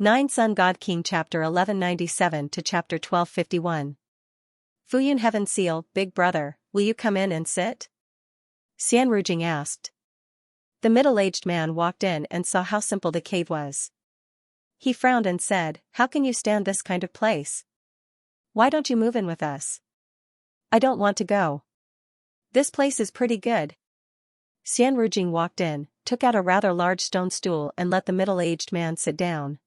9 Sun God King Chapter 1197 to Chapter 1251. Fuyun Heaven Seal, Big Brother, will you come in and sit? Xian Rujing asked. The middle-aged man walked in and saw how simple the cave was. He frowned and said, "How can you stand this kind of place? Why don't you move in with us?" "I don't want to go. This place is pretty good." Xian Rujing walked in, took out a rather large stone stool and let the middle-aged man sit down.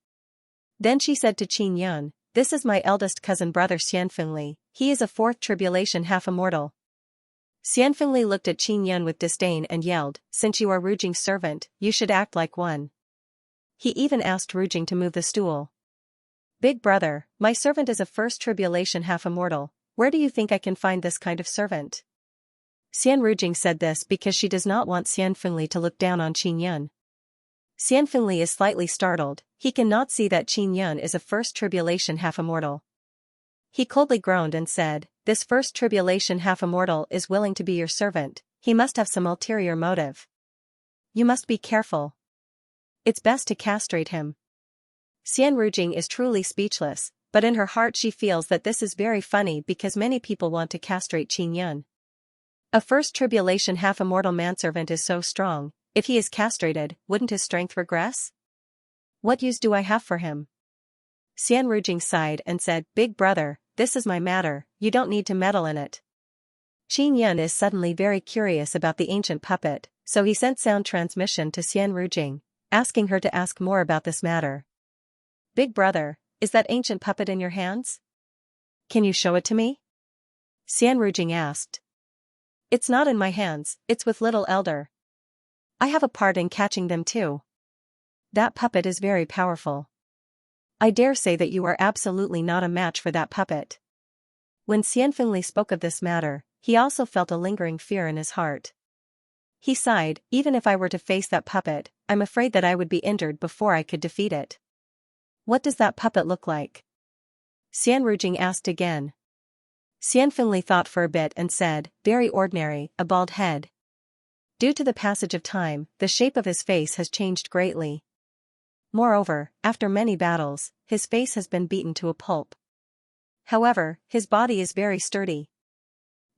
Then she said to Qin Yun, "This is my eldest cousin brother Xianfengli, he is a fourth tribulation half-immortal." Xianfengli looked at Qin Yun with disdain and yelled, "Since you are Rujing's servant, you should act like one." He even asked Rujing to move the stool. "Big brother, my servant is a first tribulation half-immortal, where do you think I can find this kind of servant?" Xian Rujing said this because she does not want Xianfengli to look down on Qin Yun. Xianfengli is slightly startled, he cannot see that Qin Yun is a first tribulation half-immortal. He coldly groaned and said, "This first tribulation half-immortal is willing to be your servant, he must have some ulterior motive. You must be careful. It's best to castrate him." Xian Rujing is truly speechless, but in her heart she feels that this is very funny because many people want to castrate Qin Yun. A first tribulation half-immortal manservant is so strong, if he is castrated, wouldn't his strength regress? What use do I have for him? Xian Rujing sighed and said, "Big brother, this is my matter, you don't need to meddle in it." Qin Yun is suddenly very curious about the ancient puppet, so he sent sound transmission to Xian Rujing, asking her to ask more about this matter. "Big brother, is that ancient puppet in your hands? Can you show it to me?" Xian Rujing asked. "It's not in my hands, it's with little elder. I have a part in catching them too. That puppet is very powerful. I dare say that you are absolutely not a match for that puppet." When Xianfengli spoke of this matter, he also felt a lingering fear in his heart. He sighed, "Even if I were to face that puppet, I'm afraid that I would be injured before I could defeat it." "What does that puppet look like?" Xian Rujing asked again. Xianfengli thought for a bit and said, "Very ordinary, a bald head. Due to the passage of time, the shape of his face has changed greatly. Moreover, after many battles, his face has been beaten to a pulp. However, his body is very sturdy."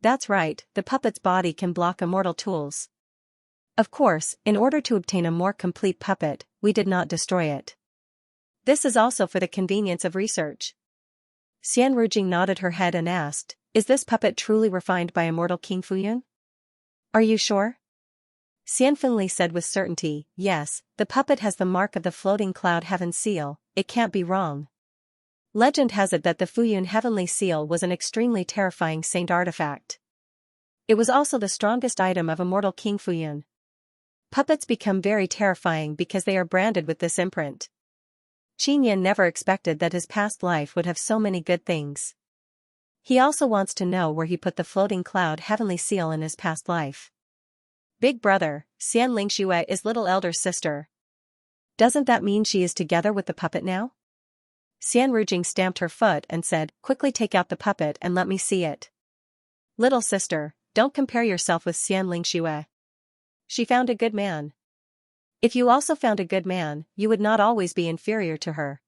"That's right, the puppet's body can block immortal tools. Of course, in order to obtain a more complete puppet, we did not destroy it. This is also for the convenience of research." Xian Rujing nodded her head and asked, "Is this puppet truly refined by immortal King Fuyun? Are you sure?" Xianfengli said with certainty, "Yes, the puppet has the mark of the floating cloud heaven seal, it can't be wrong. Legend has it that the Fuyun heavenly seal was an extremely terrifying saint artifact. It was also the strongest item of immortal King Fuyun. Puppets become very terrifying because they are branded with this imprint." Qin Yun never expected that his past life would have so many good things. He also wants to know where he put the floating cloud heavenly seal in his past life. "Big brother, Xianxia is little elder's sister. Doesn't that mean she is together with the puppet now?" Xian Rujing stamped her foot and said, "Quickly take out the puppet and let me see it." "Little sister, don't compare yourself with Xianxia. She found a good man. If you also found a good man, you would not always be inferior to her."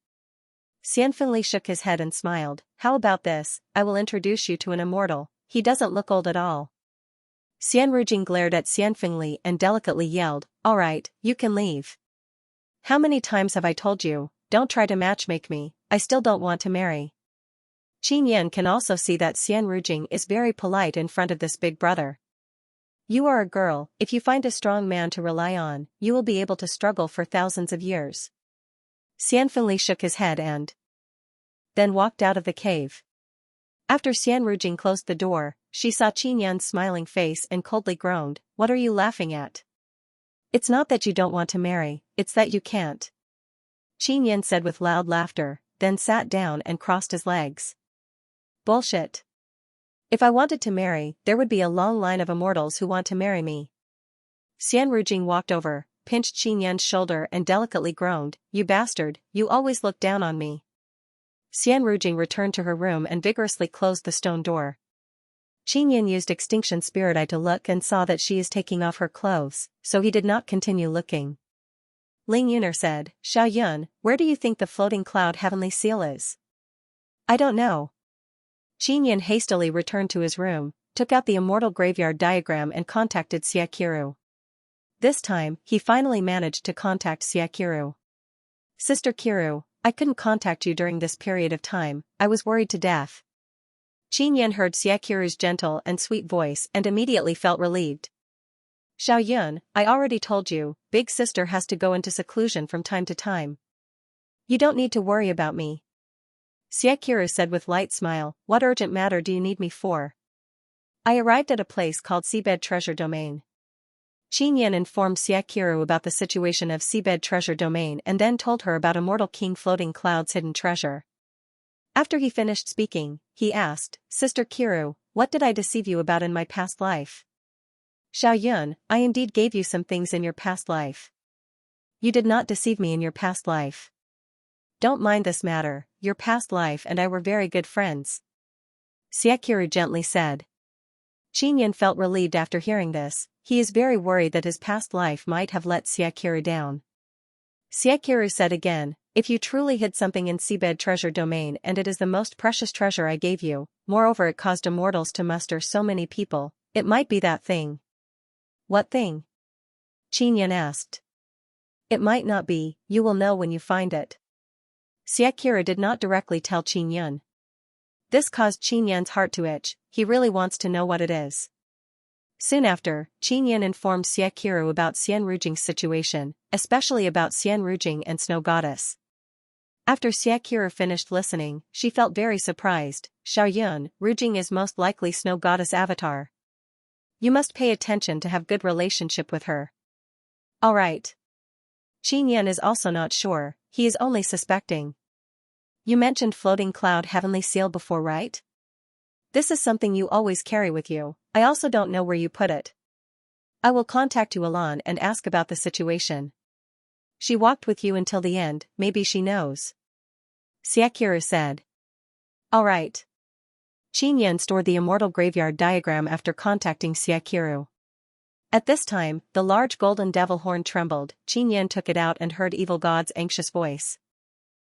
Xianfengli shook his head and smiled, "How about this, I will introduce you to an immortal, he doesn't look old at all." Xian Rujing glared at Xianfengli and delicately yelled, "All right, you can leave. How many times have I told you, don't try to matchmake me, I still don't want to marry." Qin Yun can also see that Xian Rujing is very polite in front of this big brother. "You are a girl, if you find a strong man to rely on, you will be able to struggle for thousands of years." Xianfengli shook his head and then walked out of the cave. After Xian Rujing closed the door, she saw Qin Yun's smiling face and coldly groaned, "What are you laughing at? It's not that you don't want to marry, it's that you can't." Qin Yun said with loud laughter, then sat down and crossed his legs. "Bullshit. If I wanted to marry, there would be a long line of immortals who want to marry me." Xian Rujing walked over, pinched Qin Yun's shoulder and delicately groaned, "You bastard, you always look down on me." Xian Rujing returned to her room and vigorously closed the stone door. Qin Yun used extinction spirit eye to look and saw that she is taking off her clothes, so he did not continue looking. Ling Yuner said, Xiaoyun, where do you think the floating cloud heavenly seal is? I don't know. Qin Yin hastily returned to his room, took out the immortal graveyard diagram and contacted Xiaqiru. This time, he finally managed to contact Xiaqiru. Sister Kiru, I couldn't contact you during this period of time, I was worried to death. Qin Yin heard Xiaqiru's gentle and sweet voice and immediately felt relieved. Xiaoyun, I already told you, big sister has to go into seclusion from time to time. You don't need to worry about me. Xiaqiru said with light smile, what urgent matter do you need me for? I arrived at a place called Seabed Treasure Domain. Qin Yin informed Xiaqiru about the situation of Seabed Treasure Domain and then told her about Immortal King Floating Cloud's hidden treasure. After he finished speaking, he asked, Sister Kiru, what did I deceive you about in my past life? Xiaoyun, I indeed gave you some things in your past life. You did not deceive me in your past life. Don't mind this matter, your past life and I were very good friends. Xiaqiru gently said. Qin Yin felt relieved after hearing this, he is very worried that his past life might have let Xiaqiru down. Xiaqiru said again, if you truly hid something in Seabed Treasure Domain and it is the most precious treasure I gave you, moreover it caused immortals to muster so many people, it might be that thing. What thing? Qin Yin asked. It might not be, you will know when you find it. Xiaqiru did not directly tell Qin Yin. This caused Qin Yin's heart to itch, he really wants to know what it is. Soon after, Qin Yin informed Xiaqiru about Xian Rujing's situation, especially about Xian Rujing and Snow Goddess. After Xiaqiru finished listening, she felt very surprised, Xiaoyun, Rujing is most likely Snow Goddess avatar. You must pay attention to have good relationship with her. Alright. Qin Yin is also not sure, he is only suspecting. You mentioned floating cloud heavenly seal before, right? This is something you always carry with you, I also don't know where you put it. I will contact Yuan and ask about the situation. She walked with you until the end, maybe she knows. Xiaqiru said. Alright. Qin Yin stored the immortal graveyard diagram after contacting Xiaqiru. At this time, the large golden devil horn trembled, Qin Yin took it out and heard Evil God's anxious voice.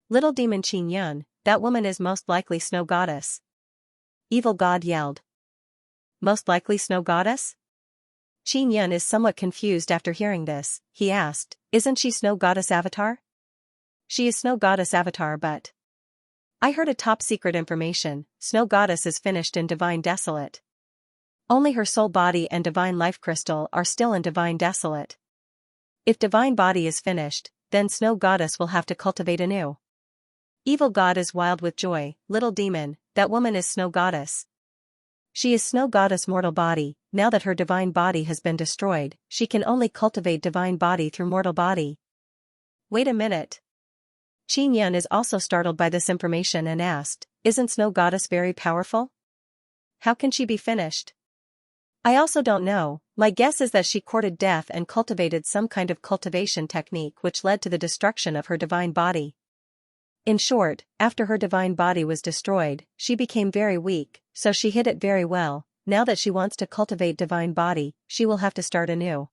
Little demon Qin Yin, that woman is most likely Snow Goddess. Evil God yelled. Most likely Snow Goddess? Qin Yin is somewhat confused after hearing this, he asked, isn't she Snow Goddess avatar? She is Snow Goddess avatar but... I heard a top secret information, Snow Goddess is finished in Divine Desolate. Only her soul body and Divine Life Crystal are still in Divine Desolate. If Divine Body is finished, then Snow Goddess will have to cultivate anew. Evil God is wild with joy, little demon, that woman is Snow Goddess. She is Snow Goddess mortal body, now that her Divine Body has been destroyed, she can only cultivate Divine Body through mortal body. Wait a minute. Qin Yin is also startled by this information and asked, isn't Snow Goddess very powerful? How can she be finished? I also don't know, my guess is that she courted death and cultivated some kind of cultivation technique which led to the destruction of her Divine Body. In short, after her Divine Body was destroyed, she became very weak, so she hid it very well, now that she wants to cultivate Divine Body, she will have to start anew.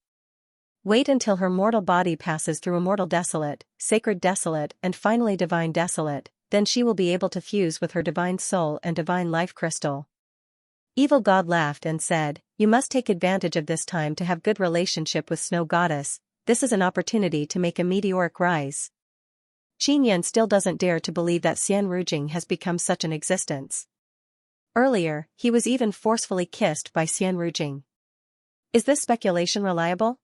Wait until her mortal body passes through Immortal Desolate, Sacred Desolate and finally Divine Desolate, then she will be able to fuse with her Divine Soul and Divine Life Crystal. Evil God laughed and said, you must take advantage of this time to have good relationship with Snow Goddess, this is an opportunity to make a meteoric rise. Qin Yin still doesn't dare to believe that Xian Rujing has become such an existence. Earlier, he was even forcefully kissed by Xian Rujing. Is this speculation reliable?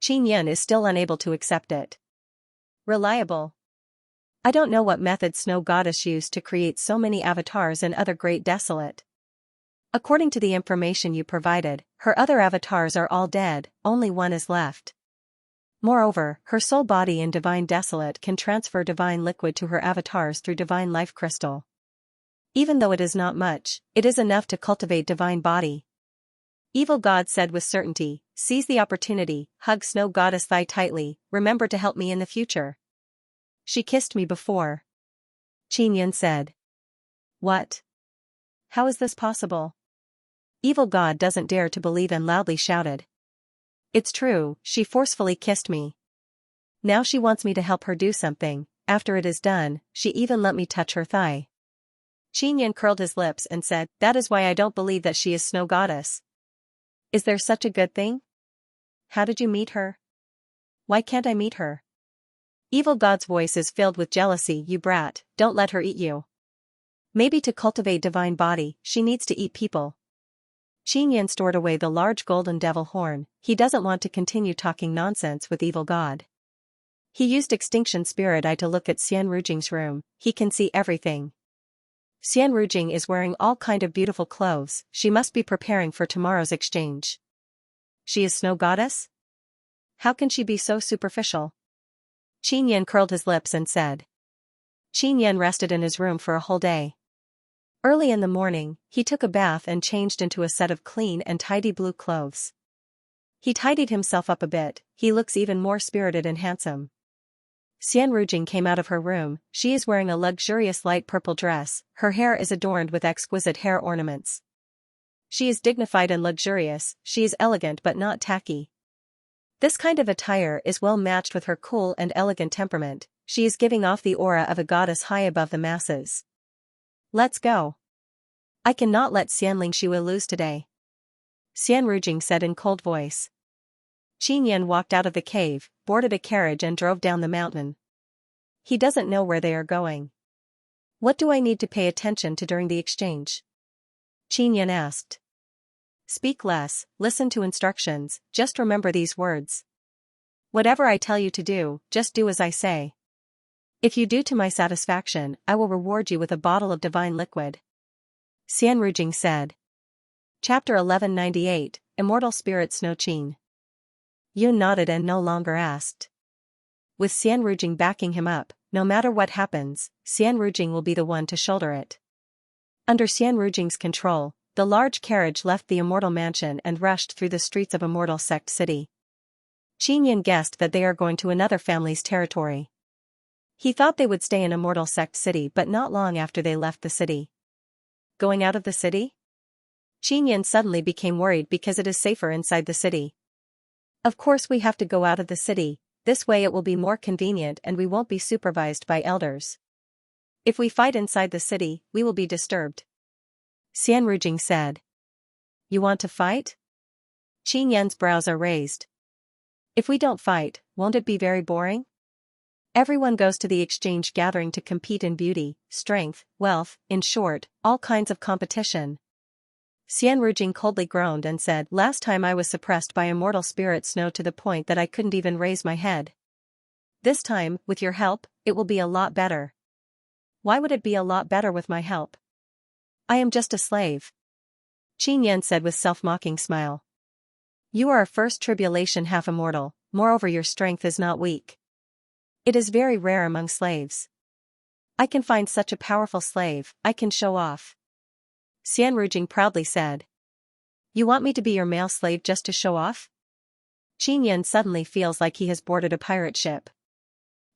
Qin Yin is still unable to accept it. Reliable? I don't know what method Snow Goddess used to create so many avatars in other Great Desolate. According to the information you provided, her other avatars are all dead, only one is left. Moreover, her soul body in Divine Desolate can transfer divine liquid to her avatars through Divine Life Crystal. Even though it is not much, it is enough to cultivate Divine Body. Evil God said with certainty, seize the opportunity, hug Snow Goddess thigh tightly, remember to help me in the future. She kissed me before. Qin Yin said. What? How is this possible? Evil God doesn't dare to believe and loudly shouted. It's true, she forcefully kissed me. Now she wants me to help her do something. After it is done, she even let me touch her thigh. Xianxia curled his lips and said, "That is why I don't believe that she is snow goddess. Is there such a good thing? How did you meet her? Why can't I meet her?" Evil God's voice is filled with jealousy. "You brat, don't let her eat you. Maybe to cultivate divine body, she needs to eat people." Xianxia stored away the large golden devil horn. He doesn't want to continue talking nonsense with Evil God. He used Extinction Spirit Eye to look at Xian Rujing's room. He can see everything. Xian Rujing is wearing all kind of beautiful clothes. She must be preparing for tomorrow's exchange. She is snow goddess? How can she be so superficial? Xianxia curled his lips and said. Xianxia rested in his room for a whole day. Early in the morning, he took a bath and changed into a set of clean and tidy blue clothes. He tidied himself up a bit. He looks even more spirited and handsome. Xian Rujing came out of her room. She is wearing a luxurious light purple dress. Her hair is adorned with exquisite hair ornaments. She is dignified and luxurious. She is elegant but not tacky. This kind of attire is well matched with her cool and elegant temperament. She is giving off the aura of a goddess high above the masses. Let's go. I cannot let Xianling Xue lose today, Xian Rujing said in cold voice. Xianxia walked out of the cave, boarded a carriage and drove down the mountain. He doesn't know where they are going. What do I need to pay attention to during the exchange? Xianxia asked. Speak less, listen to instructions, just remember these words. Whatever I tell you to do, just do as I say. If you do to my satisfaction, I will reward you with a bottle of divine liquid, Xian Rujing said. Chapter 1198, Immortal Spirit Snow Qin. Yun nodded and no longer asked. With Xian Rujing backing him up, no matter what happens, Xian Rujing will be the one to shoulder it. Under Xian Rujing's control, the large carriage left the Immortal Mansion and rushed through the streets of Immortal Sect City. Xianxia guessed that they are going to another family's territory. He thought they would stay in Immortal Sect City, but not long after they left the city. Going out of the city? Xianxia suddenly became worried because it is safer inside the city. Of course we have to go out of the city. This way it will be more convenient and we won't be supervised by elders. If we fight inside the city, we will be disturbed, Xian Rujing said. You want to fight? Xianxia's brows are raised. If we don't fight, won't it be very boring? Everyone goes to the exchange gathering to compete in beauty, strength, wealth, in short, all kinds of competition. Xian Rujing coldly groaned and said, Last time I was suppressed by immortal spirit snow to the point that I couldn't even raise my head. This time, with your help, it will be a lot better. Why would it be a lot better with my help? I am just a slave, Xianxia said with self-mocking smile. You are a first tribulation half immortal, moreover your strength is not weak. It is very rare among slaves. I can find such a powerful slave, I can show off, Xian Rujing proudly said. You want me to be your male slave just to show off? Xianxia suddenly feels like he has boarded a pirate ship.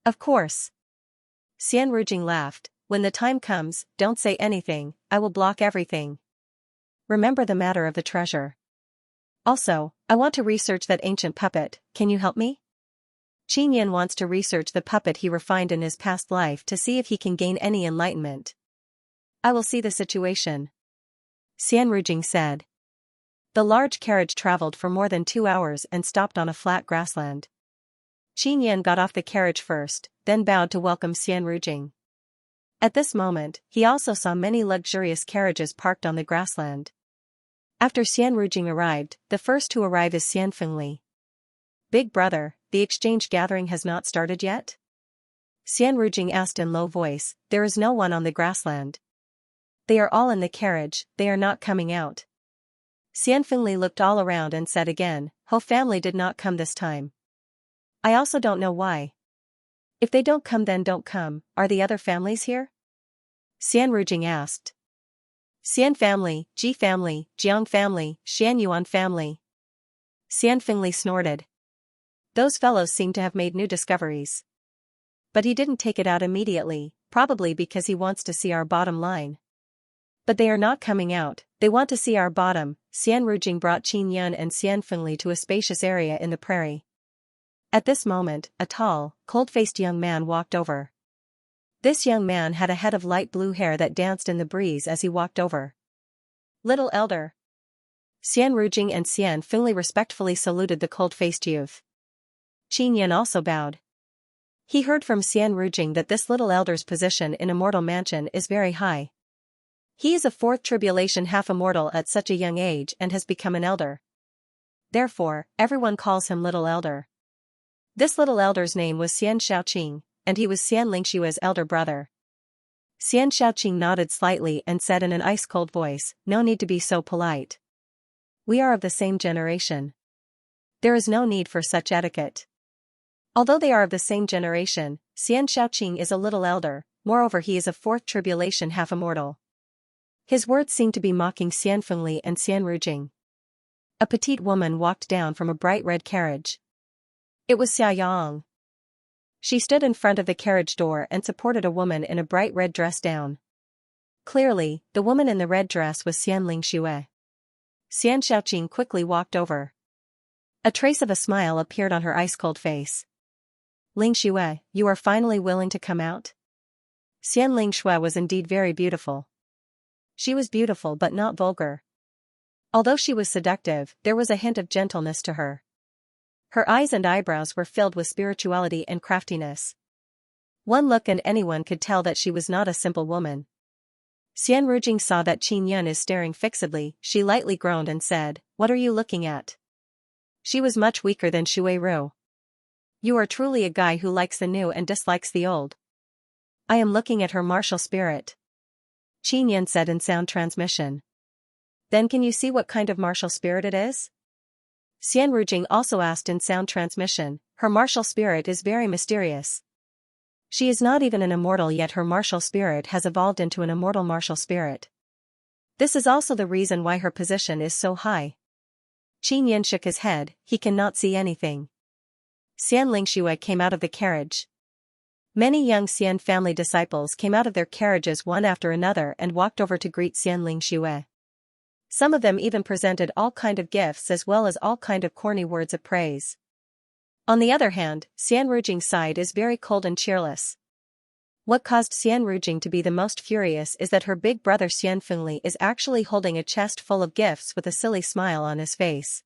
Of course. Xian Rujing laughed. When the time comes, don't say anything, I will block everything. Remember the matter of the treasure. Also, I want to research that ancient puppet, can you help me? Xianxia wants to research the puppet he refined in his past life to see if he can gain any enlightenment. I will see the situation, Xian Rujing said. The large carriage traveled for more than 2 hours and stopped on a flat grassland. Xianxia got off the carriage first, then bowed to welcome Xian Rujing. At this moment, he also saw many luxurious carriages parked on the grassland. After Xian Rujing arrived, the first to arrive is Xian Fengli. Big brother, the exchange gathering has not started yet? Xian Rujing asked in low voice. There is no one on the grassland. They are all in the carriage, they are not coming out. Xian Fengli looked all around and said again, Ho family did not come this time. I also don't know why. If they don't come then don't come, are the other families here? Xian Rujing asked. Xian family, Ji family, Jiang family, Xian Yuan family. Xian Fengli snorted. Those fellows seem to have made new discoveries. But he didn't take it out immediately, probably because he wants to see our bottom line. But they are not coming out, they want to see our bottom. Xian Rujing brought Qin Yun and Xian Fengli to a spacious area in the prairie. At this moment, a tall, cold-faced young man walked over. This young man had a head of light blue hair that danced in the breeze as he walked over. "Little elder." Xian Rujing and Xian Fengli respectfully saluted the cold-faced youth. Qin Yan also bowed. He heard from Xian Rujing that this little elder's position in Immortal Mansion is very high. He is a fourth tribulation half-immortal at such a young age and has become an elder. Therefore, everyone calls him Little Elder. This little elder's name was Xian Shaoqing, and he was Xian Lingshua's elder brother. Xian Shaoqing nodded slightly and said in an ice-cold voice, "No need to be so polite. We are of the same generation. There is no need for such etiquette." Although they are of the same generation, Xian Shaoqing is a little elder, moreover he is a fourth tribulation half-immortal. His words seemed to be mocking Xian Fengli and Xian Rujing. A petite woman walked down from a bright red carriage. It was Xiaoyang. She stood in front of the carriage door and supported a woman in a bright red dress down. Clearly, the woman in the red dress was Xian Lingxue. Xian Shaoqing quickly walked over. A trace of a smile appeared on her ice-cold face. "Lingxue, you are finally willing to come out?" Xian Lingxue was indeed very beautiful. She was beautiful but not vulgar. Although she was seductive, there was a hint of gentleness to her. Her eyes and eyebrows were filled with spirituality and craftiness. One look and anyone could tell that she was not a simple woman. Xian Rujing saw that Qin Yan is staring fixedly. She lightly groaned and said, "What are you looking at?" She was much weaker than Shui Ru. "You are truly a guy who likes the new and dislikes the old." "I am looking at her martial spirit," Qin Yan said in sound transmission. "Then can you see what kind of martial spirit it is?" Xian Rujing also asked in sound transmission. "Her martial spirit is very mysterious. She is not even an immortal yet her martial spirit has evolved into an immortal martial spirit. This is also the reason why her position is so high." Qin Yan shook his head, he cannot see anything. Xian Lingxue came out of the carriage. Many young Xian family disciples came out of their carriages one after another and walked over to greet Xian Lingxue. Some of them even presented all kind of gifts as well as all kind of corny words of praise. On the other hand, Xian Rujing's side is very cold and cheerless. What caused Xian Rujing to be the most furious is that her big brother Xian Fengli is actually holding a chest full of gifts with a silly smile on his face.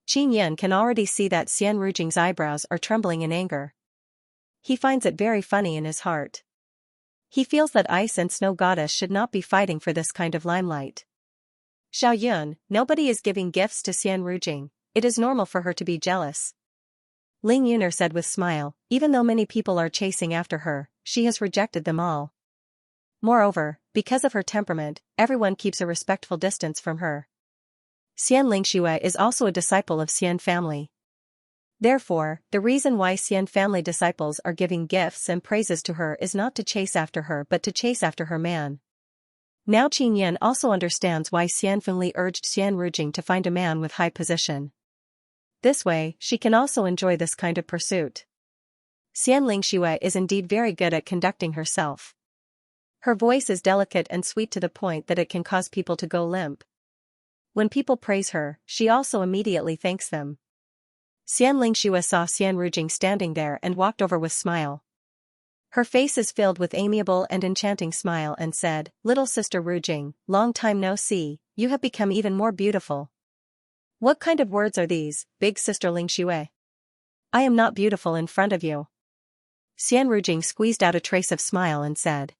Qin Yan can already see that Xian Rujing's eyebrows are trembling in anger. He finds it very funny in his heart. He feels that Ice and Snow Goddess should not be fighting for this kind of limelight. "Xiao Yun, nobody is giving gifts to Xian Rujing, it is normal for her to be jealous." Ling Yuner said with smile, "Even though many people are chasing after her, she has rejected them all. Moreover, because of her temperament, everyone keeps a respectful distance from her." Xian Lingxue is also a disciple of Xian family. Therefore, the reason why Xian family disciples are giving gifts and praises to her is not to chase after her but to chase after her man. Now Qin Yan also understands why Xian Fengli urged Xian Rujing to find a man with high position. This way, she can also enjoy this kind of pursuit. Xian Lingxue is indeed very good at conducting herself. Her voice is delicate and sweet to the point that it can cause people to go limp. When people praise her, she also immediately thanks them. Xian Lingxue saw Xian Rujing standing there and walked over with smile. Her face is filled with amiable and enchanting smile and said, "Little sister Rujing, long time no see, you have become even more beautiful." "What kind of words are these, big sister Lingxue? I am not beautiful in front of you." Xian Rujing squeezed out a trace of smile and said,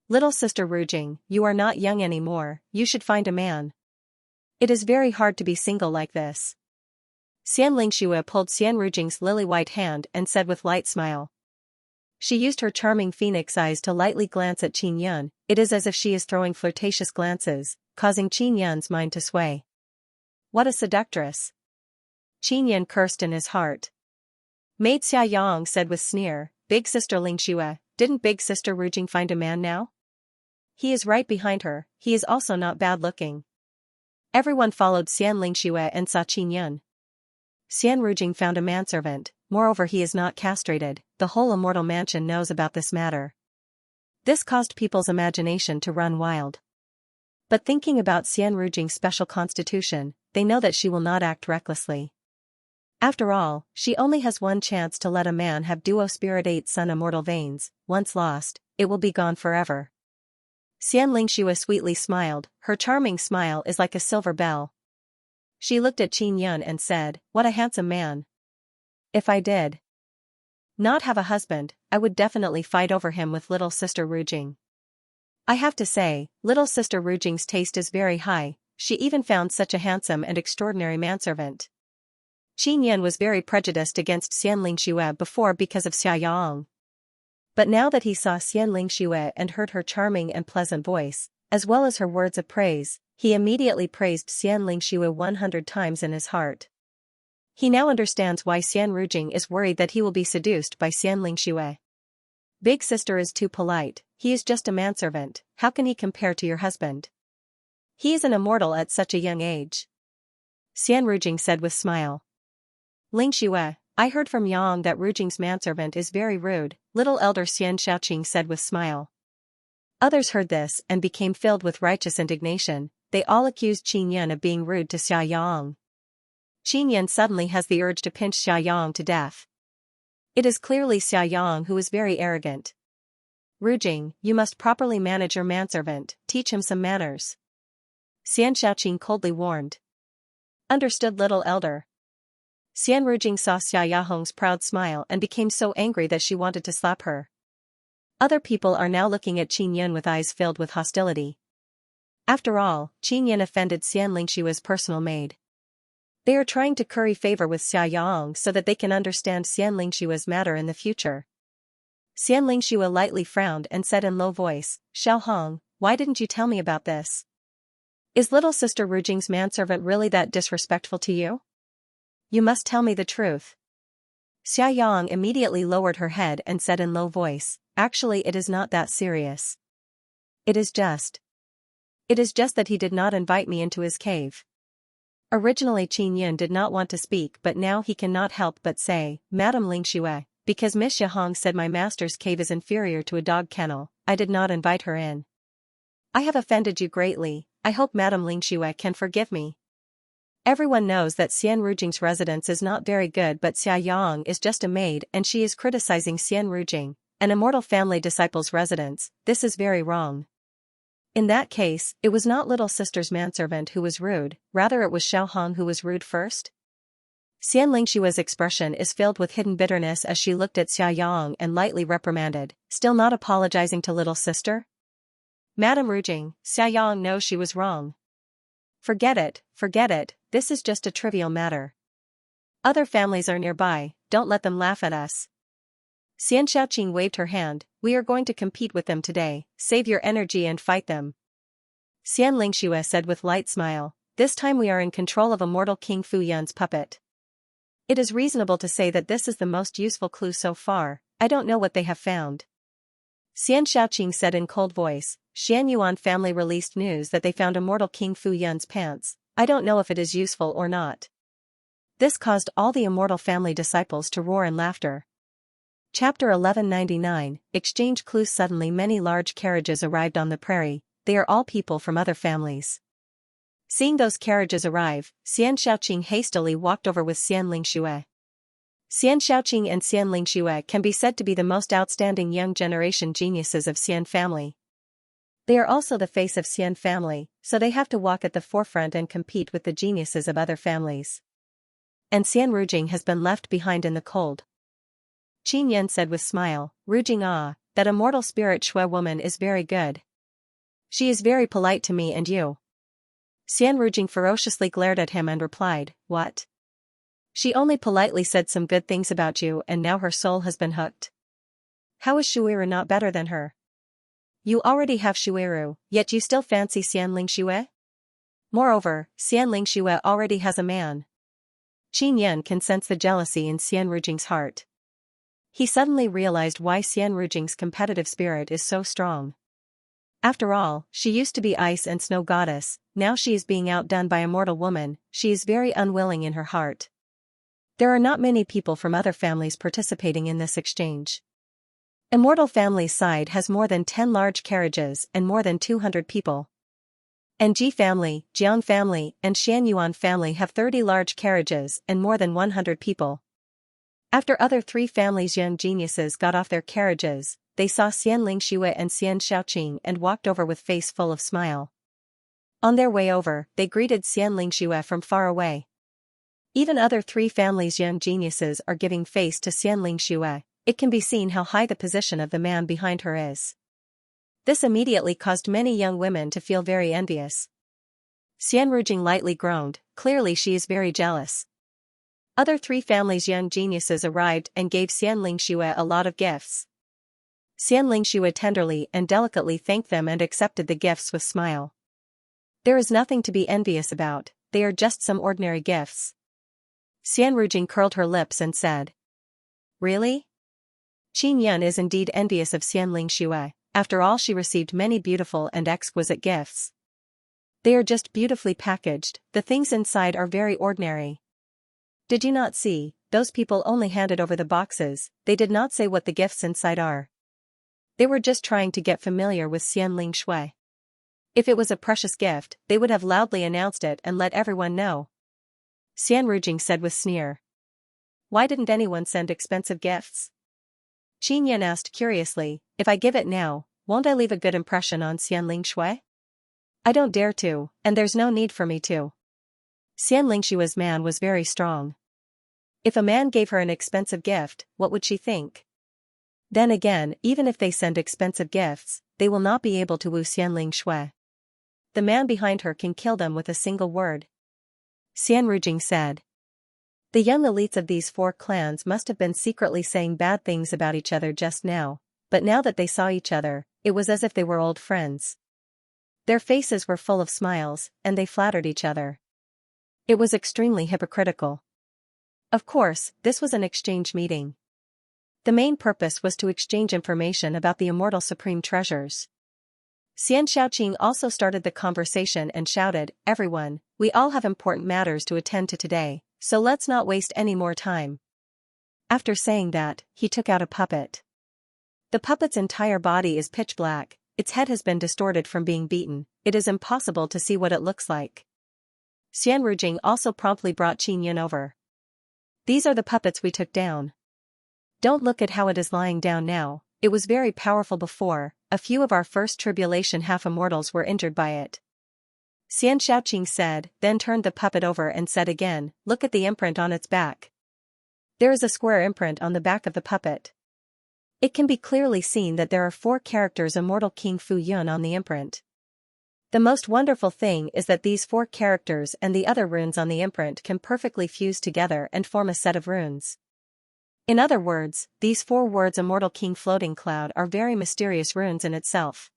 "Little sister Rujing, you are not young anymore, you should find a man. It is very hard to be single like this." Xian Lingxue pulled Xian Rujing's lily-white hand and said with light smile. She used her charming phoenix eyes to lightly glance at Qin Yan. It is as if she is throwing flirtatious glances, causing Qin Yan's mind to sway. What a seductress! Qin Yan cursed in his heart. Maid Xiaoyang said with sneer, "Big sister Lingxue, didn't big sister Rujing find a man now? He is right behind her, he is also not bad looking." Everyone followed Xian Lingxue and saw Qin Yan. Xian Rujing found a manservant, moreover he is not castrated, the whole immortal mansion knows about this matter. This caused people's imagination to run wild. But thinking about Xian Rujing's special constitution, they know that she will not act recklessly. After all, she only has one chance to let a man have duo-spiritate sun immortal veins. Once lost, it will be gone forever. Xianxia sweetly smiled, her charming smile is like a silver bell. She looked at Qin Yun and said, "What a handsome man. If I did not have a husband, I would definitely fight over him with little sister Rujing. I have to say, little sister Rujing's taste is very high, she even found such a handsome and extraordinary manservant." Qin Yun was very prejudiced against Xianxia before because of Xiaoyang. But now that he saw Xianxia and heard her charming and pleasant voice, as well as her words of praise, he immediately praised Xianxia 100 times in his heart. He now understands why Xian Rujing is worried that he will be seduced by Xianxia. Big sister is too polite, he is just a manservant, how can he compare to your husband? He is an immortal at such a young age. Xian Rujing said with smile. Lingxue, I heard from Yang that Rujing's manservant is very rude, little elder Xian Xiaoqing said with smile. Others heard this and became filled with righteous indignation, they all accused Qin Yun of being rude to Xiaoyang. Qin Yun suddenly has the urge to pinch Xiaoyang to death. It is clearly Xiaoyang who is very arrogant. Rujing, you must properly manage your manservant, teach him some manners. Xian Xiaoqing coldly warned. Understood, little elder. Xian Rujing saw Xiaoyang's proud smile and became so angry that she wanted to slap her. Other people are now looking at Qin Yun with eyes filled with hostility. After all, Qin Yun offended Xianxia's personal maid. They are trying to curry favor with Xiaoyang so that they can understand Xianxia's matter in the future. Xianxia lightly frowned and said in low voice, "Xiaohong, why didn't you tell me about this? Is little sister Rujing's manservant really that disrespectful to you? You must tell me the truth." Xiaoyang immediately lowered her head and said in low voice, "Actually it is not that serious. It is just that he did not invite me into his cave." Originally Qin Yun did not want to speak, but now he cannot help but say, "Madam Lingxue, because Miss Xiaohong said my master's cave is inferior to a dog kennel, I did not invite her in. I have offended you greatly, I hope Madam Lingxue can forgive me." Everyone knows that Xian Rujing's residence is not very good, but Xiaoyang is just a maid and she is criticizing Xian Rujing, an immortal family disciple's residence. This is very wrong. In that case, it was not little sister's manservant who was rude, rather it was Xiaohong who was rude first. Xianxia's expression is filled with hidden bitterness as she looked at Xiaoyang and lightly reprimanded, still not apologizing to little sister? Madam Rujing, Xiaoyang knows she was wrong. Forget it, this is just a trivial matter. Other families are nearby, don't let them laugh at us. Xian Xiaoqing waved her hand, we are going to compete with them today, save your energy and fight them. Xianxia said with light smile, this time we are in control of immortal King Fu Yun's puppet. It is reasonable to say that this is the most useful clue so far, I don't know what they have found. Xian Xiaoqing said in cold voice, Xian Yuan family released news that they found immortal King Fu Yun's pants, I don't know if it is useful or not. This caused all the immortal family disciples to roar in laughter. Chapter 1199, Exchange Clues. Suddenly many large carriages arrived on the prairie, they are all people from other families. Seeing those carriages arrive, Xian Xiaoqing hastily walked over with Xianxia. Xian Xiaoqing and Xianxia can be said to be the most outstanding young generation geniuses of Xian family. They are also the face of Xian family, so they have to walk at the forefront and compete with the geniuses of other families. And Xian Rujing has been left behind in the cold. Qin Yun said with smile, Rujing that immortal spirit Shui woman is very good. She is very polite to me and you. Xian Rujing ferociously glared at him and replied, what? She only politely said some good things about you and now her soul has been hooked. How is Shuiru not better than her? You already have Shuiru, yet you still fancy Xianxia? Moreover, Xianxia already has a man. Qin Yun can sense the jealousy in Xian Rujing's heart. He suddenly realized why Xian Rujing's competitive spirit is so strong. After all, she used to be ice and snow goddess, now she is being outdone by a mortal woman, she is very unwilling in her heart. There are not many people from other families participating in this exchange. Immortal family's side has more than 10 large carriages and more than 200 people. And Ji family, Jiang family, and Xianyuan family have 30 large carriages and more than 100 people. After other 3 families' young geniuses got off their carriages, they saw Xian Lingxue and Xian Shaoqing and walked over with face full of smile. On their way over, they greeted Xian Lingxue from far away. Even other 3 families' young geniuses are giving face to Xian Lingxue. It can be seen how high the position of the man behind her is. This immediately caused many young women to feel very envious. Xian Rujing lightly groaned, clearly she is very jealous. Other 3 families' young geniuses arrived and gave Xian Lingxue a lot of gifts. Xian Lingxue tenderly and delicately thanked them and accepted the gifts with smile. There is nothing to be envious about, they are just some ordinary gifts. Xian Rujing curled her lips and said, "Really?" Qin Yun is indeed envious of Xian Lingxue. After all, she received many beautiful and exquisite gifts. They are just beautifully packaged, the things inside are very ordinary. Did you not see, those people only handed over the boxes, they did not say what the gifts inside are. They were just trying to get familiar with Xian Lingxue. If it was a precious gift, they would have loudly announced it and let everyone know. Xian Rujing said with sneer. Why didn't anyone send expensive gifts? Qin Yan asked curiously, if I give it now, won't I leave a good impression on Xian Lingxue? I don't dare to, and there's no need for me to. Xian Lingxue's man was very strong. If a man gave her an expensive gift, what would she think? Then again, even if they send expensive gifts, they will not be able to woo Xian Lingxue. The man behind her can kill them with a single word. Xian Rujing said. The young elites of these 4 clans must have been secretly saying bad things about each other just now, but now that they saw each other, it was as if they were old friends. Their faces were full of smiles, and they flattered each other. It was extremely hypocritical. Of course, this was an exchange meeting. The main purpose was to exchange information about the immortal supreme treasures. Xian Shaoqing also started the conversation and shouted, "Everyone, we all have important matters to attend to today, so let's not waste any more time." After saying that, he took out a puppet. The puppet's entire body is pitch black, its head has been distorted from being beaten, it is impossible to see what it looks like. Xian Rujing also promptly brought Qin Yun over. These are the puppets we took down. Don't look at how it is lying down now, it was very powerful before, a few of our first tribulation half-immortals were injured by it. Xian Shaoqing said, then turned the puppet over and said again, look at the imprint on its back. There is a square imprint on the back of the puppet. It can be clearly seen that there are 4 characters Immortal King Fu Yun on the imprint. The most wonderful thing is that these 4 characters and the other runes on the imprint can perfectly fuse together and form a set of runes. In other words, these 4 words Immortal King Floating Cloud are very mysterious runes in itself.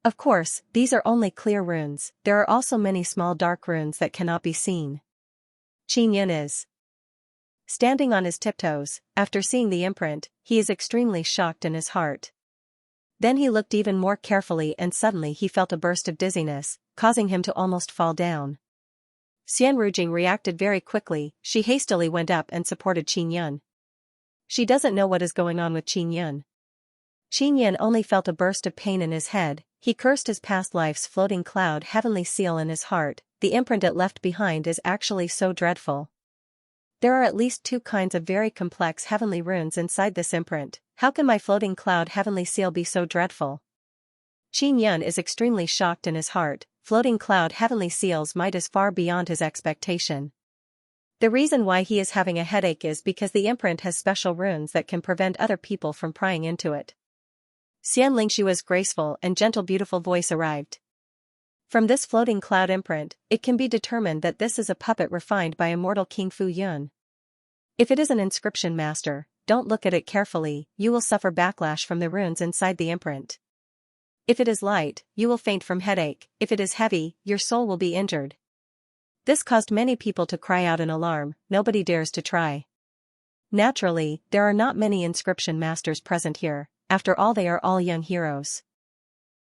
Of course, these are only clear runes, there are also many small dark runes that cannot be seen. Qin Yun is standing on his tiptoes. After seeing the imprint, he is extremely shocked in his heart. Then he looked even more carefully and suddenly he felt a burst of dizziness, causing him to almost fall down. Xian Rujing reacted very quickly, she hastily went up and supported Qin Yun. She doesn't know what is going on with Qin Yun. Qin Yun only felt a burst of pain in his head, he cursed his past life's floating cloud heavenly seal in his heart, the imprint it left behind is actually so dreadful. There are at least 2 kinds of very complex heavenly runes inside this imprint, how can my floating cloud heavenly seal be so dreadful? Qin Yun is extremely shocked in his heart, floating cloud heavenly seals might is far beyond his expectation. The reason why he is having a headache is because the imprint has special runes that can prevent other people from prying into it. Xian Lingxue's graceful and gentle beautiful voice arrived. From this floating cloud imprint, it can be determined that this is a puppet refined by Immortal King Fu Yun. If it is an inscription master, don't look at it carefully, you will suffer backlash from the runes inside the imprint. If it is light, you will faint from headache, if it is heavy, your soul will be injured. This caused many people to cry out in alarm, nobody dares to try. Naturally, there are not many inscription masters present here, after all they are all young heroes.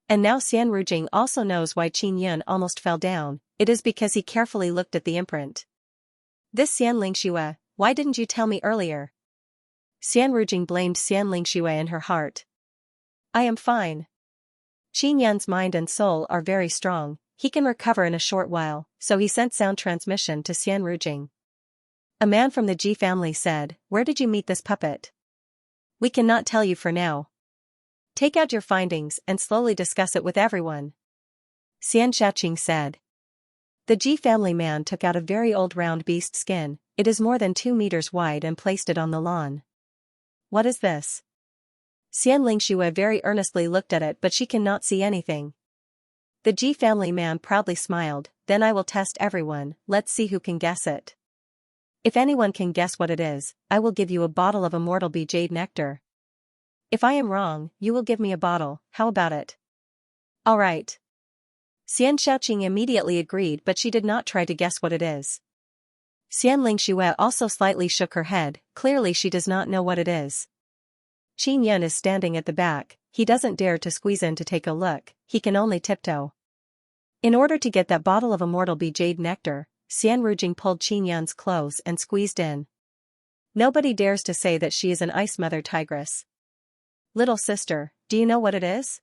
And now Xian Rujing also knows why Qin Yun almost fell down, it is because he carefully looked at the imprint. This Xian Lingxue, why didn't you tell me earlier? Xian Rujing blamed Xian Lingxue in her heart. I am fine. Qin Yun's mind and soul are very strong, he can recover in a short while, so he sent sound transmission to Xian Rujing. A man from the Ji family said, "Where did you meet this puppet? We cannot tell you for now. Take out your findings and slowly discuss it with everyone." Xianxia said. The Ji family man took out a very old round beast skin. It is more than 2 meters wide, and placed it on the lawn. "What is this?" Xianxia very earnestly looked at it, but she cannot see anything. The Ji family man proudly smiled. "Then I will test everyone, let's see who can guess it. If anyone can guess what it is, I will give you a bottle of immortal bee jade nectar. If I am wrong, you will give me a bottle, how about it?" "All right." Xianxia immediately agreed, but she did not try to guess what it is. Xianxia also slightly shook her head, clearly she does not know what it is. Qin Yun is standing at the back, he doesn't dare to squeeze in to take a look, he can only tiptoe. In order to get that bottle of immortal bee jade nectar, Xian Rujing pulled Qin Yun's clothes and squeezed in. Nobody dares to say that she is an ice mother tigress. "Little sister, do you know what it is?"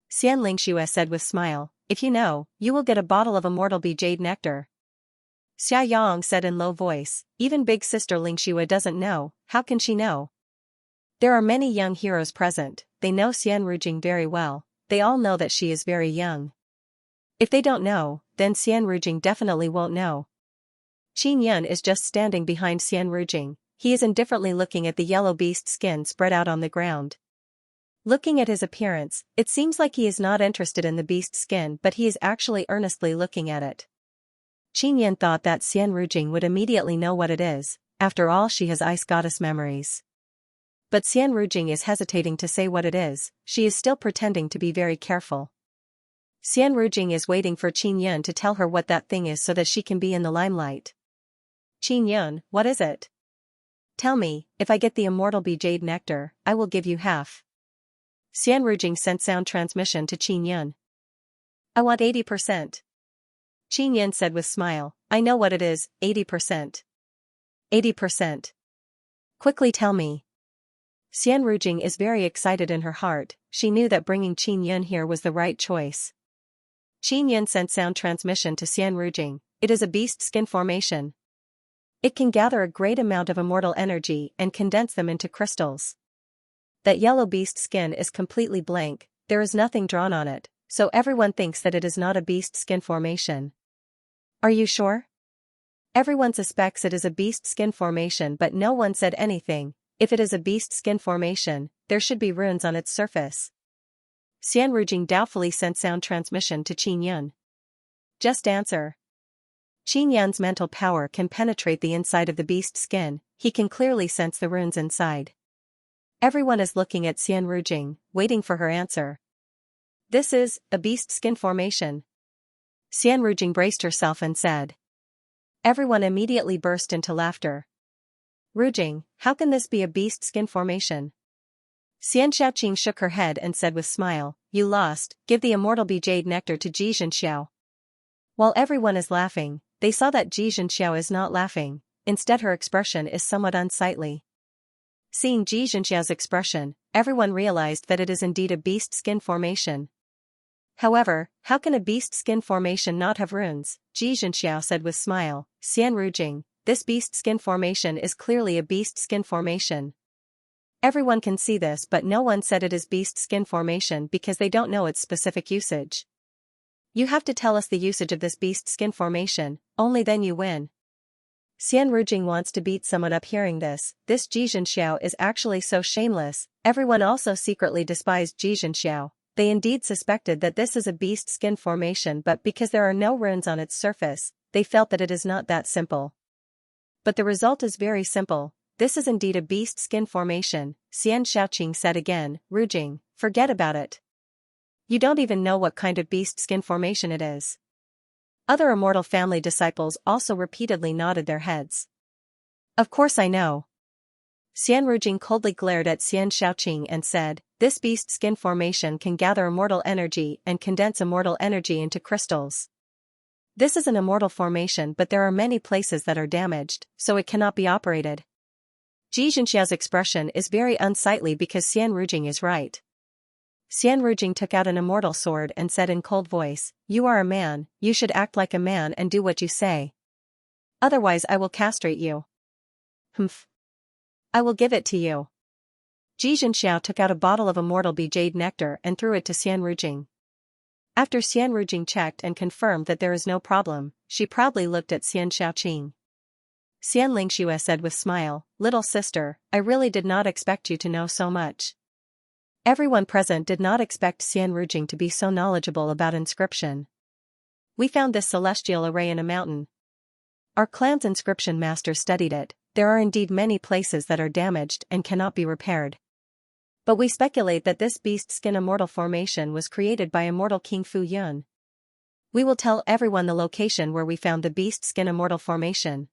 Xianxia said with smile. "If you know, you will get a bottle of immortal bee jade nectar." Xia Yang said in low voice, "Even big sister Lingxua doesn't know, how can she know?" There are many young heroes present, they know Xian Rujing very well, they all know that she is very young. If they don't know, then Xian Rujing definitely won't know. Qin Yun is just standing behind Xian Rujing, he is indifferently looking at the yellow beast skin spread out on the ground. Looking at his appearance, it seems like he is not interested in the beast skin, but he is actually earnestly looking at it. Qin Yun thought that Xian Rujing would immediately know what it is, after all she has ice goddess memories. But Xian Rujing is hesitating to say what it is, she is still pretending to be very careful. Xian Rujing is waiting for Qin Yun to tell her what that thing is so that she can be in the limelight. "Qin Yun, what is it? Tell me, if I get the immortal bee jade nectar, I will give you half." Xian Rujing sent sound transmission to Qin Yun. "I want 80%. Qin Yun said with smile, "I know what it is, 80%. 80%. Quickly tell me." Xian Rujing is very excited in her heart, she knew that bringing Qin Yun here was the right choice. Qin Yun sent sound transmission to Xian Rujing, "It is a beast skin formation. It can gather a great amount of immortal energy and condense them into crystals. That yellow beast skin is completely blank, there is nothing drawn on it, so everyone thinks that it is not a beast skin formation." "Are you sure?" "Everyone suspects it is a beast skin formation, but no one said anything. If it is a beast skin formation, there should be runes on its surface." Xian Rujing doubtfully sent sound transmission to Qin Yun. "Just answer." Qin Yun's mental power can penetrate the inside of the beast skin, he can clearly sense the runes inside. Everyone is looking at Xian Rujing, waiting for her answer. "This is a beast skin formation." Xian Rujing braced herself and said. Everyone immediately burst into laughter. "Rujing, how can this be a beast skin formation?" Xianxia shook her head and said with smile, "You lost, give the immortal bee jade nectar to Xianxia." While everyone is laughing, they saw that Xianxia is not laughing, instead her expression is somewhat unsightly. Seeing Xianxia's expression, everyone realized that it is indeed a beast skin formation. However, how can a beast skin formation not have runes? Xianxia said with smile, "Xian Rujing, this beast skin formation is clearly a beast skin formation. Everyone can see this, but no one said it is beast skin formation because they don't know its specific usage. You have to tell us the usage of this beast skin formation, only then you win." Xian Rujing wants to beat someone up hearing this Xianxiao is actually so shameless, everyone also secretly despised Xianxiao. They indeed suspected that this is a beast skin formation, but because there are no runes on its surface, they felt that it is not that simple. But the result is very simple, this is indeed a beast skin formation, Xianxia said again. "Rujing, forget about it. You don't even know what kind of beast skin formation it is." Other immortal family disciples also repeatedly nodded their heads. "Of course I know." Xian Rujing coldly glared at Xianxia and said, "This beast skin formation can gather immortal energy and condense immortal energy into crystals. This is an immortal formation, but there are many places that are damaged, so it cannot be operated." Xianxia's expression is very unsightly because Xian Rujing is right. Xian Rujing took out an immortal sword and said in cold voice, "You are a man, you should act like a man and do what you say. Otherwise I will castrate you." "Humph. I will give it to you." Xianxia took out a bottle of immortal jade nectar and threw it to Xian Rujing. After Xian Rujing checked and confirmed that there is no problem, she proudly looked at Xian Shaoqing. Xianxia said with smile, "Little sister, I really did not expect you to know so much." Everyone present did not expect Xian Rujing to be so knowledgeable about inscription. "We found this celestial array in a mountain. Our clan's inscription master studied it. There are indeed many places that are damaged and cannot be repaired. But we speculate that this beast skin immortal formation was created by immortal King Fu Yun. We will tell everyone the location where we found the beast skin immortal formation."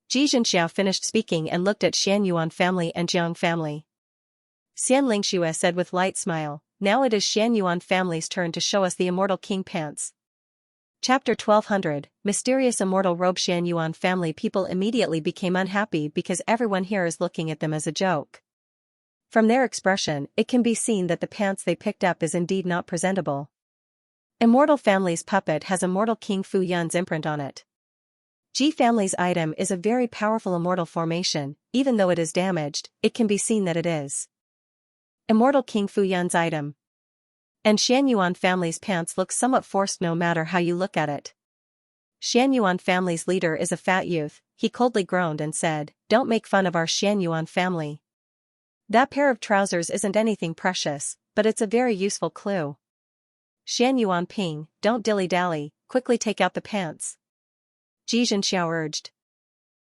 Xianxia finished speaking and looked at Xian Yuan family and Jiang family. Xianxia said with light smile, "Now it is Xian Yuan family's turn to show us the immortal king pants." Chapter 1200, Mysterious Immortal Robe. Xian Yuan family people immediately became unhappy because everyone here is looking at them as a joke. From their expression, it can be seen that the pants they picked up is indeed not presentable. Immortal family's puppet has immortal King Fu Yun's imprint on it. Ji family's item is a very powerful immortal formation. Even though it is damaged, it can be seen that it is immortal King Fu Yun's item. And Xian Yuan family's pants look somewhat forced no matter how you look at it. Xian Yuan family's leader is a fat youth. He coldly groaned and said, "Don't make fun of our Xian Yuan family. That pair of trousers isn't anything precious, but it's a very useful clue. Xian Yuan Ping, don't dilly-dally, quickly take out the pants." Xianxiao urged.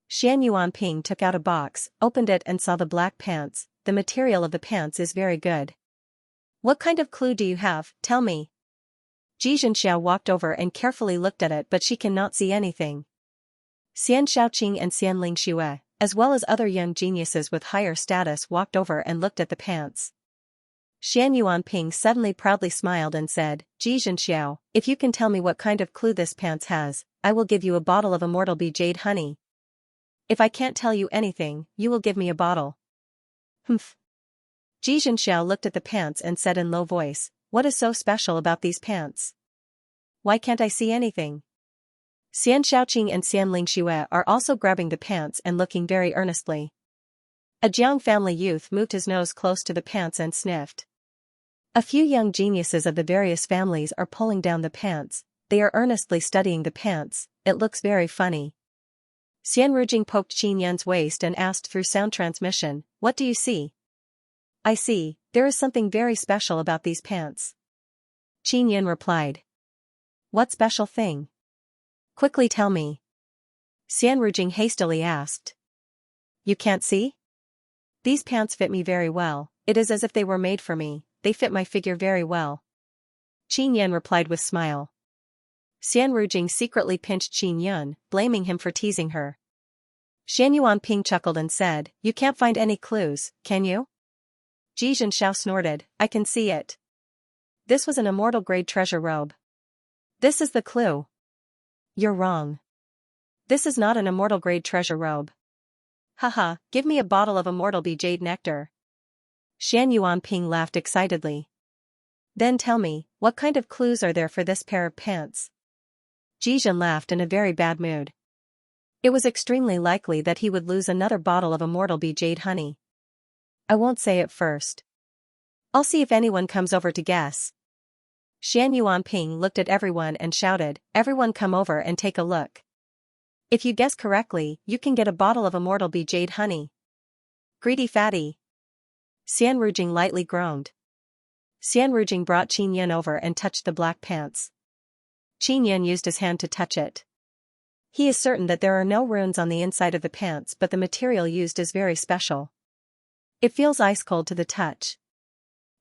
Xian Yuan Ping took out a box, opened it and saw the black pants. The material of the pants is very good. "What kind of clue do you have, tell me?" Xianxiao walked over and carefully looked at it but she cannot see anything. Xian Shaoqing and Xian Lingxue, as well as other young geniuses with higher status, walked over and looked at the pants. Xian Yuan Ping suddenly proudly smiled and said, "Xianxiao, if you can tell me what kind of clue this pants has, I will give you a bottle of immortal jade honey. If I can't tell you anything, you will give me a bottle." "Humph." Xianxiao looked at the pants and said in low voice, "What is so special about these pants? Why can't I see anything?" Xian Shaoqing and Xian Lingxue are also grabbing the pants and looking very earnestly. A Jiang family youth moved his nose close to the pants and sniffed. A few young geniuses of the various families are pulling down the pants. They are earnestly studying the pants. It looks very funny. Xian Rujing poked Qin Yun's waist and asked through sound transmission, "What do you see?" "I see, there is something very special about these pants." Qin Yun replied. "What special thing? Quickly tell me." Xian Rujing hastily asked. "You can't see? These pants fit me very well. It is as if they were made for me. They fit my figure very well." Qin Yun replied with smile. Xian Rujing secretly pinched Qin Yun, blaming him for teasing her. Xian Yuan Ping chuckled and said, "You can't find any clues, can you?" Xianxiao snorted, "I can see it. This was an immortal grade treasure robe. This is the clue." "You're wrong. This is not an immortal grade treasure robe." "Haha, give me a bottle of immortal jade nectar." Xian Yuan Ping laughed excitedly. "Then tell me, what kind of clues are there for this pair of pants?" Jijun laughed in a very bad mood. It was extremely likely that he would lose another bottle of immortal jade honey. "I won't say it first. I'll see if anyone comes over to guess." Xian Yuan Ping looked at everyone and shouted, "Everyone come over and take a look. If you guess correctly, you can get a bottle of immortal jade honey." "Greedy fatty." Xian Rujing lightly groaned. Xian Rujing brought Qin Yun over and touched the black pants. Qin Yun used his hand to touch it. He is certain that there are no runes on the inside of the pants, but the material used is very special. It feels ice cold to the touch.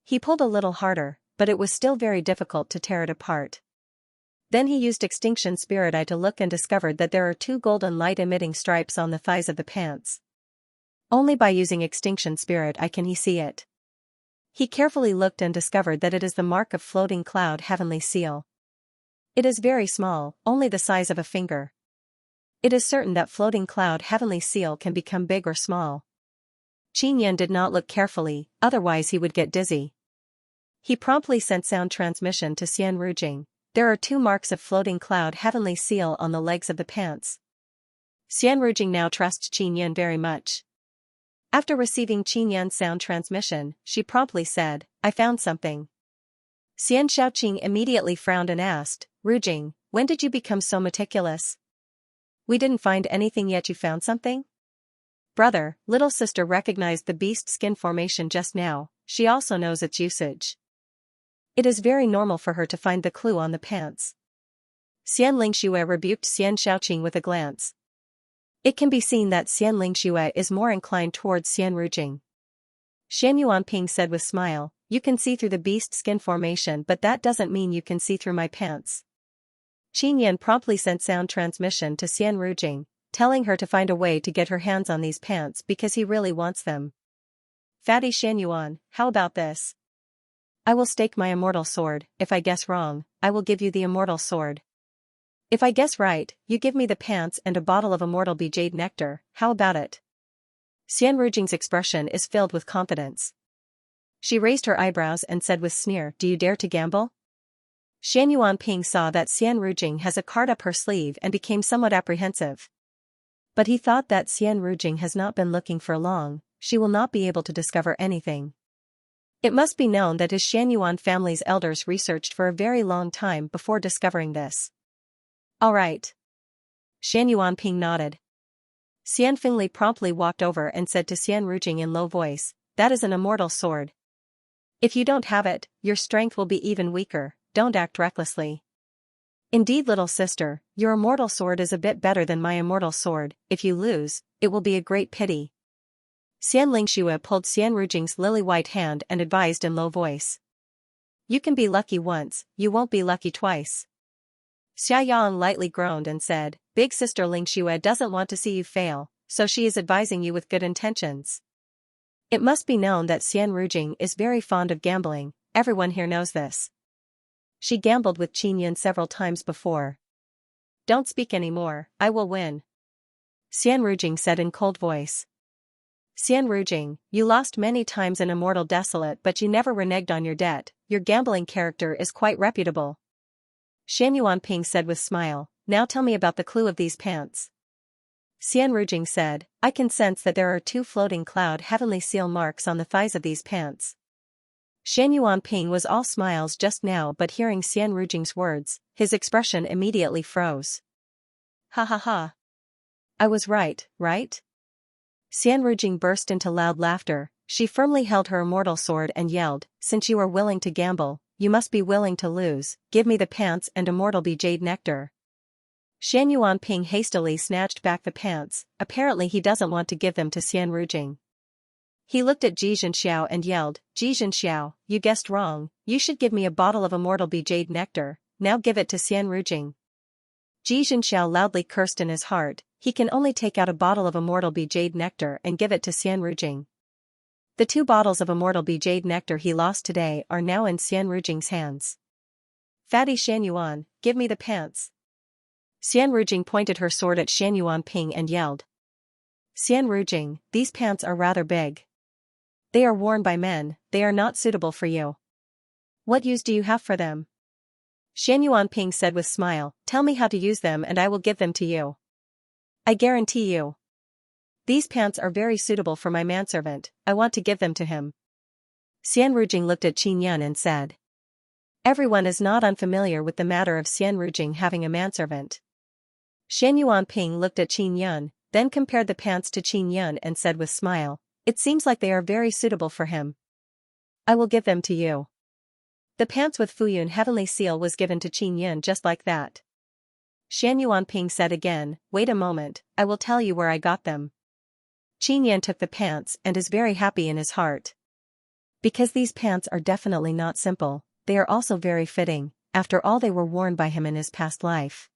He pulled a little harder, but it was still very difficult to tear it apart. Then he used Extinction Spirit Eye to look and discovered that there are two golden light-emitting stripes on the thighs of the pants. Only by using Extinction Spirit Eye can he see it. He carefully looked and discovered that it is the mark of Floating Cloud Heavenly Seal. It is very small, only the size of a finger. It is certain that Floating Cloud Heavenly Seal can become big or small. Qin Yun did not look carefully, otherwise he would get dizzy. He promptly sent sound transmission to Xian Rujing. There are 2 marks of floating cloud heavenly seal on the legs of the pants. Xian Rujing now trusts Qin Yan very much. After receiving Qin Yan's sound transmission, she promptly said, I found something. Xian Xiaoqing immediately frowned and asked, Rujing, when did you become so meticulous? We didn't find anything yet, you found something? Brother, little sister recognized the beast skin formation just now, she also knows its usage. It is very normal for her to find the clue on the pants. Xian Lingxue rebuked Xian Xiaoqing with a glance. It can be seen that Xian Lingxue is more inclined towards Xian Rujing. Shan Yuanping said with smile, you can see through the beast skin formation, but that doesn't mean you can see through my pants. Qin Yan promptly sent sound transmission to Xian Rujing, telling her to find a way to get her hands on these pants because he really wants them. Fatty Shan Yuan, how about this? I will stake my immortal sword. If I guess wrong, I will give you the immortal sword. If I guess right, you give me the pants and a bottle of immortal bee jade nectar, how about it? Xian Rujing's expression is filled with confidence. She raised her eyebrows and said with sneer, do you dare to gamble? Shan Yuanping saw that Xian Rujing has a card up her sleeve and became somewhat apprehensive. But he thought that Xian Rujing has not been looking for long, she will not be able to discover anything. It must be known that his Shan Yuan family's elders researched for a very long time before discovering this. All right. Shan Yuanping nodded. Xian Fingli promptly walked over and said to Xian Rujing in low voice, that is an immortal sword. If you don't have it, your strength will be even weaker, don't act recklessly. Indeed, little sister, your immortal sword is a bit better than my immortal sword, if you lose, it will be a great pity. Xian Lingxue pulled Xian Rujing's lily-white hand and advised in low voice. You can be lucky once, you won't be lucky twice. Xia Yang lightly groaned and said, Big sister Lingxue doesn't want to see you fail, so she is advising you with good intentions. It must be known that Xian Rujing is very fond of gambling, everyone here knows this. She gambled with Qin Yan several times before. Don't speak anymore, I will win. Xian Rujing said in cold voice. Xian Rujing, you lost many times in Immortal Desolate but you never reneged on your debt, your gambling character is quite reputable. Shan Yuanping said with smile, now tell me about the clue of these pants. Xian Rujing said, I can sense that there are 2 floating cloud heavenly seal marks on the thighs of these pants. Shan Yuanping was all smiles just now, but hearing Xian Rujing's words, his expression immediately froze. Ha ha ha. I was right, right? Xian Rujing burst into loud laughter. She firmly held her immortal sword and yelled, since you are willing to gamble, you must be willing to lose, give me the pants and immortal bee jade nectar. Shan Yuanping hastily snatched back the pants, apparently he doesn't want to give them to Xian Rujing. He looked at Ji Zhenxiao and yelled, Ji Zhenxiao, you guessed wrong, you should give me a bottle of immortal bee jade nectar, now give it to Xian Rujing. Ji Zhenxiao loudly cursed in his heart, he can only take out a bottle of immortal bee jade nectar and give it to Xian Rujing. The 2 bottles of immortal bee jade nectar he lost today are now in Xian Rujing's hands. Fatty Shan Yuan, give me the pants. Xian Rujing pointed her sword at Shan Yuanping and yelled. Xian Rujing, these pants are rather big. They are worn by men, they are not suitable for you. What use do you have for them? Shan Yuanping said with smile, tell me how to use them and I will give them to you. I guarantee you. These pants are very suitable for my manservant, I want to give them to him. Xian Rujing looked at Qin Yan and said. Everyone is not unfamiliar with the matter of Xian Rujing having a manservant. Shan Yuanping looked at Qin Yan, then compared the pants to Qin Yan and said with smile, it seems like they are very suitable for him. I will give them to you. The pants with Fuyun heavenly seal was given to Qin Yan just like that. Shan Yuanping said again, wait a moment, I will tell you where I got them. Qin Yan took the pants and is very happy in his heart. Because these pants are definitely not simple, they are also very fitting, after all they were worn by him in his past life.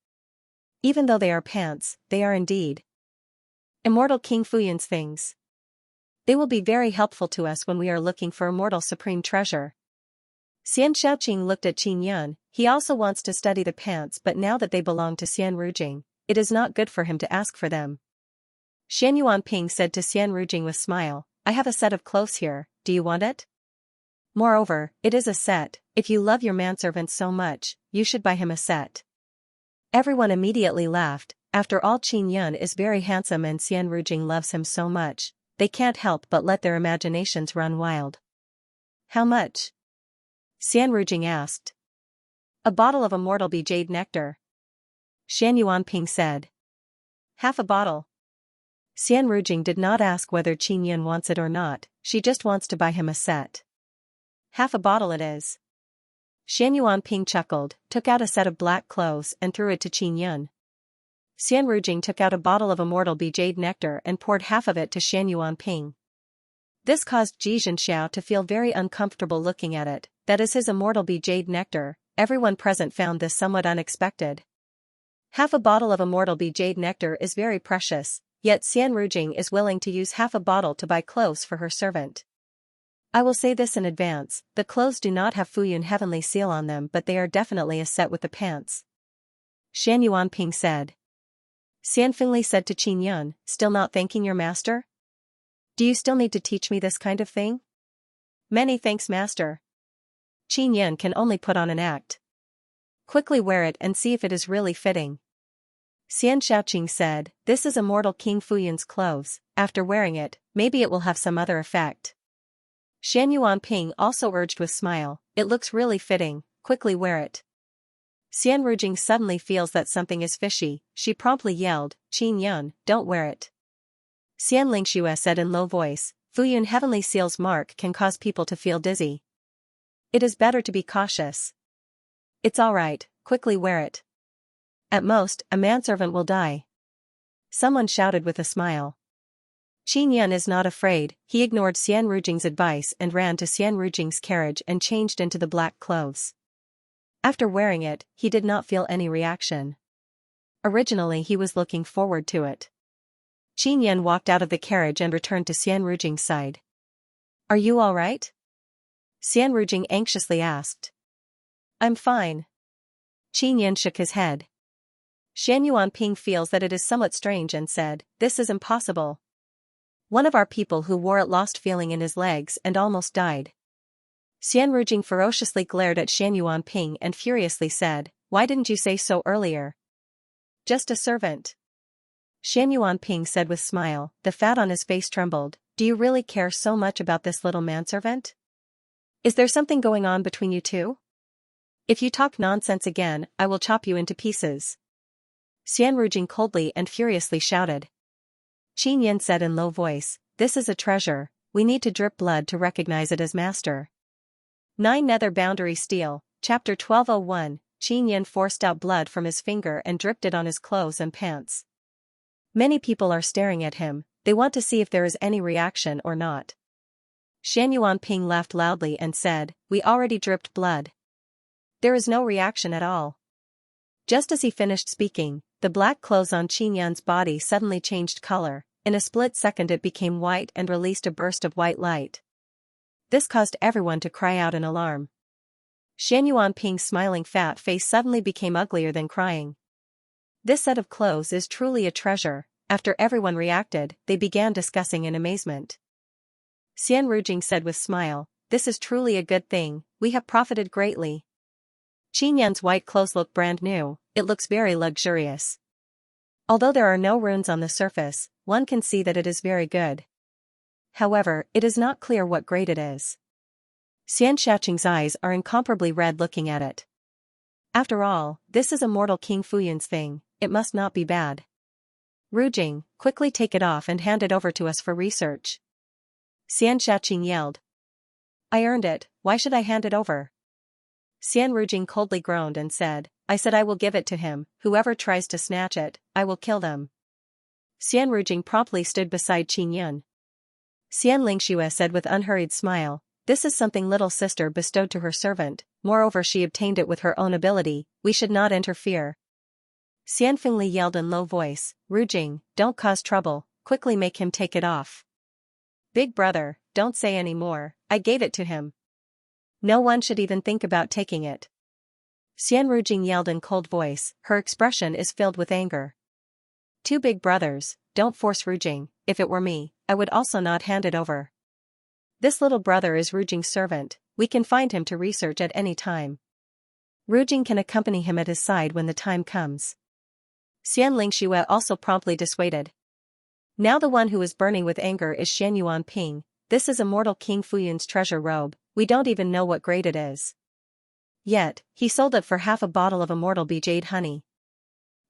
Even though they are pants, they are indeed Immortal King Fuyun's things. They will be very helpful to us when we are looking for immortal supreme treasure. Xian Xiaoqing looked at Qin Yan, he also wants to study the pants but now that they belong to Xian Rujing, it is not good for him to ask for them. Shan Yuanping said to Xian Rujing with smile, I have a set of clothes here, do you want it? Moreover, it is a set. If you love your manservant so much, you should buy him a set. Everyone immediately laughed. After all, Xianxia is very handsome and Xian Rujing loves him so much, they can't help but let their imaginations run wild. How much? Xian Rujing asked. A bottle of immortal bee jade nectar. Shan Yuanping said. Half a bottle. Xian Rujing did not ask whether Xianxia wants it or not, she just wants to buy him a set. Half a bottle it is. Shan Yuanping chuckled, took out a set of black cloves and threw it to Xianxia. Xian Rujing took out a bottle of immortal bee jade nectar and poured half of it to Shan Yuanping. This caused Xianxia to feel very uncomfortable looking at it. That is his immortal bee jade nectar. Everyone present found this somewhat unexpected. Half a bottle of immortal bee jade nectar is very precious, yet Xian Rujing is willing to use half a bottle to buy clothes for her servant. I will say this in advance, the clothes do not have Fuyun heavenly seal on them, but they are definitely a set with the pants. Shan Yuanping said. Xian Fingli said to Xianxia, still not thanking your master? Do you still need to teach me this kind of thing? Many thanks, master. Xianxia can only put on an act. Quickly wear it and see if it is really fitting. Xian Shaoqing said, this is immortal King Fuyun's clothes, after wearing it, maybe it will have some other effect. Shan Yuanping also urged with smile, it looks really fitting, quickly wear it. Xian Rujing suddenly feels that something is fishy, she promptly yelled, Xianxia, don't wear it. Xian Xianxia said in low voice, Fuyun heavenly seal's mark can cause people to feel dizzy. It is better to be cautious. It's alright, quickly wear it. At most, a manservant will die. Someone shouted with a smile. Xianxia is not afraid, he ignored Xian Rujing's advice and ran to Xian Rujing's carriage and changed into the black clothes. After wearing it, he did not feel any reaction. Originally he was looking forward to it. Xianxia walked out of the carriage and returned to Xian Rujing's side. Are you all right? Xian Rujing anxiously asked. I'm fine. Xianxia shook his head. Shan Yuanping feels that it is somewhat strange and said, this is impossible. One of our people who wore it lost feeling in his legs and almost died. Xian Rujing ferociously glared at Shan Yuanping and furiously said, why didn't you say so earlier? Just a servant. Shan Yuanping said with smile, the fat on his face trembled, do you really care so much about this little manservant? Is there something going on between you two? If you talk nonsense again, I will chop you into pieces. Xian Rujing coldly and furiously shouted. Xianxia said in low voice, this is a treasure, we need to drip blood to recognize it as master. 9 Nether Boundary Steel, Chapter 1201, Xianxia forced out blood from his finger and dripped it on his clothes and pants. Many people are staring at him, they want to see if there is any reaction or not. Shan Yuanping laughed loudly and said, we already dripped blood. There is no reaction at all. Just as he finished speaking, the black clothes on Xianxia's body suddenly changed color, in a split second it became white and released a burst of white light. This caused everyone to cry out in alarm. Shan Yuanping's smiling fat face suddenly became uglier than crying. This set of clothes is truly a treasure. After everyone reacted, they began discussing in amazement. Xian Rujing said with smile, this is truly a good thing, we have profited greatly. Xianxia's white clothes look brand new, it looks very luxurious. Although there are no runes on the surface, one can see that it is very good. However, it is not clear what grade it is. Xian Shaoqing's eyes are incomparably red looking at it. After all, this is immortal King Fuyun's thing, it must not be bad. Rujing, quickly take it off and hand it over to us for research. Xian Shaoqing yelled. I earned it, why should I hand it over? Xian Rujing coldly groaned and said, I said I will give it to him, whoever tries to snatch it, I will kill them. Xian Rujing promptly stood beside Xianxia. Xian Xianxia said with unhurried smile, this is something little sister bestowed to her servant, moreover she obtained it with her own ability, we should not interfere. Xian Fingli yelled in low voice, Rujing, don't cause trouble, quickly make him take it off. Big brother, don't say any more, I gave it to him. No one should even think about taking it. Xian Rujing yelled in cold voice, her expression is filled with anger. Two big brothers, don't force Rujing, if it were me, I would also not hand it over. This little brother is Rujing's servant, we can find him to research at any time. Rujing can accompany him at his side when the time comes. Xianxia also promptly dissuaded. Now the one who is burning with anger is Shan Yuanping. This is immortal King Fuyun's treasure robe, we don't even know what grade it is. Yet, he sold it for half a bottle of immortal jade honey.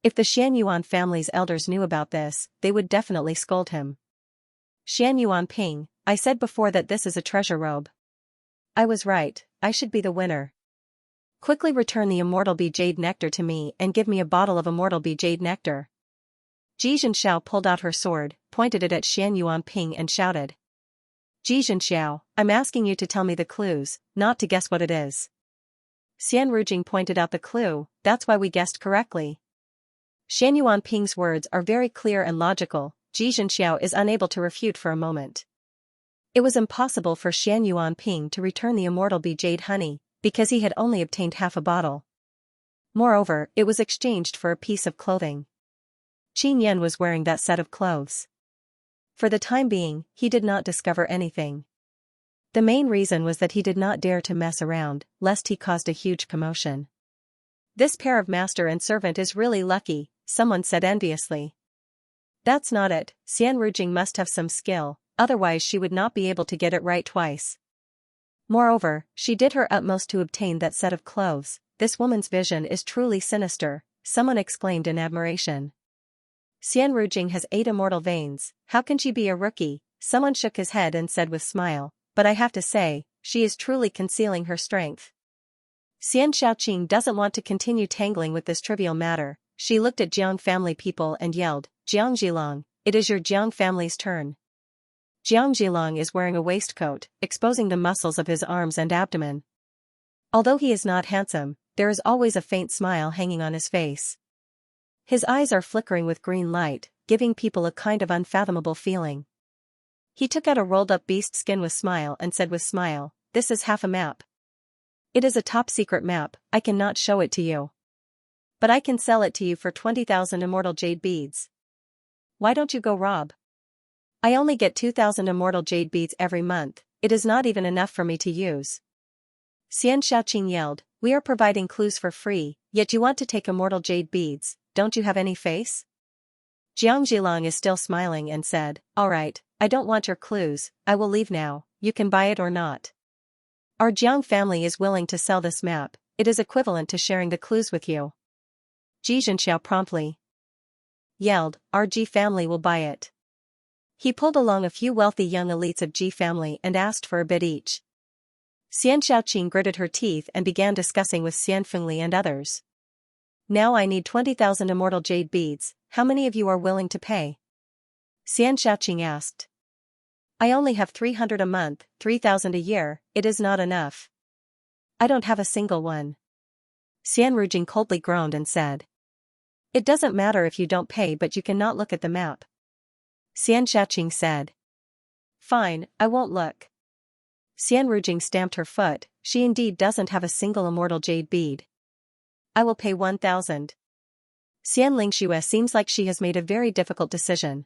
If the Shan Yuan family's elders knew about this, they would definitely scold him. Shan Yuanping, I said before that this is a treasure robe. I was right, I should be the winner. Quickly return the immortal jade nectar to me and give me a bottle of immortal jade nectar. Xianxia pulled out her sword, pointed it at Shan Yuanping and shouted. Xianxia, I'm asking you to tell me the clues, not to guess what it is. Xian Rujing pointed out the clue, that's why we guessed correctly. Shan Yuanping's words are very clear and logical, Xianxia is unable to refute for a moment. It was impossible for Shan Yuanping to return the immortal jade honey, because he had only obtained half a bottle. Moreover, it was exchanged for a piece of clothing. Qin Yan was wearing that set of clothes. For the time being, he did not discover anything. The main reason was that he did not dare to mess around, lest he caused a huge commotion. This pair of master and servant is really lucky, someone said enviously. That's not it, Xian Rujing must have some skill, otherwise she would not be able to get it right twice. Moreover, she did her utmost to obtain that set of clothes. This woman's vision is truly sinister, someone exclaimed in admiration. Xian Rujing has 8 immortal veins, how can she be a rookie? Someone shook his head and said with smile, but I have to say, she is truly concealing her strength. Xian Shaoqing doesn't want to continue tangling with this trivial matter, she looked at Jiang family people and yelled, Jiang Zhilong, it is your Jiang family's turn. Jiang Zhilong is wearing a waistcoat, exposing the muscles of his arms and abdomen. Although he is not handsome, there is always a faint smile hanging on his face. His eyes are flickering with green light, giving people a kind of unfathomable feeling. He took out a rolled-up beast skin with smile and said with smile, this is half a map. It is a top-secret map, I cannot show it to you. But I can sell it to you for 20,000 immortal jade beads. Why don't you go rob? I only get 2,000 immortal jade beads every month, it is not even enough for me to use. Xian Shaoqing yelled, we are providing clues for free, yet you want to take immortal jade beads, don't you have any face? Jiang Zhilong is still smiling and said, alright, I don't want your clues, I will leave now, you can buy it or not. Our Jiang family is willing to sell this map, it is equivalent to sharing the clues with you. Xianxia promptly yelled, our Ji family will buy it. He pulled along a few wealthy young elites of Ji family and asked for a bid each. Xian Shaoqing gritted her teeth and began discussing with Xian Fengli and others. Now I need 20,000 immortal jade beads, how many of you are willing to pay? Xian Shaoqing asked. I only have 300 a month, 3,000 a year, it is not enough. I don't have a single one. Xian Rujing coldly groaned and said. It doesn't matter if you don't pay, but you cannot look at the map. Xian Shaoqing said. Fine, I won't look. Xian Rujing stamped her foot, she indeed doesn't have a single immortal jade bead. I will pay 1,000. Xian Lingxue seems like she has made a very difficult decision.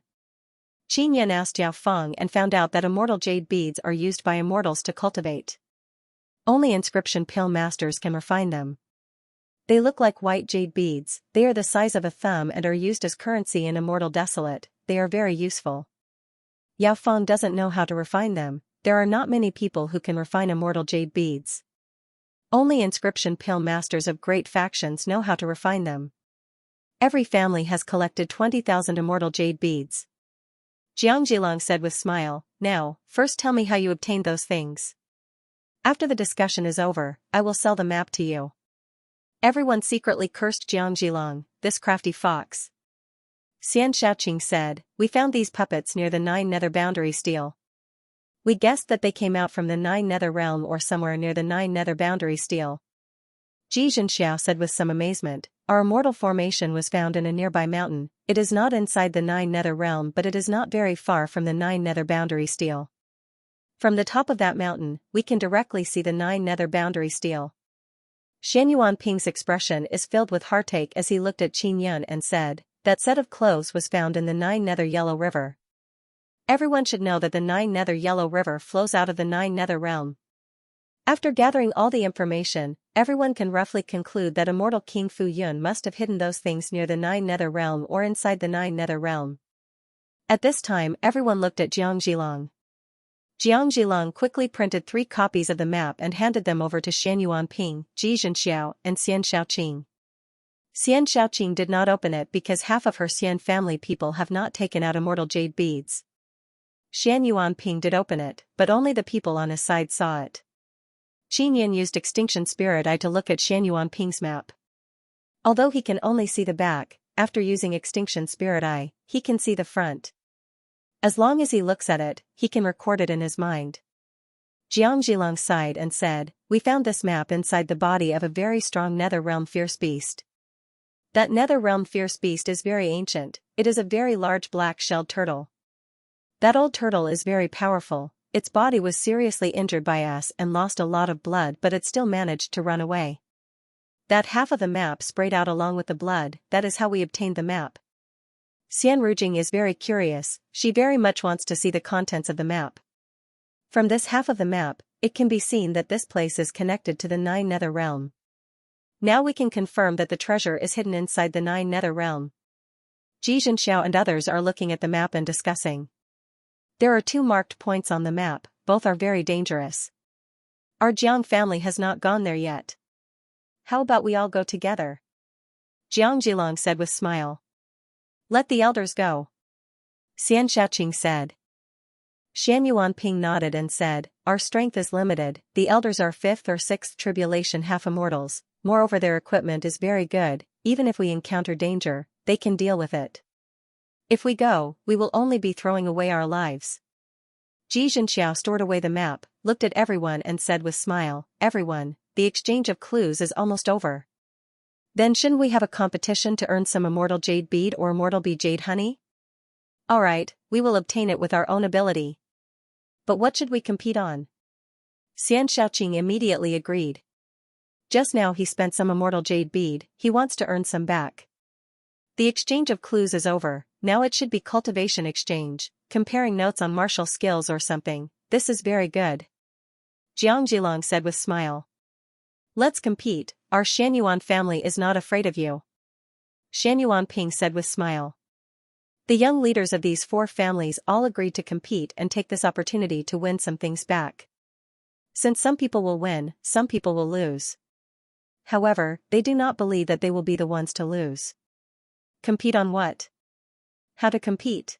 Qin Yan asked Yao Feng and found out that immortal jade beads are used by immortals to cultivate. Only inscription pill masters can refine them. They look like white jade beads, they are the size of a thumb and are used as currency in Immortal Desolate, they are very useful. Yao Feng doesn't know how to refine them, there are not many people who can refine immortal jade beads. Only inscription pill masters of great factions know how to refine them. Every family has collected 20,000 immortal jade beads. Jiang Zhilong said with smile, now, first tell me how you obtained those things. After the discussion is over, I will sell the map to you. Everyone secretly cursed Jiang Zhilong, this crafty fox. Xian Shaoqing said, we found these puppets near the 9 nether boundary steel. We guessed that they came out from the 9 nether realm or somewhere near the 9 nether boundary steel. Xianxia said with some amazement, our immortal formation was found in a nearby mountain, it is not inside the 9 nether realm but it is not very far from the 9 nether boundary steel. From the top of that mountain, we can directly see the 9 nether boundary steel. Shan Yuanping's expression is filled with heartache as he looked at Qin Yan and said, that set of clothes was found in the 9 nether yellow river. Everyone should know that the 9 nether yellow river flows out of the 9 nether realm. After gathering all the information, everyone can roughly conclude that immortal King Fu Yun must have hidden those things near the Nine Nether Realm or inside the Nine Nether Realm. At this time, everyone looked at Jiang Zhilong. Jiang Zhilong quickly printed 3 copies of the map and handed them over to Shan Yuanping, Ji Zhenxiao, and Xian Shaoqing. Xian Shaoqing did not open it because half of her Xian family people have not taken out immortal jade beads. Shan Yuanping did open it, but only the people on his side saw it. Qin Yin used Extinction Spirit Eye to look at Shan Yuanping's map. Although he can only see the back, after using Extinction Spirit Eye, he can see the front. As long as he looks at it, he can record it in his mind. Jiang Zhilong sighed and said, "We found this map inside the body of a very strong Nether Realm fierce beast. That Nether Realm fierce beast is very ancient, it is a very large black-shelled turtle. That old turtle is very powerful, its body was seriously injured by us and lost a lot of blood, but it still managed to run away. That half of the map sprayed out along with the blood, that is how we obtained the map." Xian Rujing is very curious, she very much wants to see the contents of the map. From this half of the map, it can be seen that this place is connected to the Nine Nether Realm. Now we can confirm that the treasure is hidden inside the Nine Nether Realm. Ji Zhenxiao and others are looking at the map and discussing. There are 2 marked points on the map, both are very dangerous. Our Jiang family has not gone there yet. How about we all go together? Jiang Zhilong said with smile. Let the elders go. Xian Shaoqing said. Shan Yuanping nodded and said, "Our strength is limited, the elders are 5th or 6th tribulation half-immortals, moreover their equipment is very good, even if we encounter danger, they can deal with it. If we go, we will only be throwing away our lives." Ji Zhenxiao stored away the map, looked at everyone and said with smile, "Everyone, the exchange of clues is almost over. Then shouldn't we have a competition to earn some immortal jade bead or immortal bee jade honey? Alright, we will obtain it with our own ability. But what should we compete on?" Xian Shaoqing immediately agreed. Just now he spent some immortal jade bead, he wants to earn some back. The exchange of clues is over, now it should be cultivation exchange, comparing notes on martial skills or something, this is very good. Jiang Zhilong said with smile. Let's compete, our Shanyuan family is not afraid of you. Shan Yuanping said with smile. The young leaders of these 4 families all agreed to compete and take this opportunity to win some things back. Since some people will win, some people will lose. However, they do not believe that they will be the ones to lose. Compete on what? How to compete?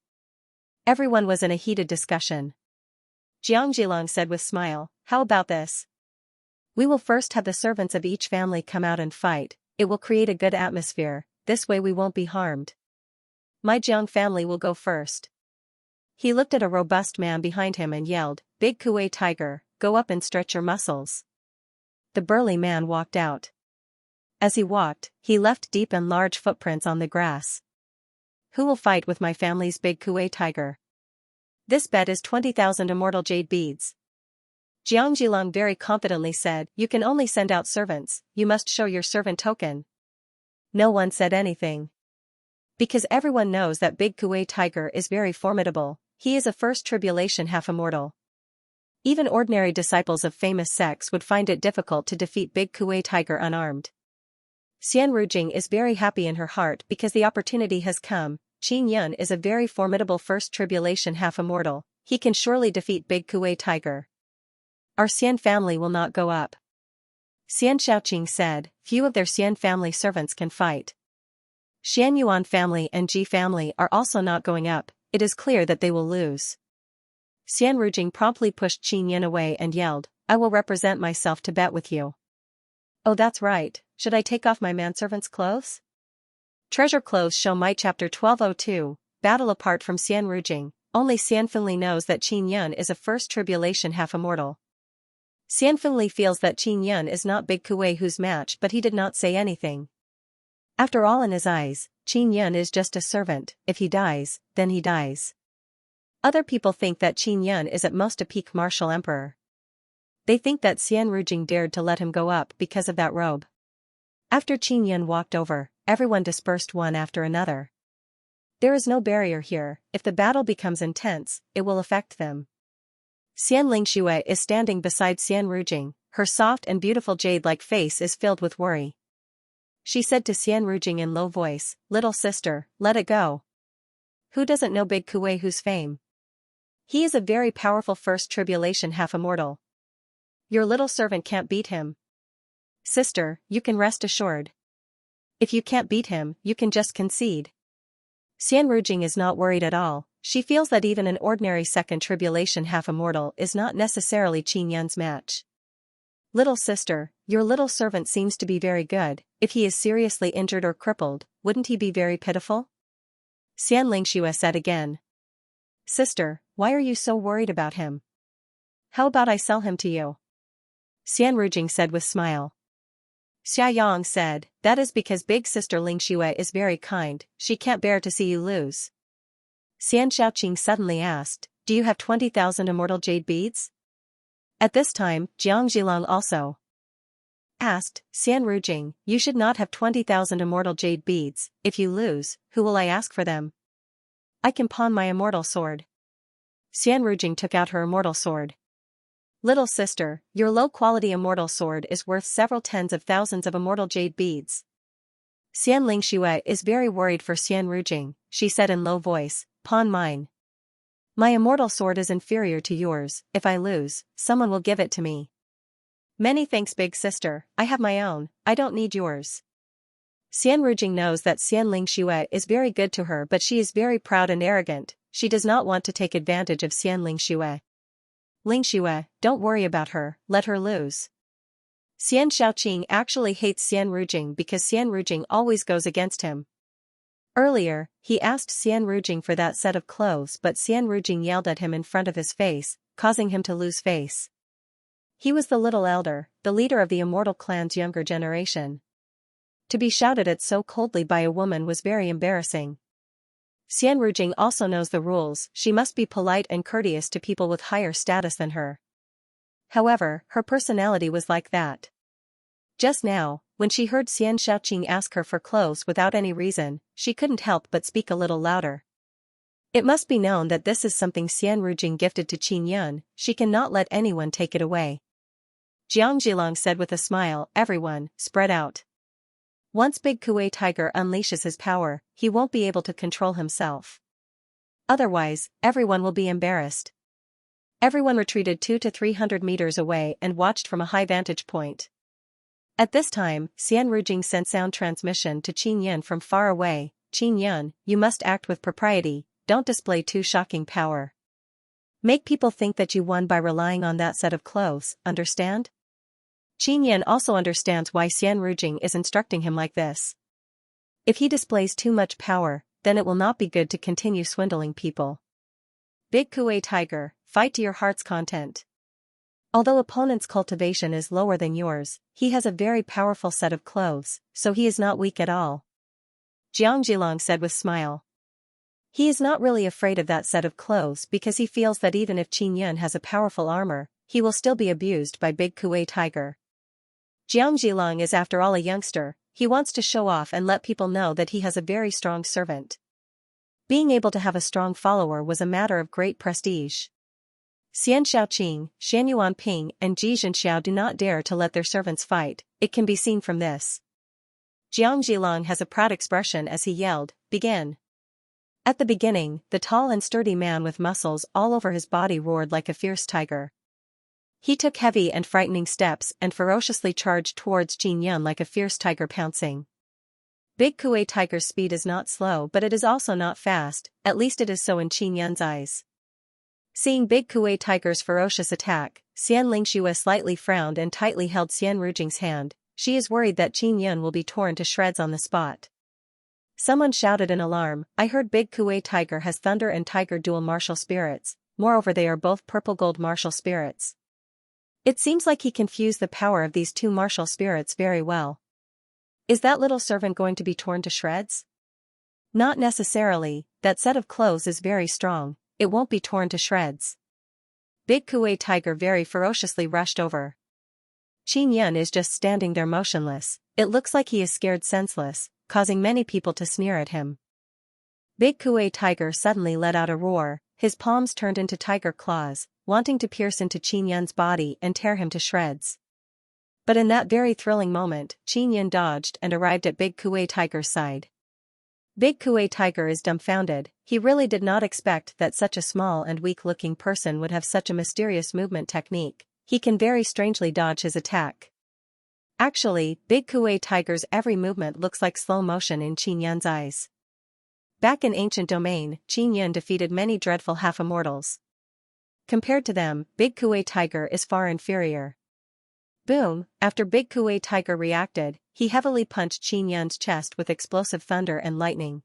Everyone was in a heated discussion. Jiang Zhilong said with smile, "How about this? We will first have the servants of each family come out and fight, it will create a good atmosphere, this way we won't be harmed. My Jiang family will go first." He looked at a robust man behind him and yelled, "Big Kuei Tiger, go up and stretch your muscles." The burly man walked out. As he walked, he left deep and large footprints on the grass. Who will fight with my family's Big Kuei Tiger? This bet is 20,000 immortal jade beads. Jiang Zhilong very confidently said, "You can only send out servants, you must show your servant token." No one said anything. Because everyone knows that Big Kuei Tiger is very formidable, he is a first tribulation half-immortal. Even ordinary disciples of famous sects would find it difficult to defeat Big Kuei Tiger unarmed. Xian Rujing is very happy in her heart because the opportunity has come. Qin Yun is a very formidable first tribulation half-immortal, he can surely defeat Big Kuei Tiger. Our Xian family will not go up. Xian Shaoqing said, few of their Xian family servants can fight. Shan Yuan family and Ji family are also not going up, it is clear that they will lose. Xian Rujing promptly pushed Qin Yun away and yelled, "I will represent myself to bet with you." Oh, that's right, should I take off my manservant's clothes? Treasure clothes show might chapter 1202, battle apart from Xian Rujing, only Xian Finli knows that Qin Yun is a first tribulation half-immortal. Xian Finli feels that Qin Yun is not Big Kuei whose match, but he did not say anything. After all, in his eyes, Qin Yun is just a servant, if he dies, then he dies. Other people think that Qin Yun is at most a peak martial emperor. They think that Xian Rujing dared to let him go up because of that robe. After Qin Yun walked over, everyone dispersed one after another. There is no barrier here, if the battle becomes intense, it will affect them. Xian Lingxue is standing beside Xian Rujing, her soft and beautiful jade-like face is filled with worry. She said to Xian Rujing in low voice, "Little sister, let it go. Who doesn't know Big Kuei-hu's fame? He is a very powerful first tribulation half-immortal. Your little servant can't beat him. Sister, you can rest assured. If you can't beat him, you can just concede." Xian Rujing is not worried at all. She feels that even an ordinary second tribulation half-immortal is not necessarily Qin Yun's match. "Little sister, your little servant seems to be very good. If he is seriously injured or crippled, wouldn't he be very pitiful?" Xian Lingxue said again. "Sister, why are you so worried about him? How about I sell him to you?" Xian Rujing said with smile. Xia Yang said, "That is because big sister Lingxue is very kind, she can't bear to see you lose." Xian Shaoqing suddenly asked, "Do you have 20,000 immortal jade beads?" At this time, Jiang Zhilang also asked, "Xian Rujing, you should not have 20,000 immortal jade beads. If you lose, who will I ask for them? I can pawn my immortal sword." Xian Rujing took out her immortal sword. "Little sister, your low-quality immortal sword is worth several tens of thousands of immortal jade beads." Xian Lingxue is very worried for Xian Rujing. She said in low voice, "Pawn mine. My immortal sword is inferior to yours. If I lose, someone will give it to me." "Many thanks big sister, I have my own, I don't need yours." Xian Rujing knows that Xian Lingxue is very good to her, but she is very proud and arrogant. She does not want to take advantage of Xian Lingxue. "Lingxue, don't worry about her, let her lose." Xian Shaoqing actually hates Xian Rujing because Xian Rujing always goes against him. Earlier, he asked Xian Rujing for that set of clothes, but Xian Rujing yelled at him in front of his face, causing him to lose face. He was the little elder, the leader of the immortal clan's younger generation. To be shouted at so coldly by a woman was very embarrassing. Xian Rujing also knows the rules. She must be polite and courteous to people with higher status than her. However, her personality was like that. Just now, when she heard Xian Shaoqing ask her for clothes without any reason, she couldn't help but speak a little louder. It must be known that this is something Xian Rujing gifted to Qin Yun. She cannot let anyone take it away. Jiang Zhilang said with a smile, "Everyone, spread out. Once Big Kuei Tiger unleashes his power, he won't be able to control himself. Otherwise, everyone will be embarrassed." Everyone retreated 200 to 300 meters away and watched from a high vantage point. At this time, Xian Rujing sent sound transmission to Qin Yun from far away. "Qin Yun, you must act with propriety, don't display too shocking power. Make people think that you won by relying on that set of clothes, understand?" Qin Yun also understands why Xian Rujing is instructing him like this. If he displays too much power, then it will not be good to continue swindling people. "Big Kuei Tiger, fight to your heart's content. Although opponent's cultivation is lower than yours, he has a very powerful set of clothes, so he is not weak at all." Jiang Zhilang said with smile. He is not really afraid of that set of clothes because he feels that even if Qin Yun has a powerful armor, he will still be abused by Big Kuei Tiger. Jiang Zhilang is after all a youngster. He wants to show off and let people know that he has a very strong servant. Being able to have a strong follower was a matter of great prestige. Xian Shaoqing, Shan Yuanping and Ji Zhenxiao do not dare to let their servants fight. It can be seen from this. Jiang Zhilang has a proud expression as he yelled, "Begin." At the beginning, the tall and sturdy man with muscles all over his body roared like a fierce tiger. He took heavy and frightening steps and ferociously charged towards Qin Yun like a fierce tiger pouncing. Big Kuei Tiger's speed is not slow, but it is also not fast, at least it is so in Qin Yun's eyes. Seeing Big Kuei Tiger's ferocious attack, Xian Lingxue slightly frowned and tightly held Xian Rujing's hand. She is worried that Qin Yun will be torn to shreds on the spot. Someone shouted in alarm, "I heard Big Kuei Tiger has Thunder and Tiger dual martial spirits, moreover they are both purple gold martial spirits." It seems like he confused the power of these two martial spirits very well. Is that little servant going to be torn to shreds? Not necessarily, that set of clothes is very strong, it won't be torn to shreds. Big Kuei Tiger very ferociously rushed over. Qin Yun is just standing there motionless. It looks like he is scared senseless, causing many people to sneer at him. Big Kuei Tiger suddenly let out a roar, his palms turned into tiger claws, wanting to pierce into Qin Yun's body and tear him to shreds. But in that very thrilling moment, Qin Yin dodged and arrived at Big Kuei Tiger's side. Big Kuei Tiger is dumbfounded. He really did not expect that such a small and weak-looking person would have such a mysterious movement technique. He can very strangely dodge his attack. Actually, Big Kuei Tiger's every movement looks like slow motion in Qin Yin's eyes. Back in ancient domain, Qin Yin defeated many dreadful half-immortals. Compared to them, Big Kuei Tiger is far inferior. Boom! After Big Kuei Tiger reacted, he heavily punched Qin Yin's chest with explosive thunder and lightning.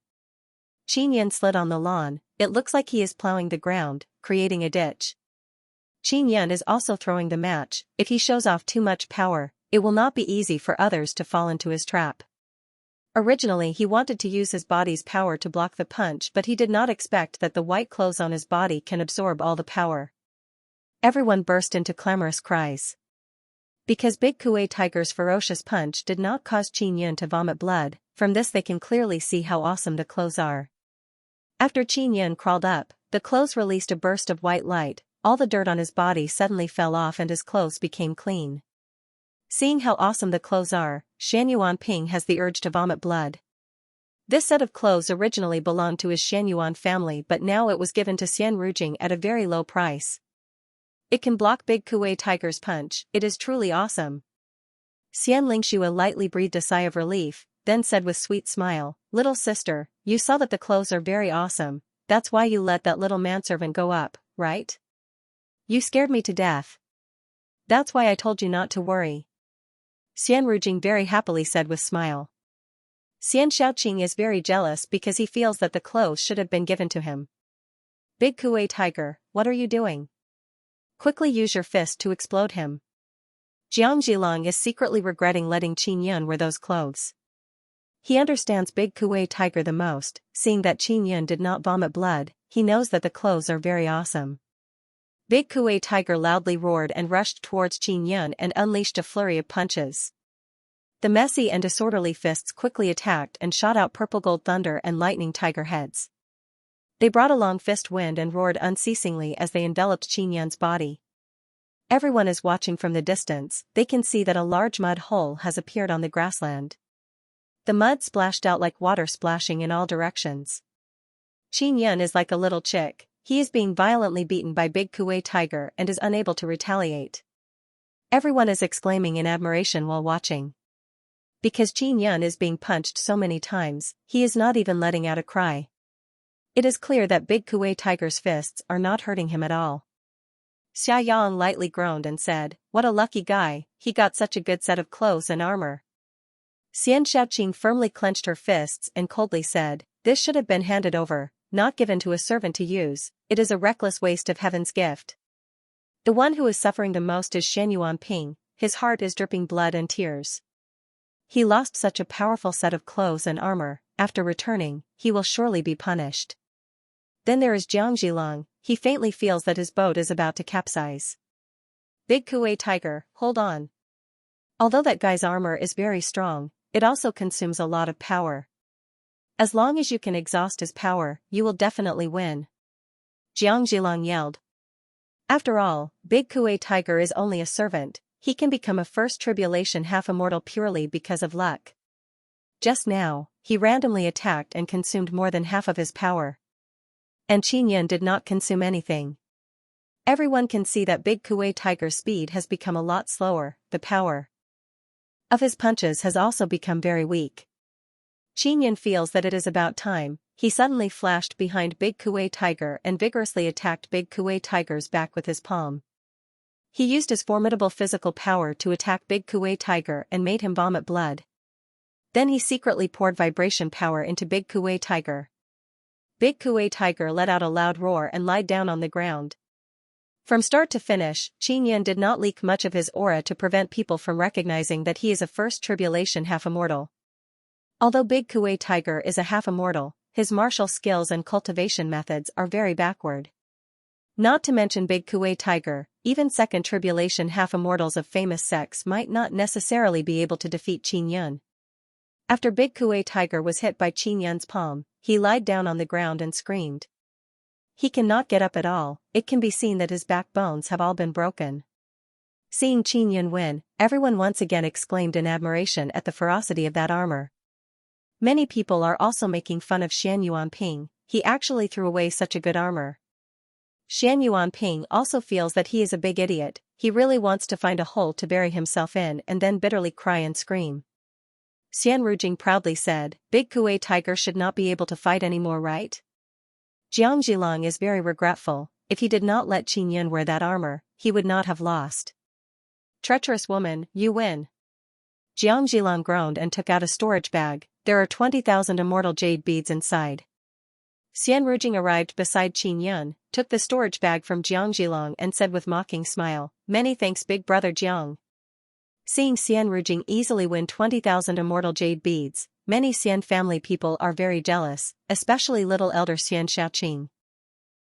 Qin Yin slid on the lawn. It looks like he is plowing the ground, creating a ditch. Qin Yin is also throwing the match. If he shows off too much power, it will not be easy for others to fall into his trap. Originally he wanted to use his body's power to block the punch, but he did not expect that the white clothes on his body can absorb all the power. Everyone burst into clamorous cries. Because Big Kuei Tiger's ferocious punch did not cause Qin Yin to vomit blood, from this they can clearly see how awesome the clothes are. After Qin Yin crawled up, the clothes released a burst of white light. All the dirt on his body suddenly fell off and his clothes became clean. Seeing how awesome the clothes are, Shan Yuanping has the urge to vomit blood. This set of clothes originally belonged to his Shan Yuan family, but now it was given to Xian Rujing at a very low price. It can block Big Kuei Tiger's punch. It is truly awesome. Xian Lingxua lightly breathed a sigh of relief, then said with sweet smile, "Little sister, you saw that the clothes are very awesome. That's why you let that little manservant go up, right? You scared me to death. That's why I told you not to worry." Xian Rujing very happily said with smile. Xian Shaoqing is very jealous because he feels that the clothes should have been given to him. "Big Kuei Tiger, what are you doing? Quickly use your fist to explode him." Jiang Zhilong is secretly regretting letting Qin Yin wear those clothes. He understands Big Kuei Tiger the most. Seeing that Qin Yin did not vomit blood, he knows that the clothes are very awesome. Big Kuei Tiger loudly roared and rushed towards Qin Yin and unleashed a flurry of punches. The messy and disorderly fists quickly attacked and shot out purple gold thunder and lightning tiger heads. They brought along fist wind and roared unceasingly as they enveloped Qin Yin's body. Everyone is watching from the distance. They can see that a large mud hole has appeared on the grassland. The mud splashed out like water splashing in all directions. Qin Yin is like a little chick. He is being violently beaten by Big Kuei Tiger and is unable to retaliate. Everyone is exclaiming in admiration while watching. Because Qin Yin is being punched so many times, he is not even letting out a cry. It is clear that Big Kuei Tiger's fists are not hurting him at all. Xia Yang lightly groaned and said, "What a lucky guy, he got such a good set of clothes and armor." Xian Shaoqing firmly clenched her fists and coldly said, "This should have been handed over, not given to a servant to use. It is a reckless waste of heaven's gift." The one who is suffering the most is Shan Yuanping. His heart is dripping blood and tears. He lost such a powerful set of clothes and armor. After returning, he will surely be punished. Then there is Jiang Zhilong. He faintly feels that his boat is about to capsize. "Big Kuei Tiger, hold on. Although that guy's armor is very strong, it also consumes a lot of power. As long as you can exhaust his power, you will definitely win," Jiang Zhilong yelled. After all, Big Kuei Tiger is only a servant. He can become a first tribulation half-immortal purely because of luck. Just now, he randomly attacked and consumed more than half of his power. And Qin Yin did not consume anything. Everyone can see that Big Kuei Tiger's speed has become a lot slower. The power of his punches has also become very weak. Qin Yin feels that it is about time. He suddenly flashed behind Big Kuei Tiger and vigorously attacked Big Kuei Tiger's back with his palm. He used his formidable physical power to attack Big Kuei Tiger and made him vomit blood. Then he secretly poured vibration power into Big Kuei Tiger. Big Kuei Tiger let out a loud roar and lied down on the ground. From start to finish, Qin Yin did not leak much of his aura to prevent people from recognizing that he is a first tribulation half-immortal. Although Big Kuei Tiger is a half-immortal, his martial skills and cultivation methods are very backward. Not to mention Big Kuei Tiger, even second tribulation half-immortals of famous sects might not necessarily be able to defeat Qin Yin. After Big Kuei Tiger was hit by Qin Yin's palm, he lied down on the ground and screamed. He cannot get up at all. It can be seen that his backbones have all been broken. Seeing Qin Yun win, everyone once again exclaimed in admiration at the ferocity of that armor. Many people are also making fun of Xian Yuanping. He actually threw away such a good armor. Xian Yuanping also feels that he is a big idiot. He really wants to find a hole to bury himself in and then bitterly cry and scream. Xian Rujing proudly said, "Big Kuei Tiger should not be able to fight anymore, right?" Jiang Zhilang is very regretful. If he did not let Qin Yun wear that armor, he would not have lost. "Treacherous woman, you win." Jiang Zhilang groaned and took out a storage bag. There are 20,000 immortal jade beads inside. Xian Rujing arrived beside Qin Yun, took the storage bag from Jiang Zhilang and said with mocking smile, "Many thanks, big brother Jiang." Seeing Xian Rujing easily win 20,000 immortal jade beads, many Xian family people are very jealous, especially little elder Xianxia.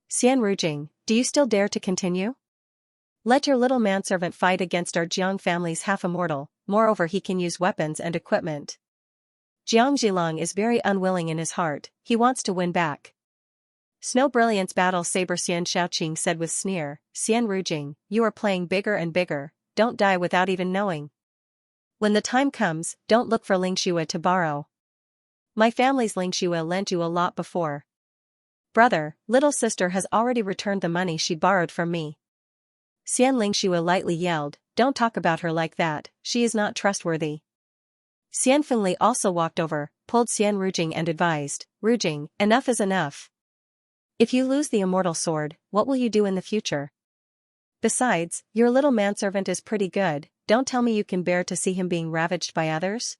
"Xian Rujing, do you still dare to continue? Let your little manservant fight against our Jiang family's half-immortal, moreover he can use weapons and equipment." Jiang Zhilang is very unwilling in his heart, he wants to win back. "Snow Brilliance Battle Saber," Xian Shaoqing said with sneer. "Xian Rujing, you are playing bigger and bigger, don't die without even knowing. When the time comes, don't look for Lingxue to borrow. My family's Lingxue lent you a lot before. Brother, little sister has already returned the money she borrowed from me." Xian Lingxue lightly yelled, "Don't talk about her like that, she is not trustworthy." Xian Fengli also walked over, pulled Xian Rujing and advised, "Rujing, enough is enough. If you lose the immortal sword, what will you do in the future? Besides, your little manservant is pretty good, don't tell me you can bear to see him being ravaged by others?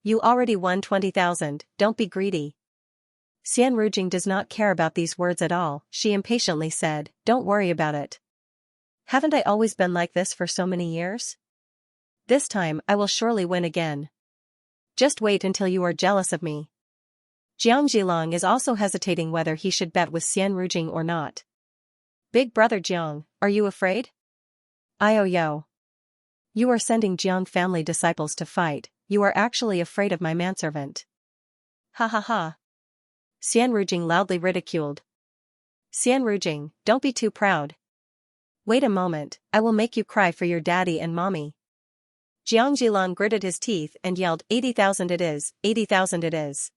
You already won 20,000, don't be greedy." Xian Rujing does not care about these words at all, she impatiently said, "Don't worry about it. Haven't I always been like this for so many years? This time I will surely win again. Just wait until you are jealous of me." Jiang Zhilang is also hesitating whether he should bet with Xian Rujing or not. "Big brother Jiang, are you afraid?" "Yo. You are sending Jiang family disciples to fight, you are actually afraid of my manservant." "Ha ha ha." Xian Rujing loudly ridiculed. "Xian Rujing, don't be too proud. Wait a moment, I will make you cry for your daddy and mommy." Jiang Zhilang gritted his teeth and yelled, 80,000 it is, 80,000 it is."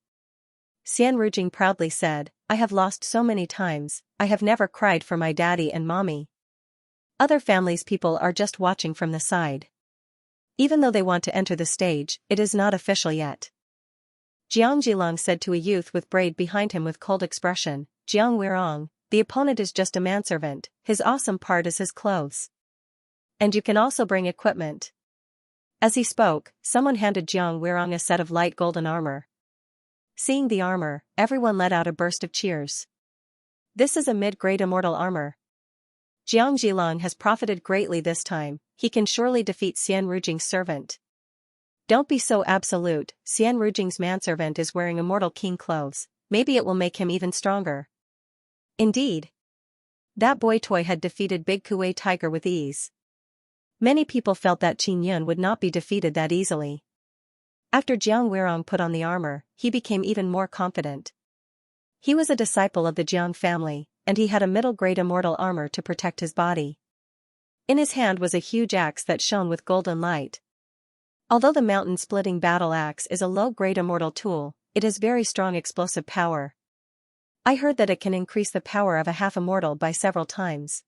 Xian Rujing proudly said, "I have lost so many times, I have never cried for my daddy and mommy." Other families' people are just watching from the side. Even though they want to enter the stage, it is not official yet. Jiang Zhilang said to a youth with braid behind him with cold expression, "Jiang Weirong, the opponent is just a manservant, his awesome part is his clothes. And you can also bring equipment." As he spoke, someone handed Jiang Weirong a set of light golden armor. Seeing the armor, everyone let out a burst of cheers. This is a mid-grade immortal armor. Jiang Zhilang has profited greatly this time, he can surely defeat Xian Rujing's servant. "Don't be so absolute, Xian Rujing's manservant is wearing immortal king clothes, maybe it will make him even stronger." Indeed. That boy toy had defeated Big Kuei Tiger with ease. Many people felt that Qin Yun would not be defeated that easily. After Jiang Weirong put on the armor, he became even more confident. He was a disciple of the Jiang family, and he had a middle-grade immortal armor to protect his body. In his hand was a huge axe that shone with golden light. Although the mountain-splitting battle axe is a low-grade immortal tool, it has very strong explosive power. I heard that it can increase the power of a half-immortal by several times.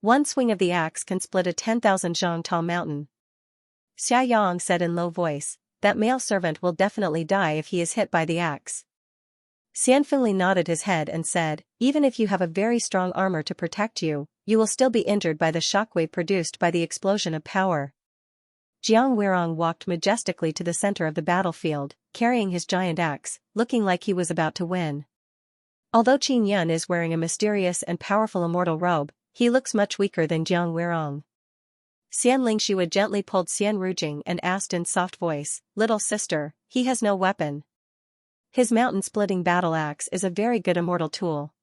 One swing of the axe can split a 10,000 zhang tall mountain. Xia Yang said in low voice, "That male servant will definitely die if he is hit by the axe." Xian Fengli nodded his head and said, "Even if you have a very strong armor to protect you, you will still be injured by the shockwave produced by the explosion of power." Jiang Weirong walked majestically to the center of the battlefield, carrying his giant axe, looking like he was about to win. Although Qin Yun is wearing a mysterious and powerful immortal robe, he looks much weaker than Jiang Weirong. Xian Lingxue gently pulled Xian Rujing and asked in soft voice, "Little sister, he has no weapon. His mountain-splitting battle axe is a very good immortal tool.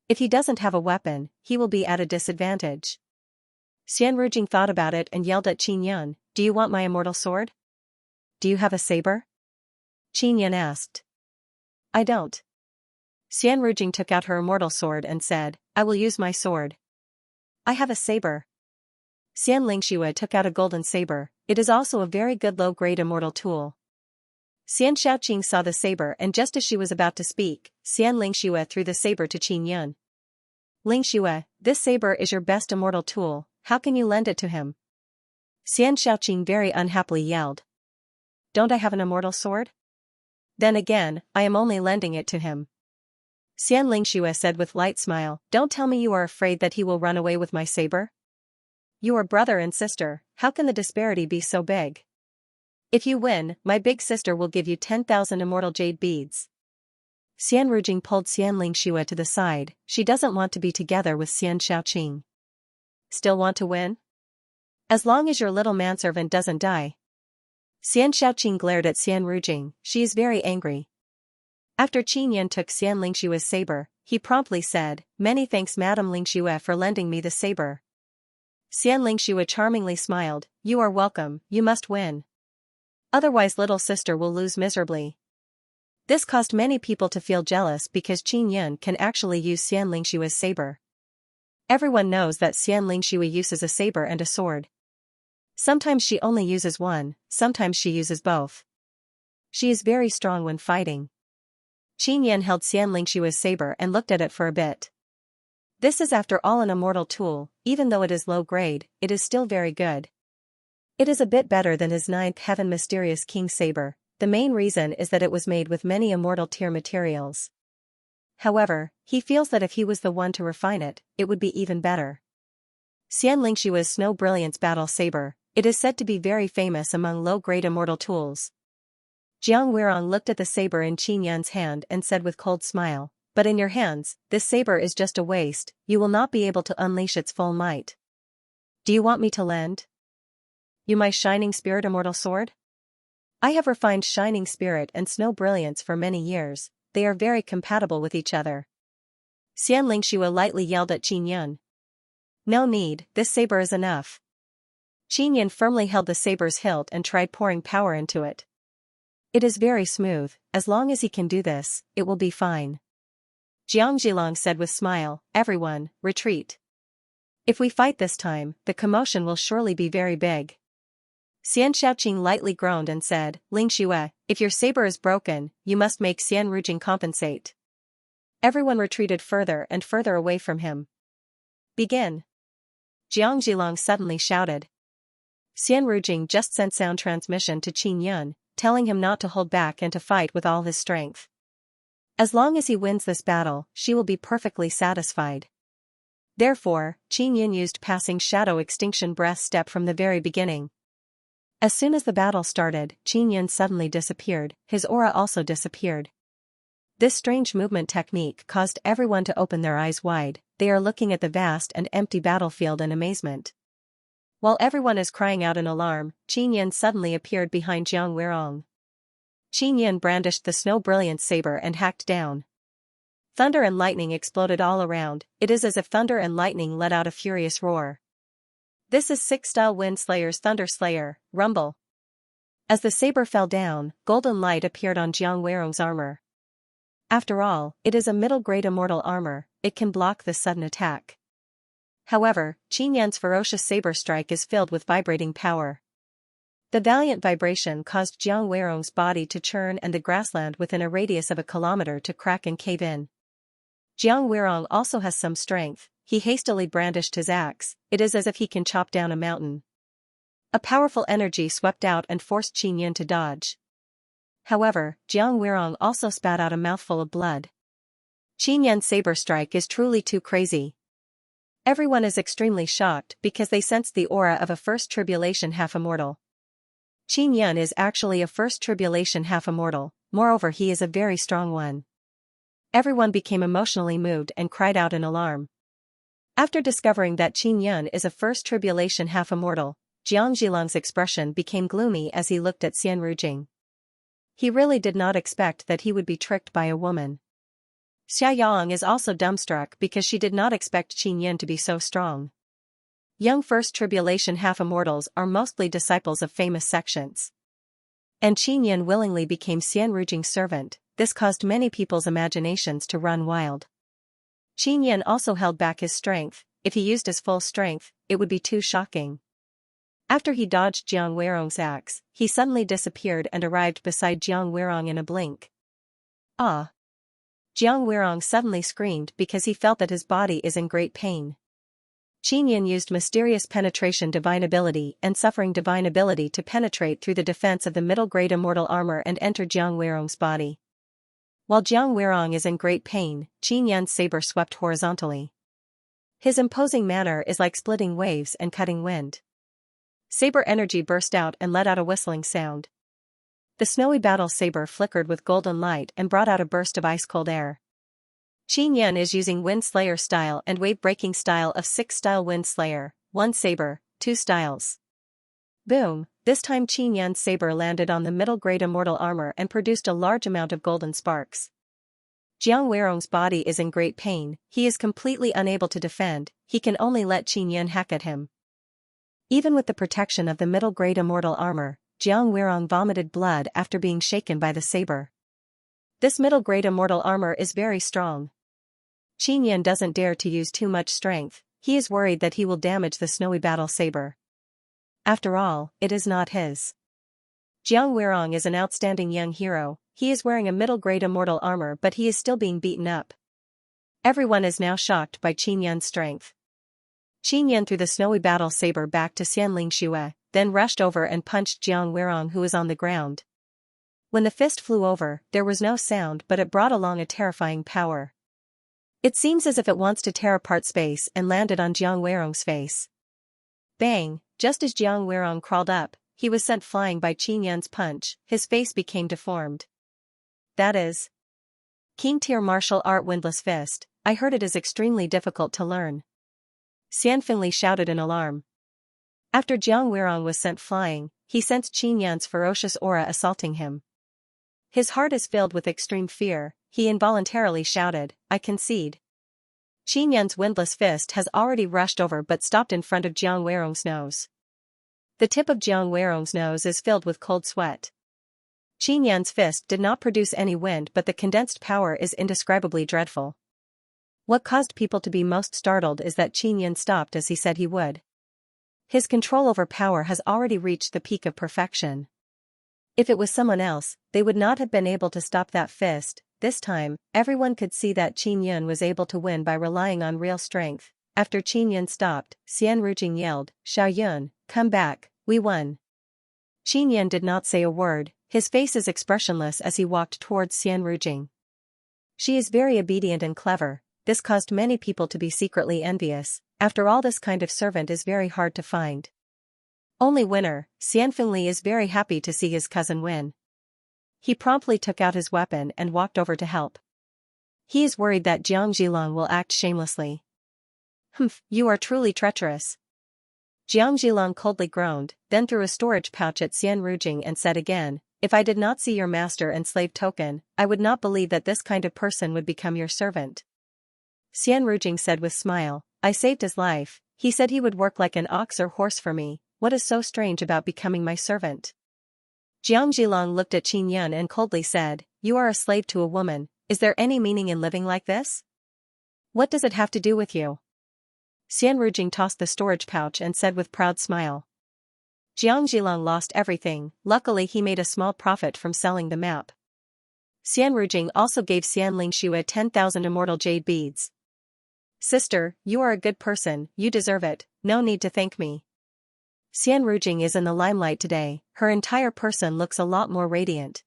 If he doesn't have a weapon, he will be at a disadvantage." Xian Rujing thought about it and yelled at Qin Yun, "Do you want my immortal sword? Do you have a saber?" Qin Yun asked. "I don't." Xian Rujing took out her immortal sword and said, "I will use my sword. I have a saber." Xianxia took out a golden saber. It is also a very good low-grade immortal tool. Xianxia saw the saber, and just as she was about to speak, Xianxia threw the saber to Qin. Lingxue, this saber is your best immortal tool, how can you lend it to him? Xianxia very unhappily yelled. Don't I have an immortal sword? Then again, I am only lending it to him. Xianxia said with light smile, don't tell me you are afraid that he will run away with my saber? You are brother and sister, how can the disparity be so big? If you win, my big sister will give you 10,000 immortal jade beads. Xianrujing pulled Xianxia to the side, she doesn't want to be together with Xianxiaoqing. Still want to win? As long as your little manservant doesn't die. Xianxiaoqing glared at Xianrujing, she is very angry. After Qin took Xianxia's saber, he promptly said, many thanks Madame Lingxue for lending me the saber. Xianxia charmingly smiled, you are welcome, you must win. Otherwise little sister will lose miserably. This caused many people to feel jealous because Qin can actually use Xianxia's saber. Everyone knows that Xianxia uses a saber and a sword. Sometimes she only uses one, sometimes she uses both. She is very strong when fighting. Qin held Xianxia's saber and looked at it for a bit. This is after all an immortal tool, even though it is low grade, it is still very good. It is a bit better than his ninth heaven mysterious king saber. The main reason is that it was made with many immortal tier materials. However, he feels that if he was the one to refine it, it would be even better. Xianxia's Snow Brilliance Battle Saber, it is said to be very famous among low-grade immortal tools. Jiang Weirong looked at the saber in Qin's hand and said with cold smile, but in your hands, this saber is just a waste, you will not be able to unleash its full might. Do you want me to lend you my Shining Spirit immortal sword? I have refined Shining Spirit and Snow Brilliance for many years, they are very compatible with each other. Xianxia lightly yelled at Qin. No need, this saber is enough. Qin firmly held the saber's hilt and tried pouring power into it. It is very smooth, as long as he can do this, it will be fine. Jiang Zhilong said with smile, everyone, retreat. If we fight this time, the commotion will surely be very big. Xianxiaoqing lightly groaned and said, Lingxue, if your saber is broken, you must make Xianrujing compensate. Everyone retreated further and further away from him. Begin. Jiang Zhilong suddenly shouted. Xianrujing just sent sound transmission to Qin, telling him not to hold back and to fight with all his strength. As long as he wins this battle, she will be perfectly satisfied. Therefore, Qin used passing shadow extinction breath step from the very beginning. As soon as the battle started, Qin suddenly disappeared, his aura also disappeared. This strange movement technique caused everyone to open their eyes wide, they are looking at the vast and empty battlefield in amazement. While everyone is crying out in alarm, Qin suddenly appeared behind Jiang Weirong. Qin brandished the Snow Brilliance saber and hacked down. Thunder and lightning exploded all around, it is as if thunder and lightning let out a furious roar. This is 6-style Wind Slayer's Thunder Slayer, Rumble. As the saber fell down, golden light appeared on Jiang Weirong's armor. After all, it is a middle-grade immortal armor, it can block this sudden attack. However, Qin's ferocious saber strike is filled with vibrating power. The valiant vibration caused Jiang Weirong's body to churn and the grassland within a radius of a kilometer to crack and cave in. Jiang Weirong also has some strength, he hastily brandished his axe, it is as if he can chop down a mountain. A powerful energy swept out and forced Qin to dodge. However, Jiang Weirong also spat out a mouthful of blood. Qin's saber strike is truly too crazy. Everyone is extremely shocked because they sense the aura of a first tribulation half-immortal. Qin is actually a first tribulation half-immortal, moreover he is a very strong one. Everyone became emotionally moved and cried out in alarm. After discovering that Qin is a first tribulation half-immortal, Jiang Zhilong's expression became gloomy as he looked at Xianrujing. He really did not expect that he would be tricked by a woman. Xiaoyang is also dumbstruck because she did not expect Qin to be so strong. Young first tribulation half-immortals are mostly disciples of famous sections. And Qin willingly became Xianrujing's servant, this caused many people's imaginations to run wild. Qin also held back his strength, if he used his full strength, it would be too shocking. After he dodged Jiang Weirong's axe, he suddenly disappeared and arrived beside Jiang Weirong in a blink. Ah! Jiang Weirong suddenly screamed because he felt that his body is in great pain. Qin Yin used mysterious penetration divine ability and suffering divine ability to penetrate through the defense of the middle-grade immortal armor and enter Jiang Weirong's body. While Jiang Weirong is in great pain, Qin Yin's saber swept horizontally. His imposing manner is like splitting waves and cutting wind. Saber energy burst out and let out a whistling sound. The snowy battle saber flickered with golden light and brought out a burst of ice-cold air. Qin Yin is using Wind Slayer style and wave-breaking style of 6-style Wind Slayer, 1 saber, 2 styles. Boom! This time Qin Yin's saber landed on the middle-grade immortal armor and produced a large amount of golden sparks. Jiang Weirong's body is in great pain, he is completely unable to defend, he can only let Qin Yin hack at him. Even with the protection of the middle-grade immortal armor, Jiang Weirong vomited blood after being shaken by the saber. This middle-grade immortal armor is very strong. Qin Yin doesn't dare to use too much strength, he is worried that he will damage the snowy battle saber. After all, it is not his. Jiang Weirong is an outstanding young hero, he is wearing a middle-grade immortal armor but he is still being beaten up. Everyone is now shocked by Qin Yin's strength. Qin Yin threw the snowy battle saber back to Xianxia, then rushed over and punched Jiang Weirong who was on the ground. When the fist flew over, there was no sound but it brought along a terrifying power. It seems as if it wants to tear apart space and landed on Jiang Weirong's face. Bang! Just as Jiang Weirong crawled up, he was sent flying by Qin Yin's punch, his face became deformed. That is King Tier Martial Art Windless Fist, I heard it is extremely difficult to learn. Xianfengli shouted in alarm. After Jiang Weirong was sent flying, he sensed Qin Yin's ferocious aura assaulting him. His heart is filled with extreme fear, he involuntarily shouted, I concede. Qin Yin's windless fist has already rushed over but stopped in front of Jiang Weirong's nose. The tip of Jiang Weirong's nose is filled with cold sweat. Qin Yin's fist did not produce any wind but the condensed power is indescribably dreadful. What caused people to be most startled is that Qin Yin stopped as he said he would. His control over power has already reached the peak of perfection. If it was someone else, they would not have been able to stop that fist. This time, everyone could see that Qin Yin was able to win by relying on real strength. After Qin Yin stopped, Xian Rujing yelled, Xiao Yun, come back, we won. Qin Yin did not say a word, his face is expressionless as he walked towards Xian Rujing. She is very obedient and clever, this caused many people to be secretly envious, after all this kind of servant is very hard to find. Only winner, Xianfengli is very happy to see his cousin win. He promptly took out his weapon and walked over to help. He is worried that Jiang Zhilong will act shamelessly. Humph, you are truly treacherous. Jiang Zhilong coldly groaned, then threw a storage pouch at Xian Rujing and said again, if I did not see your master and slave token, I would not believe that this kind of person would become your servant. Xian Rujing said with smile, I saved his life, he said he would work like an ox or horse for me, what is so strange about becoming my servant? Jiang Zhilong looked at Qin Yin and coldly said, you are a slave to a woman, is there any meaning in living like this? What does it have to do with you? Xian Rujing tossed the storage pouch and said with proud smile. Jiang Zhilong lost everything, luckily he made a small profit from selling the map. Xian Rujing also gave Xian Lingxue 10,000 immortal jade beads. Sister, you are a good person, you deserve it, no need to thank me. Xian Rujing is in the limelight today, her entire person looks a lot more radiant.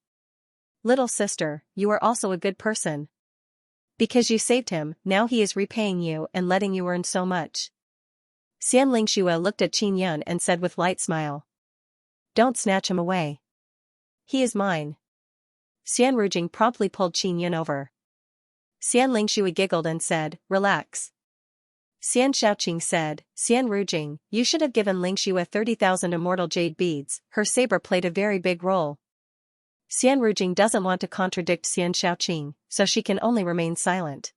Little sister, you are also a good person. Because you saved him, now he is repaying you and letting you earn so much. Xian Lingxue looked at Qin Yin and said with light smile. Don't snatch him away. He is mine. Xian Rujing promptly pulled Qin Yin over. Xian Lingxue giggled and said, relax. Xian Shaoqing said, Xian Rujing, you should have given Lingxue 30,000 immortal jade beads, her saber played a very big role. Xian Rujing doesn't want to contradict Xian Shaoqing, so she can only remain silent.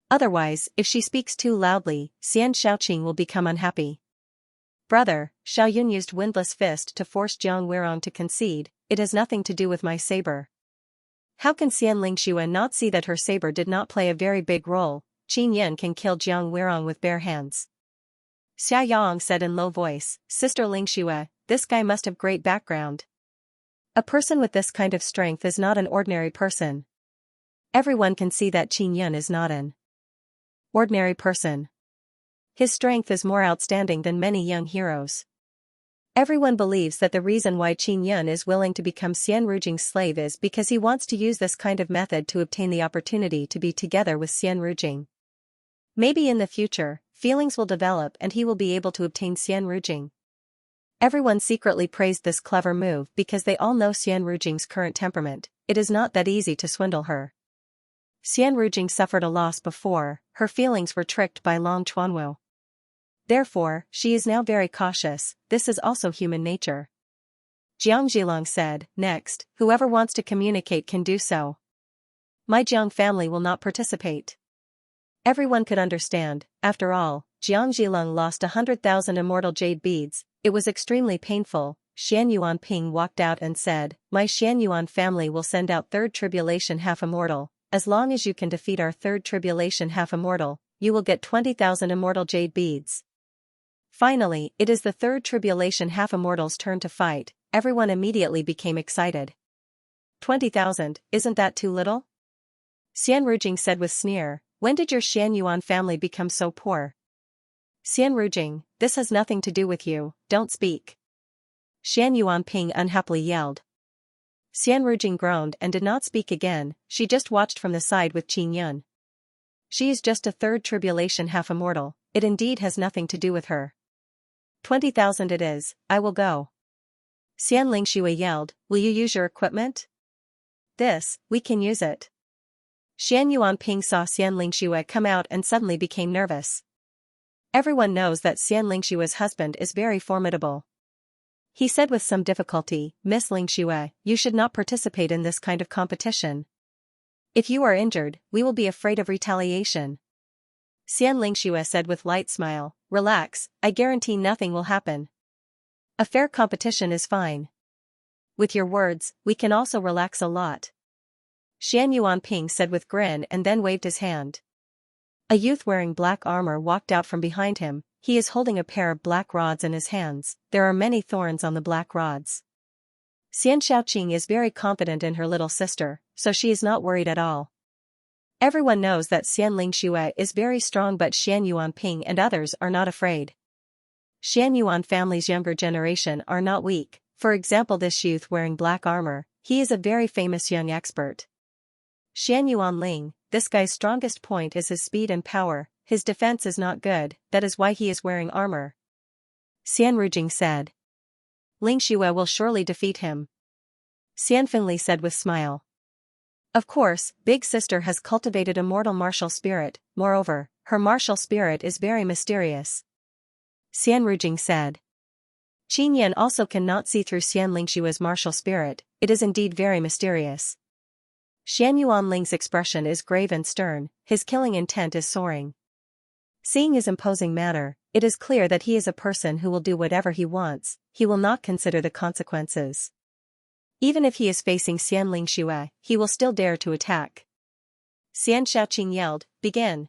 Otherwise, if she speaks too loudly, Xian Shaoqing will become unhappy. Brother, Xiao Yun used Windless Fist to force Jiang Weirong to concede, it has nothing to do with my saber. How can Xian Lingxue not see that her saber did not play a very big role? Qin Yin can kill Jiang Weirong with bare hands. Xia Yang said in low voice, Sister Lingxue, this guy must have great background. A person with this kind of strength is not an ordinary person. Everyone can see that Qin Yun is not an ordinary person. His strength is more outstanding than many young heroes. Everyone believes that the reason why Qin Yun is willing to become Xian Rujing's slave is because he wants to use this kind of method to obtain the opportunity to be together with Xian Rujing. Maybe in the future, feelings will develop and he will be able to obtain Xian Rujing. Everyone secretly praised this clever move because they all know Xian Rujing's current temperament. It is not that easy to swindle her. Xian Rujing suffered a loss before, her feelings were tricked by Long Chuanwu. Therefore, she is now very cautious. This is also human nature. Jiang Zhilong said, next, whoever wants to communicate can do so. My Jiang family will not participate. Everyone could understand, after all, Jiang Zhilong lost 100,000 immortal jade beads, it was extremely painful. Xian Yuanping walked out and said, my Xian Yuan family will send out third tribulation half-immortal, as long as you can defeat our third tribulation half-immortal, you will get 20,000 immortal jade beads. Finally, it is the third tribulation half-immortal's turn to fight. Everyone immediately became excited. 20,000, isn't that too little? Xian Rujing said with sneer, when did your Xian Yuan family become so poor? Xian Rujing, this has nothing to do with you, don't speak. Xian Yuanping unhappily yelled. Xian Rujing groaned and did not speak again, she just watched from the side with Qin Yun. She is just a third tribulation half-immortal, it indeed has nothing to do with her. 20,000 it is, I will go. Xian Lingxue yelled, will you use your equipment? This, we can use it. Xian Yuanping saw Xian Lingxue come out and suddenly became nervous. Everyone knows that Xian Lingxue's husband is very formidable. He said with some difficulty, Miss Lingxue, you should not participate in this kind of competition. If you are injured, we will be afraid of retaliation. Xian Lingxue said with light smile, relax, I guarantee nothing will happen. A fair competition is fine. With your words, we can also relax a lot. Xian Yuanping said with grin and then waved his hand. A youth wearing black armor walked out from behind him, he is holding a pair of black rods in his hands, there are many thorns on the black rods. Xian Shaoqing is very confident in her little sister, so she is not worried at all. Everyone knows that Xian Lingxue is very strong but Xian Yuanping and others are not afraid. Xian Yuan family's younger generation are not weak, for example this youth wearing black armor, he is a very famous young expert. Xian Yuanling, this guy's strongest point is his speed and power, his defense is not good, that is why he is wearing armor. Xian Rujing said. Lingxue will surely defeat him. Xian Fengli said with smile. Of course, Big Sister has cultivated immortal martial spirit, moreover, her martial spirit is very mysterious. Xian Rujing said. Qin Yan also cannot see through Xian Lingxue's martial spirit, it is indeed very mysterious. Xian Yuanling's expression is grave and stern, his killing intent is soaring. Seeing his imposing manner, it is clear that he is a person who will do whatever he wants, he will not consider the consequences. Even if he is facing Xian Lingxue, he will still dare to attack. Xian Shaoqing yelled, begin.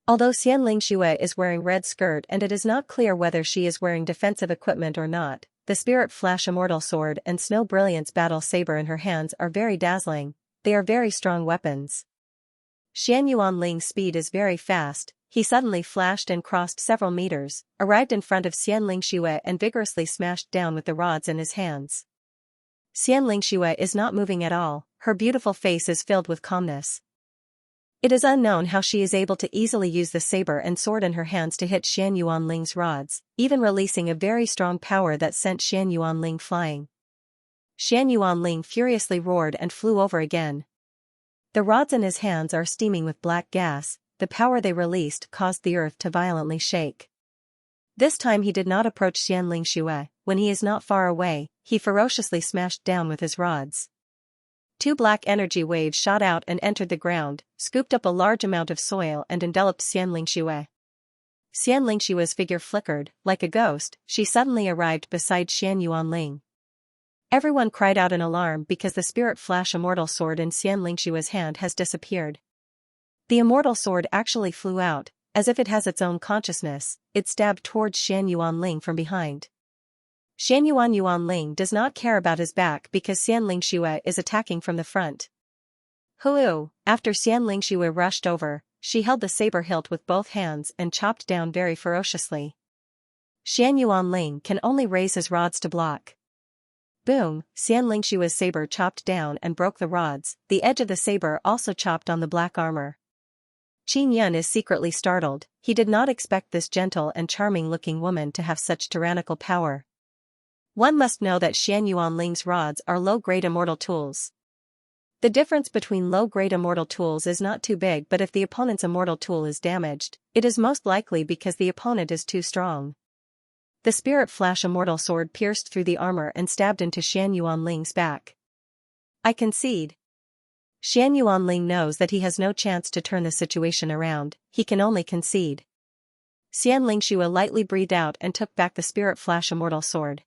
Although Xian Lingxue is wearing red skirt and it is not clear whether she is wearing defensive equipment or not, the Spirit Flash Immortal Sword and Snow Brilliance Battle Saber in her hands are very dazzling, they are very strong weapons. Xian Yuanling's speed is very fast, he suddenly flashed and crossed several meters, arrived in front of Xian Lingxue and vigorously smashed down with the rods in his hands. Xian Lingxue is not moving at all, her beautiful face is filled with calmness. It is unknown how she is able to easily use the saber and sword in her hands to hit Xian Yuanling's rods, even releasing a very strong power that sent Xian Yuanling flying. Xian Yuanling furiously roared and flew over again. The rods in his hands are steaming with black gas, the power they released caused the earth to violently shake. This time he did not approach Xian Lingxue, when he is not far away, he ferociously smashed down with his rods. Two black energy waves shot out and entered the ground, scooped up a large amount of soil and enveloped Xian Lingxue. Xian Lingxue's figure flickered, like a ghost, she suddenly arrived beside Xian Yuanling. Everyone cried out in alarm because the Spirit Flash Immortal Sword in Xian Lingxue's hand has disappeared. The Immortal Sword actually flew out, as if it has its own consciousness, it stabbed towards Xian Yuanling from behind. Xian Yuanling does not care about his back because Xian Lingxue is attacking from the front. Huu, after Xian Lingxue rushed over, she held the saber hilt with both hands and chopped down very ferociously. Xian Yuanling can only raise his rods to block. Boom, Xian Lingshua's saber chopped down and broke the rods, the edge of the saber also chopped on the black armor. Qin Yun is secretly startled, he did not expect this gentle and charming-looking woman to have such tyrannical power. One must know that Xian Yuanling's rods are low-grade immortal tools. The difference between low-grade immortal tools is not too big, but if the opponent's immortal tool is damaged, it is most likely because the opponent is too strong. The Spirit Flash immortal sword pierced through the armor and stabbed into Xian Yuanling's back. I concede. Xian Yuanling knows that he has no chance to turn the situation around, he can only concede. Xian Lingxue lightly breathed out and took back the Spirit Flash immortal sword.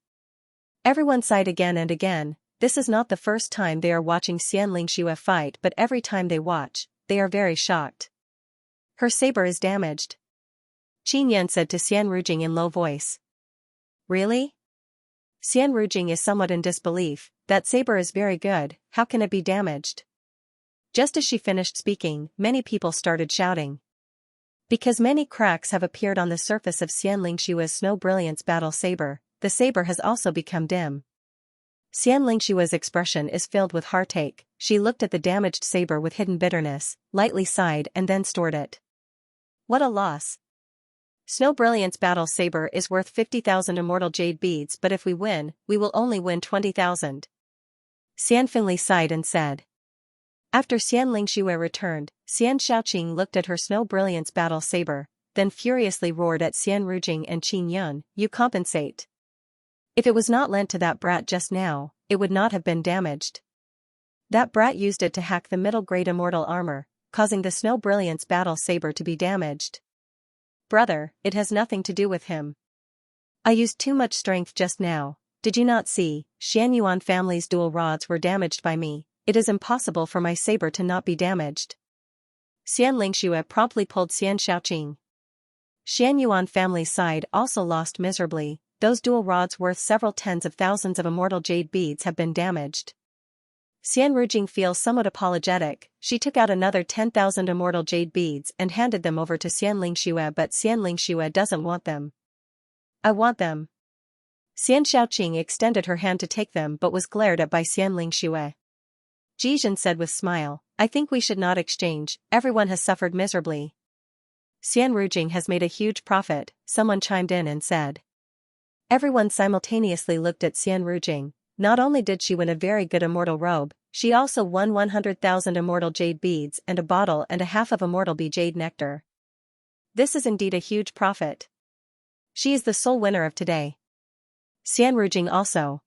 Everyone sighed again and again. This is not the first time they are watching Xian Lingxue fight, but every time they watch, they are very shocked. Her saber is damaged. Qin Yan said to Xian Rujing in low voice. Really? Xian Rujing is somewhat in disbelief, that saber is very good, how can it be damaged? Just as she finished speaking, many people started shouting. Because many cracks have appeared on the surface of Xian Lingshue's Snow Brilliance battle saber, the saber has also become dim. Xian Lingshue's expression is filled with heartache, she looked at the damaged saber with hidden bitterness, lightly sighed and then stored it. What a loss. Snow Brilliance battle saber is worth 50,000 immortal jade beads, but if we win, we will only win 20,000. Xian Finli sighed and said. After Xian Lingxue returned, Xian Xiaoqing looked at her Snow Brilliance battle saber, then furiously roared at Xian Rujing and Qin Yun, you compensate. If it was not lent to that brat just now, it would not have been damaged. That brat used it to hack the middle-grade immortal armor, causing the Snow Brilliance battle saber to be damaged. Brother, it has nothing to do with him. I used too much strength just now, did you not see, Xian Yuan family's dual rods were damaged by me. It is impossible for my saber to not be damaged. Xian Lingxue promptly pulled Xian Xiaoqing. Xian Yuan family's side also lost miserably, those dual rods worth several tens of thousands of immortal jade beads have been damaged. Xian Rujing feels somewhat apologetic, she took out another 10,000 immortal jade beads and handed them over to Xian Lingxue, but Xian Lingxue doesn't want them. I want them. Xian Xiaoqing extended her hand to take them but was glared at by Xian Lingxue. Jizhen said with smile, I think we should not exchange, everyone has suffered miserably. Xian Rujing has made a huge profit, someone chimed in and said. Everyone simultaneously looked at Xian Rujing, not only did she win a very good immortal robe, she also won 100,000 immortal jade beads and a bottle and a half of immortal bee jade nectar. This is indeed a huge profit. She is the sole winner of today. Xian Rujing also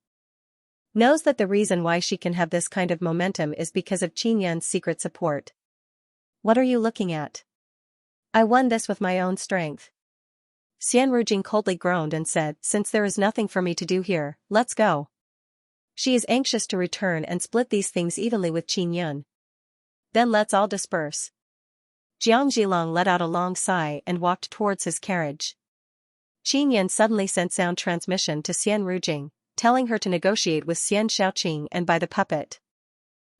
knows that the reason why she can have this kind of momentum is because of Qin Yun's secret support. What are you looking at? I won this with my own strength. Xian Rujing coldly groaned and said, since there is nothing for me to do here, let's go. She is anxious to return and split these things evenly with Qin Yun. Then let's all disperse. Jiang Zhilong let out a long sigh and walked towards his carriage. Qin Yun suddenly sent sound transmission to Xian Rujing, telling her to negotiate with Xian Xiaoqing and buy the puppet.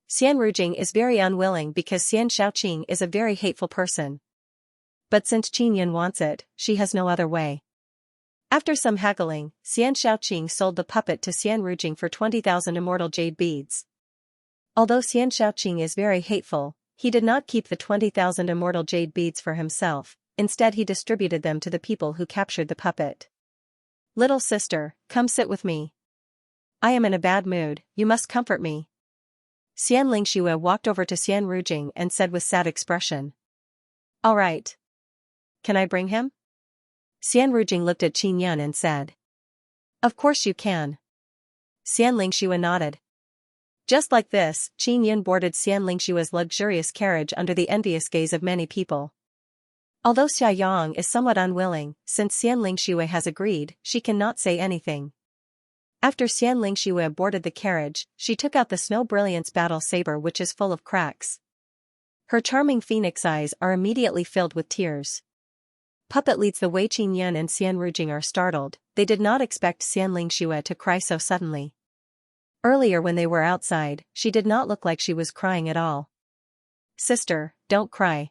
Xian Rujing is very unwilling because Xian Xiaoqing is a very hateful person. But since Qin Yun wants it, she has no other way. After some haggling, Xian Xiaoqing sold the puppet to Xian Rujing for 20,000 immortal jade beads. Although Xian Xiaoqing is very hateful, he did not keep the 20,000 immortal jade beads for himself, instead he distributed them to the people who captured the puppet. Little sister, come sit with me. I am in a bad mood, you must comfort me. Xian Lingxue walked over to Xian Rujing and said with sad expression. All right. Can I bring him? Xian Rujing looked at Qin Yun and said. Of course you can. Xian Lingxue nodded. Just like this, Qin Yun boarded Xian Lingshue's luxurious carriage under the envious gaze of many people. Although Xia Yang is somewhat unwilling, since Xian Lingxue has agreed, she cannot say anything. After Xian Lingxue boarded the carriage, she took out the Snow Brilliance battle saber which is full of cracks. Her charming phoenix eyes are immediately filled with tears. Puppet leads the way. Qin Yan and Xian Rujing are startled. They did not expect Xian Lingxue to cry so suddenly. Earlier when they were outside, she did not look like she was crying at all. Sister, don't cry.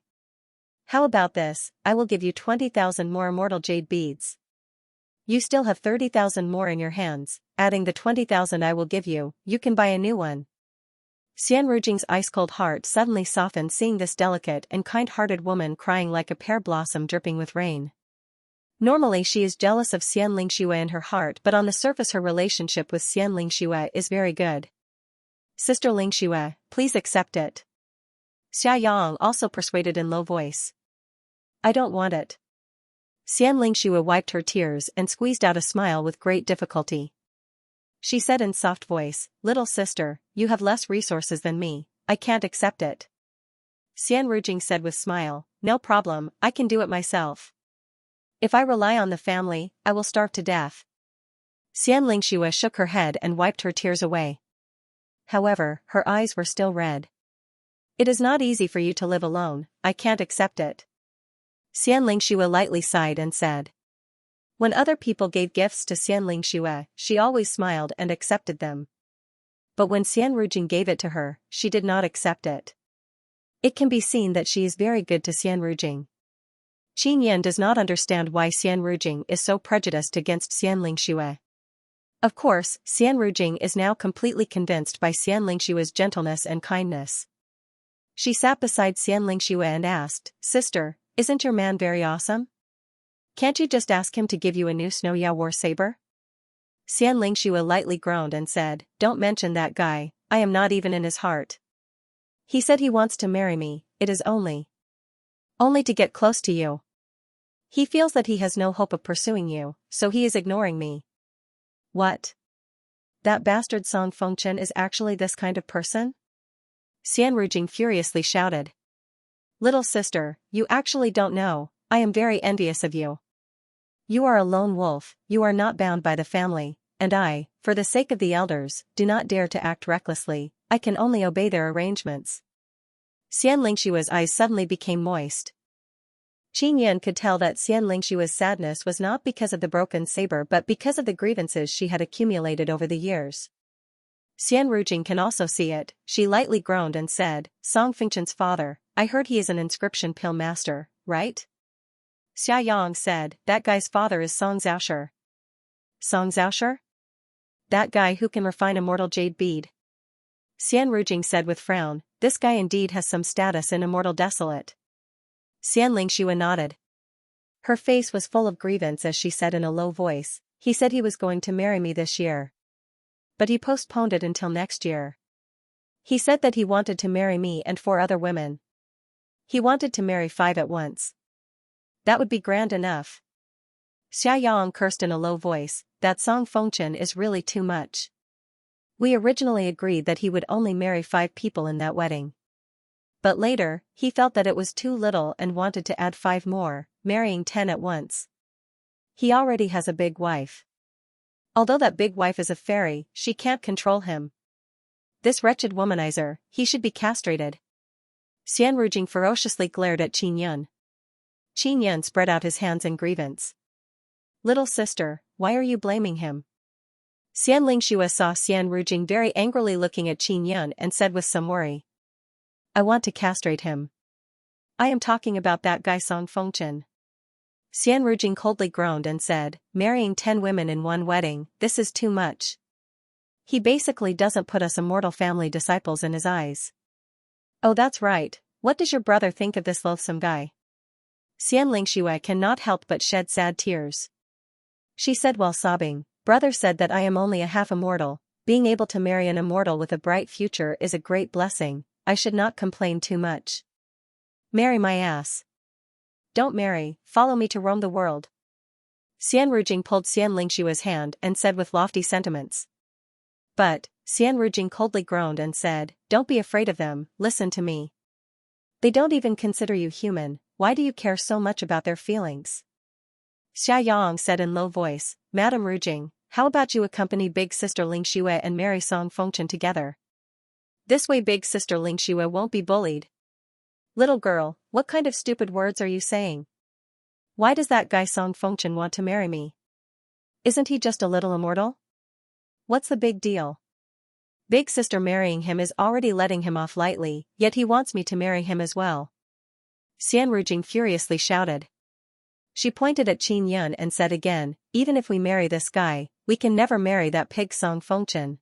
How about this, I will give you 20,000 more immortal jade beads. You still have 30,000 more in your hands, adding the 20,000 I will give you, you can buy a new one. Xian Rujing's ice-cold heart suddenly softened seeing this delicate and kind-hearted woman crying like a pear blossom dripping with rain. Normally she is jealous of Xian Lingxue in her heart, but on the surface her relationship with Xian Lingxue is very good. Sister Lingxue, please accept it. Xiaoyang also persuaded in low voice. I don't want it. Xian Lingxue wiped her tears and squeezed out a smile with great difficulty. She said in soft voice, little sister, you have less resources than me, I can't accept it. Xian Rujing said with smile, no problem, I can do it myself. If I rely on the family, I will starve to death. Xian Lingxue shook her head and wiped her tears away. However, her eyes were still red. It is not easy for you to live alone, I can't accept it. Xian Lingxue lightly sighed and said. When other people gave gifts to Xian Lingxue, she always smiled and accepted them. But when Xian Rujing gave it to her, she did not accept it. It can be seen that she is very good to Xian Rujing. Qin Yan does not understand why Xian Rujing is so prejudiced against Xian Lingxue. Of course, Xian Rujing is now completely convinced by Xian Lingxue's gentleness and kindness. She sat beside Xian Lingxue and asked, Sister, isn't your man very awesome? Can't you just ask him to give you a new Snow Ya war saber? Xian Lingxue lightly groaned and said, don't mention that guy, I am not even in his heart. He said he wants to marry me, it is only to get close to you. He feels that he has no hope of pursuing you, so he is ignoring me. What? That bastard Song Fengchen is actually this kind of person? Xian Rujing furiously shouted. Little sister, you actually don't know, I am very envious of you. You are a lone wolf, you are not bound by the family, and I, for the sake of the elders, do not dare to act recklessly, I can only obey their arrangements. Xian Lingxue's eyes suddenly became moist. Qin Yan could tell that Xian Lingxue's sadness was not because of the broken saber but because of the grievances she had accumulated over the years. Xian Rujing can also see it, she lightly groaned and said, Song Fengchen's father, I heard he is an inscription pill master, right? Xiaoyang said, that guy's father is Song Zhaoshi. Song Zhaoshi? That guy who can refine a mortal jade bead. Xian Rujing said with frown, this guy indeed has some status in Immortal Desolate. Xian Lingxue nodded. Her face was full of grievance as she said in a low voice, he said he was going to marry me this year. But he postponed it until next year. He said that he wanted to marry me and 4 other women. He wanted to marry 5 at once. That would be grand enough. Xiaoyang cursed in a low voice, that Song Fengchen is really too much. We originally agreed that he would only marry 5 people in that wedding. But later, he felt that it was too little and wanted to add 5 more, marrying 10 at once. He already has a big wife. Although that big wife is a fairy, she can't control him. This wretched womanizer, he should be castrated. Xian Rujing ferociously glared at Qin Yan. Qin Yan spread out his hands in grievance. Little sister, why are you blaming him? Xian Lingxue saw Xian Rujing very angrily looking at Qin Yan and said with some worry. I want to castrate him. I am talking about that guy Song Fengchen. Xian Rujing coldly groaned and said, marrying 10 women in one wedding, this is too much. He basically doesn't put us immortal family disciples in his eyes. Oh, that's right, what does your brother think of this loathsome guy? Xian Lingxue cannot help but shed sad tears. She said while sobbing, brother said that I am only a half immortal, being able to marry an immortal with a bright future is a great blessing, I should not complain too much. Marry my ass. Don't marry, follow me to roam the world. Xian Rujing pulled Xian Lingxue's hand and said with lofty sentiments. But, Xian Rujing coldly groaned and said, don't be afraid of them, listen to me. They don't even consider you human, why do you care so much about their feelings? Xiaoyang said in low voice, Madam Rujing, how about you accompany big sister Lingxue and marry Song Fengchen together? This way big sister Lingxue won't be bullied. Little girl, what kind of stupid words are you saying? Why does that guy Song Fengchen want to marry me? Isn't he just a little immortal? What's the big deal? Big sister marrying him is already letting him off lightly, yet he wants me to marry him as well. Xian Rujing furiously shouted. She pointed at Qin Yun and said again, even if we marry this guy, we can never marry that pig Song Fengchen.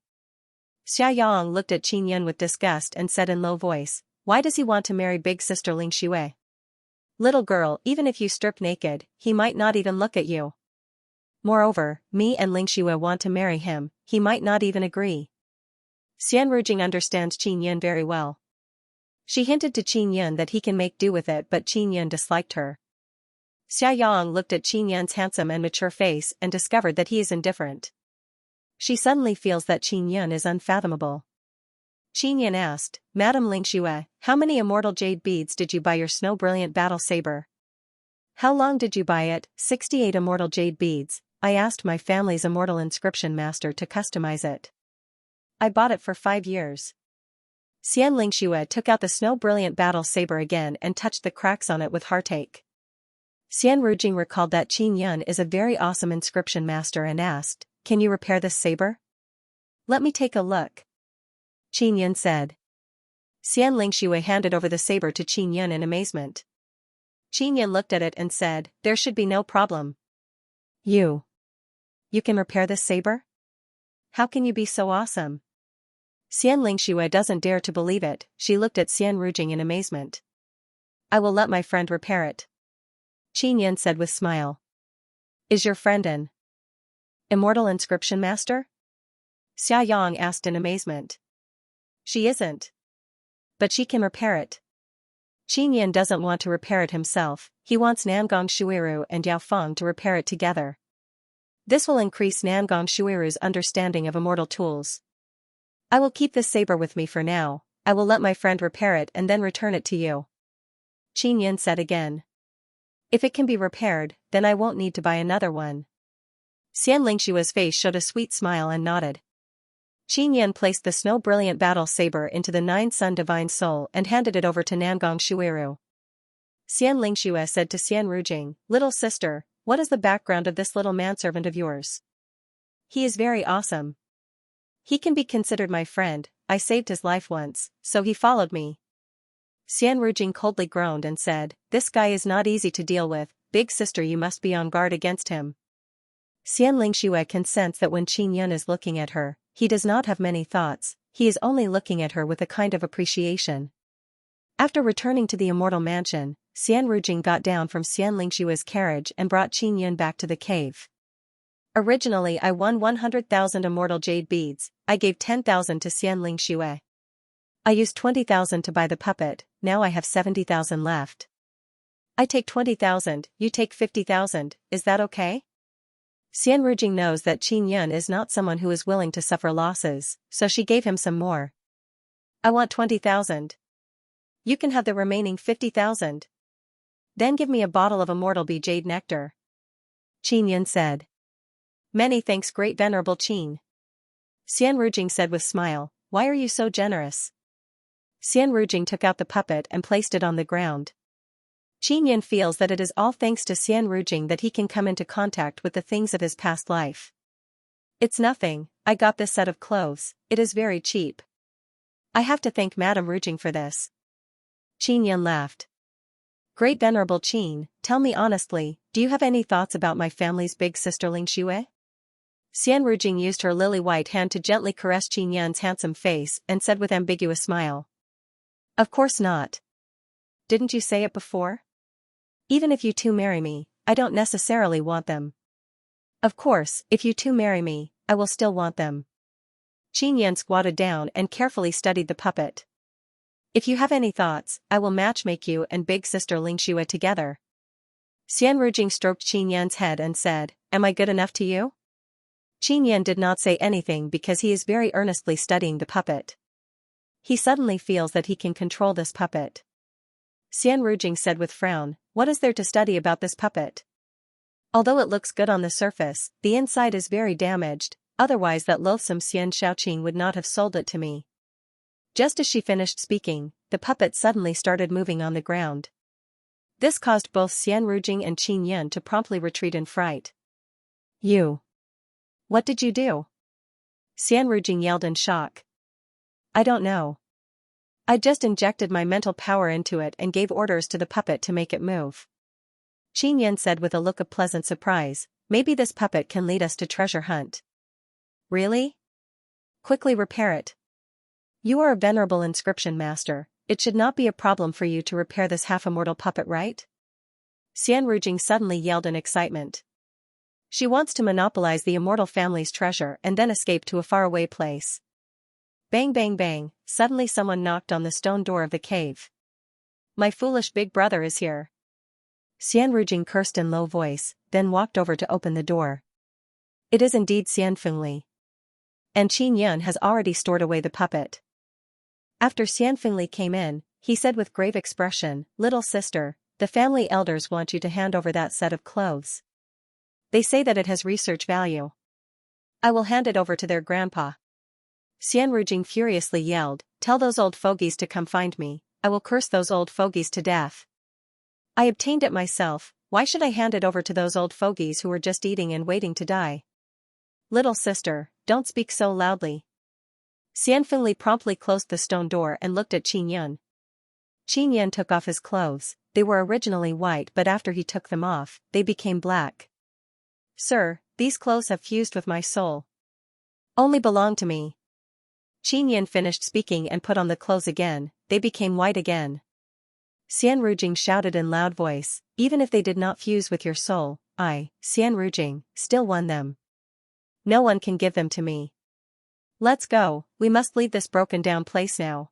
Xia Yang looked at Qin Yun with disgust and said in low voice, why does he want to marry big sister Ling Xue? Little girl, even if you strip naked, he might not even look at you. Moreover, me and Ling Xue want to marry him, he might not even agree. Xian Rujing understands Qin Yun very well. She hinted to Qin Yun that he can make do with it, but Qin Yun disliked her. Xia Yang looked at Qin Yun's handsome and mature face and discovered that he is indifferent. She suddenly feels that Qin Yun is unfathomable. Qin Yun asked, Madam Ling Xue, how many immortal jade beads did you buy your snow brilliant battle saber? How long did you buy it? 68 immortal jade beads. I asked my family's immortal inscription master to customize it. I bought it for 5 years. Xian Ling Xue took out the snow brilliant battle saber again and touched the cracks on it with heartache. Xian Rujing recalled that Qin Yun is a very awesome inscription master and asked, can you repair this saber? Let me take a look. Qin Yun said. Xian Ling Xue handed over the saber to Qin Yun in amazement. Qin Yun looked at it and said, there should be no problem. You can repair this saber? How can you be so awesome? Xian Ling Xue doesn't dare to believe it, she looked at Xian Rujing in amazement. I will let my friend repair it. Qin Yun said with smile. Is your friend an immortal inscription master? Xia Yang asked in amazement. She isn't. But she can repair it. Qin Yun doesn't want to repair it himself, he wants Nangong Shuiru and Yao Feng to repair it together. This will increase Nangong Shuiru's understanding of immortal tools. I will keep this saber with me for now, I will let my friend repair it and then return it to you. Qin Yun said again. If it can be repaired, then I won't need to buy another one. Xian Ling Xue's face showed a sweet smile and nodded. Qin Yun placed the snow brilliant battle saber into the Nine Sun Divine Soul and handed it over to Nangong Shuiru. Xian Ling Xue said to Xian Rujing, little sister, what is the background of this little manservant of yours? He is very awesome. He can be considered my friend, I saved his life once, so he followed me. Xian Rujing coldly groaned and said, this guy is not easy to deal with, big sister you must be on guard against him. Xian Ling Xue can sense that when Qin Yun is looking at her, he does not have many thoughts, he is only looking at her with a kind of appreciation. After returning to the immortal mansion, Xian Rujing got down from Xian Ling Xue's carriage and brought Qin Yun back to the cave. Originally I won 100,000 immortal jade beads, I gave 10,000 to Xian Ling Xue. I used 20,000 to buy the puppet, now I have 70,000 left. I take 20,000, you take 50,000, is that okay? Xian Rujing knows that Qin Yun is not someone who is willing to suffer losses, so she gave him some more. I want 20,000. You can have the remaining 50,000. Then give me a bottle of immortal bee jade nectar. Qin Yun said. Many thanks great venerable Qin. Xian Rujing said with smile, why are you so generous? Xian Rujing took out the puppet and placed it on the ground. Qin Yun feels that it is all thanks to Xian Rujing that he can come into contact with the things of his past life. It's nothing, I got this set of clothes, it is very cheap. I have to thank Madame Rujing for this. Qin Yun laughed. Great venerable Qin, tell me honestly, do you have any thoughts about my family's big sister Ling Xue? Xian Rujing used her lily-white hand to gently caress Qin Yun's handsome face and said with ambiguous smile. Of course not. Didn't you say it before? Even if you two marry me, I don't necessarily want them. Of course, if you two marry me, I will still want them. Qin Yun squatted down and carefully studied the puppet. If you have any thoughts, I will matchmake you and big sister Ling Xue together. Xian Rujing stroked Qin Yun's head and said, am I good enough to you? Qin Yun did not say anything because he is very earnestly studying the puppet. He suddenly feels that he can control this puppet. Xian Rujing said with frown, what is there to study about this puppet? Although it looks good on the surface, the inside is very damaged, otherwise that loathsome Xian Shaoqing would not have sold it to me. Just as she finished speaking, the puppet suddenly started moving on the ground. This caused both Xian Rujing and Qin Yan to promptly retreat in fright. You! What did you do? Xian Rujing yelled in shock. I don't know. I just injected my mental power into it and gave orders to the puppet to make it move. Qin Yan said with a look of pleasant surprise, maybe this puppet can lead us to treasure hunt. Really? Quickly repair it. You are a venerable inscription master, it should not be a problem for you to repair this half-immortal puppet, right? Xian Rujing suddenly yelled in excitement. She wants to monopolize the immortal family's treasure and then escape to a faraway place. Bang bang bang, suddenly someone knocked on the stone door of the cave. My foolish big brother is here. Xian Rujing cursed in low voice, then walked over to open the door. It is indeed Xian Fengli. And Qin Yan has already stored away the puppet. After Xian Fengli came in, he said with grave expression, Little sister, the family elders want you to hand over that set of clothes. They say that it has research value. I will hand it over to their grandpa. Xian Rujing furiously yelled, Tell those old fogies to come find me, I will curse those old fogies to death. I obtained it myself, why should I hand it over to those old fogies who are just eating and waiting to die? Little sister, don't speak so loudly. Xian Fengli promptly closed the stone door and looked at Qin Yan. Qin Yan took off his clothes, they were originally white but after he took them off, they became black. Sir, these clothes have fused with my soul. Only belong to me. Qin Yan finished speaking and put on the clothes again, they became white again. Xian Rujing shouted in loud voice, even if they did not fuse with your soul, I, Xian Rujing, still won them. No one can give them to me. Let's go, we must leave this broken down place now.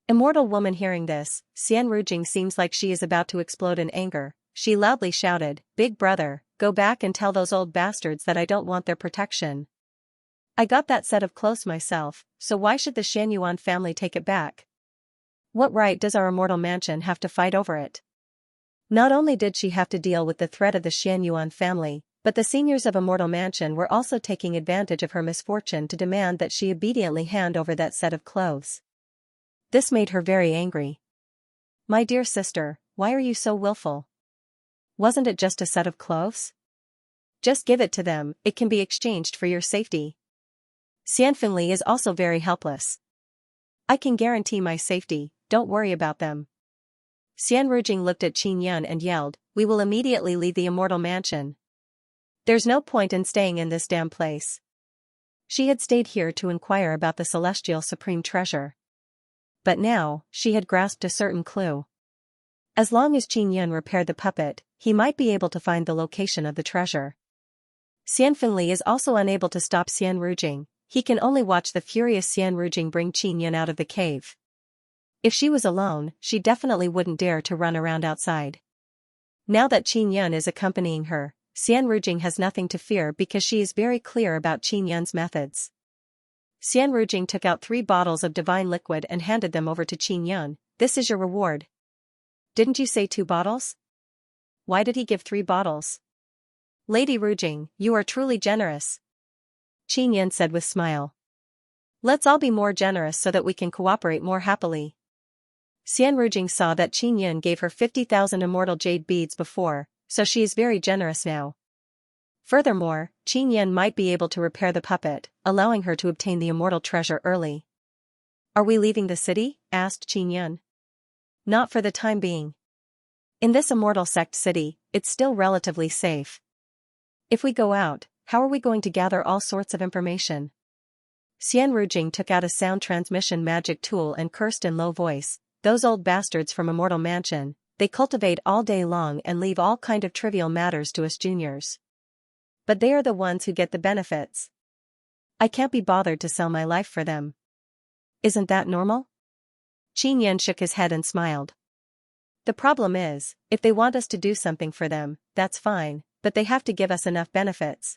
Immortal woman hearing this, Xian Rujing seems like she is about to explode in anger, she loudly shouted, Big brother, go back and tell those old bastards that I don't want their protection. I got that set of clothes myself, so why should the Xianyuan family take it back? What right does our immortal mansion have to fight over it? Not only did she have to deal with the threat of the Xianyuan family, but the seniors of Immortal Mansion were also taking advantage of her misfortune to demand that she obediently hand over that set of clothes. This made her very angry. My dear sister, why are you so willful? Wasn't it just a set of clothes? Just give it to them, it can be exchanged for your safety. Xian Fengli is also very helpless. I can guarantee my safety, don't worry about them. Xian Rujing looked at Qin Yan and yelled, We will immediately leave the Immortal Mansion. There's no point in staying in this damn place. She had stayed here to inquire about the celestial supreme treasure. But now, she had grasped a certain clue. As long as Qin Yan repaired the puppet, he might be able to find the location of the treasure. Xian Fengli is also unable to stop Xian Rujing, he can only watch the furious Xian Rujing bring Qin Yan out of the cave. If she was alone, she definitely wouldn't dare to run around outside. Now that Qin Yan is accompanying her, Xian Rujing has nothing to fear because she is very clear about Qin Yan's methods. Xian Rujing took out 3 bottles of divine liquid and handed them over to Qin Yan. This is your reward. Didn't you say 2 bottles? Why did he give 3 bottles? Lady Rujing, you are truly generous. Qin Yan said with smile. Let's all be more generous so that we can cooperate more happily. Xian Rujing saw that Qin Yan gave her 50,000 immortal jade beads before, so she is very generous now. Furthermore, Qin Yan might be able to repair the puppet, allowing her to obtain the immortal treasure early. Are we leaving the city? Asked Qin Yan. Not for the time being. In this immortal sect city, it's still relatively safe. If we go out, how are we going to gather all sorts of information? Xian Rujing took out a sound transmission magic tool and cursed in low voice, Those old bastards from Immortal Mansion, they cultivate all day long and leave all kind of trivial matters to us juniors. But they are the ones who get the benefits. I can't be bothered to sell my life for them. Isn't that normal? Qin Yan shook his head and smiled. The problem is, if they want us to do something for them, that's fine, but they have to give us enough benefits.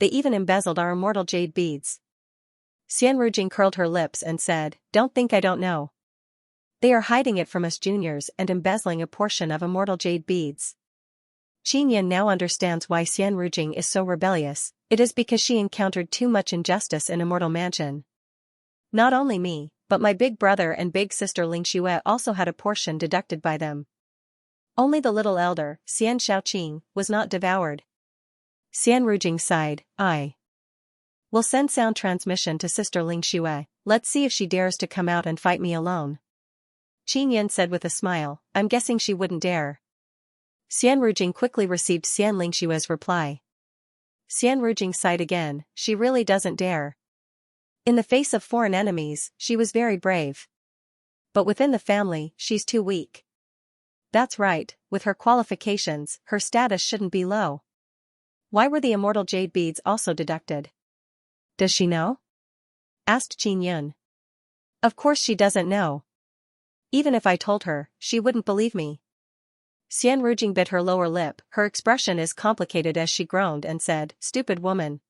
They even embezzled our immortal jade beads. Xian Rujing curled her lips and said, Don't think I don't know. They are hiding it from us juniors and embezzling a portion of immortal jade beads. Qin Yan now understands why Xian Rujing is so rebellious, it is because she encountered too much injustice in Immortal Mansion. Not only me, but my big brother and big sister Ling Xue also had a portion deducted by them. Only the little elder, Xianxia, was not devoured. Xianru sighed, I will send sound transmission to Sister Lingxue. Let's see if she dares to come out and fight me alone. Qin Yan said with a smile, I'm guessing she wouldn't dare. Xianru quickly received Xian Lingxue's reply. Xianru sighed again, she really doesn't dare. In the face of foreign enemies, she was very brave. But within the family, she's too weak. That's right, with her qualifications, her status shouldn't be low. Why were the immortal jade beads also deducted? Does she know? Asked Qin Yun. Of course she doesn't know. Even if I told her, she wouldn't believe me. Xianru bit her lower lip, her expression is complicated as she groaned and said, Stupid woman.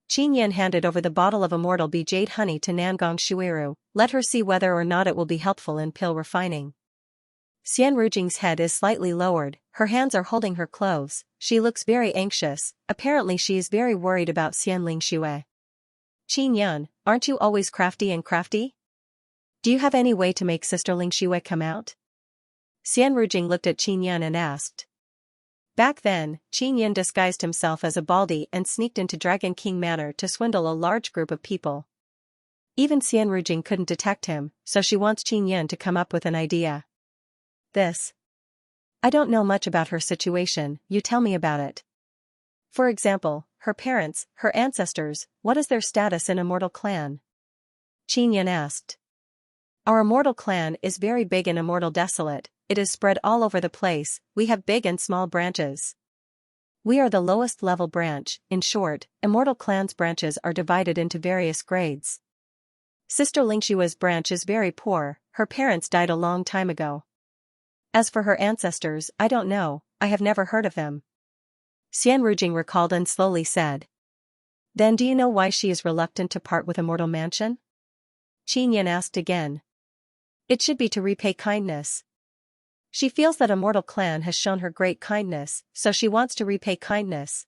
Qin Yun handed over the bottle of immortal bee jade honey to Nangong Shuiru, let her see whether or not it will be helpful in pill refining. Xianru head is slightly lowered, her hands are holding her clothes, she looks very anxious, apparently she is very worried about Xian Lingxue. Qin Yun, aren't you always crafty and crafty? Do you have any way to make Sister Lingxue come out? Xianru looked at Qin Yun and asked. Back then, Qin Yun disguised himself as a baldy and sneaked into Dragon King Manor to swindle a large group of people. Even Xianru couldn't detect him, so she wants Qin Yun to come up with an idea. This. I don't know much about her situation, you tell me about it. For example, her parents, her ancestors, what is their status in Immortal Clan? Qin Yun asked. Our Immortal Clan is very big and Immortal Desolate, it is spread all over the place, we have big and small branches. We are the lowest level branch, in short, Immortal Clan's branches are divided into various grades. Sister Lingxue's branch is very poor, her parents died a long time ago. As for her ancestors, I don't know, I have never heard of them. Xianru recalled and slowly said. Then do you know why she is reluctant to part with Immortal Mansion? Qin Yun asked again. It should be to repay kindness. She feels that Immortal Clan has shown her great kindness, so she wants to repay kindness.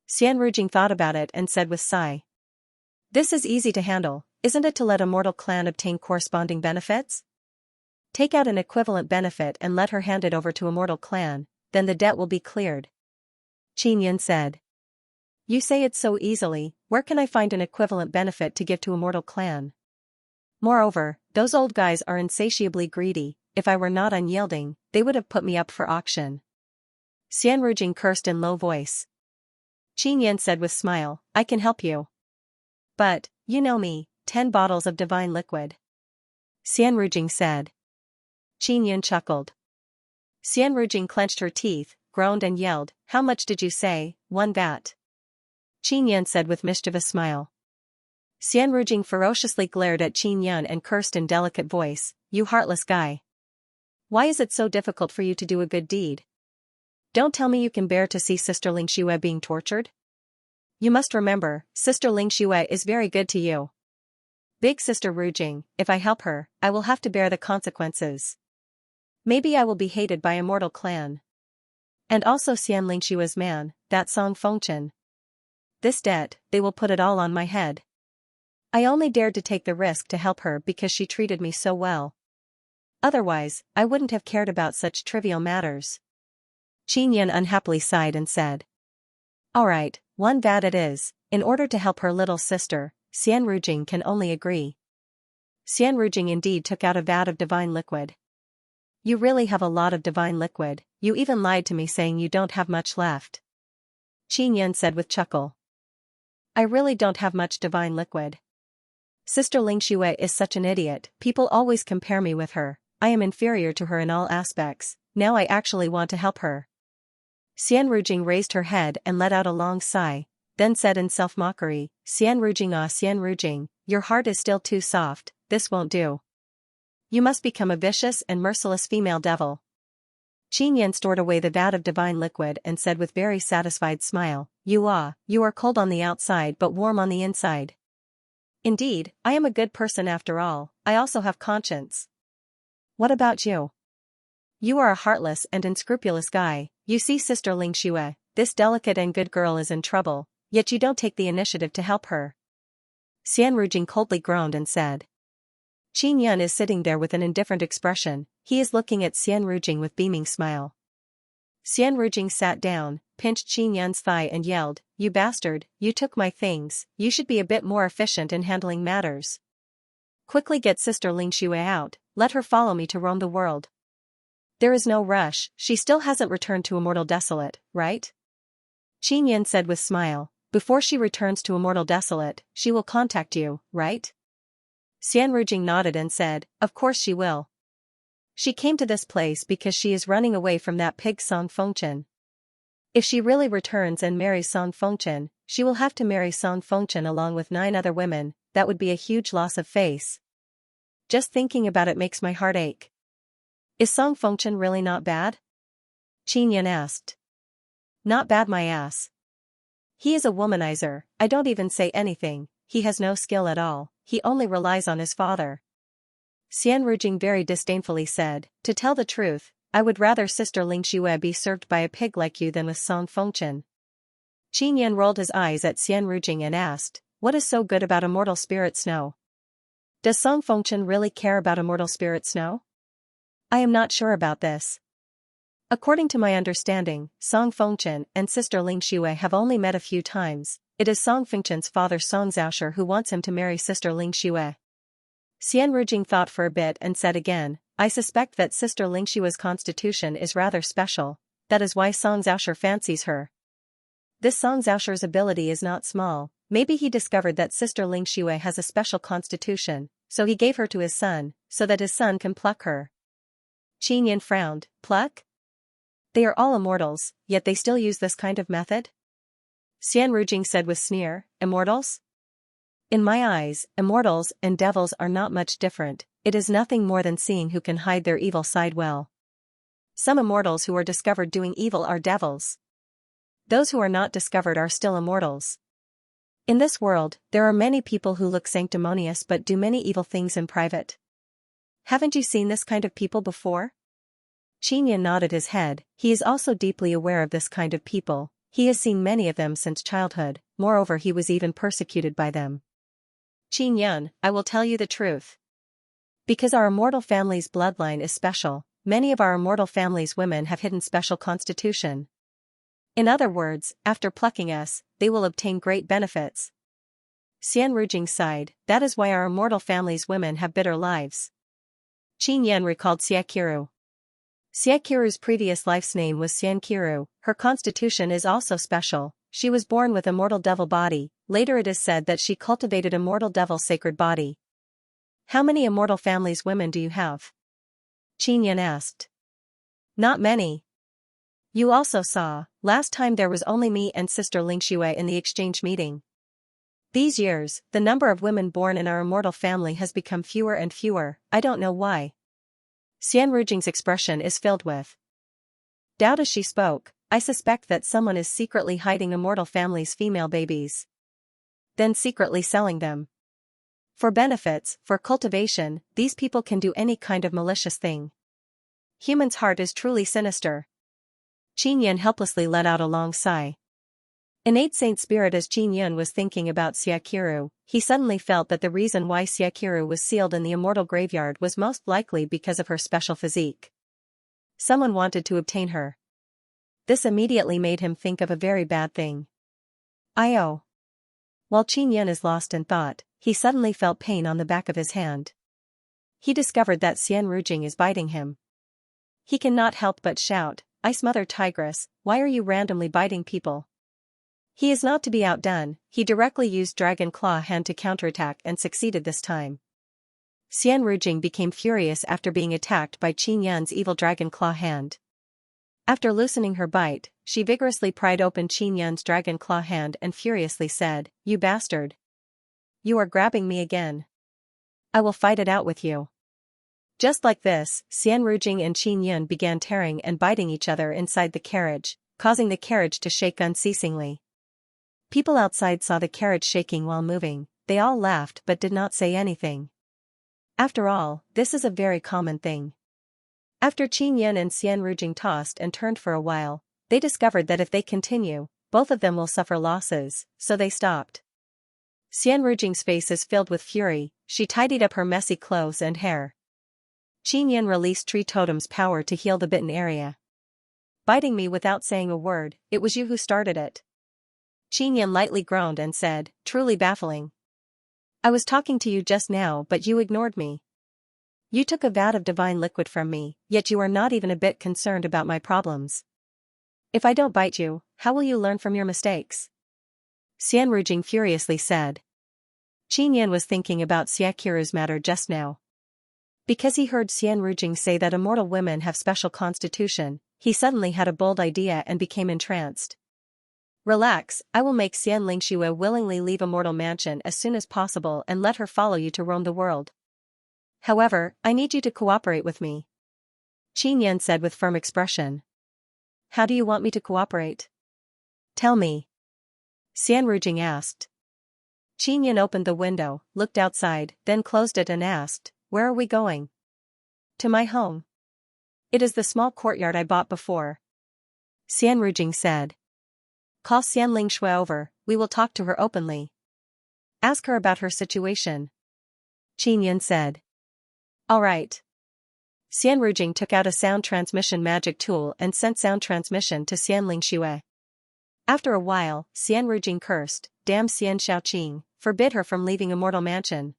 Xianru thought about it and said with sigh. This is easy to handle, isn't it, to let Immortal Clan obtain corresponding benefits? Take out an equivalent benefit and let her hand it over to Immortal Clan, then the debt will be cleared. Qin Yun said. You say it so easily, where can I find an equivalent benefit to give to Immortal Clan? Moreover, those old guys are insatiably greedy, if I were not unyielding, they would have put me up for auction. Xianru cursed in low voice. Qin Yun said with smile, I can help you. But, you know me, 10 bottles of divine liquid. Xianru said. Qin Yun chuckled. Xianru clenched her teeth, groaned and yelled, How much did you say, 1 vat? Qin Yun said with mischievous smile. Xianru ferociously glared at Qin Yun and cursed in delicate voice, You heartless guy. Why is it so difficult for you to do a good deed? Don't tell me you can bear to see Sister Lingxue being tortured? You must remember, Sister Lingxue is very good to you. Big Sister Rujing, if I help her, I will have to bear the consequences. Maybe I will be hated by Immortal Clan. And also Xian Lingxue's man, that Song Fengchen. This debt, they will put it all on my head. I only dared to take the risk to help her because she treated me so well. Otherwise, I wouldn't have cared about such trivial matters. Qin Yun unhappily sighed and said. Alright, 1 vat it is, in order to help her little sister, Xianru can only agree. Xianru indeed took out a vat of divine liquid. You really have a lot of divine liquid, you even lied to me saying you don't have much left. Qin Yun said with chuckle. I really don't have much divine liquid. Sister Lingxue is such an idiot, people always compare me with her, I am inferior to her in all aspects, now I actually want to help her. Xianru raised her head and let out a long sigh, then said in self-mockery, Xianru Xianru, your heart is still too soft, this won't do. You must become a vicious and merciless female devil. Qin Yun stored away the vat of divine liquid and said with very satisfied smile, You are cold on the outside but warm on the inside. Indeed, I am a good person after all, I also have conscience. What about you? You are a heartless and unscrupulous guy, you see Sister Lingxue, this delicate and good girl is in trouble, yet you don't take the initiative to help her. Xianru coldly groaned and said. Qin Yun is sitting there with an indifferent expression, he is looking at Xian Rujing with beaming smile. Xian Rujing sat down, pinched Qin Yun's thigh and yelled, "You bastard, you took my things, you should be a bit more efficient in handling matters. Quickly get Sister Lingxue out, let her follow me to roam the world. There is no rush, she still hasn't returned to Immortal Desolate, right?" Qin Yun said with smile, "Before she returns to Immortal Desolate, she will contact you, right?" Xian Rujing nodded and said, "Of course she will. She came to this place because she is running away from that pig Song Fengchen. If she really returns and marries Song Fengchen, she will have to marry Song Fengchen along with 9 other women, that would be a huge loss of face. Just thinking about it makes my heart ache." "Is Song Fengchen really not bad?" Qin Yun asked. "Not bad my ass. He is a womanizer, I don't even say anything, he has no skill at all, he only relies on his father." Xian Rujing very disdainfully said, "To tell the truth, I would rather Sister Lingxue be served by a pig like you than with Song Fengchen." Qin Yun rolled his eyes at Xian Rujing and asked, "What is so good about Immortal Spirit Snow? Does Song Fengchen really care about Immortal Spirit Snow? I am not sure about this. According to my understanding, Song Fengchen and Sister Lingxue have only met a few times. It is Song Fengchen's father Song Zhaoshi who wants him to marry Sister Lingxue." Xian Rujing thought for a bit and said again, "I suspect that Sister Lingxue's constitution is rather special, that is why Song Zhaoshi fancies her. This Song Zhaoshi's ability is not small, maybe he discovered that Sister Lingxue has a special constitution, so he gave her to his son, so that his son can pluck her." Qin Yun frowned, "Pluck? They are all immortals, yet they still use this kind of method?" Xian Rujing said with sneer, "Immortals? In my eyes, immortals and devils are not much different, it is nothing more than seeing who can hide their evil side well. Some immortals who are discovered doing evil are devils. Those who are not discovered are still immortals. In this world, there are many people who look sanctimonious but do many evil things in private. Haven't you seen this kind of people before?" Qin Yun nodded his head, he is also deeply aware of this kind of people, he has seen many of them since childhood, moreover he was even persecuted by them. "Qin Yun, I will tell you the truth. Because our immortal family's bloodline is special, many of our immortal family's women have hidden special constitution. In other words, after plucking us, they will obtain great benefits." Xian Rujing sighed, "That is why our immortal family's women have bitter lives." Qin Yun recalled Xiaqiru. Xiaqiru's previous life's name was Xianqiru, her constitution is also special, she was born with immortal devil body, later it is said that she cultivated immortal devil sacred body. "How many immortal family's women do you have?" Qin Yun asked. "Not many. You also saw, last time there was only me and Sister Lingxue in the exchange meeting. These years, the number of women born in our immortal family has become fewer and fewer, I don't know why." Xian Rujing's expression is filled with doubt as she spoke, "I suspect that someone is secretly hiding immortal family's female babies. Then secretly selling them. For benefits, for cultivation, these people can do any kind of malicious thing. Human's heart is truly sinister." Qin Yun helplessly let out a long sigh. Innate saint spirit. As Qin Yun was thinking about Xiaqiru, he suddenly felt that the reason why Xiaqiru was sealed in the immortal graveyard was most likely because of her special physique. Someone wanted to obtain her. This immediately made him think of a very bad thing. Io. While Qin Yun is lost in thought, he suddenly felt pain on the back of his hand. He discovered that Xian Rujing is biting him. He cannot help but shout, "Ice Mother Tigress, why are you randomly biting people?" He is not to be outdone, he directly used Dragon Claw Hand to counterattack and succeeded this time. Xian Rujing became furious after being attacked by Qin Yun's evil Dragon Claw Hand. After loosening her bite, she vigorously pried open Qin Yun's Dragon Claw Hand and furiously said, "You bastard! You are grabbing me again. I will fight it out with you." Just like this, Xian Rujing and Qin Yun began tearing and biting each other inside the carriage, causing the carriage to shake unceasingly. People outside saw the carriage shaking while moving, they all laughed but did not say anything. After all, this is a very common thing. After Qin Yun and Xian Rujing tossed and turned for a while, they discovered that if they continue, both of them will suffer losses, so they stopped. Xian Rujing's face is filled with fury, she tidied up her messy clothes and hair. Qin Yan released Tree Totem's power to heal the bitten area. Biting me without saying a word, it was you who started it. Qin Yan lightly groaned and said, truly baffling. I was talking to you just now but you ignored me. You took a vat of divine liquid from me, yet you are not even a bit concerned about my problems. If I don't bite you, how will you learn from your mistakes? Xian Rujing furiously said. Qin Yan was thinking about Xiaqiru's matter just now. Because he heard Xian Rujing say that immortal women have special constitution, he suddenly had a bold idea and became entranced. Relax, I will make Xian Lingxue willingly leave Immortal Mansion as soon as possible and let her follow you to roam the world. However, I need you to cooperate with me. Qin Yan said with firm expression. How do you want me to cooperate? Tell me. Xian Rujing asked. Qin Yan opened the window, looked outside, then closed it and asked, where are we going? To my home. It is the small courtyard I bought before. Xian Rujing said. Call Xian Lingxue over, we will talk to her openly. Ask her about her situation. Qin Yan said. All right. Xian Rujing took out a sound transmission magic tool and sent sound transmission to Xian Lingxue. After a while, Xian Rujing cursed, damn Xian Shaoqing, forbid her from leaving Immortal Mansion.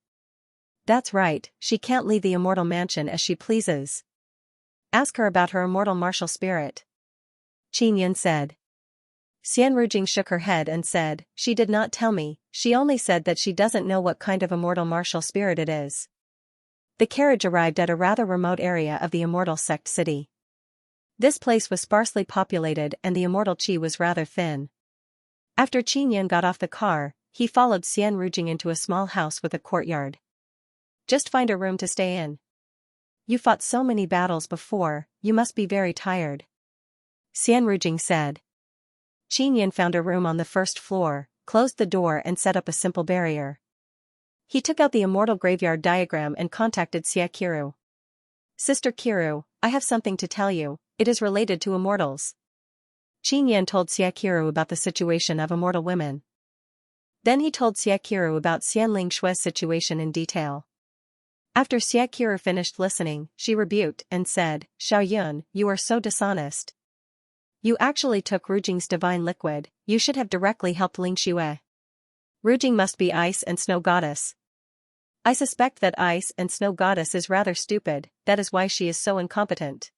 That's right, she can't leave the Immortal Mansion as she pleases. Ask her about her immortal martial spirit. Qin Yan said. Xian Rujing shook her head and said, she did not tell me, she only said that she doesn't know what kind of immortal martial spirit it is. The carriage arrived at a rather remote area of the Immortal Sect city. This place was sparsely populated and the immortal qi was rather thin. After Qin Yan got off the car, he followed Xian Rujing into a small house with a courtyard. Just find a room to stay in. You fought so many battles before, you must be very tired. Xian Rujing said. Qin Yan found a room on the first floor, closed the door and set up a simple barrier. He took out the immortal graveyard diagram and contacted Xiaqiru. Sister Kiru, I have something to tell you, it is related to immortals. Qin Yan told Xiaqiru about the situation of immortal women. Then he told Xiaqiru about Xian Lingxue's situation in detail. After Xiaqiru finished listening, she rebuked and said, Xiao Yun, you are so dishonest. You actually took Rujing's divine liquid, you should have directly helped Lingxue. Rujing must be ice and snow goddess. I suspect that ice and snow goddess is rather stupid, that is why she is so incompetent.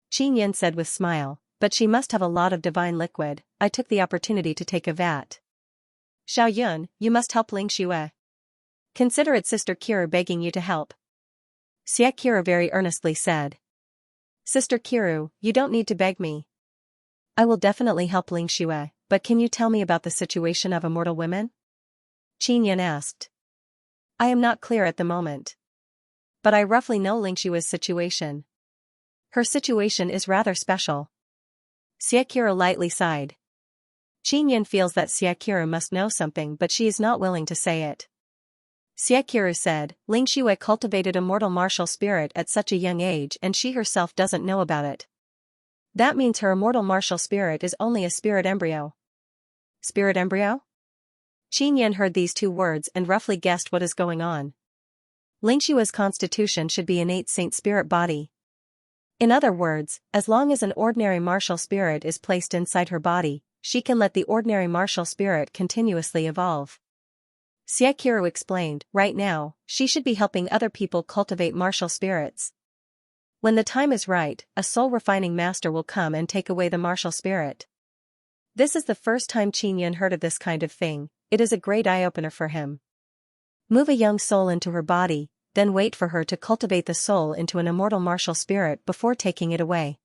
Qin Yan said with smile, but she must have a lot of divine liquid, I took the opportunity to take a vat. Xiao Yun, you must help Lingxue. Consider it Sister Kiru begging you to help. Xiaqiru very earnestly said. Sister Kiru, you don't need to beg me. I will definitely help Lingxue, but can you tell me about the situation of immortal women? Qin Yan asked. I am not clear at the moment. But I roughly know Lingxue's situation. Her situation is rather special. Xiaqiru lightly sighed. Qin Yan feels that Xiaqiru must know something but she is not willing to say it. Xiaqiru said, Lingxue cultivated immortal martial spirit at such a young age and she herself doesn't know about it. That means her immortal martial spirit is only a spirit embryo. Spirit embryo? Qin Yan heard these two words and roughly guessed what is going on. Lingxue's constitution should be innate saint spirit body. In other words, as long as an ordinary martial spirit is placed inside her body, she can let the ordinary martial spirit continuously evolve. Xiaqiru explained, right now, she should be helping other people cultivate martial spirits. When the time is right, a soul-refining master will come and take away the martial spirit. This is the first time Qin Yan heard of this kind of thing, it is a great eye-opener for him. Move a young soul into her body, then wait for her to cultivate the soul into an immortal martial spirit before taking it away.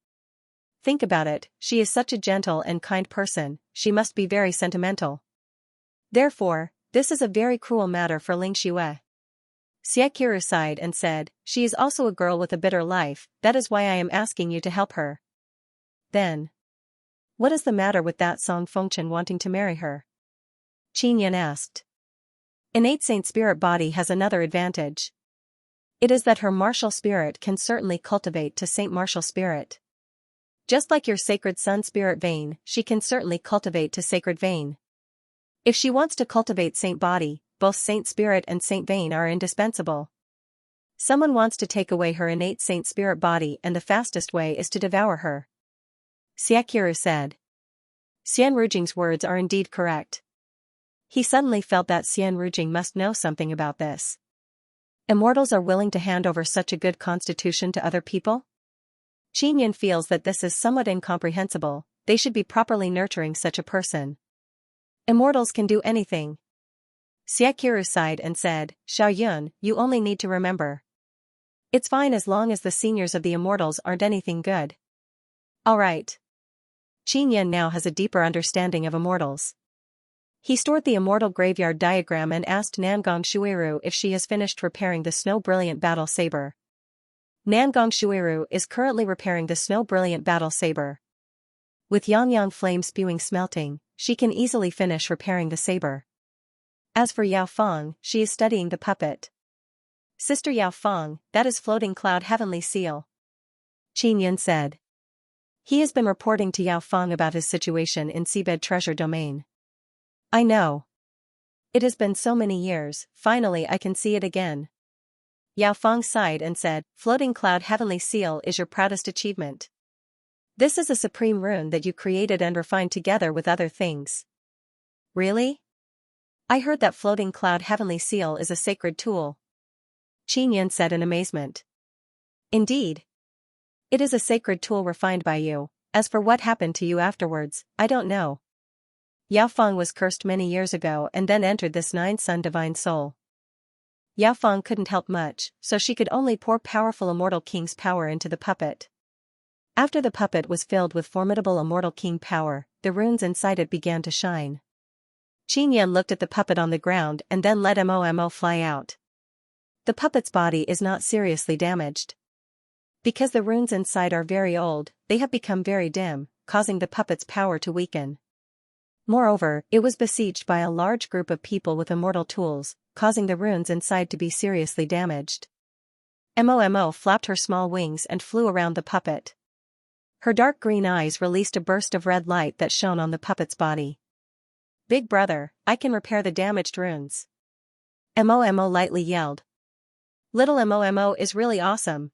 Think about it, she is such a gentle and kind person, she must be very sentimental. Therefore, this is a very cruel matter for Lingxue. Xiaqiru sighed and said, she is also a girl with a bitter life, that is why I am asking you to help her. Then, what is the matter with that Song Fengchen wanting to marry her? Qin Yan asked. Innate saint spirit body has another advantage. It is that her martial spirit can certainly cultivate to saint martial spirit. Just like your sacred sun spirit vein, she can certainly cultivate to sacred vein. If she wants to cultivate saint body, both Saint Spirit and Saint Vane are indispensable. Someone wants to take away her innate Saint Spirit body and the fastest way is to devour her. Xianxia said. Xian Rujing's words are indeed correct. He suddenly felt that Xian Rujing must know something about this. Immortals are willing to hand over such a good constitution to other people? Qinyan feels that this is somewhat incomprehensible, they should be properly nurturing such a person. Immortals can do anything. Xianxia sighed and said, Xiaoyun, you only need to remember. It's fine as long as the seniors of the immortals aren't anything good. Alright. Qinyan now has a deeper understanding of immortals. He stored the immortal graveyard diagram and asked Nangong Shuiru if she has finished repairing the Snow Brilliant battle saber. Nangong Shuiru is currently repairing the Snow Brilliant battle saber. With Yang flame spewing smelting, she can easily finish repairing the saber. As for Yao Feng, she is studying the puppet. Sister Yao Feng, that is Floating Cloud Heavenly Seal. Qinyan said. He has been reporting to Yao Feng about his situation in Seabed Treasure Domain. I know. It has been so many years, finally I can see it again. Yao Feng sighed and said, Floating Cloud Heavenly Seal is your proudest achievement. This is a supreme rune that you created and refined together with other things. Really? I heard that Floating Cloud Heavenly Seal is a sacred tool. Qinyan said in amazement. Indeed. It is a sacred tool refined by you. As for what happened to you afterwards, I don't know. Yao Feng was cursed many years ago and then entered this nine-sun divine soul. Yao Feng couldn't help much, so she could only pour powerful immortal king's power into the puppet. After the puppet was filled with formidable immortal king power, the runes inside it began to shine. Qinyan looked at the puppet on the ground and then let Mo fly out. The puppet's body is not seriously damaged. Because the runes inside are very old, they have become very dim, causing the puppet's power to weaken. Moreover, it was besieged by a large group of people with immortal tools, causing the runes inside to be seriously damaged. Mo flapped her small wings and flew around the puppet. Her dark green eyes released a burst of red light that shone on the puppet's body. Big brother, I can repair the damaged runes. Mo lightly yelled. Little Mo is really awesome.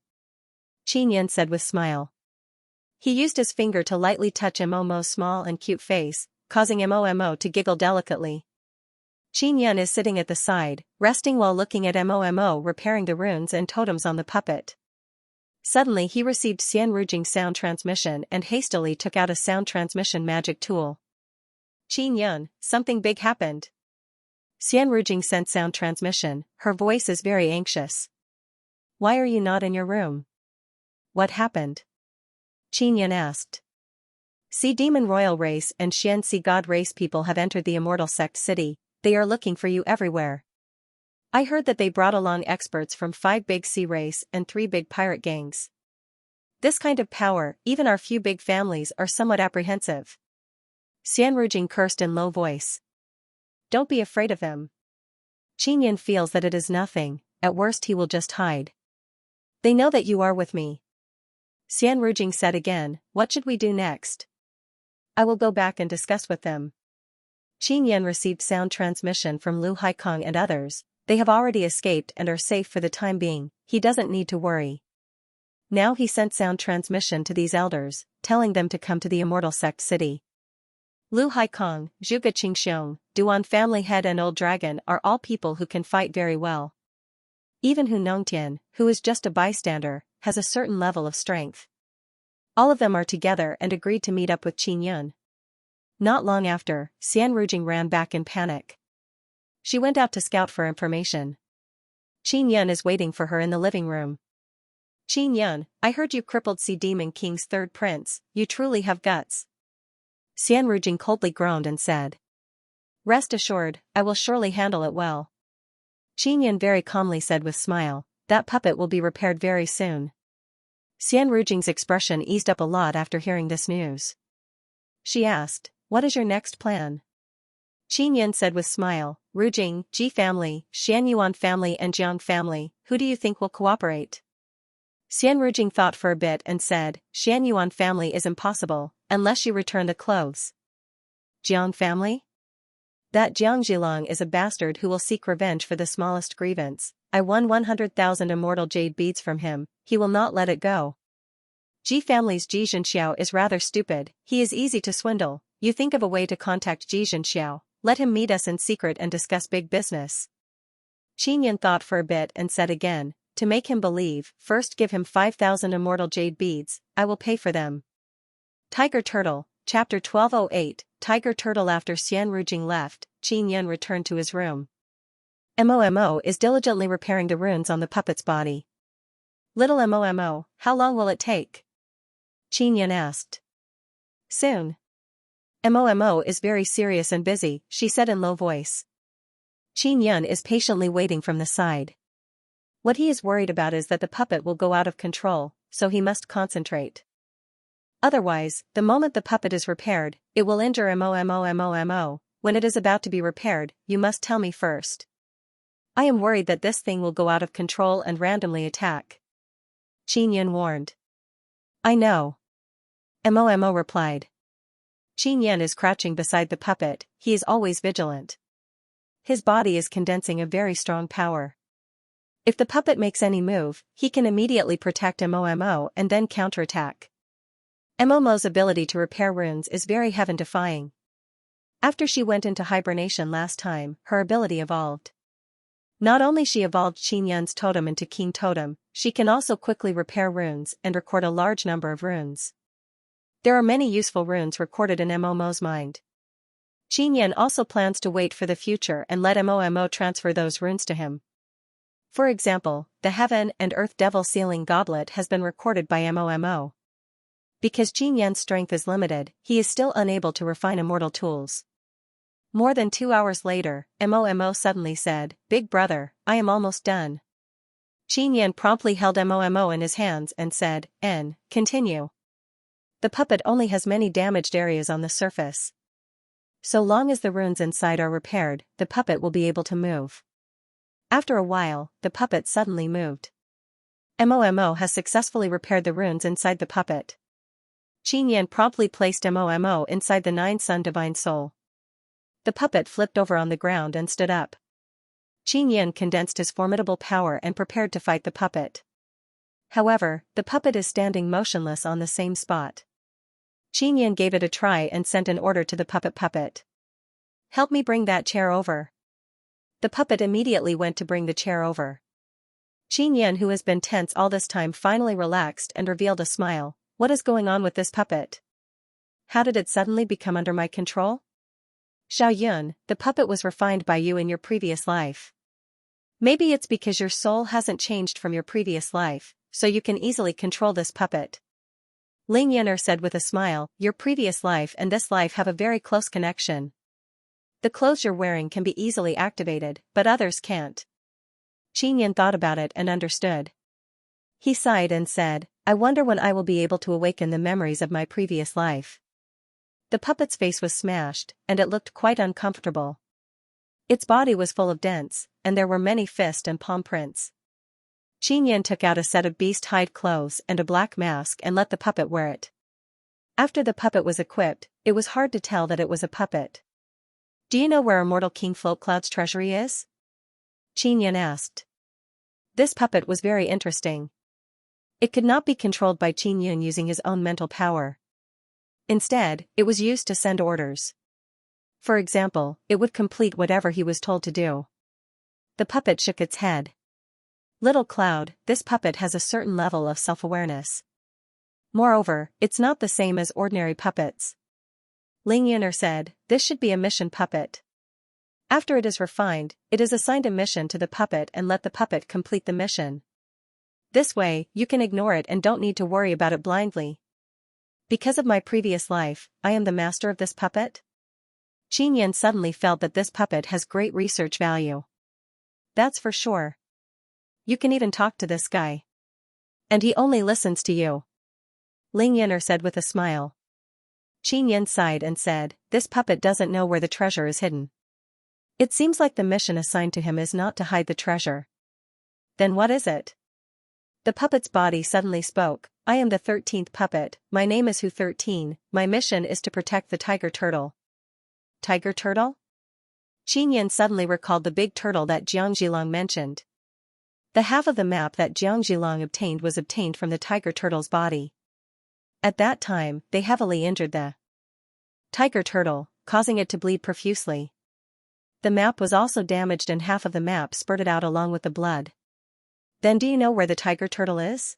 Qinyan said with smile. He used his finger to lightly touch Mo's small and cute face, causing Mo to giggle delicately. Qinyan is sitting at the side, resting while looking at Mo repairing the runes and totems on the puppet. Suddenly he received Xian Rujing's sound transmission and hastily took out a sound transmission magic tool. Qinyan, something big happened. Xian Rujing sent sound transmission, her voice is very anxious. Why are you not in your room? What happened? Qinyan asked. Sea Demon Royal Race and Xianxia God Race people have entered the Immortal Sect City, they are looking for you everywhere. I heard that they brought along experts from 5 big sea race and 3 big pirate gangs. This kind of power, even our few big families are somewhat apprehensive. Xian Rujing cursed in low voice. Don't be afraid of them. Qinyan feels that it is nothing, at worst he will just hide. They know that you are with me. Xian Rujing said again, what should we do next? I will go back and discuss with them. Qinyan received sound transmission from Lu Haikong and others, they have already escaped and are safe for the time being, he doesn't need to worry. Now he sent sound transmission to these elders, telling them to come to the Immortal Sect City. Lu Haikong, Zhuge Qingxiong, Duan Family Head and Old Dragon are all people who can fight very well. Even Hu Nongtian, who is just a bystander, has a certain level of strength. All of them are together and agreed to meet up with Qinyan. Not long after, Xian Rujing ran back in panic. She went out to scout for information. Qinyan is waiting for her in the living room. Qinyan, I heard you crippled Sea Demon King's 3rd prince, you truly have guts. Xian Rujing coldly groaned and said. Rest assured, I will surely handle it well. Qinyan very calmly said with smile, that puppet will be repaired very soon. Xian Rujing's expression eased up a lot after hearing this news. She asked, what is your next plan? Qinyan said with smile, Rujing, Ji family, Xianyuan family and Jiang family, who do you think will cooperate? Xian Rujing thought for a bit and said, Xianyuan family is impossible, unless you return the clothes. Jiang family? That Xianxia is a bastard who will seek revenge for the smallest grievance. I won 100,000 immortal jade beads from him, he will not let it go. Ji family's Xianxia is rather stupid, he is easy to swindle. You think of a way to contact Xianxia, let him meet us in secret and discuss big business. Qinyan thought for a bit and said again, to make him believe, first give him 5,000 immortal jade beads, I will pay for them. Tiger Turtle, Chapter 1208, Tiger Turtle. After Xianrujing left, Qinyan returned to his room. Momo is diligently repairing the runes on the puppet's body. Little Momo, how long will it take? Qinyan asked. Soon. Momo is very serious and busy, she said in low voice. Qinyan is patiently waiting from the side. What he is worried about is that the puppet will go out of control, so he must concentrate. Otherwise, the moment the puppet is repaired, it will injure Momo. When it is about to be repaired, you must tell me first. I am worried that this thing will go out of control and randomly attack. Qinyan warned. I know. Momo replied. Qinyan is crouching beside the puppet, he is always vigilant. His body is condensing a very strong power. If the puppet makes any move, he can immediately protect Momo and then counterattack. Momo's ability to repair runes is very heaven-defying. After she went into hibernation last time, her ability evolved. Not only she evolved Qinyan's totem into King Totem, she can also quickly repair runes and record a large number of runes. There are many useful runes recorded in Momo's mind. Qinyan also plans to wait for the future and let Momo transfer those runes to him. For example, the Heaven and Earth Devil Sealing Goblet has been recorded by Momo. Because Qinyan's strength is limited, he is still unable to refine immortal tools. More than 2 hours later, Momo suddenly said, Big brother, I am almost done. Qinyan promptly held Momo in his hands and said, continue. The puppet only has many damaged areas on the surface. So long as the runes inside are repaired, the puppet will be able to move. After a while, the puppet suddenly moved. Momo has successfully repaired the runes inside the puppet. Qinyan promptly placed Momo inside the 9-Sun Divine Soul. The puppet flipped over on the ground and stood up. Qinyan condensed his formidable power and prepared to fight the puppet. However, the puppet is standing motionless on the same spot. Qinyan gave it a try and sent an order to the puppet. Help me bring that chair over. The puppet immediately went to bring the chair over. Qinyan, who has been tense all this time, finally relaxed and revealed a smile. What is going on with this puppet? How did it suddenly become under my control? Xiaoyun, the puppet was refined by you in your previous life. Maybe it's because your soul hasn't changed from your previous life, so you can easily control this puppet. Ling Yan'er said with a smile, your previous life and this life have a very close connection. The clothes you're wearing can be easily activated, but others can't. Qinyan thought about it and understood. He sighed and said, I wonder when I will be able to awaken the memories of my previous life. The puppet's face was smashed, and it looked quite uncomfortable. Its body was full of dents, and there were many fist and palm prints. Qinyan took out a set of beast hide clothes and a black mask and let the puppet wear it. After the puppet was equipped, it was hard to tell that it was a puppet. Do you know where Immortal King Floatcloud's treasury is? Qinyan asked. This puppet was very interesting. It could not be controlled by Qinyan using his own mental power. Instead, it was used to send orders. For example, it would complete whatever he was told to do. The puppet shook its head. Little Cloud, this puppet has a certain level of self-awareness. Moreover, it's not the same as ordinary puppets. Ling Yan'er said, this should be a mission puppet. After it is refined, it is assigned a mission to the puppet and let the puppet complete the mission. This way, you can ignore it and don't need to worry about it blindly. Because of my previous life, I am the master of this puppet? Qinyan suddenly felt that this puppet has great research value. That's for sure. You can even talk to this guy. And he only listens to you. Ling Yan'er said with a smile. Qinyan sighed and said, this puppet doesn't know where the treasure is hidden. It seems like the mission assigned to him is not to hide the treasure. Then what is it? The puppet's body suddenly spoke, I am the 13th puppet, my name is Hu 13, my mission is to protect the Tiger Turtle. Tiger Turtle? Qin suddenly recalled the big turtle that Xianxia mentioned. The half of the map that Xianxia obtained was obtained from the tiger turtle's body. At that time, they heavily injured the tiger turtle, causing it to bleed profusely. The map was also damaged and half of the map spurted out along with the blood. Then do you know where the tiger turtle is?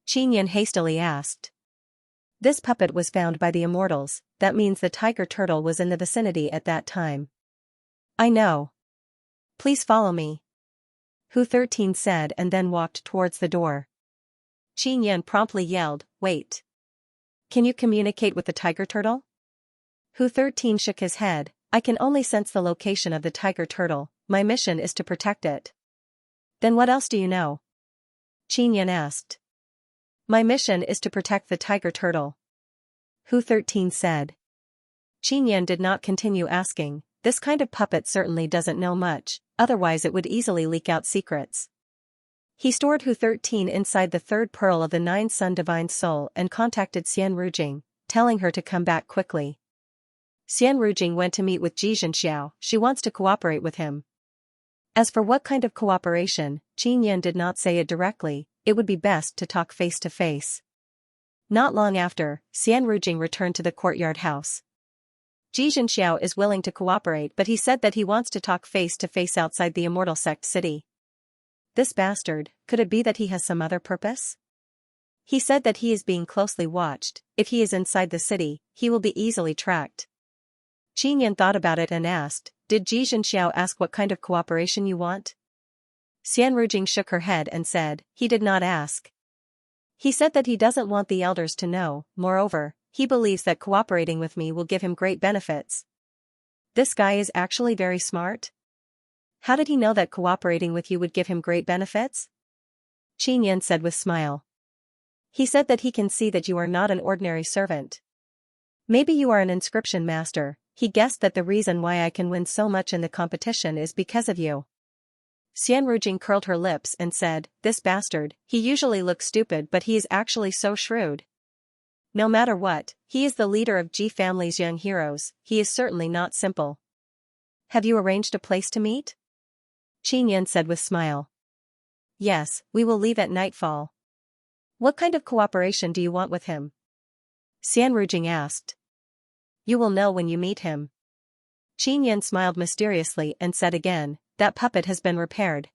Qin hastily asked. This puppet was found by the immortals, that means the tiger turtle was in the vicinity at that time. I know. Please follow me. Hu 13 said and then walked towards the door. Qin promptly yelled, wait. Can you communicate with the tiger turtle? Hu 13 shook his head, I can only sense the location of the tiger turtle, my mission is to protect it. Then what else do you know? Qin asked. My mission is to protect the tiger turtle. Hu 13 said. Qin did not continue asking, this kind of puppet certainly doesn't know much, otherwise it would easily leak out secrets. He stored Hu 13 inside the third pearl of the 9-Sun Divine Soul and contacted Xianxia, telling her to come back quickly. Xianxia went to meet with Xianxia, she wants to cooperate with him. As for what kind of cooperation, Qin did not say it directly, it would be best to talk face to face. Not long after, Xianxia returned to the courtyard house. Xianxia is willing to cooperate but he said that he wants to talk face to face outside the immortal sect city. This bastard, could it be that he has some other purpose? He said that he is being closely watched, if he is inside the city, he will be easily tracked. Qin thought about it and asked, did Xianxia ask what kind of cooperation you want? Xianxia shook her head and said, he did not ask. He said that he doesn't want the elders to know, moreover, he believes that cooperating with me will give him great benefits. This guy is actually very smart? How did he know that cooperating with you would give him great benefits? Qin said with smile. He said that he can see that you are not an ordinary servant. Maybe you are an inscription master, he guessed that the reason why I can win so much in the competition is because of you. Xianxia curled her lips and said, this bastard, he usually looks stupid but he is actually so shrewd. No matter what, he is the leader of Ji family's young heroes, he is certainly not simple. Have you arranged a place to meet? Qin said with smile. Yes, we will leave at nightfall. What kind of cooperation do you want with him? Xianxia asked. You will know when you meet him. Qin smiled mysteriously and said again, that puppet has been repaired.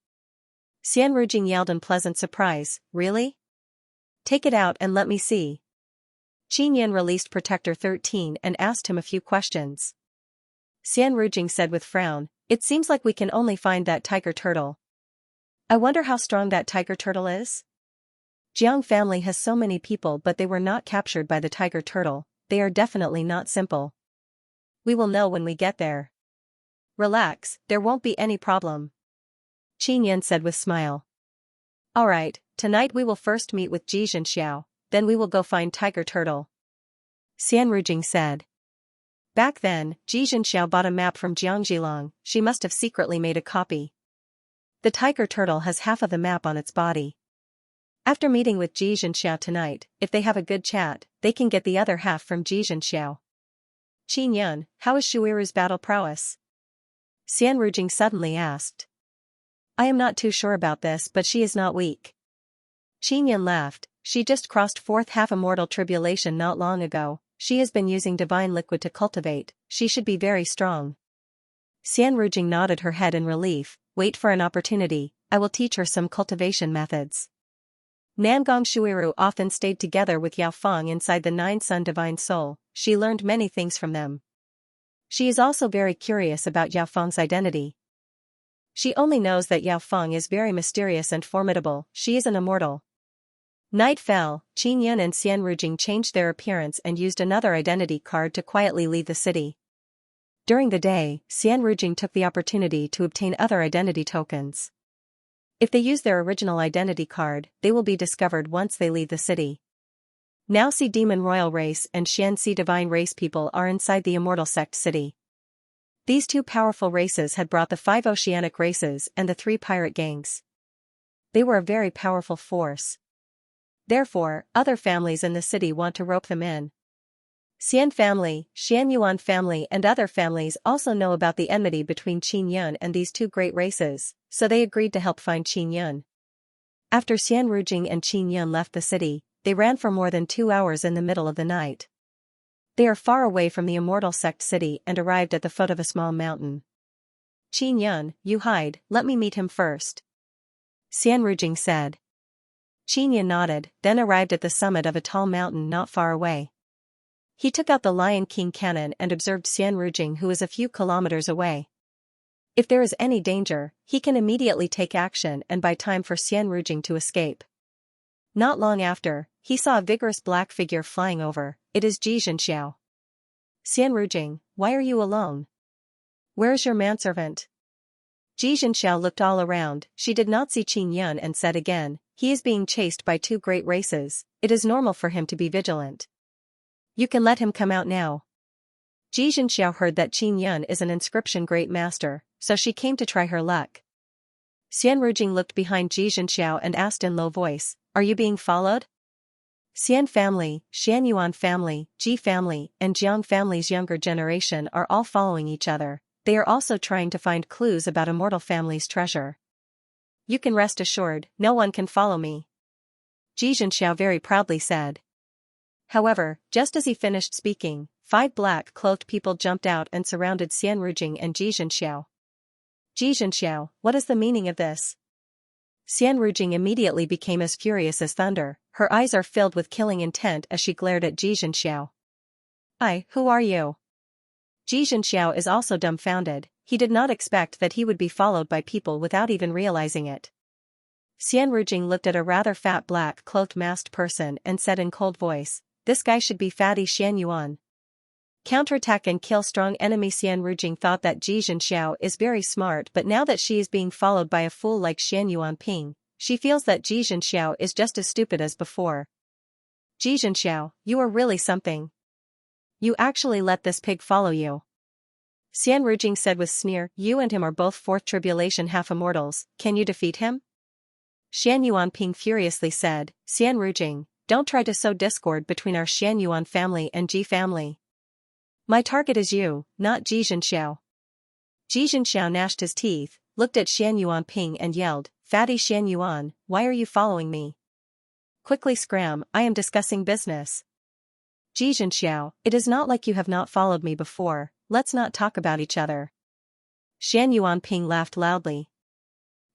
Xianxia yelled in pleasant surprise, really? Take it out and let me see. Qin released Protector 13 and asked him a few questions. Xianxia said with frown, it seems like we can only find that tiger turtle. I wonder how strong that tiger turtle is? Jiang family has so many people but they were not captured by the tiger turtle, they are definitely not simple. We will know when we get there. Relax, there won't be any problem. Qin said with smile. Alright, tonight we will first meet with Xianxia, then we will go find tiger turtle. Xianxia said. Back then, Xianxia bought a map from Jiangjilang, she must have secretly made a copy. The tiger turtle has half of the map on its body. After meeting with Xianxia tonight, if they have a good chat, they can get the other half from Xianxia. Qin, how is Shuiru's battle prowess? Xianxia suddenly asked. I am not too sure about this but she is not weak. Qin laughed, she just crossed fourth half immortal tribulation not long ago, she has been using divine liquid to cultivate, she should be very strong. Xianxia nodded her head in relief, wait for an opportunity, I will teach her some cultivation methods. Nangong Shuiru often stayed together with Yao Feng inside the 9-Sun Divine Soul, she learned many things from them. She is also very curious about Yao Feng's identity. She only knows that Yao Feng is very mysterious and formidable, she is an immortal. Night fell, Qin and Xianxia changed their appearance and used another identity card to quietly leave the city. During the day, Xianxia took the opportunity to obtain other identity tokens. If they use their original identity card, they will be discovered once they leave the city. Now Sea Demon Royal Race and Xianxia Divine Race people are inside the Immortal Sect city. These two powerful races had brought the 5 oceanic races and the 3 pirate gangs. They were a very powerful force. Therefore, other families in the city want to rope them in. Xian family, Xianyuan family and other families also know about the enmity between Qin Yun and these two great races, so they agreed to help find Qin Yun. After Xian Rujing and Qin Yun left the city, they ran for more than 2 hours in the middle of the night. They are far away from the immortal sect city and arrived at the foot of a small mountain. Qin Yun, you hide, let me meet him first. Xian Rujing said. Qin Yun nodded, then arrived at the summit of a tall mountain not far away. He took out the Lion King cannon and observed Xian Rujing, who is a few kilometers away. If there is any danger, he can immediately take action and buy time for Xian Rujing to escape. Not long after, he saw a vigorous black figure flying over. It is Xianxia. Xian Rujing, why are you alone? Where is your manservant? Xianxia looked all around. She did not see Qin Yun and said again, he is being chased by two great races. It is normal for him to be vigilant. You can let him come out now. Xianxia heard that Qin Yun is an inscription great master, so she came to try her luck. Xian Rujing looked behind Xianxia and asked in low voice, are you being followed? Xian family, Xianyuan family, Ji family, and Jiang family's younger generation are all following each other. They are also trying to find clues about immortal family's treasure. You can rest assured, no one can follow me. Xianxia very proudly said. However, just as he finished speaking, 5 black-cloaked people jumped out and surrounded Xian Rujing and Xianxia. Xianxia, what is the meaning of this? Xian Rujing immediately became as furious as thunder. Her eyes are filled with killing intent as she glared at Xianxia. Who are you? Xianxia is also dumbfounded. He did not expect that he would be followed by people without even realizing it. Xian Rujing looked at a rather fat black-cloaked masked person and said in cold voice, this guy should be Fatty Xianyuan. Counterattack and kill strong enemy. Xian Rujing thought that Xianxia is very smart, but now that she is being followed by a fool like Xianyuan Ping, she feels that Xianxia is just as stupid as before. Xianxia, you are really something. You actually let this pig follow you. Xian Rujing said with sneer, you and him are both 4th tribulation half-immortals, can you defeat him? Xianyuan Ping furiously said, Xian Rujing, don't try to sow discord between our Xianyuan family and Ji family. My target is you, not Xianxia. Xianxia gnashed his teeth, looked at Xianyuan Ping and yelled, Fatty Xianyuan, why are you following me? Quickly scram, I am discussing business. Xianxia, it is not like you have not followed me before, let's not talk about each other. Xianyuan Ping laughed loudly.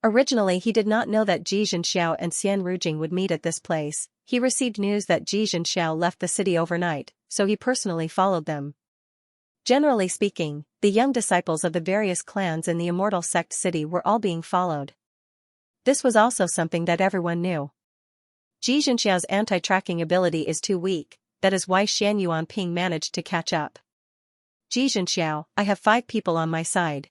Originally he did not know that Xianxia and Xian Rujing would meet at this place. He received news that Xianxia left the city overnight, so he personally followed them. Generally speaking, the young disciples of the various clans in the immortal sect city were all being followed. This was also something that everyone knew. Xianxia's anti-tracking ability is too weak, that is why Xianyuan Ping managed to catch up. Xianxia, I have 5 people on my side.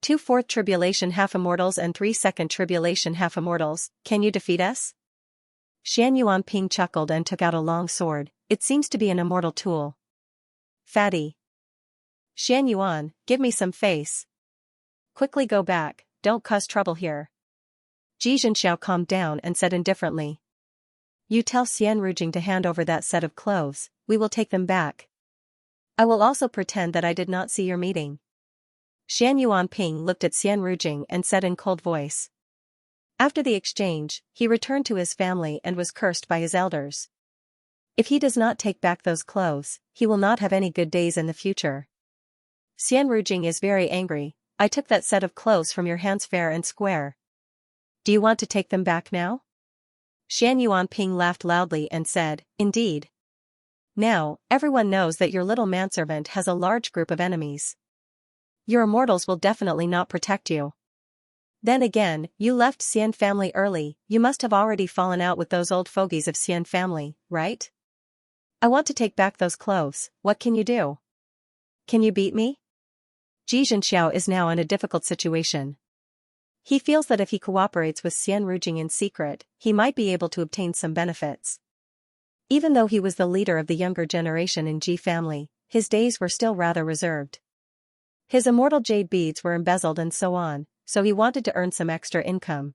2 4th tribulation half-immortals and 3 2nd tribulation half-immortals, can you defeat us? Xianyuan Ping chuckled and took out a long sword. It seems to be an immortal tool. Fatty. Xianyuan, give me some face. Quickly go back, don't cause trouble here. Xianxia calmed down and said indifferently. You tell Xian Rujing to hand over that set of clothes, we will take them back. I will also pretend that I did not see your meeting. Xianyuan Ping looked at Xian Rujing and said in cold voice. After the exchange, he returned to his family and was cursed by his elders. If he does not take back those clothes, he will not have any good days in the future. Xian Rujing is very angry. I took that set of clothes from your hands fair and square. Do you want to take them back now? Xianyuan Ping laughed loudly and said, indeed. Now, everyone knows that your little manservant has a large group of enemies. Your immortals will definitely not protect you. Then again, you left Xian family early, you must have already fallen out with those old fogies of Xian family, right? I want to take back those clothes, what can you do? Can you beat me? Xianxia is now in a difficult situation. He feels that if he cooperates with Xian Rujing in secret, he might be able to obtain some benefits. Even though he was the leader of the younger generation in Ji family, his days were still rather reserved. His immortal jade beads were embezzled and so on, so he wanted to earn some extra income.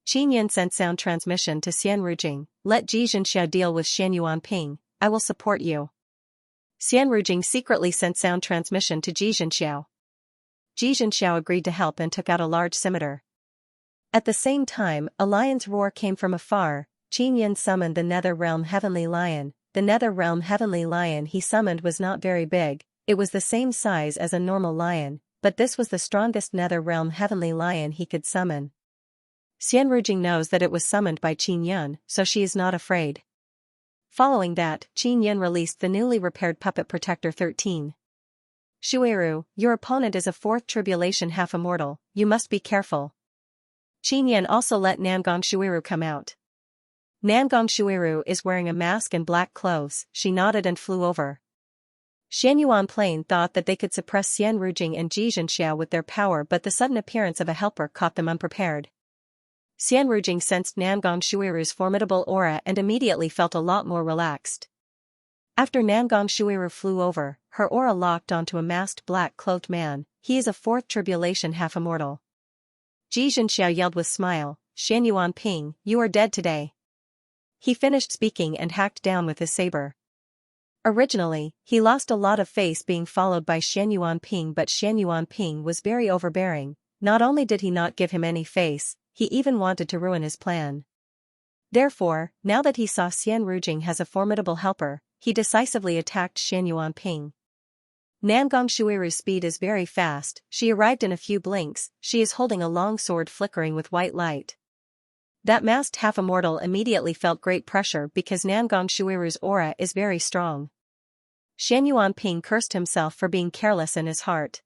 Qin Yun sent sound transmission to Xian Rujing, let Xianxia deal with Xianyuan Ping, I will support you. Xian Rujing secretly sent sound transmission to Xianxia. Xianxia agreed to help and took out a large scimitar. At the same time, a lion's roar came from afar. Qin Yin summoned the Nether Realm Heavenly Lion. The Nether Realm Heavenly Lion he summoned was not very big, it was the same size as a normal lion, but this was the strongest Nether Realm Heavenly Lion he could summon. Xian Rujing knows that it was summoned by Qin Yin, so she is not afraid. Following that, Qin Yin released the newly repaired Puppet Protector 13. Shuiru, your opponent is a fourth tribulation half-immortal, you must be careful. Qin Yin also let Nangong Shuiru come out. Nangong Shuiru is wearing a mask and black clothes, she nodded and flew over. Xianyuan Plain thought that they could suppress Xian Rujing and Xianxia with their power, but the sudden appearance of a helper caught them unprepared. Xian Rujing sensed Nangong Shuiru's formidable aura and immediately felt a lot more relaxed. After Nangong Shuiru flew over, her aura locked onto a masked black-cloaked man. He is a fourth tribulation half-immortal. Xianxia yelled with smile, Xianyuan Ping, you are dead today. He finished speaking and hacked down with his saber. Originally, he lost a lot of face being followed by Xianyuan Ping, but Xianyuan Ping was very overbearing. Not only did he not give him any face, he even wanted to ruin his plan. Therefore, now that he saw Xian Rujing has a formidable helper, he decisively attacked Xianyuan Ping. Nangong Shuiru's speed is very fast, she arrived in a few blinks, she is holding a long sword flickering with white light. That masked half-immortal immediately felt great pressure because Nangong Shuiru's aura is very strong. Xianyuan Ping cursed himself for being careless in his heart.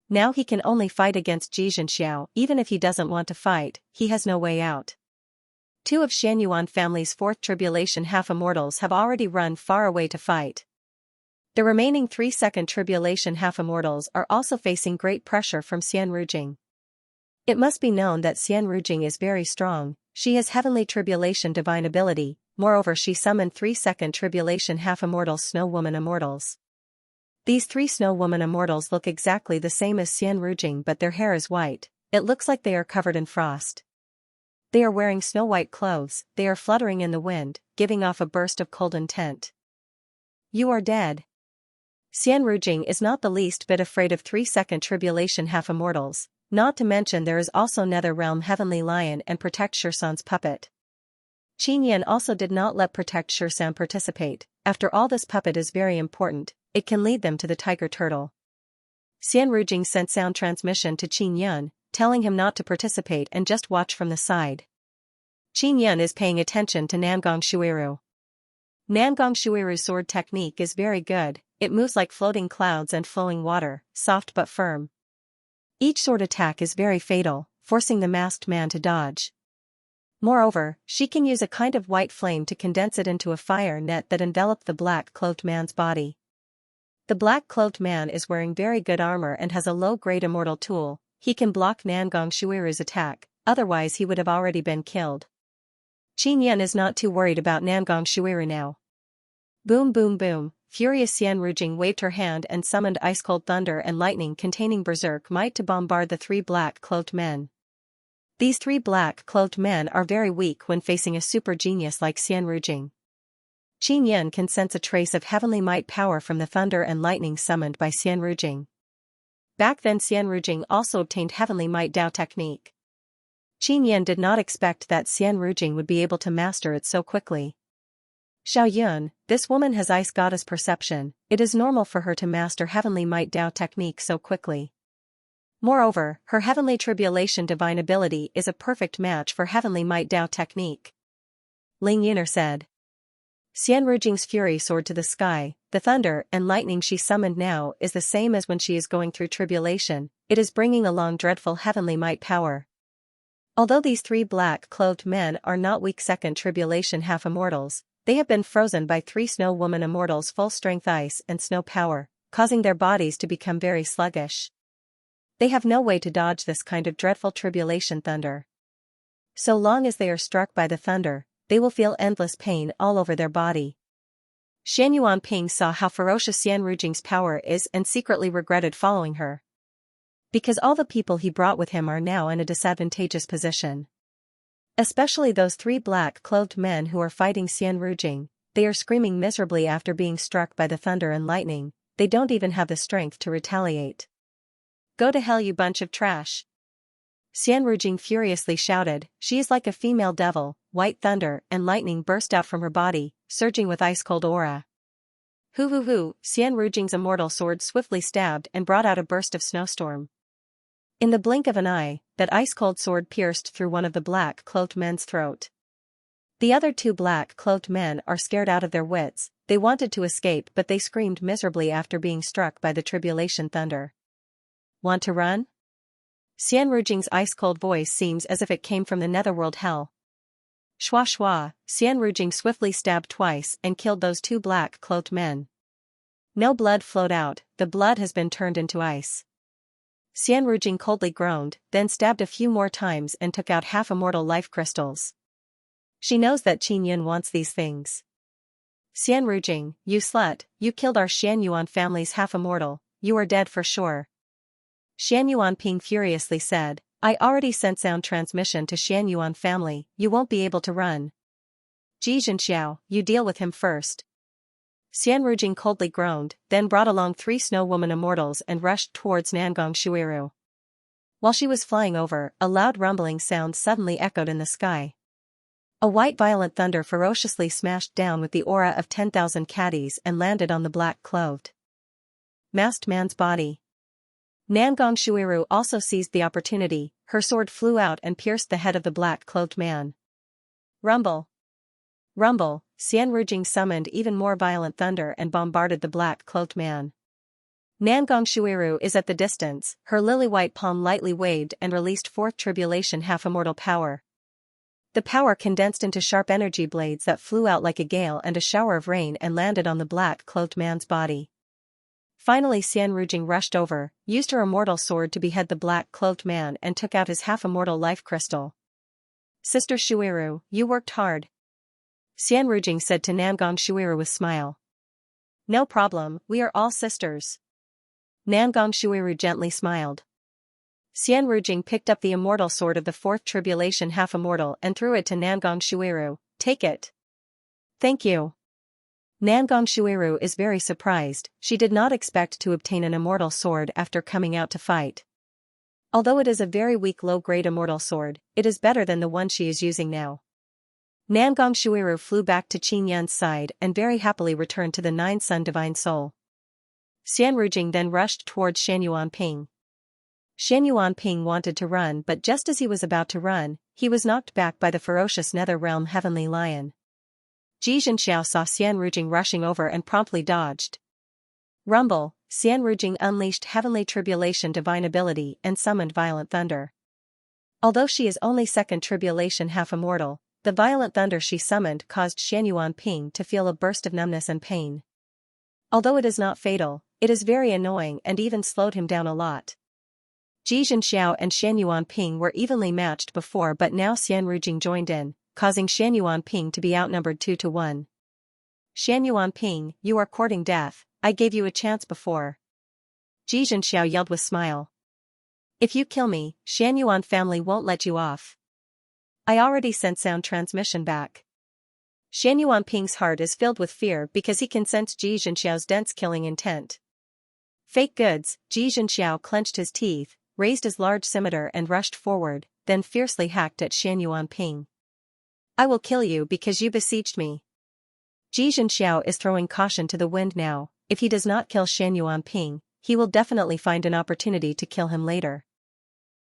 Now he can only fight against Xianxia. Even if he doesn't want to fight, he has no way out. Two of Xianyuan family's fourth tribulation half-immortals have already run far away to fight. The remaining 3 second tribulation half-immortals are also facing great pressure from Xian Rujing. It must be known that Xian Rujing is very strong, she has heavenly tribulation divine ability, moreover she summoned 3 second tribulation half-immortal Snow Woman immortals. These 3 Snow Woman immortals look exactly the same as Xian Rujing, but their hair is white, it looks like they are covered in frost. They are wearing snow-white clothes, they are fluttering in the wind, giving off a burst of cold intent. You are dead. Xian Rujing is not the least bit afraid of 3 second tribulation half-immortals. Not to mention there is also Nether Realm Heavenly Lion and Protect Shursan's puppet. Qin Yin also did not let Protect Shursan participate. After all, this puppet is very important, it can lead them to the tiger turtle. Xian Rujing sent sound transmission to Qin Yin, telling him not to participate and just watch from the side. Qin Yin is paying attention to Nangong Shuiru. Nangong Shuiru's sword technique is very good, it moves like floating clouds and flowing water, soft but firm. Each sword attack is very fatal, forcing the masked man to dodge. Moreover, she can use a kind of white flame to condense it into a fire net that enveloped the black-clothed man's body. The black-clothed man is wearing very good armor and has a low-grade immortal tool. He can block Nangong Shuiru's attack, otherwise he would have already been killed. Qin Yin is not too worried about Nangong Shuiru now. Boom boom boom. Furious Xian Rujing waved her hand and summoned ice-cold thunder and lightning containing berserk might to bombard the 3 black-clothed men. These 3 black-clothed men are very weak when facing a super genius like Xian Rujing. Qin Yin can sense a trace of heavenly might power from the thunder and lightning summoned by Xian Rujing. Back then Xian Rujing also obtained heavenly might Dao technique. Qin Yin did not expect that Xian Rujing would be able to master it so quickly. Xiao Yun, this woman has ice goddess perception, it is normal for her to master heavenly might Dao technique so quickly. Moreover, her heavenly tribulation divine ability is a perfect match for heavenly might Dao technique. Ling Yuner said. Xian Rujing's fury soared to the sky, the thunder and lightning she summoned now is the same as when she is going through tribulation, it is bringing along dreadful heavenly might power. Although these 3 black-clothed men are not weak second tribulation half-immortals, they have been frozen by 3 Snow Woman immortals' full-strength ice and snow power, causing their bodies to become very sluggish. They have no way to dodge this kind of dreadful tribulation thunder. So long as they are struck by the thunder, they will feel endless pain all over their body. Xianyuan Ping saw how ferocious Xian Rujing's power is and secretly regretted following her. Because all the people he brought with him are now in a disadvantageous position. Especially those 3 black-clothed men who are fighting Xian Rujing, they are screaming miserably after being struck by the thunder and lightning, they don't even have the strength to retaliate. Go to hell, you bunch of trash! Xianrujing furiously shouted. She is like a female devil. White thunder and lightning burst out from her body, surging with ice-cold aura. Hoo hoo hoo! Xianrujing's immortal sword swiftly stabbed and brought out a burst of snowstorm. In the blink of an eye, that ice-cold sword pierced through one of the black-cloaked men's throat. The other two black-cloaked men are scared out of their wits. They wanted to escape, but they screamed miserably after being struck by the tribulation thunder. Want to run? Xianrujing's ice-cold voice seems as if it came from the netherworld hell. Shwa shwa, Xianrujing swiftly stabbed twice and killed those two black-cloaked men. No blood flowed out, the blood has been turned into ice. Xianrujing coldly groaned, then stabbed a few more times and took out half-immortal life crystals. She knows that Qin Yun wants these things. Xianrujing, you slut, you killed our Xianyuan family's half-immortal, you are dead for sure. Xianyuan Ping furiously said, I already sent sound transmission to Xianyuan family, you won't be able to run. Xianxia, you deal with him first. Xianrujing coldly groaned, then brought along 3 snow woman immortals and rushed towards Nangong Shuiru. While she was flying over, a loud rumbling sound suddenly echoed in the sky. A white violent thunder ferociously smashed down with the aura of 10,000 caddies and landed on the black-clothed masked man's body. Nangong Shuiru also seized the opportunity, her sword flew out and pierced the head of the black-cloaked man. Rumble! Rumble! Xianrujing summoned even more violent thunder and bombarded the black-cloaked man. Nangong Shuiru is at the distance, her lily-white palm lightly waved and released fourth tribulation half-immortal power. The power condensed into sharp energy blades that flew out like a gale and a shower of rain and landed on the black-cloaked man's body. Finally Xianrujing rushed over, used her immortal sword to behead the black-cloaked man and took out his half-immortal life crystal. Sister Shuiru, you worked hard. Xianrujing said to Nangong Shuiru with a smile. No problem, we are all sisters. Nangong Shuiru gently smiled. Xianrujing picked up the immortal sword of the fourth tribulation half-immortal and threw it to Nangong Shuiru. Take it. Thank you. Nangong Shuiru is very surprised, she did not expect to obtain an immortal sword after coming out to fight. Although it is a very weak low-grade immortal sword, it is better than the one she is using now. Nangong Shuiru flew back to Qin Yun's side and very happily returned to the Nine Sun Divine Soul. Xianrujing then rushed towards Xianyuan Ping. Xianyuan Ping wanted to run, but just as he was about to run, he was knocked back by the ferocious Nether Realm Heavenly Lion. Xianxia saw Xianrujing rushing over and promptly dodged. Rumble! Xianrujing unleashed Heavenly Tribulation divine ability and summoned Violent Thunder. Although she is only second tribulation half-immortal, the violent thunder she summoned caused Xianyuan Ping to feel a burst of numbness and pain. Although it is not fatal, it is very annoying and even slowed him down a lot. Xianxiao and Xianyuan Ping were evenly matched before, but now Xianrujing joined in, causing Xianyuan Ping to be outnumbered 2-1. Xianyuan Ping, you are courting death, I gave you a chance before. Xianxiao yelled with smile. If you kill me, Xianyuan family won't let you off. I already sent sound transmission back. Xianyuan Ping's heart is filled with fear because he can sense Xianxiao's dense killing intent. Fake goods, Xianxiao clenched his teeth, raised his large scimitar and rushed forward, then fiercely hacked at Xianyuan Ping. I will kill you because you besieged me. Xianxiao is throwing caution to the wind now. If he does not kill Xianyuan Ping, he will definitely find an opportunity to kill him later.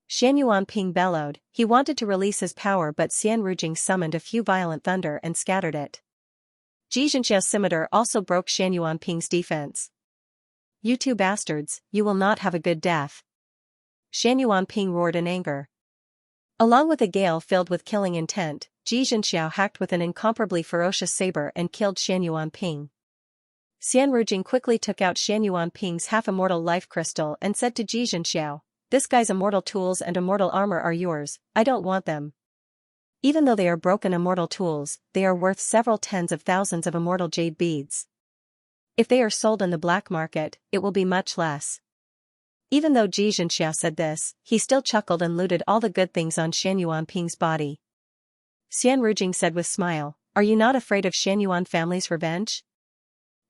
Xianyuan Ping bellowed, he wanted to release his power, but Xianrujing summoned a few violent thunder and scattered it. Xianxiao's scimitar also broke Xianyuan Ping's defense. You two bastards, you will not have a good death. Xianyuan Ping roared in anger. Along with a gale filled with killing intent, Xianxiao hacked with an incomparably ferocious saber and killed Xianyuan Ping. Xianrujing quickly took out Xianyuan Ping's half-immortal life crystal and said to Xianxiao, this guy's immortal tools and immortal armor are yours, I don't want them. Even though they are broken immortal tools, they are worth several tens of thousands of immortal jade beads. If they are sold in the black market, it will be much less. Even though Xianxiao said this, he still chuckled and looted all the good things on Xianyuan Ping's body. Xianrujing said with smile, Are you not afraid of Xianyuan family's revenge?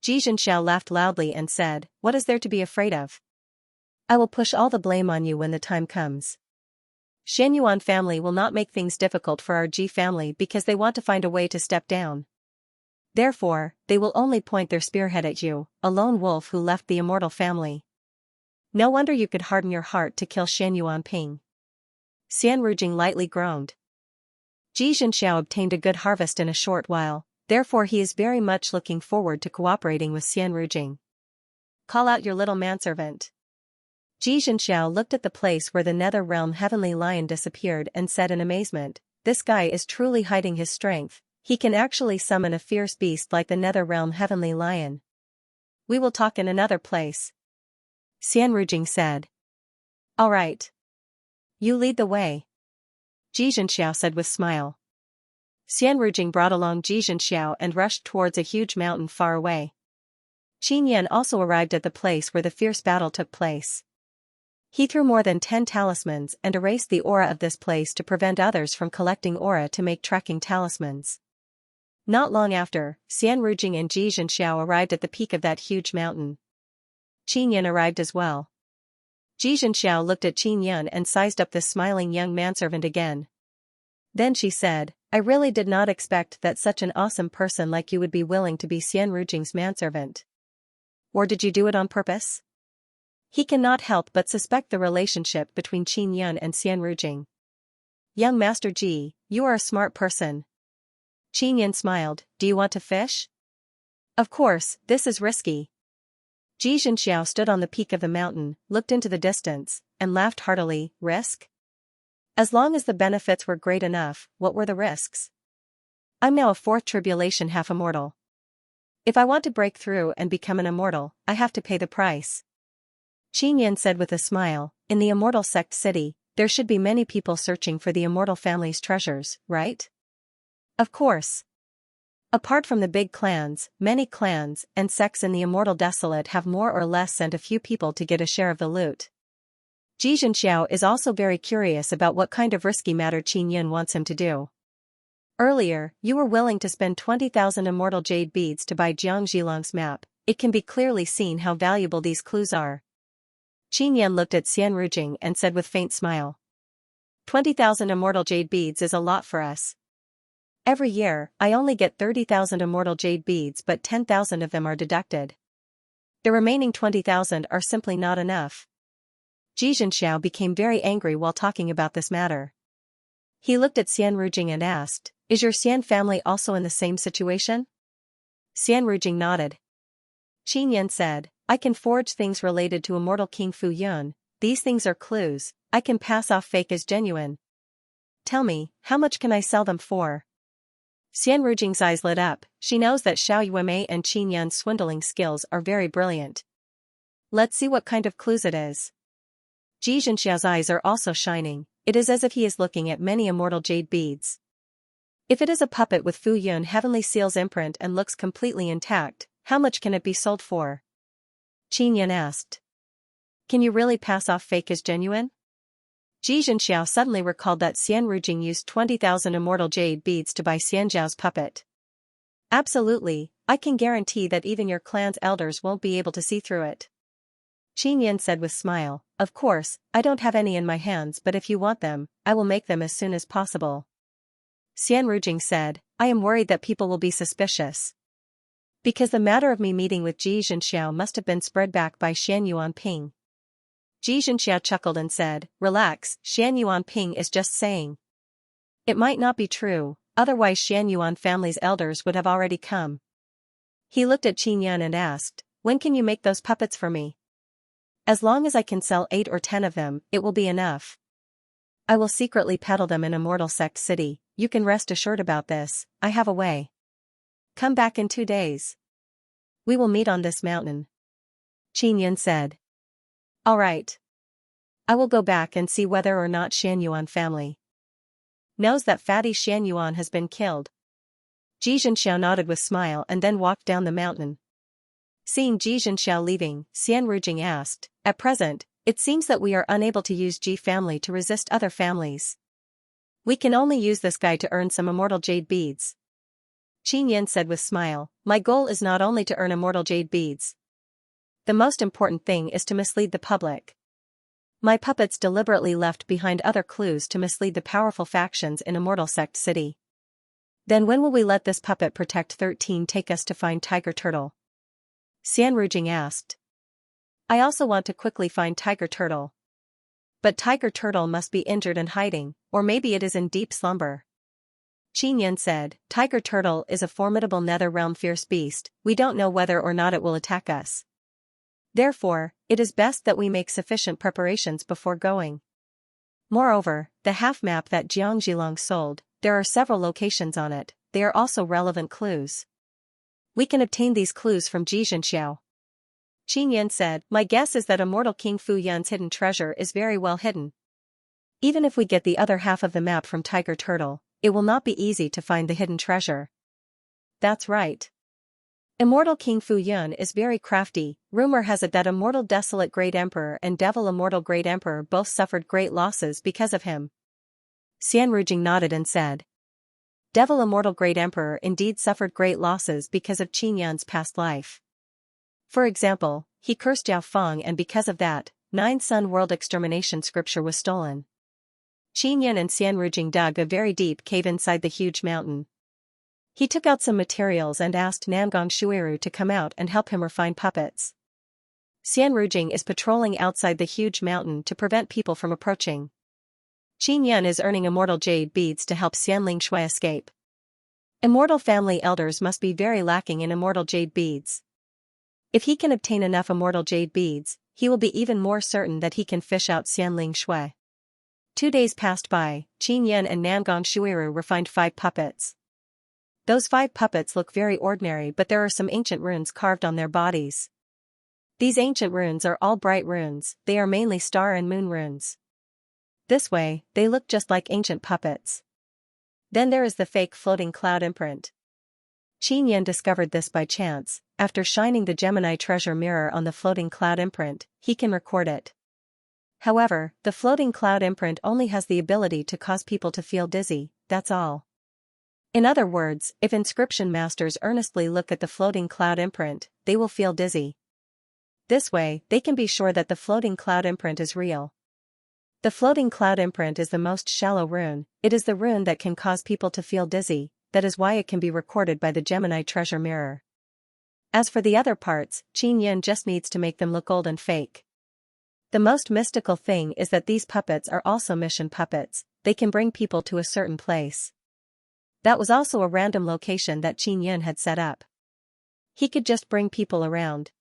Xianxia laughed loudly and said, what is there to be afraid of? I will push all the blame on you when the time comes. Xianyuan family will not make things difficult for our Ji family because they want to find a way to step down. Therefore, they will only point their spearhead at you, a lone wolf who left the immortal family. No wonder you could harden your heart to kill Xianyuan Ping. Xian Rujing lightly groaned. Ji Zhenxiao obtained a good harvest in a short while, therefore he is very much looking forward to cooperating with Xian Rujing. Call out your little manservant. Ji Zhenxiao looked at the place where the Nether Realm Heavenly Lion disappeared and said in amazement, this guy is truly hiding his strength, he can actually summon a fierce beast like the Nether Realm Heavenly Lion. We will talk in another place. Xian Rujing said. All right. You lead the way. Ji Zhenxiao said with smile. Xian Rujing brought along Ji Zhenxiao and rushed towards a huge mountain far away. Qin Yan also arrived at the place where the fierce battle took place. He threw more than 10 talismans and erased the aura of this place to prevent others from collecting aura to make tracking talismans. Not long after, Xian Rujing and Ji Zhenxiao arrived at the peak of that huge mountain. Qin Yan arrived as well. Ji Zhenxiao looked at Qin Yan and sized up this smiling young manservant again. Then she said, I really did not expect that such an awesome person like you would be willing to be Xian Rujing's manservant. Or did you do it on purpose? He cannot help but suspect the relationship between Qin Yan and Xian Rujing. Young Master Ji, you are a smart person. Qin Yan smiled, do you want to fish? Of course, this is risky. Ji Zhenxiao stood on the peak of the mountain, looked into the distance, and laughed heartily, risk? As long as the benefits were great enough, what were the risks? I'm now a fourth tribulation half-immortal. If I want to break through and become an immortal, I have to pay the price. Qin Yan said with a smile, in the immortal sect city, there should be many people searching for the immortal family's treasures, right? Of course. Apart from the big clans, many clans and sects in the immortal desolate have more or less sent a few people to get a share of the loot. Ji Zhenxiao is also very curious about what kind of risky matter Qin Yan wants him to do. Earlier, you were willing to spend 20,000 immortal jade beads to buy Jiang Zhilong's map. It can be clearly seen how valuable these clues are. Qin Yan looked at Xian Rujing and said with faint smile. 20,000 immortal jade beads is a lot for us. Every year, I only get 30,000 immortal jade beads but 10,000 of them are deducted. The remaining 20,000 are simply not enough. Ji Zhenxiao became very angry while talking about this matter. He looked at Xian Rujing and asked, is your Xian family also in the same situation? Xian Rujing nodded. Qin Yan said, I can forge things related to immortal King Fu Yun, these things are clues, I can pass off fake as genuine. Tell me, how much can I sell them for? Xian Rujing's eyes lit up, she knows that Xiao Yuemei and Qin Yan's swindling skills are very brilliant. Let's see what kind of clues it is. Ji Zhenxiao's eyes are also shining, it is as if he is looking at many immortal jade beads. If it is a puppet with Fu Yun Heavenly Seal's imprint and looks completely intact, how much can it be sold for? Qin Yan asked. Can you really pass off fake as genuine? Ji Zhenxiao suddenly recalled that Xian Rujing used 20,000 immortal jade beads to buy Xian Zhao's puppet. Absolutely, I can guarantee that even your clan's elders won't be able to see through it. Qin Yan said with smile, of course, I don't have any in my hands but if you want them, I will make them as soon as possible. Xian Rujing said, I am worried that people will be suspicious. Because the matter of me meeting with Ji Zhenxiao must have been spread back by Xianyuan Ping. Ji Zhenxiao chuckled and said, relax, Xianyuan Ping is just saying. It might not be true, otherwise Xianyuan family's elders would have already come. He looked at Qin Yan and asked, when can you make those puppets for me? As long as I can sell 8 or 10 of them, it will be enough. I will secretly peddle them in Immortal Sect City, you can rest assured about this, I have a way. Come back in 2 days. We will meet on this mountain. Qin Yan said. All right. I will go back and see whether or not Xianyuan family knows that fatty Xianyuan has been killed. Ji Zhenxiao nodded with smile and then walked down the mountain. Seeing Ji Zhenxiao leaving, Xian Rujing asked, at present, it seems that we are unable to use Ji family to resist other families. We can only use this guy to earn some immortal jade beads. Qin Yin said with smile, my goal is not only to earn immortal jade beads. The most important thing is to mislead the public. My puppets deliberately left behind other clues to mislead the powerful factions in Immortal Sect City. Then when will we let this puppet protect 13 take us to find Tiger Turtle? Xian Rujing asked. I also want to quickly find Tiger Turtle. But Tiger Turtle must be injured and hiding, or maybe it is in deep slumber. Qin Yin said, Tiger Turtle is a formidable nether realm fierce beast, we don't know whether or not it will attack us. Therefore, it is best that we make sufficient preparations before going. Moreover, the half-map that Jiang Zhilong sold, there are several locations on it, they are also relevant clues. We can obtain these clues from Xianxia. Qin Yin said, my guess is that Immortal King Fu Yun's hidden treasure is very well hidden. Even if we get the other half of the map from Tiger Turtle, it will not be easy to find the hidden treasure. That's right. Immortal King Fu Yun is very crafty, rumor has it that Immortal Desolate Great Emperor and Devil Immortal Great Emperor both suffered great losses because of him. Xian Rujing nodded and said. Devil Immortal Great Emperor indeed suffered great losses because of Qin Yun's past life. For example, he cursed Yao Feng and because of that, 9 Sun World Extermination scripture was stolen. Qin Yun and Xian Rujing dug a very deep cave inside the huge mountain. He took out some materials and asked Namgong Shuiru to come out and help him refine puppets. Xian Rujing is patrolling outside the huge mountain to prevent people from approaching. Qin Yun is earning immortal jade beads to help Xianling Shui escape. Immortal family elders must be very lacking in immortal jade beads. If he can obtain enough immortal jade beads, he will be even more certain that he can fish out Xianling Shui. 2 days passed by, Qin Yun and Namgong Shuiru refined 5 puppets. Those 5 puppets look very ordinary, but there are some ancient runes carved on their bodies. These ancient runes are all bright runes, they are mainly star and moon runes. This way, they look just like ancient puppets. Then there is the fake floating cloud imprint. Qin Yin discovered this by chance. After shining the Gemini treasure mirror on the floating cloud imprint, he can record it. However, the floating cloud imprint only has the ability to cause people to feel dizzy, that's all. In other words, if inscription masters earnestly look at the floating cloud imprint, they will feel dizzy. This way, they can be sure that the floating cloud imprint is real. The floating cloud imprint is the most shallow rune, it is the rune that can cause people to feel dizzy, that is why it can be recorded by the Gemini treasure mirror. As for the other parts, Qin Yin just needs to make them look old and fake. The most mystical thing is that these puppets are also mission puppets, they can bring people to a certain place. That was also a random location that Qin Yin had set up. He could just bring people around.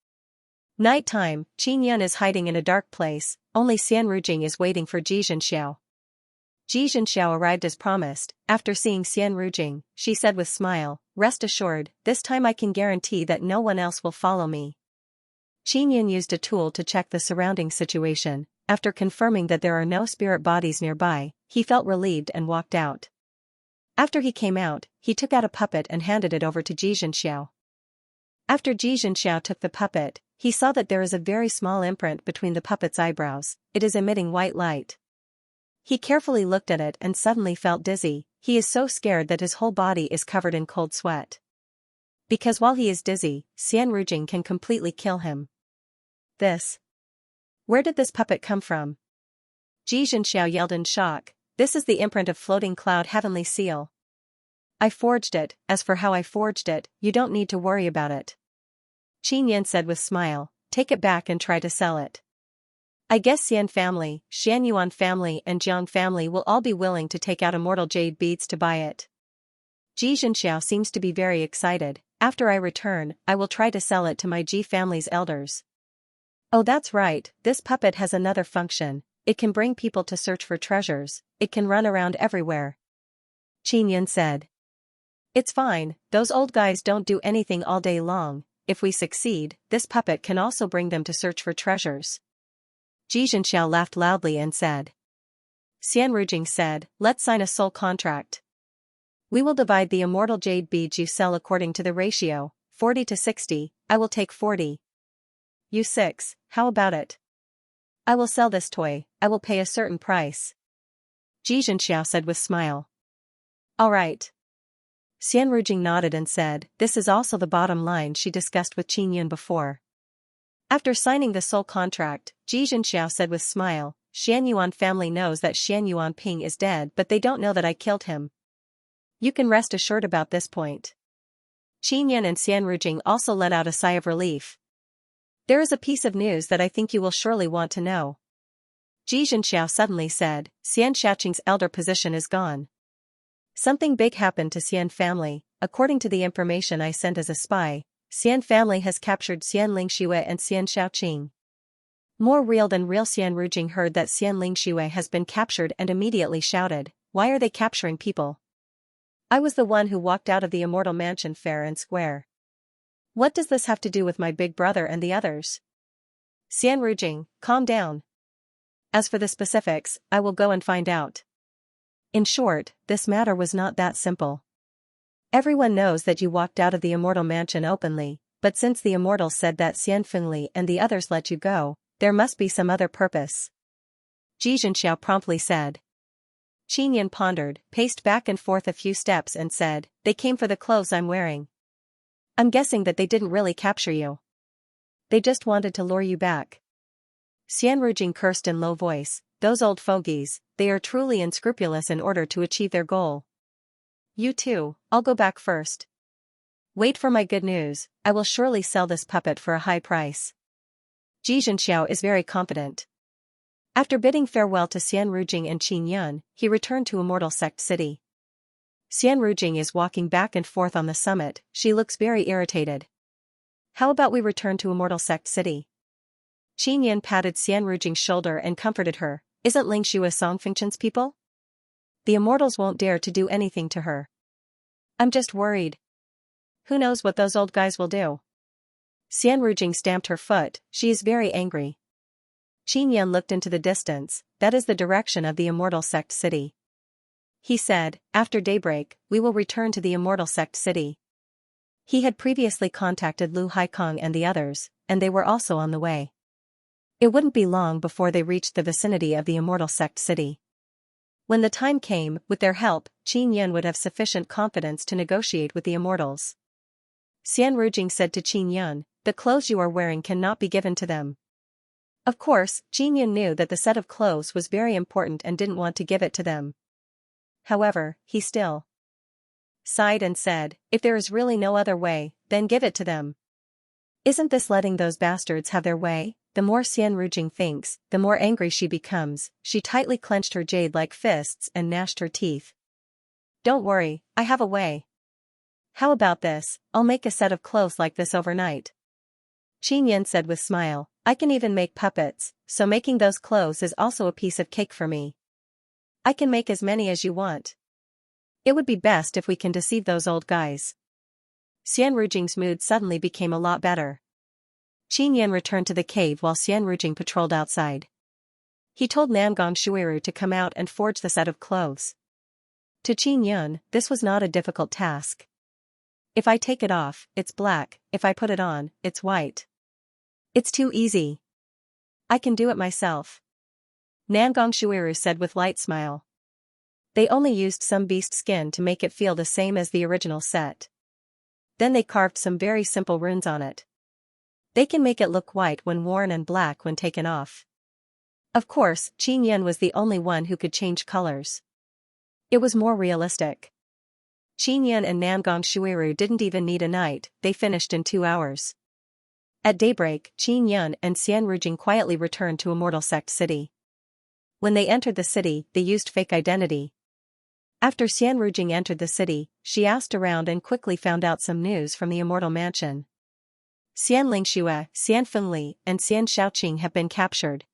Nighttime, Qin Yin is hiding in a dark place, only Xian Rujing is waiting for Xianxia. Xianxia arrived as promised. After seeing Xian Rujing, she said with smile, rest assured, this time I can guarantee that no one else will follow me. Qin Yin used a tool to check the surrounding situation. After confirming that there are no spirit bodies nearby, he felt relieved and walked out. After he came out, he took out a puppet and handed it over to Xianxia. After Xianxia took the puppet, he saw that there is a very small imprint between the puppet's eyebrows, it is emitting white light. He carefully looked at it and suddenly felt dizzy, he is so scared that his whole body is covered in cold sweat. Because while he is dizzy, Xian Rujing can completely kill him. Where did this puppet come from? Xianxia yelled in shock, this is the imprint of floating cloud heavenly seal. I forged it, as for how I forged it, you don't need to worry about it. Qin Yin said with smile, take it back and try to sell it. I guess Xian family, Xianyuan family and Jiang family will all be willing to take out immortal jade beads to buy it. Xianxiao seems to be very excited, after I return, I will try to sell it to my Ji family's elders. Oh that's right, this puppet has another function, it can bring people to search for treasures, it can run around everywhere. Qin Yin said. It's fine, those old guys don't do anything all day long, if we succeed, this puppet can also bring them to search for treasures. Xianxiao laughed loudly and said. Xian Rujing said, let's sign a soul contract. We will divide the immortal jade beads you sell according to the ratio, 40 to 60, I will take 40. You 6, how about it? I will sell this toy, I will pay a certain price. Xianxiao said with smile. All right. Xian Rujing nodded and said, this is also the bottom line she discussed with Qin Yun before. After signing the soul contract, Xianxia said with smile, Xian Yuan family knows that Xian Yuan Ping is dead, but they don't know that I killed him. You can rest assured about this point. Qin Yun and Xian Rujing also let out a sigh of relief. There is a piece of news that I think you will surely want to know. Xianxia suddenly said, Xian Xiaqing's elder position is gone. Something big happened to Xian family. According to the information I sent as a spy, Xian family has captured Xian Lingxue and Xian Xiaoqing. More real than real. Xian Rujing heard that Xian Lingxue has been captured and immediately shouted, why are they capturing people? I was the one who walked out of the immortal mansion fair and square. What does this have to do with my big brother and the others? Xian Rujing, calm down. As for the specifics, I will go and find out. In short, this matter was not that simple. Everyone knows that you walked out of the immortal mansion openly, but since the immortals said that Xian Fengli and the others let you go, there must be some other purpose. Xianxiao promptly said. Qin Yun pondered, paced back and forth a few steps and said, they came for the clothes I'm wearing. I'm guessing that they didn't really capture you. They just wanted to lure you back. Xian Rujing cursed in low voice, those old fogies, they are truly unscrupulous in order to achieve their goal. You too, I'll go back first. Wait for my good news, I will surely sell this puppet for a high price. Xianxiao is very confident. After bidding farewell to Xian Rujing and Qin Yun, he returned to Immortal Sect City. Xian Rujing is walking back and forth on the summit, she looks very irritated. How about we return to Immortal Sect City? Qin Yun patted Xian Rujing's shoulder and comforted her, isn't Lingxue Songfengchen's people? The immortals won't dare to do anything to her. I'm just worried. Who knows what those old guys will do? Xian Rujing stamped her foot, she is very angry. Qin Yun looked into the distance, that is the direction of the Immortal Sect City. He said, after daybreak, we will return to the Immortal Sect City. He had previously contacted Lu Haikong and the others, and they were also on the way. It wouldn't be long before they reached the vicinity of the Immortal Sect City. When the time came, with their help, Qin Yun would have sufficient confidence to negotiate with the immortals. Xian Rujing said to Qin Yun, the clothes you are wearing cannot be given to them. Of course, Qin Yun knew that the set of clothes was very important and didn't want to give it to them. However, he still sighed and said, if there is really no other way, then give it to them. Isn't this letting those bastards have their way? The more Xian Rujing thinks, the more angry she becomes. She tightly clenched her jade-like fists and gnashed her teeth. Don't worry, I have a way. How about this, I'll make a set of clothes like this overnight. Qin Yun said with smile, I can even make puppets, so making those clothes is also a piece of cake for me. I can make as many as you want. It would be best if we can deceive those old guys. Xian Rujing's mood suddenly became a lot better. Qin Yun returned to the cave while Xian Rujing patrolled outside. He told Namgong Shuiru to come out and forge the set of clothes. To Qin Yun, this was not a difficult task. If I take it off, it's black, if I put it on, it's white. It's too easy. I can do it myself. Namgong Shuiru said with light smile. They only used some beast skin to make it feel the same as the original set. Then they carved some very simple runes on it. They can make it look white when worn and black when taken off. Of course, Qin Yun was the only one who could change colors. It was more realistic. Qin Yun and Namgong Shuiru didn't even need a night, they finished in 2 hours. At daybreak, Qin Yun and Xian Rujing quietly returned to Immortal Sect City. When they entered the city, they used fake identity. After Xian Rujing entered the city, she asked around and quickly found out some news from the Immortal Mansion. Xian Lingxue, Xian Fengli, and Xian Xiaoqing have been captured.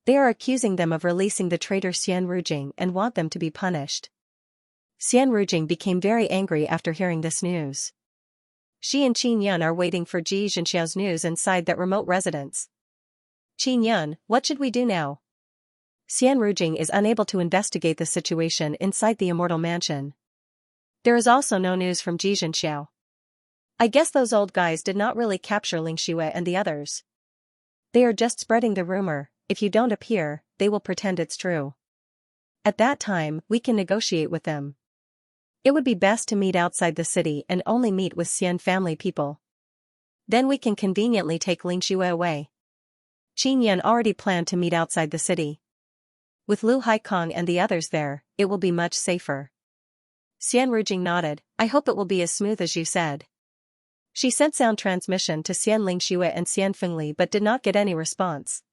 They are accusing them of releasing the traitor Xian Rujing and want them to be punished. Xian Rujing became very angry after hearing this news. She and Qin Yun are waiting for Xianxiao's news inside that remote residence. Qin Yun, what should we do now? Xian Rujing is unable to investigate the situation inside the Immortal Mansion. There is also no news from Xianxiao. I guess those old guys did not really capture Lingxue and the others. They are just spreading the rumor, if you don't appear, they will pretend it's true. At that time, we can negotiate with them. It would be best to meet outside the city and only meet with Xian family people. Then we can conveniently take Xianxia away. Qin Yan already planned to meet outside the city. With Lu Haikong and the others there, it will be much safer. Xian Rujing nodded. I hope it will be as smooth as you said. She sent sound transmission to Xian Lingxue and Xian Fengli but did not get any response.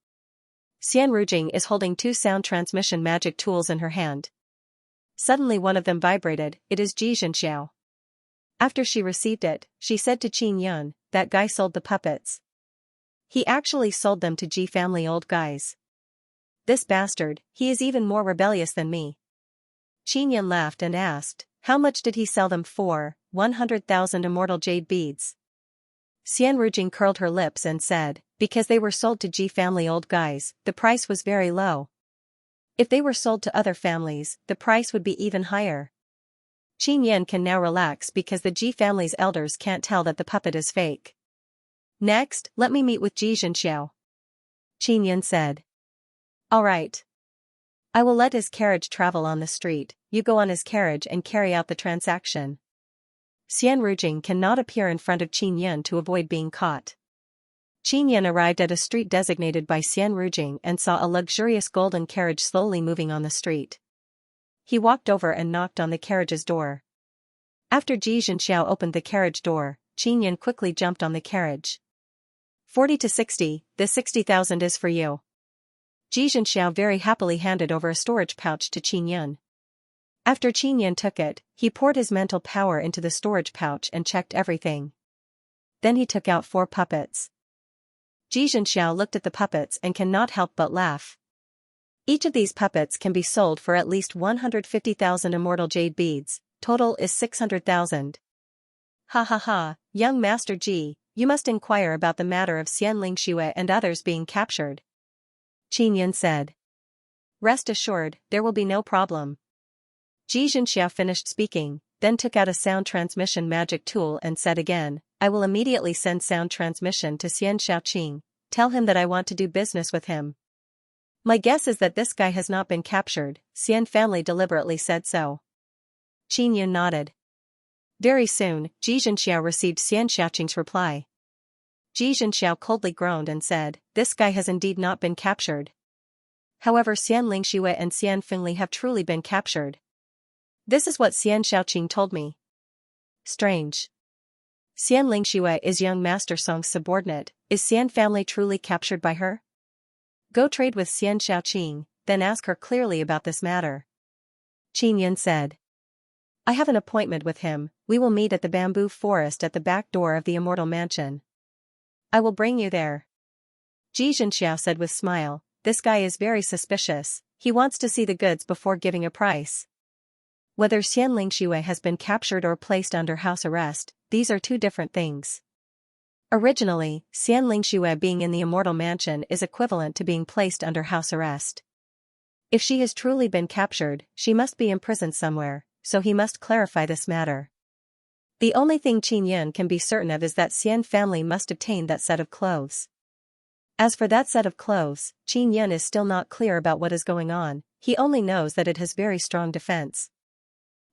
Xian Rujing is holding 2 sound transmission magic tools in her hand. Suddenly one of them vibrated. It is Xianxia. After she received it, she said to Qin Yun, that guy sold the puppets. He actually sold them to Ji family old guys. This bastard, he is even more rebellious than me. Qin Yun laughed and asked, how much did he sell them for? 100,000 immortal jade beads. Xian Rujing curled her lips and said, because they were sold to Ji family old guys, the price was very low. If they were sold to other families, the price would be even higher. Qin Yan can now relax because the Ji family's elders can't tell that the puppet is fake. Next, let me meet with Ji Zhenxiao. Qin Yan said. Alright. I will let his carriage travel on the street, you go on his carriage and carry out the transaction. Xian Rujing cannot appear in front of Qin Yan to avoid being caught. Qin Yan arrived at a street designated by Xian Rujing and saw a luxurious golden carriage slowly moving on the street. He walked over and knocked on the carriage's door. After Ji Zhenxiao opened the carriage door, Qin Yan quickly jumped on the carriage. 40 to 60, the 60,000 is for you. Ji Zhenxiao very happily handed over a storage pouch to Qin Yan. After Qin Yan took it, he poured his mental power into the storage pouch and checked everything. Then he took out 4 puppets. Ji Zhenxiao looked at the puppets and cannot help but laugh. Each of these puppets can be sold for at least 150,000 immortal jade beads, total is 600,000. Ha ha ha, young Master Ji, you must inquire about the matter of Xian Lingxue and others being captured. Qin Yan said. Rest assured, there will be no problem. Ji Zhenxiao finished speaking, then took out a sound transmission magic tool and said again, I will immediately send sound transmission to Xian Shaoqing, tell him that I want to do business with him. My guess is that this guy has not been captured, Xian family deliberately said so. Qin Yun nodded. Very soon, Ji Zhenxiao received Xian Shaoqing's reply. Ji Zhenxiao coldly groaned and said, this guy has indeed not been captured. However, Xian Lingxue and Xian Fengli have truly been captured. This is what Xian Shaoqing told me. Strange. Xian Lingxue is young Master Song's subordinate, is Xian family truly captured by her? Go trade with Xian Shaoqing, then ask her clearly about this matter. Qin Yan said. I have an appointment with him, we will meet at the bamboo forest at the back door of the immortal mansion. I will bring you there. Ji Zhenxiao said with smile, this guy is very suspicious, he wants to see the goods before giving a price. Whether Xian Lingxue has been captured or placed under house arrest, these are 2 different things. Originally, Xian Lingxue being in the immortal mansion is equivalent to being placed under house arrest. If she has truly been captured, she must be imprisoned somewhere, so he must clarify this matter. The only thing Qin Yan can be certain of is that Xian family must obtain that set of clothes. As for that set of clothes, Qin Yan is still not clear about what is going on, he only knows that it has very strong defense.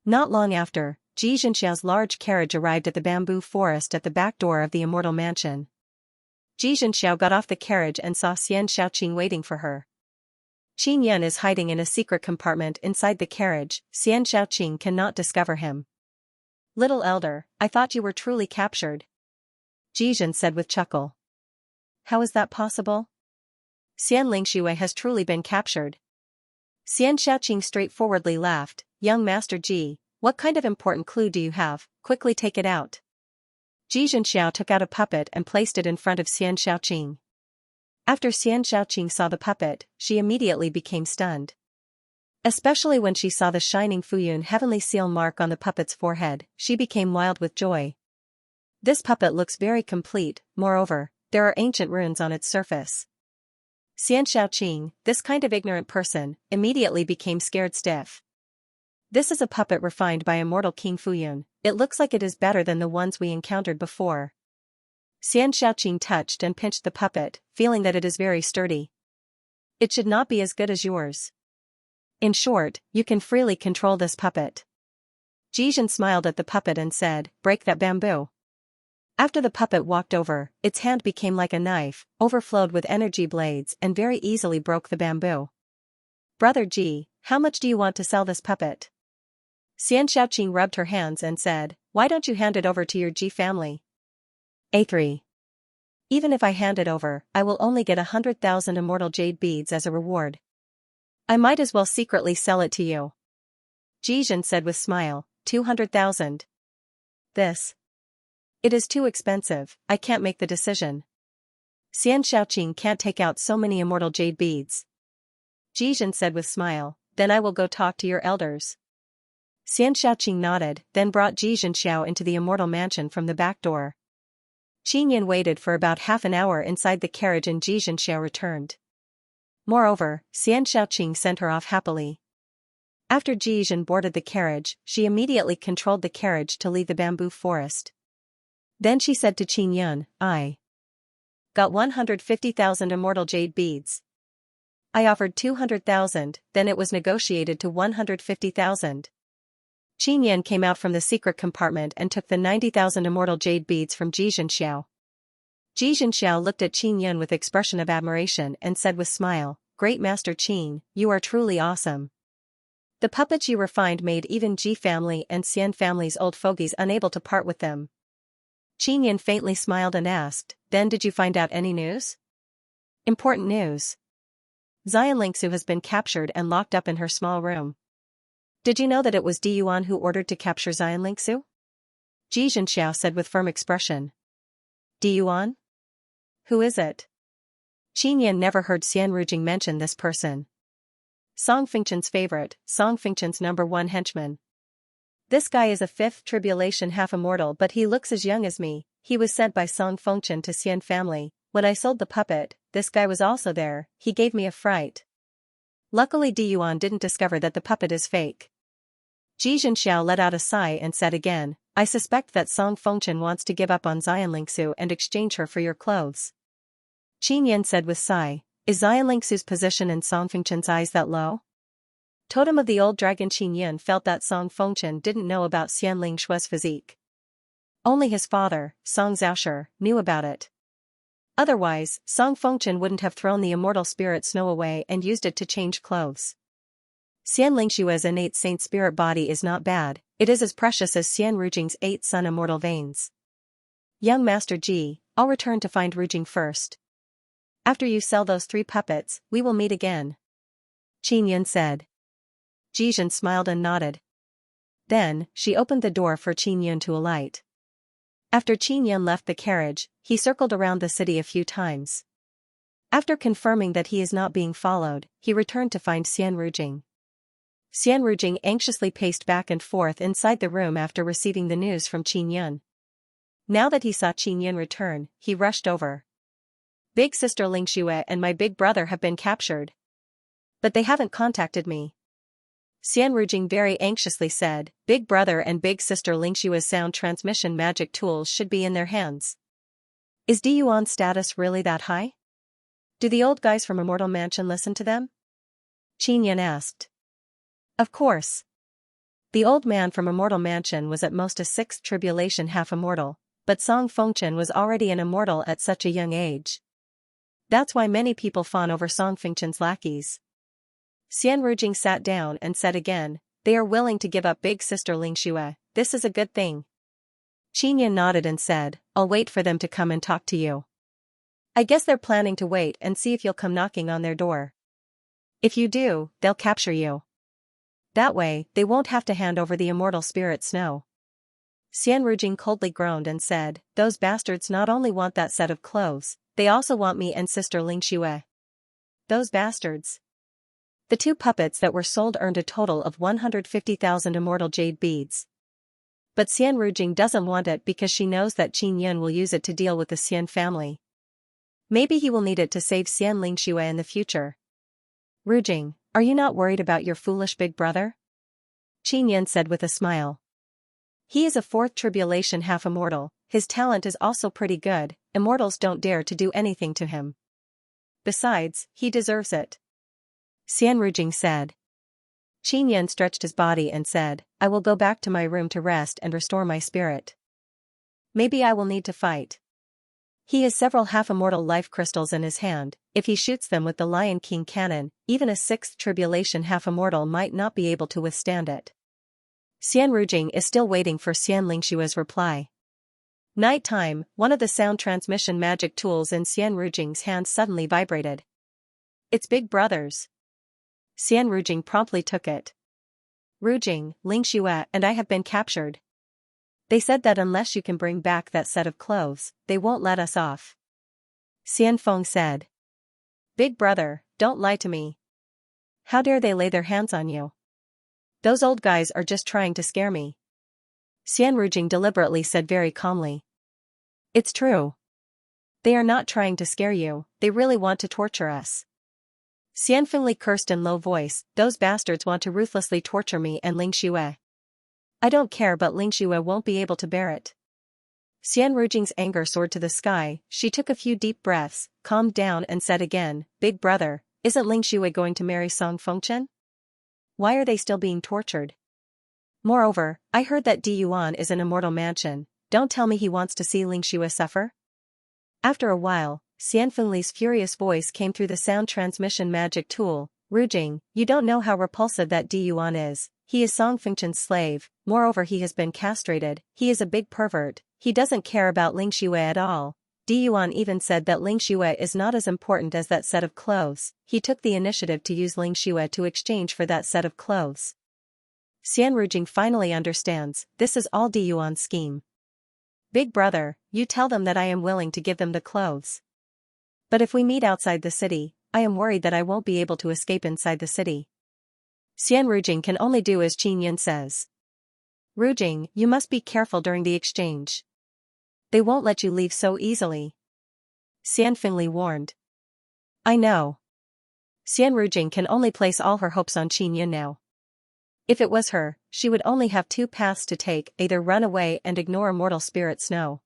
Not long after, Ji Zhenxiao's large carriage arrived at the bamboo forest at the back door of the immortal mansion. Ji Zhenxiao got off the carriage and saw Xian Shaoqing waiting for her. Qin Yan is hiding in a secret compartment inside the carriage, Xian Shaoqing cannot discover him. Little elder, I thought you were truly captured. Ji Zhen said with chuckle. How is that possible? Xian Lingxue has truly been captured. Xian Shaoqing straightforwardly laughed, young Master Ji, what kind of important clue do you have, quickly take it out. Ji Zhenxiao took out a puppet and placed it in front of Xian Shaoqing. After Xian Shaoqing saw the puppet, she immediately became stunned. Especially when she saw the shining Fuyun heavenly seal mark on the puppet's forehead, she became wild with joy. This puppet looks very complete, moreover, there are ancient runes on its surface. Xian Shaoqing, this kind of ignorant person, immediately became scared stiff. This is a puppet refined by immortal King Fuyun, it looks like it is better than the ones we encountered before. Xian Shaoqing touched and pinched the puppet, feeling that it is very sturdy. It should not be as good as yours. In short, you can freely control this puppet. Jijin smiled at the puppet and said, break that bamboo. After the puppet walked over, its hand became like a knife, overflowed with energy blades and very easily broke the bamboo. Brother Ji, how much do you want to sell this puppet? Xianxia rubbed her hands and said, why don't you hand it over to your Ji family? A3. Even if I hand it over, I will only get 100,000 immortal jade beads as a reward. I might as well secretly sell it to you. Jijin said with smile, 200,000. It is too expensive, I can't make the decision. Xianxia can't take out so many immortal jade beads. Jijin said with smile, then I will go talk to your elders. Xianxia nodded, then brought Xiao into the immortal mansion from the back door. Qinyan waited for about half an hour inside the carriage and Xiao returned. Moreover, Xianxia sent her off happily. After Jijin boarded the carriage, she immediately controlled the carriage to leave the bamboo forest. Then she said to Qinyan, I got 150,000 immortal jade beads. I offered 200,000, then it was negotiated to 150,000. Qinyan came out from the secret compartment and took the 90,000 immortal jade beads from Xiao. Xiao looked at Qinyan with expression of admiration and said with smile, Great Master Qin, you are truly awesome. The puppets you refined made even Ji family and Xian family's old fogies unable to part with them. Qinyan faintly smiled and asked, then did you find out any news? Important news. Xianlingsu has been captured and locked up in her small room. Did you know that it was Di Yuan who ordered to capture Xianlingsu? Xiao said with firm expression. Di Yuan? Who is it? Qinyan never heard Xian Rujing mention this person. Song Fengchen's favorite, Song Fengchen's #1 henchman. This guy is a 5th tribulation half-immortal but he looks as young as me. He was sent by Song Fengchen to Xian family. When I sold the puppet, this guy was also there, he gave me a fright. Luckily Di Yuan didn't discover that the puppet is fake. Xiao let out a sigh and said again, I suspect that Song Fengchen wants to give up on Xianlingsu and exchange her for your clothes. Qinyan said with sigh, is Xianlingsu's position in Song Fengchen's eyes that low? Totem of the old dragon Qinyan felt that Song Fengchen didn't know about Xianling Shua's physique. Only his father, Song Zhaoshi, knew about it. Otherwise, Song Fengchen wouldn't have thrown the immortal spirit snow away and used it to change clothes. Xianling Shua's innate saint spirit body is not bad, it is as precious as Xian Rujing's 8 sun immortal veins. Young Master Ji, I'll return to find Rujing first. After you sell those 3 puppets, we will meet again. Qinyan said. Jijin smiled and nodded. Then, she opened the door for Qinyan to alight. After Qinyan left the carriage, he circled around the city a few times. After confirming that he is not being followed, he returned to find Xian Rujing. Xian Rujing anxiously paced back and forth inside the room after receiving the news from Qinyan. Now that he saw Qinyan return, he rushed over. Big sister Lingxue and my big brother have been captured. But they haven't contacted me. Xian Rujing very anxiously said, Big brother and big sister Lingshua's sound transmission magic tools should be in their hands. Is Di Yuan's status really that high? Do the old guys from Immortal Mansion listen to them? Qinyan asked. Of course. The old man from Immortal Mansion was at most a 6th tribulation half-immortal, but Song Fengchen was already an immortal at such a young age. That's why many people fawn over Song Fengchen's lackeys. Xian Rujing sat down and said again, they are willing to give up big sister Lingxue, this is a good thing. Qinyan nodded and said, I'll wait for them to come and talk to you. I guess they're planning to wait and see if you'll come knocking on their door. If you do, they'll capture you. That way, they won't have to hand over the immortal spirit snow. Xian Rujing coldly groaned and said, those bastards not only want that set of clothes, they also want me and sister Lingxue. Those bastards. The 2 puppets that were sold earned a total of 150,000 immortal jade beads. But Xian Rujing doesn't want it because she knows that Qinyan will use it to deal with the Xian family. Maybe he will need it to save Xian Lingxue in the future. Rujing, are you not worried about your foolish big brother? Qinyan said with a smile. He is a 4th tribulation half-immortal, his talent is also pretty good, immortals don't dare to do anything to him. Besides, he deserves it. Xian Rujing said. Qin Yan stretched his body and said, I will go back to my room to rest and restore my spirit. Maybe I will need to fight. He has several half-immortal life crystals in his hand. If he shoots them with the Lion King cannon, even a sixth tribulation half-immortal might not be able to withstand it. Xian Rujing is still waiting for Xian Lingshua's reply. Night time, one of the sound transmission magic tools in Xian Rujing's hand suddenly vibrated. It's Big Brother's. Xian Rujing promptly took it. Rujing, Lingxue and I have been captured. They said that unless you can bring back that set of clothes, they won't let us off. Xian Feng said. Big Brother, don't lie to me. How dare they lay their hands on you? Those old guys are just trying to scare me. Xian Rujing deliberately said very calmly. It's true. They are not trying to scare you, they really want to torture us. Xian Fengli cursed in low voice, those bastards want to ruthlessly torture me and Lingxue. I don't care, but Lingxue won't be able to bear it. Xian Rujing's anger soared to the sky. She took a few deep breaths, calmed down and said again, Big Brother, isn't Lingxue going to marry Song Fengchen? Why are they still being tortured? Moreover, I heard that Di Yuan is an immortal mansion. Don't tell me he wants to see Lingxue suffer? After a while, Xian Fengli's furious voice came through the sound transmission magic tool. Rujing, you don't know how repulsive that Di Yuan is. He is Song Fengchen's slave, moreover he has been castrated, he is a big pervert, he doesn't care about Lingxue at all. Di Yuan even said that Lingxue is not as important as that set of clothes. He took the initiative to use Lingxue to exchange for that set of clothes. Xian Rujing finally understands, this is all Di Yuan's scheme. Big Brother, you tell them that I am willing to give them the clothes. But if we meet outside the city, I am worried that I won't be able to escape inside the city. Xian Rujing can only do as Qin Yan says. Rujing, you must be careful during the exchange. They won't let you leave so easily. Xian Fengli warned. I know. Xian Rujing can only place all her hopes on Qin Yan now. If it was her, she would only have two paths to take, either run away and ignore immortal spirit snow.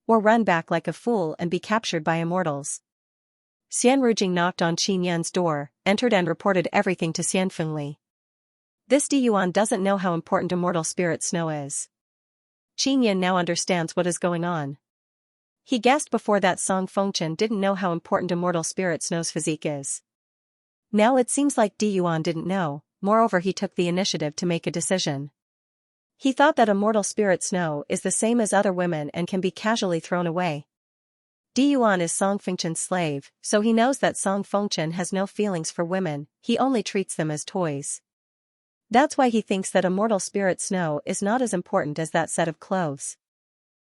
Or run back like a fool and be captured by immortals. Xian Rujing knocked on Qin Yan's door, entered and reported everything to Xian Fengli. This Di Yuan doesn't know how important immortal spirit snow is. Qin Yan now understands what is going on. He guessed before that Song Fengchen didn't know how important immortal spirit snow's physique is. Now it seems like Di Yuan didn't know, moreover he took the initiative to make a decision. He thought that immortal spirit snow is the same as other women and can be casually thrown away. Di Yuan is Song Fengchen's slave, so he knows that Song Fengchen has no feelings for women, he only treats them as toys. That's why he thinks that immortal spirit snow is not as important as that set of clothes.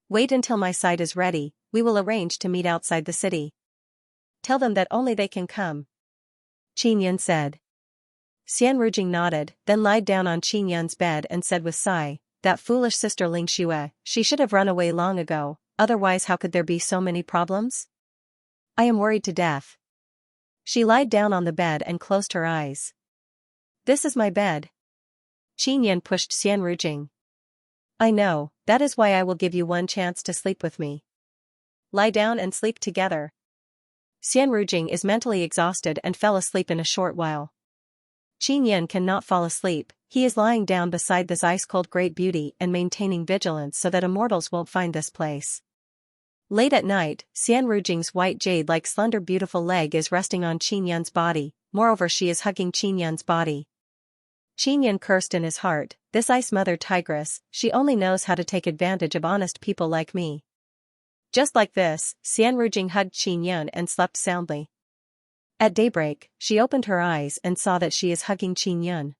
Wait until my side is ready, we will arrange to meet outside the city. Tell them that only they can come. Qin Yan said. Xian Rujing nodded, then lied down on Qin Yan's bed and said with sigh, that foolish sister Lingxue, she should have run away long ago. Otherwise how could there be so many problems? I am worried to death. She lied down on the bed and closed her eyes. This is my bed. Qin Yan pushed Xian Rujing. I know, that is why I will give you one chance to sleep with me. Lie down and sleep together. Xian Rujing is mentally exhausted and fell asleep in a short while. Qin Yan cannot fall asleep, he is lying down beside this ice-cold great beauty and maintaining vigilance so that immortals won't find this place. Late at night, Xian Rujing's white jade-like slender beautiful leg is resting on Qin Yan's body, moreover she is hugging Qin Yan's body. Qin Yan cursed in his heart, this ice-mothered tigress, she only knows how to take advantage of honest people like me. Just like this, Xian Rujing hugged Qin Yan and slept soundly. At daybreak, she opened her eyes and saw that she is hugging Qin Yan.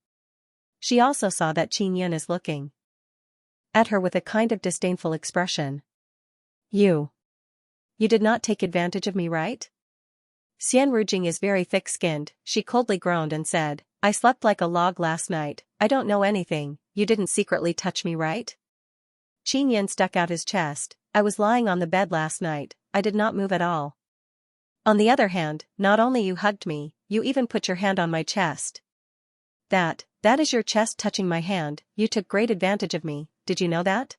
She also saw that Qin Yan is looking at her with a kind of disdainful expression. You did not take advantage of me, right? Xian Rujing is very thick-skinned, she coldly groaned and said, I slept like a log last night, I don't know anything, you didn't secretly touch me, right? Qin Yan stuck out his chest, I was lying on the bed last night, I did not move at all. On the other hand, not only you hugged me, you even put your hand on my chest. That is your chest touching my hand, you took great advantage of me, did you know that?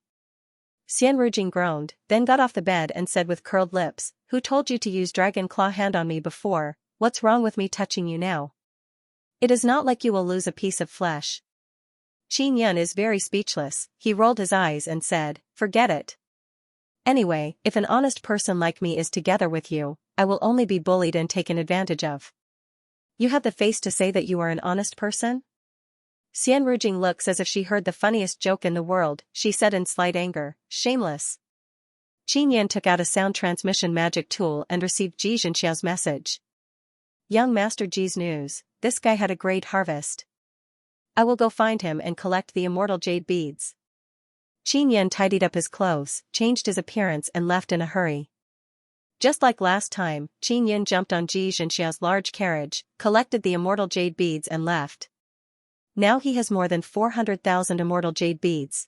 Xian Rujing groaned, then got off the bed and said with curled lips, who told you to use dragon claw hand on me before, what's wrong with me touching you now? It is not like you will lose a piece of flesh. Qin Yan is very speechless, he rolled his eyes and said, forget it. Anyway, if an honest person like me is together with you, I will only be bullied and taken advantage of. You have the face to say that you are an honest person? Xian Rujing looks as if she heard the funniest joke in the world, she said in slight anger, shameless. Qin Yan took out a sound transmission magic tool and received Ji Xianxia's message. Young Master Ji's news, this guy had a great harvest. I will go find him and collect the immortal jade beads. Qin Yan tidied up his clothes, changed his appearance and left in a hurry. Just like last time, Qin Yan jumped on Ji Xianxia's large carriage, collected the immortal jade beads and left. Now he has more than 400,000 immortal jade beads.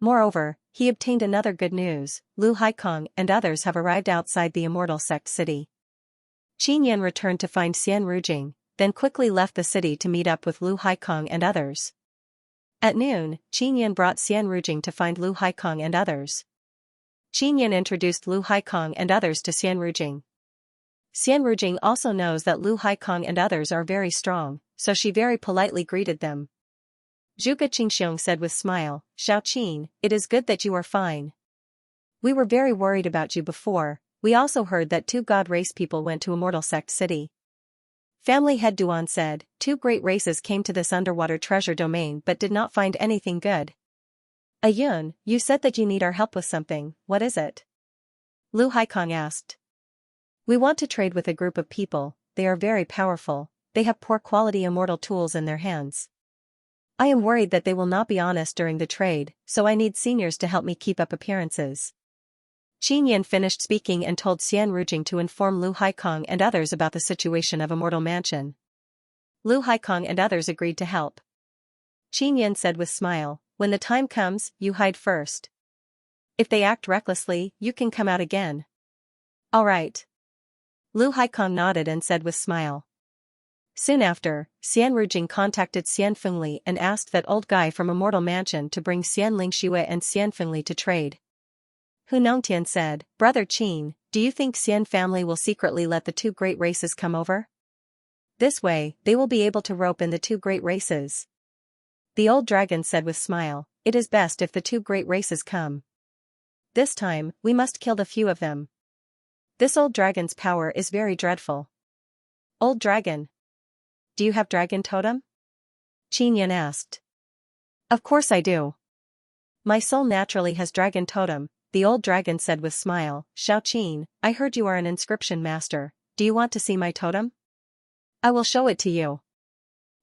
Moreover, he obtained another good news, Lu Haikong and others have arrived outside the immortal sect city. Qin Yan returned to find Xian Rujing, then quickly left the city to meet up with Lu Haikong and others. At noon, Qin Yan brought Xian Rujing to find Lu Haikong and others. Qin Yan introduced Lu Haikong and others to Xian Rujing. Xian Rujing also knows that Lu Haikong and others are very strong, so she very politely greeted them. Zhuge Qingxiong said with smile, Xiao Qin, it is good that you are fine. We were very worried about you before, we also heard that 2 god race people went to Immortal Sect City. Family head Duan said, 2 great races came to this underwater treasure domain but did not find anything good. Ayun, you said that you need our help with something, what is it? Lu Haikong asked. We want to trade with a group of people, they are very powerful, they have poor quality immortal tools in their hands. I am worried that they will not be honest during the trade, so I need seniors to help me keep up appearances. Qin Yan finished speaking and told Xian Rujing to inform Lu Haikong and others about the situation of Immortal Mansion. Lu Haikong and others agreed to help. Qin Yan said with smile, when the time comes, you hide first. If they act recklessly, you can come out again. All right. Lu Haikong nodded and said with smile. Soon after, Xian Rujing contacted Xian Fengli and asked that old guy from Immortal Mansion to bring Xian Lingxue and Xian Fengli to trade. Hu Nongtian said, Brother Qin, do you think Xian family will secretly let the 2 great races come over? This way, they will be able to rope in the 2 great races. The old dragon said with smile, it is best if the 2 great races come. This time, we must kill the few of them. This old dragon's power is very dreadful. Old dragon. Do you have dragon totem? Qin Yan asked. Of course I do. My soul naturally has dragon totem, the old dragon said with smile, Xiao Qin, I heard you are an inscription master, do you want to see my totem? I will show it to you.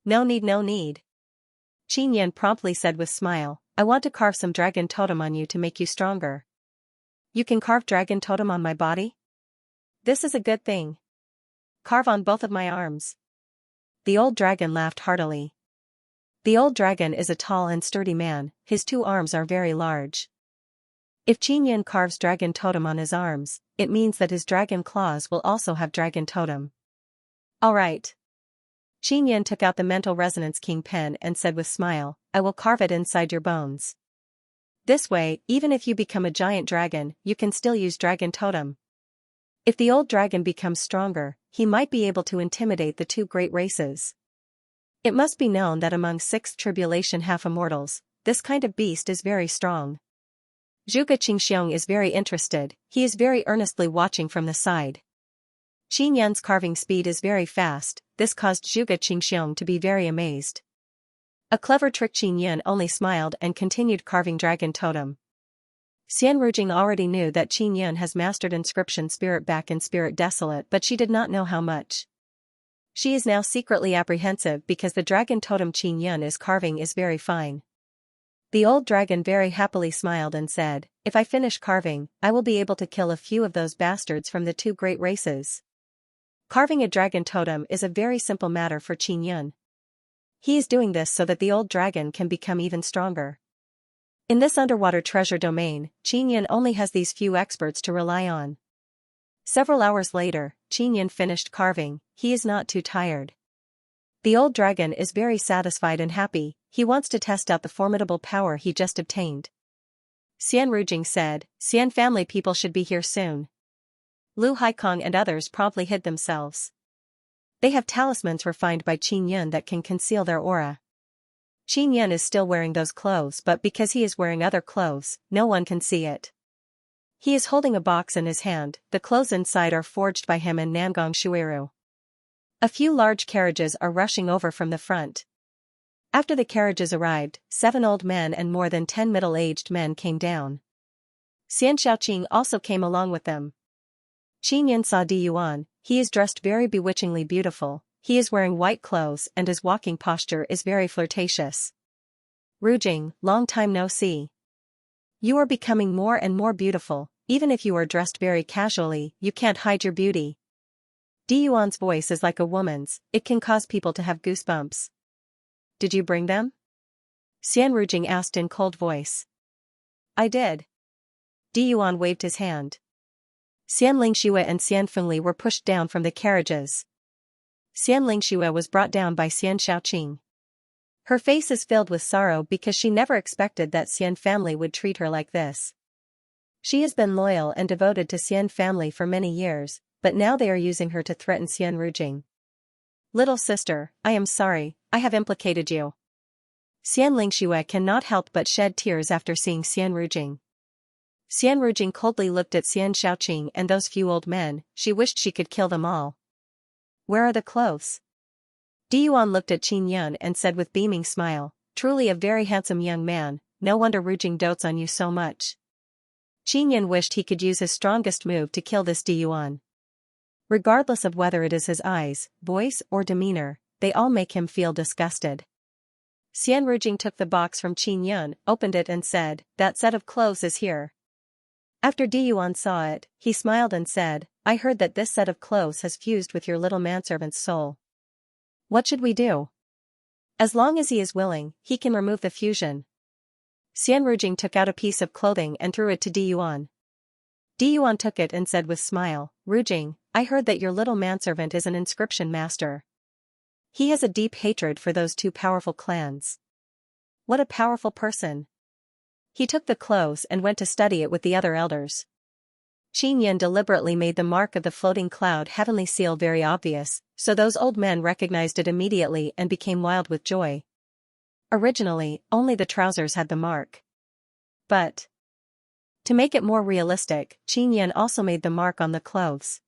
No need no need. Qin Yan promptly said with smile, I want to carve some dragon totem on you to make you stronger. You can carve dragon totem on my body? This is a good thing. Carve on both of my arms. The old dragon laughed heartily. The old dragon is a tall and sturdy man, his 2 arms are very large. If Qin Yan carves dragon totem on his arms, it means that his dragon claws will also have dragon totem. Alright. Qin Yan took out the mental resonance king pen and said with smile, I will carve it inside your bones. This way, even if you become a giant dragon, you can still use dragon totem. If the old dragon becomes stronger, he might be able to intimidate the 2 great races. It must be known that among 6th tribulation half-immortals, this kind of beast is very strong. Zhuge Qingxiong is very interested, he is very earnestly watching from the side. Qin Yan's carving speed is very fast, this caused Zhuge Qingxiong to be very amazed. A clever trick. Qin Yan only smiled and continued carving dragon totem. Xian Rujing already knew that Qin Yan has mastered inscription spirit back in Spirit Desolate, but she did not know how much. She is now secretly apprehensive because the dragon totem Qin Yan is carving is very fine. The old dragon very happily smiled and said, if I finish carving, I will be able to kill a few of those bastards from the 2 great races. Carving a dragon totem is a very simple matter for Qin Yan. He is doing this so that the old dragon can become even stronger. In this underwater treasure domain, Qin Yan only has these few experts to rely on. Several hours later, Qin Yan finished carving, he is not too tired. The old dragon is very satisfied and happy, he wants to test out the formidable power he just obtained. Xian Rujing said, Xian family people should be here soon. Lu Haikong and others promptly hid themselves. They have talismans refined by Qin Yun that can conceal their aura. Qin Yun is still wearing those clothes, but because he is wearing other clothes, no one can see it. He is holding a box in his hand. The clothes inside are forged by him and Nangong Shuiru. A few large carriages are rushing over from the front. After the carriages arrived, 7 old men and more than 10 middle-aged men came down. Xianxia also came along with them. Qin Yun saw Di Yuan. He is dressed very bewitchingly beautiful. He is wearing white clothes and his walking posture is very flirtatious. Rujing, long time no see. You are becoming more and more beautiful. Even if you are dressed very casually, you can't hide your beauty. Di Yuan's voice is like a woman's. It can cause people to have goosebumps. Did you bring them? Xian Rujing asked in cold voice. I did. Di Yuan waved his hand. Xian Lingxue and Xian Fengli were pushed down from the carriages. Xian Lingxue was brought down by Xian Shaoqing. Her face is filled with sorrow because she never expected that Xian family would treat her like this. She has been loyal and devoted to Xian family for many years, but now they are using her to threaten Xian Rujing. Little sister, I am sorry, I have implicated you. Xian Lingxue cannot help but shed tears after seeing Xian Rujing. Xian Rujing coldly looked at Xian Shaoqing and those few old men. She wished she could kill them all. Where are the clothes? Di Yuan looked at Qin Yun and said with beaming smile, truly a very handsome young man, no wonder Rujing dotes on you so much. Qin Yun wished he could use his strongest move to kill this Di Yuan. Regardless of whether it is his eyes, voice or demeanor, they all make him feel disgusted. Xian Rujing took the box from Qin Yun, opened it and said, that set of clothes is here. After Di Yuan saw it, he smiled and said, I heard that this set of clothes has fused with your little manservant's soul. What should we do? As long as he is willing, he can remove the fusion. Xian Rujing took out a piece of clothing and threw it to Di Yuan. Di Yuan took it and said with smile, Rujing, I heard that your little manservant is an inscription master. He has a deep hatred for those 2 powerful clans. What a powerful person. He took the clothes and went to study it with the other elders. Qin Yun deliberately made the mark of the floating cloud heavenly seal very obvious, so those old men recognized it immediately and became wild with joy. Originally, only the trousers had the mark. But to make it more realistic, Qin Yun also made the mark on the clothes.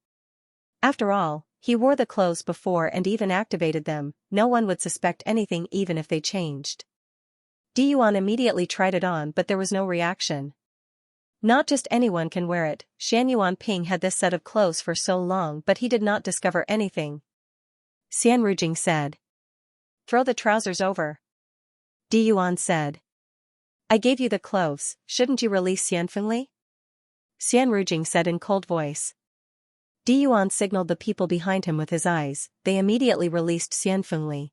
After all, he wore the clothes before and even activated them. No one would suspect anything even if they changed. Di Yuan immediately tried it on, but there was no reaction. Not just anyone can wear it. Shan Yuanping had this set of clothes for so long, but he did not discover anything. Xian Rujing said. Throw the trousers over. Di Yuan said. I gave you the clothes, shouldn't you release Xian Fengli? Xian Rujing said in cold voice. Di Yuan signaled the people behind him with his eyes. They immediately released Xian Fengli.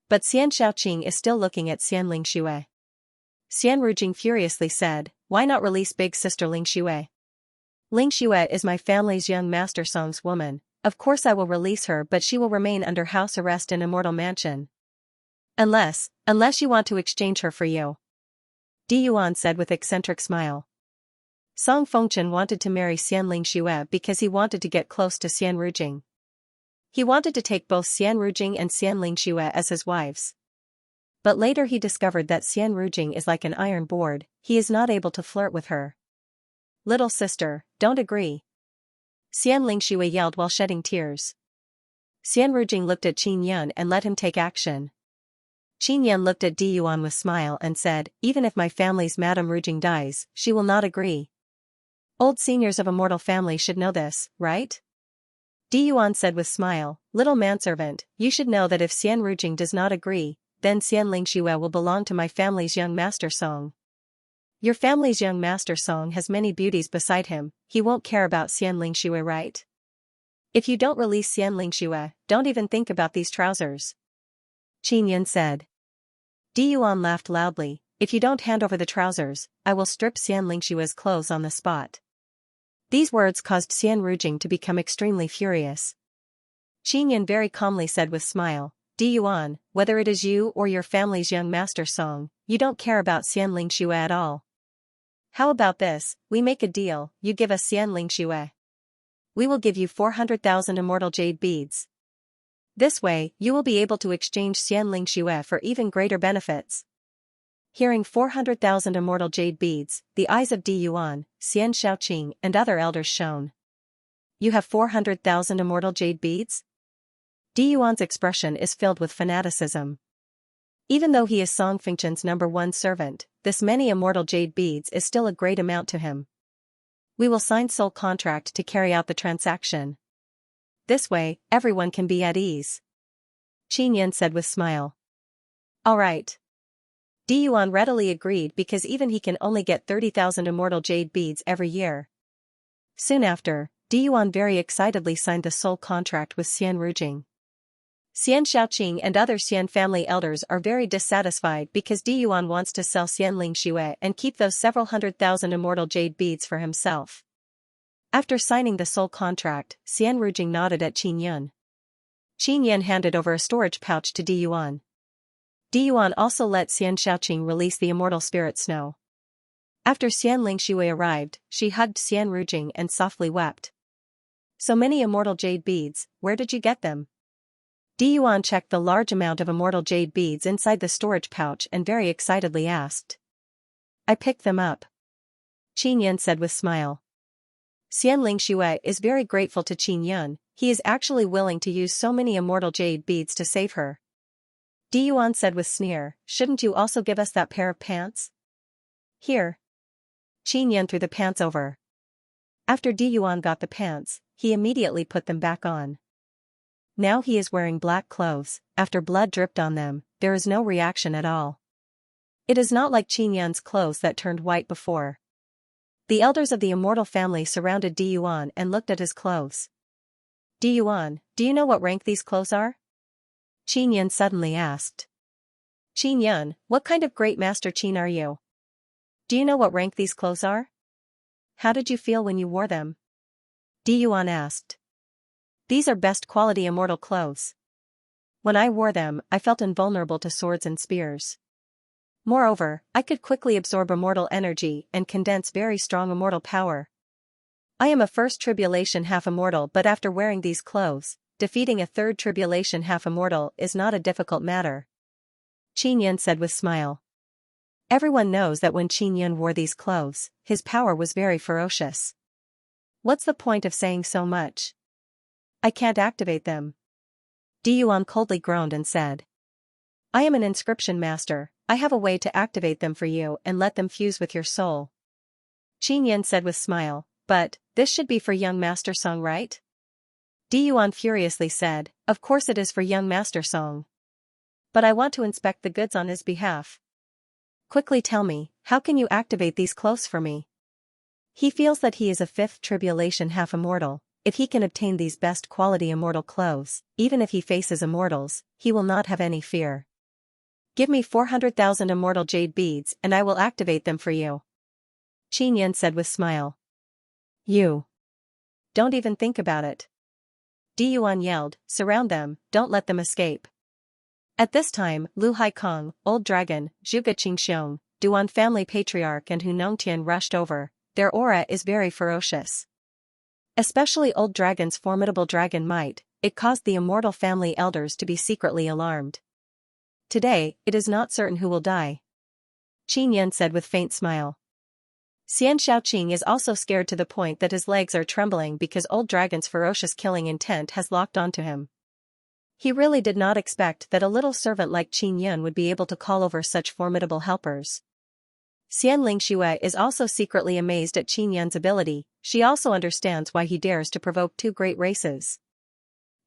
But Xian Shaoqing is still looking at Xian Lingxue. Xian Rujing furiously said, why not release big sister Lingxue? Lingxue is my family's young master Song's woman. Of course I will release her, but she will remain under house arrest in Immortal Mansion. Unless you want to exchange her for you. Di Yuan said with eccentric smile. Song Fengchen wanted to marry Xian Lingxue because he wanted to get close to Xian Rujing. He wanted to take both Xian Rujing and Xian Lingxue as his wives. But later he discovered that Xian Rujing is like an iron board, he is not able to flirt with her. Little sister, don't agree. Xian Lingxue yelled while shedding tears. Xian Rujing looked at Qin Yun and let him take action. Qin Yun looked at Di Yuan with smile and said, even if my family's Madame Rujing dies, she will not agree. Old seniors of a mortal family should know this, right? Di Yuan said with smile, little manservant, you should know that if Xian Rujing does not agree, then Xian Lingxue will belong to my family's young master Song. Your family's young master Song has many beauties beside him, he won't care about Xian Lingxue, right? If you don't release Xian Lingxue, don't even think about these trousers. Qin Yun said. Di Yuan laughed loudly, if you don't hand over the trousers, I will strip Xian Lingxue's clothes on the spot. These words caused Xian Rujing to become extremely furious. Qin Yun very calmly said with smile, Di Yuan, whether it is you or your family's young master Song, you don't care about Xian Lingxue at all. How about this, we make a deal, you give us Xian Lingxue. We will give you 400,000 immortal jade beads. This way, you will be able to exchange Xianxia for even greater benefits. Hearing 400,000 immortal jade beads, the eyes of Di Yuan, Xianxia, and other elders shone. You have 400,000 immortal jade beads? Di Yuan's expression is filled with fanaticism. Even though he is Song Fengchen's #1 servant, this many immortal jade beads is still a great amount to him. We will sign soul contract to carry out the transaction. This way, everyone can be at ease. Qin Yan said with smile. All right. Di Yuan readily agreed because even he can only get 30,000 immortal jade beads every year. Soon after, Di Yuan very excitedly signed the soul contract with Xian Rujing. Xian Xiaoqing and other Xian family elders are very dissatisfied because Di Yuan wants to sell Xianxia and keep those several 100,000 immortal jade beads for himself. After signing the soul contract, Xian Rujing nodded at Qin Yan. Qin Yan handed over a storage pouch to Di Yuan. Di Yuan also let Xian Xiaoqing release the immortal spirit snow. After Xianxia arrived, she hugged Xian Rujing and softly wept. So many immortal jade beads, where did you get them? Di Yuan checked the large amount of immortal jade beads inside the storage pouch and very excitedly asked. I picked them up. Qin Yan said with smile. Xianxia is very grateful to Qin Yan, he is actually willing to use so many immortal jade beads to save her. Di Yuan said with sneer, shouldn't you also give us that pair of pants? Here. Qin Yan threw the pants over. After Di Yuan got the pants, he immediately put them back on. Now he is wearing black clothes, after blood dripped on them, there is no reaction at all. It is not like Qin Yan's clothes that turned white before. The elders of the immortal family surrounded Di Yuan and looked at his clothes. Di Yuan, do you know what rank these clothes are? Qin Yan suddenly asked. Qin Yan, what kind of great master Qin are you? Do you know what rank these clothes are? How did you feel when you wore them? Di Yuan asked. These are best quality immortal clothes. When I wore them, I felt invulnerable to swords and spears. Moreover, I could quickly absorb immortal energy and condense very strong immortal power. I am a first tribulation half-immortal, but after wearing these clothes, defeating a third tribulation half-immortal is not a difficult matter. Qin Yan said with smile. Everyone knows that when Qin Yan wore these clothes, his power was very ferocious. What's the point of saying so much? I can't activate them. Di Yuan coldly groaned and said. I am an inscription master, I have a way to activate them for you and let them fuse with your soul. Qin Yan said with smile, but, this should be for young Master Song, right? Di Yuan furiously said, of course it is for young Master Song. But I want to inspect the goods on his behalf. Quickly tell me, how can you activate these clothes for me? He feels that he is a fifth tribulation half-immortal. If he can obtain these best quality immortal clothes, even if he faces immortals, he will not have any fear. Give me 400,000 immortal jade beads and I will activate them for you. Qin Yan said with smile. You. Don't even think about it. Di Yuan yelled, surround them, don't let them escape. At this time, Lu Haikong, Old Dragon, Zhuge Qingxiong, Duan family patriarch and Hu Nongtian rushed over, their aura is very ferocious. Especially Old Dragon's formidable dragon might, it caused the immortal family elders to be secretly alarmed. Today, it is not certain who will die. Qin Yan said with faint smile. Xian Xiaoqing is also scared to the point that his legs are trembling because Old Dragon's ferocious killing intent has locked onto him. He really did not expect that a little servant like Qin Yan would be able to call over such formidable helpers. Xianxia is also secretly amazed at Qin Yan's ability, she also understands why he dares to provoke two great races.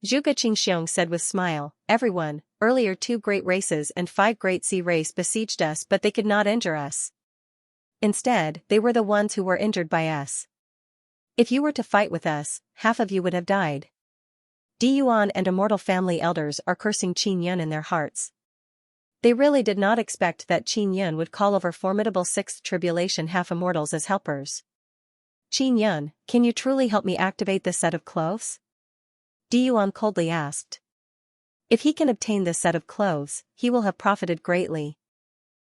Zhuge Qingxiong said with smile, everyone, earlier 2 great races and 5 great sea race besieged us but they could not injure us. Instead, they were the ones who were injured by us. If you were to fight with us, half of you would have died. Di Yuan and immortal family elders are cursing Qin Yan in their hearts. They really did not expect that Qin Yan would call over formidable 6th tribulation half-immortals as helpers. Qin Yan, can you truly help me activate this set of clothes? Di Yuan coldly asked. If he can obtain this set of clothes, he will have profited greatly.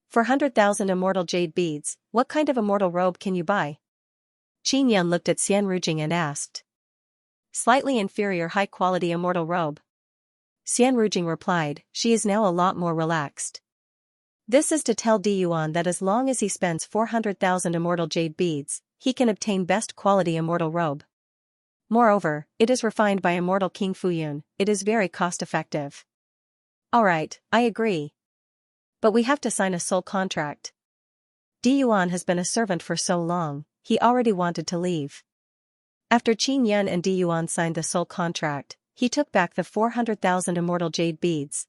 For 100,000 immortal jade beads, what kind of immortal robe can you buy? Qin Yan looked at Xian Rujing and asked. Slightly inferior high-quality immortal robe. Xian Rujing replied, she is now a lot more relaxed. This is to tell Di Yuan that as long as he spends 400,000 immortal jade beads, he can obtain best quality immortal robe. Moreover, it is refined by immortal King Fuyun, it is very cost-effective. Alright, I agree. But we have to sign a soul contract. Di Yuan has been a servant for so long, he already wanted to leave. After Qin Yan and Di Yuan signed the soul contract, he took back the 400,000 immortal jade beads.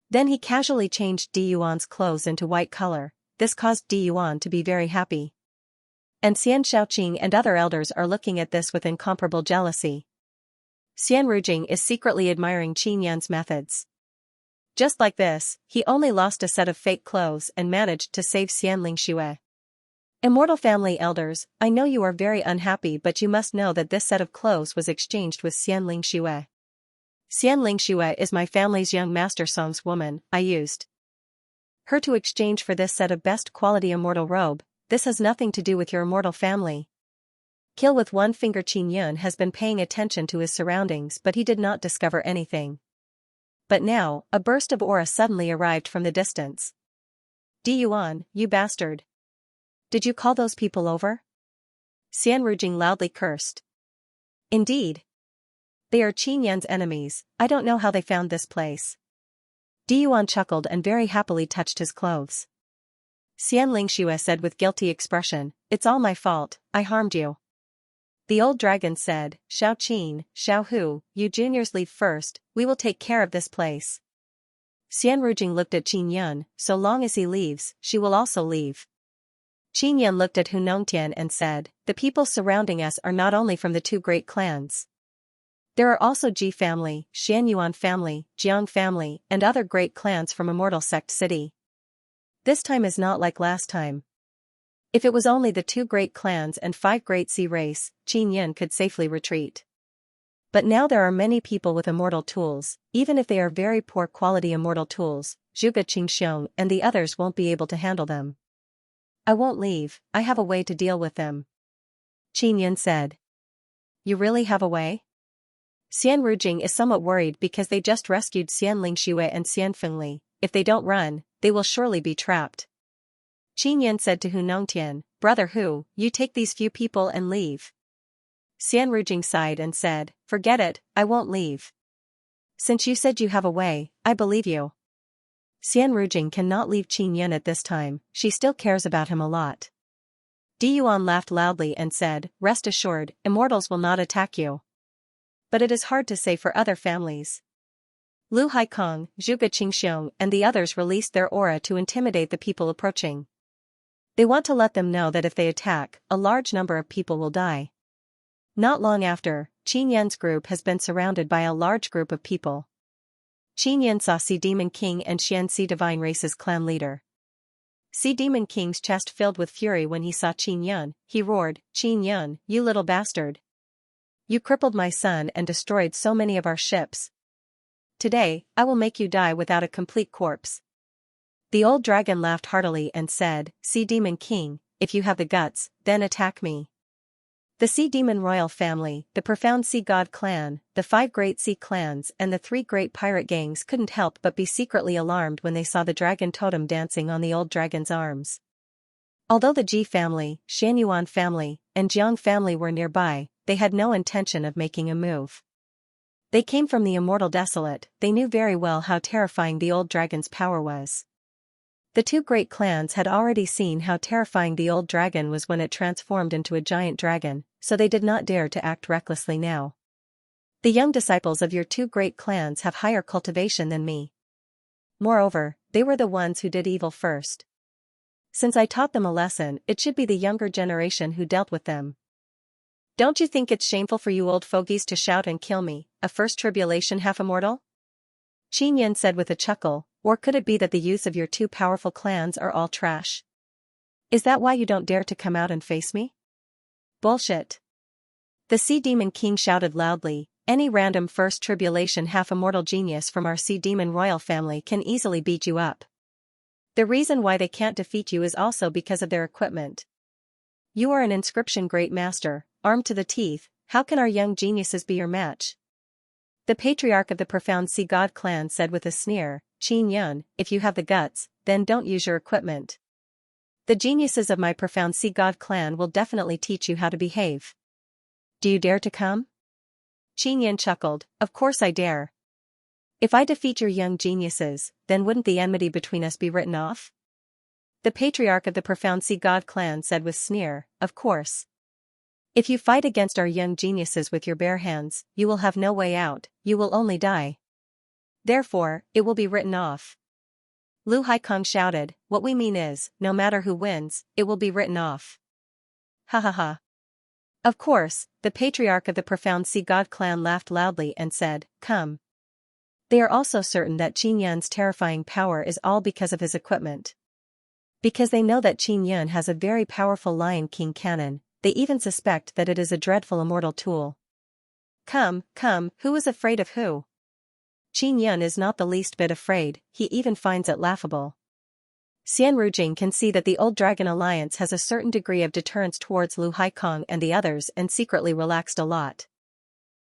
Then he casually changed Di Yuan's clothes into white color, this caused Di Yuan to be very happy. And Xian Shaoqing and other elders are looking at this with incomparable jealousy. Xian Rujing is secretly admiring Qin Yan's methods. Just like this, he only lost a set of fake clothes and managed to save Xian Lingxue. Immortal family elders, I know you are very unhappy, but you must know that this set of clothes was exchanged with Xian Lingxue. Xian Lingxue is my family's young master Song's woman, I used her to exchange for this set of best quality immortal robe. This has nothing to do with your immortal family. Kill with one finger. Qin Yun has been paying attention to his surroundings, but he did not discover anything. But now, a burst of aura suddenly arrived from the distance. Di Yuan, you bastard. Did you call those people over? Xian Rujing loudly cursed. Indeed. They are Qin Yan's enemies, I don't know how they found this place. Di Yuan chuckled and very happily touched his clothes. Xian Lingxue said with guilty expression, it's all my fault, I harmed you. The old dragon said, Shao Qin, Shao Hu, you juniors leave first, we will take care of this place. Xian Rujing looked at Qin Yun, so long as he leaves, she will also leave. Qin Yun looked at Hu Nongtian and said, the people surrounding us are not only from the two great clans. There are also Ji family, Xianyuan family, Jiang family, and other great clans from Immortal Sect City. This time is not like last time. If it was only the two great clans and 5 great sea race, Qin Yun could safely retreat. But now there are many people with immortal tools, even if they are very poor quality immortal tools, Zhuge Qingxiong and the others won't be able to handle them. I won't leave, I have a way to deal with them. Qin Yun said. You really have a way? Xian Rujing is somewhat worried because they just rescued Xian Lingxue and Xian Fengli. If they don't run, they will surely be trapped. Qin Yan said to Hu Nongtian, Brother Hu, you take these few people and leave. Xian Rujing sighed and said, forget it, I won't leave. Since you said you have a way, I believe you. Xian Rujing cannot leave Qin Yan at this time, she still cares about him a lot. Di Yuan laughed loudly and said, rest assured, immortals will not attack you. But it is hard to say for other families. Lu Haikong, Zhuge Qingxiong and the others released their aura to intimidate the people approaching. They want to let them know that if they attack, a large number of people will die. Not long after, Qin Yan's group has been surrounded by a large group of people. Qin Yan saw Sea Demon King and Xianxia Divine Race's clan leader. Sea Demon King's chest filled with fury when he saw Qin Yan. He roared, Qin Yan, you little bastard. You crippled my son and destroyed so many of our ships. Today, I will make you die without a complete corpse. The old dragon laughed heartily and said, Sea Demon King, if you have the guts, then attack me. The Sea Demon Royal Family, the Profound Sea God Clan, the 5 Great Sea Clans and the 3 Great Pirate Gangs couldn't help but be secretly alarmed when they saw the dragon totem dancing on the old dragon's arms. Although the Ji family, Xianyuan family, and Jiang family were nearby, they had no intention of making a move. They came from the Immortal Desolate, they knew very well how terrifying the old dragon's power was. The 2 great clans had already seen how terrifying the old dragon was when it transformed into a giant dragon, so they did not dare to act recklessly now. The young disciples of your 2 great clans have higher cultivation than me. Moreover, they were the ones who did evil first. Since I taught them a lesson, it should be the younger generation who dealt with them. Don't you think it's shameful for you old fogies to shout and kill me, a first tribulation half-immortal? Qin Yan said with a chuckle, or could it be that the youths of your 2 powerful clans are all trash? Is that why you don't dare to come out and face me? Bullshit. The Sea Demon King shouted loudly, any random first tribulation half-immortal genius from our Sea Demon Royal family can easily beat you up. The reason why they can't defeat you is also because of their equipment. You are an inscription great master, armed to the teeth, how can our young geniuses be your match? The patriarch of the profound Sea God clan said with a sneer, Qin Yun, if you have the guts, then don't use your equipment. The geniuses of my profound Sea God clan will definitely teach you how to behave. Do you dare to come? Qin Yun chuckled, of course I dare. If I defeat your young geniuses, then wouldn't the enmity between us be written off? The patriarch of the profound Sea God clan said with sneer, of course. If you fight against our young geniuses with your bare hands, you will have no way out, you will only die. Therefore, it will be written off. Lu Haikong shouted, what we mean is, no matter who wins, it will be written off. Ha ha ha. Of course, the patriarch of the profound Sea God clan laughed loudly and said, come. They are also certain that Qin Yun's terrifying power is all because of his equipment. Because they know that Qin Yun has a very powerful Lion King cannon, they even suspect that it is a dreadful immortal tool. Come, who is afraid of who? Qin Yun is not the least bit afraid, he even finds it laughable. Xian Rujing can see that the Old Dragon Alliance has a certain degree of deterrence towards Lu Haikong and the others and secretly relaxed a lot.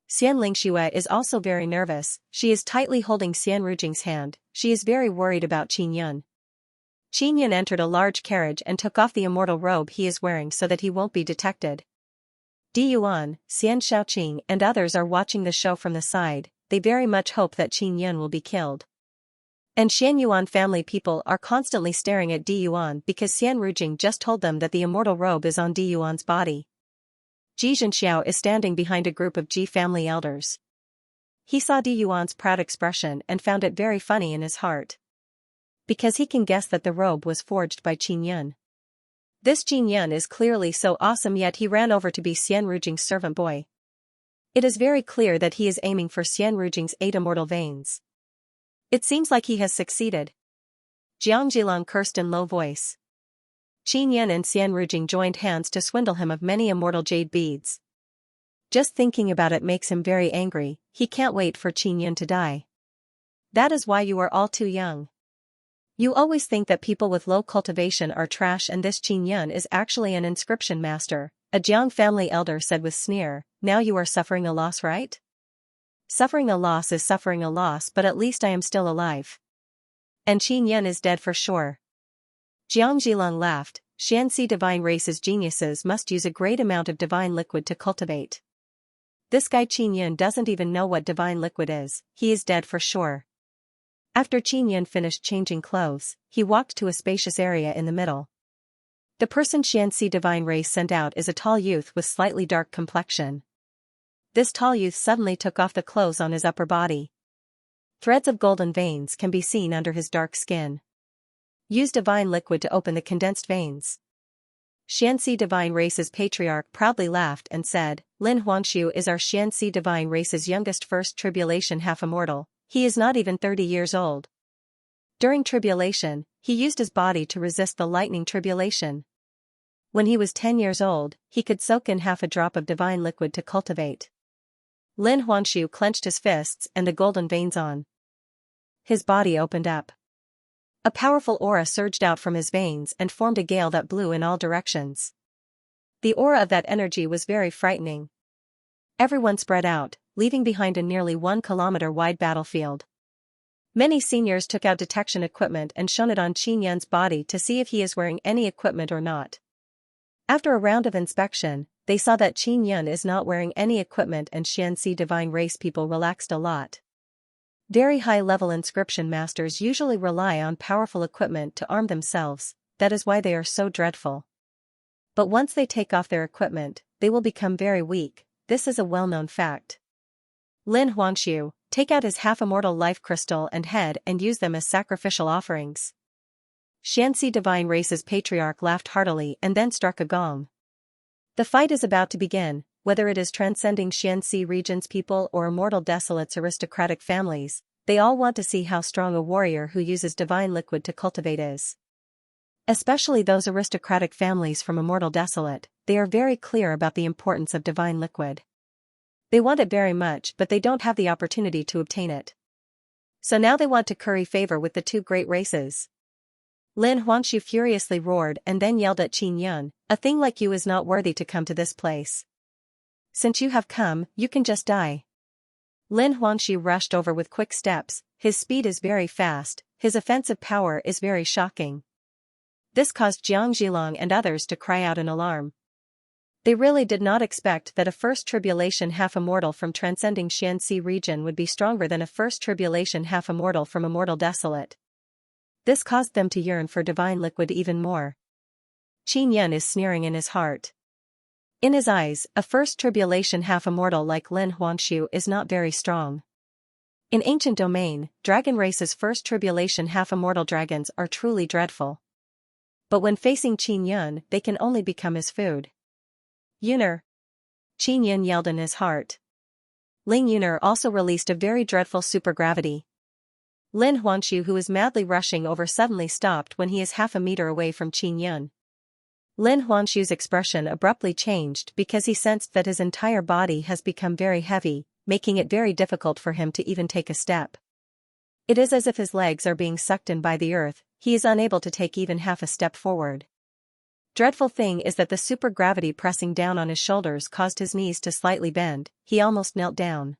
Xian Lingxue is also very nervous, she is tightly holding Xian Rujing's hand, she is very worried about Qin Yun. Qin Yun entered a large carriage and took off the immortal robe he is wearing so that he won't be detected. Di Yuan, Xian Shaoqing and others are watching the show from the side, they very much hope that Qin Yun will be killed. And Xian Yuan family people are constantly staring at Di Yuan because Xian Rujing just told them that the immortal robe is on Di Yuan's body. Ji Zhenxiao is standing behind a group of Ji family elders. He saw Di Yuan's proud expression and found it very funny in his heart. Because he can guess that the robe was forged by Qin Yun. This Qin Yun is clearly so awesome, yet he ran over to be Xian Rujing's servant boy. It is very clear that he is aiming for Xian Rujing's 8 immortal veins. It seems like he has succeeded. Jiang Jilong cursed in low voice. Qin Yun and Xian Rujing joined hands to swindle him of many immortal jade beads. Just thinking about it makes him very angry, he can't wait for Qin Yun to die. That is why you are all too young. You always think that people with low cultivation are trash, and this Qin Yun is actually an inscription master, a Jiang family elder said with sneer, now you are suffering a loss, right? Suffering a loss is suffering a loss, but at least I am still alive. And Qin Yun is dead for sure. Jiang Jilong laughed, Xianxia divine race's geniuses must use a great amount of divine liquid to cultivate. This guy Qin Yun doesn't even know what divine liquid is, he is dead for sure. After Qin Yun finished changing clothes, he walked to a spacious area in the middle. The person Xianxia divine race sent out is a tall youth with slightly dark complexion. This tall youth suddenly took off the clothes on his upper body. Threads of golden veins can be seen under his dark skin. Use divine liquid to open the condensed veins. Xianxia divine race's patriarch proudly laughed and said, Lin Huangshu is our Xianxia divine race's youngest first tribulation half-immortal. He is not even 30 years old. During tribulation, he used his body to resist the lightning tribulation. When he was 10 years old, he could soak in half a drop of divine liquid to cultivate. Lin Huangshu clenched his fists and the golden veins on his body opened up. A powerful aura surged out from his veins and formed a gale that blew in all directions. The aura of that energy was very frightening. Everyone spread out, leaving behind a nearly 1 kilometer wide battlefield. Many seniors took out detection equipment and shone it on Qin Yun's body to see if he is wearing any equipment or not. After a round of inspection, they saw that Qin Yun is not wearing any equipment, and Xianxia divine race people relaxed a lot. Very high-level inscription masters usually rely on powerful equipment to arm themselves, that is why they are so dreadful. But once they take off their equipment, they will become very weak, this is a well-known fact. Lin Huangshu, take out his half-immortal life crystal and head and use them as sacrificial offerings. Xianxia divine race's patriarch laughed heartily and then struck a gong. The fight is about to begin, whether it is transcending Xianxia region's people or immortal desolate's aristocratic families, they all want to see how strong a warrior who uses divine liquid to cultivate is. Especially those aristocratic families from immortal desolate, they are very clear about the importance of divine liquid. They want it very much, but they don't have the opportunity to obtain it. So now they want to curry favor with the two great races. Lin Huangshu furiously roared and then yelled at Qin Yun, a thing like you is not worthy to come to this place. Since you have come, you can just die. Lin Huangshu rushed over with quick steps, his speed is very fast, his offensive power is very shocking. This caused Jiang Zhilong and others to cry out in alarm. They really did not expect that a first tribulation half-immortal from transcending Xianxia region would be stronger than a first tribulation half-immortal from immortal desolate. This caused them to yearn for divine liquid even more. Qin Yan is sneering in his heart. In his eyes, a first tribulation half-immortal like Lin Huangshu is not very strong. In ancient domain, dragon race's first tribulation half-immortal dragons are truly dreadful. But when facing Qin Yan, they can only become his food. Yuner! Qin Yan yelled in his heart. Ling Yuner also released a very dreadful supergravity. Lin Huangshu, who is madly rushing over, suddenly stopped when he is half a meter away from Qin Yan. Lin Huangshu's expression abruptly changed because he sensed that his entire body has become very heavy, making it very difficult for him to even take a step. It is as if his legs are being sucked in by the earth, he is unable to take even half a step forward. Dreadful thing is that the supergravity pressing down on his shoulders caused his knees to slightly bend, he almost knelt down.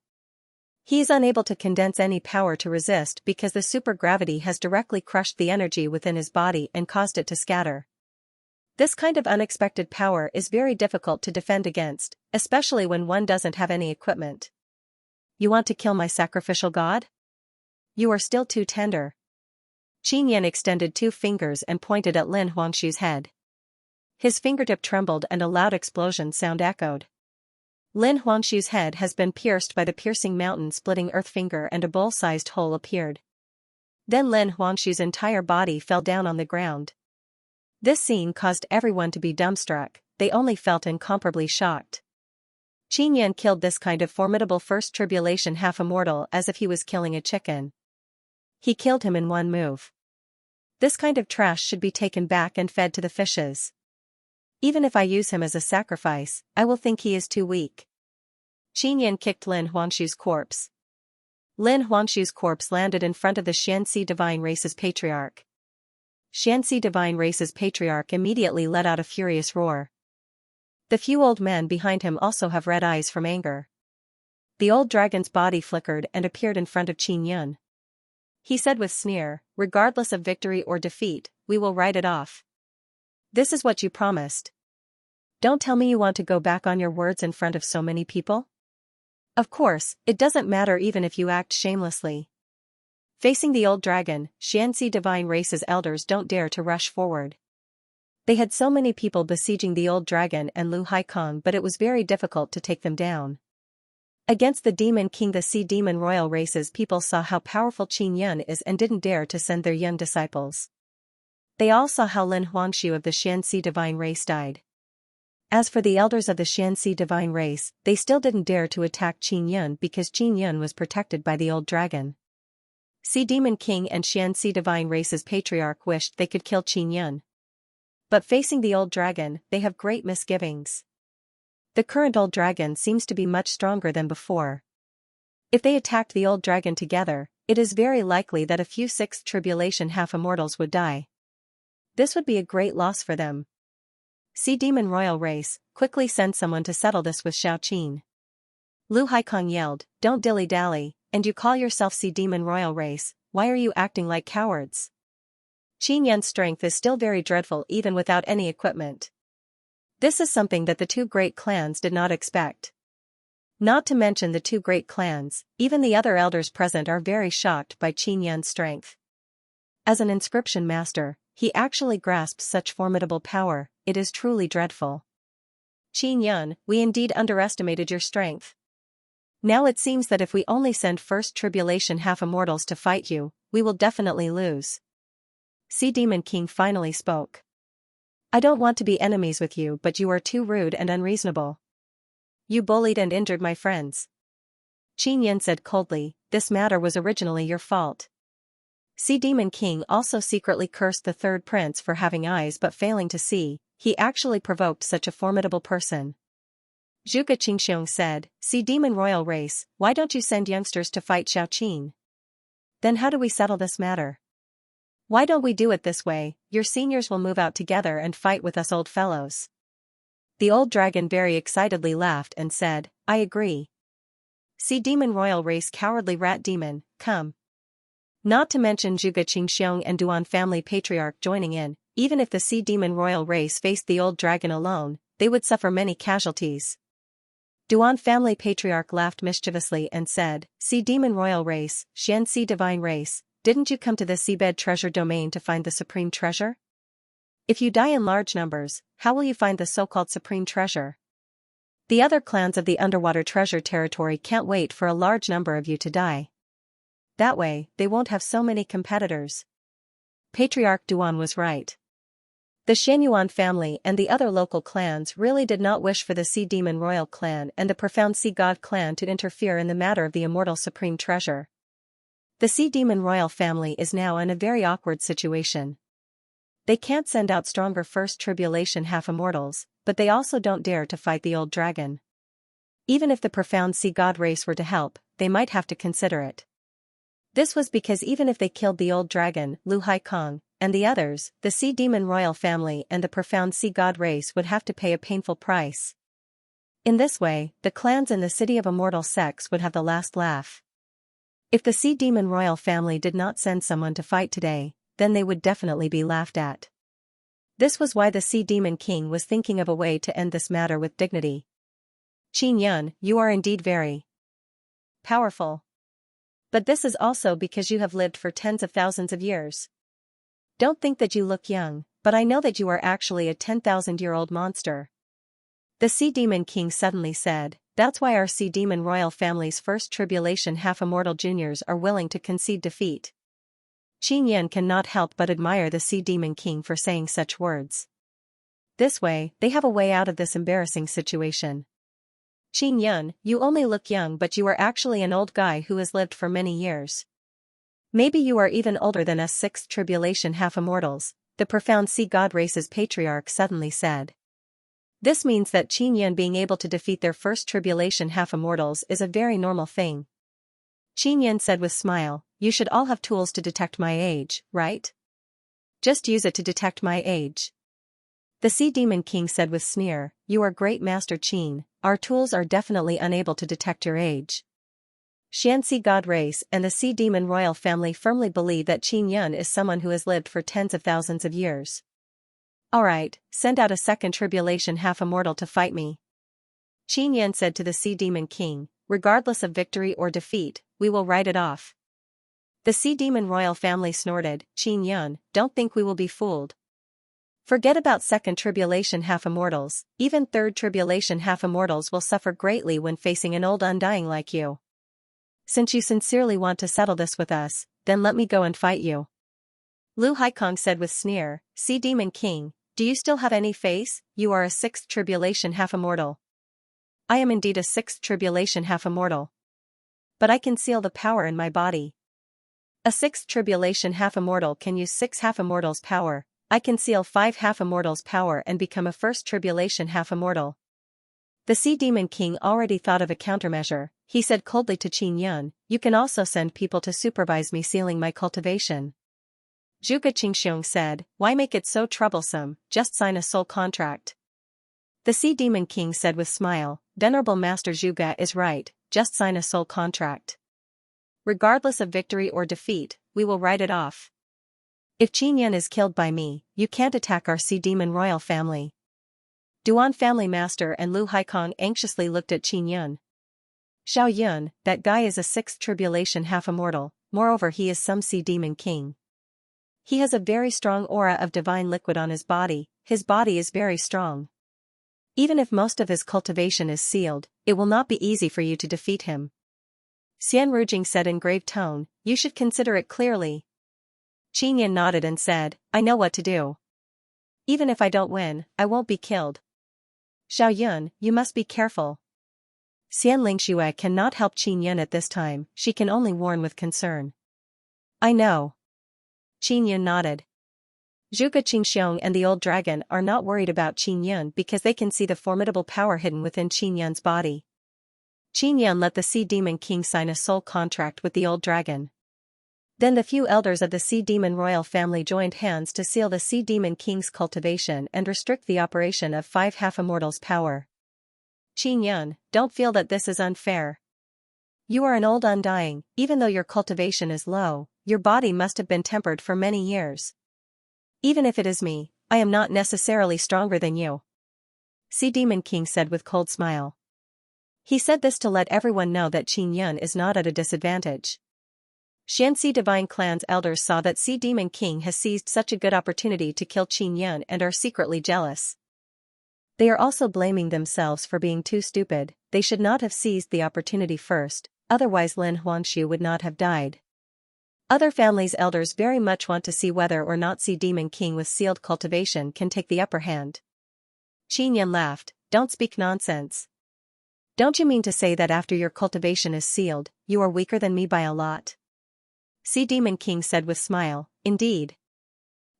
He is unable to condense any power to resist because the supergravity has directly crushed the energy within his body and caused it to scatter. This kind of unexpected power is very difficult to defend against, especially when one doesn't have any equipment. You want to kill my sacrificial god? You are still too tender. Qin Yan extended 2 fingers and pointed at Lin Huangshu's head. His fingertip trembled and a loud explosion sound echoed. Lin Huangshu's head has been pierced by the piercing mountain-splitting earth finger and a bowl-sized hole appeared. Then Lin Huangshu's entire body fell down on the ground. This scene caused everyone to be dumbstruck, they only felt incomparably shocked. Qin Yan killed this kind of formidable first tribulation half-immortal as if he was killing a chicken. He killed him in one move. This kind of trash should be taken back and fed to the fishes. Even if I use him as a sacrifice, I will think he is too weak. Qin Yan kicked Lin Huangshu's corpse. Lin Huangshu's corpse landed in front of the Xianxia divine race's patriarch. Xianxia divine race's patriarch immediately let out a furious roar. The few old men behind him also have red eyes from anger. The old dragon's body flickered and appeared in front of Qin Yan. He said with sneer, regardless of victory or defeat, we will write it off. This is what you promised. Don't tell me you want to go back on your words in front of so many people? Of course, it doesn't matter even if you act shamelessly. Facing the old dragon, Xianxia divine race's elders don't dare to rush forward. They had so many people besieging the old dragon and Lu Haikong, but it was very difficult to take them down. Against the demon king, the sea demon royal races, people saw how powerful Qin Yan is and didn't dare to send their young disciples. They all saw how Lin Huangshu of the Xianxia divine race died. As for the elders of the Xianxia divine race, they still didn't dare to attack Qin Yan because Qin Yan was protected by the old dragon. Sea Demon King and Xianxia divine race's patriarch wished they could kill Qin Yan. But facing the old dragon, they have great misgivings. The current old dragon seems to be much stronger than before. If they attacked the old dragon together, it is very likely that a few sixth tribulation half-immortals would die. This would be a great loss for them. Sea Demon Royal Race, quickly send someone to settle this with Xiaoqin. Lu Haikong yelled, don't dilly-dally, and you call yourself Sea Demon Royal Race, why are you acting like cowards? Qin Yan's strength is still very dreadful even without any equipment. This is something that the 2 great clans did not expect. Not to mention the 2 great clans, even the other elders present are very shocked by Qin Yan's strength. As an inscription master, he actually grasps such formidable power, it is truly dreadful. Qin Yan, we indeed underestimated your strength. Now it seems that if we only send first tribulation half-immortals to fight you, we will definitely lose. Sea Demon King finally spoke. I don't want to be enemies with you, but you are too rude and unreasonable. You bullied and injured my friends. Qin Yan said coldly, this matter was originally your fault. Sea Demon King also secretly cursed the 3rd prince for having eyes but failing to see, he actually provoked such a formidable person. Zhuge Qingxiong said, Sea Demon Royal Race, why don't you send youngsters to fight Xiaoqin? Then how do we settle this matter? Why don't we do it this way, your seniors will move out together and fight with us old fellows. The old dragon very excitedly laughed and said, I agree. Sea Demon Royal Race Cowardly Rat Demon, come. Not to mention Zhuge Qingxiong and Duan family patriarch joining in. Even if the Sea Demon Royal Race faced the old dragon alone, they would suffer many casualties. Duan family patriarch laughed mischievously and said, Sea Demon Royal Race, Xianxia Divine Race, didn't you come to the seabed treasure domain to find the supreme treasure? If you die in large numbers, how will you find the so-called supreme treasure? The other clans of the underwater treasure territory can't wait for a large number of you to die. That way, they won't have so many competitors. Patriarch Duan was right. The Xianyuan family and the other local clans really did not wish for the Sea Demon Royal clan and the Profound Sea God clan to interfere in the matter of the immortal supreme treasure. The Sea Demon Royal family is now in a very awkward situation. They can't send out stronger First Tribulation half-immortals, but they also don't dare to fight the old dragon. Even if the Profound Sea God race were to help, they might have to consider it. This was because even if they killed the old dragon, Lu Haikong, and the others, the Sea Demon Royal family and the Profound Sea God race would have to pay a painful price. In this way, the clans in the City of Immortal Sex would have the last laugh. If the Sea Demon Royal family did not send someone to fight today, then they would definitely be laughed at. This was why the Sea Demon King was thinking of a way to end this matter with dignity. Qin Yun, you are indeed very powerful. But this is also because you have lived for tens of thousands of years. Don't think that you look young, but I know that you are actually a 10,000-year-old monster. The Sea Demon King suddenly said, that's why our Sea Demon Royal family's First Tribulation half-immortal juniors are willing to concede defeat. Qin Yun cannot help but admire the Sea Demon King for saying such words. This way, they have a way out of this embarrassing situation. Qin Yun, you only look young, but you are actually an old guy who has lived for many years. Maybe you are even older than us Sixth Tribulation half-immortals, the Profound Sea God race's patriarch suddenly said. This means that Qin Yun being able to defeat their First Tribulation half-immortals is a very normal thing. Qin Yun said with smile, you should all have tools to detect my age, right? Just use it to detect my age. The Sea Demon King said with sneer, you are great Master Qin, our tools are definitely unable to detect your age. Xianxia God race and the Sea Demon Royal family firmly believe that Qin Yun is someone who has lived for tens of thousands of years. Alright, send out a second tribulation half-immortal to fight me. Qin Yun said to the Sea Demon King, regardless of victory or defeat, we will write it off. The Sea Demon Royal family snorted, Qin Yun, don't think we will be fooled. Forget about second tribulation half-immortals, even third tribulation half-immortals will suffer greatly when facing an old undying like you. Since you sincerely want to settle this with us, then let me go and fight you. Lu Haikong said with sneer, Sea Demon King, do you still have any face? You are a sixth tribulation half-immortal. I am indeed a sixth tribulation half-immortal. But I conceal the power in my body. A sixth tribulation half-immortal can use 6 half-immortals' power. I conceal 5 half-immortals' power and become a first tribulation half-immortal. The Sea Demon King already thought of a countermeasure. He said coldly to Qin Yun, you can also send people to supervise me sealing my cultivation. Zhuge Qingxiong said, why make it so troublesome, just sign a soul contract. The Sea Demon King said with smile, Venerable Master Zhuge is right, just sign a soul contract. Regardless of victory or defeat, we will write it off. If Qin Yun is killed by me, you can't attack our Sea Demon Royal family. Duan family master and Lu Haikong anxiously looked at Qin Yun. Xiao Yun, that guy is a sixth tribulation half-immortal, moreover he is some Sea Demon King. He has a very strong aura of divine liquid on his body is very strong. Even if most of his cultivation is sealed, it will not be easy for you to defeat him. Xian Rujing said in grave tone, you should consider it clearly. Qin Yun nodded and said, I know what to do. Even if I don't win, I won't be killed. Xiao Yun, you must be careful. Xian Lingxue cannot help Qin Yun at this time, she can only warn with concern. I know. Qin Yun nodded. Zhuge Qingxiong and the old dragon are not worried about Qin Yun because they can see the formidable power hidden within Qin Yun's body. Qin Yun let the Sea Demon King sign a soul contract with the old dragon. Then the few elders of the Sea Demon Royal family joined hands to seal the Sea Demon King's cultivation and restrict the operation of 5 half-immortals' power. Qin Yun, don't feel that this is unfair. You are an old undying, even though your cultivation is low, your body must have been tempered for many years. Even if it is me, I am not necessarily stronger than you. Sea Demon King said with cold smile. He said this to let everyone know that Qin Yun is not at a disadvantage. Xianxia Divine Clan's elders saw that Sea Demon King has seized such a good opportunity to kill Qin Yun and are secretly jealous. They are also blaming themselves for being too stupid. They should not have seized the opportunity first, otherwise Lin Huangshu would not have died. Other families' elders very much want to see whether or not Sea Demon King with sealed cultivation can take the upper hand. Qin Yun laughed. Don't speak nonsense. Don't you mean to say that after your cultivation is sealed, you are weaker than me by a lot? Sea Demon King said with smile, indeed.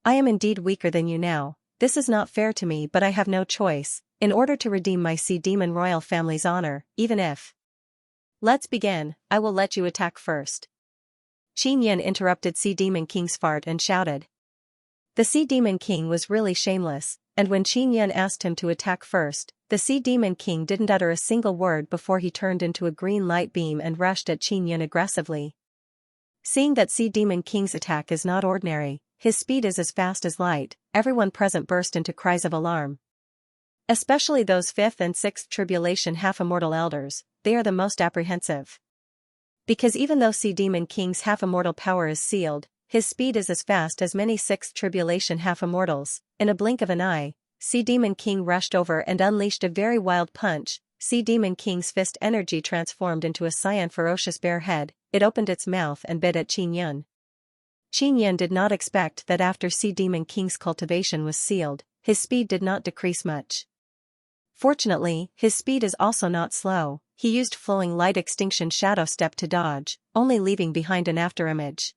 I am indeed weaker than you now. This is not fair to me, but I have no choice, in order to redeem my Sea Demon royal family's honor, even if. Let's begin, I will let you attack first. Qin Yun interrupted Sea Demon King's fart and shouted. The Sea Demon King was really shameless, and when Qin Yun asked him to attack first, the Sea Demon King didn't utter a single word before he turned into a green light beam and rushed at Qin Yun aggressively. Seeing that Sea Demon King's attack is not ordinary, his speed is as fast as light, everyone present burst into cries of alarm. Especially those 5th and 6th Tribulation half-immortal elders, they are the most apprehensive. Because even though Sea Demon King's half-immortal power is sealed, his speed is as fast as many 6th Tribulation half-immortals. In a blink of an eye, Sea Demon King rushed over and unleashed a very wild punch. Sea Demon King's fist energy transformed into a cyan ferocious bear head. It opened its mouth and bit at Qin Yun. Qin Yun did not expect that after Sea Demon King's cultivation was sealed, his speed did not decrease much. Fortunately, his speed is also not slow. He used flowing light extinction shadow step to dodge, only leaving behind an afterimage.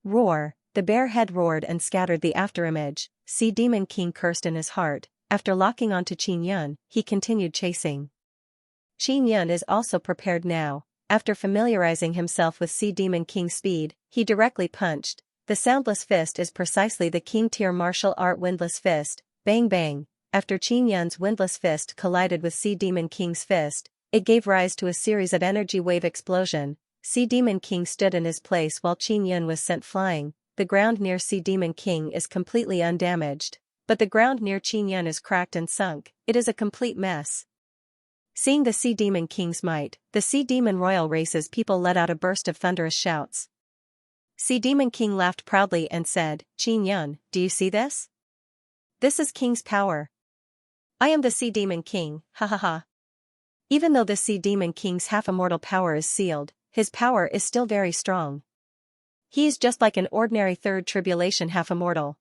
Roar! The bear head roared and scattered the afterimage. Sea Demon King cursed in his heart. After locking onto Qin Yun, he continued chasing. Qin Yun is also prepared now. After familiarizing himself with Sea Demon King's speed, he directly punched. The soundless fist is precisely the King tier martial art windless fist. Bang bang! After Qin Yun's windless fist collided with Sea Demon King's fist, it gave rise to a series of energy wave explosion. Sea Demon King stood in his place while Qin Yun was sent flying. The ground near Sea Demon King is completely undamaged, but the ground near Qin Yun is cracked and sunk. It is a complete mess. Seeing the Sea Demon King's might, the Sea Demon royal race's people let out a burst of thunderous shouts. Sea Demon King laughed proudly and said, Qin Yun, do you see this? This is King's power. I am the Sea Demon King, ha ha ha. Even though the Sea Demon King's half-immortal power is sealed, his power is still very strong. He is just like an ordinary 3rd Tribulation half-immortal.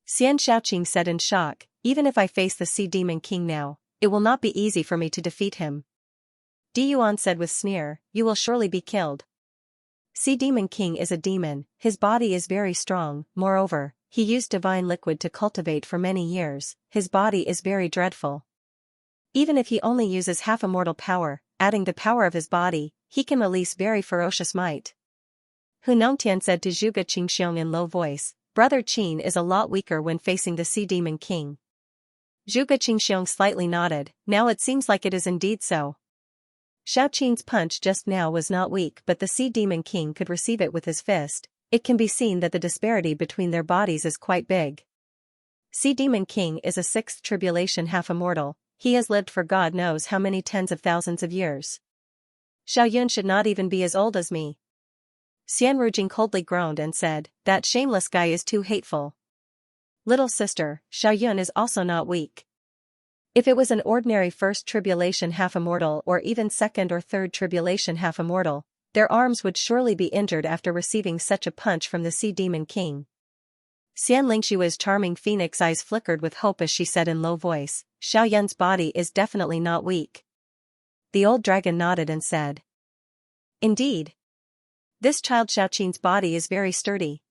Xianxia said in shock, even if I face the Sea Demon King now, it will not be easy for me to defeat him. Di Yuan said with sneer, you will surely be killed. Sea Demon King is a demon, his body is very strong, moreover, he used divine liquid to cultivate for many years, his body is very dreadful. Even if he only uses half-immortal power, adding the power of his body, he can release very ferocious might. Hu Nongtian said to Zhuge Qingxiong in low voice, Brother Qin is a lot weaker when facing the Sea Demon King. Zhuge Qingxiong slightly nodded, now it seems like it is indeed so. Xiao Qin's punch just now was not weak, but the Sea Demon King could receive it with his fist. It can be seen that the disparity between their bodies is quite big. Sea Demon King is a 6th Tribulation half-immortal, he has lived for God knows how many tens of thousands of years. Xiao Yun should not even be as old as me. Xian Rujing coldly groaned and said, that shameless guy is too hateful. Little sister, Xiao Yun is also not weak. If it was an ordinary 1st Tribulation half-immortal or even 2nd or 3rd Tribulation half-immortal, their arms would surely be injured after receiving such a punch from the Sea Demon King. Xian Lingshua's charming phoenix eyes flickered with hope as she said in low voice, Xiao Yun's body is definitely not weak. The old dragon nodded and said, indeed. This child Xiao Qin's body is very sturdy.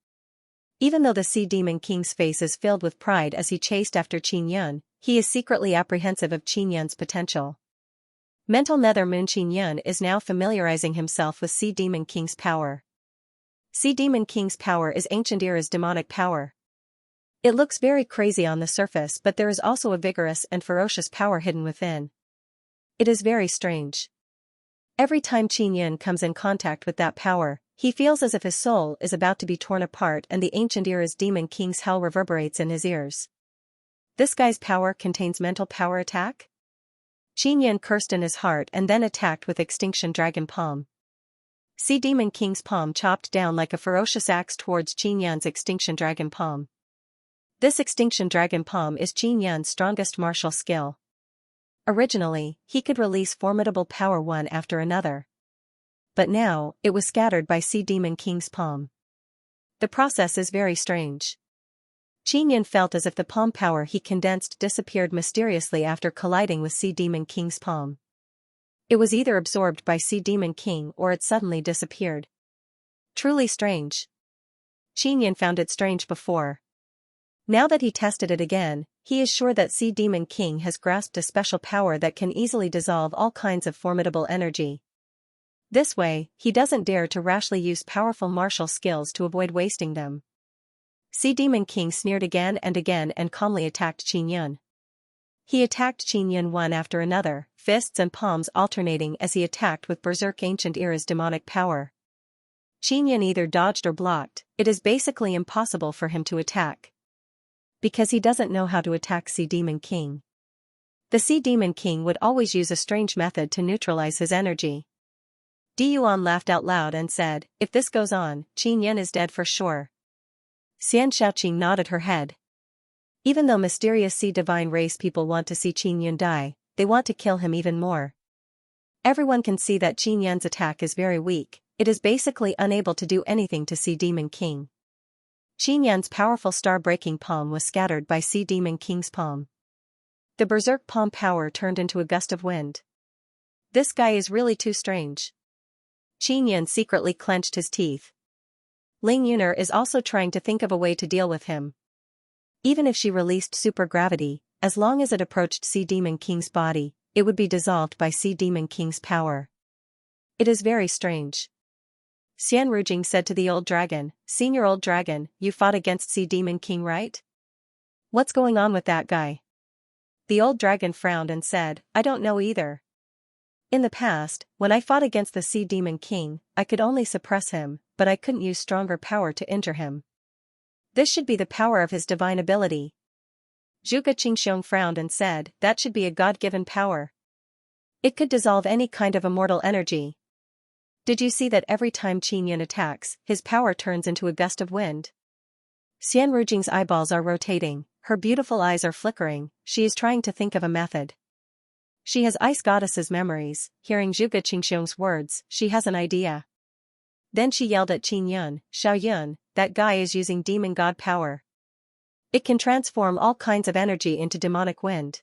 Even though the Sea Demon King's face is filled with pride as he chased after Qin Yun, he is secretly apprehensive of Qin Yun's potential. Mental Nether Moon Qin Yun is now familiarizing himself with Sea Demon King's power. Sea Demon King's power is ancient era's demonic power. It looks very crazy on the surface, but there is also a vigorous and ferocious power hidden within. It is very strange. Every time Qin Yin comes in contact with that power, he feels as if his soul is about to be torn apart and the ancient era's demon king's hell reverberates in his ears. This guy's power contains mental power attack? Qin Yin cursed in his heart and then attacked with Extinction Dragon Palm. Sea Demon King's palm chopped down like a ferocious axe towards Qin Yin's Extinction Dragon Palm. This Extinction Dragon Palm is Qin Yin's strongest martial skill. Originally, he could release formidable power one after another. But now, it was scattered by Sea Demon King's palm. The process is very strange. Qin Yin felt as if the palm power he condensed disappeared mysteriously after colliding with Sea Demon King's palm. It was either absorbed by Sea Demon King or it suddenly disappeared. Truly strange. Qin Yin found it strange before. Now that he tested it again, he is sure that Sea Demon King has grasped a special power that can easily dissolve all kinds of formidable energy. This way, he doesn't dare to rashly use powerful martial skills to avoid wasting them. Sea Demon King sneered again and calmly attacked Qin Yin. He attacked Qin Yin one after another, fists and palms alternating as he attacked with Berserk Ancient Era's demonic power. Qin Yin either dodged or blocked. It is basically impossible for him to attack. Because he doesn't know how to attack Sea Demon King. The Sea Demon King would always use a strange method to neutralize his energy. Di Yuan laughed out loud and said, "If this goes on, Qin Yin is dead for sure." Xianxia nodded her head. Even though mysterious Sea Divine race people want to see Qin Yin die, they want to kill him even more. Everyone can see that Qin Yin's attack is very weak. It is basically unable to do anything to Sea Demon King. Qin Yin's powerful star-breaking palm was scattered by Sea Demon King's palm. The Berserk palm power turned into a gust of wind. This guy is really too strange. Qin Yin secretly clenched his teeth. Ling Yuner is also trying to think of a way to deal with him. Even if she released supergravity, as long as it approached Sea Demon King's body, it would be dissolved by Sea Demon King's power. It is very strange. Xian Rujing said to the old dragon, "Senior old dragon, you fought against Sea Demon King, right? What's going on with that guy?" The old dragon frowned and said, "I don't know either. In the past, when I fought against the Sea Demon King, I could only suppress him, but I couldn't use stronger power to injure him. This should be the power of his divine ability." Zhuge Qingxiong frowned and said, "That should be a god-given power. It could dissolve any kind of immortal energy. Did you see that every time Qin Yin attacks, his power turns into a gust of wind?" Xian Rujing's eyeballs are rotating, her beautiful eyes are flickering, she is trying to think of a method. She has Ice Goddess's memories, hearing Zhuge Qingxiong's words, she has an idea. Then she yelled at Qin Yin, "Xiao Yun, that guy is using demon god power. It can transform all kinds of energy into demonic wind."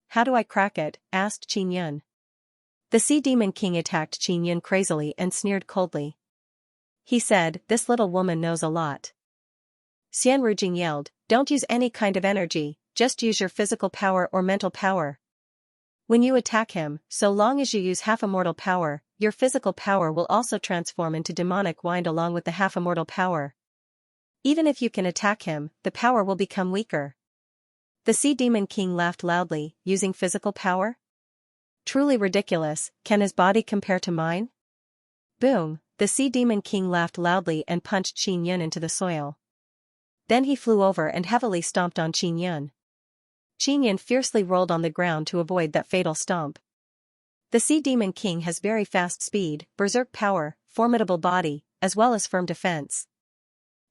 "How do I crack it?" asked Qin Yin. The Sea Demon King attacked Qin Yin crazily and sneered coldly. He said, "This little woman knows a lot." Xian Rujing yelled, "Don't use any kind of energy, just use your physical power or mental power. When you attack him, so long as you use half-immortal power, your physical power will also transform into demonic wind along with the half-immortal power. Even if you can attack him, the power will become weaker." The Sea Demon King laughed loudly, "Using physical power? Truly ridiculous, can his body compare to mine?" Boom, the Sea Demon King laughed loudly and punched Qin Yin into the soil. Then he flew over and heavily stomped on Qin Yin. Qin Yin fiercely rolled on the ground to avoid that fatal stomp. The Sea Demon King has very fast speed, berserk power, formidable body, as well as firm defense.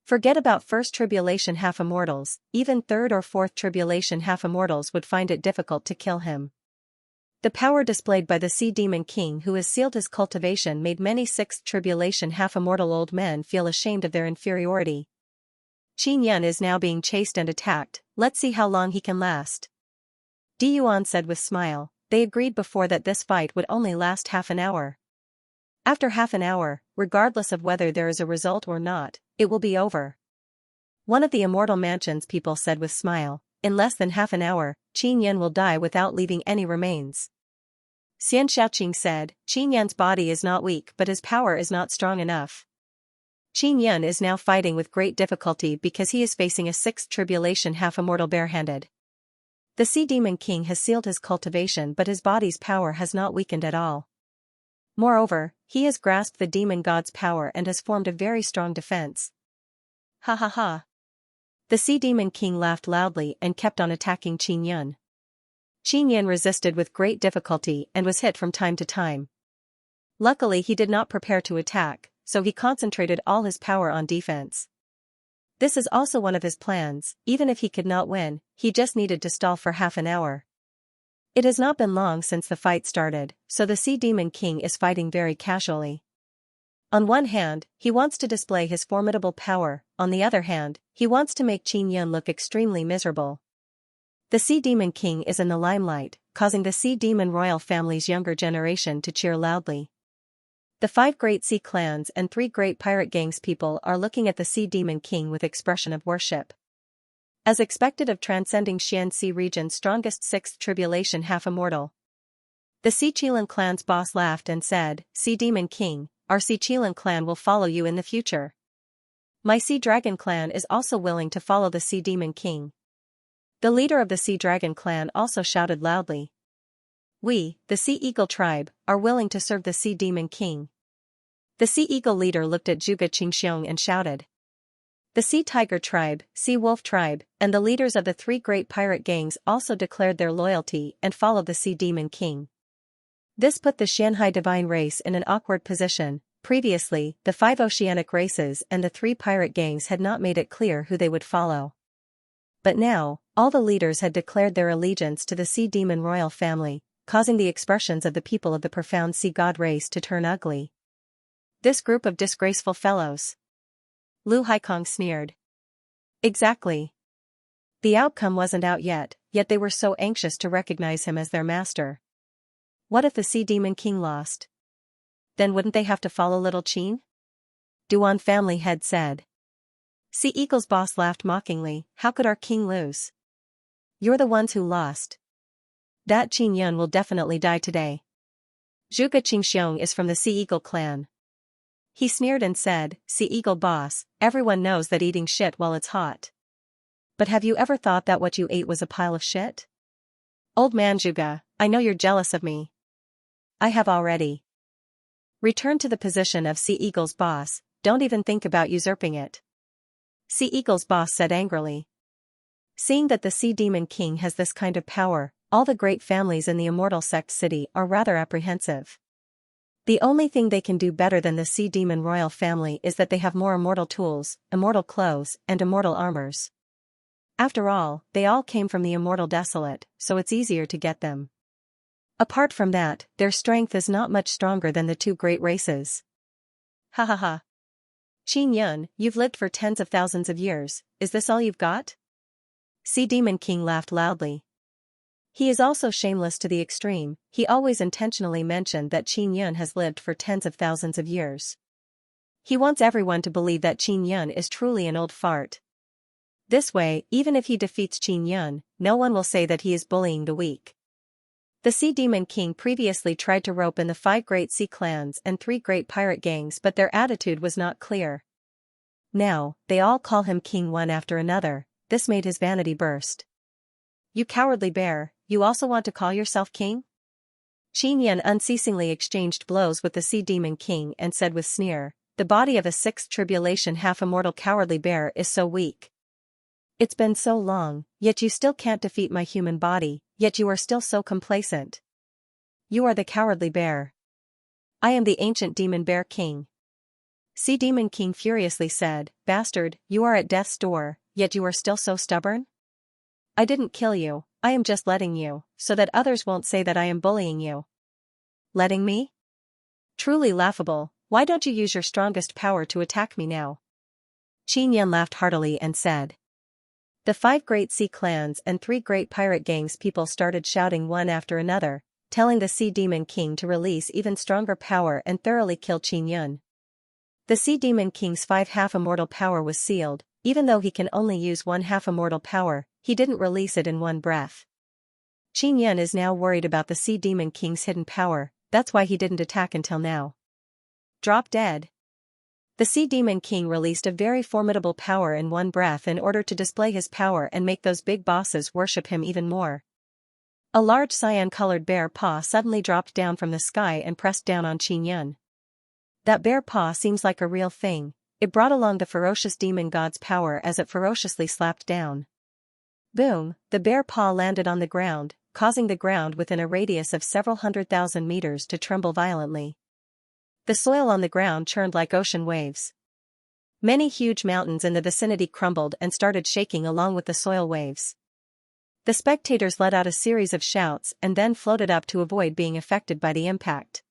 Forget about first tribulation half-immortals, even third or fourth tribulation half-immortals would find it difficult to kill him. The power displayed by the Sea Demon King who has sealed his cultivation made many sixth tribulation half-immortal old men feel ashamed of their inferiority. Qin Yin is now being chased and attacked, let's see how long he can last. Di Yuan said with smile, they agreed before that this fight would only last half an hour. After half an hour, regardless of whether there is a result or not, it will be over. One of the Immortal Mansion's people said with smile, in less than half an hour, Qin Yin will die without leaving any remains. Xianxia said, Qin Yin's body is not weak but his power is not strong enough. Qin Yin is now fighting with great difficulty because he is facing a sixth tribulation half-immortal barehanded. The Sea Demon King has sealed his cultivation but his body's power has not weakened at all. Moreover, he has grasped the demon god's power and has formed a very strong defense. Ha ha ha. The Sea Demon King laughed loudly and kept on attacking Qin Yun. Qin Yun resisted with great difficulty and was hit from time to time. Luckily he did not prepare to attack, so he concentrated all his power on defense. This is also one of his plans. Even if he could not win, he just needed to stall for half an hour. It has not been long since the fight started, so the Sea Demon King is fighting very casually. On one hand, he wants to display his formidable power, on the other hand, he wants to make Qin Yun look extremely miserable. The Sea Demon King is in the limelight, causing the Sea Demon royal family's younger generation to cheer loudly. The 5 great sea clans and 3 great pirate gangs people are looking at the Sea Demon King with expression of worship. As expected of transcending Xianxia region's strongest 6th tribulation half-immortal. The Sea Qilan clan's boss laughed and said, "Sea Demon King, our Sea Qilan clan will follow you in the future. My Sea Dragon clan is also willing to follow the Sea Demon King." The leader of the Sea Dragon clan also shouted loudly. "We, the Sea Eagle tribe, are willing to serve the Sea Demon King." The Sea Eagle leader looked at Zhuge Qingxiong and shouted. The Sea Tiger tribe, Sea Wolf tribe, and the leaders of the 3 great pirate gangs also declared their loyalty and followed the Sea Demon King. This put the Xianxia divine race in an awkward position. Previously, the 5 oceanic races and the 3 pirate gangs had not made it clear who they would follow. But now, all the leaders had declared their allegiance to the Sea Demon royal family, causing the expressions of the people of the profound sea god race to turn ugly. This group of disgraceful fellows. Lu Haikong sneered. Exactly. The outcome wasn't out yet they were so anxious to recognize him as their master. What if the Sea Demon King lost? Then wouldn't they have to follow little Qin? Duan family head said. Sea Eagle's boss laughed mockingly, "How could our king lose? You're the ones who lost. That Qin Yun will definitely die today." Zhuge Qingxiong is from the Sea Eagle clan. He sneered and said, "Sea Eagle boss, everyone knows that eating shit while it's hot. But have you ever thought that what you ate was a pile of shit? Old man Zhuge, I know you're jealous of me. I have already. Return to the position of Sea Eagle's boss, don't even think about usurping it." Sea Eagle's boss said angrily. Seeing that the Sea Demon King has this kind of power, all the great families in the Immortal Sect City are rather apprehensive. The only thing they can do better than the Sea Demon royal family is that they have more immortal tools, immortal clothes, and immortal armors. After all, they all came from the Immortal Desolate, so it's easier to get them. Apart from that, their strength is not much stronger than the 2 great races. Ha ha ha. Qin Yun, you've lived for tens of thousands of years, is this all you've got? Sea Demon King laughed loudly. He is also shameless to the extreme, he always intentionally mentioned that Qin Yun has lived for tens of thousands of years. He wants everyone to believe that Qin Yun is truly an old fart. This way, even if he defeats Qin Yun, no one will say that he is bullying the weak. The Sea Demon King previously tried to rope in the 5 great sea clans and 3 great pirate gangs, but their attitude was not clear. Now, they all call him king one after another. This made his vanity burst. "You cowardly bear, you also want to call yourself king?" Qin Yun unceasingly exchanged blows with the Sea Demon King and said with sneer, "The body of a 6th tribulation half-immortal cowardly bear is so weak. It's been so long, yet you still can't defeat my human body, yet you are still so complacent. You are the cowardly bear. I am the ancient demon bear king." Sea Demon King furiously said, "Bastard, you are at death's door, yet you are still so stubborn? I didn't kill you, I am just letting you, so that others won't say that I am bullying you." Letting me? Truly laughable, why don't you use your strongest power to attack me now? Qin Yun laughed heartily and said. The 5 great sea clans and 3 great pirate gangs people started shouting one after another, telling the Sea Demon King to release even stronger power and thoroughly kill Qin Yun. The Sea Demon King's 5 half-immortal power was sealed, even though he can only use 1 half-immortal power, he didn't release it in one breath. Qin Yun is now worried about the Sea Demon King's hidden power, that's why he didn't attack until now. Drop dead. The Sea Demon King released a very formidable power in one breath in order to display his power and make those big bosses worship him even more. A large cyan-colored bear paw suddenly dropped down from the sky and pressed down on Qin Yun. That bear paw seems like a real thing. It brought along the ferocious demon god's power as it ferociously slapped down. Boom, the bear paw landed on the ground, causing the ground within a radius of several 100,000 meters to tremble violently. The soil on the ground churned like ocean waves. Many huge mountains in the vicinity crumbled and started shaking along with the soil waves. The spectators let out a series of shouts and then floated up to avoid being affected by the impact.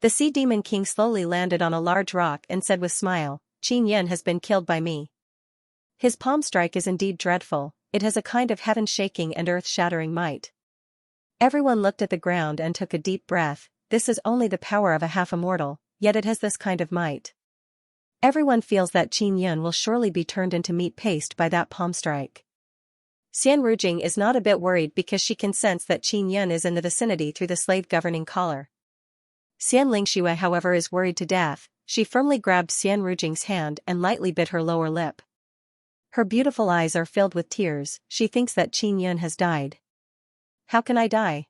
The Sea Demon King slowly landed on a large rock and said with smile, "Qin Yun has been killed by me." His palm strike is indeed dreadful, it has a kind of heaven-shaking and earth-shattering might. Everyone looked at the ground and took a deep breath. This is only the power of a half-immortal, yet it has this kind of might. Everyone feels that Qin Yun will surely be turned into meat paste by that palm strike. Xian Rujing is not a bit worried because she can sense that Qin Yun is in the vicinity through the slave governing collar. Xian Lingxue, however, is worried to death. She firmly grabbed Xian Rujing's hand and lightly bit her lower lip. Her beautiful eyes are filled with tears. She thinks that Qin Yun has died. How can I die?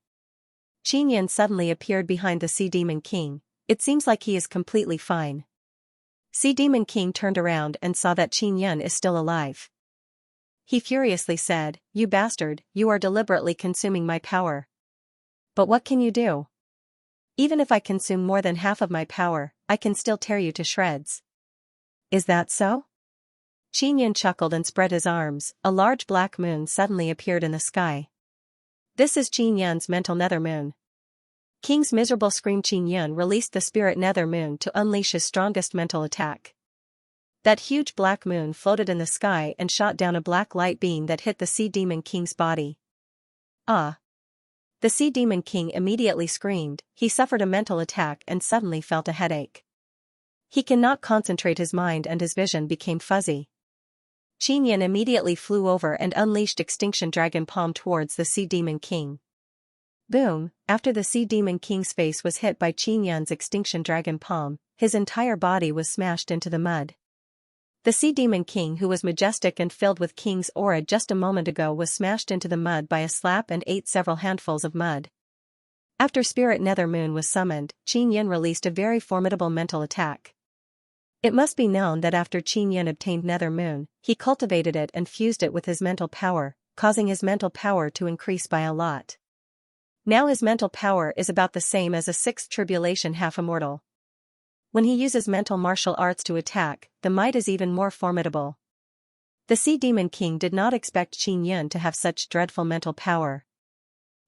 Qin Yun suddenly appeared behind the Sea Demon King. It seems like he is completely fine. Sea Demon King turned around and saw that Qin Yun is still alive. He furiously said, "You bastard, you are deliberately consuming my power. But what can you do? Even if I consume more than half of my power, I can still tear you to shreds." Is that so? Qin Yun chuckled and spread his arms. A large black moon suddenly appeared in the sky. This is Qin Yun's mental nether moon. King's miserable scream. Qin Yun released the spirit nether moon to unleash his strongest mental attack. That huge black moon floated in the sky and shot down a black light beam that hit the Sea Demon King's body. Ah! The Sea Demon King immediately screamed. He suffered a mental attack and suddenly felt a headache. He cannot concentrate his mind and his vision became fuzzy. Qin Yun immediately flew over and unleashed Extinction Dragon Palm towards the Sea Demon King. Boom! After the Sea Demon King's face was hit by Qin Yun's Extinction Dragon Palm, his entire body was smashed into the mud. The Sea Demon King, who was majestic and filled with King's aura just a moment ago, was smashed into the mud by a slap and ate several handfuls of mud. After Spirit Nether Moon was summoned, Qin Yun released a very formidable mental attack. It must be known that after Qin Yun obtained Nether Moon, he cultivated it and fused it with his mental power, causing his mental power to increase by a lot. Now his mental power is about the same as a sixth tribulation half-immortal. When he uses mental martial arts to attack, the might is even more formidable. The Sea Demon King did not expect Qin Yun to have such dreadful mental power.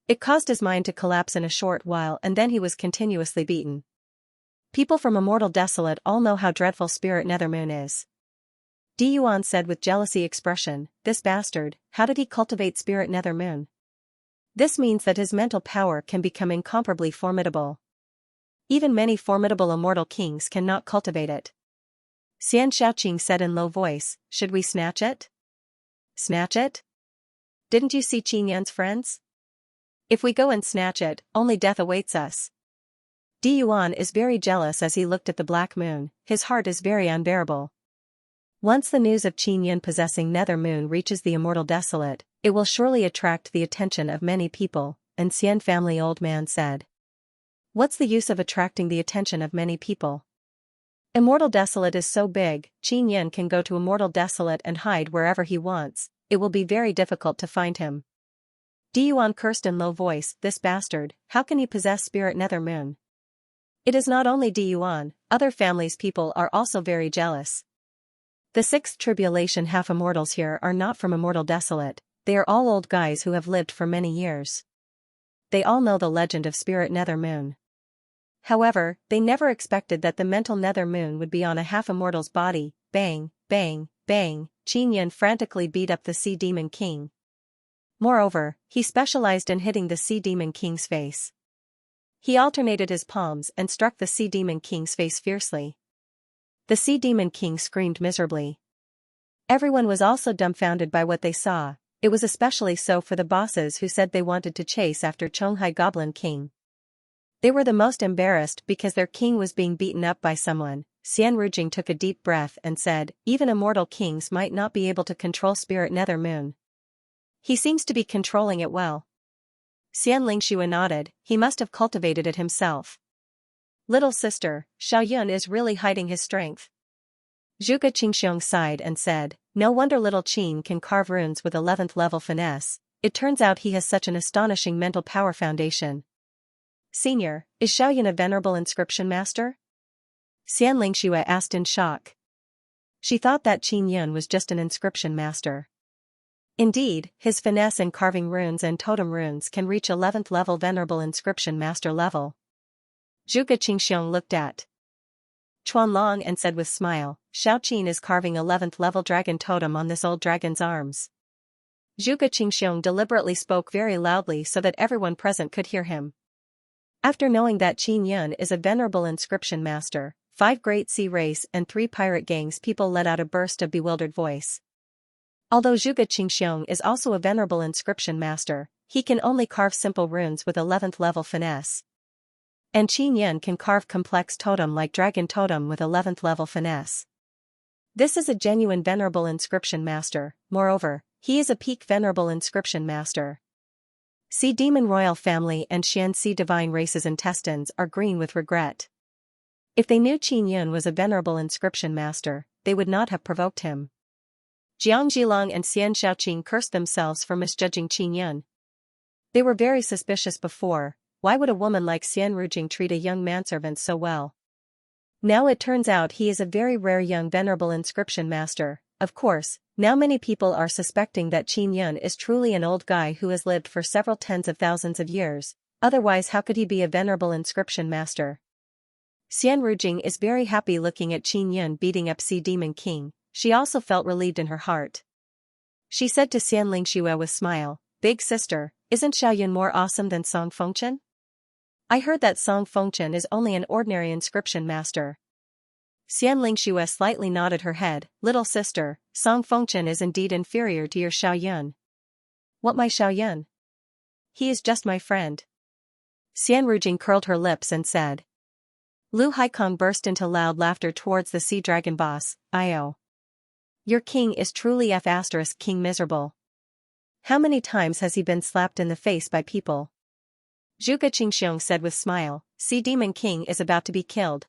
It caused his mind to collapse in a short while and then he was continuously beaten. People from Immortal Desolate all know how dreadful Spirit Nethermoon is. Di Yuan said with jealousy expression, "This bastard, how did he cultivate Spirit Nethermoon? This means that his mental power can become incomparably formidable. Even many formidable immortal kings cannot cultivate it." Xian Xiaoqing said in low voice, "Should we snatch it?" "Snatch it? Didn't you see Qin Yun's friends? If we go and snatch it, only death awaits us." Di Yuan is very jealous as he looked at the black moon, his heart is very unbearable. Once the news of Qin Yun possessing Nether Moon reaches the Immortal Desolate, it will surely attract the attention of many people, and Xian family old man said. What's the use of attracting the attention of many people? Immortal Desolate is so big, Qin Yun can go to Immortal Desolate and hide wherever he wants, it will be very difficult to find him. Di Yuan cursed in low voice, "This bastard, how can he possess Spirit Nether Moon?" It is not only Di Yuan, other families' people are also very jealous. The sixth tribulation half-immortals here are not from Immortal Desolate, they are all old guys who have lived for many years. They all know the legend of Spirit Nether Moon. However, they never expected that the mental Nether Moon would be on a half-immortal's body. Bang, bang, bang, Qin Yun frantically beat up the Sea Demon King. Moreover, he specialized in hitting the Sea Demon King's face. He alternated his palms and struck the Sea Demon King's face fiercely. The Sea Demon King screamed miserably. Everyone was also dumbfounded by what they saw. It was especially so for the bosses who said they wanted to chase after Chonghai Goblin King. They were the most embarrassed because their king was being beaten up by someone. Xian Rujing took a deep breath and said, "Even immortal kings might not be able to control Spirit Nether Moon. He seems to be controlling it well." Xianxia nodded, he must have cultivated it himself. Little sister, Xiaoyun is really hiding his strength. Zhuge Qingxiong sighed and said, no wonder little Qin can carve runes with 11th level finesse, it turns out he has such an astonishing mental power foundation. Senior, is Xiaoyun a venerable inscription master? Xianxia asked in shock. She thought that Qin Yun was just an inscription master. Indeed, his finesse in carving runes and totem runes can reach 11th level venerable inscription master level. Zhuge Qingxiong looked at Chuanlong and said with smile, Xiao Qin is carving 11th level dragon totem on this old dragon's arms. Zhuge Qingxiong deliberately spoke very loudly so that everyone present could hear him. After knowing that Qin Yun is a venerable inscription master, 5 great sea race and 3 pirate gangs people let out a burst of bewildered voice. Although Zhuge Qingxiong is also a venerable inscription master, he can only carve simple runes with 11th level finesse. And Qin Yun can carve complex totem like dragon totem with 11th level finesse. This is a genuine venerable inscription master, moreover, he is a peak venerable inscription master. Sea Demon Royal Family and Xianxia Divine Race's intestines are green with regret. If they knew Qin Yun was a venerable inscription master, they would not have provoked him. Jiang Zhilong and Xian Shaoqing cursed themselves for misjudging Qin Yun. They were very suspicious before, why would a woman like Xian Rujing treat a young manservant so well? Now it turns out he is a very rare young venerable inscription master. Of course, now many people are suspecting that Qin Yun is truly an old guy who has lived for several tens of thousands of years, otherwise how could he be a venerable inscription master? Xian Rujing is very happy looking at Qin Yun beating up Sea Demon King, she also felt relieved in her heart. She said to Xianxia with smile, Big sister, isn't Xiaoyun more awesome than Song Fengchen? I heard that Song Fengchen is only an ordinary inscription master. Xianxia slightly nodded her head, little sister, Song Fengchen is indeed inferior to your Xiaoyun. What my Xiaoyun? He is just my friend. Xian Rujing curled her lips and said. Lu Haikong burst into loud laughter towards the sea dragon boss, Io. Your king is truly King miserable. How many times has he been slapped in the face by people? Zhuge Qingxiong said with smile, Sea Demon King is about to be killed.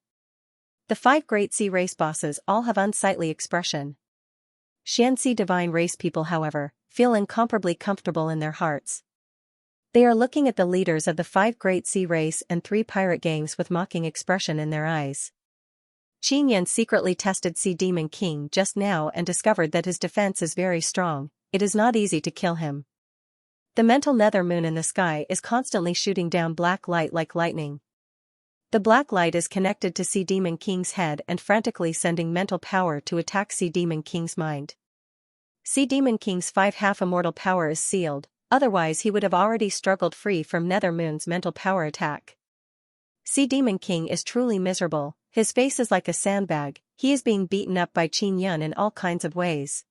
The 5 great sea race bosses all have unsightly expression. Xianxia Divine Race people however, feel incomparably comfortable in their hearts. They are looking at the leaders of the 5 great sea race and 3 pirate gangs with mocking expression in their eyes. Qin Yun secretly tested Sea Demon King just now and discovered that his defense is very strong, it is not easy to kill him. The mental nether moon in the sky is constantly shooting down black light like lightning. The black light is connected to Sea Demon King's head and frantically sending mental power to attack Sea Demon King's mind. Sea Demon King's 5 half-immortal power is sealed, otherwise he would have already struggled free from Nether Moon's mental power attack. Sea Demon King is truly miserable, his face is like a sandbag, he is being beaten up by Qin Yun in all kinds of ways.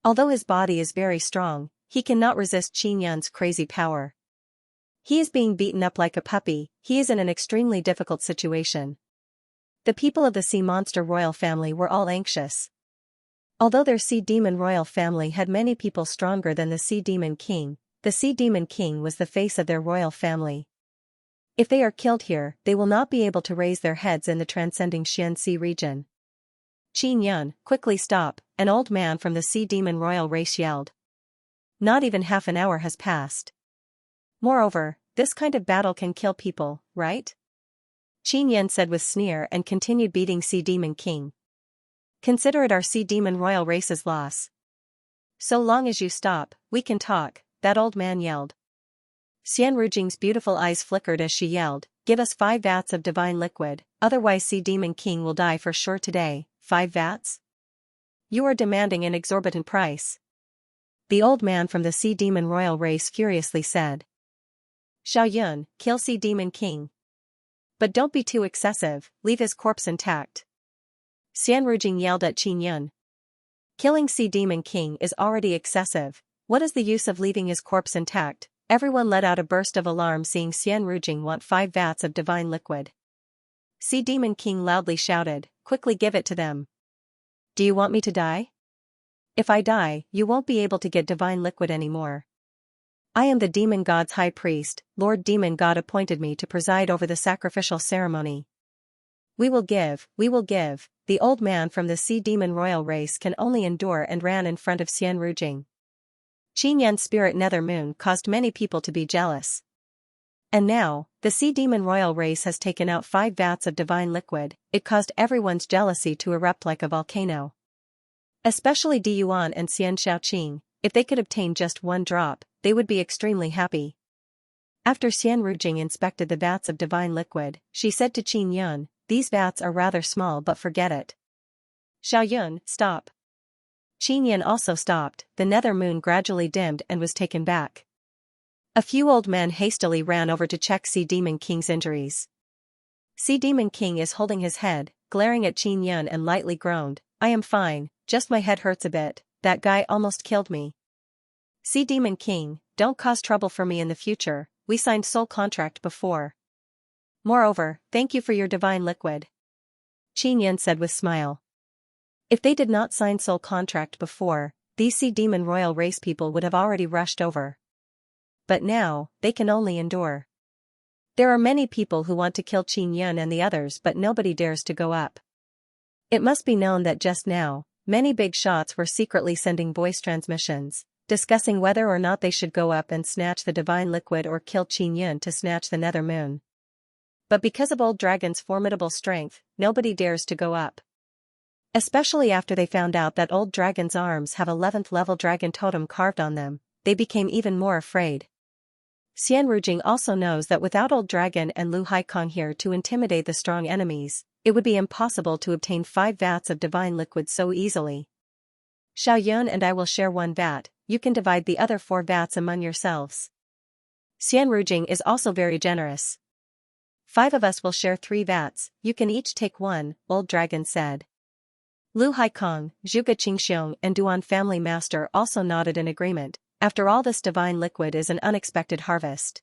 Although his body is very strong, he cannot resist Qin Yun's crazy power. He is being beaten up like a puppy, he is in an extremely difficult situation. The people of the Sea Monster Royal Family were all anxious. Although their Sea Demon Royal Family had many people stronger than the Sea Demon King, the Sea Demon King was the face of their royal family. If they are killed here, they will not be able to raise their heads in the transcending Xianxia region. Qin Yun, quickly stop, an old man from the Sea Demon Royal Race yelled. Not even half an hour has passed. Moreover, this kind of battle can kill people, right? Qin Yun said with sneer and continued beating Sea Demon King. Consider it our Sea Demon Royal Race's loss. So long as you stop, we can talk, that old man yelled. Xian Rujing's beautiful eyes flickered as she yelled, give us 5 vats of divine liquid, otherwise Sea Demon King will die for sure today. 5 vats? You are demanding an exorbitant price. The old man from the Sea Demon Royal Race furiously said. Xiaoyun, kill Sea Demon King. But don't be too excessive, leave his corpse intact. Xian Rujing yelled at Qin Yun. Killing Sea Demon King is already excessive, what is the use of leaving his corpse intact? Everyone let out a burst of alarm seeing Xian Rujing want 5 vats of divine liquid. Sea Demon King loudly shouted, quickly give it to them. Do you want me to die? If I die, you won't be able to get divine liquid anymore. I am the demon god's high priest. Lord Demon God appointed me to preside over the sacrificial ceremony. We will give. The old man from the sea demon royal race can only endure and ran in front of Xian Rujing. Qin Yan's spirit nether moon caused many people to be jealous. And now, the sea demon royal race has taken out 5 vats of divine liquid. It caused everyone's jealousy to erupt like a volcano. Especially Di Yuan and Xian Shaoqing, if they could obtain just 1 drop, they would be extremely happy. After Xian Rujing inspected the vats of divine liquid, she said to Qin Yun, "These vats are rather small, but forget it." Xiao Yun, stop. Qin Yun also stopped. The nether moon gradually dimmed and was taken back. A few old men hastily ran over to check Sea Demon King's injuries. Sea Demon King is holding his head, glaring at Qin Yun and lightly groaned, "I am fine, just my head hurts a bit, that guy almost killed me." Sea Demon King, don't cause trouble for me in the future, we signed soul contract before. Moreover, thank you for your divine liquid. Qin Yun said with smile. If they did not sign soul contract before, these Sea Demon Royal race people would have already rushed over. But now, they can only endure. There are many people who want to kill Qin Yun and the others, but nobody dares to go up. It must be known that just now, many big shots were secretly sending voice transmissions, discussing whether or not they should go up and snatch the divine liquid or kill Qin Yun to snatch the nether moon. But because of Old Dragon's formidable strength, nobody dares to go up. Especially after they found out that Old Dragon's arms have 11th level dragon totem carved on them, they became even more afraid. Xian Rujing also knows that without Old Dragon and Lu Haikong here to intimidate the strong enemies, it would be impossible to obtain 5 vats of divine liquid so easily. Xiao Yun and I will share 1 vat, you can divide the other 4 vats among yourselves. Xian Rujing is also very generous. 5 of us will share 3 vats, you can each take 1, Old Dragon said. Lu Haikong, Zhuge Qingxiong and Duan family master also nodded in agreement. After all, this divine liquid is an unexpected harvest.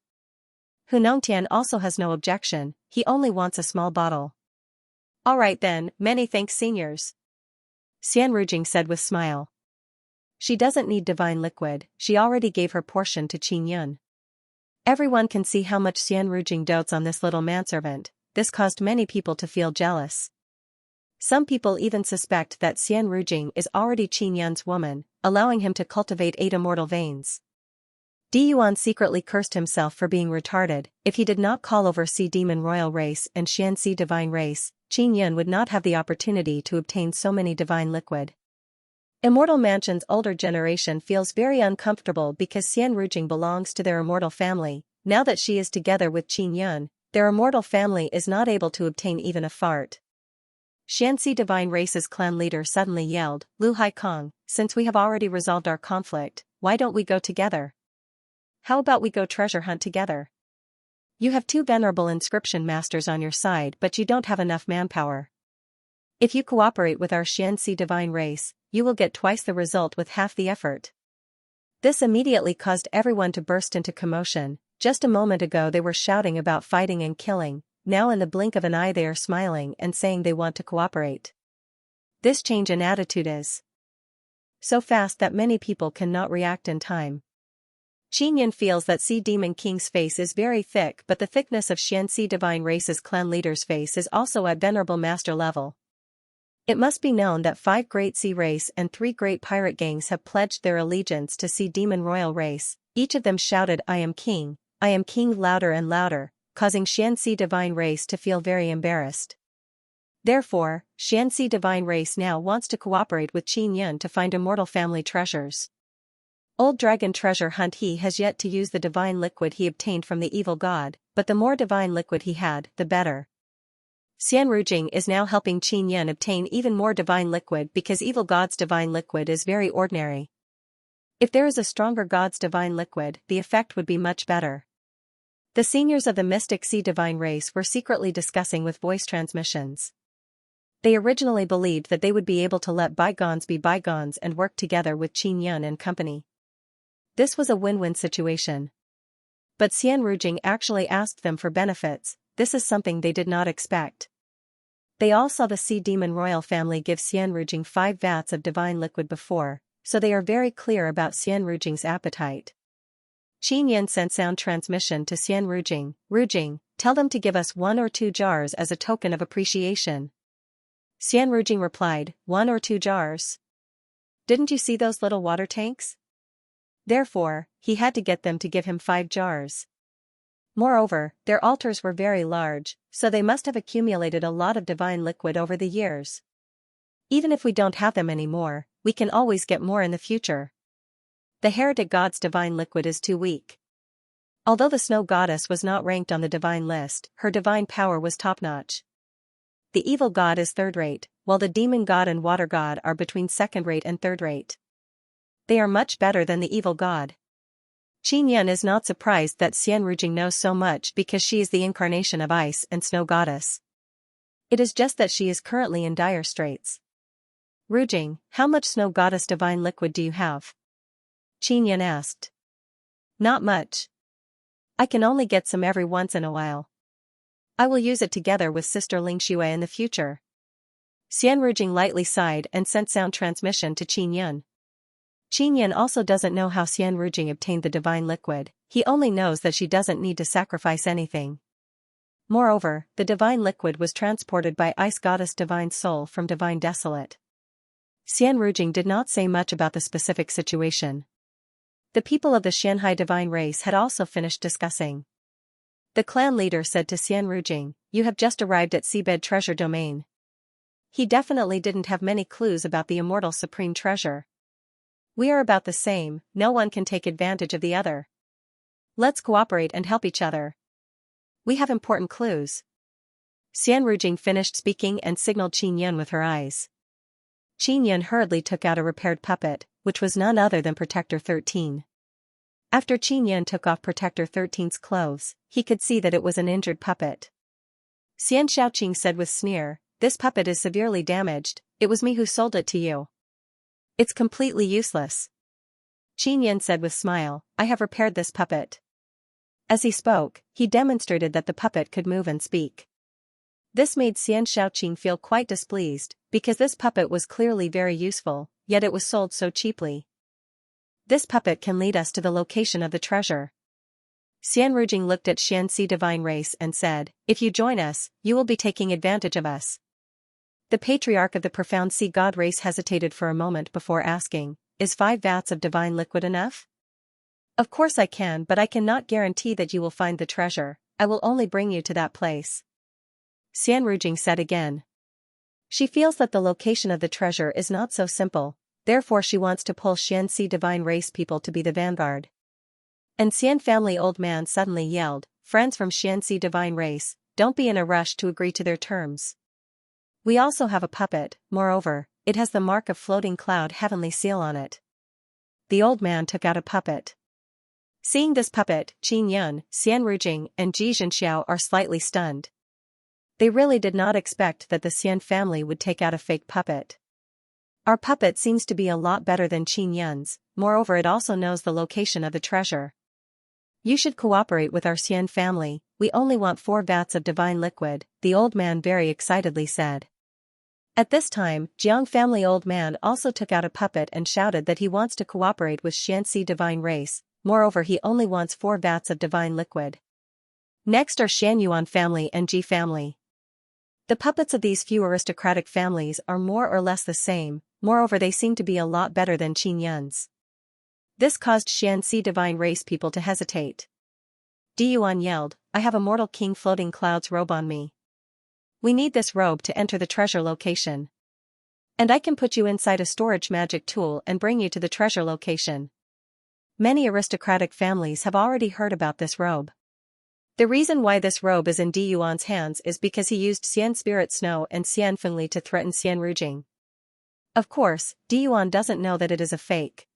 Hu Nongtian also has no objection, he only wants a small bottle. Alright then, many thanks seniors. Xian Rujing said with smile. She doesn't need divine liquid, she already gave her portion to Qin Yun. Everyone can see how much Xian Rujing dotes on this little manservant. This caused many people to feel jealous. Some people even suspect that Xian Rujing is already Qin Yun's woman, allowing him to cultivate 8 immortal veins. Di Yuan secretly cursed himself for being retarded. If he did not call over Sea Demon Royal Race and Xianxia Divine Race, Qin Yun would not have the opportunity to obtain so many divine liquid. Immortal Mansion's older generation feels very uncomfortable because Xian Rujing belongs to their immortal family. Now that she is together with Qin Yun, their immortal family is not able to obtain even a fart. Xianxia Divine Race's clan leader suddenly yelled, "Lu Haikong, since we have already resolved our conflict, why don't we go together? How about we go treasure hunt together? You have 2 venerable inscription masters on your side, but you don't have enough manpower. If you cooperate with our Xianxia Divine Race, you will get twice the result with half the effort." This immediately caused everyone to burst into commotion. Just a moment ago they were shouting about fighting and killing. Now in the blink of an eye they are smiling and saying they want to cooperate. This change in attitude is so fast that many people cannot react in time. Qin Yun feels that Sea Demon King's face is very thick, but the thickness of Xianxia Divine Race's clan leader's face is also at Venerable Master level. It must be known that 5 great sea race and 3 great pirate gangs have pledged their allegiance to Sea Demon Royal Race. Each of them shouted, I am king," louder and louder, causing Xianxia Divine Race to feel very embarrassed. Therefore, Xianxia Divine Race now wants to cooperate with Qin Yun to find immortal family treasures. Old Dragon Treasure Hunt. He has yet to use the divine liquid he obtained from the evil god, but the more divine liquid he had, the better. Xian Rujing is now helping Qin Yun obtain even more divine liquid because evil god's divine liquid is very ordinary. If there is a stronger god's divine liquid, the effect would be much better. The seniors of the Mystic Sea Divine Race were secretly discussing with voice transmissions. They originally believed that they would be able to let bygones be bygones and work together with Qin Yun and company. This was a win-win situation. But Xian Rujing actually asked them for benefits. This is something they did not expect. They all saw the Sea Demon Royal family give Xian Rujing 5 vats of divine liquid before, so they are very clear about Xian Rujing's appetite. Qin Yan sent sound transmission to Xian Rujing. Rujing, tell them to give us 1 or 2 jars as a token of appreciation. Xian Rujing replied, 1 or 2 jars? Didn't you see those little water tanks? Therefore, he had to get them to give him 5 jars. Moreover, their altars were very large, so they must have accumulated a lot of divine liquid over the years. Even if we don't have them anymore, we can always get more in the future. The heretic god's divine liquid is too weak. Although the snow goddess was not ranked on the divine list, her divine power was top-notch. The evil god is third-rate, while the demon god and water god are between second-rate and third-rate. They are much better than the evil god. Qin Yan is not surprised that Xian Rujing knows so much because she is the incarnation of ice and snow goddess. It is just that she is currently in dire straits. Rujing, how much snow goddess divine liquid do you have? Qin Yan asked. Not much. I can only get some every once in a while. I will use it together with Sister Xianxia in the future. Xian Rujing lightly sighed and sent sound transmission to Qin Yan. Qin Yan also doesn't know how Xian Rujing obtained the divine liquid, he only knows that she doesn't need to sacrifice anything. Moreover, the divine liquid was transported by Ice Goddess Divine Soul from Divine Desolate. Xian Rujing did not say much about the specific situation. The people of the Xianhai divine race had also finished discussing. The clan leader said to Xian Rujing, you have just arrived at Seabed Treasure Domain. He definitely didn't have many clues about the immortal supreme treasure. We are about the same, no one can take advantage of the other. Let's cooperate and help each other. We have important clues. Xian Rujing finished speaking and signaled Qin Yan with her eyes. Qin Yan hurriedly took out a repaired puppet, which was none other than Protector 13. After Qin Yan took off Protector 13's clothes, he could see that it was an injured puppet. Xian Xiaoqing said with sneer, this puppet is severely damaged, it was me who sold it to you. It's completely useless. Qin Yan said with smile, I have repaired this puppet. As he spoke, he demonstrated that the puppet could move and speak. This made Xian Xiaoqing feel quite displeased, because this puppet was clearly very useful, yet it was sold so cheaply. This puppet can lead us to the location of the treasure. Xian Rujing looked at Xianxia divine race and said, if you join us, you will be taking advantage of us. The patriarch of the profound sea god race hesitated for a moment before asking, is 5 vats of divine liquid enough? Of course I can, but I cannot guarantee that you will find the treasure, I will only bring you to that place. Xian Rujing said again. She feels that the location of the treasure is not so simple, therefore she wants to pull Xianxia divine race people to be the vanguard. And Xian family old man suddenly yelled, friends from Xianxia divine race, don't be in a rush to agree to their terms. We also have a puppet, moreover, it has the mark of floating cloud heavenly seal on it. The old man took out a puppet. Seeing this puppet, Qin Yan, Xian Rujing, and Ji Zhenxiao are slightly stunned. They really did not expect that the Xian family would take out a fake puppet. Our puppet seems to be a lot better than Qin Yan's, moreover it also knows the location of the treasure. You should cooperate with our Xian family, we only want 4 vats of divine liquid, the old man very excitedly said. At this time, Jiang family old man also took out a puppet and shouted that he wants to cooperate with Xianxia divine race, moreover he only wants 4 vats of divine liquid. Next are Shan Yuan family and Ji family. The puppets of these few aristocratic families are more or less the same, moreover they seem to be a lot better than Qin Yan's. This caused Xianxia divine race people to hesitate. Di Yuan yelled, I have a mortal king floating clouds robe on me. We need this robe to enter the treasure location. And I can put you inside a storage magic tool and bring you to the treasure location. Many aristocratic families have already heard about this robe. The reason why this robe is in Di Yuan's hands is because he used Xian Spirit Snow and Xian Fengli to threaten Xian Rujing. Of course, Di Yuan doesn't know that it is a fake.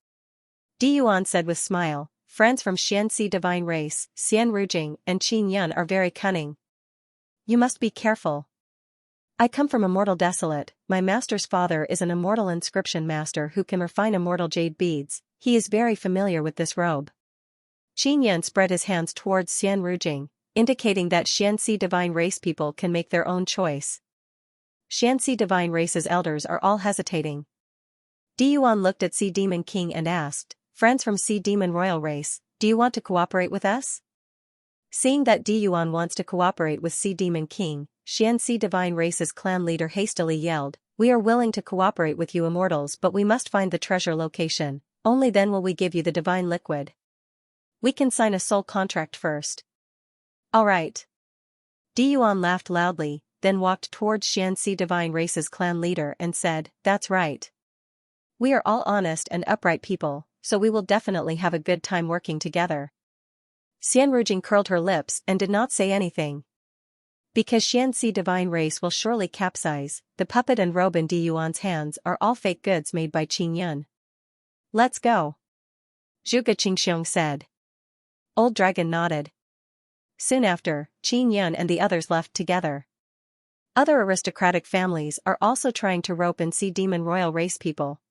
Di Yuan said with smile, friends from Xianxia divine race, Xian Rujing and Qin Yan are very cunning. You must be careful. I come from Immortal Desolate, my master's father is an immortal inscription master who can refine immortal jade beads, he is very familiar with this robe. Qin Yan spread his hands towards Xian Rujing, indicating that Xianxia divine race people can make their own choice. Xianxia divine race's elders are all hesitating. Di Yuan looked at Sea Demon King and asked, friends from Sea Demon Royal Race, do you want to cooperate with us? Seeing that Di Yuan wants to cooperate with Sea Demon King, Xianxia Divine Race's clan leader hastily yelled, "We are willing to cooperate with you immortals, but we must find the treasure location. Only then will we give you the divine liquid. We can sign a soul contract first." "All right." Di Yuan laughed loudly, then walked towards Xianxia Divine Race's clan leader and said, "That's right. We are all honest and upright people, so we will definitely have a good time working together." Xian Rujing curled her lips and did not say anything. Because Xianxia Divine Race will surely capsize, the puppet and robe in Di Yuan's hands are all fake goods made by Qin Yun. "Let's go," Zhuge Qingxiong said. Old Dragon nodded. Soon after, Qin Yun and the others left together. Other aristocratic families are also trying to rope in Sea Demon Royal Race people.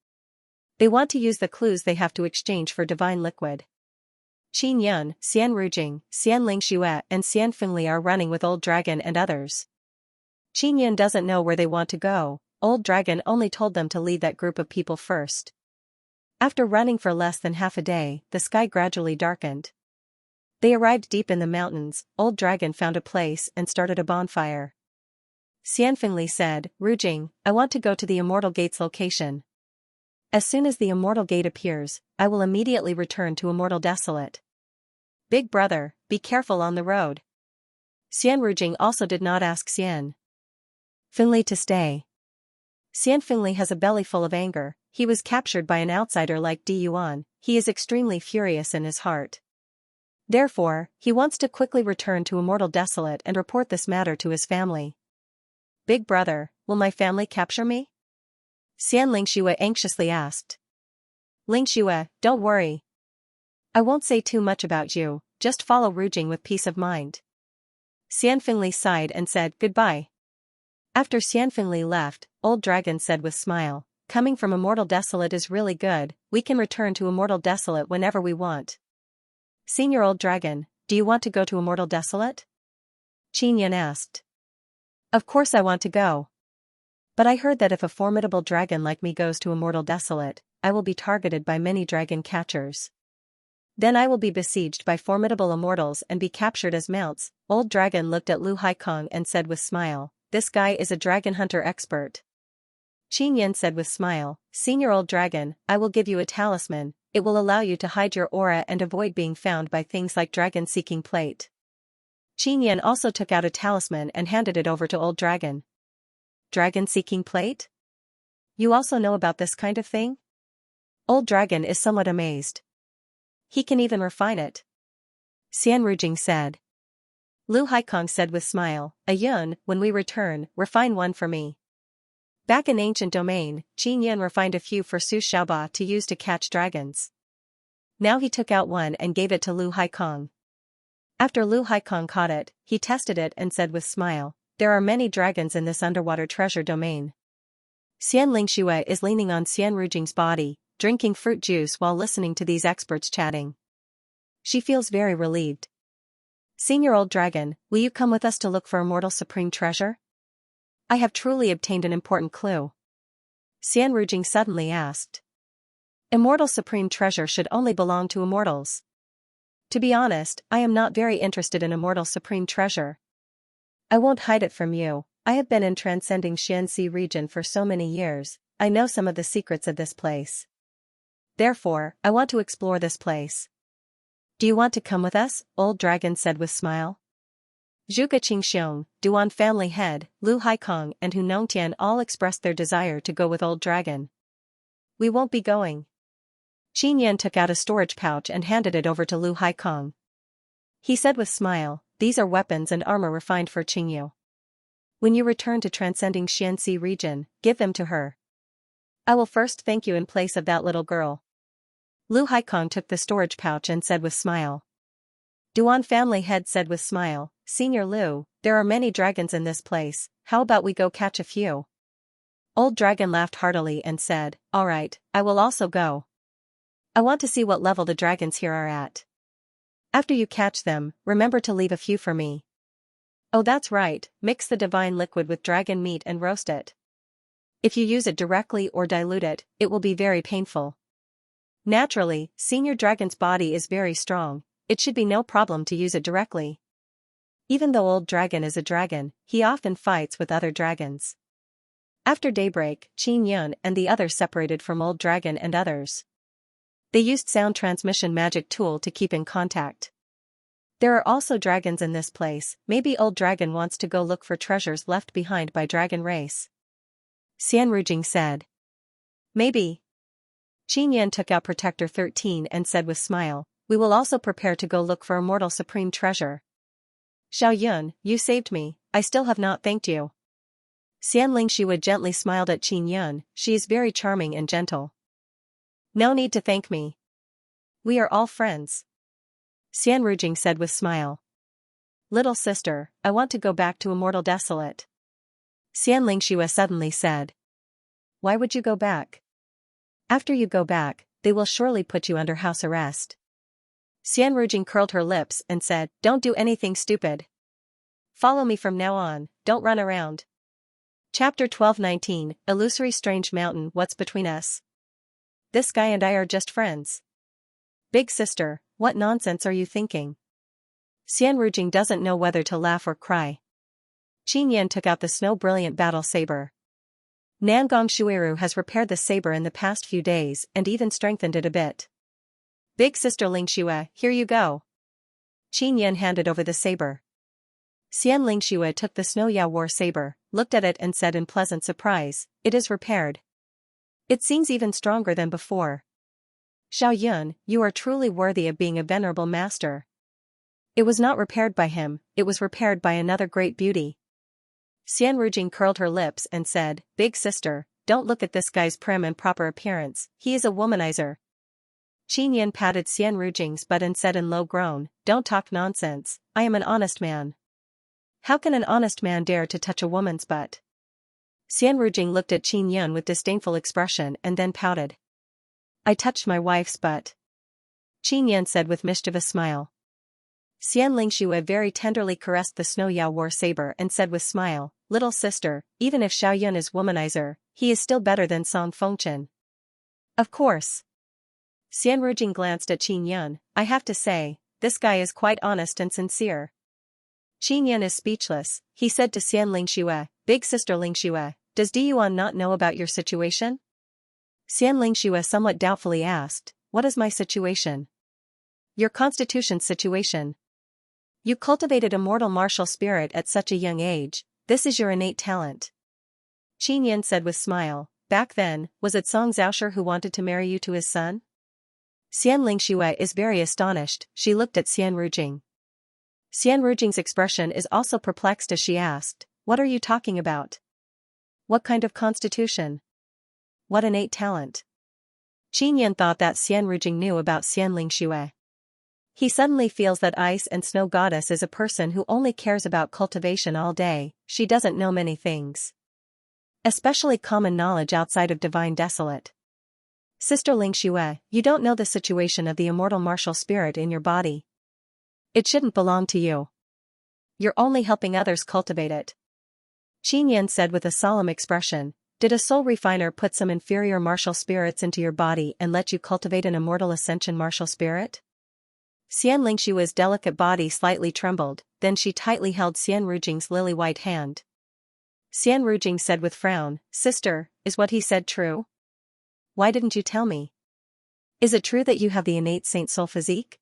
They want to use the clues they have to exchange for divine liquid. Qin Yun, Xian Rujing, Xian Lingxue and Xian Fengli are running with Old Dragon and others. Qin Yun doesn't know where they want to go. Old Dragon only told them to lead that group of people first. After running for less than half a day, the sky gradually darkened. They arrived deep in the mountains. Old Dragon found a place and started a bonfire. Xian Fengli said, "Rujing, I want to go to the Immortal Gate's location. As soon as the Immortal Gate appears, I will immediately return to Immortal Desolate. Big brother, be careful on the road." Xian Rujing also did not ask Xian Fengli to stay. Xian Fengli has a belly full of anger. He was captured by an outsider like Di Yuan. He is extremely furious in his heart. Therefore, he wants to quickly return to Immortal Desolate and report this matter to his family. "Big brother, will my family capture me?" Xian Lingxue anxiously asked. "Lingxue, don't worry. I won't say too much about you, just follow Rujing with peace of mind." Xian Fengli sighed and said goodbye. After Xian Fengli left, Old Dragon said with smile, "Coming from Immortal Desolate is really good. We can return to Immortal Desolate whenever we want." "Senior Old Dragon, do you want to go to Immortal Desolate?" Qin Yun asked. "Of course I want to go. But I heard that if a formidable dragon like me goes to Immortal Desolate, I will be targeted by many dragon catchers. Then I will be besieged by formidable immortals and be captured as mounts." Old Dragon looked at Lu Haikong and said with smile, "This guy is a dragon hunter expert." Qin Yin said with smile, "Senior Old Dragon, I will give you a talisman. It will allow you to hide your aura and avoid being found by things like dragon-seeking plate." Qin Yin also took out a talisman and handed it over to Old Dragon. "Dragon-seeking plate? You also know about this kind of thing?" Old Dragon is somewhat amazed. "He can even refine it," Xian Rujing said. Lu Haikong said with smile, "A Yun, when we return, refine one for me." Back in ancient domain, Qin Yun refined a few for Su Xiaoba to use to catch dragons. Now he took out one and gave it to Lu Haikong. After Lu Haikong caught it, he tested it and said with smile, "There are many dragons in this underwater treasure domain." Xian Lingxue is leaning on Xian Rujing's body, drinking fruit juice while listening to these experts chatting. She feels very relieved. "Senior Old Dragon, will you come with us to look for Immortal Supreme Treasure? I have truly obtained an important clue." Xian Rujing suddenly asked. "Immortal Supreme Treasure should only belong to immortals. To be honest, I am not very interested in Immortal Supreme Treasure. I won't hide it from you. I have been in transcending Xianxia region for so many years. I know some of the secrets of this place. Therefore, I want to explore this place. Do you want to come with us?" Old Dragon said with smile. Zhuge Qingxiong, Duan family head, Lu Haikong and Hu Nongtian all expressed their desire to go with Old Dragon. "We won't be going." Qin Yan took out a storage pouch and handed it over to Lu Haikong. He said with smile, "These are weapons and armor refined for Qingyu. When you return to transcending Xianxia region, give them to her. I will first thank you in place of that little girl." Lu Haikong took the storage pouch and said with smile. Duan family head said with smile, "Senior Lu, there are many dragons in this place, how about we go catch a few?" Old Dragon laughed heartily and said, "All right, I will also go. I want to see what level the dragons here are at. After you catch them, remember to leave a few for me." "Oh, that's right, mix the divine liquid with dragon meat and roast it. If you use it directly or dilute it, it will be very painful." Naturally, Senior Dragon's body is very strong, it should be no problem to use it directly. Even though Old Dragon is a dragon, he often fights with other dragons. After daybreak, Qin Yun and the others separated from Old Dragon and others. They used sound transmission magic tool to keep in contact. There are also dragons in this place, maybe Old Dragon wants to go look for treasures left behind by dragon race. Xian Rujing said. Maybe. Qin Yan took out Protector 13 and said with smile, we will also prepare to go look for Immortal Supreme Treasure. Xiao Yun, you saved me, I still have not thanked you. Xian Lingxue gently smiled at Qin Yun, she is very charming and gentle. No need to thank me. We are all friends. Xian Rujing said with smile. Little sister, I want to go back to Immortal Desolate. Xian Lingxue suddenly said. Why would you go back? After you go back, they will surely put you under house arrest. Xian Rujing curled her lips and said, don't do anything stupid. Follow me from now on, don't run around. Chapter 12:19, Illusory Strange Mountain. What's between us? This guy and I are just friends. Big sister, what nonsense are you thinking? Xian Rujing doesn't know whether to laugh or cry. Qin Yan took out the Snow Brilliant Battle Saber. Nangong Shuiru has repaired the saber in the past few days and even strengthened it a bit. Big sister Lingxue, here you go. Qin Yan handed over the saber. Xian Lingxue took the Snow Ya War saber, looked at it and said in pleasant surprise, it is repaired. It seems even stronger than before. Xiao Yun, you are truly worthy of being a venerable master. It was not repaired by him, it was repaired by another great beauty. Xian Rujing curled her lips and said, big sister, don't look at this guy's prim and proper appearance, he is a womanizer. Qin Yan patted Xian Rujing's butt and said in low groan, don't talk nonsense, I am an honest man. How can an honest man dare to touch a woman's butt? Xian Rujing looked at Qin Yan with disdainful expression and then pouted. I touched my wife's butt. Qin Yan said with mischievous smile. Xian Lingxue very tenderly caressed the Snow Ya War saber and said with smile, little sister, even if Xiao Yun is womanizer, he is still better than Song Fengchen. Of course. Xian Rujing glanced at Qin Yan, I have to say, this guy is quite honest and sincere. Qin Yan is speechless, he said to Xian Lingxue, big sister Lingxue, does Diyuan not know about your situation? Xian Lingxue somewhat doubtfully asked, what is my situation? Your constitution's situation. You cultivated immortal martial spirit at such a young age, this is your innate talent. Qin Yan said with smile, back then, was it Song Xiaosher who wanted to marry you to his son? Xian Lingxue is very astonished, she looked at Xian Rujing. Xian Rujing's expression is also perplexed as she asked, what are you talking about? What kind of constitution? What innate talent? Qin Yan thought that Xian Rujing knew about Xian Lingxue. He suddenly feels that Ice and Snow Goddess is a person who only cares about cultivation all day, she doesn't know many things. Especially common knowledge outside of Divine Desolate. Sister Lingxue, you don't know the situation of the immortal martial spirit in your body. It shouldn't belong to you. You're only helping others cultivate it. Qin Yan said with a solemn expression, did a soul refiner put some inferior martial spirits into your body and let you cultivate an immortal ascension martial spirit? Xian Lingxue's delicate body slightly trembled, then she tightly held Xian Rujing's lily-white hand. Xian Rujing said with frown, sister, is what he said true? Why didn't you tell me? Is it true that you have the innate Saint Soul physique?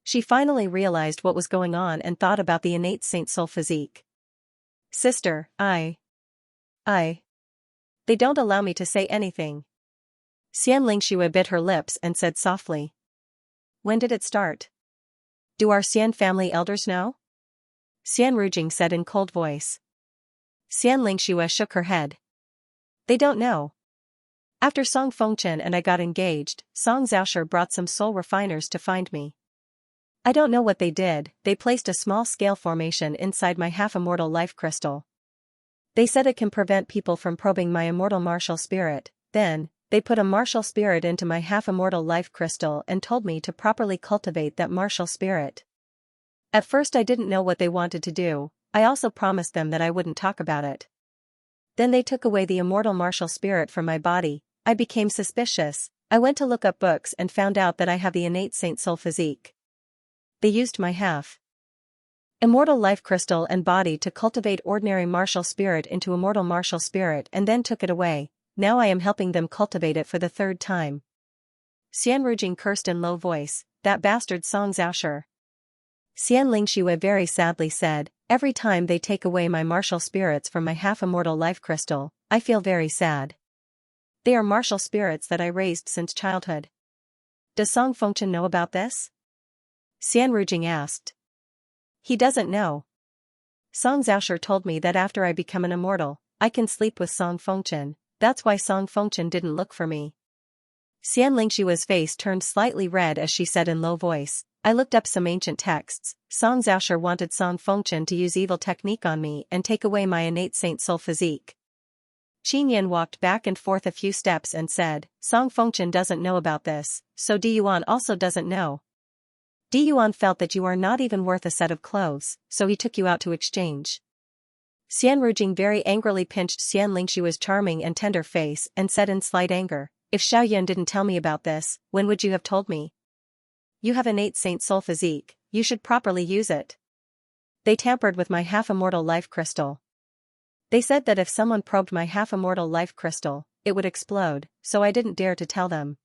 She finally realized what was going on and thought about the innate Saint Soul physique. Sister, They don't allow me to say anything. Xian Lingxue bit her lips and said softly. When did it start? Do our Xian family elders know? Xian Rujing said in cold voice. Xian Lingxue shook her head. They don't know. After Song Fengchen and I got engaged, Song Xiaosher brought some soul refiners to find me. I don't know what they did, they placed a small-scale formation inside my half-immortal life crystal. They said it can prevent people from probing my immortal martial spirit, then, they put a martial spirit into my half-immortal life crystal and told me to properly cultivate that martial spirit. At first I didn't know what they wanted to do, I also promised them that I wouldn't talk about it. Then they took away the immortal martial spirit from my body, I became suspicious, I went to look up books and found out that I have the innate Saint Soul physique. They used my half immortal life crystal and body to cultivate ordinary martial spirit into immortal martial spirit and then took it away. Now I am helping them cultivate it for the third time. Xianrujing cursed in low voice, that bastard Xianxia. Xianlingxue very sadly said, every time they take away my martial spirits from my half-immortal life crystal, I feel very sad. They are martial spirits that I raised since childhood. Does Song Fengchen know about this? Xianrujing asked. He doesn't know. Song Xiaoshi told me that after I become an immortal, I can sleep with Song Fengchen. That's why Song Fengchen didn't look for me. Xianlingshua's face turned slightly red as she said in low voice, I looked up some ancient texts. Song Xiaoshi wanted Song Fengchen to use evil technique on me and take away my innate Saint Soul physique. Qin Yan walked back and forth a few steps and said, Song Fengchen doesn't know about this, so Di Yuan also doesn't know. Di Yuan felt that you are not even worth a set of clothes, so he took you out to exchange. Xianrujing very angrily pinched Xianlingshua's charming and tender face and said in slight anger, if Xiaoyan didn't tell me about this, when would you have told me? You have innate Saint Soul physique, you should properly use it. They tampered with my half-immortal life crystal. They said that if someone probed my half-immortal life crystal, it would explode, so I didn't dare to tell them.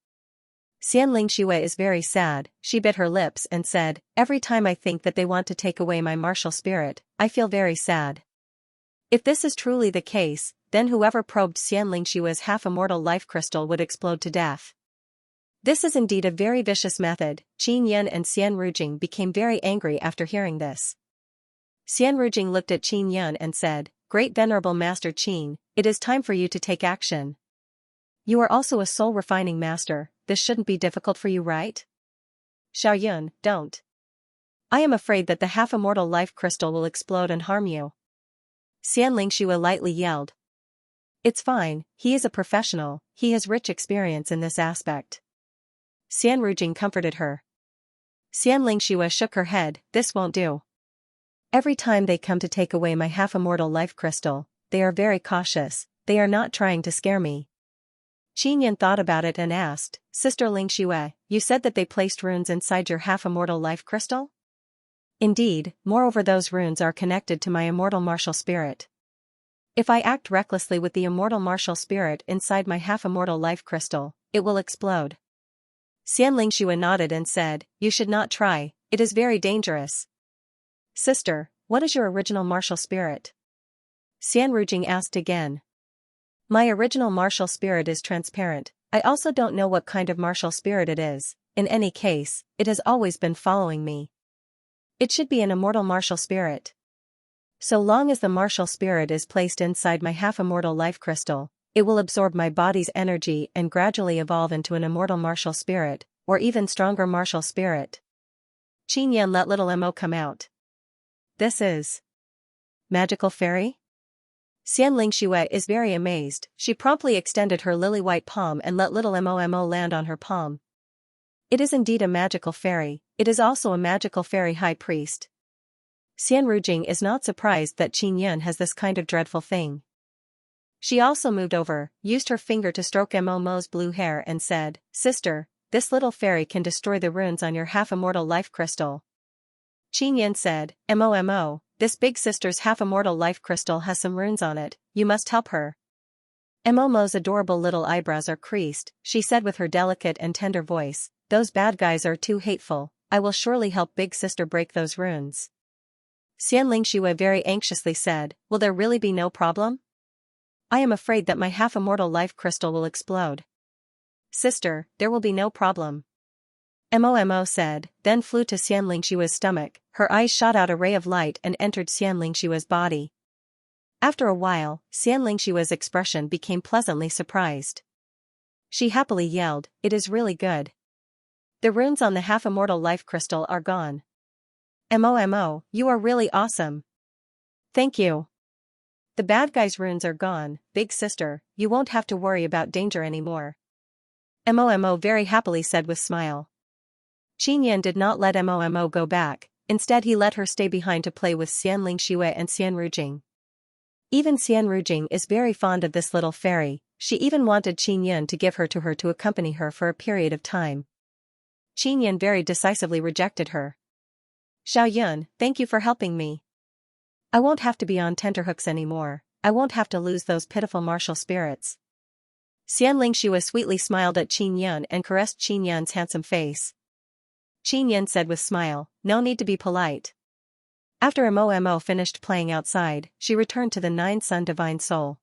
Xianlingxue is very sad, she bit her lips and said, every time I think that they want to take away my martial spirit, I feel very sad. If this is truly the case, then whoever probed Xianlingshua's half-immortal life crystal would explode to death. This is indeed a very vicious method. Qin Yan and Xianrujing became very angry after hearing this. Xianrujing looked at Qin Yan and said, Great Venerable Master Qin, it is time for you to take action. You are also a soul-refining master, this shouldn't be difficult for you, right? Xiaoyun, don't. I am afraid that the half-immortal life crystal will explode and harm you. Xianlingxue lightly yelled. It's fine, he is a professional, he has rich experience in this aspect. Xianrujing comforted her. Xianlingxue shook her head, this won't do. Every time they come to take away my half-immortal life crystal, they are very cautious, they are not trying to scare me. Qin Yan thought about it and asked, Sister Lingxue, you said that they placed runes inside your half-immortal life crystal? Indeed, moreover those runes are connected to my immortal martial spirit. If I act recklessly with the immortal martial spirit inside my half-immortal life crystal, it will explode. Xianlingxue nodded and said, you should not try, it is very dangerous. Sister, what is your original martial spirit? Xianrujing asked again. My original martial spirit is transparent, I also don't know what kind of martial spirit it is, in any case, it has always been following me. It should be an immortal martial spirit. So long as the martial spirit is placed inside my half-immortal life crystal, it will absorb my body's energy and gradually evolve into an immortal martial spirit, or even stronger martial spirit. Qin Yan let little Mo come out. This is magical fairy? Xianlingxue is very amazed, she promptly extended her lily-white palm and let little Mo land on her palm. It is indeed a magical fairy, it is also a magical fairy high priest. Xianrujing is not surprised that Qin Yan has this kind of dreadful thing. She also moved over, used her finger to stroke Mo's blue hair and said, Sister, this little fairy can destroy the runes on your half-immortal life crystal. Qin Yan said, Mo, this big sister's half-immortal life crystal has some runes on it, you must help her. Mo's adorable little eyebrows are creased, she said with her delicate and tender voice, those bad guys are too hateful, I will surely help big sister break those runes. Xianlingxue very anxiously said, will there really be no problem? I am afraid that my half-immortal life crystal will explode. Sister, there will be no problem. Mo said, then flew to Xianlingxue's stomach, her eyes shot out a ray of light and entered Xianlingxue's body. After a while, Xianlingxue's expression became pleasantly surprised. She happily yelled, it is really good. The runes on the half-immortal life crystal are gone. Mo, you are really awesome. Thank you. The bad guy's runes are gone, big sister, you won't have to worry about danger anymore. Mo very happily said with smile. Qin Yan did not let Mo go back, instead he let her stay behind to play with Xianlingxue and Xianrujing. Even Xian Rujing is very fond of this little fairy, she even wanted Qin Yan to give her to accompany her for a period of time. Qin Yan very decisively rejected her. Xiao Yun, thank you for helping me. I won't have to be on tenterhooks anymore, I won't have to lose those pitiful martial spirits. Xian Lingxue sweetly smiled at Qin Yan and caressed Qin Yan's handsome face. Qin Yan said with smile, no need to be polite. After Mo finished playing outside, she returned to the Nine-Sun Divine Soul.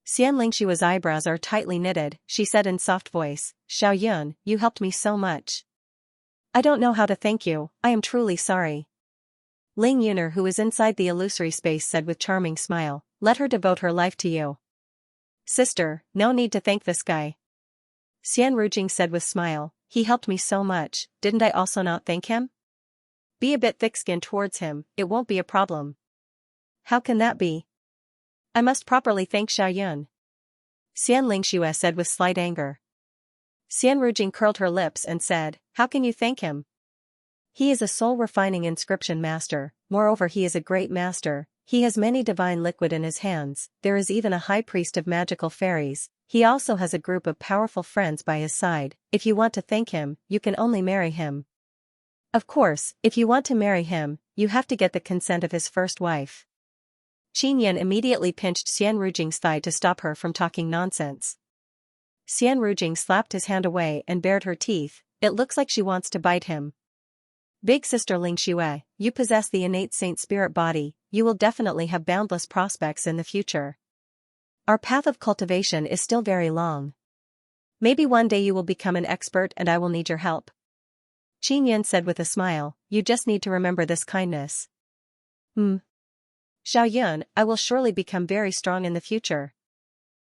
Xian Lingshua's eyebrows are tightly knitted, she said in soft voice, Xiao Yun, you helped me so much. I don't know how to thank you, I am truly sorry. Ling Yuner, who is inside the illusory space, said with charming smile, let her devote her life to you. Sister, no need to thank this guy. Xian Rujing said with smile, he helped me so much, didn't I also not thank him? Be a bit thick-skinned towards him, it won't be a problem. How can that be? I must properly thank Xiao Yun. Xian Lingxue said with slight anger. Xian Rujing curled her lips and said, how can you thank him? He is a soul-refining inscription master, moreover he is a great master, he has many divine liquid in his hands, there is even a high priest of magical fairies, he also has a group of powerful friends by his side, if you want to thank him, you can only marry him. Of course, if you want to marry him, you have to get the consent of his first wife. Qin Yan immediately pinched Xian Rujing's thigh to stop her from talking nonsense. Xian Rujing slapped his hand away and bared her teeth, it looks like she wants to bite him. Big sister Lingxue, you possess the innate saint spirit body, you will definitely have boundless prospects in the future. Our path of cultivation is still very long. Maybe one day you will become an expert and I will need your help. Qin Yan said with a smile, you just need to remember this kindness. Xiao Yun, I will surely become very strong in the future.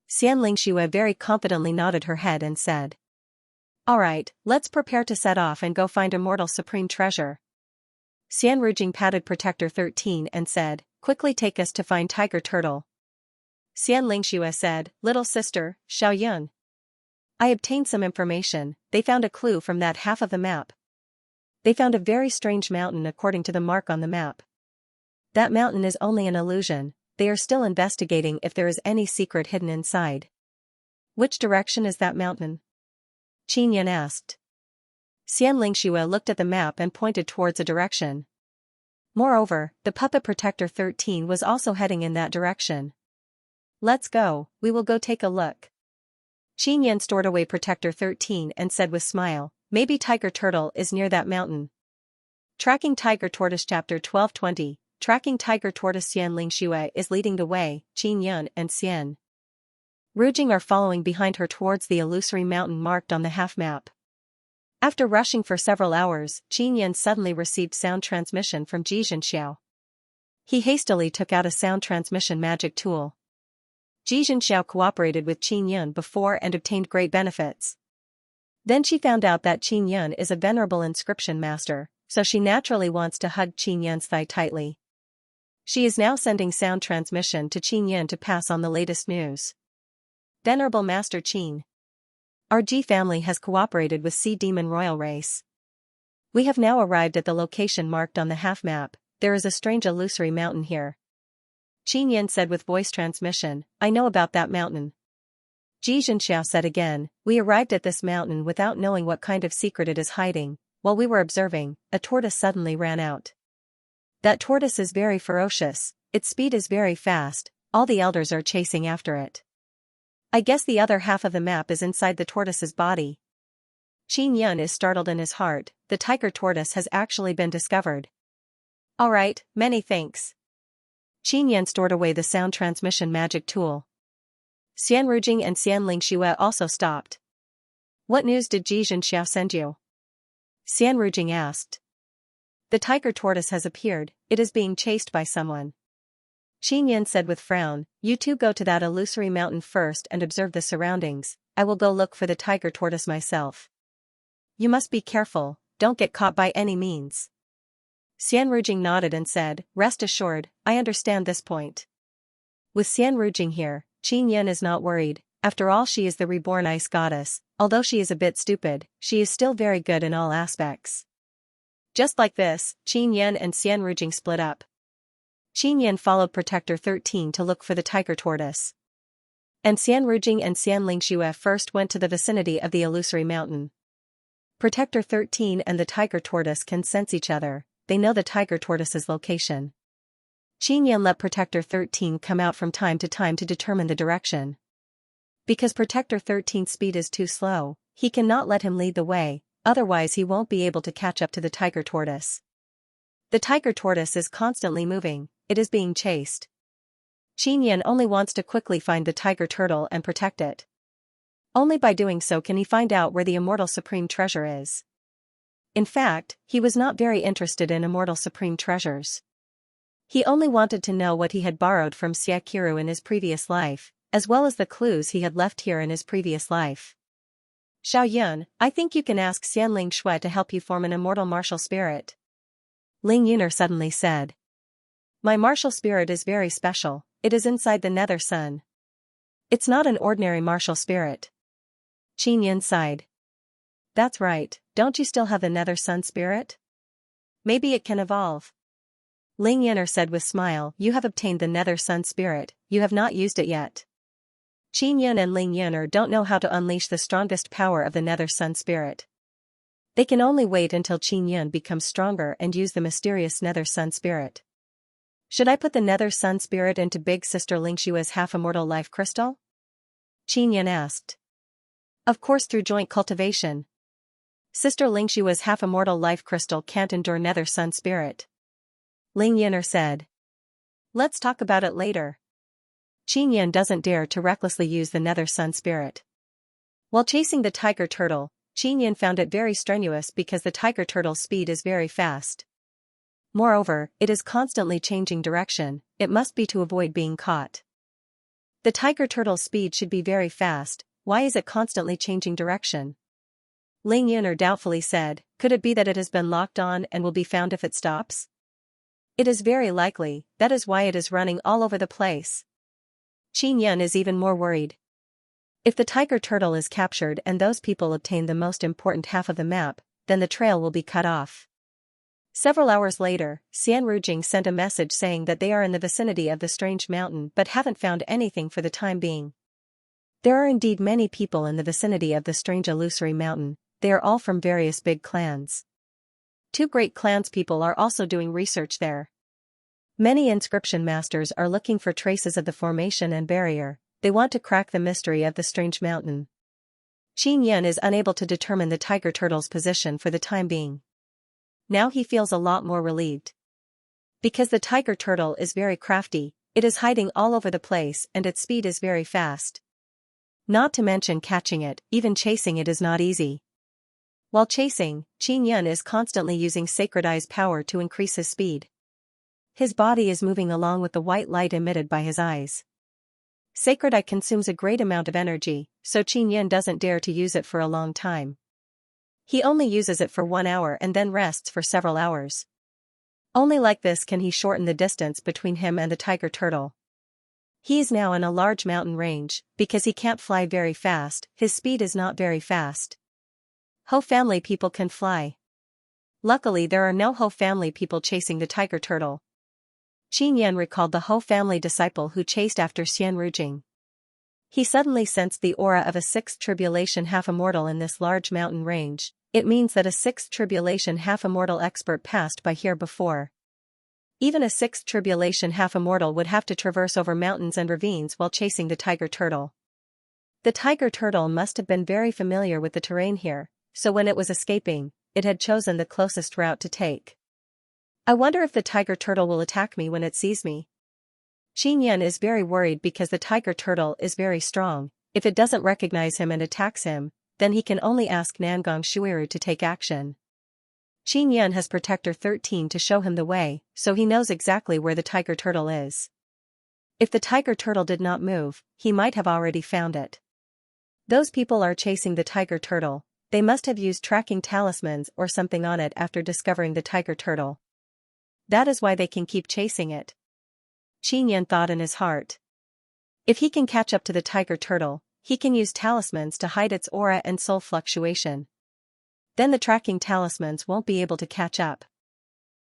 Xian Lingxue very confidently nodded her head and said. Alright, let's prepare to set off and go find Immortal Supreme Treasure. Xian Rujing patted Protector 13 and said, quickly take us to find Tiger Turtle. Xian Lingxue said, little sister, Xiao Yun. I obtained some information, they found a clue from that half of the map. They found a very strange mountain according to the mark on the map. That mountain is only an illusion, they are still investigating if there is any secret hidden inside. Which direction is that mountain? Qin Yan asked. Xian Lingxue looked at the map and pointed towards a direction. Moreover, the puppet Protector 13 was also heading in that direction. Let's go, we will go take a look. Qin Yan stored away Protector 13 and said with smile, maybe Tiger Turtle is near that mountain. Tracking Tiger Tortoise Chapter 1220, Tracking Tiger Tortoise. Xian Lingxue is leading the way, Qin Yan and Xian Rujing are following behind her towards the illusory mountain marked on the half map. After rushing for several hours, Qin Yan suddenly received sound transmission from Xianxia. He hastily took out a sound transmission magic tool. Xianxia cooperated with Qin Yan before and obtained great benefits. Then she found out that Qin Yan is a venerable inscription master, so she naturally wants to hug Qin Yan's thigh tightly. She is now sending sound transmission to Qin Yan to pass on the latest news. Venerable Master Qin. Our G family has cooperated with Sea Demon Royal Race. We have now arrived at the location marked on the half map, there is a strange illusory mountain here. Qin Yan said with voice transmission, I know about that mountain. Xianxia said again, we arrived at this mountain without knowing what kind of secret it is hiding. While we were observing, a tortoise suddenly ran out. That tortoise is very ferocious, its speed is very fast, all the elders are chasing after it. I guess the other half of the map is inside the tortoise's body. Qin Yan is startled in his heart, the tiger tortoise has actually been discovered. Alright, many thanks. Qin Yan stored away the sound transmission magic tool. Xian Rujing and Xian Lingxue also stopped. What news did Xianxia send you? Xian Rujing asked. The tiger tortoise has appeared, it is being chased by someone. Qin Yan said with frown, you two go to that illusory mountain first and observe the surroundings, I will go look for the tiger tortoise myself. You must be careful, don't get caught by any means. Xian Rujing nodded and said, rest assured, I understand this point. With Xian Rujing here, Qin Yan is not worried, after all she is the reborn ice goddess, although she is a bit stupid, she is still very good in all aspects. Just like this, Qin Yan and Xian Rujing split up. Qin followed Protector 13 to look for the tiger tortoise. And Xian Rujing and Xianxia first went to the vicinity of the illusory mountain. Protector 13 and the tiger tortoise can sense each other, they know the tiger tortoise's location. Qin let Protector 13 come out from time to determine the direction. Because Protector 13's speed is too slow, he cannot let him lead the way, otherwise he won't be able to catch up to the tiger tortoise. The tiger tortoise is constantly moving, it is being chased. Qin only wants to quickly find the tiger turtle and protect it. Only by doing so can he find out where the immortal supreme treasure is. In fact, he was not very interested in immortal supreme treasures. He only wanted to know what he had borrowed from Xiaqiru in his previous life, as well as the clues he had left here in his previous life. Xiaoyun, I think you can ask Xianling Shui to help you form an immortal martial spirit. Ling Yuner suddenly said. My martial spirit is very special, it is inside the nether sun. It's not an ordinary martial spirit. Qin sighed. That's right, don't you still have the nether sun spirit? Maybe it can evolve. Ling Yuner said with smile, you have obtained the nether sun spirit, you have not used it yet. Qin and Ling Yuner don't know how to unleash the strongest power of the nether sun spirit. They can only wait until Qin becomes stronger and use the mysterious nether sun spirit. Should I put the nether sun spirit into big sister Lingshua's half-immortal life crystal? Qin asked. Of course, through joint cultivation. Sister Lingshua's half-immortal life crystal can't endure nether sun spirit. Ling Yuner said. Let's talk about it later. Qin doesn't dare to recklessly use the nether sun spirit. While chasing the tiger turtle, Qin found it very strenuous because the tiger turtle's speed is very fast. Moreover, it is constantly changing direction, it must be to avoid being caught. The tiger turtle's speed should be very fast, why is it constantly changing direction? Ling Yuner doubtfully said, could it be that it has been locked on and will be found if it stops? It is very likely, that is why it is running all over the place. Qin is even more worried. If the tiger turtle is captured and those people obtain the most important half of the map, then the trail will be cut off. Several hours later, Xian Rujing sent a message saying that they are in the vicinity of the strange mountain but haven't found anything for the time being. There are indeed many people in the vicinity of the strange illusory mountain, they are all from various big clans. 2 great clans people are also doing research there. Many inscription masters are looking for traces of the formation and barrier, they want to crack the mystery of the strange mountain. Qin is unable to determine the tiger turtle's position for the time being. Now he feels a lot more relieved. Because the tiger turtle is very crafty, it is hiding all over the place and its speed is very fast. Not to mention catching it, even chasing it is not easy. While chasing, Qin is constantly using Sacred Eye's power to increase his speed. His body is moving along with the white light emitted by his eyes. Sacred Eye consumes a great amount of energy, so Qin doesn't dare to use it for a long time. He only uses it for 1 hour and then rests for several hours. Only like this can he shorten the distance between him and the tiger turtle. He is now in a large mountain range, because he can't fly very fast, his speed is not very fast. Ho family people can fly. Luckily there are no Ho family people chasing the tiger turtle. Qin recalled the Ho family disciple who chased after Xian Rujing. He suddenly sensed the aura of a 6th tribulation half-immortal in this large mountain range, it means that a 6th tribulation half-immortal expert passed by here before. Even a 6th tribulation half-immortal would have to traverse over mountains and ravines while chasing the tiger turtle. The tiger turtle must have been very familiar with the terrain here, so when it was escaping, it had chosen the closest route to take. I wonder if the tiger turtle will attack me when it sees me. Qin is very worried because the tiger turtle is very strong, if it doesn't recognize him and attacks him, then he can only ask Nangong Shuiru to take action. Qin has Protector 13 to show him the way, so he knows exactly where the tiger turtle is. If the tiger turtle did not move, he might have already found it. Those people are chasing the tiger turtle, they must have used tracking talismans or something on it after discovering the tiger turtle. That is why they can keep chasing it. Qin thought in his heart. If he can catch up to the tiger turtle, he can use talismans to hide its aura and soul fluctuation. Then the tracking talismans won't be able to catch up.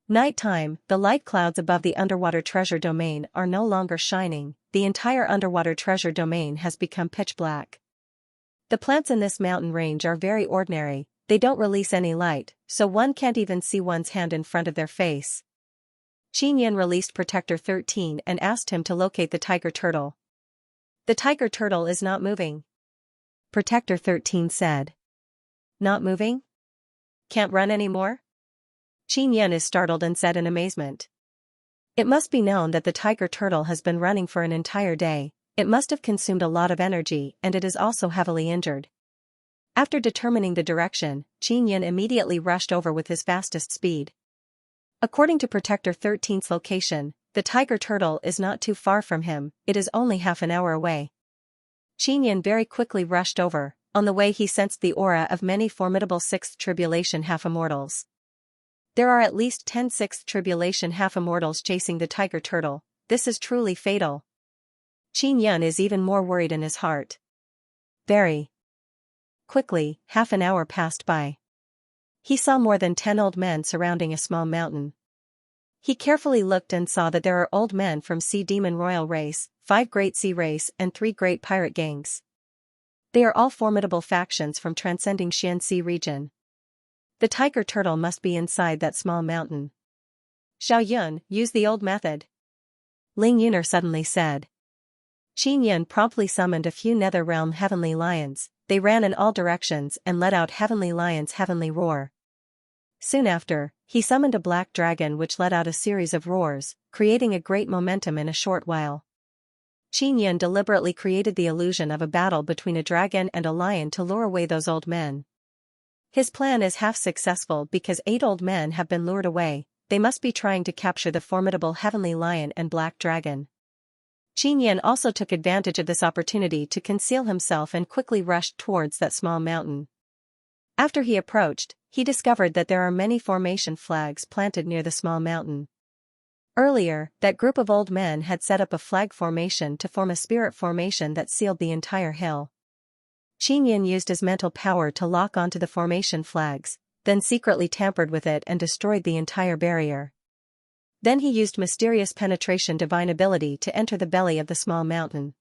Nighttime, the light clouds above the underwater treasure domain are no longer shining, the entire underwater treasure domain has become pitch black. The plants in this mountain range are very ordinary, they don't release any light, so one can't even see one's hand in front of their face. Xianxia released Protector 13 and asked him to locate the tiger turtle. The tiger turtle is not moving. Protector 13 said. Not moving? Can't run anymore? Xianxia is startled and said in amazement. It must be known that the tiger turtle has been running for an entire day, it must have consumed a lot of energy and it is also heavily injured. After determining the direction, Xianxia immediately rushed over with his fastest speed. According to Protector 13's location, the tiger turtle is not too far from him, it is only half an hour away. Xianxia very quickly rushed over, on the way he sensed the aura of many formidable Sixth Tribulation half-immortals. There are at least 10 Sixth Tribulation half-immortals chasing the tiger turtle, this is truly fatal. Xianxia is even more worried in his heart. Very quickly, half an hour passed by. He saw more than 10 old men surrounding a small mountain. He carefully looked and saw that there are old men from Sea Demon Royal Race, 5 Great Sea Race and 3 Great Pirate Gangs. They are all formidable factions from transcending Xianxia region. The tiger turtle must be inside that small mountain. Xiaoyun, use the old method. Ling Yuner suddenly said. Xianxia promptly summoned a few nether-realm heavenly lions, they ran in all directions and let out Heavenly Lion's heavenly roar. Soon after, he summoned a black dragon which let out a series of roars, creating a great momentum in a short while. Xianxia deliberately created the illusion of a battle between a dragon and a lion to lure away those old men. His plan is half successful because 8 old men have been lured away, they must be trying to capture the formidable heavenly lion and black dragon. Xianxia also took advantage of this opportunity to conceal himself and quickly rushed towards that small mountain. After he approached, he discovered that there are many formation flags planted near the small mountain. Earlier, that group of old men had set up a flag formation to form a spirit formation that sealed the entire hill. Xianxia used his mental power to lock onto the formation flags, then secretly tampered with it and destroyed the entire barrier. Then he used mysterious penetration divine ability to enter the belly of the small mountain.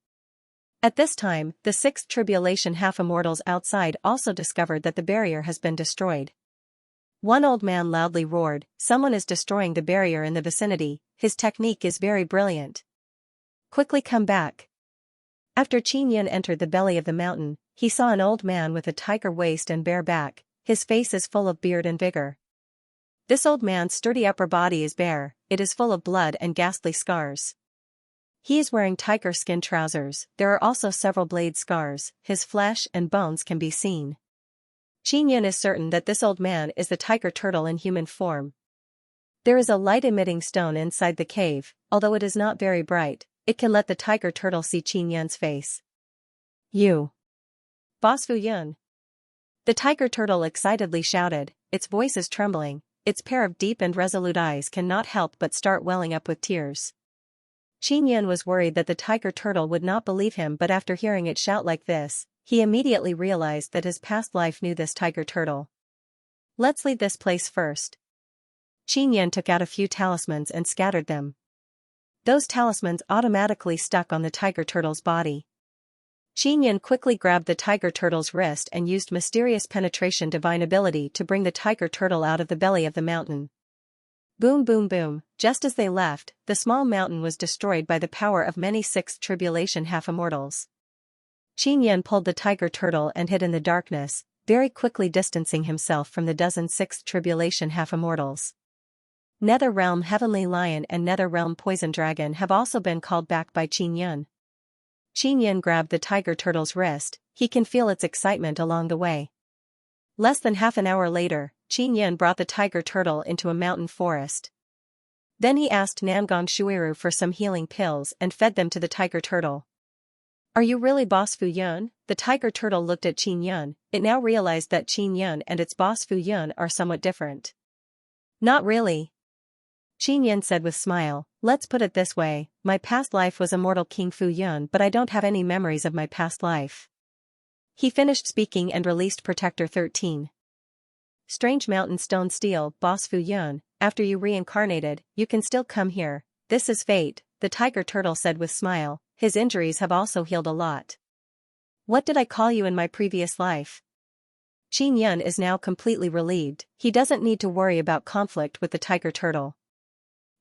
At this time, the Sixth Tribulation half-immortals outside also discovered that the barrier has been destroyed. One old man loudly roared, "Someone is destroying the barrier in the vicinity, his technique is very brilliant. Quickly come back." After Xianxia entered the belly of the mountain, he saw an old man with a tiger waist and bare back, his face is full of beard and vigor. This old man's sturdy upper body is bare, it is full of blood and ghastly scars. He is wearing tiger skin trousers, there are also several blade scars, his flesh and bones can be seen. Xianxia is certain that this old man is the tiger turtle in human form. There is a light-emitting stone inside the cave, although it is not very bright, it can let the tiger turtle see Xianxia's face. You. Boss Fuyun. The tiger turtle excitedly shouted, its voice is trembling. Its pair of deep and resolute eyes cannot help but start welling up with tears. Xianxia was worried that the tiger turtle would not believe him, but after hearing it shout like this, he immediately realized that his past life knew this tiger turtle. Let's leave this place first. Xianxia took out a few talismans and scattered them. Those talismans automatically stuck on the tiger turtle's body. Xianxia quickly grabbed the tiger turtle's wrist and used mysterious penetration divine ability to bring the tiger turtle out of the belly of the mountain. Boom boom boom, just as they left, the small mountain was destroyed by the power of many Sixth Tribulation half-immortals. Xianxia pulled the tiger turtle and hid in the darkness, very quickly distancing himself from the dozen Sixth Tribulation half-immortals. Nether Realm Heavenly Lion and Nether Realm Poison Dragon have also been called back by Xianxia. Xianxia grabbed the tiger turtle's wrist, he can feel its excitement along the way. Less than half an hour later, Xianxia brought the tiger turtle into a mountain forest. Then he asked Nangong Shuiru for some healing pills and fed them to the tiger turtle. Are you really Boss Fuyun? The tiger turtle looked at Xianxia, it now realized that Xianxia and its boss Fuyun are somewhat different. Not really. Xianxia said with smile, let's put it this way, my past life was immortal King Fuyun, but I don't have any memories of my past life. He finished speaking and released Protector 13. Strange Mountain Stone Steel, Boss Fuyun, after you reincarnated, you can still come here. This is fate, the tiger turtle said with smile. His injuries have also healed a lot. What did I call you in my previous life? Xianxia is now completely relieved. He doesn't need to worry about conflict with the tiger turtle.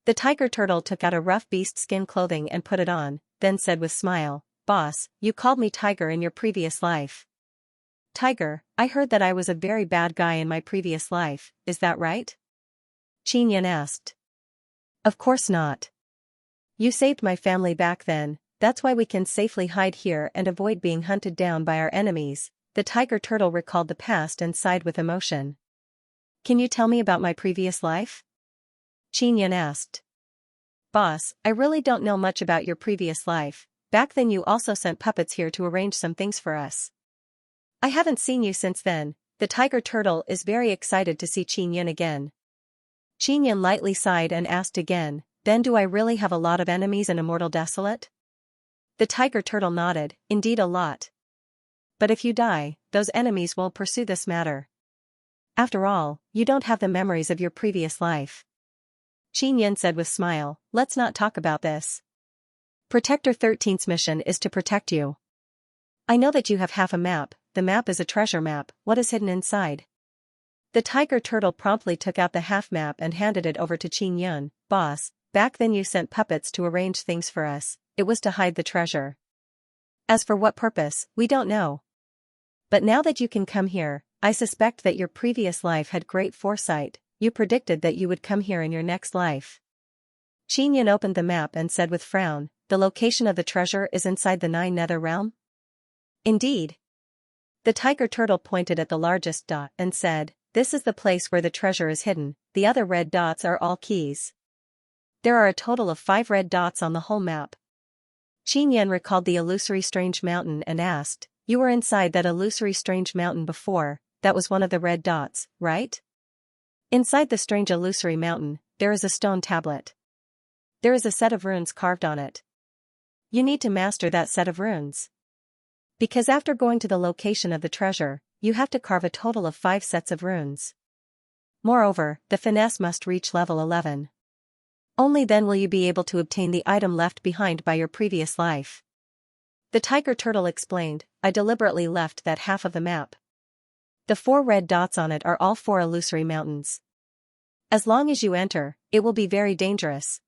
The tiger turtle took out a rough beast skin clothing and put it on, then said with smile, "Boss, you called me Tiger in your previous life." "Tiger, I heard that I was a very bad guy in my previous life, is that right?" Xianxia asked. "Of course not. You saved my family back then, that's why we can safely hide here and avoid being hunted down by our enemies." The tiger turtle recalled the past and sighed with emotion. "Can you tell me about my previous life?" Xianxia asked. "Boss, I really don't know much about your previous life. Back then you also sent puppets here to arrange some things for us. I haven't seen you since then." The tiger turtle is very excited to see Xianxia again. Xianxia lightly sighed and asked again, "Then do I really have a lot of enemies in Immortal Desolate?" The tiger turtle nodded, "Indeed a lot. But if you die, those enemies won't pursue this matter. After all, you don't have the memories of your previous life." Xianxia said with smile, "Let's not talk about this. Protector 13's mission is to protect you. I know that you have half a map. The map is a treasure map. What is hidden inside?" The tiger turtle promptly took out the half map and handed it over to Xianxia. "Boss, back then you sent puppets to arrange things for us. It was to hide the treasure. As for what purpose, we don't know. But now that you can come here, I suspect that your previous life had great foresight. You predicted that you would come here in your next life." Xianxia opened the map and said with frown, "The location of the treasure is inside the 9 nether realm?" "Indeed." The tiger turtle pointed at the largest dot and said, "This is the place where the treasure is hidden. The other red dots are all keys. There are a total of 5 red dots on the whole map." Xianxia recalled the illusory strange mountain and asked, "You were inside that illusory strange mountain before, that was one of the red dots, right?" "Inside the strange illusory mountain, there is a stone tablet. There is a set of runes carved on it. You need to master that set of runes. Because after going to the location of the treasure, you have to carve a total of 5 sets of runes. Moreover, the finesse must reach level 11. Only then will you be able to obtain the item left behind by your previous life." The tiger turtle explained, "I deliberately left that half of the map. The 4 red dots on it are all 4 illusory mountains. As long as you enter, it will be very dangerous."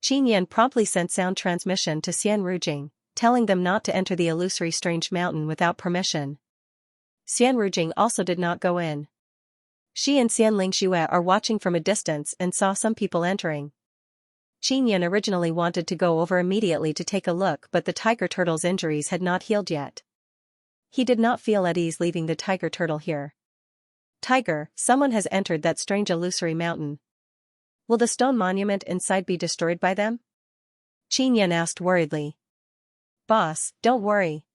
Xianxia promptly sent sound transmission to Xianrujing, telling them not to enter the illusory strange mountain without permission. Xianrujing also did not go in. She and Xianlingxue are watching from a distance and saw some people entering. Xianxia originally wanted to go over immediately to take a look, but the tiger turtle's injuries had not healed yet. He did not feel at ease leaving the tiger turtle here. "Tiger, someone has entered that strange illusory mountain. Will the stone monument inside be destroyed by them?" Xianxia asked worriedly. "Boss, don't worry.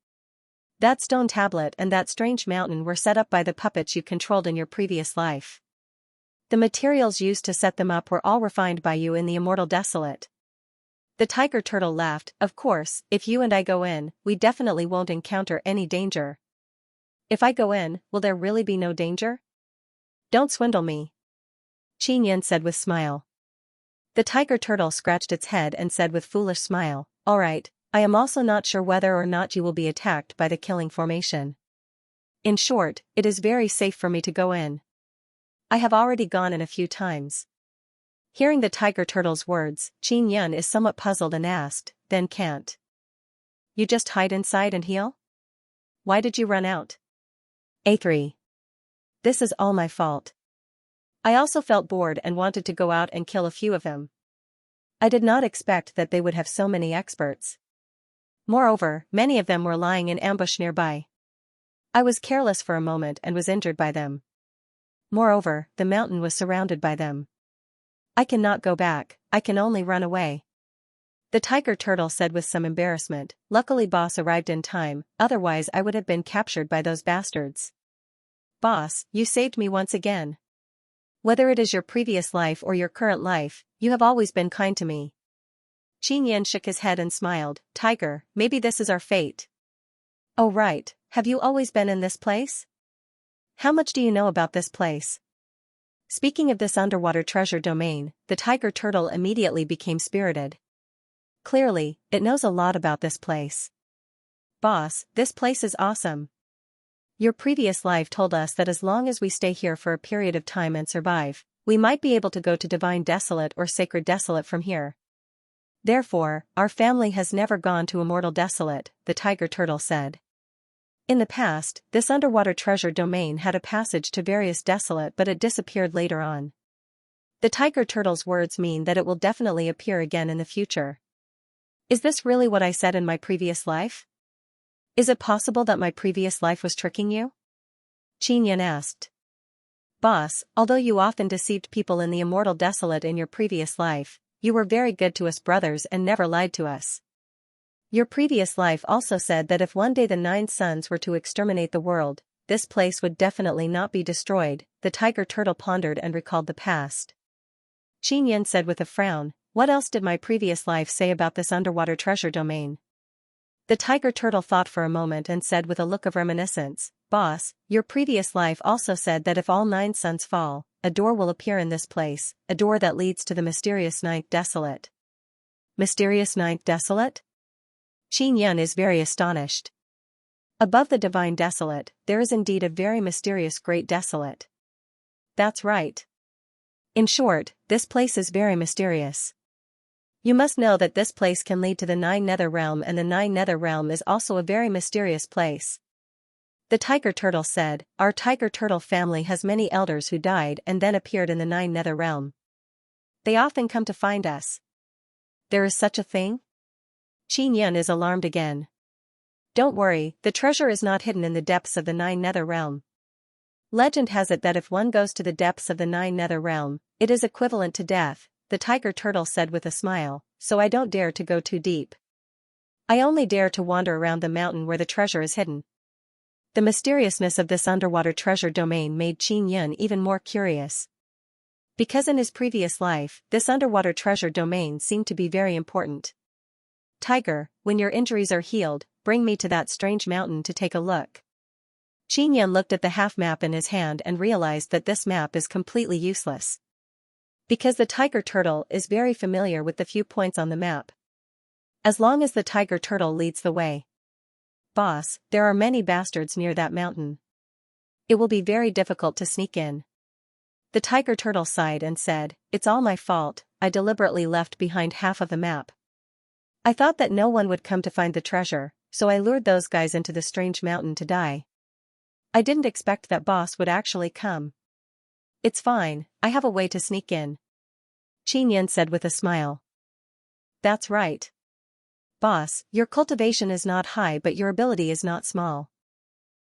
That stone tablet and that strange mountain were set up by the puppets you controlled in your previous life. The materials used to set them up were all refined by you in the Immortal Desolate." The tiger turtle laughed, "Of course, if you and I go in, we definitely won't encounter any danger." "If I go in, will there really be no danger?" "Don't swindle me," Xianxia said with smile. The tiger turtle scratched its head and said with foolish smile, "All right, I am also not sure whether or not you will be attacked by the killing formation. In short, it is very safe for me to go in. I have already gone in a few times." Hearing the tiger turtle's words, Xianxia is somewhat puzzled and asked, "Then can't you just hide inside and heal? Why did you run out?" A3. This is all my fault. I also felt bored and wanted to go out and kill a few of them. I did not expect that they would have so many experts. Moreover, many of them were lying in ambush nearby. I was careless for a moment and was injured by them. Moreover, the mountain was surrounded by them. I cannot go back, I can only run away." The tiger turtle said with some embarrassment, "Luckily boss arrived in time, otherwise I would have been captured by those bastards." "Boss, you saved me once again. Whether it is your previous life or your current life, you have always been kind to me." Xianxia shook his head and smiled, "Tiger, maybe this is our fate." "Oh right, have you always been in this place? How much do you know about this place?" Speaking of this underwater treasure domain, the tiger turtle immediately became spirited. Clearly, it knows a lot about this place. Boss, this place is awesome. Your previous life told us that as long as we stay here for a period of time and survive, we might be able to go to Divine Desolate or Sacred Desolate from here. Therefore, our family has never gone to Immortal Desolate, the tiger turtle said. In the past, this underwater treasure domain had a passage to various desolate, but it disappeared later on. The tiger turtle's words mean that it will definitely appear again in the future. Is this really what I said in my previous life? Is it possible that my previous life was tricking you? Xianxia asked. Boss, although you often deceived people in the Immortal Desolate in your previous life, you were very good to us brothers and never lied to us. Your previous life also said that if one day the 9 suns were to exterminate the world, this place would definitely not be destroyed. The tiger turtle pondered and recalled the past. Xianxia said with a frown, what else did my previous life say about this underwater treasure domain? The tiger turtle thought for a moment and said with a look of reminiscence, Boss, your previous life also said that if all 9 suns fall, a door will appear in this place, a door that leads to the mysterious 9th Desolate. Mysterious 9th Desolate? Xianxia is very astonished. Above the Divine Desolate, there is indeed a very mysterious Great Desolate. That's right. In short, this place is very mysterious. You must know that this place can lead to the 9 Nether Realm, and the 9 Nether Realm is also a very mysterious place. The tiger turtle said, our tiger turtle family has many elders who died and then appeared in the 9 Nether Realm. They often come to find us. There is such a thing? Xianxia is alarmed again. Don't worry, the treasure is not hidden in the depths of the 9 Nether Realm. Legend has it that if one goes to the depths of the 9 Nether Realm, it is equivalent to death, the tiger turtle said with a smile, so I don't dare to go too deep. I only dare to wander around the mountain where the treasure is hidden. The mysteriousness of this underwater treasure domain made Xianxia even more curious. Because in his previous life, this underwater treasure domain seemed to be very important. Tiger, when your injuries are healed, bring me to that strange mountain to take a look. Xianxia looked at the half map in his hand and realized that this map is completely useless. Because the tiger turtle is very familiar with the few points on the map. As long as the tiger turtle leads the way. Boss, there are many bastards near that mountain. It will be very difficult to sneak in. The tiger turtle sighed and said, it's all my fault, I deliberately left behind half of the map. I thought that no one would come to find the treasure, so I lured those guys into the strange mountain to die. I didn't expect that boss would actually come. It's fine, I have a way to sneak in. Xianxia said with a smile. That's right. Boss, your cultivation is not high but your ability is not small.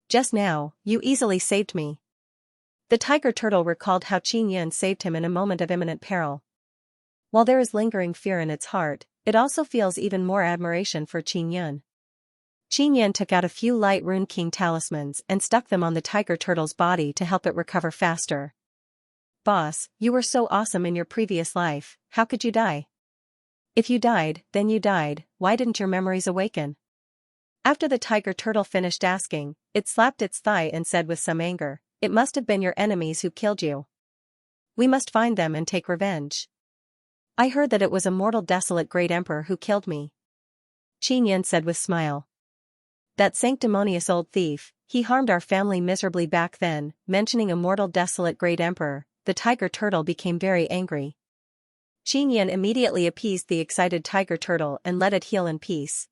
Just now, you easily saved me. The tiger turtle recalled how Xianxia saved him in a moment of imminent peril. While there is lingering fear in its heart, it also feels even more admiration for Xianxia. Xianxia took out a few light Rune King talismans and stuck them on the tiger turtle's body to help it recover faster. Boss, you were so awesome in your previous life, how could you die? If you died, then you died, why didn't your memories awaken? After the tiger turtle finished asking, it slapped its thigh and said with some anger, it must have been your enemies who killed you. We must find them and take revenge. I heard that it was Immortal Desolate Great Emperor who killed me. Xianxia said with smile. That sanctimonious old thief, he harmed our family miserably back then. Mentioning Immortal Desolate Great Emperor, the tiger turtle became very angry. Xianxia immediately appeased the excited tiger turtle and let it heal in peace.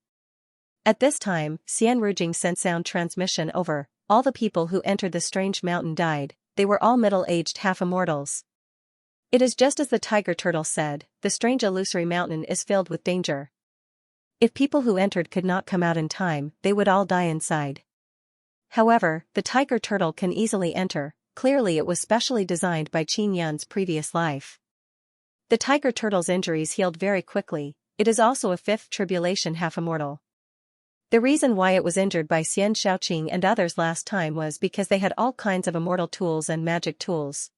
At this time, Xianxia sent sound transmission over. All the people who entered the strange mountain died, they were all middle-aged half-immortals. It is just as the tiger turtle said, the strange illusory mountain is filled with danger. If people who entered could not come out in time, they would all die inside. However, the tiger turtle can easily enter, clearly it was specially designed by Xianxia's previous life. The tiger turtle's injuries healed very quickly, it is also a 5th tribulation half-immortal. The reason why it was injured by Xianxia and others last time was because they had all kinds of immortal tools and magic tools.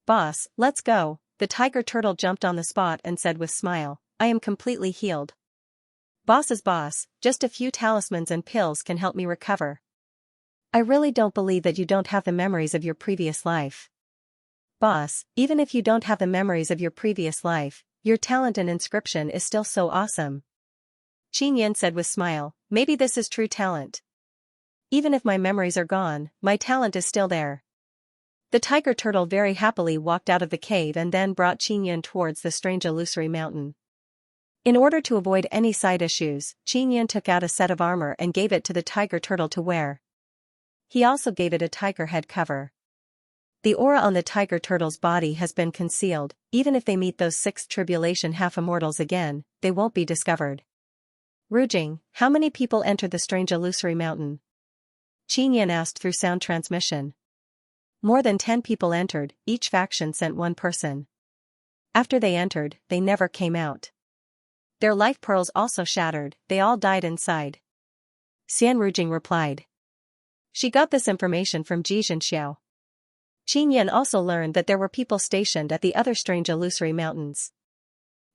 Boss, let's go, the tiger turtle jumped on the spot and said with smile, I am completely healed. Boss is boss, just a few talismans and pills can help me recover. I really don't believe that you don't have the memories of your previous life. Boss, even if you don't have the memories of your previous life, your talent and inscription is still so awesome. Qin said with smile, maybe this is true talent. Even if my memories are gone, my talent is still there. The tiger turtle very happily walked out of the cave and then brought Qin towards the strange illusory mountain. In order to avoid any side issues, Qin took out a set of armor and gave it to the tiger turtle to wear. He also gave it a tiger head cover. The aura on the tiger turtle's body has been concealed. Even if they meet those sixth tribulation half-immortals again, they won't be discovered. Rujing, how many people entered the strange illusory mountain? Qin asked through sound transmission. More than 10 people entered, each faction sent one person. After they entered, they never came out. Their life pearls also shattered, they all died inside. Rujing replied. She got this information from Xianxia. Qin also learned that there were people stationed at the other strange illusory mountains.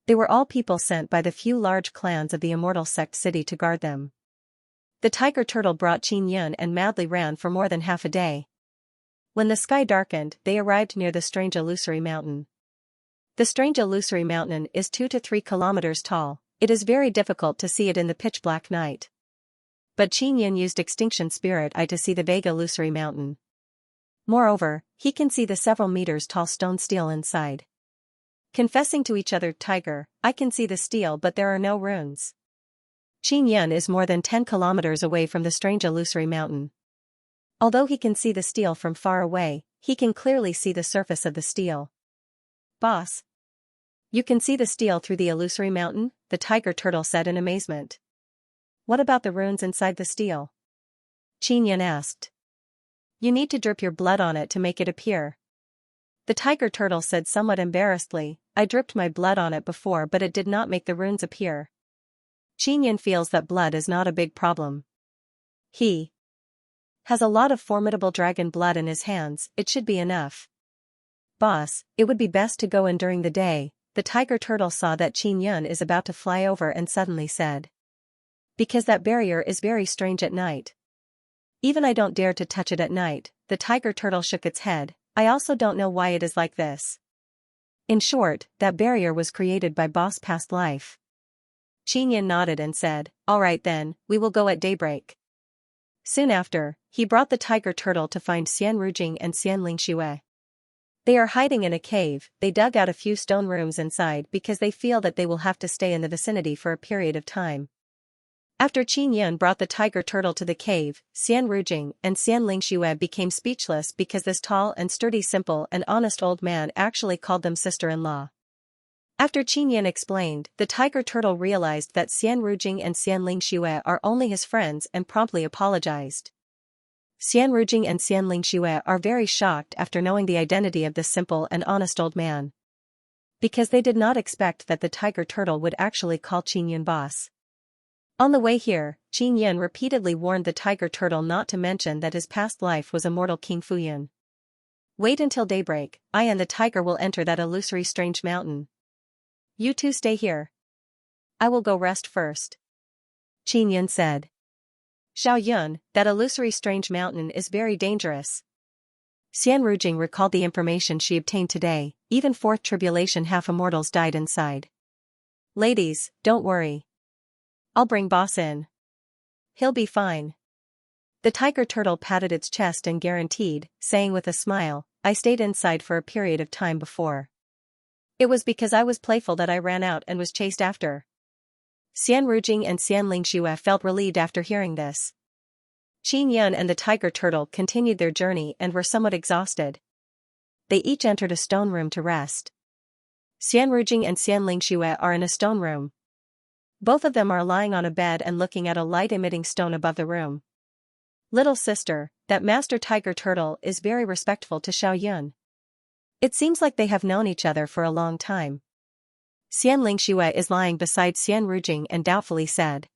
They were all people sent by the few large clans of the immortal sect city to guard them. The tiger turtle brought Qin and madly ran for more than half a day. When the sky darkened, they arrived near the strange illusory mountain. The strange illusory mountain is 2 to 3 kilometers tall. It is very difficult to see it in the pitch-black night. But Qin used Extinction Spirit Eye to see the vague illusory mountain. Moreover, he can see the several meters tall stone stele inside. Confessing to each other, Tiger, I can see the stele but there are no runes. Qin is more than 10 kilometers away from the strange illusory mountain. Although he can see the stele from far away, he can clearly see the surface of the stele. Boss. You can see the stele through the illusory mountain? The tiger turtle said in amazement. What about the runes inside the stele? Qin asked. You need to drip your blood on it to make it appear. The tiger turtle said somewhat embarrassedly, I dripped my blood on it before but it did not make the runes appear. Qin feels that blood is not a big problem. He has a lot of formidable dragon blood in his hands, it should be enough. Boss, it would be best to go in during the day. The tiger turtle saw that Qin is about to fly over and suddenly said. Because that barrier is very strange at night. Even I don't dare to touch it at night. The tiger turtle shook its head. I also don't know why it is like this. In short, that barrier was created by Boss past life. Qin nodded and said, all right then, we will go at daybreak. Soon after, he brought the tiger turtle to find Rujing and Xianxia. They are hiding in a cave. They dug out a few stone rooms inside because they feel that they will have to stay in the vicinity for a period of time. After Qin brought the tiger turtle to the cave, Rujing and Xianxia became speechless because this tall and sturdy, simple and honest old man actually called them sister-in-law. After Qin explained, the tiger turtle realized that Rujing and Xianxia are only his friends and promptly apologized. Rujing and Xianxia are very shocked after knowing the identity of this simple and honest old man. Because they did not expect that the tiger turtle would actually call Qin boss. On the way here, Qin repeatedly warned the tiger turtle not to mention that his past life was immortal King Fuyan. Wait until daybreak, I and the tiger will enter that illusory strange mountain. You two stay here. I will go rest first. Qin said. Xiaoyun, that illusory strange mountain is very dangerous. Rujing recalled the information she obtained today, even fourth tribulation half-immortals died inside. Ladies, don't worry. I'll bring boss in. He'll be fine. The tiger turtle patted its chest and guaranteed, saying with a smile, I stayed inside for a period of time before. It was because I was playful that I ran out and was chased after. Rujing and Xianxia felt relieved after hearing this. Qin and the tiger turtle continued their journey and were somewhat exhausted. They each entered a stone room to rest. Rujing and Xianxia are in a stone room. Both of them are lying on a bed and looking at a light-emitting stone above the room. Little sister, that master tiger turtle is very respectful to Xiaoyun. It seems like they have known each other for a long time. Xianxia is lying beside Rujing and doubtfully said.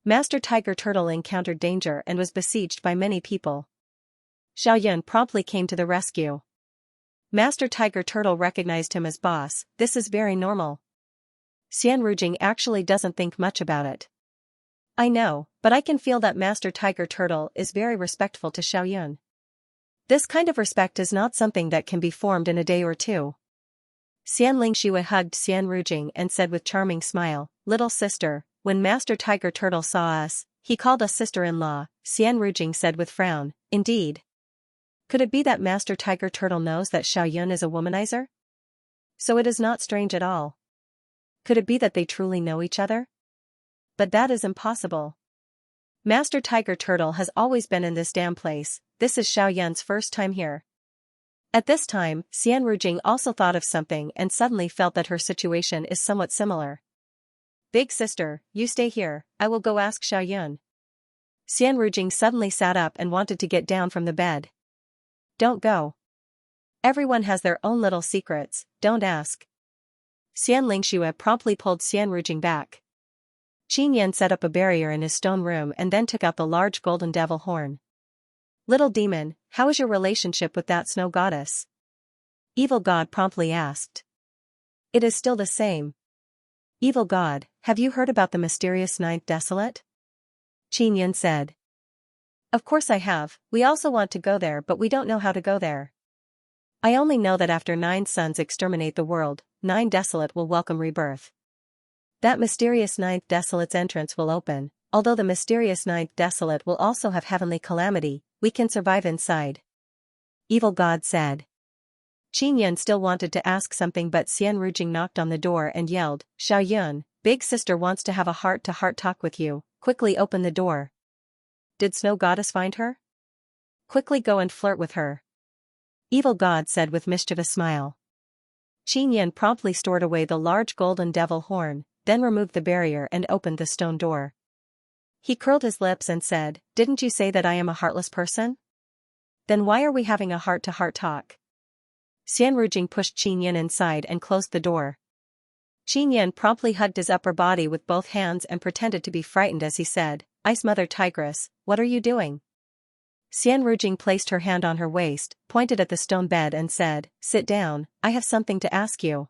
Master tiger turtle encountered danger and was besieged by many people. Xiaoyun promptly came to the rescue. Master tiger turtle recognized him as boss. This is very normal. Rujing actually doesn't think much about it. I know, but I can feel that Master Tiger Turtle is very respectful to Xiaoyun. This kind of respect is not something that can be formed in a day or two. Xianxia hugged Xian Rujing and said with charming smile, "Little sister, when Master Tiger Turtle saw us, he called us sister-in-law." Xian Rujing said with frown, "Indeed. Could it be that Master Tiger Turtle knows that Xiaoyun is a womanizer? So it is not strange at all. Could it be that they truly know each other? But that is impossible. Master Tiger Turtle has always been in this damn place, this is Xiaoyun's first time here." At this time, Xian Rujing also thought of something and suddenly felt that her situation is somewhat similar. "Big sister, you stay here, I will go ask Xiaoyun." Xian Rujing suddenly sat up and wanted to get down from the bed. "Don't go. Everyone has their own little secrets, don't ask." Xianxia promptly pulled Xian Rujing back. Qin Yan set up a barrier in his stone room and then took out the large golden devil horn. "Little demon, how is your relationship with that snow goddess?" Evil God promptly asked. "It is still the same." "Evil God, have you heard about the mysterious ninth desolate?" Qin Yan said. "Of course I have, we also want to go there but we don't know how to go there. I only know that after 9 suns exterminate the world, 9 desolate will welcome rebirth. That mysterious ninth desolate's entrance will open, although the mysterious ninth desolate will also have heavenly calamity, we can survive inside." Evil God said. Qin Yan still wanted to ask something but Xian Rujing knocked on the door and yelled, "Xiaoyun, big sister wants to have a heart-to-heart talk with you, quickly open the door." "Did Snow Goddess find her?" "Quickly go and flirt with her." Evil God said with mischievous smile. Qin Yan promptly stored away the large golden devil horn, then removed the barrier and opened the stone door. He curled his lips and said, "Didn't you say that I am a heartless person? Then why are we having a heart-to-heart talk?" Xian Rujing pushed Qin Yan inside and closed the door. Qin Yan promptly hugged his upper body with both hands and pretended to be frightened as he said, "Ice Mother Tigress, what are you doing?" Xian Rujing placed her hand on her waist, pointed at the stone bed and said, "Sit down, I have something to ask you."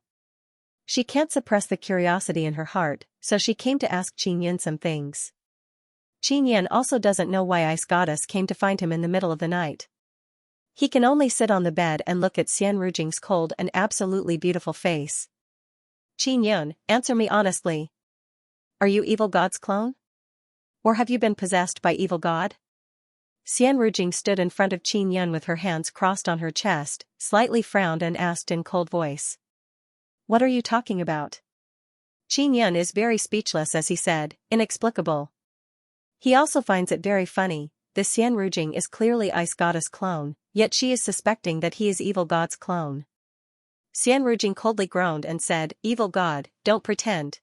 She can't suppress the curiosity in her heart, so she came to ask Qin Yan some things. Qin Yan also doesn't know why Ice Goddess came to find him in the middle of the night. He can only sit on the bed and look at Xian Rujing's cold and absolutely beautiful face. "Qin Yan, answer me honestly. Are you Evil God's clone? Or have you been possessed by Evil God?" Xian Rujing stood in front of Qin Yan with her hands crossed on her chest, slightly frowned and asked in cold voice. "What are you talking about?" Qin Yan is very speechless as he said, "Inexplicable." He also finds it very funny, the Xian Rujing is clearly Ice Goddess clone, yet she is suspecting that he is Evil God's clone. Xian Rujing coldly groaned and said, "Evil God, don't pretend.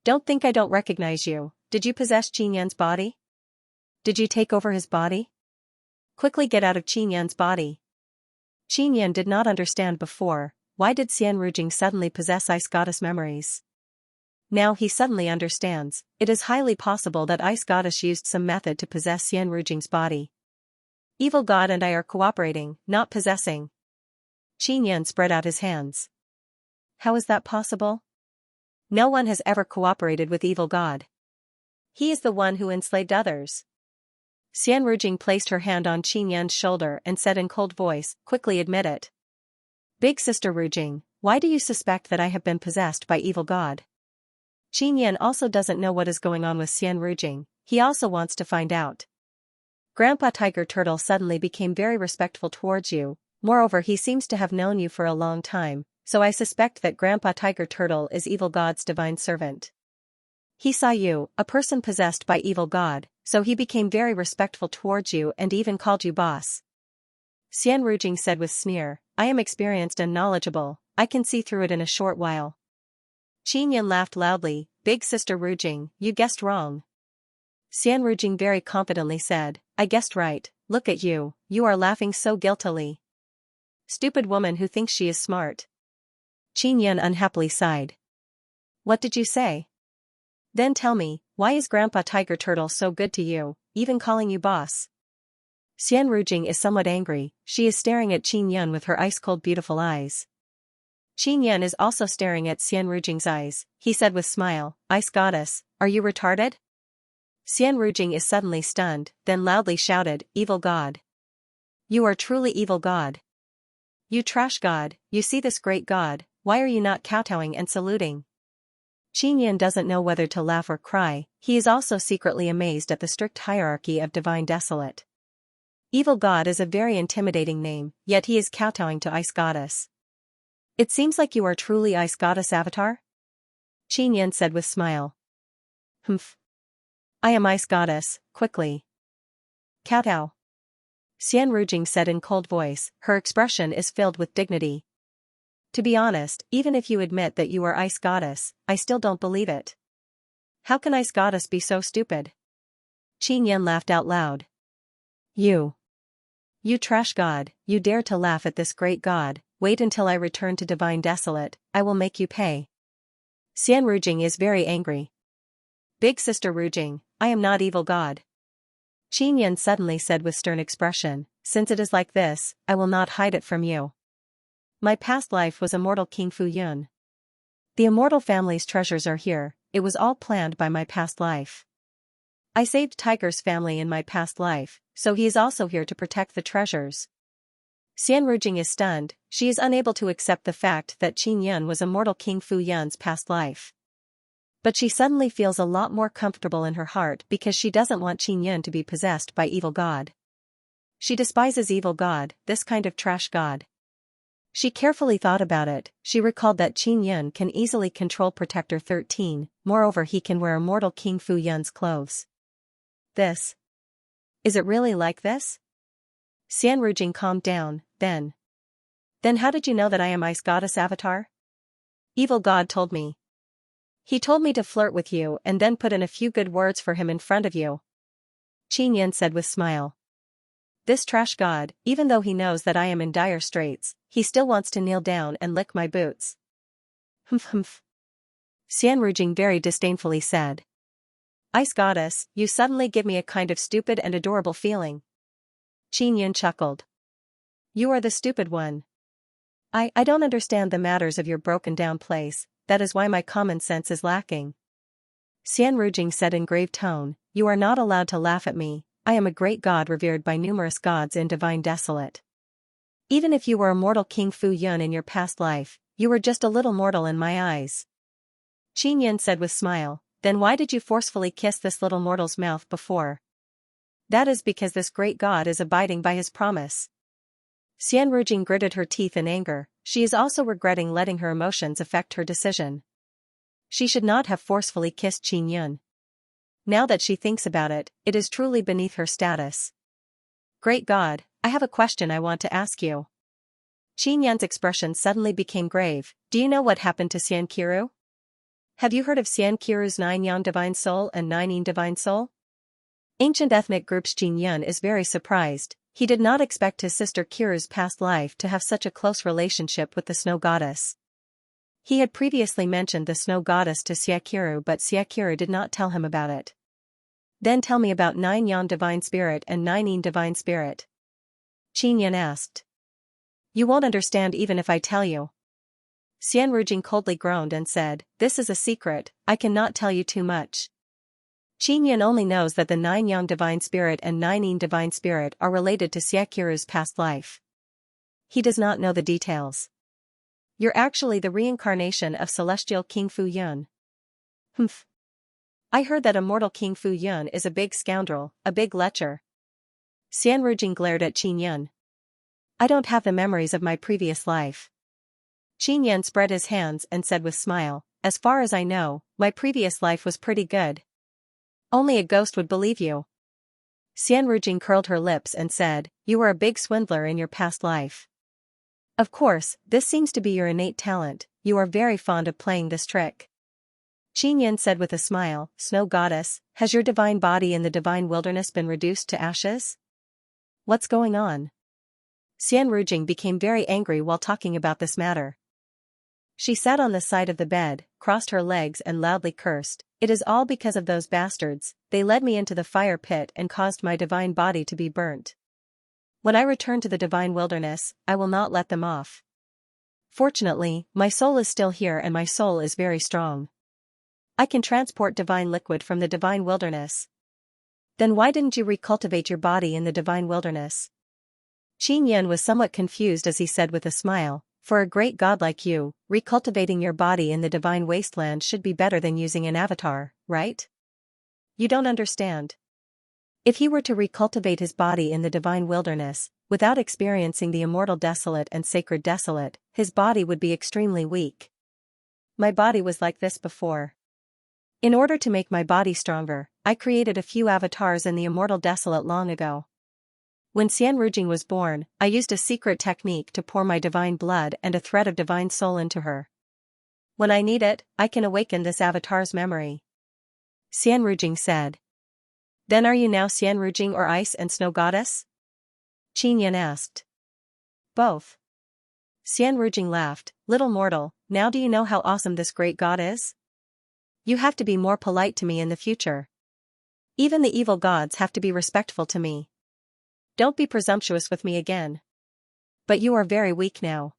Don't think I don't recognize you. Did you possess Qin Yan's body? Did you take over his body? Quickly get out of Qin Yan's body." Qin Yan did not understand before, why did Xian Rujing suddenly possess Ice Goddess memories? Now he suddenly understands, it is highly possible that Ice Goddess used some method to possess Xian Rujing's body. Evil God and I are cooperating, not possessing. Qin Yan spread out his hands. How is that possible? No one has ever cooperated with Evil God. He is the one who enslaved others. Xian Rujing placed her hand on Qin Yan's shoulder and said in cold voice, "Quickly admit it. Big sister Rujing, why do you suspect that I have been possessed by Evil God?" Qin Yan also doesn't know what is going on with Xian Rujing, he also wants to find out. "Grandpa Tiger Turtle suddenly became very respectful towards you, moreover he seems to have known you for a long time, so I suspect that Grandpa Tiger Turtle is Evil God's divine servant. He saw you, a person possessed by Evil God, so he became very respectful towards you and even called you boss." Xian Rujing said with sneer, "I am experienced and knowledgeable, I can see through it in a short while." Qin Yan laughed loudly, "Big sister Rujing, you guessed wrong." Xian Rujing very confidently said, "I guessed right, look at you, you are laughing so guiltily. Stupid woman who thinks she is smart." Qin Yan unhappily sighed. "What did you say? Then tell me, why is Grandpa Tiger Turtle so good to you, even calling you boss?" Xian Rujing is somewhat angry, she is staring at Qin Yan with her ice-cold beautiful eyes. Qin Yan is also staring at Xian Rujing's eyes, he said with smile, "Ice Goddess, are you retarded?" Xian Rujing is suddenly stunned, then loudly shouted, "Evil God." You are truly evil god. You trash god, you see this great god, why are you not kowtowing and saluting? Xianxia doesn't know whether to laugh or cry, he is also secretly amazed at the strict hierarchy of divine desolate. Evil god is a very intimidating name, yet he is kowtowing to ice goddess. It seems like you are truly ice goddess avatar? Xianxia said with smile. Humph. I am ice goddess, quickly. Kowtow. Xian Rujing said in cold voice, her expression is filled with dignity. To be honest, even if you admit that you are ice goddess, I still don't believe it. How can ice goddess be so stupid? Xianxia laughed out loud. You trash god, you dare to laugh at this great god, wait until I return to divine desolate, I will make you pay. Xian Rujing is very angry. Big sister Rujing, I am not evil god. Xianxia suddenly said with stern expression, since it is like this, I will not hide it from you. My past life was immortal King Fu Yun. The immortal family's treasures are here, it was all planned by my past life. I saved Tiger's family in my past life, so he is also here to protect the treasures. Xian Rujing is stunned, she is unable to accept the fact that Qin Yun was immortal King Fu Yun's past life. But she suddenly feels a lot more comfortable in her heart because she doesn't want Qin Yun to be possessed by evil god. She despises evil god, this kind of trash god. She carefully thought about it, she recalled that Qin Yun can easily control Protector 13, moreover he can wear immortal King Fu Yun's clothes. Is it really like this? Xian Rujing calmed down, then. Then how did you know that I am ice goddess avatar? Evil god told me. He told me to flirt with you and then put in a few good words for him in front of you. Qin Yun said with smile. This trash god, even though he knows that I am in dire straits, he still wants to kneel down and lick my boots. Humph humph. Xian Rujing very disdainfully said. Ice goddess, you suddenly give me a kind of stupid and adorable feeling. Qin Yun chuckled. You are the stupid one. I don't understand the matters of your broken down place, that is why my common sense is lacking. Xian Rujing said in grave tone, you are not allowed to laugh at me, I am a great god revered by numerous gods in divine desolate. Even if you were immortal King Fu Yun in your past life, you were just a little mortal in my eyes. Qin Yun said with smile, then why did you forcefully kiss this little mortal's mouth before? That is because this great god is abiding by his promise. Xian Rujing gritted her teeth in anger, she is also regretting letting her emotions affect her decision. She should not have forcefully kissed Qin Yun. Now that she thinks about it, it is truly beneath her status. Great god, I have a question I want to ask you. Qin Yun's expression suddenly became grave, do you know what happened to Xianqiru? Have you heard of Xianqiru's 9 Yang divine soul and 9 Yin divine soul? Ancient ethnic groups. Qin Yun is very surprised, he did not expect his sister Qiru's past life to have such a close relationship with the snow goddess. He had previously mentioned the snow goddess to Xiaqiru but Xiaqiru did not tell him about it. Then tell me about 9 Yang divine spirit and 9 Yin divine spirit. Qin Yun asked. You won't understand even if I tell you. Xian Rujing coldly groaned and said, this is a secret, I cannot tell you too much. Qin Yun only knows that the 9 Yang divine spirit and 9 Yin divine spirit are related to Xiaqiru's past life. He does not know the details. You're actually the reincarnation of celestial King Fu Yun. Humph. I heard that immortal King Fu Yun is a big scoundrel, a big lecher. Xian Rujing glared at Qin Yun. I don't have the memories of my previous life. Qin Yun spread his hands and said with smile, as far as I know, my previous life was pretty good. Only a ghost would believe you. Xian Rujing curled her lips and said, you were a big swindler in your past life. Of course, this seems to be your innate talent, you are very fond of playing this trick. Qin Yun said with a smile, Snow Goddess, has your divine body in the divine wilderness been reduced to ashes? What's going on? Xian Rujing became very angry while talking about this matter. She sat on the side of the bed, crossed her legs and loudly cursed, it is all because of those bastards, they led me into the fire pit and caused my divine body to be burnt. When I return to the divine wilderness, I will not let them off. Fortunately, my soul is still here and my soul is very strong. I can transport divine liquid from the divine wilderness. Then why didn't you recultivate your body in the divine wilderness? Qin Yan was somewhat confused as he said with a smile, for a great god like you, recultivating your body in the divine wasteland should be better than using an avatar, right? You don't understand. If he were to recultivate his body in the divine wilderness, without experiencing the immortal desolate and sacred desolate, his body would be extremely weak. My body was like this before. In order to make my body stronger, I created a few avatars in the immortal desolate long ago. When Xianrujing was born, I used a secret technique to pour my divine blood and a thread of divine soul into her. When I need it, I can awaken this avatar's memory. Xianrujing said. Then are you now Xianrujing or ice and snow goddess? Qin Yan asked. Both. Xianrujing laughed, little mortal, now do you know how awesome this great god is? You have to be more polite to me in the future. Even the evil gods have to be respectful to me. Don't be presumptuous with me again. But you are very weak now.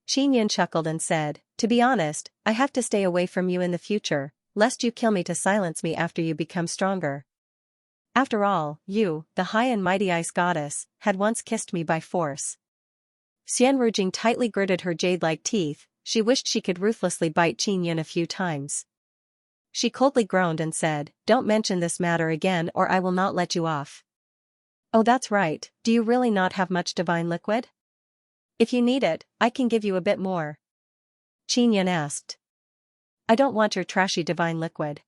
Qin Yan chuckled and said, to be honest, I have to stay away from you in the future, lest you kill me to silence me after you become stronger. After all, you, the high and mighty ice goddess, had once kissed me by force. Xianrujing tightly gritted her jade-like teeth, she wished she could ruthlessly bite Qin Yan a few times. She coldly groaned and said, don't mention this matter again or I will not let you off. Oh, that's right, do you really not have much divine liquid? If you need it, I can give you a bit more. Qin Yan asked. I don't want your trashy divine liquid.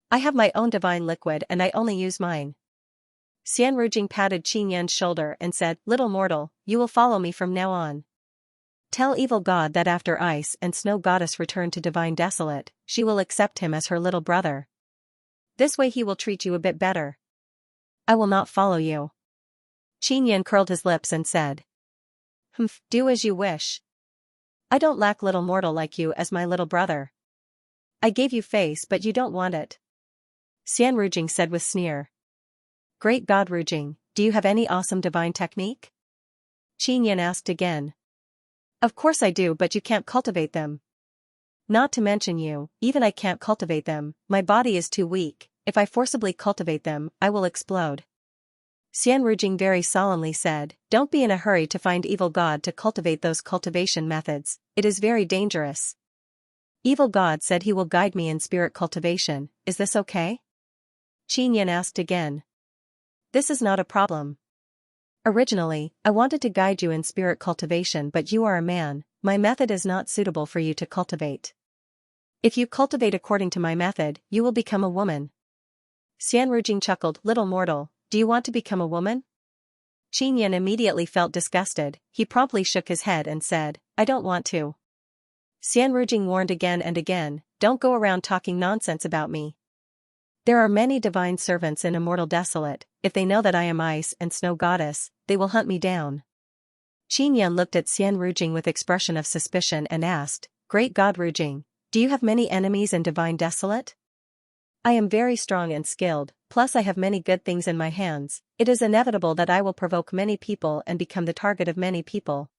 I have my own divine liquid and I only use mine. Xianrujing patted Qin Yan's shoulder and said, little mortal, you will follow me from now on. Tell evil god that after ice and snow goddess return to divine desolate, she will accept him as her little brother. This way he will treat you a bit better. I will not follow you. Qin Yan curled his lips and said. Humph, do as you wish. I don't lack little mortal like you as my little brother. I gave you face but you don't want it. Xianrujing said with sneer. Great god Rujing, do you have any awesome divine technique? Qin Yan asked again. Of course I do but you can't cultivate them. Not to mention you, even I can't cultivate them, my body is too weak, if I forcibly cultivate them, I will explode. Xianrujing very solemnly said, don't be in a hurry to find evil god to cultivate those cultivation methods, it is very dangerous. Evil god said he will guide me in spirit cultivation, is this okay? Qin Yan asked again. This is not a problem. Originally, I wanted to guide you in spirit cultivation but you are a man, my method is not suitable for you to cultivate. If you cultivate according to my method, you will become a woman. Xianrujing chuckled, little mortal, do you want to become a woman? Qin Yan immediately felt disgusted, he promptly shook his head and said, I don't want to. Xianrujing warned again and again, don't go around talking nonsense about me. There are many divine servants in immortal desolate, if they know that I am ice and snow goddess, they will hunt me down. Qin Yan looked at Xianrujing with expression of suspicion and asked, Great god Rujing, do you have many enemies in divine desolate? I am very strong and skilled, plus I have many good things in my hands, it is inevitable that I will provoke many people and become the target of many people.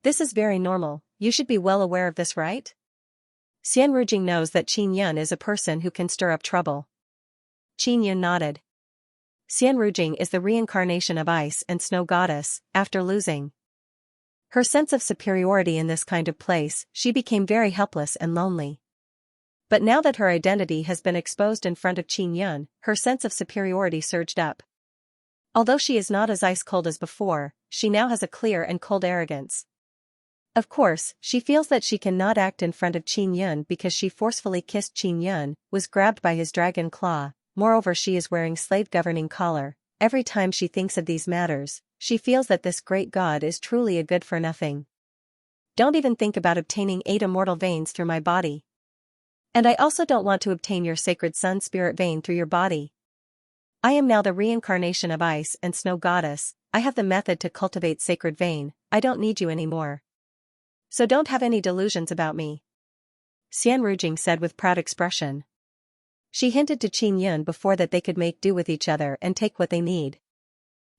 This is very normal, you should be well aware of this, right? Xianrujing knows that Qin Yan is a person who can stir up trouble. Qin Yan nodded. Xianrujing is the reincarnation of ice and snow goddess, after losing her sense of superiority in this kind of place, she became very helpless and lonely. But now that her identity has been exposed in front of Qin Yan, her sense of superiority surged up. Although she is not as ice-cold as before, she now has a clear and cold arrogance. Of course, she feels that she cannot act in front of Qin Yan because she forcefully kissed Qin Yan, was grabbed by his dragon claw, moreover she is wearing slave-governing collar. Every time she thinks of these matters, she feels that this great god is truly a good-for-nothing. Don't even think about obtaining 8 immortal veins through my body. And I also don't want to obtain your sacred sun spirit vein through your body. I am now the reincarnation of ice and snow goddess, I have the method to cultivate sacred vein, I don't need you anymore. So don't have any delusions about me. Xianrujing said with proud expression. She hinted to Qin Yan before that they could make do with each other and take what they need.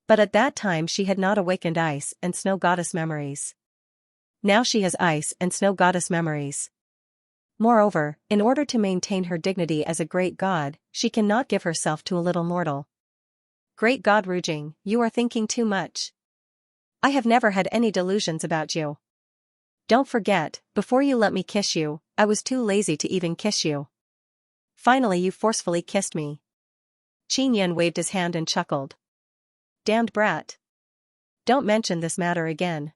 But at that time she had not awakened ice and snow goddess memories. Now she has ice and snow goddess memories. Moreover, in order to maintain her dignity as a great god, she cannot give herself to a little mortal. Great god Rujing, you are thinking too much. I have never had any delusions about you. Don't forget, before you let me kiss you, I was too lazy to even kiss you. Finally you forcefully kissed me. Qin Yan waved his hand and chuckled. Damned brat. Don't mention this matter again.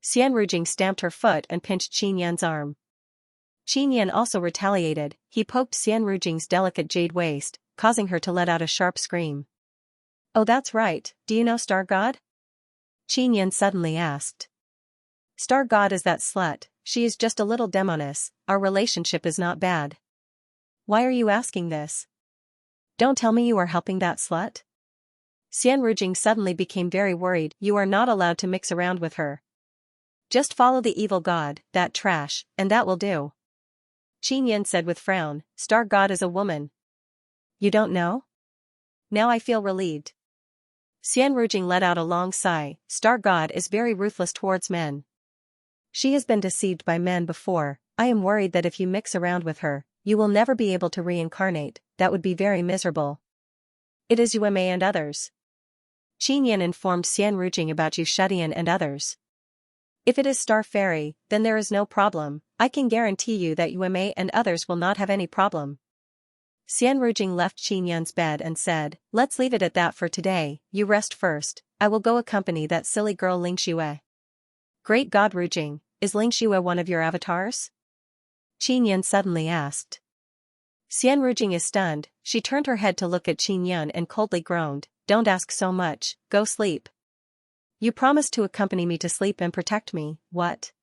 Xian Rujing stamped her foot and pinched Qin Yan's arm. Qin Yan also retaliated, he poked Xian Rujing's delicate jade waist, causing her to let out a sharp scream. Oh that's right, do you know Star God? Qin Yan suddenly asked. Star God is that slut, she is just a little demoness, our relationship is not bad. Why are you asking this? Don't tell me you are helping that slut? Xian Rujing suddenly became very worried. You are not allowed to mix around with her. Just follow the evil god, that trash, and that will do. Qin Yan said with frown, Star God is a woman. You don't know? Now I feel relieved. Xian Rujing let out a long sigh. Star God is very ruthless towards men. She has been deceived by men before. I am worried that if you mix around with her, you will never be able to reincarnate. That would be very miserable. It is Yume and others. Qin Yan informed Xian Rujing about Yu Shedian and others. If it is Star Fairy, then there is no problem. I can guarantee you that Yume and others will not have any problem. Xian Rujing left Qin Yan's bed and said, let's leave it at that for today, you rest first, I will go accompany that silly girl Lingxue. Great God Rujing, is Lingxue one of your avatars? Qin Yan suddenly asked. Xian Rujing is stunned, she turned her head to look at Qin Yan and coldly groaned, don't ask so much, go sleep. You promised to accompany me to sleep and protect me, what?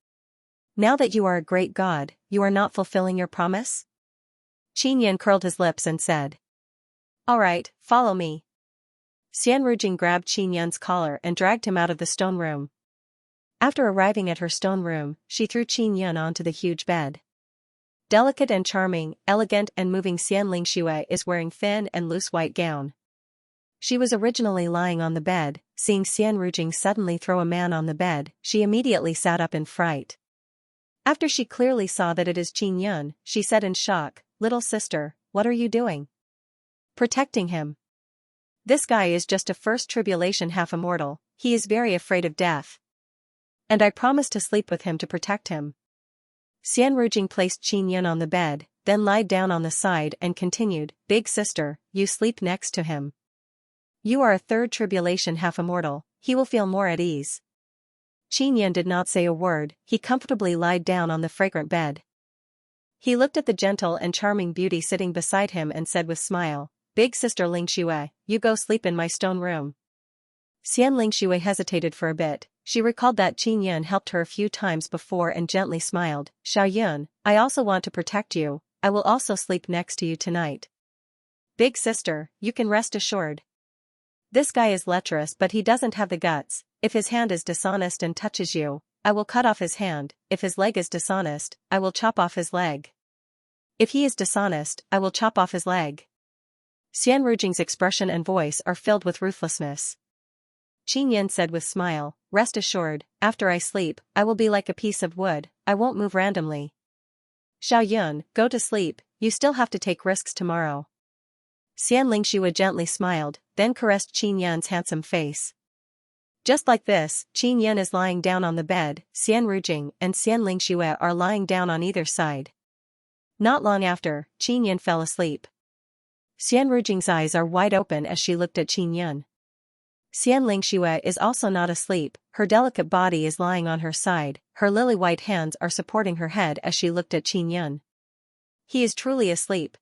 Now that you are a great god, you are not fulfilling your promise? Qin Yan curled his lips and said. Alright, follow me. Xian Rujing grabbed Qin Yan's collar and dragged him out of the stone room. After arriving at her stone room, she threw Qin Yan onto the huge bed. Delicate and charming, elegant and moving Xian Lingxue is wearing thin and loose white gown. She was originally lying on the bed. Seeing Xian Rujing suddenly throw a man on the bed, she immediately sat up in fright. After she clearly saw that it is Qin Yan, she said in shock, little sister, what are you doing? Protecting him. This guy is just a first tribulation half immortal, he is very afraid of death. And I promised to sleep with him to protect him. Xian Rujing placed Qin Yan on the bed, then lied down on the side and continued, big sister, you sleep next to him. You are a third tribulation half immortal, he will feel more at ease. Qin Yan did not say a word, he comfortably lied down on the fragrant bed. He looked at the gentle and charming beauty sitting beside him and said with smile, big sister Lingxue, you go sleep in my stone room. Xian Lingxue hesitated for a bit, she recalled that Qin Yan helped her a few times before and gently smiled, Xiao Yun, I also want to protect you, I will also sleep next to you tonight. Big sister, you can rest assured. This guy is lecherous but he doesn't have the guts, if his hand is dishonest and touches you, I will cut off his hand, if his leg is dishonest, I will chop off his leg. If he is dishonest, I will chop off his leg. Xian Rujing's expression and voice are filled with ruthlessness. Qin Yan said with smile, rest assured, after I sleep, I will be like a piece of wood, I won't move randomly. Xiao Yun, go to sleep, you still have to take risks tomorrow. Xian Lingxue gently smiled, then caressed Qin Yan's handsome face. Just like this, Qin Yan is lying down on the bed, Xian Rujing and Xian Lingxue are lying down on either side. Not long after, Qin Yan fell asleep. Xian Rujing's eyes are wide open as she looked at Qin Yan. Xian Lingxue is also not asleep, her delicate body is lying on her side, her lily-white hands are supporting her head as she looked at Qin Yan. He is truly asleep.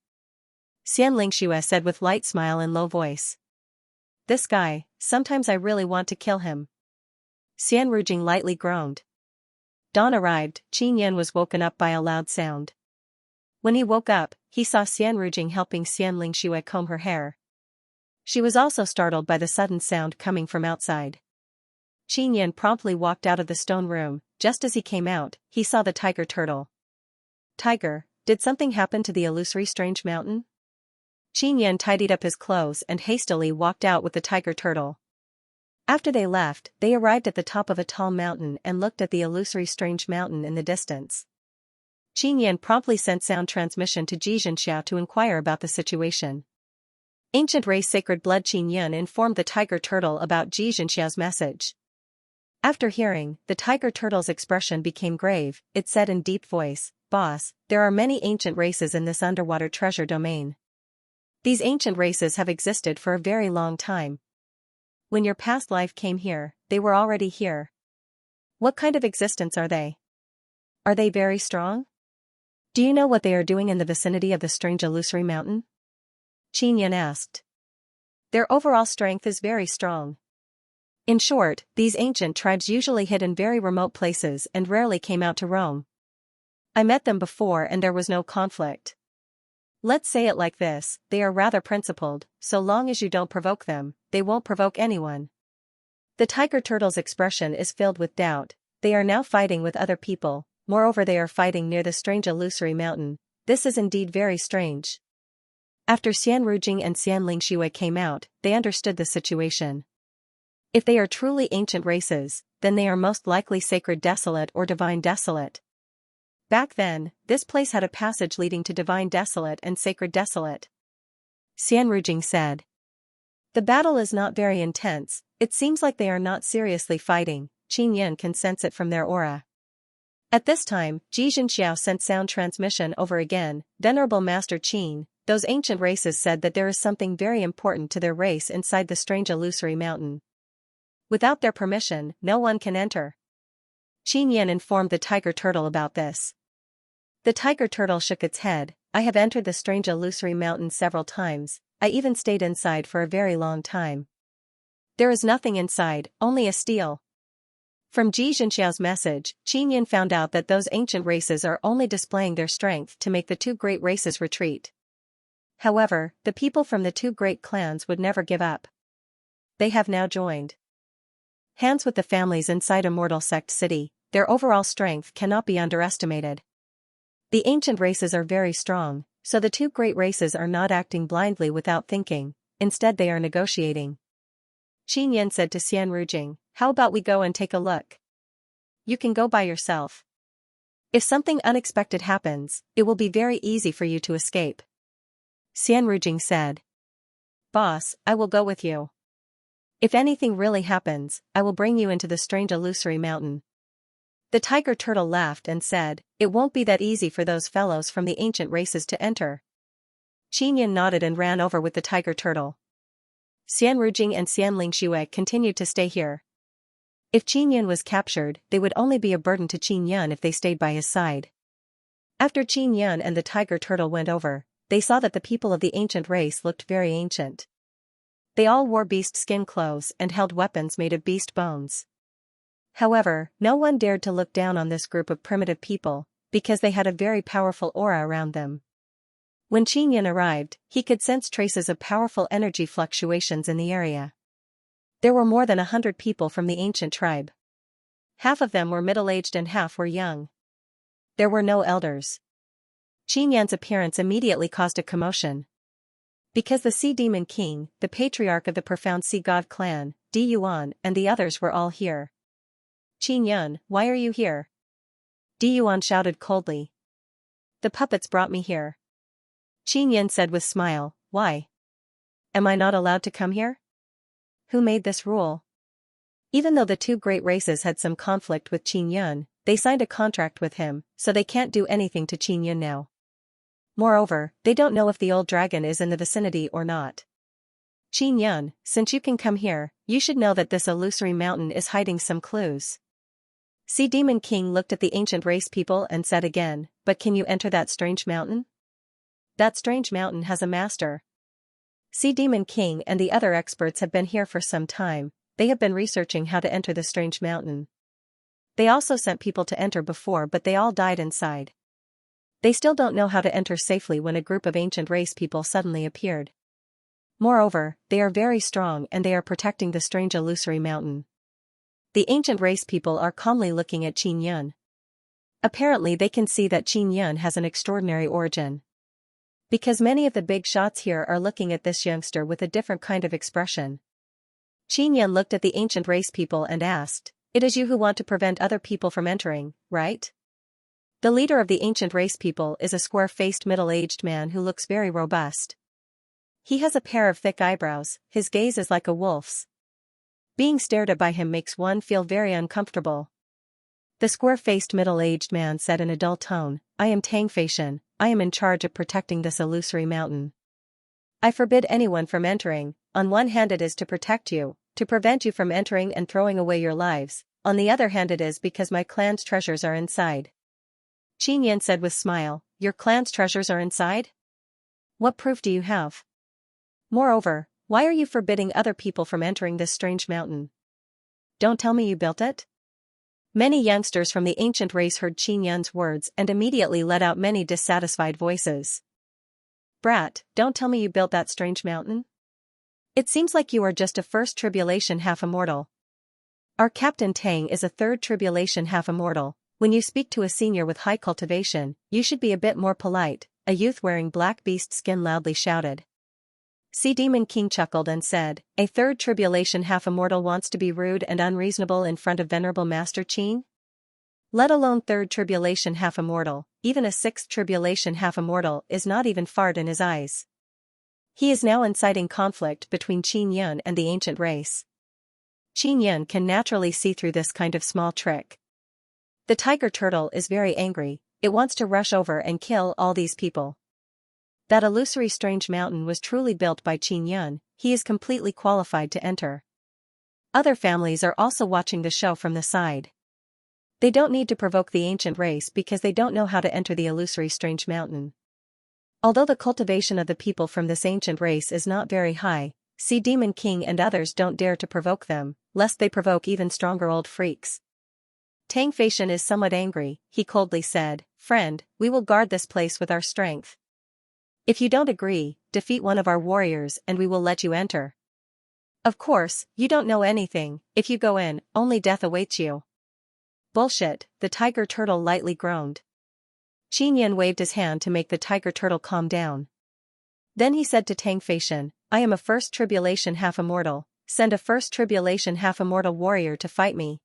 Xian Lingxue said with light smile and low voice. This guy, sometimes I really want to kill him. Xian Rujing lightly groaned. Dawn arrived, Qin Yan was woken up by a loud sound. When he woke up, he saw Xian Rujing helping Xian Lingxue comb her hair. She was also startled by the sudden sound coming from outside. Qin Yan promptly walked out of the stone room. Just as he came out, he saw the tiger turtle. Tiger, did something happen to the illusory strange mountain? Qin Yan tidied up his clothes and hastily walked out with the tiger turtle. After they left, they arrived at the top of a tall mountain and looked at the illusory strange mountain in the distance. Qin Yan promptly sent sound transmission to Xianxia to inquire about the situation. Ancient race sacred blood Qin Yan informed the tiger turtle about Xianxia's message. After hearing, the tiger turtle's expression became grave. It said in deep voice, "Boss, there are many ancient races in this underwater treasure domain. These ancient races have existed for a very long time. When your past life came here, they were already here. What kind of existence are they? Are they very strong? Do you know what they are doing in the vicinity of the strange illusory mountain?" Xianxia asked. "Their overall strength is very strong. In short, these ancient tribes usually hid in very remote places and rarely came out to roam. I met them before and there was no conflict. Let's say it like this, they are rather principled, so long as you don't provoke them, they won't provoke anyone." The tiger turtle's expression is filled with doubt. They are now fighting with other people, moreover they are fighting near the strange illusory mountain. This is indeed very strange. After Xianrujing and Xianxia came out, they understood the situation. If they are truly ancient races, then they are most likely sacred desolate or divine desolate. Back then, this place had a passage leading to divine desolate and sacred desolate. Xianrujing said. "The battle is not very intense, it seems like they are not seriously fighting. Xianxia can sense it from their aura." At this time, Xianxia sent sound transmission over again. "Venerable Master Qin, those ancient races said that there is something very important to their race inside the strange illusory mountain. Without their permission, no one can enter." Xianxia informed the tiger turtle about this. The tiger turtle shook its head. "I have entered the strange illusory mountain several times, I even stayed inside for a very long time. There is nothing inside, only a steel." From Xianxia's message, Xianxia found out that those ancient races are only displaying their strength to make the two great races retreat. However, the people from the two great clans would never give up. They have now joined hands with the families inside Immortal Sect City. Their overall strength cannot be underestimated. The ancient races are very strong, so the two great races are not acting blindly without thinking, instead they are negotiating. Xianxia said to Xianrujing, "How about we go and take a look? You can go by yourself. If something unexpected happens, it will be very easy for you to escape." Xianrujing said. "Boss, I will go with you. If anything really happens, I will bring you into the strange illusory mountain." The tiger turtle laughed and said, "It won't be that easy for those fellows from the ancient races to enter." Xianxia nodded and ran over with the tiger turtle. Xianrujing and Xianxia continued to stay here. If Xianxia was captured, they would only be a burden to Xianxia if they stayed by his side. After Xianxia and the tiger turtle went over, they saw that the people of the ancient race looked very ancient. They all wore beast skin clothes and held weapons made of beast bones. However, no one dared to look down on this group of primitive people, because they had a very powerful aura around them. When Xianxia arrived, he could sense traces of powerful energy fluctuations in the area. There were more than 100 people from the ancient tribe. Half of them were middle-aged and half were young. There were no elders. Xianxia's appearance immediately caused a commotion. Because the Sea Demon King, the patriarch of the profound Sea God clan, Di Yuan, and the others were all here. "Xianxia, why are you here?" Di Yuan shouted coldly. "The puppets brought me here." Xianxia said with smile, "Why? Am I not allowed to come here? Who made this rule?" Even though the two great races had some conflict with Xianxia, they signed a contract with him, so they can't do anything to Xianxia now. Moreover, they don't know if the old dragon is in the vicinity or not. "Xianxia, since you can come here, you should know that this illusory mountain is hiding some clues." Sea Demon King looked at the ancient race people and said again, "But can you enter that strange mountain? That strange mountain has a master." Sea Demon King and the other experts have been here for some time. They have been researching how to enter the strange mountain. They also sent people to enter before, but they all died inside. They still don't know how to enter safely when a group of ancient race people suddenly appeared. Moreover, they are very strong and they are protecting the strange illusory mountain. The ancient race people are calmly looking at Xianxia. Apparently they can see that Xianxia has an extraordinary origin. Because many of the big shots here are looking at this youngster with a different kind of expression. Xianxia looked at the ancient race people and asked, "It is you who want to prevent other people from entering, right?" The leader of the ancient race people is a square-faced middle-aged man who looks very robust. He has a pair of thick eyebrows, his gaze is like a wolf's. Being stared at by him makes one feel very uncomfortable. The square-faced middle-aged man said in a dull tone, I am Xianxia, I am in charge of protecting this illusory mountain. I forbid anyone from entering. On one hand it is to protect you, to prevent you from entering and throwing away your lives, on the other hand it is because my clan's treasures are inside. Xianxia said with smile, your clan's treasures are inside? What proof do you have? Moreover, why are you forbidding other people from entering this strange mountain? Don't tell me you built it? Many youngsters from the ancient race heard Xianxia's words and immediately let out many dissatisfied voices. Brat, don't tell me you built that strange mountain? It seems like you are just a first tribulation half-immortal. Our Captain Tang is a third tribulation half-immortal. When you speak to a senior with high cultivation, you should be a bit more polite, a youth wearing black beast skin loudly shouted. Sea Demon King chuckled and said, a third tribulation half-immortal wants to be rude and unreasonable in front of Venerable Master Qin? Let alone third tribulation half-immortal, even a sixth tribulation half-immortal is not even fart in his eyes. He is now inciting conflict between Xianxia and the ancient race. Xianxia can naturally see through this kind of small trick. The tiger turtle is very angry, it wants to rush over and kill all these people. That illusory strange mountain was truly built by Xianxia, he is completely qualified to enter. Other families are also watching the show from the side. They don't need to provoke the ancient race because they don't know how to enter the illusory strange mountain. Although the cultivation of the people from this ancient race is not very high, Sea Demon King and others don't dare to provoke them, lest they provoke even stronger old freaks. Xianxia is somewhat angry, he coldly said, friend, we will guard this place with our strength. If you don't agree, defeat one of our warriors and we will let you enter. Of course, you don't know anything, if you go in, only death awaits you. Bullshit, the tiger turtle lightly groaned. Xianxia waved his hand to make the tiger turtle calm down. Then he said to Xianxia, I am a first tribulation half-immortal, send a first tribulation half-immortal warrior to fight me.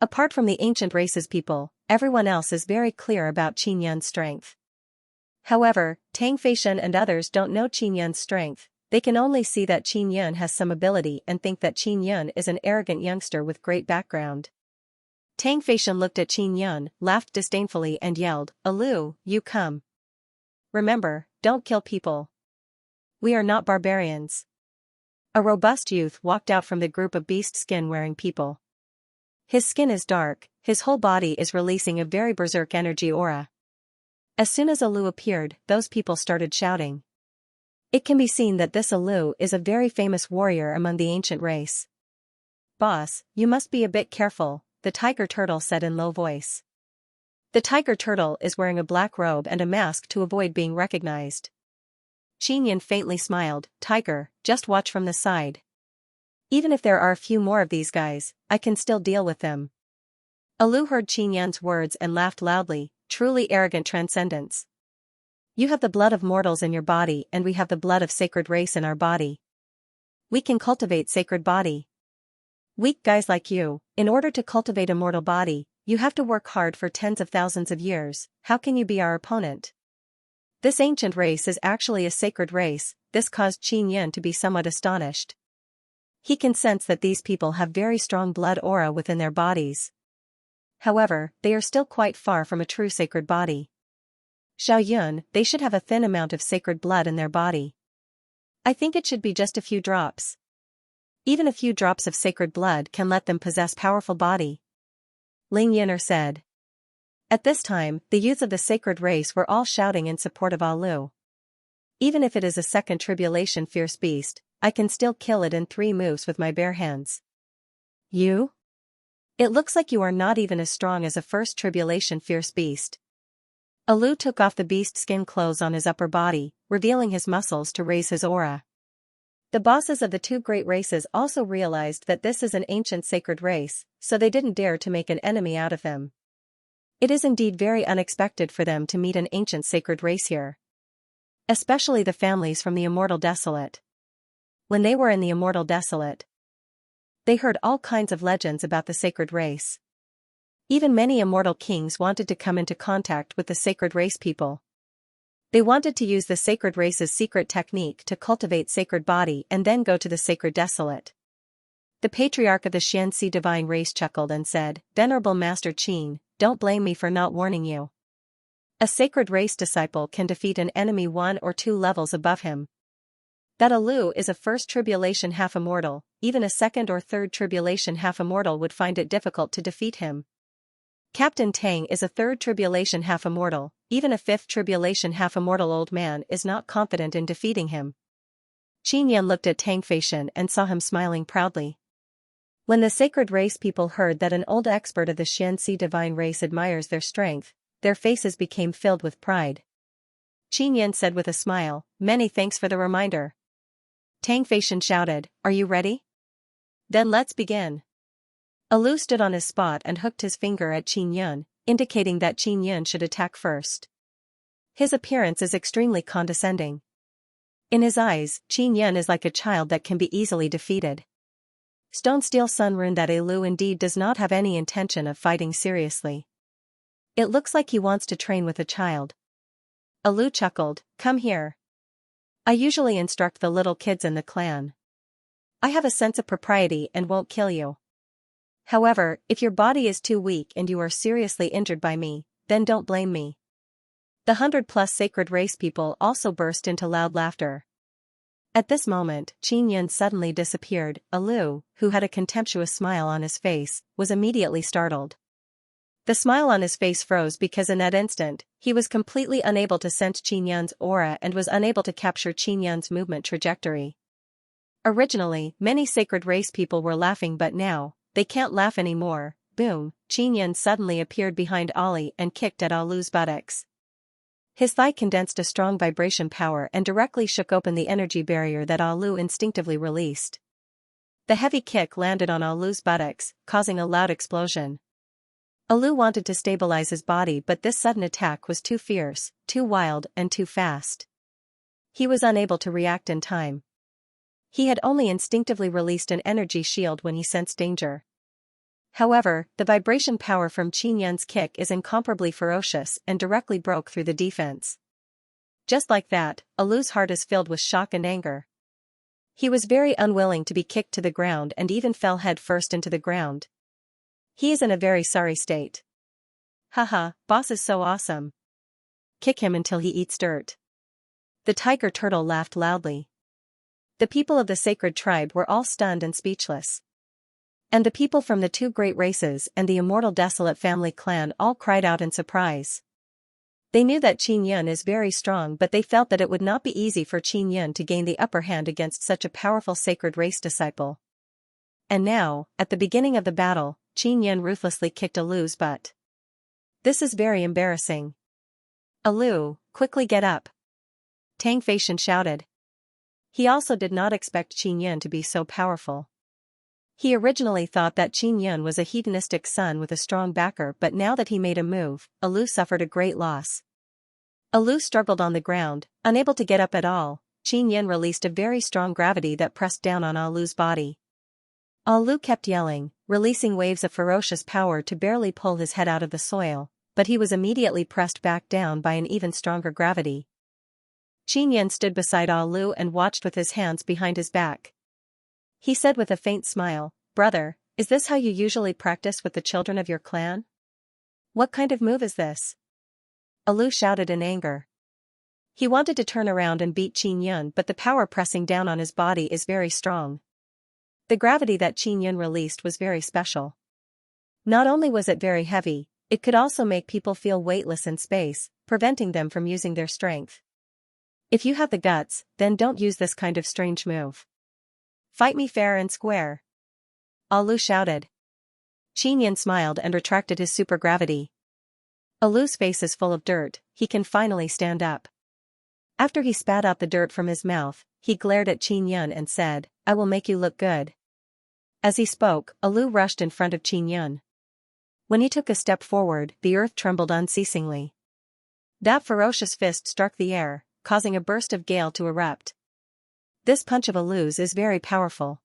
Apart from the ancient race's people, everyone else is very clear about Xianxia's strength. However, Xianxia and others don't know Xianxia's strength, they can only see that Xianxia has some ability and think that Xianxia is an arrogant youngster with great background. Xianxia looked at Xianxia, laughed disdainfully and yelled, Alu, you come. Remember, don't kill people. We are not barbarians. A robust youth walked out from the group of beast skin wearing people. His skin is dark, his whole body is releasing a very berserk energy aura. As soon as Alu appeared, those people started shouting. It can be seen that this Alu is a very famous warrior among the ancient race. Boss, you must be a bit careful, the tiger turtle said in low voice. The tiger turtle is wearing a black robe and a mask to avoid being recognized. Xianxia faintly smiled, Tiger, just watch from the side. Even if there are a few more of these guys, I can still deal with them. Alu heard Xianxia's words and laughed loudly, truly arrogant transcendence. You have the blood of mortals in your body and we have the blood of sacred race in our body. We can cultivate sacred body. Weak guys like you, in order to cultivate a mortal body, you have to work hard for tens of thousands of years, how can you be our opponent? This ancient race is actually a sacred race, this caused Xianxia to be somewhat astonished. He can sense that these people have very strong blood aura within their bodies. However, they are still quite far from a true sacred body. Xiaoyun, they should have a thin amount of sacred blood in their body. I think it should be just a few drops. Even a few drops of sacred blood can let them possess powerful body. Ling Yin'er said. At this time, the youths of the sacred race were all shouting in support of Alu. Even if it is a second tribulation fierce beast, I can still kill it in 3 moves with my bare hands. You? It looks like you are not even as strong as a first tribulation fierce beast. Alu took off the beast skin clothes on his upper body, revealing his muscles to raise his aura. The bosses of the 2 great races also realized that this is an ancient sacred race, so they didn't dare to make an enemy out of them. It is indeed very unexpected for them to meet an ancient sacred race here. Especially the families from the Immortal Desolate. When they were in the Immortal Desolate, they heard all kinds of legends about the sacred race. Even many immortal kings wanted to come into contact with the sacred race people. They wanted to use the sacred race's secret technique to cultivate sacred body and then go to the sacred desolate. The patriarch of the Xianxia divine race chuckled and said, "Venerable Master Qin, don't blame me for not warning you. A sacred race disciple can defeat an enemy 1 or 2 levels above him. That Alu is a first tribulation half-immortal, even a second or third tribulation half-immortal would find it difficult to defeat him. Captain Tang is a third tribulation half-immortal, even a fifth tribulation half-immortal old man is not confident in defeating him." Qin Yan looked at Cultivation and saw him smiling proudly. When the sacred race people heard that an old expert of the Xianxia divine race admires their strength, their faces became filled with pride. Qin Yan said with a smile, "Many thanks for the reminder." Cultivation shouted, "Are you ready? Then let's begin." Alu stood on his spot and hooked his finger at Qin Yan, indicating that Qin Yan should attack first. His appearance is extremely condescending. In his eyes, Qin Yan is like a child that can be easily defeated. Stone Steel Sun Rune that Alu indeed does not have any intention of fighting seriously. It looks like he wants to train with a child. Alu chuckled, "Come here. I usually instruct the little kids in the clan. I have a sense of propriety and won't kill you. However, if your body is too weak and you are seriously injured by me, then don't blame me." The 100+ sacred race people also burst into loud laughter. At this moment, Qin Yan suddenly disappeared. Alu, who had a contemptuous smile on his face, was immediately startled. The smile on his face froze because in that instant, he was completely unable to sense Qin Yan's aura and was unable to capture Qin Yan's movement trajectory. Originally, many sacred race people were laughing, but now, they can't laugh anymore. Boom, Qin Yan suddenly appeared behind Ali and kicked at Alu's buttocks. His thigh condensed a strong vibration power and directly shook open the energy barrier that Alu instinctively released. The heavy kick landed on Alu's buttocks, causing a loud explosion. Alu wanted to stabilize his body, but this sudden attack was too fierce, too wild, and too fast. He was unable to react in time. He had only instinctively released an energy shield when he sensed danger. However, the vibration power from Qin Yan's kick is incomparably ferocious and directly broke through the defense. Just like that, Alu's heart is filled with shock and anger. He was very unwilling to be kicked to the ground and even fell head first into the ground. He is in a very sorry state. "Haha, boss is so awesome. Kick him until he eats dirt." The tiger turtle laughed loudly. The people of the sacred tribe were all stunned and speechless. And the people from the 2 great races and the immortal desolate family clan all cried out in surprise. They knew that Qin Yan is very strong, but they felt that it would not be easy for Qin Yan to gain the upper hand against such a powerful sacred race disciple. And now, at the beginning of the battle, Qin Yan ruthlessly kicked Alu's butt. This is very embarrassing. "Alu, quickly get up!" Cultivation shouted. He also did not expect Qin Yan to be so powerful. He originally thought that Qin Yan was a hedonistic son with a strong backer, but now that he made a move, Alu suffered a great loss. Alu struggled on the ground, unable to get up at all. Qin Yan released a very strong gravity that pressed down on Alu's body. Alu kept yelling, releasing waves of ferocious power to barely pull his head out of the soil, but he was immediately pressed back down by an even stronger gravity. Qin Yan stood beside Alu and watched with his hands behind his back. He said with a faint smile, "Brother, is this how you usually practice with the children of your clan? What kind of move is this?" Alu shouted in anger. He wanted to turn around and beat Qin Yan, but the power pressing down on his body is very strong. The gravity that Qin Yan released was very special. Not only was it very heavy, it could also make people feel weightless in space, preventing them from using their strength. If you have the guts, then don't use this kind of strange move. Fight me fair and square. Alu shouted. Qin Yan smiled and retracted his supergravity. Alu's face is full of dirt, he can finally stand up. After he spat out the dirt from his mouth, he glared at Qin Yan and said, "I will make you look good." As he spoke, Alu rushed in front of Qin Yan. When he took a step forward, the earth trembled unceasingly. That ferocious fist struck the air, causing a burst of gale to erupt. This punch of Alu's is very powerful.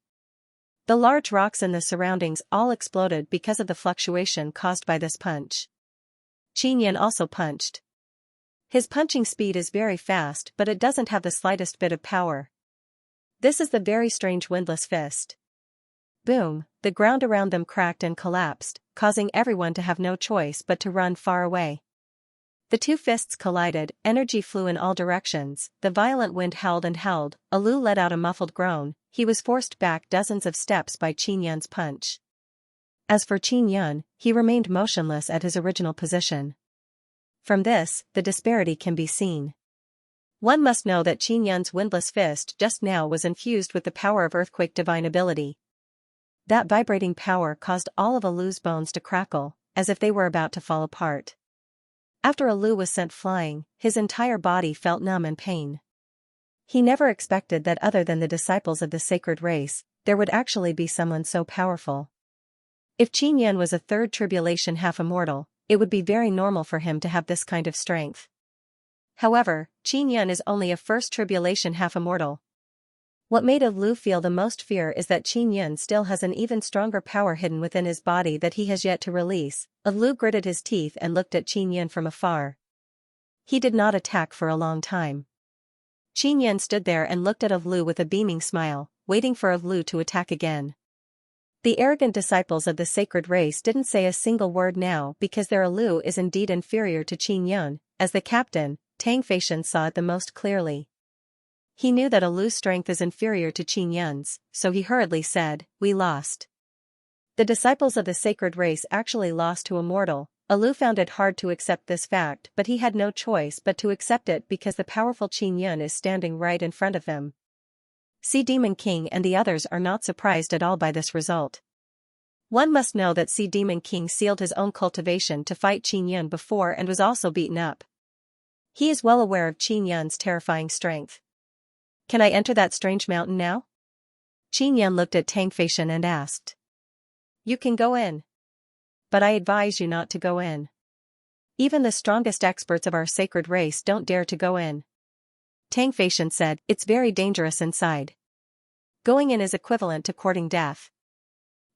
The large rocks in the surroundings all exploded because of the fluctuation caused by this punch. Qin Yan also punched. His punching speed is very fast, but it doesn't have the slightest bit of power. This is the very strange windless fist. Boom, the ground around them cracked and collapsed, causing everyone to have no choice but to run far away. The two fists collided, energy flew in all directions, the violent wind howled and howled. Alu let out a muffled groan. He was forced back dozens of steps by Qin Yun's punch. As for Qin Yun, he remained motionless at his original position. From this, the disparity can be seen. One must know that Qin Yun's windless fist just now was infused with the power of earthquake divine ability. That vibrating power caused all of Alu's bones to crackle, as if they were about to fall apart. After Alu was sent flying, his entire body felt numb and pain. He never expected that other than the disciples of the sacred race, there would actually be someone so powerful. If Qin Yun was a third tribulation half-immortal, it would be very normal for him to have this kind of strength. However, Qin Yun is only a first tribulation half-immortal. What made Alu feel the most fear is that Qin Yun still has an even stronger power hidden within his body that he has yet to release. Alu gritted his teeth and looked at Qin Yun from afar. He did not attack for a long time. Qin Yun stood there and looked at Alu with a beaming smile, waiting for Alu to attack again. The arrogant disciples of the sacred race didn't say a single word now because their Alu is indeed inferior to Qin Yun. As the captain, Xianxia saw it the most clearly. He knew that Alu's strength is inferior to Qin Yun's, so he hurriedly said, "We lost." The disciples of the sacred race actually lost to a mortal. Alu found it hard to accept this fact, but he had no choice but to accept it because the powerful Qin Yun is standing right in front of him. Sea Demon King and the others are not surprised at all by this result. One must know that Sea Demon King sealed his own cultivation to fight Qin Yun before and was also beaten up. He is well aware of Qin Yun's terrifying strength. "Can I enter that strange mountain now?" Qin Yun looked at Xianxia and asked. "You can go in. But I advise you not to go in. Even the strongest experts of our sacred race don't dare to go in." Xianxia said, "It's very dangerous inside. Going in is equivalent to courting death."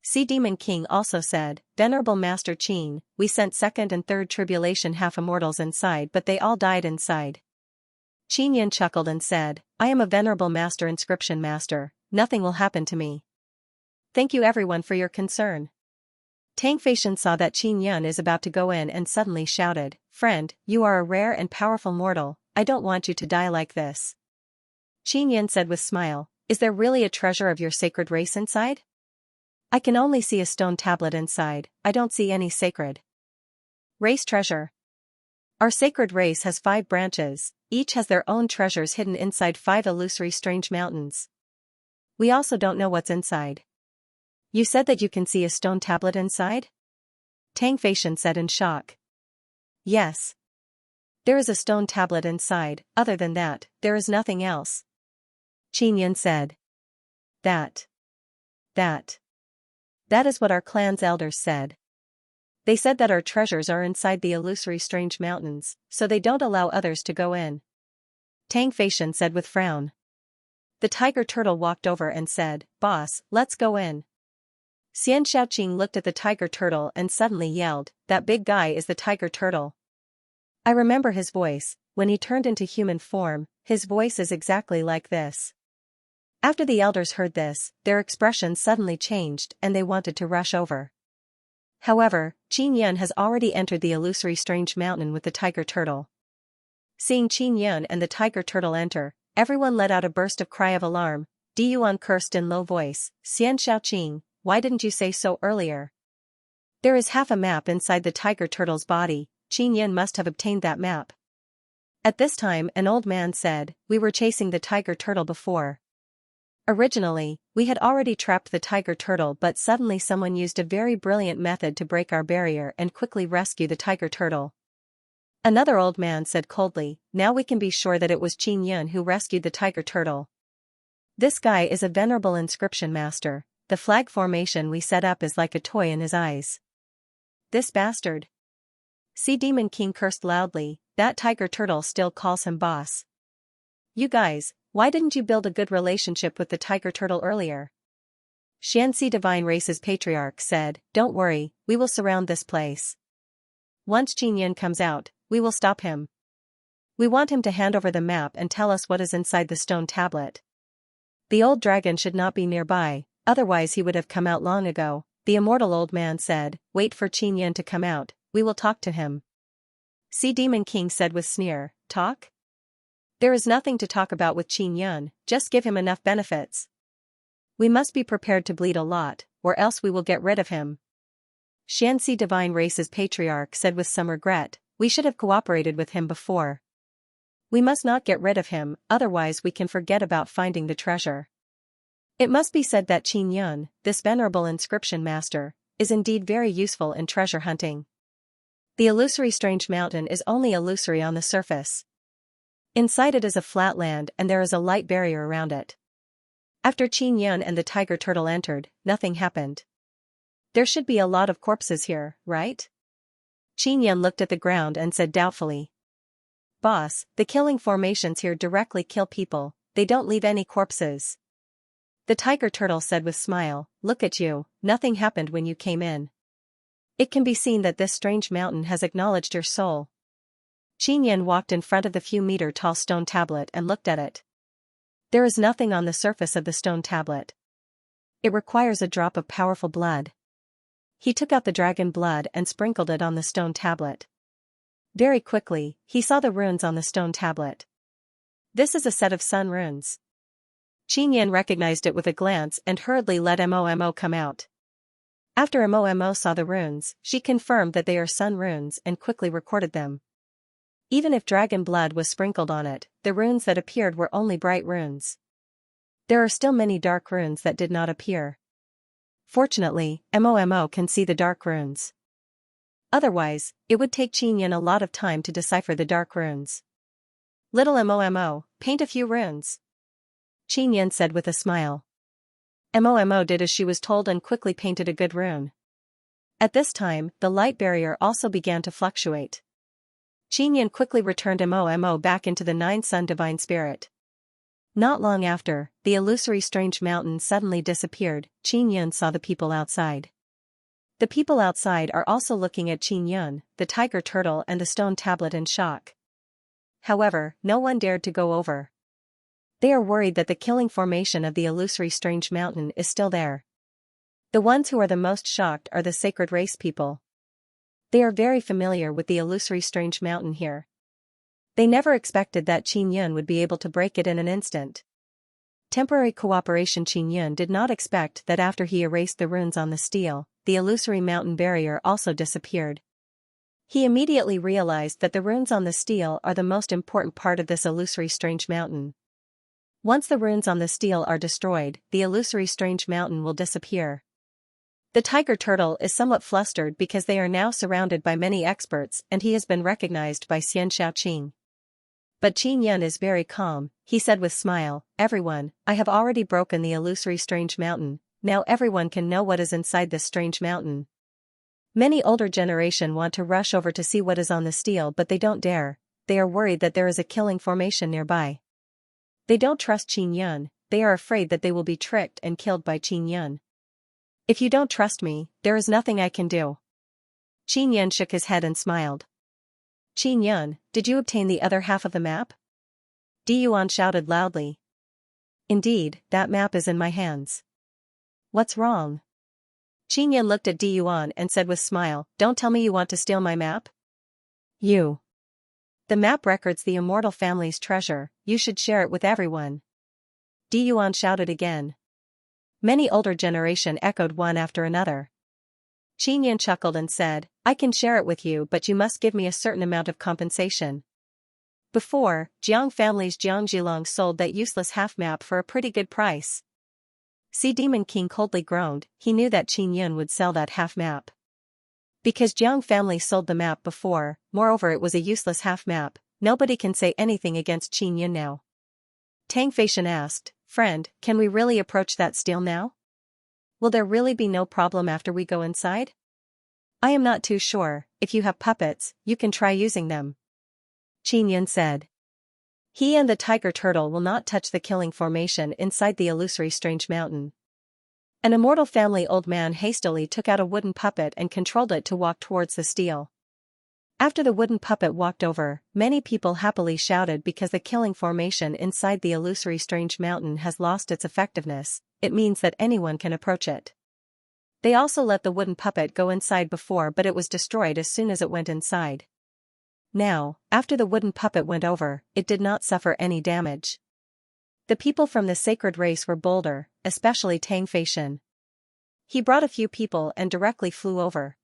Sea Demon King also said, "Venerable Master Qin, we sent second and third tribulation half-immortals inside but they all died inside." Qin Yun chuckled and said, "I am a venerable master inscription master, nothing will happen to me. Thank you everyone for your concern." Xianxia saw that Qin Yun is about to go in and suddenly shouted, "Friend, you are a rare and powerful mortal, I don't want you to die like this." Qin Yun said with smile, "Is there really a treasure of your sacred race inside? I can only see a stone tablet inside, I don't see any sacred race treasure. Our sacred race has 5 branches, each has their own treasures hidden inside 5 illusory strange mountains. We also don't know what's inside." "You said that you can see a stone tablet inside?" Xianxia said in shock. "Yes. There is a stone tablet inside, other than that, there is nothing else." Qin Yun said. That is what our clan's elders said. They said that our treasures are inside the illusory strange mountains, so they don't allow others to go in." Xianxia said with frown. The tiger turtle walked over and said, "Boss, let's go in." Xianxia looked at the tiger turtle and suddenly yelled, "That big guy is the tiger turtle. I remember his voice, when he turned into human form, his voice is exactly like this." After the elders heard this, their expressions suddenly changed and they wanted to rush over. However, Qin Yun has already entered the illusory strange mountain with the tiger turtle. Seeing Qin Yun and the tiger turtle enter, everyone let out a burst of cry of alarm. Diyuan cursed in low voice, "Xianxia, why didn't you say so earlier? There is half a map inside the tiger turtle's body, Qin Yun must have obtained that map." At this time an old man said, "We were chasing the tiger turtle before. Originally, we had already trapped the tiger turtle but suddenly someone used a very brilliant method to break our barrier and quickly rescue the tiger turtle." Another old man said coldly, "Now we can be sure that it was Qin Yun who rescued the tiger turtle. This guy is a venerable inscription master, the flag formation we set up is like a toy in his eyes. This bastard." Sea Demon King cursed loudly, "That tiger turtle still calls him boss. You guys, why didn't you build a good relationship with the tiger turtle earlier?" Xianxia Divine Race's patriarch said, "Don't worry, we will surround this place. Once Qin Yun comes out, we will stop him. We want him to hand over the map and tell us what is inside the stone tablet. The old dragon should not be nearby, otherwise he would have come out long ago. The immortal old man said, wait for Xianxia to come out, we will talk to him. Sea Demon King said with sneer, talk? There is nothing to talk about with Xianxia, just give him enough benefits. We must be prepared to bleed a lot, or else we will get rid of him. Xianxia Divine Race's patriarch said with some regret, we should have cooperated with him before. We must not get rid of him, otherwise we can forget about finding the treasure. It must be said that Xianxia, this venerable inscription master, is indeed very useful in treasure hunting. The illusory strange mountain is only illusory on the surface. Inside it is a flat land and there is a light barrier around it. After Xianxia and the tiger turtle entered, nothing happened. There should be a lot of corpses here, right? Xianxia looked at the ground and said doubtfully. Boss, the killing formations here directly kill people, they don't leave any corpses. The tiger turtle said with smile, look at you, nothing happened when you came in. It can be seen that this strange mountain has acknowledged your soul. Xianxia walked in front of the few-meter-tall stone tablet and looked at it. There is nothing on the surface of the stone tablet. It requires a drop of powerful blood. He took out the dragon blood and sprinkled it on the stone tablet. Very quickly, he saw the runes on the stone tablet. This is a set of sun runes. Xianxia recognized it with a glance and hurriedly let Momo come out. After Momo saw the runes, she confirmed that they are sun runes and quickly recorded them. Even if dragon blood was sprinkled on it, the runes that appeared were only bright runes. There are still many dark runes that did not appear. Fortunately, Momo can see the dark runes. Otherwise, it would take Xianxia a lot of time to decipher the dark runes. Little Momo, paint a few runes. Xianxia said with a smile. Momo did as she was told and quickly painted a good rune. At this time, the light barrier also began to fluctuate. Xianxia quickly returned Momo back into the nine-sun divine spirit. Not long after, the illusory strange mountain suddenly disappeared. Xianxia saw the people outside. The people outside are also looking at Xianxia, the tiger turtle and the stone tablet in shock. However, no one dared to go over. They are worried that the killing formation of the illusory strange mountain is still there. The ones who are the most shocked are the sacred race people. They are very familiar with the illusory strange mountain here. They never expected that Xianxia would be able to break it in an instant. Temporary cooperation. Xianxia did not expect that after he erased the runes on the steel, the illusory mountain barrier also disappeared. He immediately realized that the runes on the steel are the most important part of this illusory strange mountain. Once the runes on the steel are destroyed, the illusory strange mountain will disappear. The tiger turtle is somewhat flustered because they are now surrounded by many experts and he has been recognized by Xianxia. But Xianxia is very calm. He said with smile, everyone, I have already broken the illusory strange mountain, now everyone can know what is inside this strange mountain. Many older generation want to rush over to see what is on the steel but they don't dare, they are worried that there is a killing formation nearby. They don't trust Xianxia, they are afraid that they will be tricked and killed by Xianxia. If you don't trust me, there is nothing I can do. Xianxia shook his head and smiled. Xianxia, did you obtain the other half of the map? Diyuan shouted loudly. Indeed, that map is in my hands. What's wrong? Xianxia looked at Diyuan and said with smile, don't tell me you want to steal my map? The map records the immortal family's treasure, you should share it with everyone. Diyuan shouted again. Many older generation echoed one after another. Xianxia chuckled and said, I can share it with you but you must give me a certain amount of compensation. Before, Jiang family's Jiang Zhilong sold that useless half-map for a pretty good price. Sea Demon King coldly groaned, he knew that Xianxia would sell that half-map. Because Jiang family sold the map before, moreover it was a useless half-map, nobody can say anything against Xianxia now. Tang Feishan asked, friend, can we really approach that steel now? Will there really be no problem after we go inside? I am not too sure, if you have puppets, you can try using them. Xianxia said. He and the tiger turtle will not touch the killing formation inside the illusory strange mountain. An immortal family old man hastily took out a wooden puppet and controlled it to walk towards the steel. After the wooden puppet walked over, many people happily shouted because the killing formation inside the illusory strange mountain has lost its effectiveness. it means that anyone can approach it. They also let the wooden puppet go inside before, but it was destroyed as soon as it went inside. Now, after the wooden puppet went over, it did not suffer any damage. The people from the sacred race were bolder, especially Xianxia. He brought a few people and directly flew over.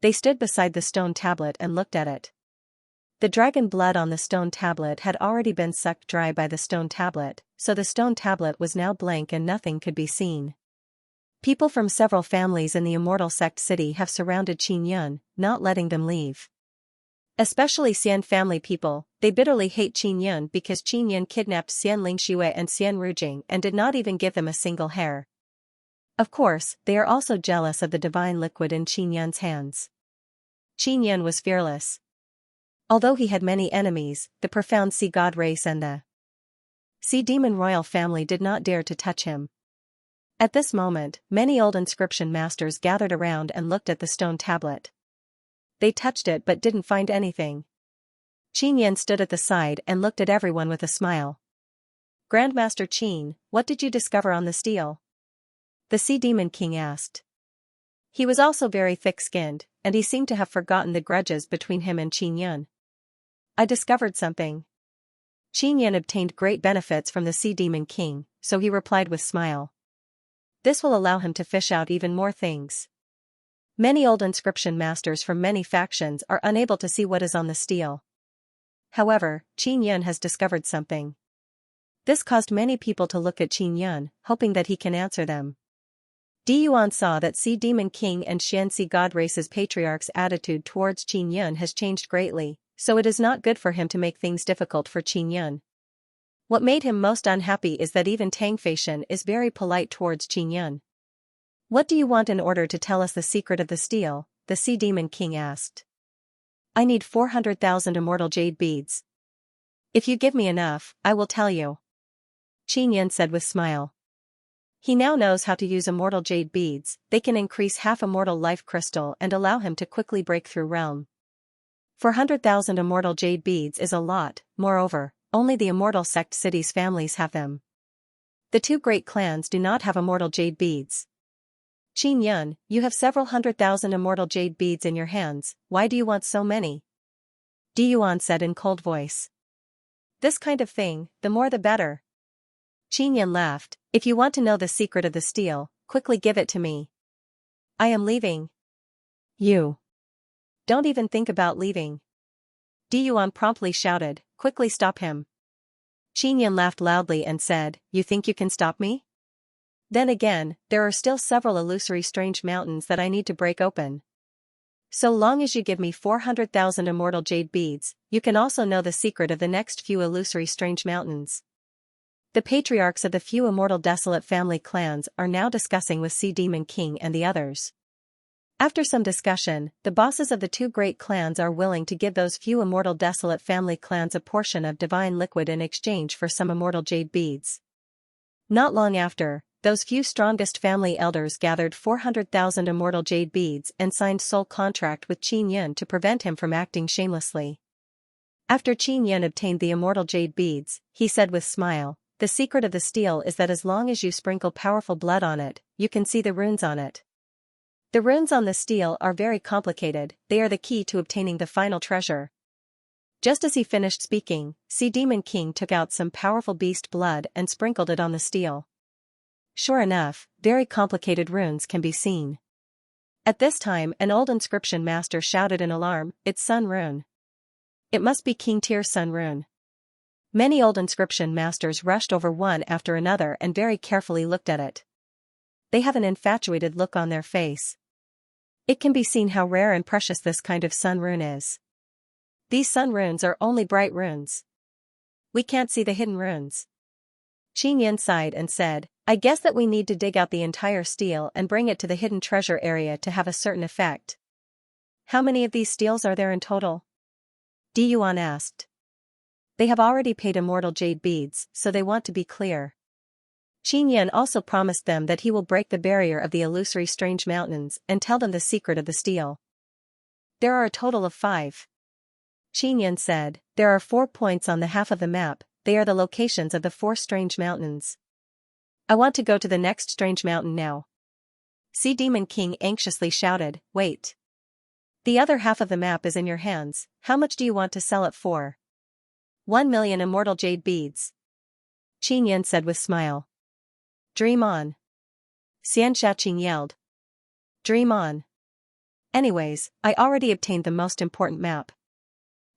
They stood beside the stone tablet and looked at it. The dragon blood on the stone tablet had already been sucked dry by the stone tablet, so the stone tablet was now blank and nothing could be seen. People from several families in the immortal sect city have surrounded Xianxia, not letting them leave. Especially Xian family people, they bitterly hate Xianxia because Xianxia kidnapped Xianxia and Xianrujing and did not even give them a single hair. Of course, they are also jealous of the divine liquid in Xianxia's hands. Xianxia was fearless. Although he had many enemies, the profound sea god race and the sea demon royal family did not dare to touch him. At this moment, many old inscription masters gathered around and looked at the stone tablet. They touched it but didn't find anything. Xianxia stood at the side and looked at everyone with a smile. Grandmaster Qin, what did you discover on the stele? The Sea Demon King asked. He was also very thick-skinned, and he seemed to have forgotten the grudges between him and Xianxia. I discovered something. Xianxia obtained great benefits from the Sea Demon King, so he replied with smile. This will allow him to fish out even more things. Many old inscription masters from many factions are unable to see what is on the stele. However, Xianxia has discovered something. This caused many people to look at Xianxia, hoping that he can answer them. Di Yuan saw that Sea Demon King and Xianxia God Race's patriarch's attitude towards Xianxia has changed greatly, so it is not good for him to make things difficult for Xianxia. What made him most unhappy is that even Xianxia is very polite towards Xianxia. What do you want in order to tell us the secret of the stele? The Sea Demon King asked. I need 400,000 immortal jade beads. If you give me enough, I will tell you. Xianxia said with smile. He now knows how to use immortal jade beads. They can increase half immortal life crystal and allow him to quickly break through realm. 400,000 immortal jade beads is a lot, moreover, only the immortal sect cities' families have them. The two great clans do not have immortal jade beads. Xianxia, you have several 100,000 immortal jade beads in your hands, why do you want so many? Di Yuan said in cold voice. This kind of thing, the more the better. Xianxia laughed, if you want to know the secret of the stele, quickly give it to me. I am leaving. You. Don't even think about leaving. Di Yuan promptly shouted, quickly stop him. Xianxia laughed loudly and said, you think you can stop me? Then again, there are still several illusory strange mountains that I need to break open. So long as you give me 400,000 immortal jade beads, you can also know the secret of the next few illusory strange mountains. The patriarchs of the few immortal desolate family clans are now discussing with Sea Demon King and the others. After some discussion, the bosses of the two great clans are willing to give those few immortal desolate family clans a portion of divine liquid in exchange for some immortal jade beads. Not long after, those few strongest family elders gathered 400,000 immortal jade beads and signed soul contract with Xianxia to prevent him from acting shamelessly. After Xianxia obtained the immortal jade beads, he said with smile, the secret of the stele is that as long as you sprinkle powerful blood on it, you can see the runes on it. The runes on the stele are very complicated, they are the key to obtaining the final treasure. Just as he finished speaking, Sea Demon King took out some powerful beast blood and sprinkled it on the stele. Sure enough, very complicated runes can be seen. At this time an old inscription master shouted in alarm, it's Sun Rune. It must be King Tyr's Sun Rune. Many old inscription masters rushed over one after another and very carefully looked at it. They have an infatuated look on their face. It can be seen how rare and precious this kind of sun rune is. These sun runes are only bright runes. We can't see the hidden runes. Xianxia sighed and said, I guess that we need to dig out the entire stele and bring it to the hidden treasure area to have a certain effect. How many of these steles are there in total? Di Yuan asked. They have already paid immortal jade beads, so they want to be clear. Xianxia also promised them that he will break the barrier of the illusory strange mountains and tell them the secret of the stele. There are a total of 5. Xianxia said, there are 4 points on the half of the map, they are the locations of the 4 strange mountains. I want to go to the next strange mountain now. Sea Demon King anxiously shouted, wait. The other half of the map is in your hands, how much do you want to sell it for? 1,000,000 immortal jade beads. Qin Yan said with smile. Dream on. Xianxia yelled. Dream on. Anyways, I already obtained the most important map.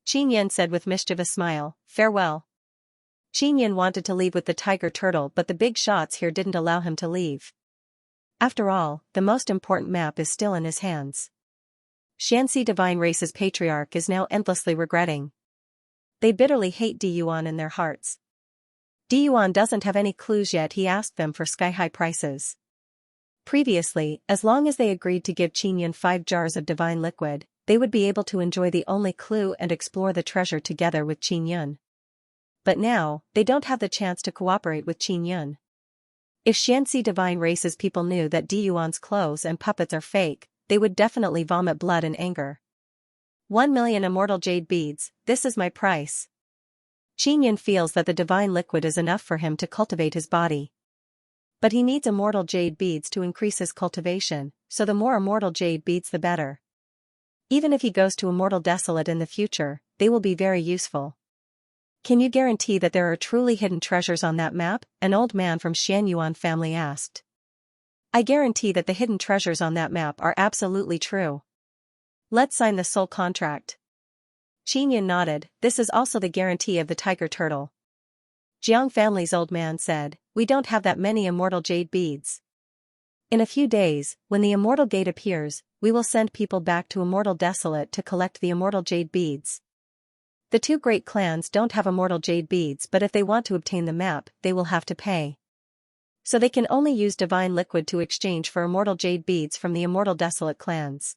Qin Yan said with mischievous smile, farewell. Qin Yan wanted to leave with the tiger turtle, but the big shots here didn't allow him to leave. After all, the most important map is still in his hands. Xianxia divine race's patriarch is now endlessly regretting. They bitterly hate Di Yuan in their hearts. Di Yuan doesn't have any clues yet. He asked them for sky-high prices. Previously, as long as they agreed to give Qin Yan 5 jars of divine liquid, they would be able to enjoy the only clue and explore the treasure together with Qin Yan. But now, they don't have the chance to cooperate with Qin Yan. If Xianxia divine race's people knew that Di Yuan's clothes and puppets are fake, they would definitely vomit blood and anger. 1,000,000 immortal jade beads, this is my price. Qin Yan feels that the divine liquid is enough for him to cultivate his body. But he needs immortal jade beads to increase his cultivation, so the more immortal jade beads the better. Even if he goes to Immortal Desolate in the future, they will be very useful. Can you guarantee that there are truly hidden treasures on that map? An old man from Xianyuan family asked. I guarantee that the hidden treasures on that map are absolutely true. Let's sign the soul contract. Qin Yan nodded. This is also the guarantee of the tiger turtle. Jiang family's old man said, we don't have that many immortal jade beads. In a few days, when the immortal gate appears, we will send people back to Immortal Desolate to collect the immortal jade beads. The 2 great clans don't have immortal jade beads, but if they want to obtain the map, they will have to pay. So they can only use divine liquid to exchange for immortal jade beads from the Immortal Desolate clans.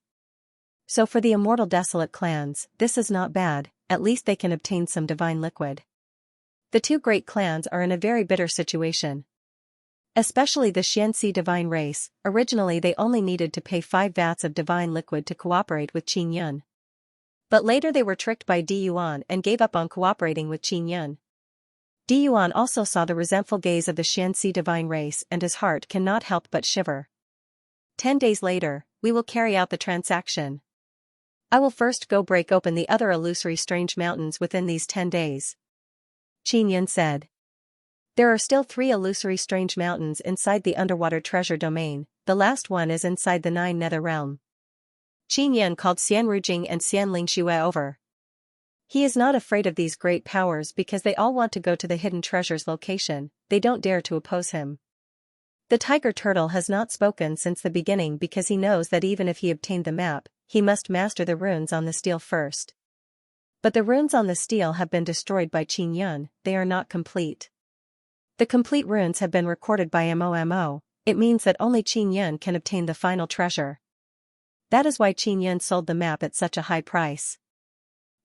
So for the Immortal Desolate clans, this is not bad, at least they can obtain some divine liquid. The 2 great clans are in a very bitter situation. Especially the Xianxia divine race. Originally they only needed to pay 5 vats of divine liquid to cooperate with Qin Yan. But later they were tricked by Di Yuan and gave up on cooperating with Qin Yan. Di Yuan also saw the resentful gaze of the Xianxia divine race and his heart cannot help but shiver. 10 days later, we will carry out the transaction. I will first go break open the other illusory strange mountains within these 10 days. Qin Yan said. There are still 3 illusory strange mountains inside the underwater treasure domain, the last one is inside the 9 nether realm. Qin Yan called Xian Rujing and Xian Lingxue over. He is not afraid of these great powers because they all want to go to the hidden treasure's location, they don't dare to oppose him. The tiger turtle has not spoken since the beginning because he knows that even if he obtained the map, he must master the runes on the steel first. But the runes on the steel have been destroyed by Qin Yan, they are not complete. The complete runes have been recorded by Momo, it means that only Qin Yan can obtain the final treasure. That is why Qin Yan sold the map at such a high price.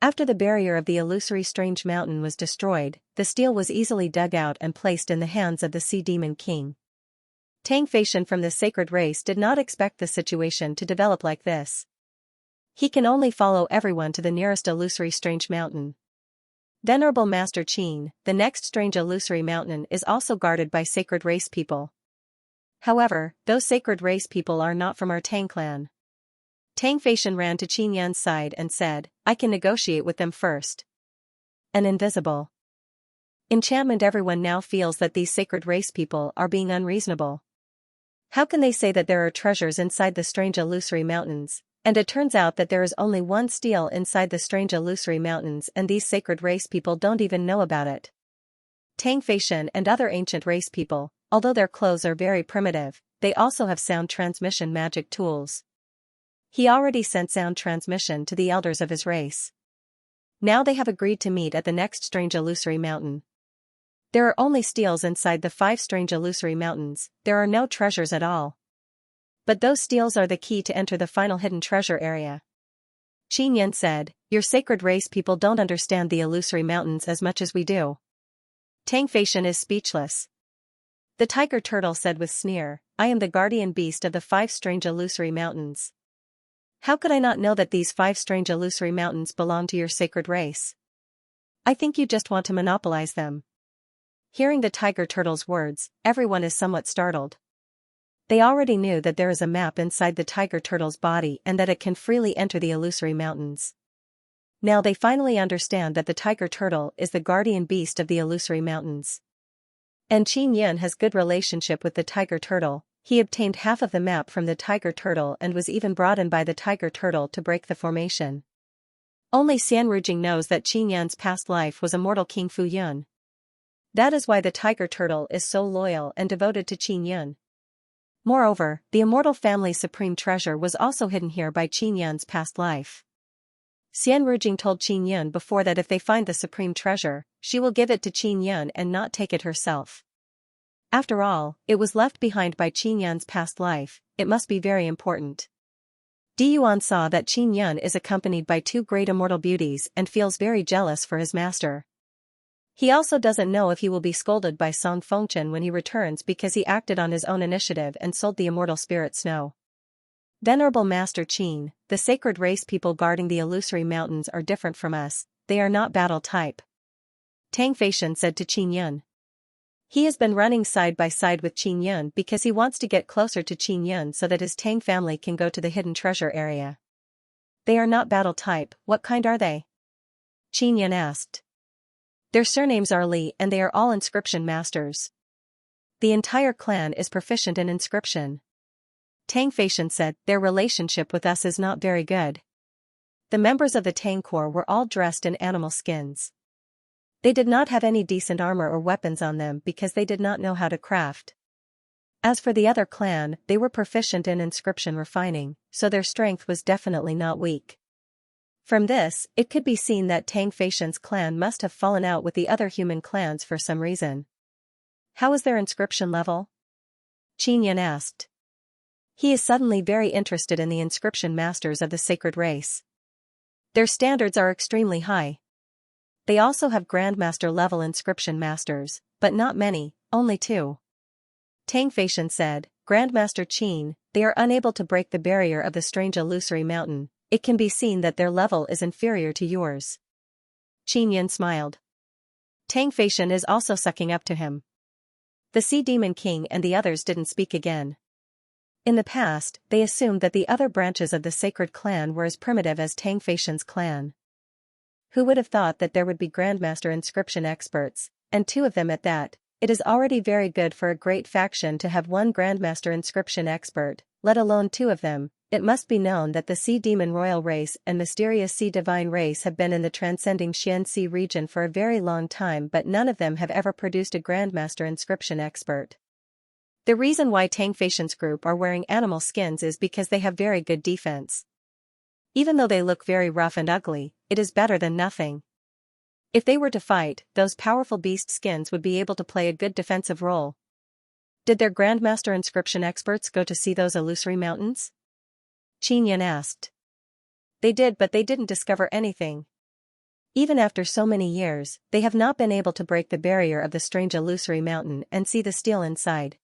After the barrier of the illusory strange mountain was destroyed, the steel was easily dug out and placed in the hands of the Sea Demon King. Tang Feishan from the sacred race did not expect the situation to develop like this. He can only follow everyone to the nearest illusory strange mountain. Venerable Master Qin, the next strange illusory mountain is also guarded by sacred race people. However, those sacred race people are not from our Tang clan. Tang Feishan ran to Qin Yan's side and said, I can negotiate with them first. An invisible enchantment. Everyone now feels that these sacred race people are being unreasonable. How can they say that there are treasures inside the strange illusory mountains, and it turns out that there is only 1 steel inside the strange illusory mountains and these sacred race people don't even know about it? Tang Feishan and other ancient race people, although their clothes are very primitive, they also have sound transmission magic tools. He already sent sound transmission to the elders of his race. Now they have agreed to meet at the next strange illusory mountain. There are only steels inside the 5 strange illusory mountains, there are no treasures at all. But those steels are the key to enter the final hidden treasure area. Qin Yan said, your sacred race people don't understand the illusory mountains as much as we do. Tang Feishan is speechless. The tiger turtle said with sneer, I am the guardian beast of the 5 strange illusory mountains. How could I not know that these 5 strange illusory mountains belong to your sacred race? I think you just want to monopolize them. Hearing the tiger turtle's words, everyone is somewhat startled. They already knew that there is a map inside the tiger turtle's body and that it can freely enter the illusory mountains. Now they finally understand that the tiger turtle is the guardian beast of the illusory mountains. And Xianxia has good relationship with the tiger turtle. He obtained half of the map from the tiger turtle and was even brought in by the tiger turtle to break the formation. Only Xianrujing knows that Xianxia's past life was immortal King Fuyun. That is why the tiger turtle is so loyal and devoted to Xianxia. Moreover, the immortal family's supreme treasure was also hidden here by Xianxia's past life. Xianrujing told Xianxia before that if they find the supreme treasure, she will give it to Xianxia and not take it herself. After all, it was left behind by Xianxia's past life, it must be very important. Diyuan saw that Xianxia is accompanied by two great immortal beauties and feels very jealous for his master. He also doesn't know if he will be scolded by Song Fengchen when he returns because he acted on his own initiative and sold the immortal spirit snow. Venerable Master Qin, the sacred race people guarding the illusory mountains are different from us, they are not battle type. Tang Feishan said to Xianxia. He has been running side by side with Xianxia because he wants to get closer to Xianxia so that his Tang family can go to the hidden treasure area. They are not battle type, what kind are they? Xianxia asked. Their surnames are Li and they are all inscription masters. The entire clan is proficient in inscription. Tang Feishan said, their relationship with us is not very good. The members of the Tang Corps were all dressed in animal skins. They did not have any decent armor or weapons on them because they did not know how to craft. As for the other clan, they were proficient in inscription refining, so their strength was definitely not weak. From this, it could be seen that Tang Feishan's clan must have fallen out with the other human clans for some reason. How is their inscription level? Xianxia asked. He is suddenly very interested in the inscription masters of the sacred race. Their standards are extremely high. They also have Grandmaster level inscription masters, but not many, only 2. Tang Feishan said, Grandmaster Qin, they are unable to break the barrier of the strange illusory mountain, it can be seen that their level is inferior to yours. Xianxia smiled. Tang Feishan is also sucking up to him. The Sea Demon King and the others didn't speak again. In the past, they assumed that the other branches of the sacred clan were as primitive as Tang Feishan's clan. Who would have thought that there would be Grandmaster inscription experts, and 2 of them at that? It is already very good for a great faction to have 1 Grandmaster inscription expert, let alone 2 of them. It must be known that the Sea Demon Royal race and Mysterious Sea Divine race have been in the transcending Xianxia region for a very long time, but none of them have ever produced a Grandmaster inscription expert. The reason why Tang Feishan's group are wearing animal skins is because they have very good defense. Even though they look very rough and ugly, it is better than nothing. If they were to fight, those powerful beast skins would be able to play a good defensive role. Did their Grandmaster inscription experts go to see those illusory mountains? Xianxia asked. They did, but they didn't discover anything. Even after so many years, they have not been able to break the barrier of the strange illusory mountain and see the steel inside.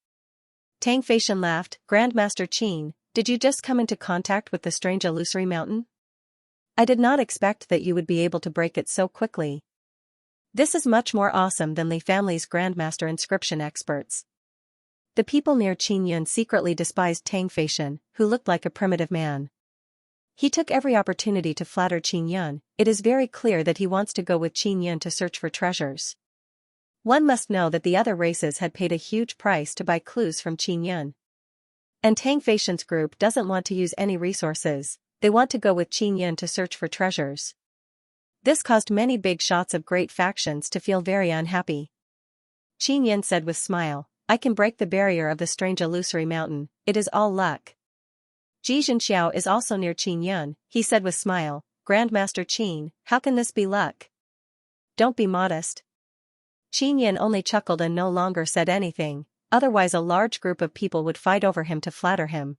Tang Feishan laughed, Grandmaster Qin, did you just come into contact with the strange illusory mountain? I did not expect that you would be able to break it so quickly. This is much more awesome than Li family's Grandmaster inscription experts. The people near Xianxia secretly despised Tang Feishan, who looked like a primitive man. He took every opportunity to flatter Xianxia. It is very clear that he wants to go with Xianxia to search for treasures. One must know that the other races had paid a huge price to buy clues from Xianxia. And Tang Feishan's group doesn't want to use any resources, they want to go with Xianxia to search for treasures. This caused many big shots of great factions to feel very unhappy. Xianxia said with smile, I can break the barrier of the strange illusory mountain, it is all luck. Xianxiao is also near Xianxia, he said with smile, Grandmaster Qin, how can this be luck? Don't be modest. Xianxia only chuckled and no longer said anything, otherwise a large group of people would fight over him to flatter him.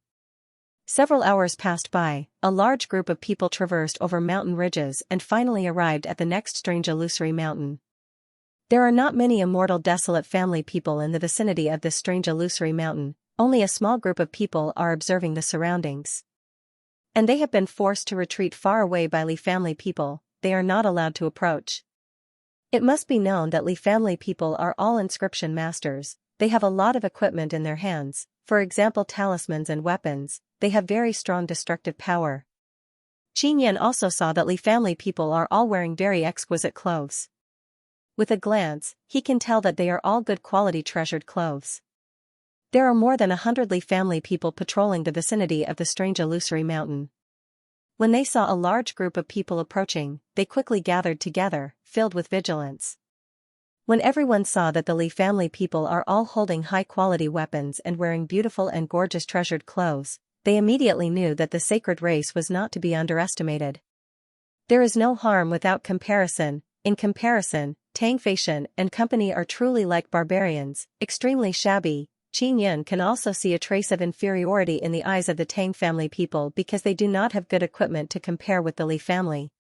Several hours passed by, a large group of people traversed over mountain ridges and finally arrived at the next strange illusory mountain. There are not many immortal desolate family people in the vicinity of this strange illusory mountain, only a small group of people are observing the surroundings. And they have been forced to retreat far away by Li family people, they are not allowed to approach. It must be known that Li family people are all inscription masters. They have a lot of equipment in their hands, for example talismans and weapons. They have very strong destructive power. Qin Yan also saw that Li family people are all wearing very exquisite clothes. With a glance, he can tell that they are all good quality treasured clothes. There are more than 100 Li family people patrolling the vicinity of the strange illusory mountain. When they saw a large group of people approaching, they quickly gathered together, filled with vigilance. When everyone saw that the Li family people are all holding high-quality weapons and wearing beautiful and gorgeous treasured clothes, they immediately knew that the sacred race was not to be underestimated. There is no harm without comparison. In comparison, Xianxia and company are truly like barbarians, extremely shabby. Qin Yan can also see a trace of inferiority in the eyes of the Tang family people because they do not have good equipment to compare with the Li family.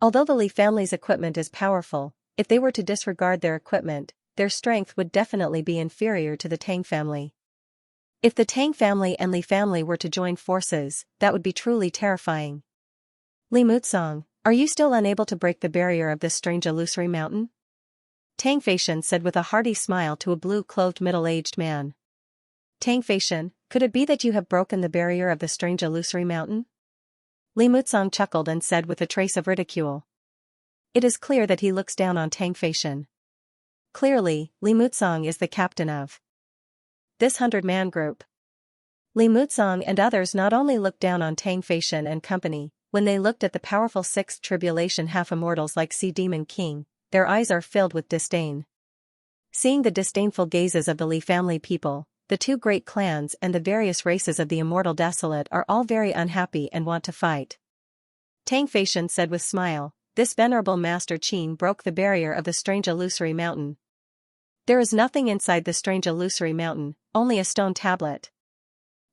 Although the Li family's equipment is powerful, if they were to disregard their equipment, their strength would definitely be inferior to the Tang family. If the Tang family and Li family were to join forces, that would be truly terrifying. Li Mutsong, are you still unable to break the barrier of this strange illusory mountain? Xianxia said with a hearty smile to a blue-clothed middle-aged man. Xianxia, could it be that you have broken the barrier of the strange illusory mountain? Li Mutsong chuckled and said with a trace of ridicule. It is clear that he looks down on Xianxia. Clearly, Li Mutsong is the captain of this 100-man group. Li Mutsong and others not only looked down on Xianxia and company, when they looked at the powerful sixth tribulation half-immortals like Sea Demon King, their eyes are filled with disdain. Seeing the disdainful gazes of the Li family people, the two great clans and the various races of the immortal desolate are all very unhappy and want to fight. Xianxia said with smile, this venerable Master Qin broke the barrier of the strange illusory mountain. There is nothing inside the strange illusory mountain, only a stone tablet.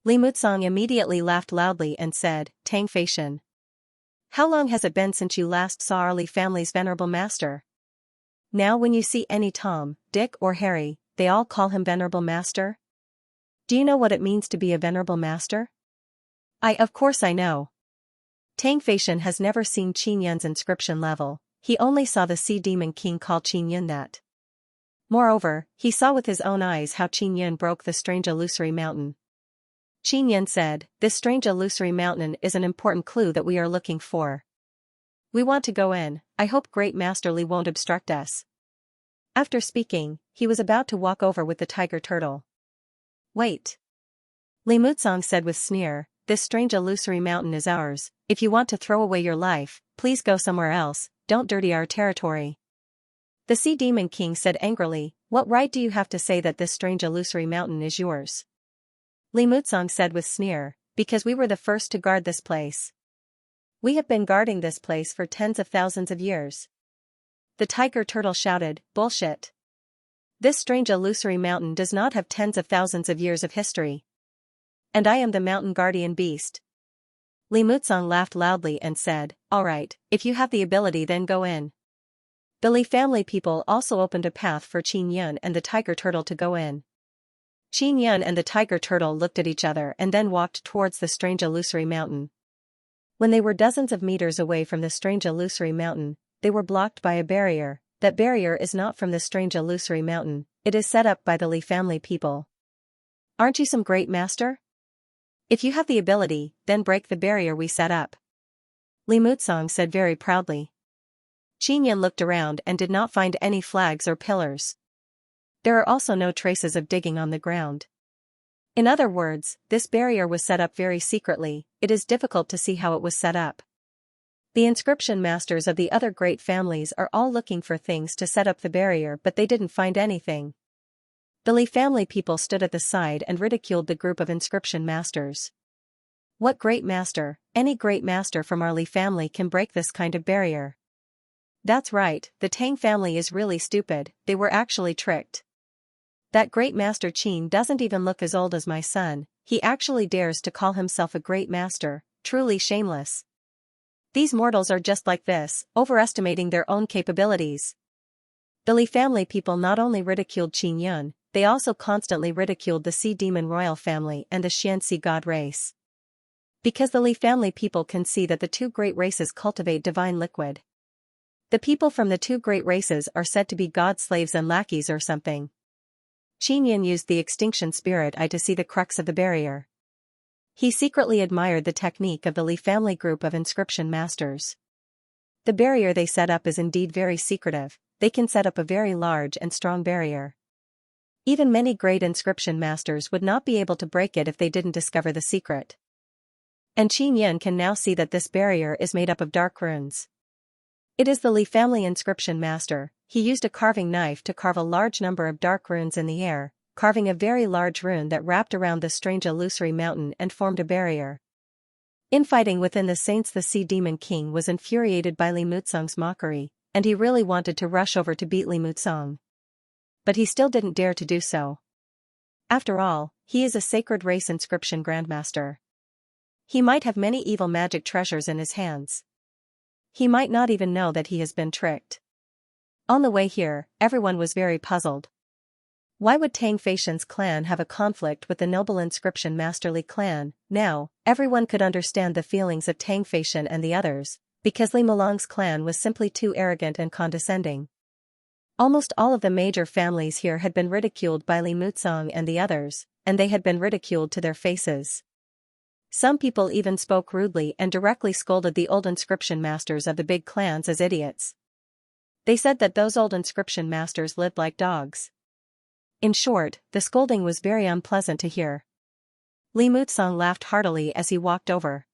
Li Mutsong immediately laughed loudly and said, Xianxia, how long has it been since you last saw our Li family's venerable master? Now when you see any Tom, Dick or Harry, they all call him venerable master? Do you know what it means to be a venerable master? Of course I know. Xianxia has never seen Qin Yan's inscription level, he only saw the Sea Demon King call Qin Yan that. Moreover, he saw with his own eyes how Qin Yan broke the strange illusory mountain. Qin Yan said, this strange illusory mountain is an important clue that we are looking for. We want to go in, I hope Great Master Li won't obstruct us. After speaking, he was about to walk over with the tiger turtle. Wait. Li Mutsong said with sneer, this strange illusory mountain is ours, if you want to throw away your life, please go somewhere else, don't dirty our territory. The Sea Demon King said angrily, what right do you have to say that this strange illusory mountain is yours? Li Mutsong said with sneer, because we were the first to guard this place. We have been guarding this place for tens of thousands of years. The tiger turtle shouted, bullshit. This strange illusory mountain does not have tens of thousands of years of history. And I am the mountain guardian beast. Li Mutsong laughed loudly and said, alright, if you have the ability then go in. The Li family people also opened a path for Qin Yan and the tiger turtle to go in. Qin Yan and the tiger turtle looked at each other and then walked towards the strange illusory mountain. When they were dozens of meters away from the strange illusory mountain, they were blocked by a barrier. That barrier is not from the strange illusory mountain, it is set up by the Li family people. Aren't you some great master? If you have the ability, then break the barrier we set up. Li Mutsong said very proudly. Qin Yan looked around and did not find any flags or pillars. There are also no traces of digging on the ground. In other words, this barrier was set up very secretly, it is difficult to see how it was set up. The inscription masters of the other great families are all looking for things to set up the barrier but they didn't find anything. The Li family people stood at the side and ridiculed the group of inscription masters. What great master, any great master from our Li family can break this kind of barrier? That's right, the Tang family is really stupid, they were actually tricked. That great master Qin doesn't even look as old as my son, he actually dares to call himself a great master, truly shameless. These mortals are just like this, overestimating their own capabilities. The Li family people not only ridiculed Qin Yan, they also constantly ridiculed the Sea Demon royal family and the Xianxia god race. Because the Li family people can see that the two great races cultivate divine liquid. The people from the two great races are said to be God's slaves and lackeys or something. Xianxia used the extinction spirit eye to see the crux of the barrier. He secretly admired the technique of the Li family group of inscription masters. The barrier they set up is indeed very secretive. They can set up a very large and strong barrier. Even many great inscription masters would not be able to break it if they didn't discover the secret. And Xianxia can now see that this barrier is made up of dark runes. It is the Li family inscription master. He used a carving knife to carve a large number of dark runes in the air, carving a very large rune that wrapped around the strange illusory mountain and formed a barrier. Infighting within the saints, the Sea Demon King was infuriated by Li Mutsong's mockery, and he really wanted to rush over to beat Li Mutsong. But he still didn't dare to do so. After all, he is a sacred race inscription grandmaster. He might have many evil magic treasures in his hands. He might not even know that he has been tricked. On the way here, everyone was very puzzled. Why would Tang Feishan's clan have a conflict with the noble inscription master Li clan? Now, everyone could understand the feelings of Tang Feishan and the others, because Li Mulong's clan was simply too arrogant and condescending. Almost all of the major families here had been ridiculed by Li Mutsong and the others, and they had been ridiculed to their faces. Some people even spoke rudely and directly scolded the old inscription masters of the big clans as idiots. They said that those old inscription masters lived like dogs. In short, the scolding was very unpleasant to hear. Li Mutsong laughed heartily as he walked over.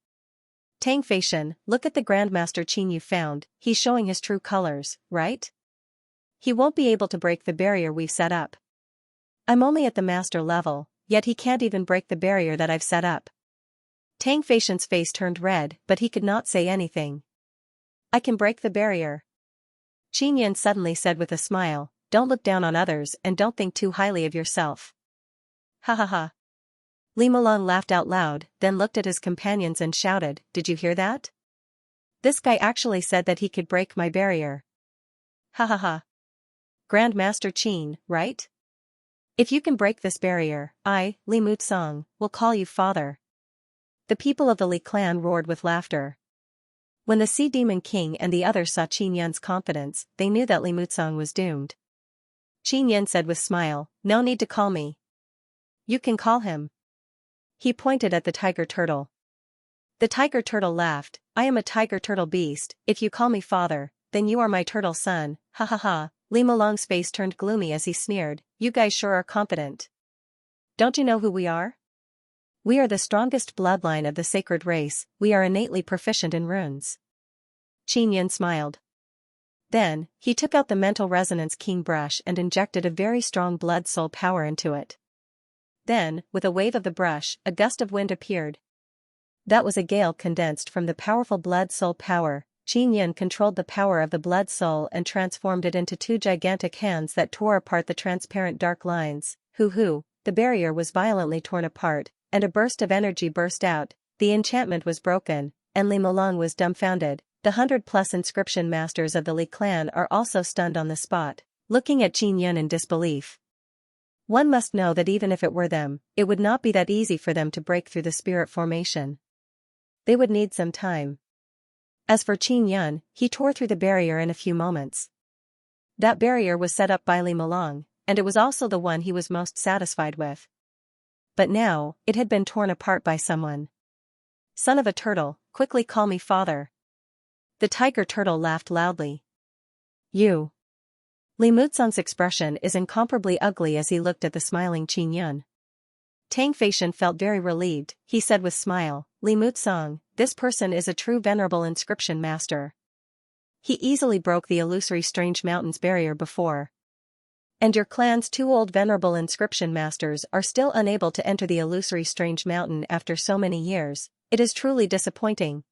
Tang Feishan, look at the Grandmaster Qin you found. He's showing his true colors, right? He won't be able to break the barrier we've set up. I'm only at the master level, yet he can't even break the barrier that I've set up. Tang Feishan's face turned red, but he could not say anything. I can break the barrier. Xianxia suddenly said with a smile, don't look down on others and don't think too highly of yourself. Ha ha ha. Li Mulong laughed out loud, then looked at his companions and shouted, did you hear that? This guy actually said that he could break my barrier. Ha ha ha. Grandmaster Qin, right? If you can break this barrier, I, Li Mutsong, will call you father. The people of the Li clan roared with laughter. When the Sea Demon King and the others saw Xianxia's confidence, they knew that Li Mutsong was doomed. Xianxia said with smile, no need to call me. You can call him. He pointed at the tiger turtle. The tiger turtle laughed, I am a tiger turtle beast. If you call me father, then you are my turtle son. Ha ha ha. Li Mulong's face turned gloomy as he sneered, you guys sure are competent. Don't you know who we are? We are the strongest bloodline of the sacred race. We are innately proficient in runes. Xianxia smiled. Then, he took out the mental resonance keen brush and injected a very strong blood soul power into it. Then, with a wave of the brush, a gust of wind appeared. That was a gale condensed from the powerful blood soul power. Xianxia controlled the power of the blood soul and transformed it into two gigantic hands that tore apart the transparent dark lines. Hoo-hoo, the barrier was violently torn apart, and a burst of energy burst out. The enchantment was broken, and Li Mulong was dumbfounded. The 100+ inscription masters of the Li clan are also stunned on the spot, looking at Xianxia in disbelief. One must know that even if it were them, it would not be that easy for them to break through the spirit formation. They would need some time. As for Xianxia, he tore through the barrier in a few moments. That barrier was set up by Li Mulong, and it was also the one he was most satisfied with. But now, it had been torn apart by someone. Son of a turtle, quickly call me father. The tiger turtle laughed loudly. You. Li Mutsong's expression is incomparably ugly as he looked at the smiling Xianxia. Tang Feishan felt very relieved. He said with smile, Li Mutsong, this person is a true venerable inscription master. He easily broke the illusory strange mountains barrier before. And your clan's two old venerable inscription masters are still unable to enter the illusory strange mountain after so many years. It is truly disappointing.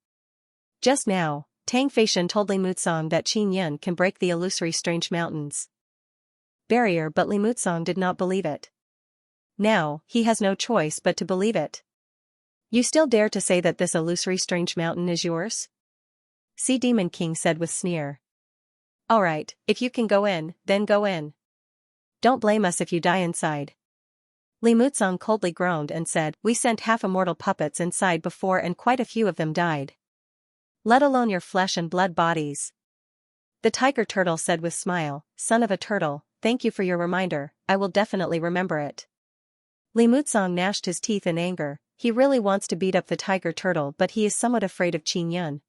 Just now, Tang Feishan told Li Mutsong that Xianxia can break the illusory strange mountains barrier, but Li Mutsong did not believe it. Now, he has no choice but to believe it. You still dare to say that this illusory strange mountain is yours? Sea Demon King said with sneer. Alright, if you can go in, then go in. Don't blame us if you die inside. Li Mutsong coldly groaned and said, we sent half-immortal puppets inside before and quite a few of them died. Let alone your flesh and blood bodies. The tiger turtle said with smile, "Son of a turtle, thank you for your reminder, I will definitely remember it." Li Mutsong gnashed his teeth in anger. He really wants to beat up the tiger turtle, but he is somewhat afraid of Qin Yun.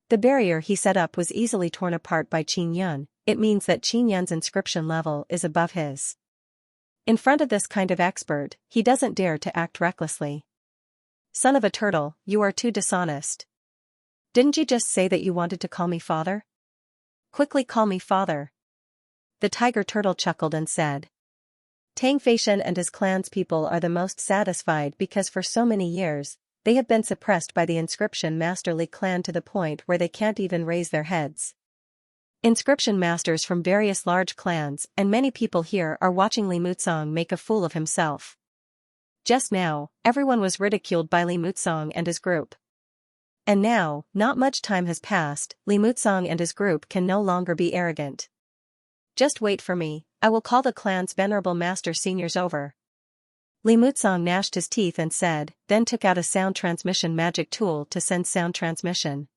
The barrier he set up was easily torn apart by Qin Yun. It means that Qin Yun's inscription level is above his. In front of this kind of expert, he doesn't dare to act recklessly. "Son of a turtle, you are too dishonest. Didn't you just say that you wanted to call me father? Quickly call me father." The tiger turtle chuckled and said. Xianxia and his clan's people are the most satisfied because for so many years, they have been suppressed by the inscription masterly clan to the point where they can't even raise their heads. Inscription masters from various large clans and many people here are watching Li Mutsong make a fool of himself. Just now, everyone was ridiculed by Li Mutsong and his group. And now, not much time has passed, Li Mutsong and his group can no longer be arrogant. "Just wait for me, I will call the clan's venerable master seniors over." Li Mutsong gnashed his teeth and said, then took out a sound transmission magic tool to send sound transmission.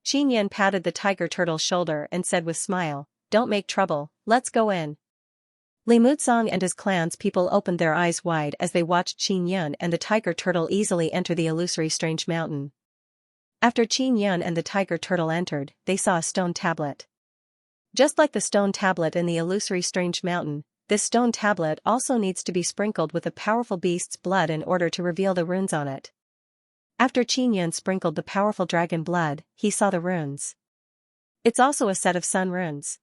Qin Yun patted the tiger turtle's shoulder and said with smile, "Don't make trouble, let's go in." Li Mutsong and his clan's people opened their eyes wide as they watched Qin Yun and the tiger turtle easily enter the illusory strange mountain. After Qin Yun and the tiger turtle entered, they saw a stone tablet. Just like the stone tablet in the illusory strange mountain, this stone tablet also needs to be sprinkled with a powerful beast's blood in order to reveal the runes on it. After Qin Yun sprinkled the powerful dragon blood, he saw the runes. It's also a set of sun runes.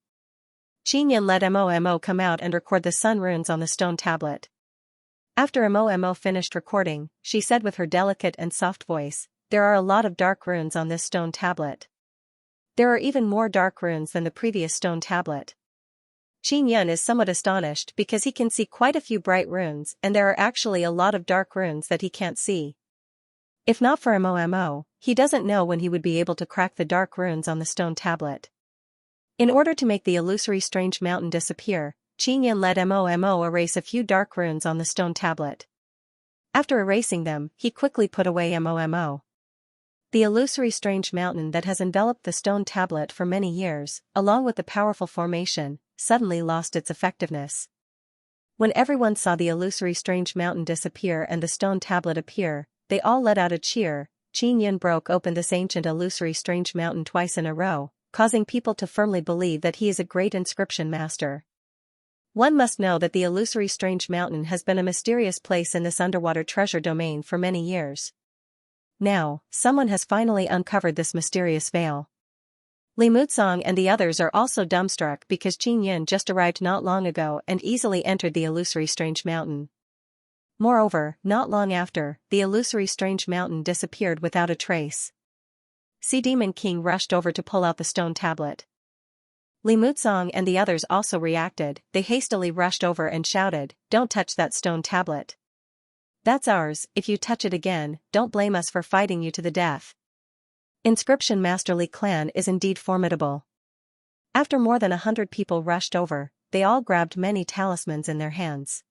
Qin Yun let Mo come out and record the sun runes on the stone tablet. After Mo finished recording, she said with her delicate and soft voice, "There are a lot of dark runes on this stone tablet. There are even more dark runes than the previous stone tablet." Qin Yun is somewhat astonished because he can see quite a few bright runes and there are actually a lot of dark runes that he can't see. If not for Mo, he doesn't know when he would be able to crack the dark runes on the stone tablet. In order to make the illusory strange mountain disappear, Qin Yun let Mo erase a few dark runes on the stone tablet. After erasing them, he quickly put away Mo. The illusory strange mountain that has enveloped the stone tablet for many years, along with the powerful formation, suddenly lost its effectiveness. When everyone saw the illusory strange mountain disappear and the stone tablet appear, they all let out a cheer. Qin Yun broke open this ancient illusory strange mountain twice in a row, causing people to firmly believe that he is a great inscription master. One must know that the illusory strange mountain has been a mysterious place in this underwater treasure domain for many years. Now, someone has finally uncovered this mysterious veil. Li Mutsong and the others are also dumbstruck because Qin Yun just arrived not long ago and easily entered the illusory strange mountain. Moreover, not long after, the illusory strange mountain disappeared without a trace. Sea Demon King rushed over to pull out the stone tablet. Li Mutsong and the others also reacted. They hastily rushed over and shouted, "Don't touch that stone tablet. That's ours, if you touch it again, don't blame us for fighting you to the death." Inscription Masterly Clan is indeed formidable. After more than 100 people rushed over, they all grabbed many talismans in their hands.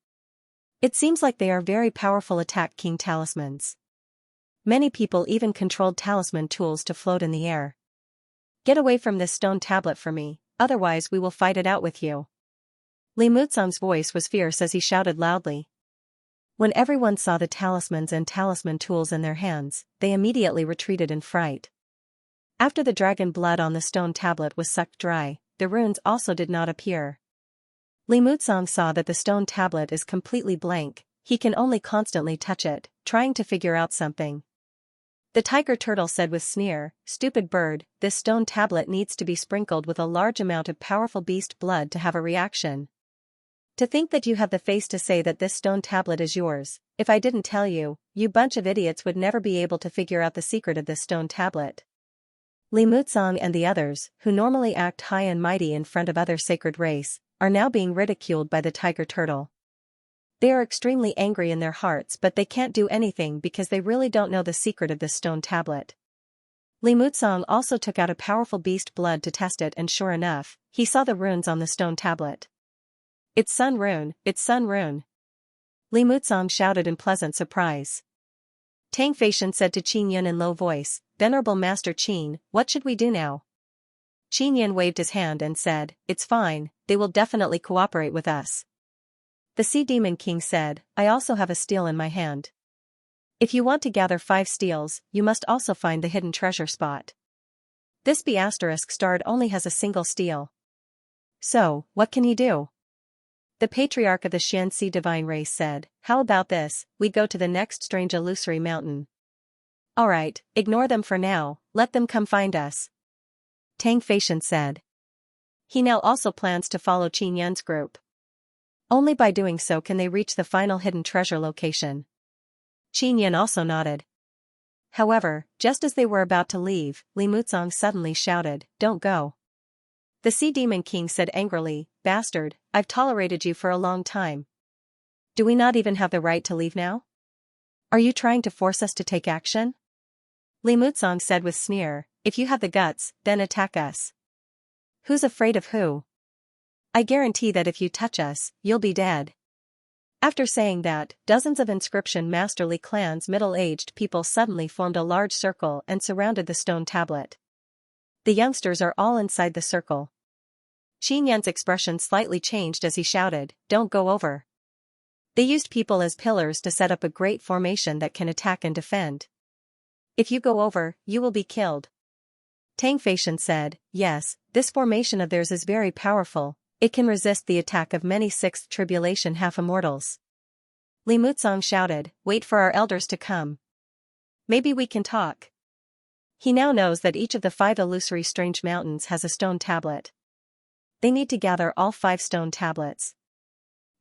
It seems like they are very powerful attack king talismans. Many people even controlled talisman tools to float in the air. "Get away from this stone tablet for me, otherwise we will fight it out with you." Li Mutsong's voice was fierce as he shouted loudly. When everyone saw the talismans and talisman tools in their hands, they immediately retreated in fright. After the dragon blood on the stone tablet was sucked dry, the runes also did not appear. Li Mutsong saw that the stone tablet is completely blank, he can only constantly touch it, trying to figure out something. The tiger turtle said with sneer, "Stupid bird, this stone tablet needs to be sprinkled with a large amount of powerful beast blood to have a reaction. To think that you have the face to say that this stone tablet is yours, if I didn't tell you, you bunch of idiots would never be able to figure out the secret of this stone tablet." Li Mutsong and the others, who normally act high and mighty in front of other sacred race, are now being ridiculed by the tiger turtle. They are extremely angry in their hearts but they can't do anything because they really don't know the secret of this stone tablet. Li Mutsong also took out a powerful beast blood to test it and sure enough, he saw the runes on the stone tablet. "It's sun rune, it's sun rune." Li Mutsong shouted in pleasant surprise. Xianxia said to Qin Yun in low voice, "Venerable Master Qin, what should we do now?" Qin Yan waved his hand and said, "It's fine, they will definitely cooperate with us." The Sea Demon King said, "I also have a steel in my hand. If you want to gather 5 steels, you must also find the hidden treasure spot. This B**** only has a single steel. So, what can he do?" The patriarch of the Xianxia divine race said, "How about this, we go to the next strange illusory mountain." "Alright, ignore them for now, let them come find us," Tang Feishan said. He now also plans to follow Qin Yan's group. Only by doing so can they reach the final hidden treasure location. Qin Yan also nodded. However, just as they were about to leave, Li Muzong suddenly shouted, "Don't go." The Sea Demon King said angrily, "Bastard, I've tolerated you for a long time. Do we not even have the right to leave now? Are you trying to force us to take action?" Li Muzong said with sneer, "If you have the guts, then attack us. Who's afraid of who? I guarantee that if you touch us, you'll be dead." After saying that, dozens of Inscription Masterly Clan's middle-aged people suddenly formed a large circle and surrounded the stone tablet. The youngsters are all inside the circle. Qin Yan's expression slightly changed as he shouted, "Don't go over." They used people as pillars to set up a great formation that can attack and defend. "If you go over, you will be killed." Tang Feishan said, "Yes, this formation of theirs is very powerful. It can resist the attack of many Sixth Tribulation half-immortals." Li Muzong shouted, "Wait for our elders to come. Maybe we can talk." He now knows that each of the 5 illusory strange mountains has a stone tablet. They need to gather all 5 stone tablets.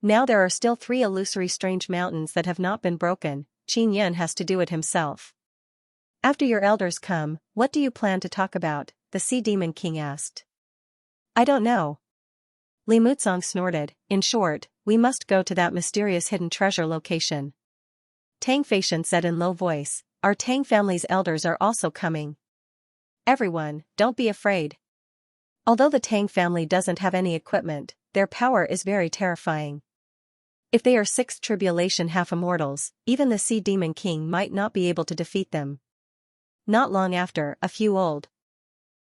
Now there are still 3 illusory strange mountains that have not been broken. Qin Yan has to do it himself. "After your elders come, what do you plan to talk about?" the Sea Demon King asked. "I don't know." Li Muzong snorted, "In short, we must go to that mysterious hidden treasure location." Tang Feishan said in low voice, "Our Tang family's elders are also coming. Everyone, don't be afraid." Although the Tang family doesn't have any equipment, their power is very terrifying. If they are Sixth Tribulation half-immortals, even the Sea Demon King might not be able to defeat them. Not long after, a few old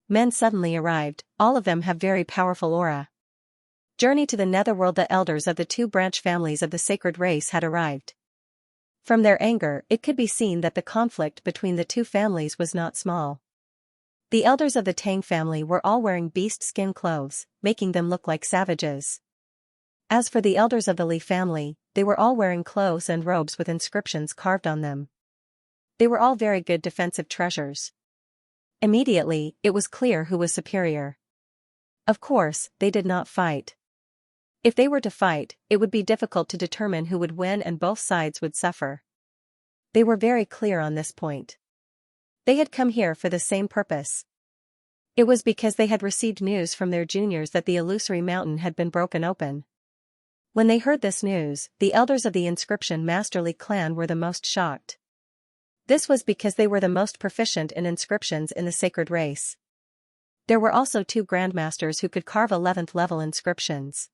men suddenly arrived. All of them have very powerful aura. Journey to the netherworld. The elders of the 2 branch families of the sacred race had arrived. From their anger, it could be seen that the conflict between the 2 families was not small. The elders of the Tang family were all wearing beast skin clothes, making them look like savages. As for the elders of the Li family, they were all wearing clothes and robes with inscriptions carved on them. They were all very good defensive treasures. Immediately, it was clear who was superior. Of course, they did not fight. If they were to fight, it would be difficult to determine who would win and both sides would suffer. They were very clear on this point. They had come here for the same purpose. It was because they had received news from their juniors that the illusory mountain had been broken open. When they heard this news, the elders of the Inscription Masterly clan were the most shocked. This was because they were the most proficient in inscriptions in the sacred race. There were also 2 grandmasters who could carve 11th level inscriptions.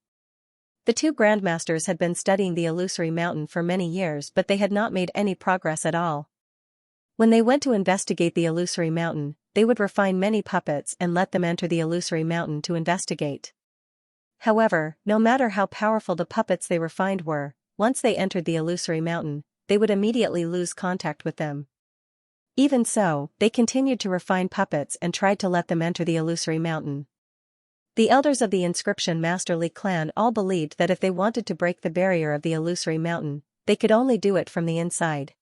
The 2 grandmasters had been studying the illusory mountain for many years, but they had not made any progress at all. When they went to investigate the illusory mountain, they would refine many puppets and let them enter the illusory mountain to investigate. However, no matter how powerful the puppets they refined were, once they entered the illusory mountain, they would immediately lose contact with them. Even so, they continued to refine puppets and tried to let them enter the illusory mountain. The elders of the Inscription Masterly clan all believed that if they wanted to break the barrier of the illusory mountain, they could only do it from the inside.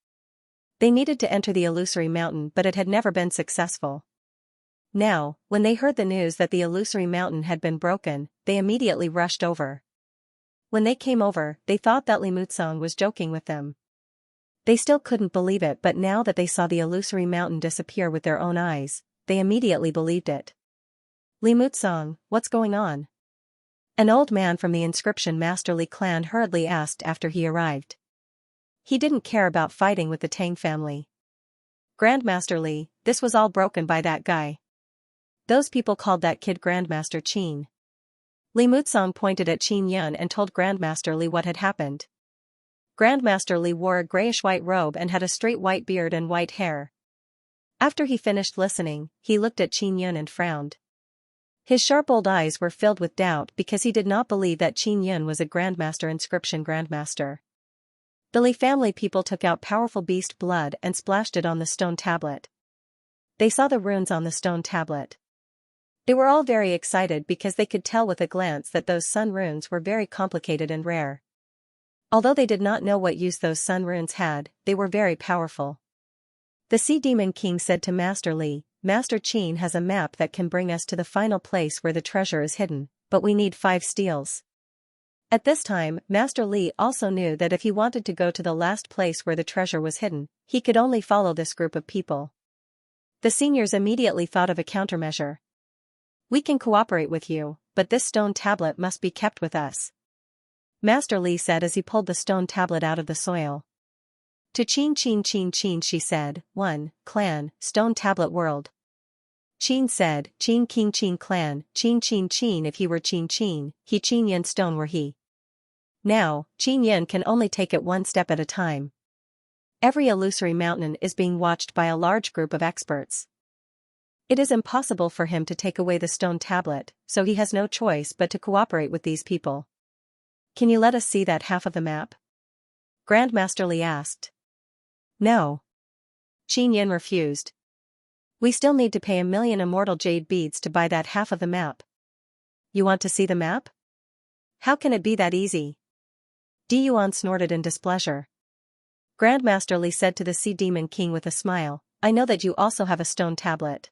They needed to enter the illusory mountain, but it had never been successful. Now, when they heard the news that the illusory mountain had been broken, they immediately rushed over. When they came over, they thought that Li Muzong was joking with them. They still couldn't believe it, but now that they saw the illusory mountain disappear with their own eyes, they immediately believed it. "Li Muzong, what's going on?" An old man from the Inscription Masterly clan hurriedly asked after he arrived. He didn't care about fighting with the Tang family. "Grandmaster Li, this was all broken by that guy. Those people called that kid Grandmaster Qin." Li Muzong pointed at Qin Yan and told Grandmaster Li what had happened. Grandmaster Li wore a grayish-white robe and had a straight white beard and white hair. After he finished listening, he looked at Qin Yan and frowned. His sharp old eyes were filled with doubt because he did not believe that Qin Yun was a Grandmaster Inscription Grandmaster. The Li family people took out powerful beast blood and splashed it on the stone tablet. They saw the runes on the stone tablet. They were all very excited because they could tell with a glance that those sun runes were very complicated and rare. Although they did not know what use those sun runes had, they were very powerful. The Sea Demon King said to Master Li, "Master Qin has a map that can bring us to the final place where the treasure is hidden, but we need 5 steals." At this time, Master Li also knew that if he wanted to go to the last place where the treasure was hidden, he could only follow this group of people. The seniors immediately thought of a countermeasure. "We can cooperate with you, but this stone tablet must be kept with us," Master Li said as he pulled the stone tablet out of the soil. "To Qin Qin Qin Qin," she said, "1, clan, stone tablet world." Qin said, "Qin King Qin clan, Qin Qin Qin if he were Qin Qin, he Qin Yin stone were he." Now, Qin Yin can only take it one step at a time. Every illusory mountain is being watched by a large group of experts. It is impossible for him to take away the stone tablet, so he has no choice but to cooperate with these people. "Can you let us see that half of the map?" Grandmaster Li asked. "No." Qin Yin refused. "We still need to pay 1,000,000 immortal jade beads to buy that half of the map." "You want to see the map? How can it be that easy?" Di Yuan snorted in displeasure. Grandmaster Li said to the Sea Demon King with a smile, "I know that you also have a stone tablet.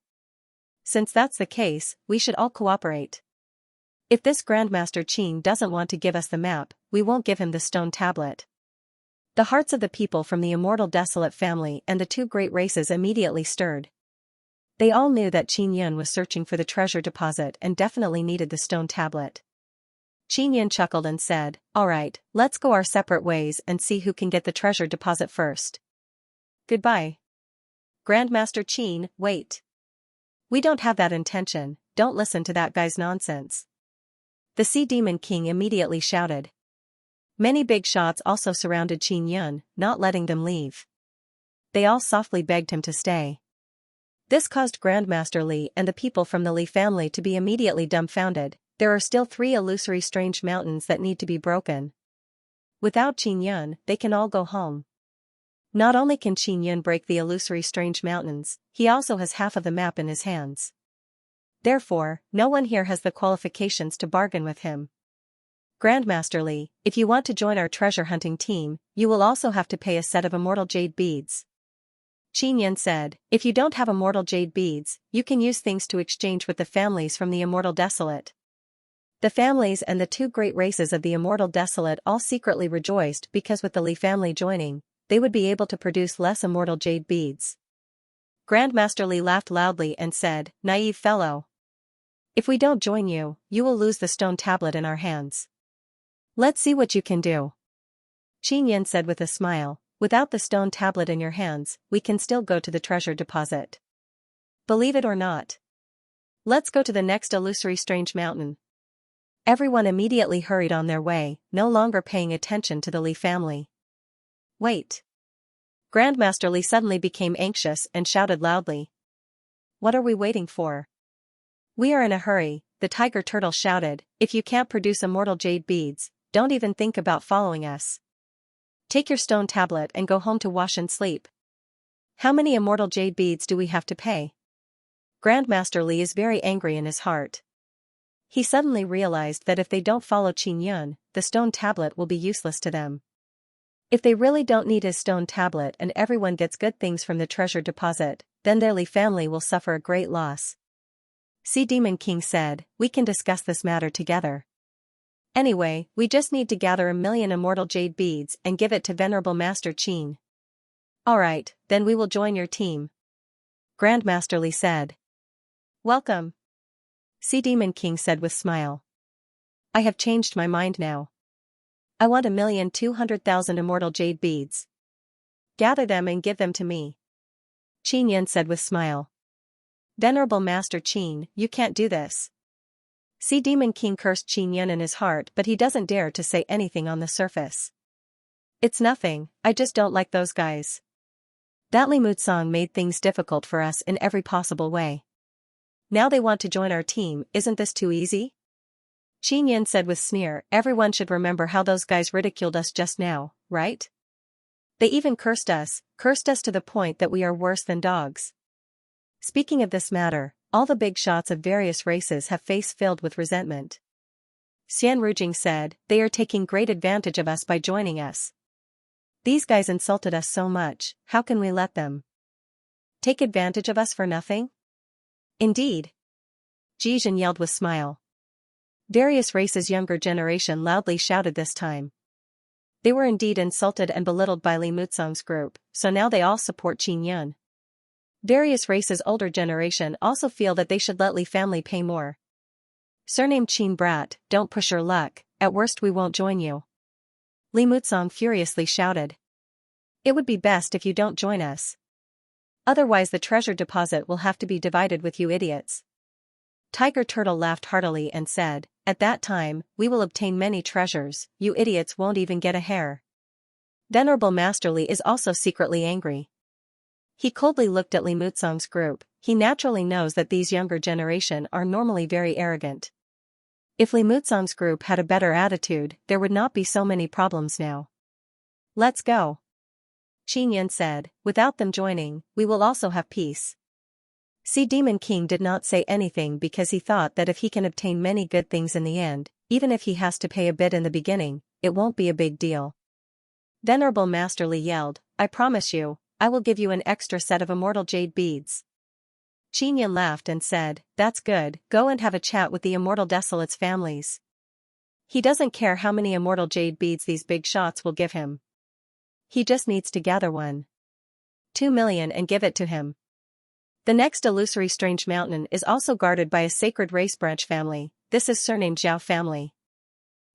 Since that's the case, we should all cooperate. If this Grandmaster Qin doesn't want to give us the map, we won't give him the stone tablet." The hearts of the people from the Immortal Desolate family and the 2 great races immediately stirred. They all knew that Qin Yun was searching for the treasure deposit and definitely needed the stone tablet. Qin Yun chuckled and said, "Alright, let's go our separate ways and see who can get the treasure deposit first." "Goodbye." "Grandmaster Qin, wait. We don't have that intention, don't listen to that guy's nonsense," the Sea Demon King immediately shouted. Many big shots also surrounded Qin Yun, not letting them leave. They all softly begged him to stay. This caused Grandmaster Li and the people from the Li family to be immediately dumbfounded. There are still 3 illusory strange mountains that need to be broken. Without Qin Yun, they can all go home. Not only can Qin Yun break the illusory strange mountains, he also has half of the map in his hands. Therefore, no one here has the qualifications to bargain with him. "Grandmaster Li, if you want to join our treasure hunting team, you will also have to pay a set of immortal jade beads." Qin Yun said, "If you don't have immortal jade beads, you can use things to exchange with the families from the Immortal Desolate." The families and the 2 great races of the Immortal Desolate all secretly rejoiced because with the Li family joining, they would be able to produce less immortal jade beads. Grandmaster Li laughed loudly and said, "Naive fellow. If we don't join you, you will lose the stone tablet in our hands. Let's see what you can do." Qin Yin said with a smile, "Without the stone tablet in your hands, we can still go to the treasure deposit. Believe it or not. Let's go to the next illusory strange mountain." Everyone immediately hurried on their way, no longer paying attention to the Li family. "Wait." Grandmaster Li suddenly became anxious and shouted loudly. "What are we waiting for?" "We are in a hurry," the tiger turtle shouted. "If you can't produce immortal jade beads, don't even think about following us. Take your stone tablet and go home to wash and sleep." "How many immortal jade beads do we have to pay?" Grandmaster Li is very angry in his heart. He suddenly realized that if they don't follow Qin Yun, the stone tablet will be useless to them. If they really don't need his stone tablet and everyone gets good things from the treasure deposit, then their Li family will suffer a great loss. Sea Demon King said, "We can discuss this matter together. Anyway, we just need to gather 1,000,000 immortal jade beads and give it to Venerable Master Qin." "Alright, then we will join your team," Grandmaster Li said. "Welcome," Sea Demon King said with smile. "I have changed my mind now. I want 1,200,000 immortal jade beads. Gather them and give them to me," Qin Yun said with smile. "Venerable Master Qin, you can't do this." Sea Demon King cursed Qin Yun in his heart, but he doesn't dare to say anything on the surface. "It's nothing, I just don't like those guys. That Li Mutsong made things difficult for us in every possible way. Now they want to join our team, isn't this too easy? Xianxia said with sneer, everyone should remember how those guys ridiculed us just now, right? They even cursed us to the point that we are worse than dogs. Speaking of this matter, all the big shots of various races have face filled with resentment. Xianxia said, they are taking great advantage of us by joining us. These guys insulted us so much, how can we let them take advantage of us for nothing? Indeed. Jijin yelled with smile. Various races' younger generation loudly shouted this time. They were indeed insulted and belittled by Li Mutsong's group, so now they all support Xianxia. Various races' older generation also feel that they should let Li family pay more. Surnamed Qin brat, don't push your luck, at worst we won't join you. Li Mutsong furiously shouted. It would be best if you don't join us. Otherwise the treasure deposit will have to be divided with you idiots. Tiger Turtle laughed heartily and said, at that time, we will obtain many treasures, you idiots won't even get a hair. Venerable Master Li is also secretly angry. He coldly looked at Li Mutsong's group, he naturally knows that these younger generation are normally very arrogant. If Li Mutsong's group had a better attitude, there would not be so many problems now. Let's go. Xianxia said, without them joining, we will also have peace. Sea Demon King did not say anything because he thought that if he can obtain many good things in the end, even if he has to pay a bit in the beginning, it won't be a big deal. Venerable Master Li yelled, I promise you, I will give you an extra set of immortal jade beads. Xianxia laughed and said, that's good, go and have a chat with the immortal desolates families. He doesn't care how many immortal jade beads these big shots will give him. He just needs to gather 2 million and give it to him. The next illusory strange mountain is also guarded by a sacred race branch family, this is surnamed Zhao family.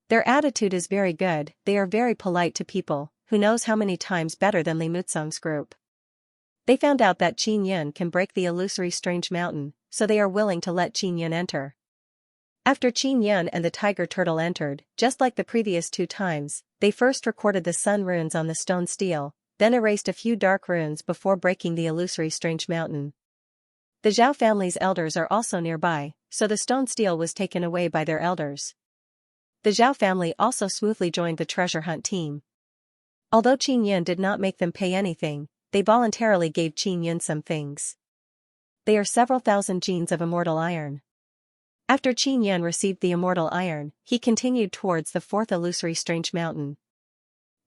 Their attitude is very good, they are very polite to people, who knows how many times better than Li Mutsong's group. They found out that Xianxia can break the illusory strange mountain, so they are willing to let Xianxia enter. After Xianxia and the Tiger Turtle entered, just like the previous 2 times, they first recorded the sun runes on the stone stele, then erased a few dark runes before breaking the illusory strange mountain. The Zhao family's elders are also nearby, so the stone stele was taken away by their elders. The Zhao family also smoothly joined the treasure hunt team. Although Xianxia did not make them pay anything, they voluntarily gave Xianxia some things. They are several thousand genes of immortal iron. After Xianxia received the immortal iron, he continued towards the 4th illusory strange mountain.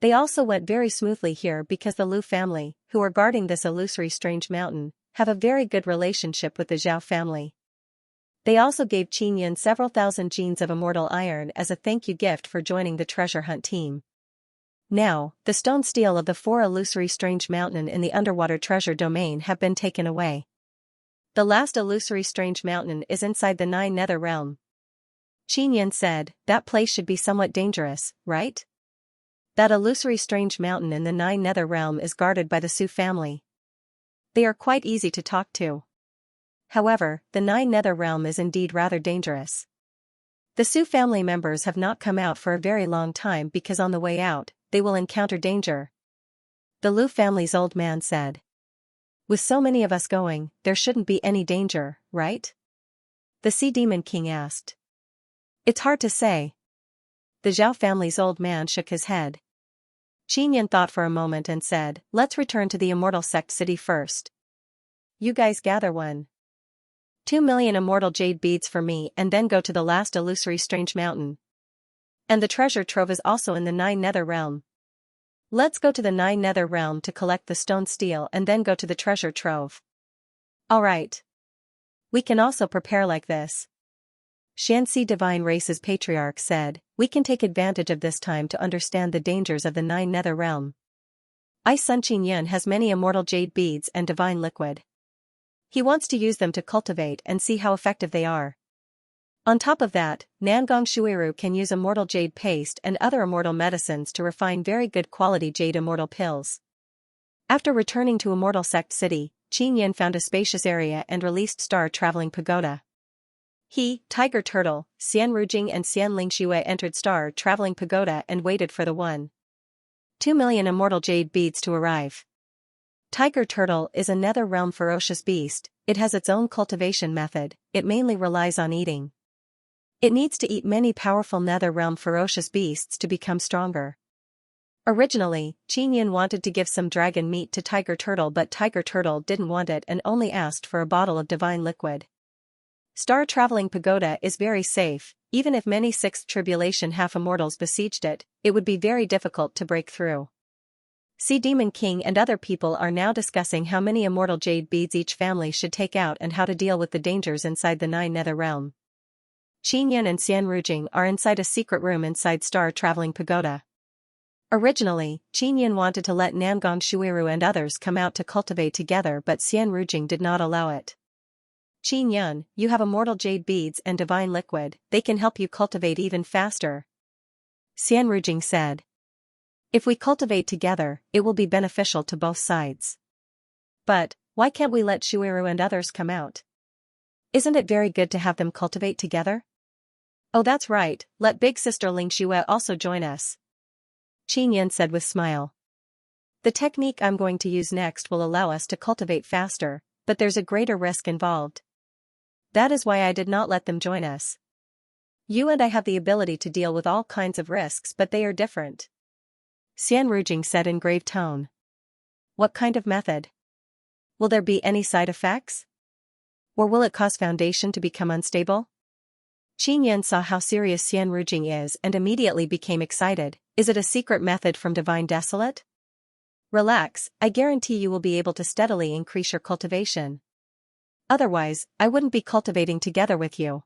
They also went very smoothly here because the Lu family, who are guarding this illusory strange mountain, have a very good relationship with the Zhao family. They also gave Xianxia several thousand genes of immortal iron as a thank you gift for joining the treasure hunt team. Now, the stone stele of the 4 illusory strange mountain in the underwater treasure domain have been taken away. The last illusory strange mountain is inside the 9 nether realm. Xianxia said, that place should be somewhat dangerous, right? That illusory strange mountain in the 9 nether realm is guarded by the Su family. They are quite easy to talk to. However, the 9 nether realm is indeed rather dangerous. The Su family members have not come out for a very long time because on the way out, they will encounter danger. The Lu family's old man said. With so many of us going, there shouldn't be any danger, right? The Sea Demon King asked. It's hard to say. The Zhao family's old man shook his head. Xianxia thought for a moment and said, let's return to the Immortal Sect City first. You guys gather 2 million immortal jade beads for me and then go to the last illusory strange mountain. And the treasure trove is also in the 9 nether realm. Let's go to the 9 nether realm to collect the stone stele and then go to the treasure trove. Alright. We can also prepare like this. Xianxia Divine Race's patriarch said, we can take advantage of this time to understand the dangers of the 9 nether realm. Ice Sun Xianxia has many immortal jade beads and divine liquid. He wants to use them to cultivate and see how effective they are. On top of that, Nangong Shuiru can use immortal jade paste and other immortal medicines to refine very good quality jade immortal pills. After returning to Immortal Sect City, Xianxia found a spacious area and released Star Traveling Pagoda. He, Tiger Turtle, Xian Rujing and Xian Lingshui entered Star Traveling Pagoda and waited for the 2 million immortal jade beads to arrive. Tiger turtle is a nether-realm ferocious beast. It has its own cultivation method. It mainly relies on eating. It needs to eat many powerful nether-realm ferocious beasts to become stronger. Originally, Xianxia wanted to give some dragon meat to Tiger Turtle, but Tiger Turtle didn't want it and only asked for a bottle of divine liquid. Star-traveling pagoda is very safe. Even if many sixth tribulation half-immortals besieged it, it would be very difficult to break through. Sea Demon King and other people are now discussing how many immortal jade beads each family should take out and how to deal with the dangers inside the 9 nether realm. Xianxia and Xianrujing are inside a secret room inside Star-traveling pagoda. Originally, Xianxia wanted to let Namgong Shuiru and others come out to cultivate together, but Xianrujing did not allow it. Xianxia, you have immortal jade beads and divine liquid, they can help you cultivate even faster. Xianrujing said. If we cultivate together, it will be beneficial to both sides. But, why can't we let Shuiru and others come out? Isn't it very good to have them cultivate together? Oh, that's right, let big sister Lingxue also join us. Xianxia said with smile. The technique I'm going to use next will allow us to cultivate faster, but there's a greater risk involved. That is why I did not let them join us. You and I have the ability to deal with all kinds of risks, but they are different. Xianrujing said in grave tone. What kind of method? Will there be any side effects? Or will it cause foundation to become unstable? Xianxia saw how serious Xianrujing is and immediately became excited. Is it a secret method from Divine Desolate? Relax, I guarantee you will be able to steadily increase your cultivation. Otherwise, I wouldn't be cultivating together with you.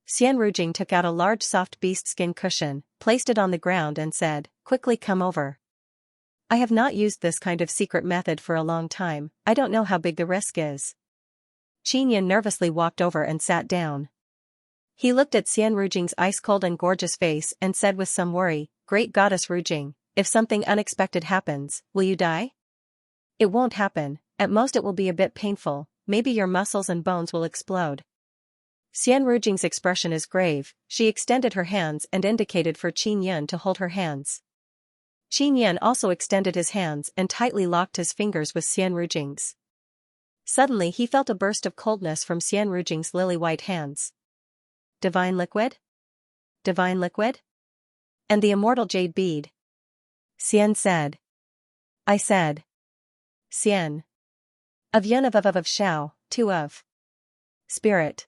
Xianrujing took out a large soft beast skin cushion, placed it on the ground and said, quickly come over. I have not used this kind of secret method for a long time, I don't know how big the risk is. Xianxia nervously walked over and sat down. He looked at Xianrujing's ice-cold and gorgeous face and said with some worry, Great Goddess Rujing, if something unexpected happens, will you die? It won't happen, at most it will be a bit painful, maybe your muscles and bones will explode. Xianrujing's expression is grave, she extended her hands and indicated for Xianxia to hold her hands. Xianxia also extended his hands and tightly locked his fingers with Xianrujing's. Suddenly he felt a burst of coldness from Xianrujing's lily-white hands. Divine liquid? Divine liquid? And the immortal jade bead. Xian said. I said. Xian. Of Yun of Shao, 2 of. Spirit.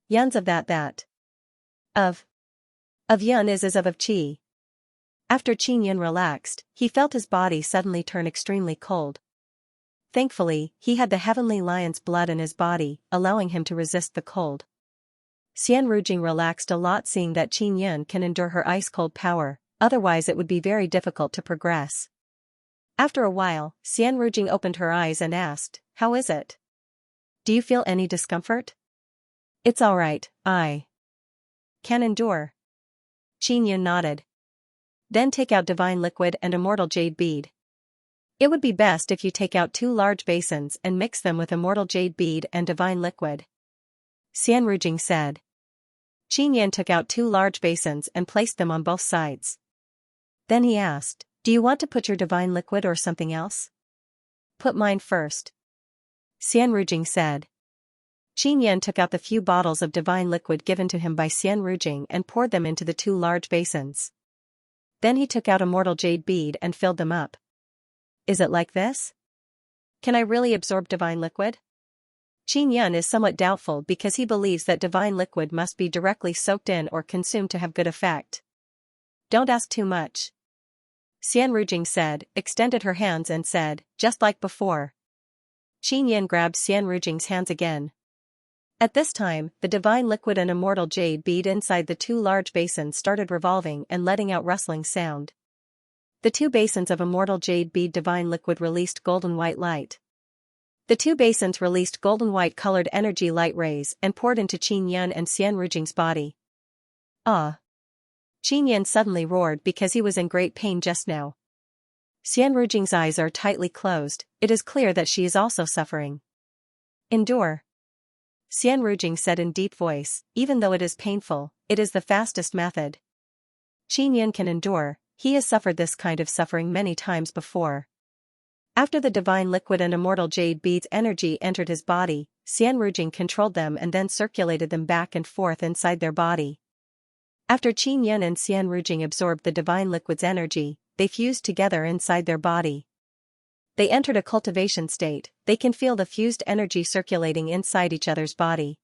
Yun's of that. Of Yun is as of Qi. After Xianxia relaxed, he felt his body suddenly turn extremely cold. Thankfully, he had the heavenly lion's blood in his body, allowing him to resist the cold. Xianrujing relaxed a lot seeing that Xianxia can endure her ice-cold power, otherwise it would be very difficult to progress. After a while, Xianrujing opened her eyes and asked, how is it? Do you feel any discomfort? It's alright, I can endure. Xianxia nodded. Then take out divine liquid and immortal jade bead. It would be best if you take out 2 large basins and mix them with immortal jade bead and divine liquid. Xianrujing said. Xianxia took out 2 large basins and placed them on both sides. Then he asked, do you want to put your divine liquid or something else? Put mine first. Xianrujing said. Xianxia took out the few bottles of divine liquid given to him by Xianrujing and poured them into the 2 large basins. Then he took out immortal jade bead and filled them up. Is it like this? Can I really absorb divine liquid? Xianxia is somewhat doubtful because he believes that divine liquid must be directly soaked in or consumed to have good effect. Don't ask too much. Xianrujing said, extended her hands and said, just like before. Xianxia grabbed Xianrujing's hands again. At this time, the divine liquid and immortal jade bead inside the 2 large basins started revolving and letting out rustling sound. The 2 basins of immortal jade bead divine liquid released golden white light. The 2 basins released golden white colored energy light rays and poured into Xianxia and Xianrujing's body. Ah! Xianxia suddenly roared because he was in great pain just now. Xianrujing's eyes are tightly closed, it is clear that she is also suffering. Endure. Xianrujing said in deep voice, even though it is painful, it is the fastest method. Xianxia can endure, he has suffered this kind of suffering many times before. After the divine liquid and immortal jade beads energy entered his body, Xian Rujing controlled them and then circulated them back and forth inside their body. After Qin Yun and Xian Rujing absorbed the divine liquid's energy, they fused together inside their body. They entered a cultivation state. They can feel the fused energy circulating inside each other's body.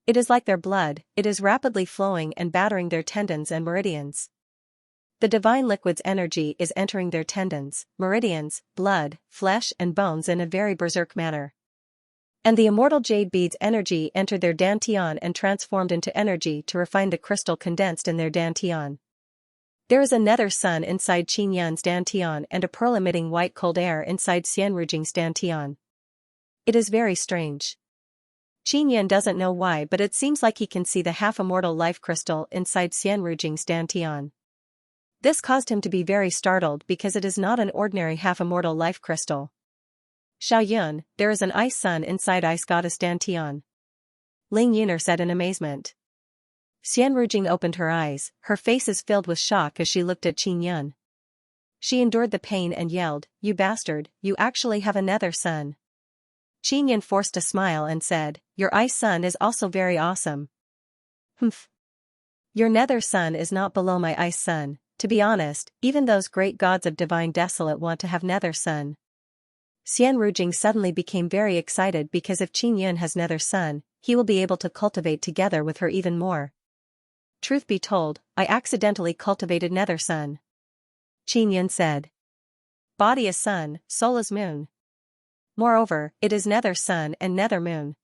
It is like their blood, it is rapidly flowing and battering their tendons and meridians. The divine liquid's energy is entering their tendons, meridians, blood, flesh and bones in a very berserk manner. And the immortal jade beads energy entered their dantian and transformed into energy to refine the crystal condensed in their dantian. There is a nether sun inside Qin Yun's dantian and a pearl-emitting white cold air inside Xian Rujing's dantian. It is very strange. Qin Yun doesn't know why, but it seems like he can see the half-immortal life crystal inside Xian Rujing's dantian. This caused him to be very startled because it is not an ordinary half-immortal life crystal. Xiao Yun, there is an ice sun inside Ice Goddess dantian. Ling Yuner said in amazement. Xian Rujing opened her eyes, her face is filled with shock as she looked at Qin Yun. She endured the pain and yelled, "You bastard, you actually have a nether sun." Qin Yun forced a smile and said, "Your ice sun is also very awesome." "Humph. Your nether sun is not below my ice sun. To be honest, even those great gods of divine desolate want to have nether sun." Xian Rujing suddenly became very excited because if Qin Yun has nether sun, he will be able to cultivate together with her even more. "Truth be told, I accidentally cultivated nether sun," Qin Yun said. "Body is sun, soul is moon. Moreover, it is nether sun and nether moon.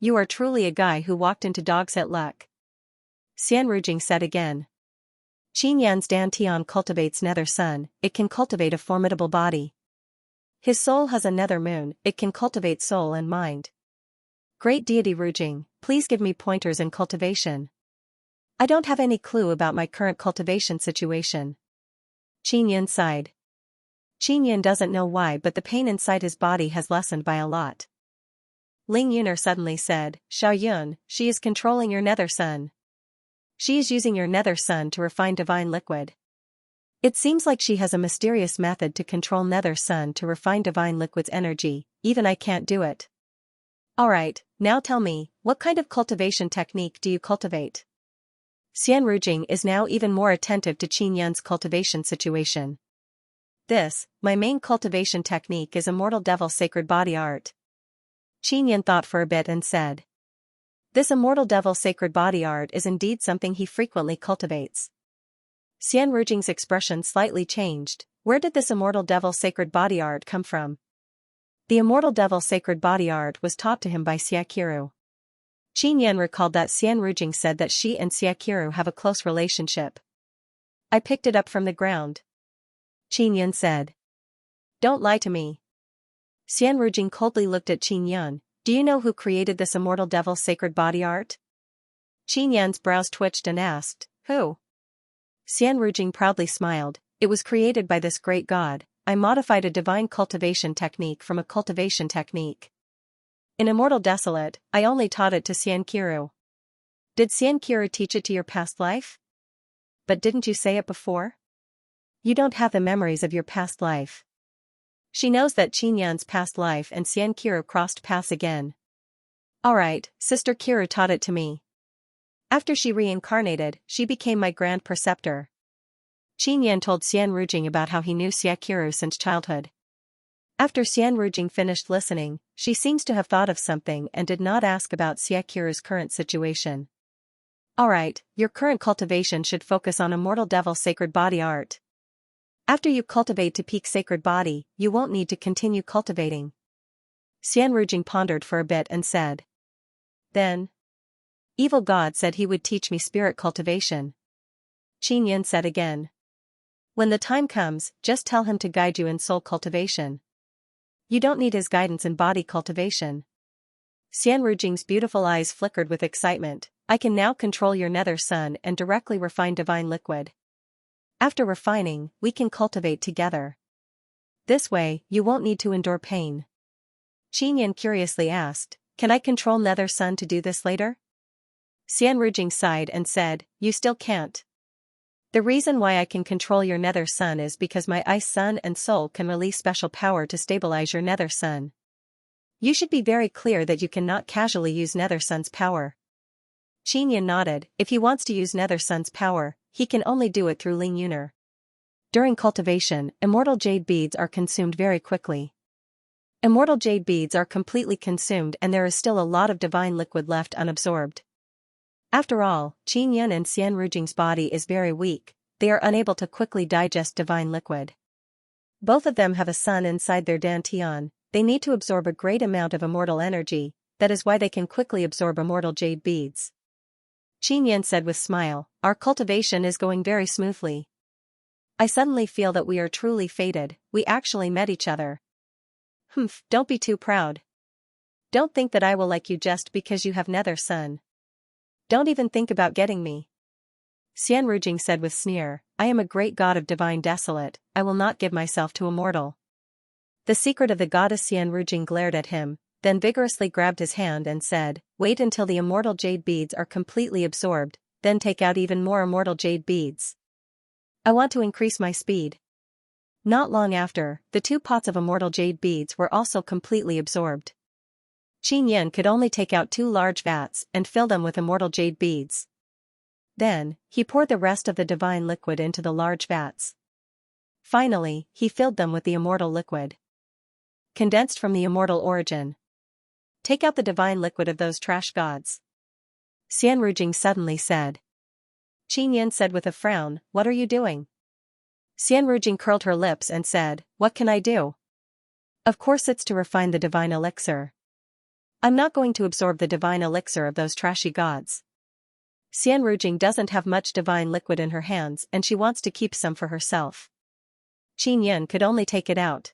You are truly a guy who walked into dog's hit luck," Xian Rujing said again. Qin Yun's dantian cultivates nether sun, it can cultivate a formidable body. His soul has a nether moon, it can cultivate soul and mind. Great deity Rujing, please give me pointers in cultivation. I don't have any clue about my current cultivation situation. Qin Yun sighed. Qin Yun doesn't know why, but the pain inside his body has lessened by a lot. Ling Yuner suddenly said, "Xiao Yun, she is controlling your nether sun. She is using your nether sun to refine divine liquid. It seems like she has a mysterious method to control nether sun to refine divine liquid's energy, even I can't do it." "Alright, now tell me, what kind of cultivation technique do you cultivate?" Xian Rujing is now even more attentive to Qin Yun's cultivation situation. My main cultivation technique is Immortal Devil Sacred Body Art." Qin Yun thought for a bit and said. This Immortal Devil Sacred Body Art is indeed something he frequently cultivates. Xian Rujing's expression slightly changed. Where did this Immortal Devil Sacred Body Art come from? The Immortal Devil Sacred Body Art was taught to him by Xiaqiru. Qin Yun recalled that Xian Rujing said that she and Xiaqiru have a close relationship. "I picked it up from the ground," Qin Yun said. "Don't lie to me." Xian Rujing coldly looked at Qin Yun. "Do you know who created this Immortal Devil Sacred Body Art?" Qin Yun's brows twitched and asked, "Who?" Xian Rujing proudly smiled. "It was created by this great god. I modified a divine cultivation technique from a cultivation technique. In Immortal Desolate, I only taught it to Xianqiru." "Did Xianqiru teach it to your past life?" "But didn't you say it before? You don't have the memories of your past life." She knows that Qin Yun's past life and Xianqiru crossed paths again. "Alright, Sister Kiru taught it to me. After she reincarnated, she became my grand preceptor." Qin Yun told Xian Rujing about how he knew Xiaqiru since childhood. After Xian Rujing finished listening, she seems to have thought of something and did not ask about Xiaqiru's current situation. "Alright, your current cultivation should focus on Immortal Devil Sacred Body Art. After you cultivate to peak Sacred Body, you won't need to continue cultivating." Xian Rujing pondered for a bit and said. "Then, Evil God said he would teach me spirit cultivation." Qin Yun said again. "When the time comes, just tell him to guide you in soul cultivation. You don't need his guidance in body cultivation." Xian Rujing's beautiful eyes flickered with excitement. "I can now control your nether sun and directly refine divine liquid. After refining, we can cultivate together. This way, you won't need to endure pain." Qin Yun curiously asked, "Can I control nether sun to do this later?" Xian Rujing sighed and said, "You still can't. The reason why I can control your nether sun is because my ice sun and soul can release special power to stabilize your nether sun. You should be very clear that you cannot casually use nether sun's power. Xianxia nodded. If he wants to use nether sun's power, he can only do it through Ling Yuner. During cultivation, immortal jade beads are consumed very quickly. Immortal jade beads are completely consumed and there is still a lot of divine liquid left unabsorbed. After all, Xianxia and Xian Rujing's body is very weak, they are unable to quickly digest divine liquid. Both of them have a sun inside their dantian, they need to absorb a great amount of immortal energy, that is why they can quickly absorb immortal jade beads. Xianxia said with smile, our cultivation is going very smoothly. I suddenly feel that we are truly fated, we actually met each other. Humph, don't be too proud. Don't think that I will like you just because you have nether sun. Don't even think about getting me. Xian Rujing said with sneer, I am a great god of divine desolate, I will not give myself to a mortal. The secret of the goddess Xian Rujing glared at him, then vigorously grabbed his hand and said, wait until the immortal jade beads are completely absorbed, then take out even more immortal jade beads. I want to increase my speed. Not long after, the 2 pots of immortal jade beads were also completely absorbed. Xianxia could only take out 2 large vats and fill them with immortal jade beads. Then, he poured the rest of the divine liquid into the large vats. Finally, he filled them with the immortal liquid. Condensed from the immortal origin. Take out the divine liquid of those trash gods. Xian Rujing suddenly said. Xianxia said with a frown, what are you doing? Xian Rujing curled her lips and said, what can I do? Of course it's to refine the divine elixir. I'm not going to absorb the divine elixir of those trashy gods. Xian Rujing doesn't have much divine liquid in her hands and she wants to keep some for herself. Xianxia could only take it out.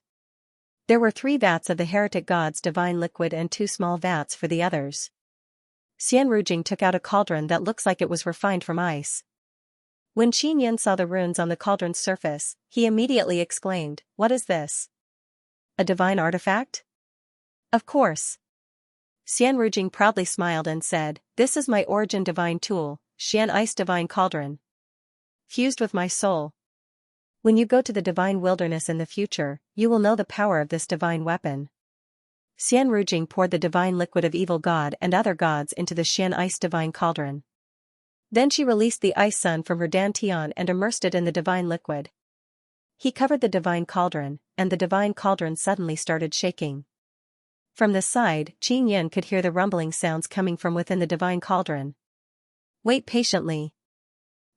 There were 3 vats of the heretic god's divine liquid and 2 small vats for the others. Xian Rujing took out a cauldron that looks like it was refined from ice. When Xianxia saw the runes on the cauldron's surface, he immediately exclaimed, what is this? A divine artifact? Of course. Xian Rujing proudly smiled and said, this is my origin divine tool, Xian Ice Divine Cauldron. Fused with my soul. When you go to the divine wilderness in the future, you will know the power of this divine weapon. Xian Rujing poured the divine liquid of evil god and other gods into the Xian Ice Divine Cauldron. Then she released the ice sun from her dantian and immersed it in the divine liquid. He covered the divine cauldron, and the divine cauldron suddenly started shaking. From the side, Xianxia could hear the rumbling sounds coming from within the divine cauldron. Wait patiently.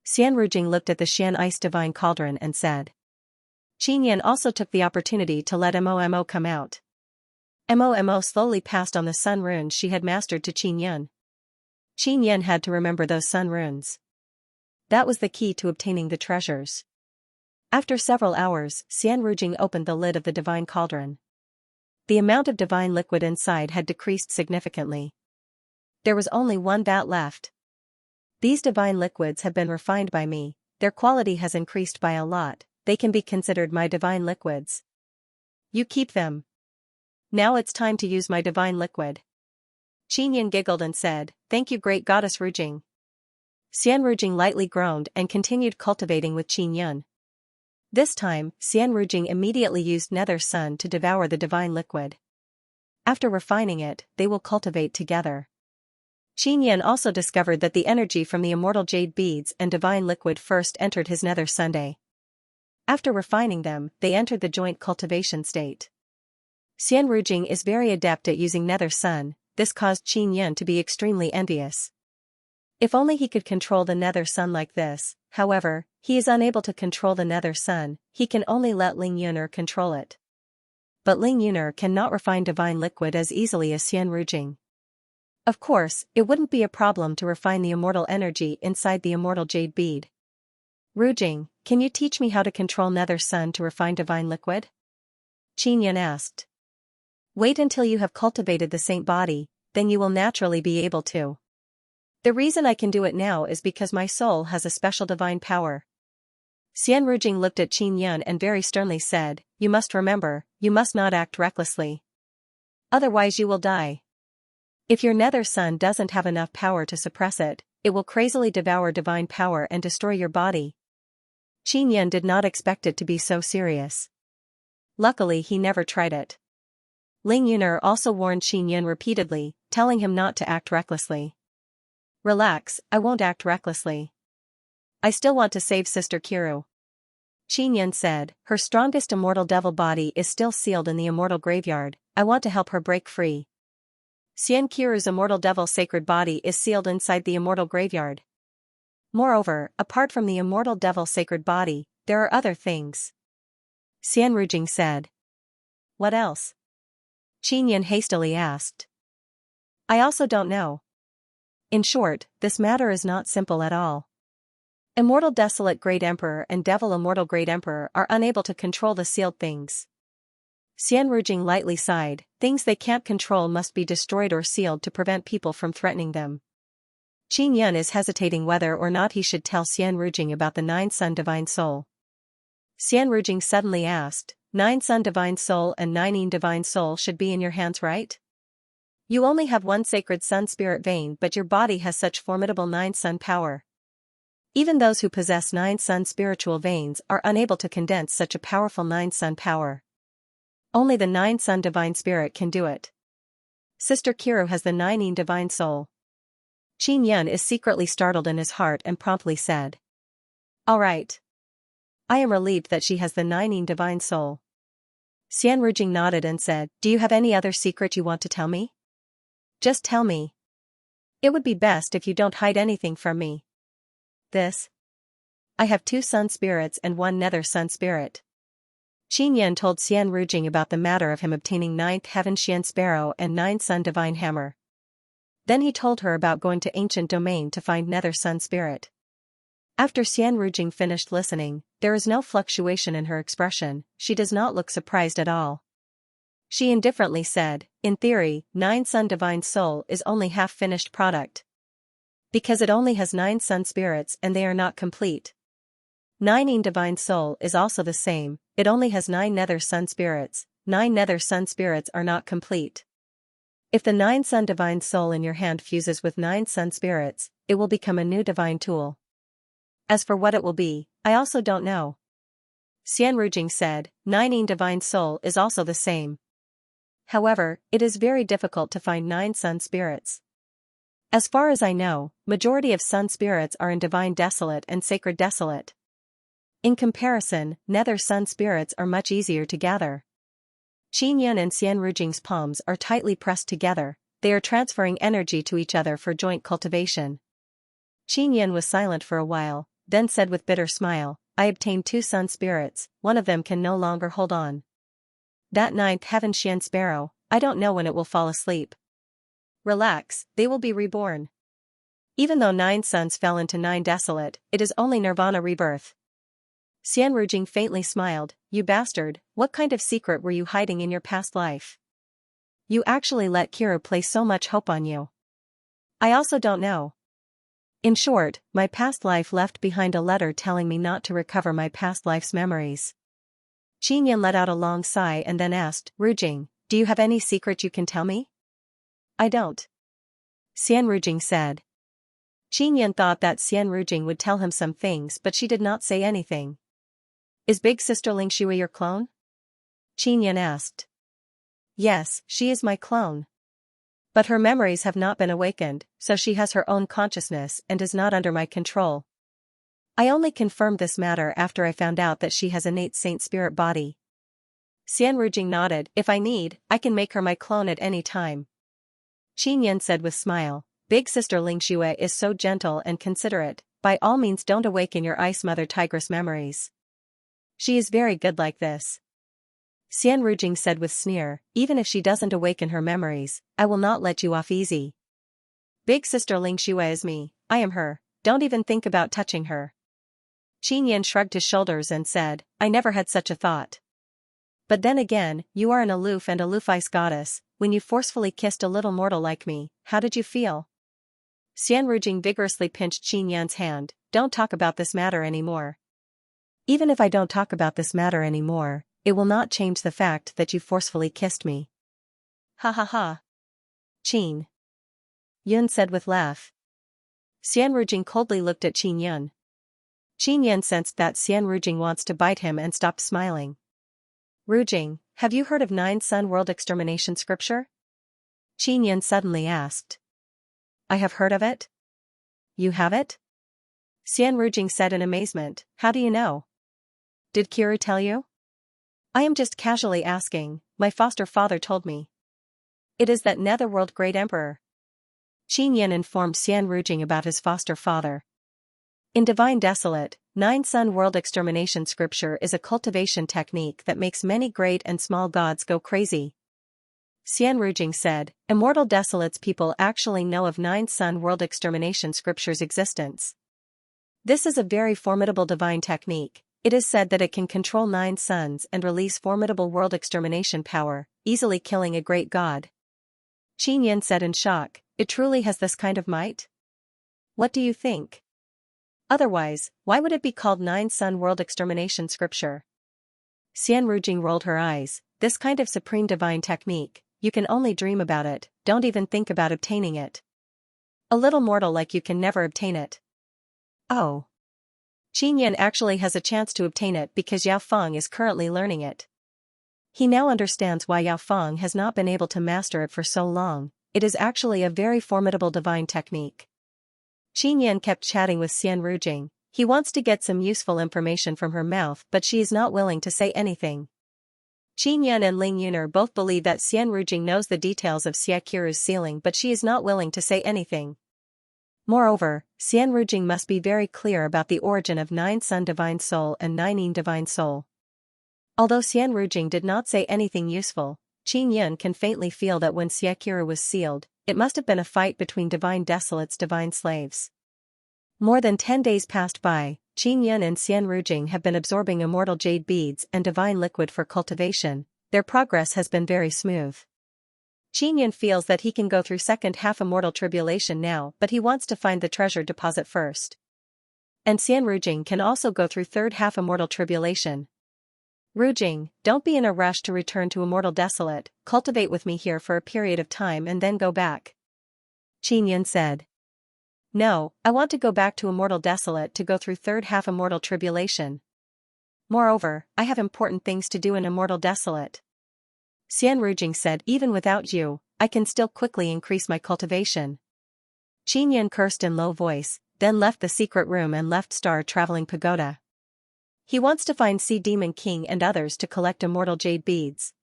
Xian Rujing looked at the Xian Ice Divine Cauldron and said. Xianxia also took the opportunity to let Mo come out. Mo slowly passed on the sun runes she had mastered to Xianxia. Xianxia had to remember those sun runes. That was the key to obtaining the treasures. After several hours, Xian Rujing opened the lid of the divine cauldron. The amount of divine liquid inside had decreased significantly. There was only 1 vat left. These divine liquids have been refined by me, their quality has increased by a lot, they can be considered my divine liquids. You keep them. Now it's time to use my divine liquid. Xianxia giggled and said, thank you great goddess Rujing. Xian Rujing lightly groaned and continued cultivating with Xianxia. This time, Xian Rujing immediately used nether sun to devour the divine liquid. After refining it, they will cultivate together. Xianxia also discovered that the energy from the immortal jade beads and divine liquid first entered his nether sunday. After refining them, they entered the joint cultivation state. Xian Rujing is very adept at using nether sun, this caused Xianxia to be extremely envious. If only he could control the nether sun like this, however, he is unable to control the nether sun, he can only let Ling Yuner control it. But Ling Yuner cannot refine divine liquid as easily as Xian Rujing. Of course, it wouldn't be a problem to refine the immortal energy inside the immortal jade bead. Rujing, can you teach me how to control nether sun to refine divine liquid? Xianxia asked. Wait until you have cultivated the saint body, then you will naturally be able to. The reason I can do it now is because my soul has a special divine power. Xian Rujing looked at Xianxia and very sternly said, you must remember, you must not act recklessly. Otherwise you will die. If your nether sun doesn't have enough power to suppress it, it will crazily devour divine power and destroy your body. Qin Yan did not expect it to be so serious. Luckily he never tried it. Ling Yuner also warned Qin Yan repeatedly, telling him not to act recklessly. Relax, I won't act recklessly. I still want to save Sister Kiru. Qin Yan said, her strongest immortal devil body is still sealed in the immortal graveyard, I want to help her break free. Xian Kiru's immortal devil sacred body is sealed inside the immortal graveyard. Moreover, apart from the immortal devil sacred body, there are other things. Xian Rujing said. What else? Qin Yan hastily asked. I also don't know. In short, this matter is not simple at all. Immortal Desolate Great Emperor and Devil Immortal Great Emperor are unable to control the sealed things. Xian Rujing lightly sighed, things they can't control must be destroyed or sealed to prevent people from threatening them. Qin Yan is hesitating whether or not he should tell Xian Rujing about the Nine Sun Divine Soul. Xian Rujing suddenly asked, Nine Sun Divine Soul and Nine Yin Divine Soul should be in your hands, right? You only have one sacred sun spirit vein, but your body has such formidable Nine Sun power. Even those who possess Nine Sun spiritual veins are unable to condense such a powerful Nine Sun power. Only the Nine Sun Divine Spirit can do it. Sister Kiru has the Nine Yin Divine Soul. Qin Yan is secretly startled in his heart and promptly said. All right. I am relieved that she has the Nine Yin Divine Soul. Xian Rujing nodded and said, do you have any other secret you want to tell me? Just tell me. It would be best if you don't hide anything from me. This? I have 2 sun spirits and 1 nether sun spirit. Qin Yan told Xian Rujing about the matter of him obtaining 9th Heaven Xian Sparrow and 9 Sun Divine Hammer. Then he told her about going to Ancient Domain to find Nether Sun Spirit. After Xian Rujing finished listening, there is no fluctuation in her expression, she does not look surprised at all. She indifferently said, in theory, 9 Sun Divine Soul is only half-finished product. Because it only has 9 sun spirits and they are not complete. 9 Yin Divine Soul is also the same, it only has 9 nether sun spirits, 9 nether sun spirits are not complete. If the 9 Sun Divine Soul in your hand fuses with 9 sun spirits, it will become a new divine tool. As for what it will be, I also don't know. Xian Rujing said, 9 Yin Divine Soul is also the same. However, it is very difficult to find 9 sun spirits. As far as I know, majority of sun spirits are in Divine Desolate and Sacred Desolate. In comparison, nether sun spirits are much easier to gather. Qin Yan and Xian Rujing's palms are tightly pressed together, they are transferring energy to each other for joint cultivation. Qin Yan was silent for a while, then said with bitter smile, I obtained 2 sun spirits, one of them can no longer hold on. That 9th Heaven Xian Sparrow, I don't know when it will fall asleep. Relax, they will be reborn. Even though 9 suns fell into 9 desolate, it is only nirvana rebirth. Xian Rujing faintly smiled, you bastard, what kind of secret were you hiding in your past life? You actually let Kiru place so much hope on you. I also don't know. In short, my past life left behind a letter telling me not to recover my past life's memories. Qin Yan let out a long sigh and then asked, Rujing, do you have any secret you can tell me? I don't. Xian Rujing said. Qin Yan thought that Xian Rujing would tell him some things but she did not say anything. Is big sister Xianxia your clone? Qin Yan asked. Yes, she is my clone. But her memories have not been awakened, so she has her own consciousness and is not under my control. I only confirmed this matter after I found out that she has innate saint spirit body. Xian Rujing nodded, if I need, I can make her my clone at any time. Qin Yan said with smile, big sister Xianxia is so gentle and considerate, by all means don't awaken your ice mother tigress memories. She is very good like this. Xian Rujing said with sneer, even if she doesn't awaken her memories, I will not let you off easy. Big sister Xianxia is me, I am her, don't even think about touching her. Qin Yan shrugged his shoulders and said, I never had such a thought. But then again, you are an aloof and aloof ice goddess, when you forcefully kissed a little mortal like me, how did you feel? Xian Rujing vigorously pinched Qin Yan's hand, don't talk about this matter anymore. Even if I don't talk about this matter anymore, it will not change the fact that you forcefully kissed me. Ha ha ha. Qin Yun said with laugh. Xian Rujing coldly looked at Qin Yun. Qin Yan sensed that Xian Rujing wants to bite him and stopped smiling. Rujing, have you heard of 9-Sun World Extermination Scripture? Qin Yan suddenly asked. I have heard of it. You have it? Xian Rujing said in amazement, how do you know? Did Kiru tell you? I am just casually asking, my foster father told me. It is that netherworld great emperor. Qin Yan informed Xian Rujing about his foster father. In Divine Desolate, 9-Sun World Extermination Scripture is a cultivation technique that makes many great and small gods go crazy. Xian Rujing said, Immortal Desolate's people actually know of 9-Sun World Extermination Scripture's existence. This is a very formidable divine technique. It is said that it can control 9 suns and release formidable world extermination power, easily killing a great god. Qin Yan said in shock, it truly has this kind of might? What do you think? Otherwise, why would it be called 9-Sun World Extermination Scripture? Xian Rujing rolled her eyes, this kind of supreme divine technique, you can only dream about it, don't even think about obtaining it. A little mortal like you can never obtain it. Oh. Qin Yan actually has a chance to obtain it because Yao Feng is currently learning it. He now understands why Yao Feng has not been able to master it for so long, it is actually a very formidable divine technique. Qin Yan kept chatting with Xian Rujing, he wants to get some useful information from her mouth but she is not willing to say anything. Qin Yan and Ling Yuner both believe that Xian Rujing knows the details of Xia Qiru's sealing but she is not willing to say anything. Moreover, Xian Rujing must be very clear about the origin of 9-Sun Divine Soul and 9-Yin Divine Soul. Although Xian Rujing did not say anything useful, Qin Yan can faintly feel that when Xia Qiru was sealed, it must have been a fight between Divine Desolate's divine slaves. More than 10 days passed by, Qin Yan and Xian Rujing have been absorbing immortal jade beads and divine liquid for cultivation, their progress has been very smooth. Qin Yan feels that he can go through second half immortal tribulation now but he wants to find the treasure deposit first. And Xian Rujing can also go through third half immortal tribulation. Rujing, don't be in a rush to return to Immortal Desolate, cultivate with me here for a period of time and then go back. Qin Yan said. No, I want to go back to Immortal Desolate to go through third half immortal tribulation. Moreover, I have important things to do in Immortal Desolate. Xian Rujing said even without you, I can still quickly increase my cultivation. Qin Yan cursed in low voice, then left the secret room and left Star Traveling Pagoda. He wants to find Sea Demon King and others to collect immortal jade beads.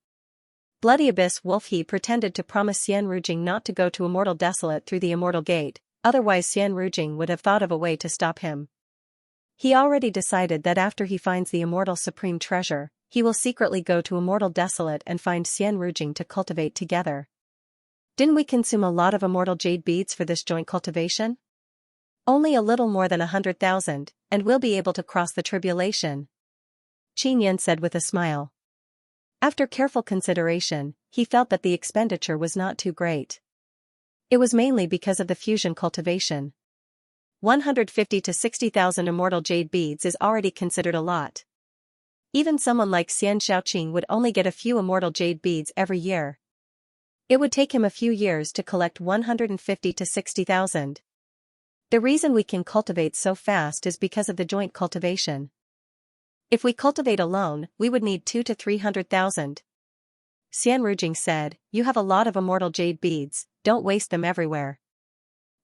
Bloody Abyss Wolf He pretended to promise Xian Rujing not to go to Immortal Desolate through the Immortal Gate, otherwise Xian Rujing would have thought of a way to stop him. He already decided that after he finds the Immortal Supreme Treasure, he will secretly go to Immortal Desolate and find Xian Rujing to cultivate together. Didn't we consume a lot of immortal jade beads for this joint cultivation? Only a little more than 100,000, and we'll be able to cross the tribulation. Qin Yan said with a smile. After careful consideration, he felt that the expenditure was not too great. It was mainly because of the fusion cultivation. 150 to 60,000 immortal jade beads is already considered a lot. Even someone like Xian Shaoqing would only get a few immortal jade beads every year. It would take him a few years to collect 150 to 60,000. The reason we can cultivate so fast is because of the joint cultivation. If we cultivate alone, we would need 2 to 300,000. Xian Rujing said, you have a lot of immortal jade beads, don't waste them everywhere.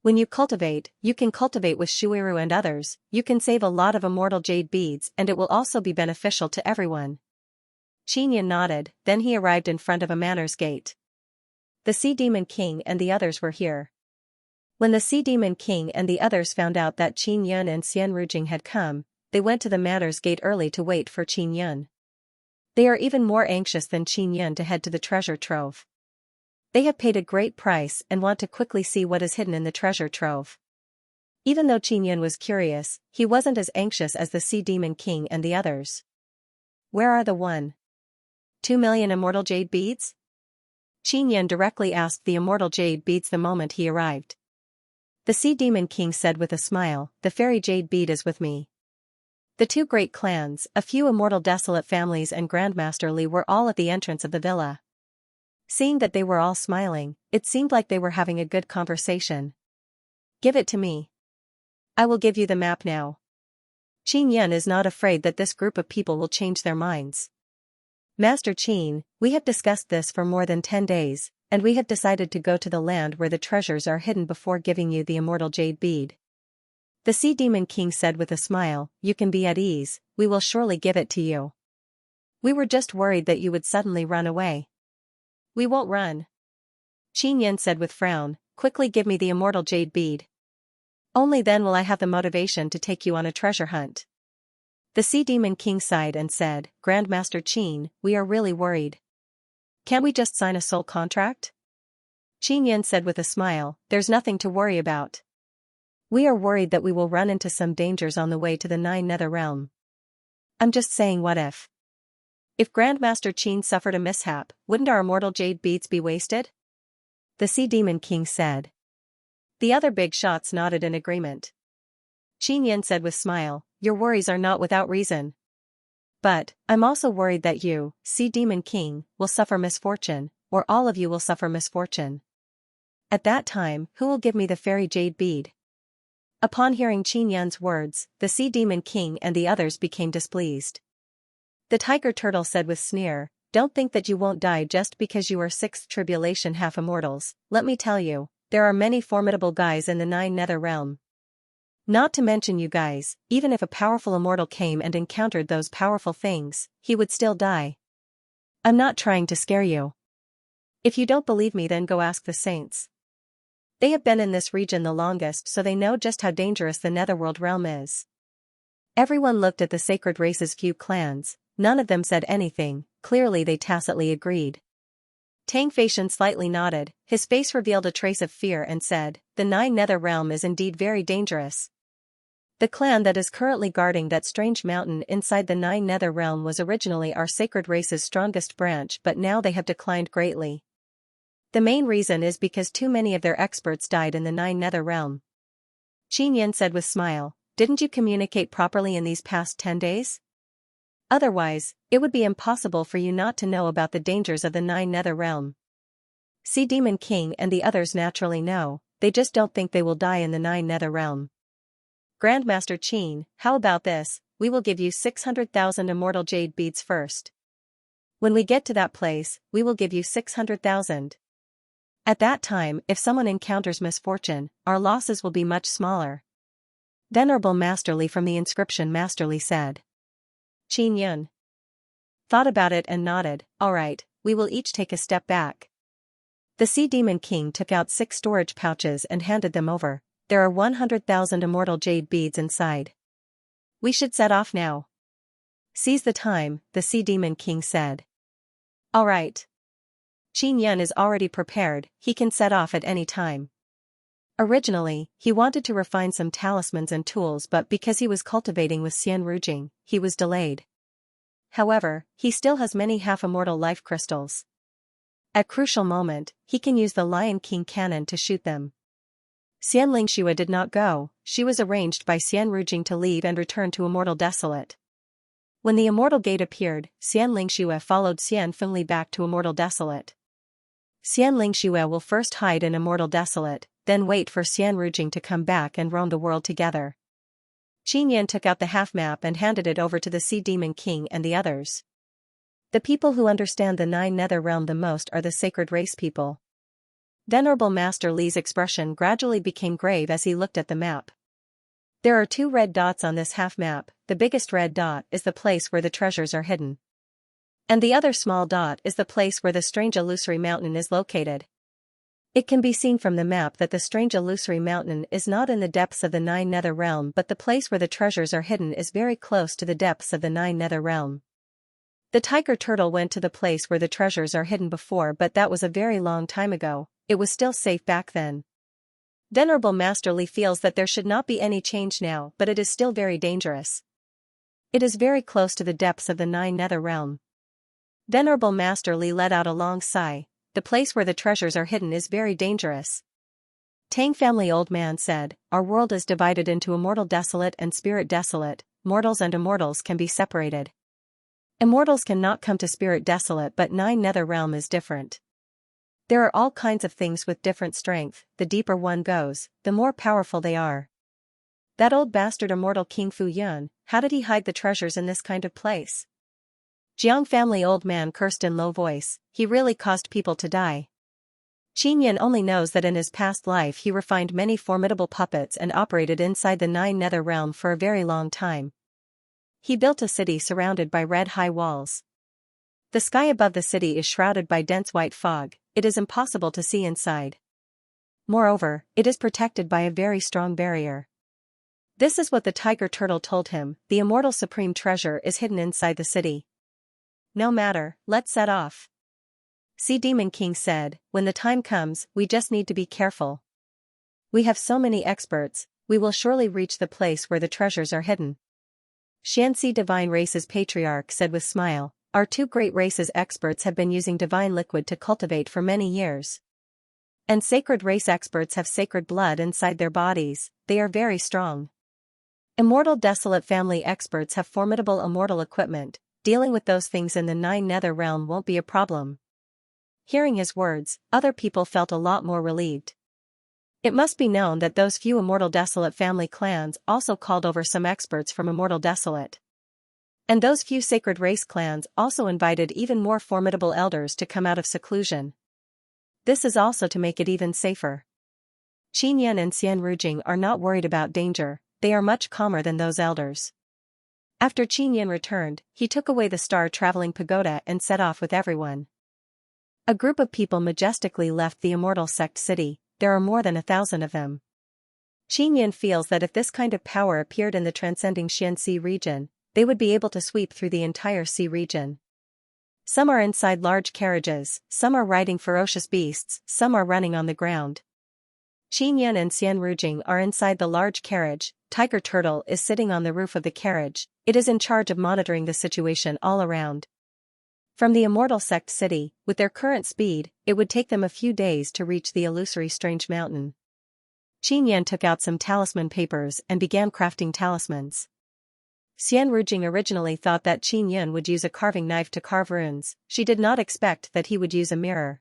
When you can cultivate with Shuiru and others, you can save a lot of immortal jade beads and it will also be beneficial to everyone. Qin Yan nodded, then he arrived in front of a manor's gate. The Sea Demon King and the others were here. When the Sea Demon King and the others found out that Qin Yan and Xian Rujing had come, they went to the manor's gate early to wait for Qin Yan. They are even more anxious than Qin Yan to head to the treasure trove. They have paid a great price and want to quickly see what is hidden in the treasure trove. Even though Qin Yan was curious, he wasn't as anxious as the Sea Demon King and the others. Where are the 1.2 million immortal jade beads? Qin Yan directly asked the immortal jade beads the moment he arrived. The Sea Demon King said with a smile, the fairy jade bead is with me. The two great clans, a few immortal desolate families and Grandmaster Li were all at the entrance of the villa. Seeing that they were all smiling, it seemed like they were having a good conversation. Give it to me. I will give you the map now. Qin Yan is not afraid that this group of people will change their minds. Master Qin, we have discussed this for more than 10 days, and we have decided to go to the land where the treasures are hidden before giving you the immortal jade bead. The Sea Demon King said with a smile, you can be at ease, we will surely give it to you. We were just worried that you would suddenly run away. We won't run. Qin Yan said with frown, quickly give me the immortal jade bead. Only then will I have the motivation to take you on a treasure hunt. The Sea Demon King sighed and said, Grandmaster Qin, we are really worried. Can't we just sign a soul contract? Qin Yan said with a smile, there's nothing to worry about. We are worried that we will run into some dangers on the way to the Nine Nether Realm. I'm just saying what if. If Grandmaster Qin suffered a mishap, wouldn't our immortal jade beads be wasted? The Sea Demon King said. The other big shots nodded in agreement. Qin Yan said with smile, your worries are not without reason. But, I'm also worried that you, Sea Demon King, will suffer misfortune, or all of you will suffer misfortune. At that time, who will give me the fairy jade bead? Upon hearing Qin Yan's words, the Sea Demon King and the others became displeased. The Tiger Turtle said with sneer, don't think that you won't die just because you are sixth tribulation half-immortals, let me tell you, there are many formidable guys in the Nine Nether Realm. Not to mention you guys, even if a powerful immortal came and encountered those powerful things, he would still die. I'm not trying to scare you. If you don't believe me then go ask the saints. They have been in this region the longest so they know just how dangerous the Netherworld realm is. Everyone looked at the sacred race's few clans, none of them said anything, clearly they tacitly agreed. Tang Feishan slightly nodded, his face revealed a trace of fear and said, the Nine Nether Realm is indeed very dangerous. The clan that is currently guarding that strange mountain inside the Nine Nether Realm was originally our sacred race's strongest branch but now they have declined greatly. The main reason is because too many of their experts died in the Nine Nether Realm. Qin Yan said with smile, didn't you communicate properly in these past 10 days? Otherwise, it would be impossible for you not to know about the dangers of the Nine Nether Realm. Sea Demon King and the others naturally know, they just don't think they will die in the Nine Nether Realm. Grandmaster Qin, how about this, we will give you 600,000 immortal jade beads first. When we get to that place, we will give you 600,000. At that time, if someone encounters misfortune, our losses will be much smaller. Venerable Masterly from the inscription Masterly said. Qin Yun thought about it and nodded, alright, we will each take a step back. The Sea Demon King took out 6 storage pouches and handed them over. There are 100,000 immortal jade beads inside. We should set off now. Seize the time, the Sea Demon King said. Alright. Qin Yun is already prepared, he can set off at any time. Originally, he wanted to refine some talismans and tools but because he was cultivating with Xianxia, he was delayed. However, he still has many half-immortal life crystals. At crucial moment, he can use the Lion King cannon to shoot them. Xianxia did not go, she was arranged by Xianxia to leave and return to Immortal Desolate. When the Immortal Gate appeared, Xianxia followed Xianfengli back to Immortal Desolate. Xianxia will first hide in Immortal Desolate, then wait for Xianxia to come back and roam the world together. Qin Yan took out the half-map and handed it over to the Sea Demon King and the others. The people who understand the Nine Nether Realm the most are the sacred race people. Venerable Master Li's expression gradually became grave as he looked at the map. There are 2 red dots on this half-map, the biggest red dot is the place where the treasures are hidden. And the other small dot is the place where the strange illusory mountain is located. It can be seen from the map that the strange illusory mountain is not in the depths of the Nine Nether Realm but the place where the treasures are hidden is very close to the depths of the Nine Nether Realm. The Tiger Turtle went to the place where the treasures are hidden before but that was a very long time ago, it was still safe back then. Venerable Master Li feels that there should not be any change now but it is still very dangerous. It is very close to the depths of the Nine Nether Realm. Venerable Master Li let out a long sigh, the place where the treasures are hidden is very dangerous. Tang Family Old Man said, our world is divided into Immortal Desolate and Spirit Desolate, mortals and immortals can be separated. Immortals cannot come to Spirit Desolate but Nine Nether Realm is different. There are all kinds of things with different strength, the deeper one goes, the more powerful they are. That old bastard immortal King Fu Yun, how did he hide the treasures in this kind of place? Jiang family old man cursed in low voice, he really caused people to die. Qin Yin only knows that in his past life he refined many formidable puppets and operated inside the Nine Nether Realm for a very long time. He built a city surrounded by red high walls. The sky above the city is shrouded by dense white fog, it is impossible to see inside. Moreover, it is protected by a very strong barrier. This is what the tiger turtle told him, the immortal supreme treasure is hidden inside the city. No matter, let's set off. Sea Demon King said, when the time comes, we just need to be careful. We have so many experts, we will surely reach the place where the treasures are hidden. Xianxia Divine Race's patriarch said with smile, our two great races experts have been using divine liquid to cultivate for many years. And sacred race experts have sacred blood inside their bodies, they are very strong. Immortal Desolate family experts have formidable immortal equipment, dealing with those things in the Nine Nether Realm won't be a problem. Hearing his words, other people felt a lot more relieved. It must be known that those few Immortal Desolate family clans also called over some experts from Immortal Desolate. And those few sacred race clans also invited even more formidable elders to come out of seclusion. This is also to make it even safer. Qin Yan and Xian Rujing are not worried about danger, they are much calmer than those elders. After Qin Yan returned, he took away the star-traveling pagoda and set off with everyone. A group of people majestically left the immortal sect city, there are more than 1,000 of them. Qin Yan feels that if this kind of power appeared in the transcending Xianxia region, they would be able to sweep through the entire sea region. Some are inside large carriages, some are riding ferocious beasts, some are running on the ground. Qin Yan and Xian Rujing are inside the large carriage, Tiger Turtle is sitting on the roof of the carriage, it is in charge of monitoring the situation all around. From the Immortal Sect City, with their current speed, it would take them a few days to reach the illusory Strange Mountain. Qin Yan took out some talisman papers and began crafting talismans. Xian Rujing originally thought that Qin Yan would use a carving knife to carve runes, she did not expect that he would use a mirror.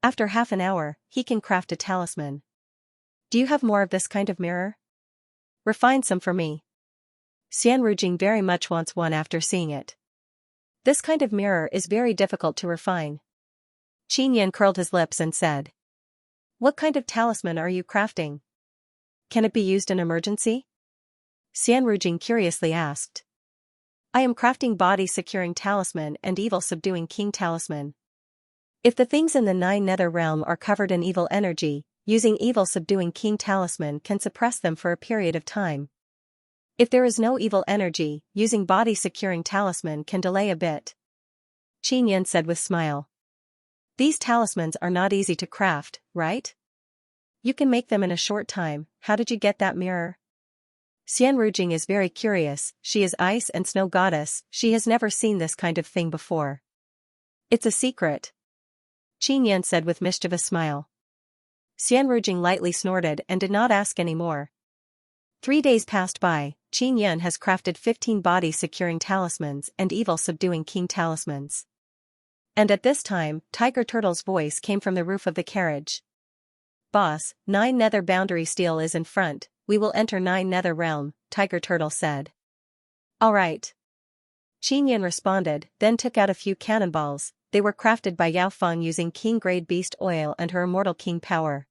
After half an hour, he can craft a talisman. Do you have more of this kind of mirror? Refine some for me. Xian Rujing very much wants one after seeing it. This kind of mirror is very difficult to refine. Qin Yan curled his lips and said. What kind of talisman are you crafting? Can it be used in emergency? Xian Rujing curiously asked. I am crafting body-securing talisman and evil-subduing king talisman. If the things in the Nine Nether Realm are covered in evil energy, using evil-subduing king talisman can suppress them for a period of time. If there is no evil energy, using body-securing talisman can delay a bit. Qin Yan said with smile. These talismans are not easy to craft, right? You can make them in a short time, how did you get that mirror? Xian Rujing is very curious, she is ice and snow goddess, she has never seen this kind of thing before. It's a secret. Qin Yan said with mischievous smile. Xian Rujing lightly snorted and did not ask any more. 3 days passed by, Qin Yan has crafted 15 body-securing talismans and evil-subduing king talismans. And at this time, Tiger Turtle's voice came from the roof of the carriage. Boss, Nine Nether Boundary Steel is in front, we will enter Nine Nether Realm, Tiger Turtle said. All right. Qin Yan responded, then took out a few cannonballs, they were crafted by Yao Feng using king-grade beast oil and her immortal king power.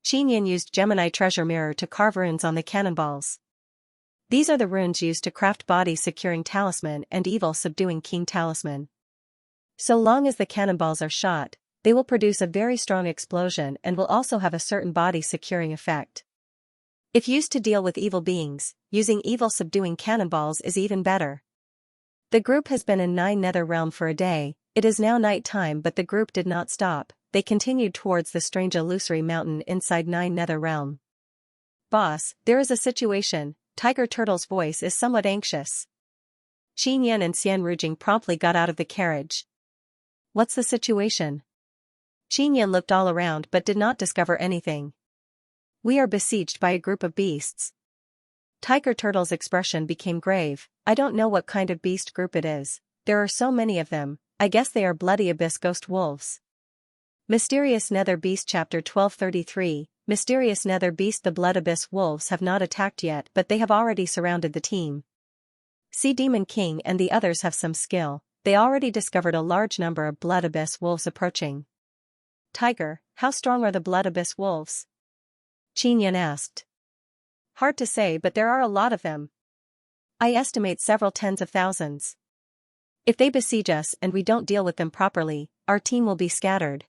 Qin Yan used Gemini treasure mirror to carve runes on the cannonballs. These are the runes used to craft body-securing talisman and evil-subduing king talisman. So long as the cannonballs are shot, they will produce a very strong explosion and will also have a certain body-securing effect. If used to deal with evil beings, using evil-subduing cannonballs is even better. The group has been in Nine Nether Realm for a day, it is now night time but the group did not stop, they continued towards the strange illusory mountain inside Nine Nether Realm. Boss, there is a situation, Tiger Turtle's voice is somewhat anxious. Qin Yan and Xian Rujing promptly got out of the carriage. What's the situation? Qin Yan looked all around but did not discover anything. We are besieged by a group of beasts. Tiger Turtle's expression became grave, I don't know what kind of beast group it is, there are so many of them, I guess they are bloody abyss ghost wolves. Mysterious Nether Beast Chapter 1233, Mysterious nether beast. The blood abyss wolves have not attacked yet, but they have already surrounded the team. Sea Demon King and the others have some skill. They already discovered a large number of blood abyss wolves approaching. Tiger, how strong are the blood abyss wolves? Qinyan asked. Hard to say, but there are a lot of them. I estimate several tens of thousands. If they besiege us and we don't deal with them properly, our team will be scattered.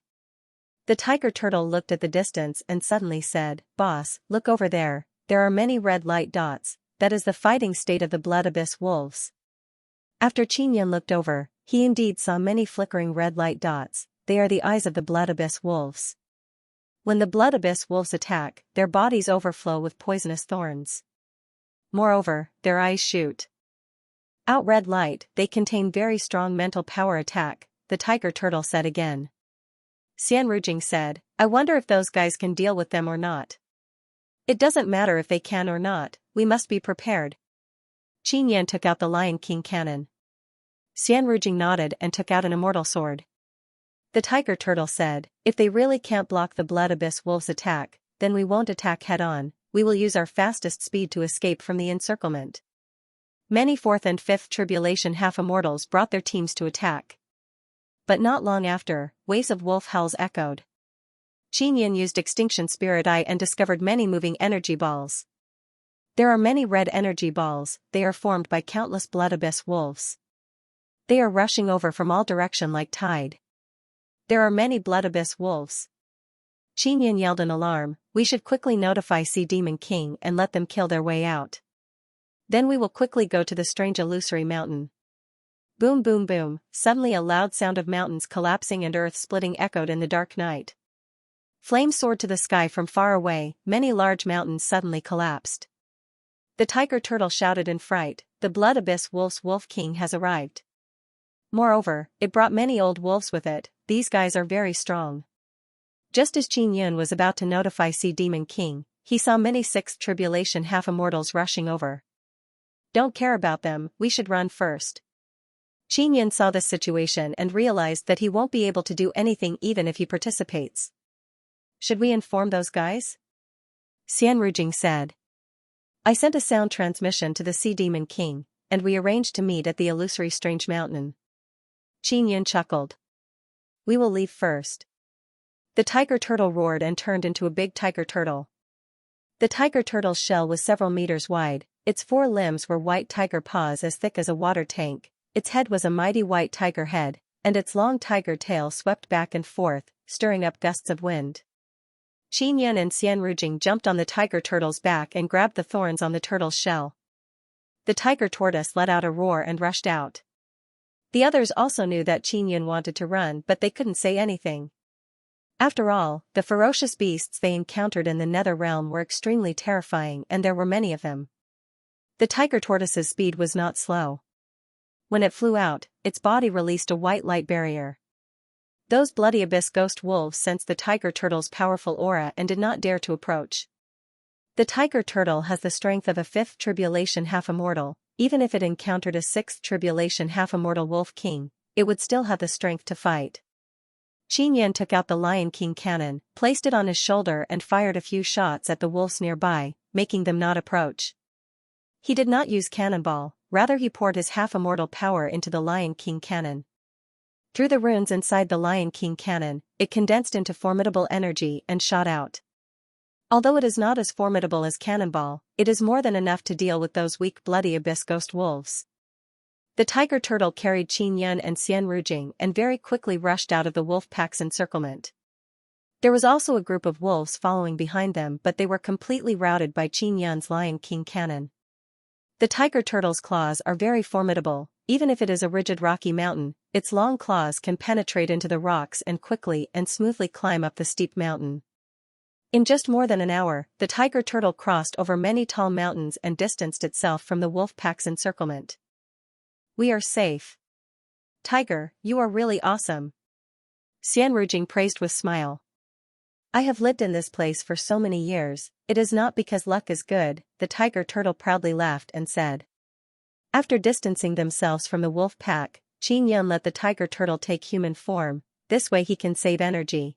The tiger turtle looked at the distance and suddenly said, Boss, look over there, there are many red light dots, that is the fighting state of the blood abyss wolves. After Qinyan looked over, he indeed saw many flickering red light dots. They are the eyes of the blood abyss wolves. When the blood abyss wolves attack, their bodies overflow with poisonous thorns. Moreover, their eyes shoot out red light. They contain very strong mental power. Attack, the tiger turtle said again. Xianxia said, I wonder if those guys can deal with them or not. It doesn't matter if they can or not, we must be prepared. Qinyan took out the Lion King cannon. Xianxia nodded and took out an immortal sword. The tiger turtle said, if they really can't block the blood abyss wolves' attack, then we won't attack head-on, we will use our fastest speed to escape from the encirclement. Many 4th and 5th tribulation half-immortals brought their teams to attack. But not long after, waves of wolf howls echoed. Qinyan used Extinction Spirit Eye and discovered many moving energy balls. There are many red energy balls. They are formed by countless blood abyss wolves. They are rushing over from all direction like tide. There are many blood abyss wolves. Qinyan yelled in alarm, we should quickly notify Sea Demon King and let them kill their way out. Then we will quickly go to the strange illusory mountain. Boom boom boom, suddenly a loud sound of mountains collapsing and earth splitting echoed in the dark night. Flames soared to the sky from far away. Many large mountains suddenly collapsed. The tiger turtle shouted in fright, the blood abyss wolf's wolf king has arrived. Moreover, it brought many old wolves with it. These guys are very strong. Just as Qinyan was about to notify Sea Demon King, he saw many 6th tribulation half-immortals rushing over. Don't care about them, we should run first. Qinyan saw this situation and realized that he won't be able to do anything even if he participates. Should we inform those guys? Xianxia said. I sent a sound transmission to the Sea Demon King, and we arranged to meet at the illusory strange mountain. Qinyan chuckled. We will leave first. The tiger turtle roared and turned into a big tiger turtle. The tiger turtle's shell was several meters wide, its 4 limbs were white tiger paws as thick as a water tank, its head was a mighty white tiger head, and its long tiger tail swept back and forth, stirring up gusts of wind. Qinyan and Xianxia jumped on the tiger turtle's back and grabbed the thorns on the turtle's shell. The tiger tortoise let out a roar and rushed out. The others also knew that Qinyan wanted to run, but they couldn't say anything. After all, the ferocious beasts they encountered in the nether realm were extremely terrifying and there were many of them. The tiger tortoise's speed was not slow. When it flew out, its body released a white light barrier. Those bloody abyss ghost wolves sensed the tiger turtle's powerful aura and did not dare to approach. The tiger turtle has the strength of a 5th tribulation half-immortal. Even if it encountered a 6th tribulation half-immortal wolf king, it would still have the strength to fight. Qinyan took out the Lion King cannon, placed it on his shoulder and fired a few shots at the wolves nearby, making them not approach. He did not use cannonball, rather he poured his half-immortal power into the Lion King cannon. Through the runes inside the Lion King cannon, it condensed into formidable energy and shot out. Although it is not as formidable as cannonball, it is more than enough to deal with those weak bloody abyss ghost wolves. The tiger turtle carried Qinyan and Xianxia and very quickly rushed out of the wolf pack's encirclement. There was also a group of wolves following behind them, but they were completely routed by Qinyan's Lion King cannon. The tiger turtle's claws are very formidable. Even if it is a rigid rocky mountain, its long claws can penetrate into the rocks and quickly and smoothly climb up the steep mountain. In just more than an hour, the tiger turtle crossed over many tall mountains and distanced itself from the wolf pack's encirclement. We are safe. Tiger, you are really awesome. Xianxia praised with smile. I have lived in this place for so many years, it is not because luck is good, the tiger turtle proudly laughed and said. After distancing themselves from the wolf pack, Qinyan let the tiger turtle take human form, this way he can save energy.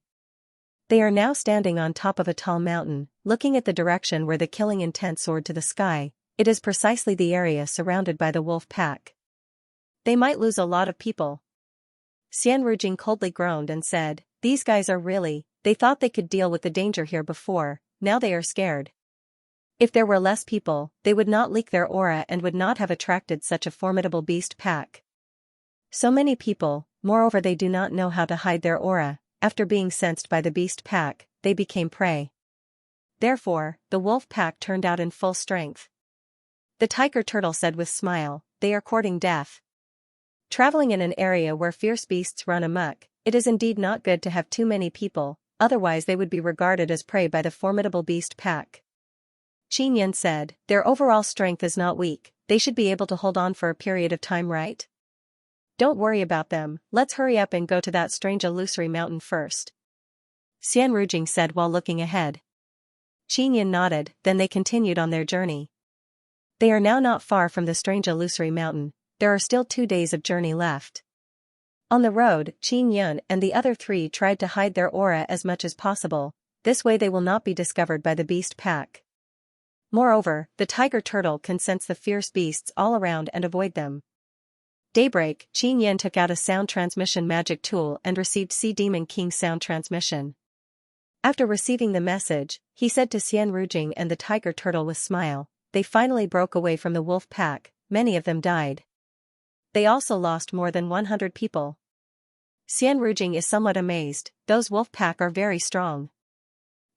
They are now standing on top of a tall mountain, looking at the direction where the killing intent soared to the sky. It is precisely the area surrounded by the wolf pack. They might lose a lot of people. Xianrujing coldly groaned and said, "These guys are really, they thought they could deal with the danger here before, now they are scared. If there were less people, they would not leak their aura and would not have attracted such a formidable beast pack. So many people, moreover they do not know how to hide their aura, after being sensed by the beast pack, they became prey. Therefore, the wolf pack turned out in full strength." The tiger turtle said with smile, "They are courting death. Traveling in an area where fierce beasts run amok, it is indeed not good to have too many people, otherwise they would be regarded as prey by the formidable beast pack." Xianxia said, "Their overall strength is not weak, they should be able to hold on for a period of time, right? Don't worry about them, let's hurry up and go to that strange illusory mountain first," Xianrujing said while looking ahead. Xianxia nodded, then they continued on their journey. They are now not far from the strange illusory mountain. There are still 2 days of journey left. On the road, Xianxia and the other 3 tried to hide their aura as much as possible, this way they will not be discovered by the beast pack. Moreover, the tiger turtle can sense the fierce beasts all around and avoid them. Daybreak, Xianxia took out a sound transmission magic tool and received Sea Demon King's sound transmission. After receiving the message, he said to Xianrujing and the tiger turtle with smile, "They finally broke away from the wolf pack, many of them died. They also lost more than 100 people." Xianrujing is somewhat amazed, those wolf pack are very strong.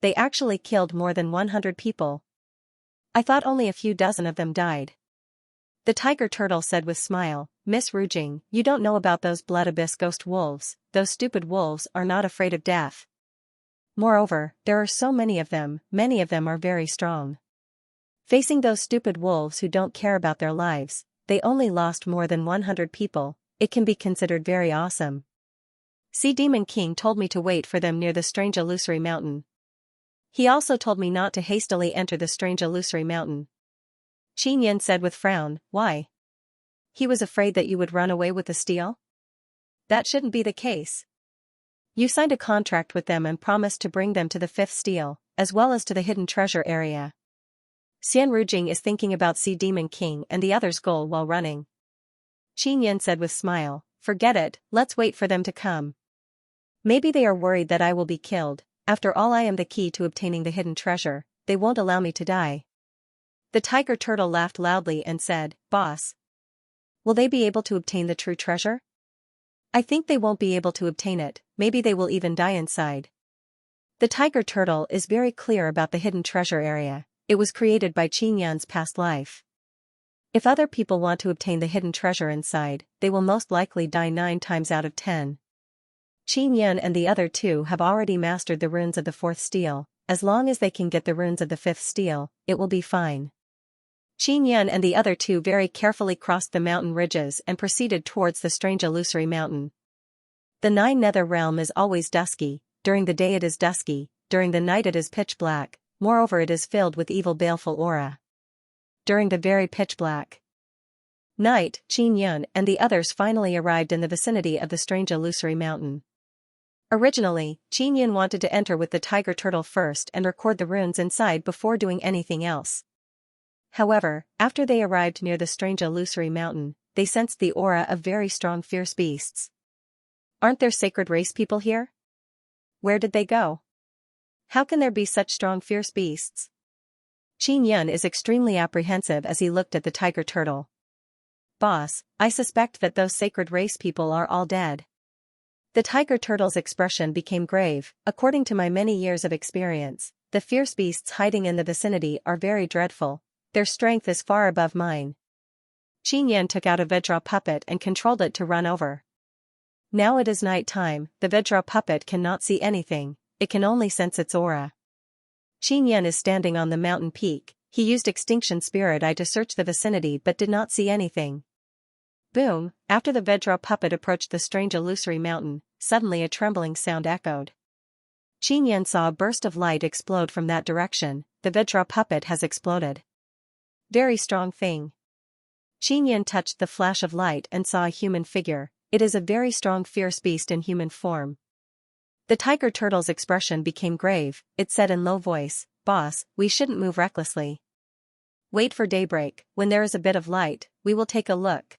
They actually killed more than 100 people. I thought only a few dozen of them died. The tiger turtle said with smile, "Miss Rujing, you don't know about those blood abyss ghost wolves, those stupid wolves are not afraid of death. Moreover, there are so many of them are very strong. Facing those stupid wolves who don't care about their lives, they only lost more than 100 people, it can be considered very awesome. Sea Demon King told me to wait for them near the strange illusory mountain. He also told me not to hastily enter the strange illusory mountain." Xianxia said with frown, "Why? He was afraid that you would run away with the steel? That shouldn't be the case. You signed a contract with them and promised to bring them to the 5th steel, as well as to the hidden treasure area." Xianrujing is thinking about Sea Demon King and the other's goal while running. Xianxia said with smile, "Forget it, let's wait for them to come. Maybe they are worried that I will be killed, after all I am the key to obtaining the hidden treasure, they won't allow me to die." The tiger turtle laughed loudly and said, "Boss, will they be able to obtain the true treasure? I think they won't be able to obtain it, maybe they will even die inside." The tiger turtle is very clear about the hidden treasure area. It was created by Xianxia's past life. If other people want to obtain the hidden treasure inside, they will most likely die 9 times out of 10. Xianxia and the other 2 have already mastered the runes of the 4th steel, as long as they can get the runes of the 5th steel, it will be fine. Xianxia and the other 2 very carefully crossed the mountain ridges and proceeded towards the strange illusory mountain. The 9 nether realm is always dusky, during the day it is dusky, during the night it is pitch black, moreover it is filled with evil baleful aura. During the very pitch black night, Xianxia and the others finally arrived in the vicinity of the strange illusory mountain. Originally, Xianxia wanted to enter with the tiger turtle first and record the runes inside before doing anything else. However, after they arrived near the strange illusory mountain, they sensed the aura of very strong fierce beasts. Aren't there sacred race people here? Where did they go? How can there be such strong fierce beasts? Xianxia is extremely apprehensive as he looked at the tiger turtle. "Boss, I suspect that those sacred race people are all dead." The tiger turtle's expression became grave. "According to my many years of experience, the fierce beasts hiding in the vicinity are very dreadful. Their strength is far above mine." Xianxia took out a Vajra puppet and controlled it to run over. Now it is night time, the Vajra puppet cannot see anything, it can only sense its aura. Xianxia is standing on the mountain peak, he used Extinction Spirit Eye to search the vicinity but did not see anything. Boom, after the Vajra puppet approached the strange illusory mountain, suddenly a trembling sound echoed. Xianxia saw a burst of light explode from that direction. The Vajra puppet has exploded. Very strong thing. Xianxia touched the flash of light and saw a human figure. It is a very strong fierce beast in human form. The tiger turtle's expression became grave. It said in low voice, "Boss, we shouldn't move recklessly. Wait for daybreak. When there is a bit of light, we will take a look.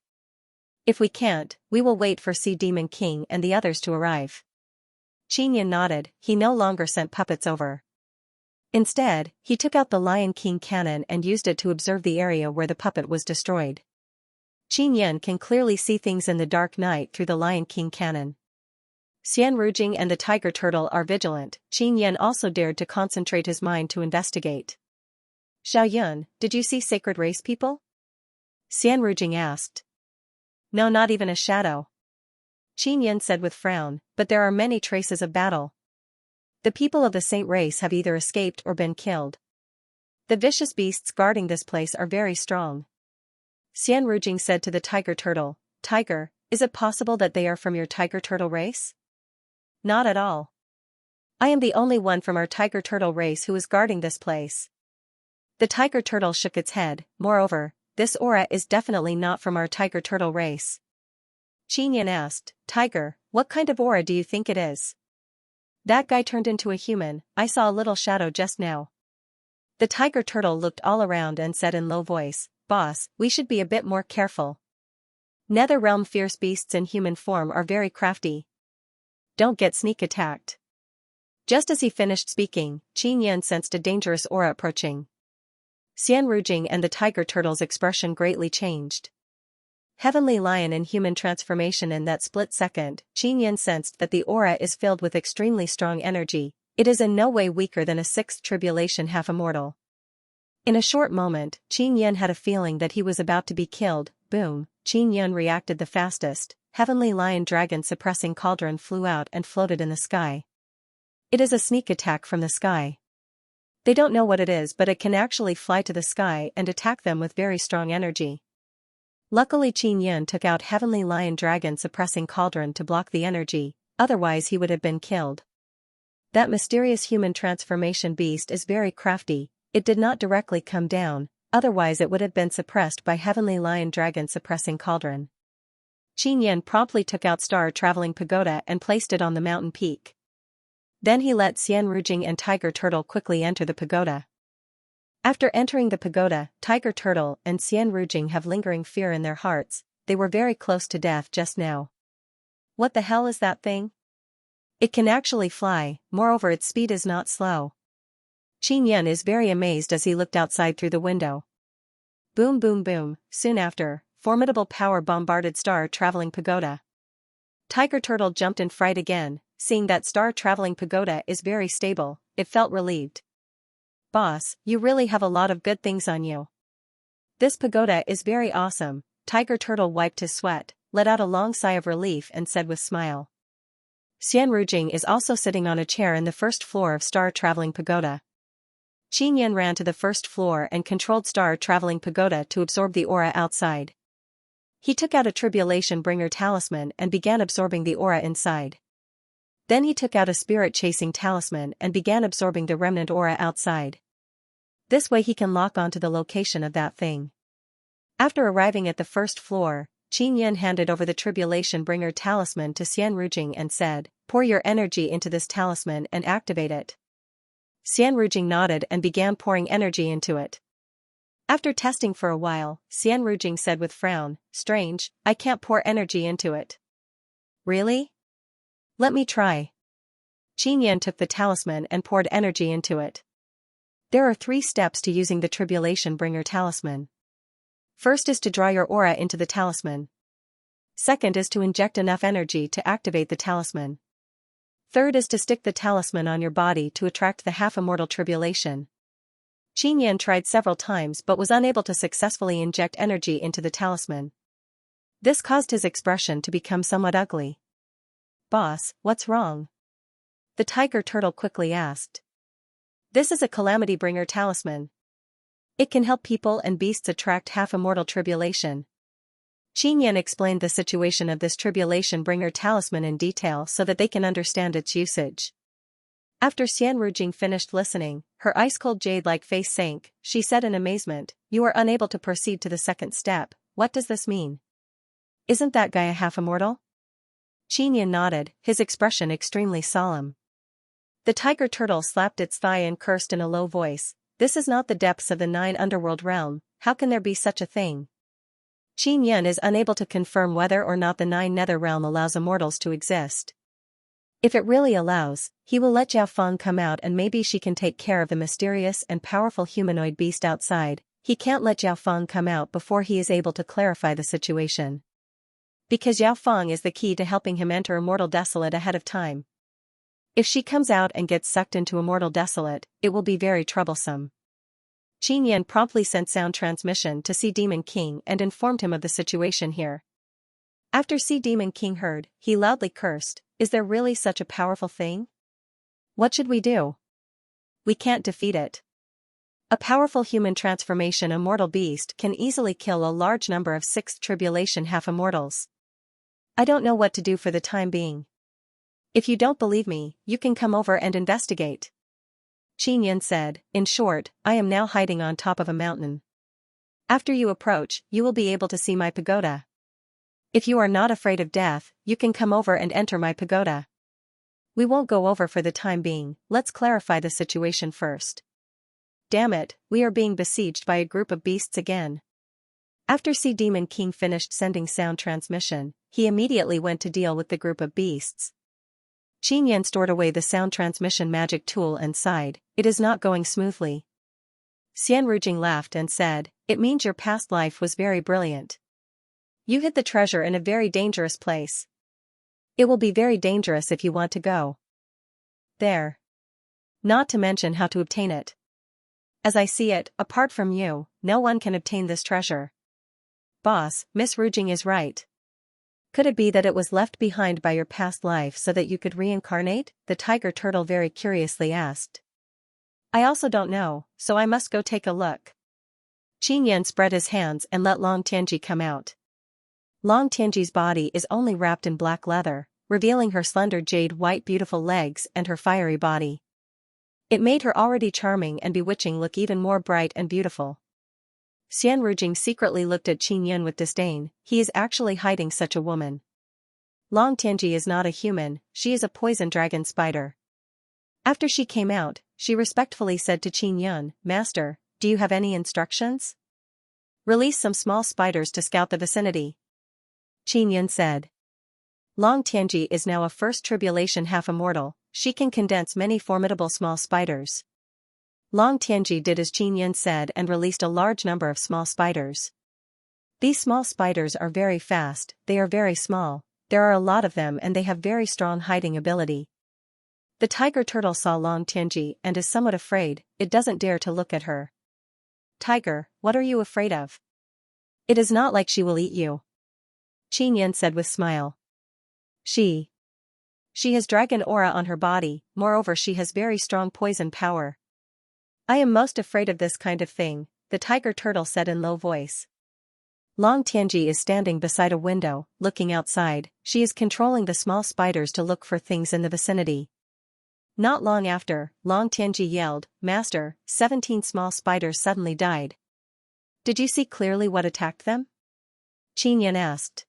If we can't, we will wait for Sea Demon King and the others to arrive." Xianxia nodded. He no longer sent puppets over. Instead, he took out the Lion King cannon and used it to observe the area where the puppet was destroyed. Xianxia can clearly see things in the dark night through the Lion King cannon. Xianrujing and the tiger turtle are vigilant. Xianxia also dared to concentrate his mind to investigate. "Xiaoyun, did you see sacred race people?" Xianrujing asked. "No, not even a shadow," Xianxia said with frown, "but there are many traces of battle. The people of the saint race have either escaped or been killed. The vicious beasts guarding this place are very strong." Xianrujing said to the tiger turtle, "Tiger, is it possible that they are from your tiger turtle race?" "Not at all. I am the only one from our tiger turtle race who is guarding this place." The tiger turtle shook its head. "Moreover, this aura is definitely not from our tiger turtle race." Xianxia asked, "Tiger, what kind of aura do you think it is?" "That guy turned into a human. I saw a little shadow just now." The tiger turtle looked all around and said in low voice, "Boss, we should be a bit more careful. Nether realm fierce beasts in human form are very crafty. Don't get sneak attacked." Just as he finished speaking, Xianxia sensed a dangerous aura approaching. Xianrujing and the tiger turtle's expression greatly changed. Heavenly lion in human transformation. In that split second, Xianxia sensed that the aura is filled with extremely strong energy. It is in no way weaker than a sixth tribulation half-immortal. In a short moment, Xianxia had a feeling that he was about to be killed. Boom! Xianxia reacted the fastest. Heavenly lion dragon suppressing cauldron flew out and floated in the sky. It is a sneak attack from the sky. They don't know what it is, but it can actually fly to the sky and attack them with very strong energy. Luckily Xianxia took out Heavenly Lion Dragon suppressing cauldron to block the energy, otherwise he would have been killed. That mysterious human transformation beast is very crafty. It did not directly come down, otherwise it would have been suppressed by Heavenly Lion Dragon suppressing cauldron. Xianxia promptly took out Star Traveling Pagoda and placed it on the mountain peak. Then he let Xianrujing and Tiger Turtle quickly enter the pagoda. After entering the pagoda, Tiger Turtle and Xianrujing have lingering fear in their hearts. They were very close to death just now. What the hell is that thing? It can actually fly, moreover its speed is not slow. Xianxia is very amazed as he looked outside through the window. Boom boom boom, soon after, formidable power bombarded Star Traveling Pagoda. Tiger Turtle jumped in fright again. Seeing that Star Traveling Pagoda is very stable, it felt relieved. "Boss, you really have a lot of good things on you. This pagoda is very awesome." Tiger Turtle wiped his sweat, let out a long sigh of relief and said with smile. Xianrujing is also sitting on a chair in the first floor of Star Traveling Pagoda. Xianxia ran to the first floor and controlled Star Traveling Pagoda to absorb the aura outside. He took out a Tribulation Bringer talisman and began absorbing the aura inside. Then he took out a Spirit Chasing talisman and began absorbing the remnant aura outside. This way he can lock onto the location of that thing. After arriving at the first floor, Xianxia handed over the Tribulation Bringer talisman to Xianrujing and said, "Pour your energy into this talisman and activate it." Xianrujing nodded and began pouring energy into it. After testing for a while, Xianrujing said with frown, "Strange, I can't pour energy into it." "Really? Let me try." Xianxia took the talisman and poured energy into it. There are 3 steps to using the Tribulation Bringer talisman. First is to draw your aura into the talisman. Second is to inject enough energy to activate the talisman. Third is to stick the talisman on your body to attract the half-immortal tribulation. Xianxia tried several times but was unable to successfully inject energy into the talisman. This caused his expression to become somewhat ugly. "Boss, what's wrong?" the Tiger Turtle quickly asked. "This is a Calamity Bringer talisman. It can help people and beasts attract half-immortal tribulation." Xianxia explained the situation of this Tribulation Bringer talisman in detail so that they can understand its usage. After Xianrujing finished listening, her ice-cold jade-like face sank. She said in amazement, "You are unable to proceed to the second step. What does this mean? Isn't that guy a half-immortal?" Xianxia nodded, his expression extremely solemn. The tiger turtle slapped its thigh and cursed in a low voice. This is not the depths of the 9 underworld realm, how can there be such a thing? Xianxia is unable to confirm whether or not the 9 nether realm allows immortals to exist. If it really allows, he will let Zhao Feng come out and maybe she can take care of the mysterious and powerful humanoid beast outside. He can't let Zhao Feng come out before he is able to clarify the situation. Because Zhao Feng is the key to helping him enter Immortal Desolate ahead of time. If she comes out and gets sucked into Immortal Desolate, it will be very troublesome. Xianxia promptly sent sound transmission to Sea Demon King and informed him of the situation here. After Sea Demon King heard, he loudly cursed, "Is there really such a powerful thing? What should we do? We can't defeat it. A powerful human transformation immortal beast can easily kill a large number of 6th tribulation half-immortals. I don't know what to do for the time being. If you don't believe me, you can come over and investigate." Xianxia said, "In short, I am now hiding on top of a mountain. After you approach, you will be able to see my pagoda. If you are not afraid of death, you can come over and enter my pagoda. We won't go over for the time being, let's clarify the situation first. Damn it, we are being besieged by a group of beasts again." After Sea Demon King finished sending sound transmission, he immediately went to deal with the group of beasts. Xianxia stored away the sound transmission magic tool and sighed, "It is not going smoothly." Xianrujing laughed and said, "It means your past life was very brilliant. You hid the treasure in a very dangerous place. It will be very dangerous if you want to go there. Not to mention how to obtain it. As I see it, apart from you, no one can obtain this treasure." "Boss, Miss Rujing is right. Could it be that it was left behind by your past life so that you could reincarnate?" the tiger turtle very curiously asked. "I also don't know, so I must go take a look." Xianxia spread his hands and let Long Tianji come out. Long Tianji's body is only wrapped in black leather, revealing her slender jade-white beautiful legs and her fiery body. It made her already charming and bewitching look even more bright and beautiful. Xianrujing secretly looked at Xianxia with disdain, he is actually hiding such a woman. Long Tianji is not a human, she is a poison dragon spider. After she came out, she respectfully said to Xianxia, "Master, do you have any instructions? Release some small spiders to scout the vicinity." Xianxia said. Long Tianji is now a 1st tribulation half-immortal, she can condense many formidable small spiders. Long Tianji did as Xianxia said and released a large number of small spiders. These small spiders are very fast, they are very small, there are a lot of them and they have very strong hiding ability. The tiger turtle saw Long Tianji and is somewhat afraid, it doesn't dare to look at her. "Tiger, what are you afraid of? It is not like she will eat you," Xianxia said with smile. She has dragon aura on her body, moreover she has very strong poison power. "I am most afraid of this kind of thing," the tiger turtle said in low voice. Long Tianji is standing beside a window, looking outside, she is controlling the small spiders to look for things in the vicinity. Not long after, Long Tianji yelled, "Master, 17 small spiders suddenly died. Did you see clearly what attacked them?" Xianxia asked.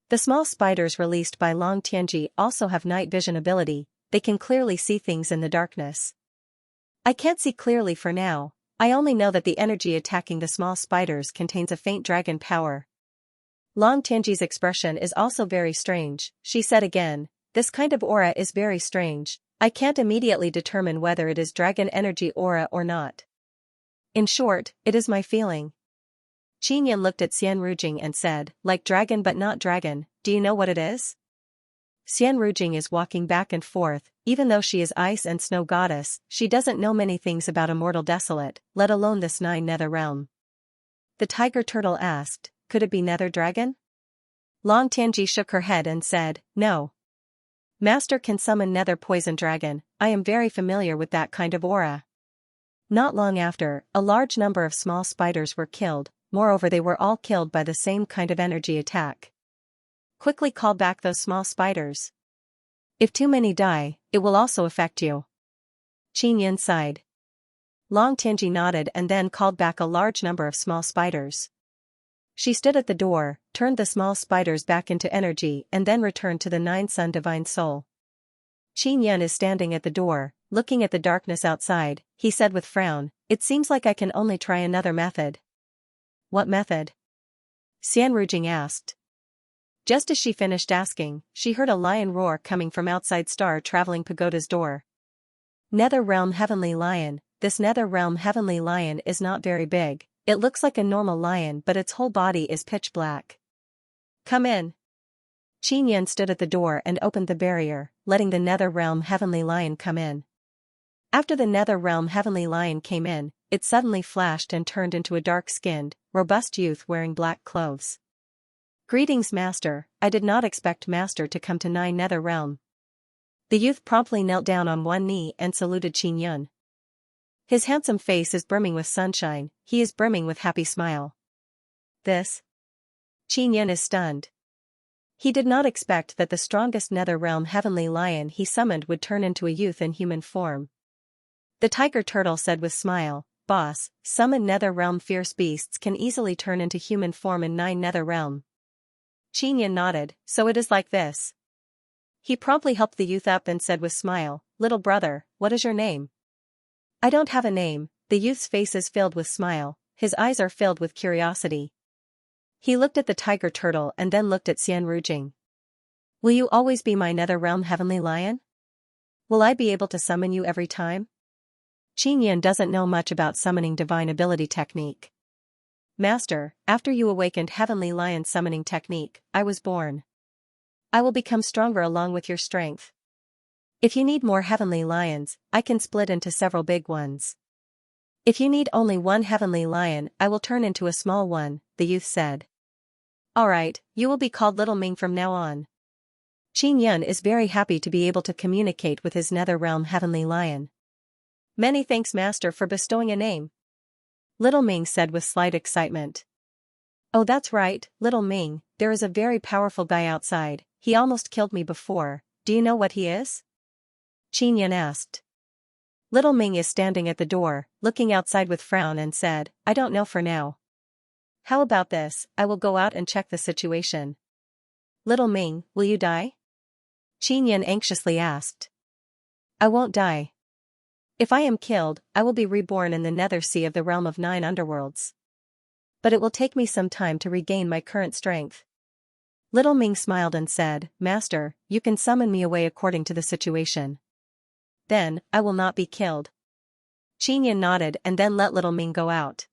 The small spiders released by Long Tianji also have night vision ability, they can clearly see things in the darkness. "I can't see clearly for now, I only know that the energy attacking the small spiders contains a faint dragon power." Long Tianji's expression is also very strange, she said again, "This kind of aura is very strange, I can't immediately determine whether it is dragon energy aura or not. In short, it is my feeling." Xianxia looked at Xianrujing and said, "Like dragon but not dragon, do you know what it is?" Xianrujing is walking back and forth, even though she is ice and snow goddess, she doesn't know many things about Immortal Desolate, let alone this 9 nether realm. The tiger turtle asked, "Could it be nether dragon?" Long Tianji shook her head and said, "No. Master can summon nether poison dragon, I am very familiar with that kind of aura." Not long after, a large number of small spiders were killed, moreover they were all killed by the same kind of energy attack. "Quickly call back those small spiders. If too many die, it will also affect you." Xianxia sighed. Long Tianji nodded and then called back a large number of small spiders. She stood at the door, turned the small spiders back into energy and then returned to the nine-sun divine soul. Xianxia is standing at the door, looking at the darkness outside. He said with frown, "It seems like I can only try another method." "What method?" Xianxia asked. Just as she finished asking, she heard a lion roar coming from outside Star Traveling Pagoda's door. Nether Realm Heavenly Lion. This Nether Realm Heavenly Lion is not very big. It looks like a normal lion but its whole body is pitch black. "Come in." Xianxia stood at the door and opened the barrier, letting the Nether Realm Heavenly Lion come in. After the Nether Realm Heavenly Lion came in, it suddenly flashed and turned into a dark-skinned, robust youth wearing black clothes. "Greetings, Master. I did not expect Master to come to Nine Nether Realm." The youth promptly knelt down on one knee and saluted Xianxia. His handsome face is brimming with sunshine, he is brimming with happy smile. "This?" Xianxia is stunned. He did not expect that the strongest Nether Realm Heavenly Lion he summoned would turn into a youth in human form. The tiger turtle said with smile, "Boss, summoned Nether Realm fierce beasts can easily turn into human form in Nine Nether Realm." Xianxia nodded, "So it is like this." He promptly helped the youth up and said with smile, "Little brother, what is your name?" "I don't have a name." The youth's face is filled with smile, his eyes are filled with curiosity. He looked at the tiger turtle and then looked at Xianxia. "Will you always be my Nether Realm Heavenly Lion? Will I be able to summon you every time?" Xianxia doesn't know much about summoning divine ability technique. "Master, after you awakened Heavenly Lion summoning technique, I was born. I will become stronger along with your strength. If you need more Heavenly Lions, I can split into several big ones. If you need only one Heavenly Lion, I will turn into a small one," the youth said. "Alright, you will be called Little Ming from now on." Xianxia is very happy to be able to communicate with his Nether Realm Heavenly Lion. "Many thanks, Master, for bestowing a name," Little Ming said with slight excitement. "Oh, that's right, Little Ming, there is a very powerful guy outside, he almost killed me before. Do you know what he is?" Xianxia asked. Little Ming is standing at the door, looking outside with frown and said, "I don't know for now. How about this, I will go out and check the situation." "Little Ming, will you die?" Xianxia anxiously asked. "I won't die. If I am killed, I will be reborn in the Nether Sea of the Realm of Nine Underworlds. But it will take me some time to regain my current strength." Little Ming smiled and said, "Master, you can summon me away according to the situation. Then, I will not be killed." Xianxia nodded and then let Little Ming go out.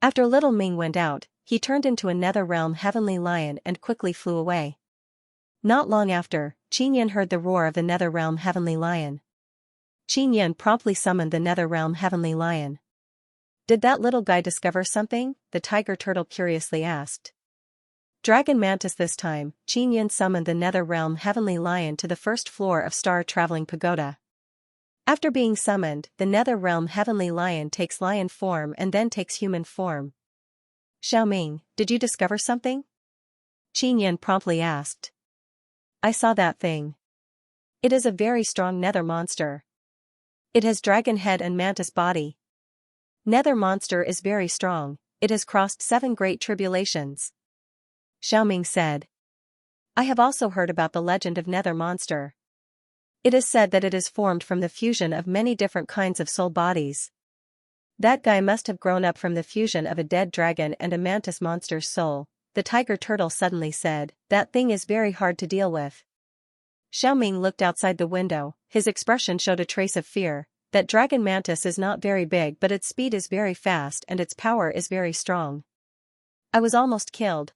After Little Ming went out, he turned into a Nether Realm Heavenly Lion and quickly flew away. Not long after, Xianxia heard the roar of the Nether Realm Heavenly Lion. Xianxia promptly summoned the Nether Realm Heavenly Lion. "Did that little guy discover something?" the tiger turtle curiously asked. Dragon Mantis this time, Xianxia summoned the Nether Realm Heavenly Lion to the first floor of Star Traveling Pagoda. After being summoned, the Nether Realm Heavenly Lion takes lion form and then takes human form. "Xiaoming, did you discover something?" Xianxia promptly asked. "I saw that thing. It is a very strong nether monster. It has dragon head and mantis body. Nether monster is very strong, it has crossed 7 great tribulations," Xiaoming said. "I have also heard about the legend of Nether monster. It is said that it is formed from the fusion of many different kinds of soul bodies. That guy must have grown up from the fusion of a dead dragon and a mantis monster's soul," the tiger turtle suddenly said. "That thing is very hard to deal with." Xiaoming looked outside the window, his expression showed a trace of fear. That dragon mantis is not very big but its speed is very fast and its power is very strong. I was almost killed.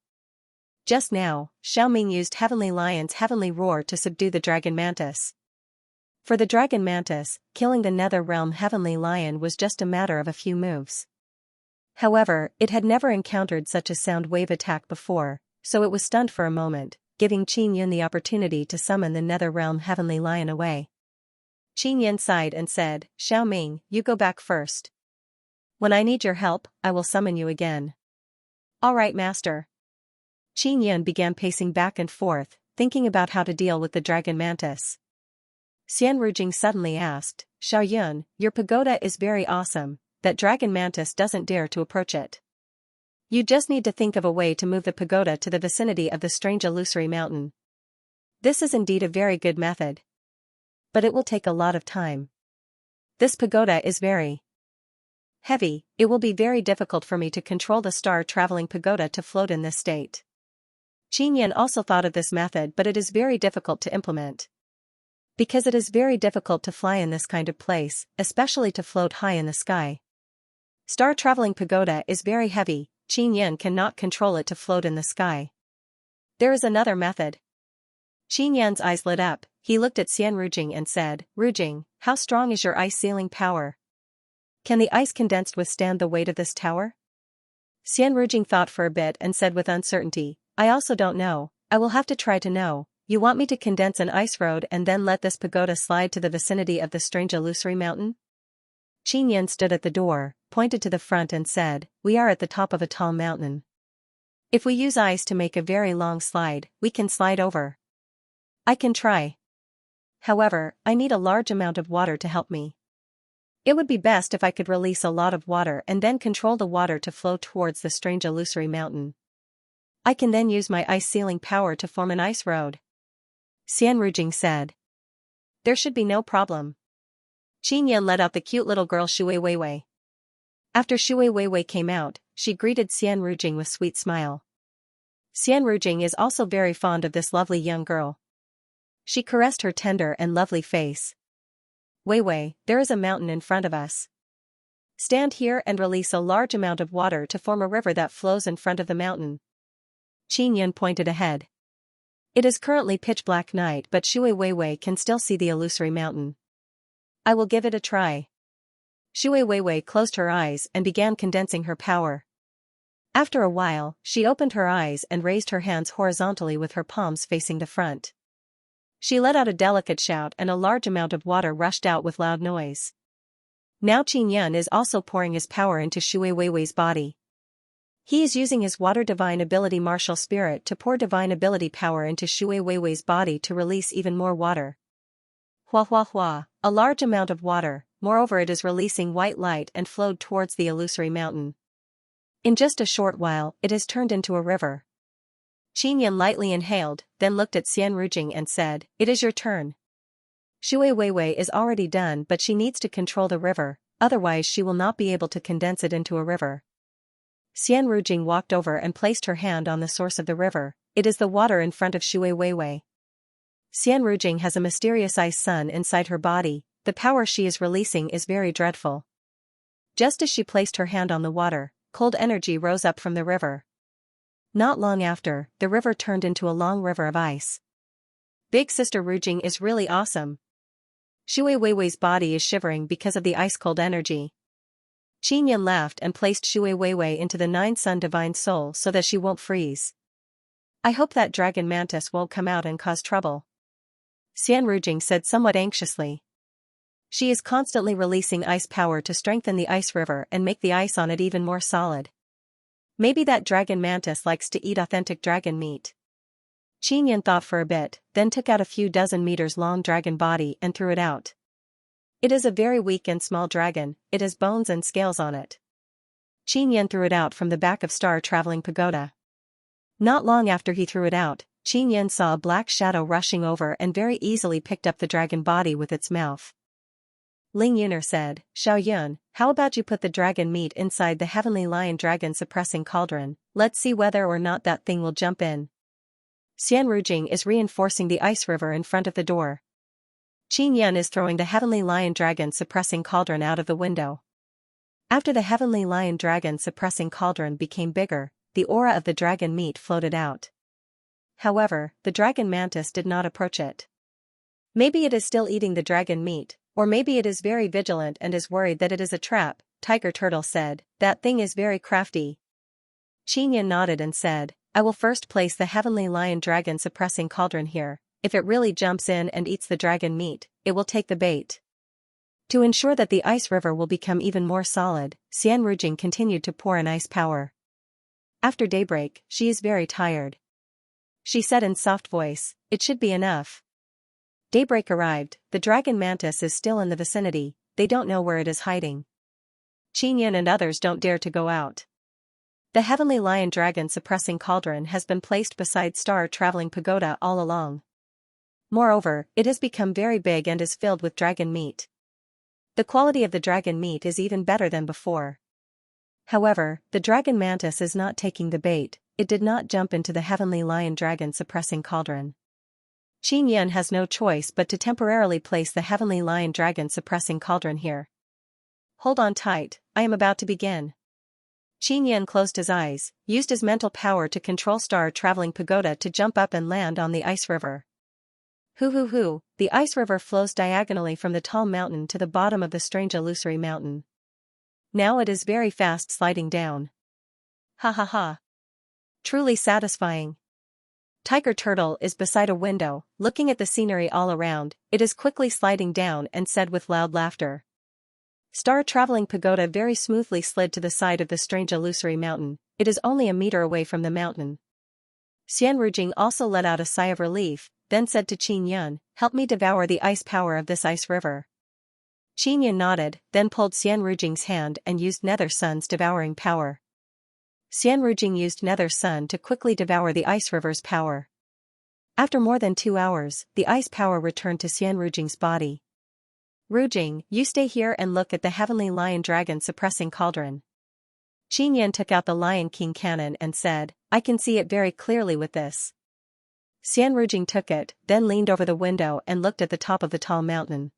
Just now, Xiaoming used Heavenly Lion's heavenly roar to subdue the dragon mantis. For the dragon mantis, killing the Nether Realm Heavenly Lion was just a matter of a few moves. However, it had never encountered such a sound wave attack before, so it was stunned for a moment, giving Xianxia the opportunity to summon the Nether Realm Heavenly Lion away. Xianxia sighed and said, "Xiaoming, you go back first. When I need your help, I will summon you again." "All right, Master." Xianxia began pacing back and forth, thinking about how to deal with the dragon mantis. Xianxia suddenly asked, "Xiaoyun, your pagoda is very awesome, that dragon mantis doesn't dare to approach it." You just need to think of a way to move the pagoda to the vicinity of the strange illusory mountain. This is indeed a very good method. But it will take a lot of time. This pagoda is very heavy. It will be very difficult for me to control the star-traveling pagoda to float in this state. Qin also thought of this method, but it is very difficult to implement. Because it is very difficult to fly in this kind of place, especially to float high in the sky. Star-traveling pagoda is very heavy. Qin cannot control it to float in the sky. There is another method. Qin eyes lit up. He looked at Xian Rujing and said, Rujing, how strong is your ice sealing power? Can the ice condensed withstand the weight of this tower? Xian Rujing thought for a bit and said with uncertainty, I also don't know. I will have to try to know. You want me to condense an ice road and then let this pagoda slide to the vicinity of the strange illusory mountain? Qin stood at the door, pointed to the front and said, We are at the top of a tall mountain. If we use ice to make a very long slide, we can slide over. I can try. However, I need a large amount of water to help me. It would be best if I could release a lot of water and then control the water to flow towards the strange illusory mountain. I can then use my ice sealing power to form an ice road. Xian Rujing said. There should be no problem. Qin let out the cute little girl Shui Weiwei. After Shui Weiwei came out, she greeted Xian Rujing with sweet smile. Xian Rujing is also very fond of this lovely young girl. She caressed her tender and lovely face. Weiwei, there is a mountain in front of us. Stand here and release a large amount of water to form a river that flows in front of the mountain. Qin pointed ahead. It is currently pitch black night, but Shui Weiwei can still see the illusory mountain. I will give it a try. Shui Weiwei closed her eyes and began condensing her power. After a while, she opened her eyes and raised her hands horizontally with her palms facing the front. She let out a delicate shout and a large amount of water rushed out with loud noise. Now Qin is also pouring his power into Shui Weiwei's body. He is using his water divine ability martial spirit to pour divine ability power into Shui Weiwei's body to release even more water. Hua hua hua, a large amount of water, moreover it is releasing white light and flowed towards the illusory mountain. In just a short while, it has turned into a river. Qin lightly inhaled, then looked at Xian Rujing and said, It is your turn. Shui Weiwei is already done, but she needs to control the river, otherwise she will not be able to condense it into a river. Xian Rujing walked over and placed her hand on the source of the river. It is the water in front of Shui Weiwei. Xian Rujing has a mysterious ice sun inside her body. The power she is releasing is very dreadful. Just as she placed her hand on the water, cold energy rose up from the river. Not long after, the river turned into a long river of ice. Big Sister Rujing is really awesome. Shui Weiwei's body is shivering because of the ice-cold energy. Qin laughed and placed Shui Weiwei into the 9-sun divine soul so that she won't freeze. I hope that dragon mantis won't come out and cause trouble. Xian Rujing said somewhat anxiously. She is constantly releasing ice power to strengthen the ice river and make the ice on it even more solid. Maybe that dragon mantis likes to eat authentic dragon meat. Qin thought for a bit, then took out a few dozen meters long dragon body and threw it out. It is a very weak and small dragon, it has bones and scales on it. Qin threw it out from the back of star-traveling pagoda. Not long after he threw it out, Qin saw a black shadow rushing over and very easily picked up the dragon body with its mouth. Ling Yuner said, Xiao Yun, how about you put the dragon meat inside the heavenly lion dragon suppressing cauldron, let's see whether or not that thing will jump in. Xian Rujing is reinforcing the ice river in front of the door. Qin is throwing the heavenly lion dragon suppressing cauldron out of the window. After the heavenly lion dragon suppressing cauldron became bigger, the aura of the dragon meat floated out. However, the dragon mantis did not approach it. Maybe it is still eating the dragon meat, or maybe it is very vigilant and is worried that it is a trap, Tiger Turtle said, that thing is very crafty. Qin nodded and said, I will first place the heavenly lion dragon suppressing cauldron here. If it really jumps in and eats the dragon meat, it will take the bait. To ensure that the ice river will become even more solid, Xian Rujing continued to pour in ice power. After daybreak, she is very tired. She said in soft voice, It should be enough. Daybreak arrived, the dragon mantis is still in the vicinity, they don't know where it is hiding. Qin and others don't dare to go out. The heavenly lion dragon suppressing cauldron has been placed beside star-traveling pagoda all along. Moreover, it has become very big and is filled with dragon meat. The quality of the dragon meat is even better than before. However, the dragon mantis is not taking the bait. It did not jump into the heavenly lion dragon suppressing cauldron. Xianxia has no choice but to temporarily place the heavenly lion dragon suppressing cauldron here. Hold on tight, I am about to begin. Xianxia closed his eyes, used his mental power to control star-traveling pagoda to jump up and land on the ice river. Hoo, the ice river flows diagonally from the tall mountain to the bottom of the strange illusory mountain. Now it is very fast sliding down. Ha. Truly satisfying. Tiger Turtle is beside a window, looking at the scenery all around. It is quickly sliding down and said with loud laughter. Star-traveling pagoda very smoothly slid to the side of the strange illusory mountain. It is only a meter away from the mountain. Xianxia also let out a sigh of relief, then said to Xianxia, help me devour the ice power of this ice river. Xianxia nodded, then pulled Xianxia's hand and used Nether Sun's devouring power. Xianxia used Nether Sun to quickly devour the ice river's power. After more than 2 hours, the ice power returned to Xianxia's body. Rujing, you stay here and look at the heavenly lion dragon suppressing cauldron. Xianxia took out the Lion King cannon and said, I can see it very clearly with this. Xianxia took it, then leaned over the window and looked at the top of the tall mountain.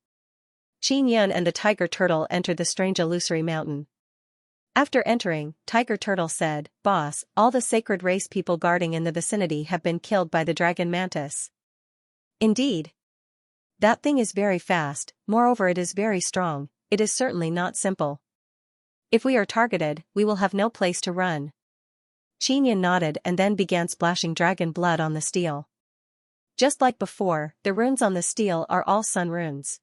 Xianxia and the Tiger Turtle entered the strange illusory mountain. After entering, Tiger Turtle said, Boss, all the sacred race people guarding in the vicinity have been killed by the dragon mantis. Indeed. That thing is very fast, moreover it is very strong. It is certainly not simple. If we are targeted, we will have no place to run. Xianxia nodded and then began splashing dragon blood on the steel. Just like before, the runes on the steel are all sun runes.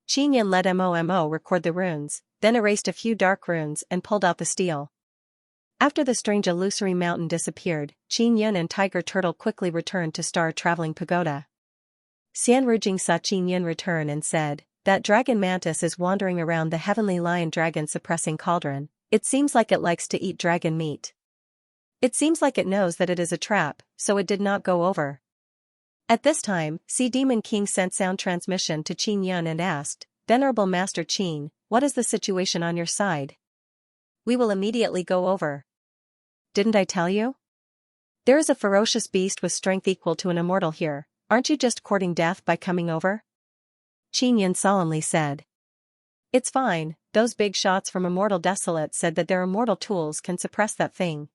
Xianxia let Momo record the runes, then erased a few dark runes and pulled out the steel. After the strange illusory mountain disappeared, Xianxia and Tiger Turtle quickly returned to star-traveling pagoda. Xianxia saw Xianxia return and said, that dragon mantis is wandering around the heavenly lion dragon suppressing cauldron. It seems like it likes to eat dragon meat. It seems like it knows that it is a trap, so it did not go over. At this time, Sea Demon King sent sound transmission to Xianxia and asked, Venerable Master Qin, what is the situation on your side? We will immediately go over. Didn't I tell you? There is a ferocious beast with strength equal to an immortal here. Aren't you just courting death by coming over? Xianxia solemnly said. It's fine, those big shots from Immortal Desolate said that their immortal tools can suppress that thing.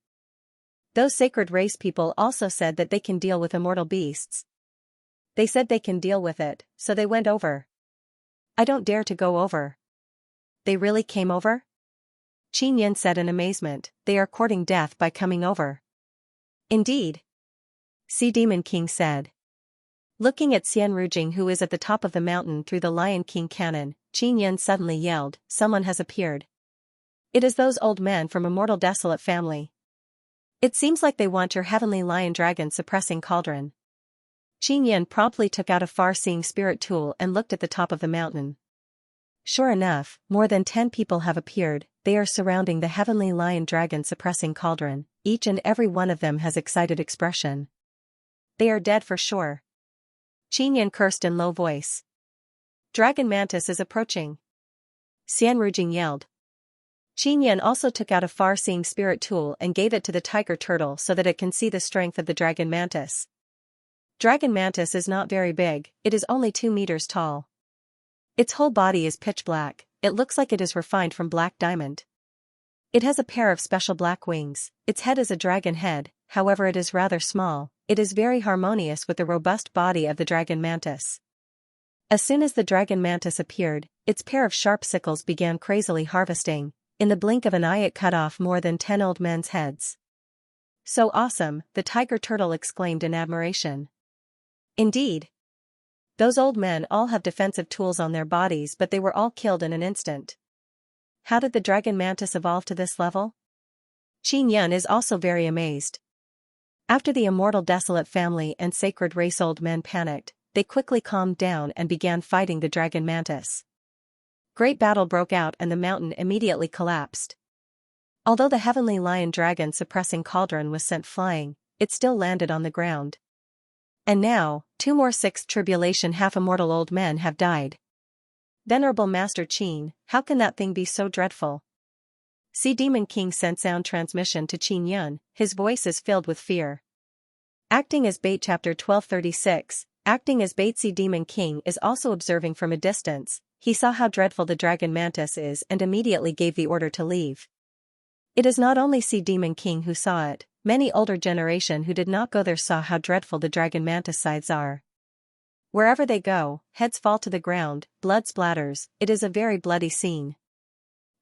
Those sacred race people also said that they can deal with immortal beasts. They said they can deal with it, so they went over. I don't dare to go over. They really came over? Xianxia said in amazement, they are courting death by coming over. Indeed. Sea Demon King said. Looking at Xianxia who is at the top of the mountain through the Lion King cannon, Xianxia suddenly yelled, someone has appeared. It is those old men from Immortal Desolate family. It seems like they want your heavenly lion dragon suppressing cauldron. Xianxia promptly took out a far-seeing spirit tool and looked at the top of the mountain. Sure enough, more than 10 people have appeared. They are surrounding the heavenly lion dragon suppressing cauldron. Each and every one of them has excited expression. They are dead for sure. Xianxia cursed in low voice. Dragon mantis is approaching. Xianxia yelled. Xianxia also took out a far-seeing spirit tool and gave it to the Tiger Turtle so that it can see the strength of the dragon mantis. Dragon mantis is not very big, it is only 2 meters tall. Its whole body is pitch black, it looks like it is refined from black diamond. It has a pair of special black wings, its head is a dragon head, however it is rather small. It is very harmonious with the robust body of the dragon mantis. As soon as the dragon mantis appeared, its pair of sharp sickles began crazily harvesting. In the blink of an eye it cut off more than 10 old men's heads. So awesome, the Tiger Turtle exclaimed in admiration. Indeed. Those old men all have defensive tools on their bodies but they were all killed in an instant. How did the dragon mantis evolve to this level? Xianxia is also very amazed. After the Immortal Desolate family and sacred race old men panicked, they quickly calmed down and began fighting the dragon mantis. Great battle broke out and the mountain immediately collapsed. Although the heavenly lion dragon suppressing cauldron was sent flying, it still landed on the ground. And now, 2 more sixth tribulation half-immortal old men have died. Venerable Master Qin, how can that thing be so dreadful? Sea Demon King sent sound transmission to Qin Yun, his voice is filled with fear. Acting as bait Chapter 1236, acting as bait Sea Demon King is also observing from a distance, he saw how dreadful the dragon mantis is and immediately gave the order to leave. It is not only Sea Demon King who saw it, many older generation who did not go there saw how dreadful the dragon mantis scythes are. Wherever they go, heads fall to the ground, blood splatters, it is a very bloody scene.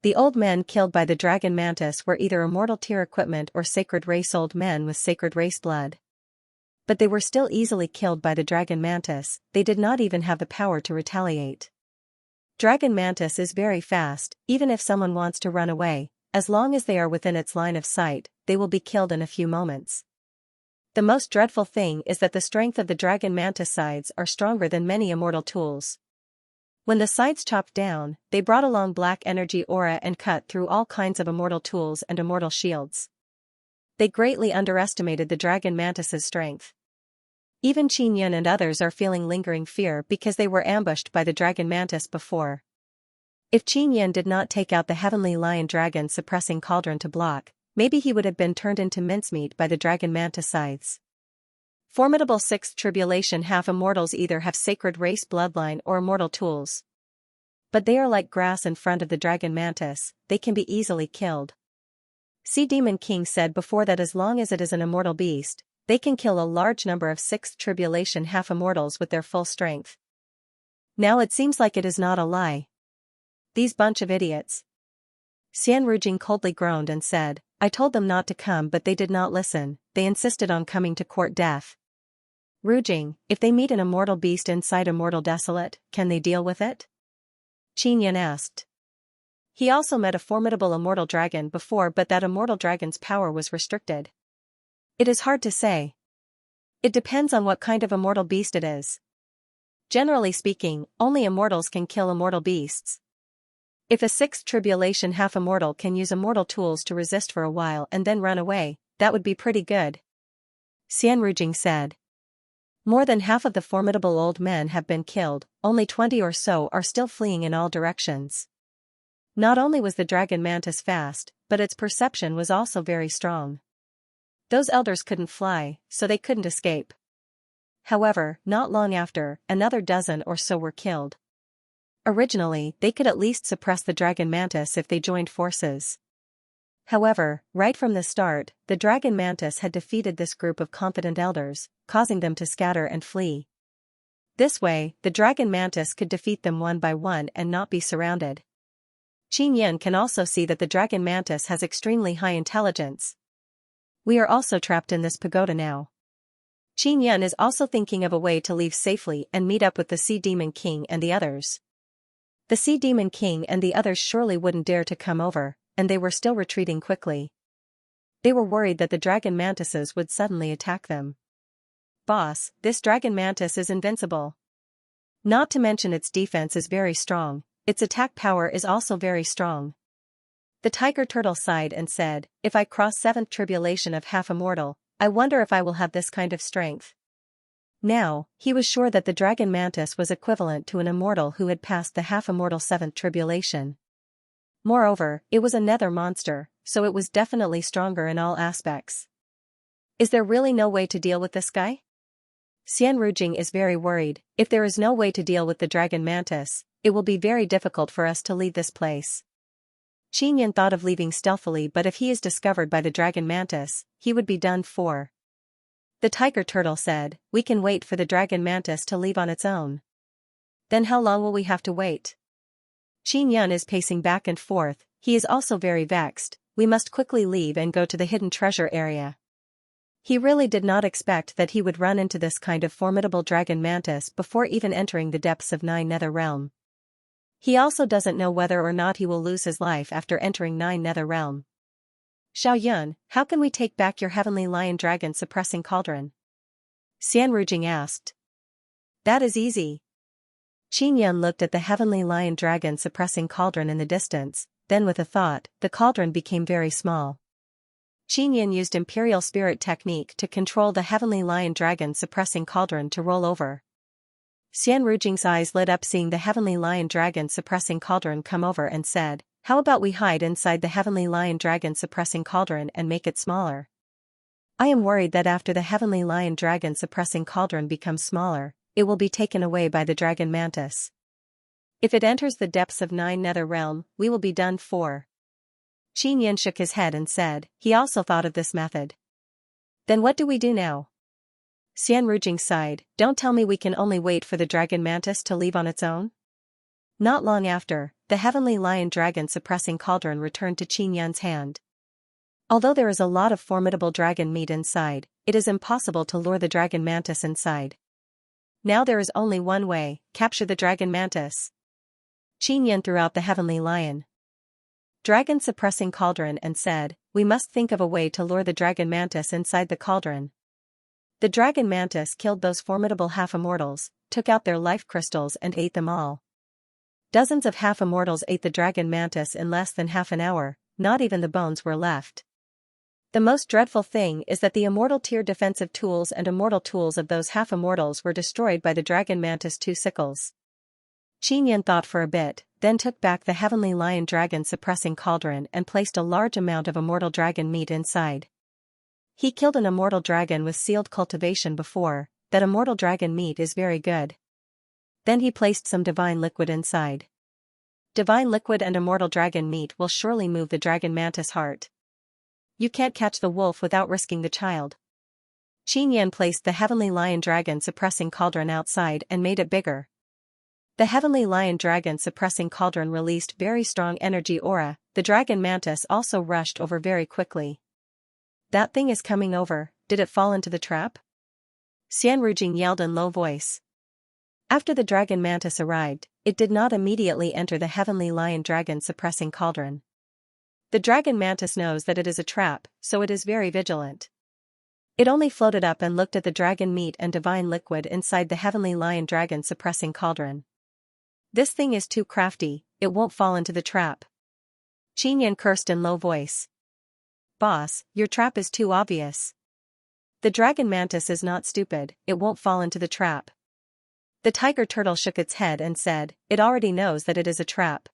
The old men killed by the dragon mantis were either immortal tier equipment or sacred race old men with sacred race blood. But they were still easily killed by the dragon mantis, they did not even have the power to retaliate. Dragon mantis is very fast, even if someone wants to run away, as long as they are within its line of sight, they will be killed in a few moments. The most dreadful thing is that the strength of the dragon mantis scythes are stronger than many immortal tools. When the scythes chopped down, they brought along black energy aura and cut through all kinds of immortal tools and immortal shields. They greatly underestimated the dragon mantis's strength. Even Qin Yun and others are feeling lingering fear because they were ambushed by the dragon mantis before. If Qin Yun did not take out the heavenly lion dragon suppressing cauldron to block, maybe he would have been turned into mincemeat by the dragon mantis scythes. Formidable sixth tribulation half-immortals either have sacred race bloodline or immortal tools. But they are like grass in front of the dragon mantis, they can be easily killed. Sea Demon King said before that as long as it is an immortal beast, they can kill a large number of sixth tribulation half-immortals with their full strength. Now it seems like it is not a lie. These bunch of idiots. Xian Rujing coldly groaned and said, I told them not to come but they did not listen, they insisted on coming to court death. Rujing, if they meet an immortal beast inside Immortal Desolate, can they deal with it? Qin Yun asked. He also met a formidable immortal dragon before but that immortal dragon's power was restricted. It is hard to say. It depends on what kind of immortal beast it is. Generally speaking, only immortals can kill immortal beasts. If a sixth tribulation half-immortal can use immortal tools to resist for a while and then run away, that would be pretty good. Xian Rujing said. More than half of the formidable old men have been killed, only 20 or so are still fleeing in all directions. Not only was the dragon mantis fast, but its perception was also very strong. Those elders couldn't fly, so they couldn't escape. However, not long after, another dozen or so were killed. Originally, they could at least suppress the dragon mantis if they joined forces. However, right from the start, the dragon mantis had defeated this group of confident elders, causing them to scatter and flee. This way, the dragon mantis could defeat them one by one and not be surrounded. Qin Yun can also see that the dragon mantis has extremely high intelligence. We are also trapped in this pagoda now. Qin Yun is also thinking of a way to leave safely and meet up with the Sea Demon King and the others. The Sea Demon King and the others surely wouldn't dare to come over, and they were still retreating quickly. They were worried that the dragon mantises would suddenly attack them. Boss, this dragon mantis is invincible. Not to mention its defense is very strong, its attack power is also very strong. The tiger turtle sighed and said, if I cross 7th tribulation of half-immortal, I wonder if I will have this kind of strength. Now, he was sure that the dragon mantis was equivalent to an immortal who had passed the half-immortal 7th tribulation. Moreover, it was a nether monster, so it was definitely stronger in all aspects. Is there really no way to deal with this guy? Xian Rujing is very worried. If there is no way to deal with the dragon mantis, it will be very difficult for us to leave this place. Qin Yun thought of leaving stealthily, but if he is discovered by the dragon mantis, he would be done for. The tiger turtle said, we can wait for the dragon mantis to leave on its own. Then how long will we have to wait? Qin Yun is pacing back and forth, he is also very vexed, we must quickly leave and go to the hidden treasure area. He really did not expect that he would run into this kind of formidable dragon mantis before even entering the depths of 9 Nether Realm. He also doesn't know whether or not he will lose his life after entering 9 Nether Realm. Xiao Yun, how can we take back your heavenly lion dragon suppressing cauldron? Xian Rujing asked. That is easy. Qin Yun looked at the heavenly lion dragon suppressing cauldron in the distance, then with a thought, the cauldron became very small. Qin Yin used imperial spirit technique to control the heavenly lion dragon suppressing cauldron to roll over. Xian Rujing's eyes lit up seeing the heavenly lion dragon suppressing cauldron come over and said, "How about we hide inside the heavenly lion dragon suppressing cauldron and make it smaller? I am worried that after the heavenly lion dragon suppressing cauldron becomes smaller, it will be taken away by the dragon mantis. If it enters the depths of 9 nether realm, we will be done for." Qin Yin shook his head and said, he also thought of this method. "Then what do we do now?" Xian Rujing sighed, "Don't tell me we can only wait for the dragon mantis to leave on its own?" Not long after, the heavenly lion dragon suppressing cauldron returned to Qin Yin's hand. Although there is a lot of formidable dragon meat inside, it is impossible to lure the dragon mantis inside. Now there is only one way, capture the dragon mantis. Qin Yin threw out the heavenly lion dragon suppressing cauldron and said, "We must think of a way to lure the dragon mantis inside the cauldron." The dragon mantis killed those formidable half-immortals, took out their life crystals and ate them all. Dozens of half-immortals ate the dragon mantis in less than half an hour, not even the bones were left. The most dreadful thing is that the immortal tier defensive tools and immortal tools of those half-immortals were destroyed by the dragon mantis' 2 sickles. Qin Yin thought for a bit, then took back the heavenly lion dragon suppressing cauldron and placed a large amount of immortal dragon meat inside. He killed an immortal dragon with sealed cultivation before, that immortal dragon meat is very good. Then he placed some divine liquid inside. Divine liquid and immortal dragon meat will surely move the dragon mantis' heart. You can't catch the wolf without risking the child. Qin Yin placed the heavenly lion dragon suppressing cauldron outside and made it bigger. The heavenly lion dragon suppressing cauldron released very strong energy aura, the dragon mantis also rushed over very quickly. "That thing is coming over, did it fall into the trap?" Xian Rujing yelled in low voice. After the dragon mantis arrived, it did not immediately enter the heavenly lion dragon suppressing cauldron. The dragon mantis knows that it is a trap, so it is very vigilant. It only floated up and looked at the dragon meat and divine liquid inside the heavenly lion dragon suppressing cauldron. "This thing is too crafty, it won't fall into the trap." Qin Yin cursed in low voice. "Boss, your trap is too obvious. The dragon mantis is not stupid, it won't fall into the trap." The tiger turtle shook its head and said, "It already knows that it is a trap.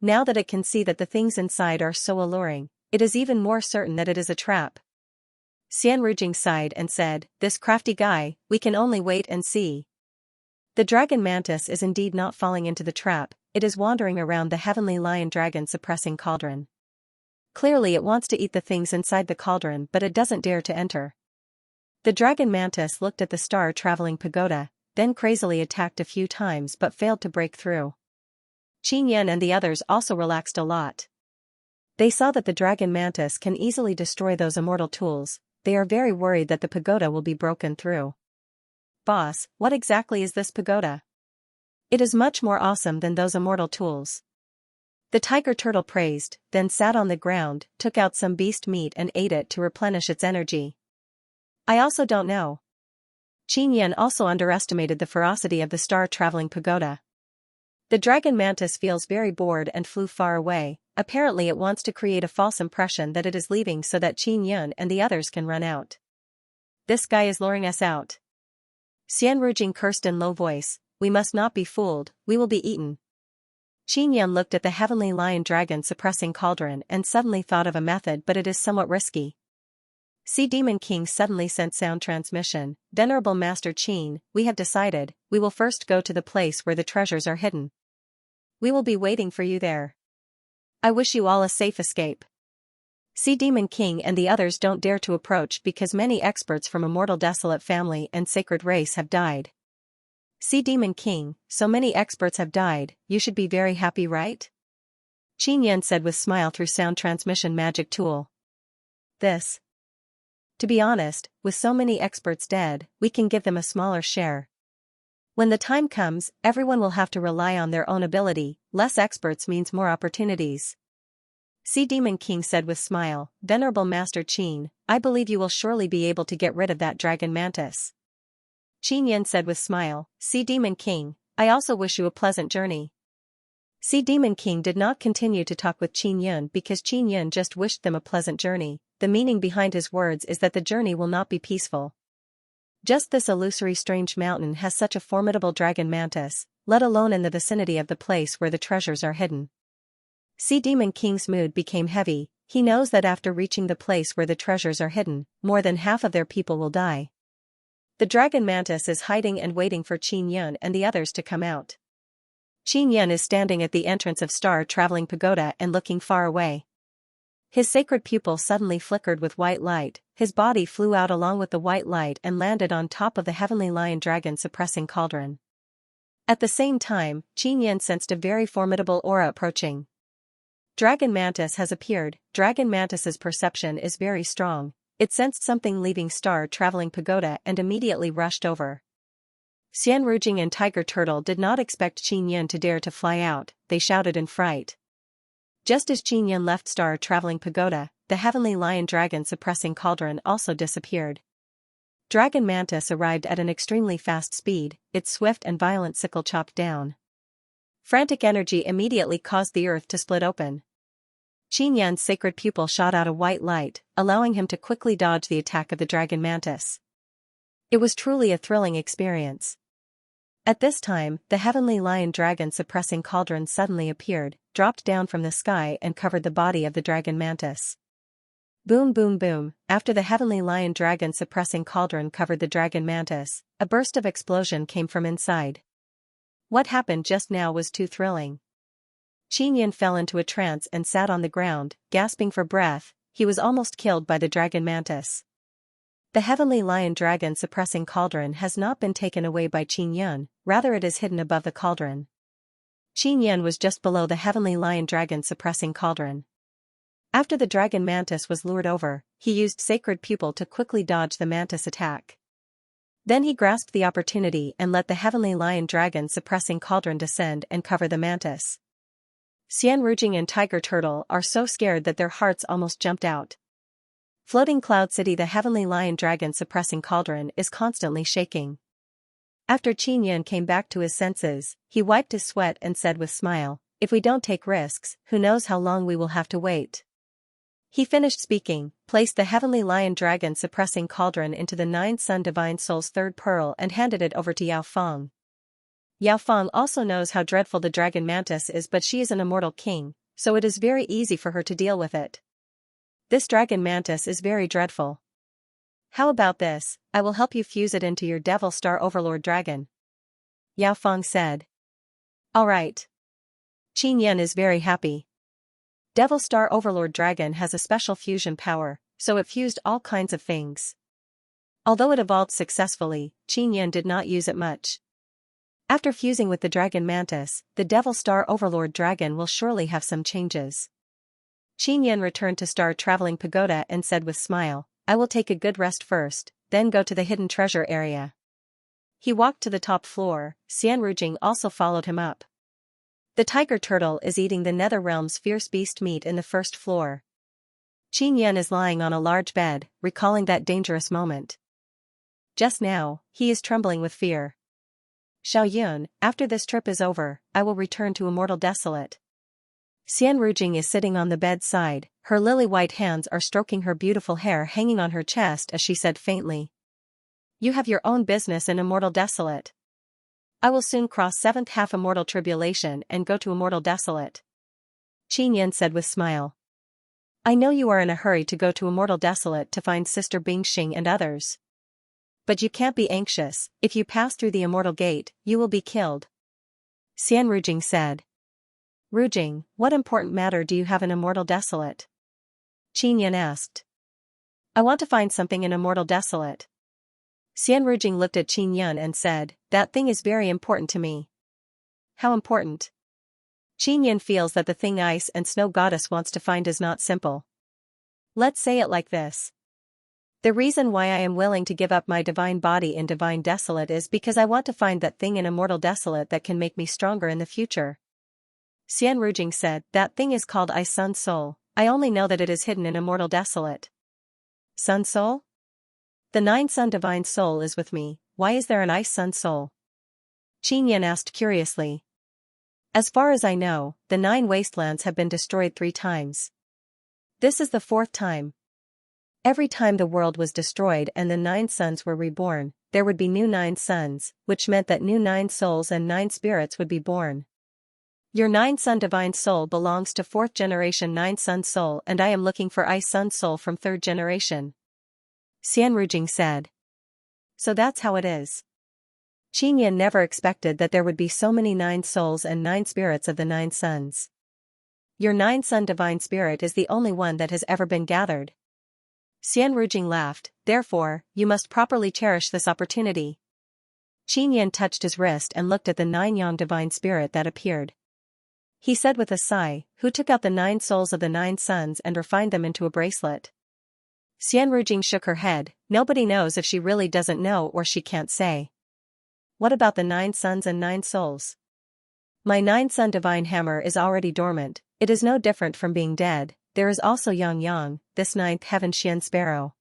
Now that it can see that the things inside are so alluring, it is even more certain that it is a trap." Xian Rujing sighed and said, "This crafty guy, we can only wait and see." The dragon mantis is indeed not falling into the trap, it is wandering around the heavenly lion dragon suppressing cauldron. Clearly it wants to eat the things inside the cauldron but it doesn't dare to enter. The dragon mantis looked at the star-traveling pagoda, then crazily attacked a few times but failed to break through. Qin Yin and the others also relaxed a lot. They saw that the dragon mantis can easily destroy those immortal tools, they are very worried that the pagoda will be broken through. "Boss, what exactly is this pagoda? It is much more awesome than those immortal tools." The tiger turtle praised, then sat on the ground, took out some beast meat and ate it to replenish its energy. "I also don't know." Qin Yin also underestimated the ferocity of the star-traveling pagoda. The dragon mantis feels very bored and flew far away, apparently it wants to create a false impression that it is leaving so that Qin Yin and the others can run out. "This guy is luring us out." Xian Rujing cursed in low voice, "We must not be fooled, we will be eaten." Qin Yin looked at the heavenly lion dragon suppressing cauldron and suddenly thought of a method, but it is somewhat risky. Sea Demon King suddenly sent sound transmission, "Venerable Master Qin, we have decided, we will first go to the place where the treasures are hidden. We will be waiting for you there. I wish you all a safe escape." Sea Demon King and the others don't dare to approach because many experts from Immortal Desolate family and Sacred Race have died. Sea Demon King, so many experts have died, you should be very happy, right? Qin Yin said with smile through sound transmission magic tool. To be honest, with so many experts dead, we can give them a smaller share. When the time comes, everyone will have to rely on their own ability, less experts means more opportunities. Sea Demon King said with smile, "Venerable Master Qin, I believe you will surely be able to get rid of that dragon mantis." Qin Yin said with smile, "Sea Demon King, I also wish you a pleasant journey." Sea Demon King did not continue to talk with Qin Yun because Qin Yun just wished them a pleasant journey. The meaning behind his words is that the journey will not be peaceful. Just this illusory strange mountain has such a formidable dragon mantis, let alone in the vicinity of the place where the treasures are hidden. Sea Demon King's mood became heavy. He knows that after reaching the place where the treasures are hidden, more than half of their people will die. The dragon mantis is hiding and waiting for Qin Yun and the others to come out. Qin Yun is standing at the entrance of Star Traveling Pagoda and looking far away. His sacred pupil suddenly flickered with white light, his body flew out along with the white light and landed on top of the heavenly lion dragon suppressing cauldron. At the same time, Qin Yun sensed a very formidable aura approaching. Dragon Mantis has appeared. Dragon Mantis's perception is very strong. It sensed something leaving Star Traveling Pagoda and immediately rushed over. Xianxia and Tiger Turtle did not expect Qin Yun to dare to fly out, they shouted in fright. Just as Qin Yun left Star Traveling Pagoda, the heavenly lion dragon suppressing cauldron also disappeared. Dragon Mantis arrived at an extremely fast speed, its swift and violent sickle chopped down. Frantic energy immediately caused the earth to split open. Qin Yun's sacred pupil shot out a white light, allowing him to quickly dodge the attack of the dragon mantis. It was truly a thrilling experience. At this time, the heavenly lion dragon suppressing cauldron suddenly appeared, dropped down from the sky and covered the body of the dragon mantis. Boom boom boom, after the heavenly lion dragon suppressing cauldron covered the dragon mantis, a burst of explosion came from inside. What happened just now was too thrilling. Qin Yun fell into a trance and sat on the ground, gasping for breath. He was almost killed by the dragon mantis. The heavenly lion dragon suppressing cauldron has not been taken away by Qin Yun, rather it is hidden above the cauldron. Qin Yun was just below the heavenly lion dragon suppressing cauldron. After the dragon mantis was lured over, he used sacred pupil to quickly dodge the mantis attack. Then he grasped the opportunity and let the heavenly lion dragon suppressing cauldron descend and cover the mantis. Xianxia and Tiger Turtle are so scared that their hearts almost jumped out. Floating Cloud City, the heavenly lion dragon suppressing cauldron is constantly shaking. After Qin Yun came back to his senses, he wiped his sweat and said with smile, "If we don't take risks, who knows how long we will have to wait." He finished speaking, placed the heavenly lion dragon suppressing cauldron into the 9 Sun Divine Soul's third pearl and handed it over to Yao Feng. Yao Feng also knows how dreadful the dragon mantis is, but she is an immortal king, so it is very easy for her to deal with it. This dragon mantis is very dreadful. How about this, I will help you fuse it into your Devil Star Overlord dragon. Yao Feng said. Alright. Qin Yun is very happy. Devil Star Overlord dragon has a special fusion power, so it fused all kinds of things. Although it evolved successfully, Qin Yun did not use it much. After fusing with the dragon mantis, the Devil Star Overlord dragon will surely have some changes. Qin Yun returned to Star Traveling Pagoda and said with smile, I will take a good rest first, then go to the hidden treasure area. He walked to the top floor. Xianxia also followed him up. The tiger turtle is eating the nether realm's fierce beast meat in the first floor. Qin Yun is lying on a large bed, recalling that dangerous moment. Just now, he is trembling with fear. Xiao Yun, after this trip is over, I will return to Immortal Desolate. Xianxia is sitting on the bed's side, her lily-white hands are stroking her beautiful hair hanging on her chest as she said faintly. You have your own business in Immortal Desolate. I will soon cross 7th half Immortal Tribulation and go to Immortal Desolate. Qin Yun said with smile. I know you are in a hurry to go to Immortal Desolate to find Sister Bingxing and others. But you can't be anxious, if you pass through the Immortal Gate, you will be killed. Xianxia said. Rujing, what important matter do you have in Immortal Desolate? Qin Yun asked. I want to find something in Immortal Desolate. Xianxia looked at Qin Yun and said, that thing is very important to me. How important? Qin Yun feels that the thing Ice and Snow Goddess wants to find is not simple. Let's say it like this. The reason why I am willing to give up my divine body in Divine Desolate is because I want to find that thing in Immortal Desolate that can make me stronger in the future. Xianxia said, that thing is called Ice Sun Soul, I only know that it is hidden in Immortal Desolate. Sun Soul? The 9 Sun Divine Soul is with me, why is there an Ice Sun Soul? Qin Yun asked curiously. As far as I know, the 9 wastelands have been destroyed 3 times. This is the 4th time. Every time the world was destroyed and the 9 suns were reborn, there would be new 9 suns, which meant that new 9 souls and 9 spirits would be born. Your 9 sun divine soul belongs to 4th generation 9 sun soul, and I am looking for I sun soul from 3rd generation. Xianxia said. So that's how it is. Qinyan never expected that there would be so many 9 souls and 9 spirits of the 9 suns. Your 9 sun divine spirit is the only one that has ever been gathered. Xianxia laughed. Therefore, you must properly cherish this opportunity. Qinyan touched his wrist and looked at the 9 yang divine spirit that appeared. He said with a sigh, who took out the 9 souls of the 9 suns and refined them into a bracelet. Xianxia shook her head. Nobody knows if she really doesn't know or she can't say. What about the 9 suns and 9 souls? My 9 sun divine hammer is already dormant. It is no different from being dead. There is also Yang, this 9th heaven Xian sparrow.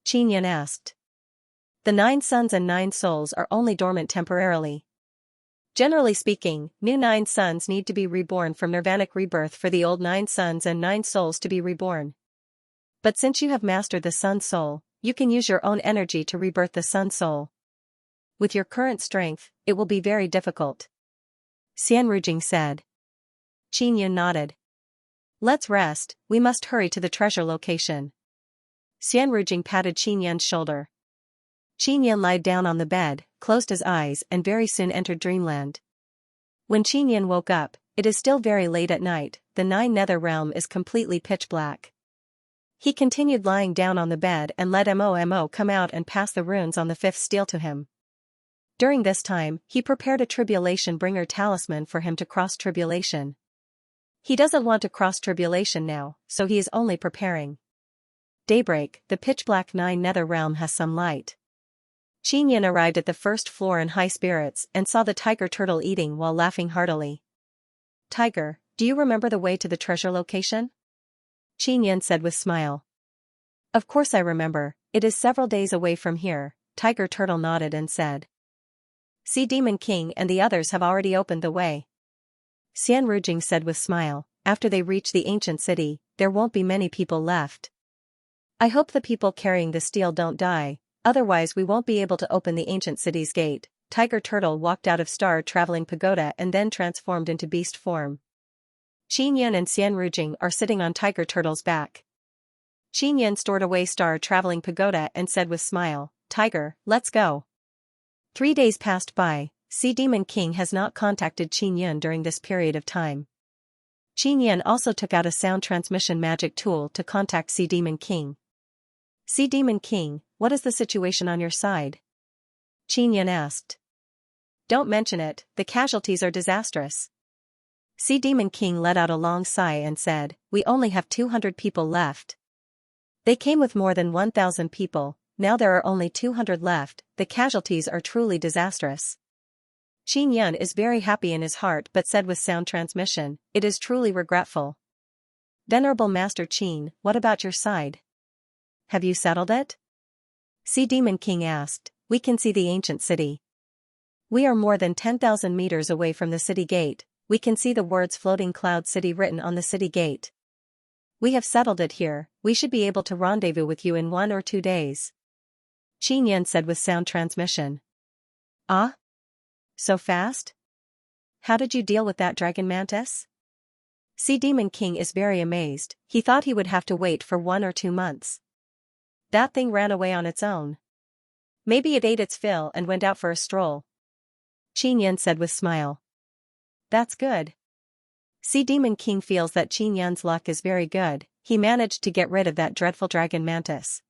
Qinyan asked. The 9 suns and 9 souls are only dormant temporarily. Generally speaking, new 9 suns need to be reborn from nirvanic rebirth for the old 9 suns and 9 souls to be reborn. But since you have mastered the sun soul, you can use your own energy to rebirth the sun soul. With your current strength, it will be very difficult. Xianxia said. Qinyan nodded. Let's rest, we must hurry to the treasure location. Xianxia patted Qinyan's shoulder. Qinyan lied down on the bed, closed his eyes and very soon entered dreamland. When Qinyan woke up, it is still very late at night, the 9 nether realm is completely pitch black. He continued lying down on the bed and let Mo come out and pass the runes on the 5th steel to him. During this time, he prepared a tribulation bringer talisman for him to cross tribulation. He doesn't want to cross tribulation now, so he is only preparing. Daybreak, the pitch-black 9 nether realm has some light. Qinyan arrived at the 1st floor in high spirits and saw the tiger turtle eating while laughing heartily. Tiger, do you remember the way to the treasure location? Qinyan said with smile. Of course I remember, it is several days away from here. Tiger turtle nodded and said. Sea Demon King and the others have already opened the way. Xianxia said with smile, after they reach the ancient city, there won't be many people left. I hope the people carrying the steel don't die, otherwise we won't be able to open the ancient city's gate. Tiger Turtle walked out of star-traveling pagoda and then transformed into beast form. Qinyan and Xianxia are sitting on Tiger Turtle's back. Qinyan stored away star-traveling pagoda and said with smile, Tiger, let's go. 3 days passed by. Sea Demon King has not contacted Qinyan during this period of time. Qinyan also took out a sound transmission magic tool to contact Sea Demon King. Sea Demon King, what is the situation on your side? Qinyan asked. Don't mention it, the casualties are disastrous. Sea Demon King let out a long sigh and said, we only have 200 people left. They came with more than 1,000 people, now there are only 200 left, the casualties are truly disastrous. Qinyan is very happy in his heart but said with sound transmission, it is truly regretful. Venerable Master Qin, what about your side? Have you settled it? Sea Demon King asked, we can see the ancient city. We are more than 10,000 meters away from the city gate, we can see the words Floating Cloud City written on the city gate. We have settled it here, we should be able to rendezvous with you in 1 or 2 days. Qinyan said with sound transmission. Ah? So fast? How did you deal with that dragon mantis? Sea Demon King is very amazed, he thought he would have to wait for 1 or 2 months. That thing ran away on its own. Maybe it ate its fill and went out for a stroll. Qinyan said with smile. That's good. Sea Demon King feels that Qinyan's luck is very good, he managed to get rid of that dreadful dragon mantis.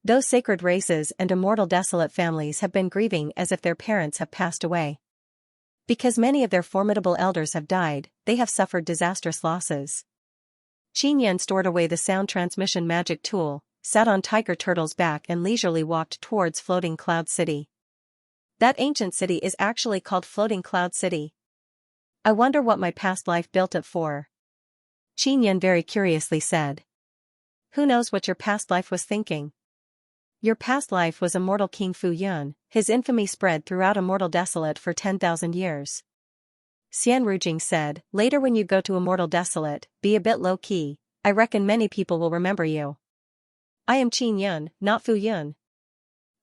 Those sacred races and immortal desolate families have been grieving as if their parents have passed away. Because many of their formidable elders have died, they have suffered disastrous losses. Qinyan stored away the sound transmission magic tool, sat on Tiger Turtle's back and leisurely walked towards Floating Cloud City. That ancient city is actually called Floating Cloud City. I wonder what my past life built it for. Qinyan very curiously said. Who knows what your past life was thinking? Your past life was immortal King Fu Yun, his infamy spread throughout immortal desolate for 10,000 years. Xian Rujing said, later when you go to Immortal Desolate, be a bit low-key, I reckon many people will remember you. I am Qin Yun, not Fu Yun.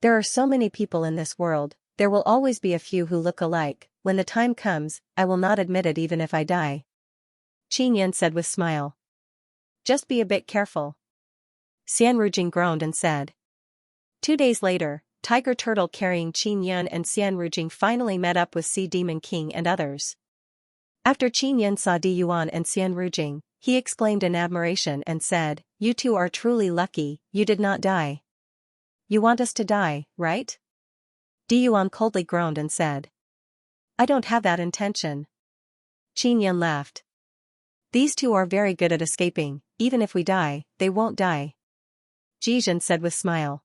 There are so many people in this world, there will always be a few who look alike, when the time comes, I will not admit it even if I die. Qin Yun said with smile. Just be a bit careful. Xian Rujing groaned and said. 2 days later, Tiger Turtle carrying Qin Yun and Xian Rujing finally met up with Sea Demon King and others. After Qin Yun saw Di Yuan and Xian Rujing, he exclaimed in admiration and said, you two are truly lucky, you did not die. You want us to die, right? Di Yuan coldly groaned and said. I don't have that intention. Qin Yun laughed. These two are very good at escaping, even if we die, they won't die. Jizhen said with smile.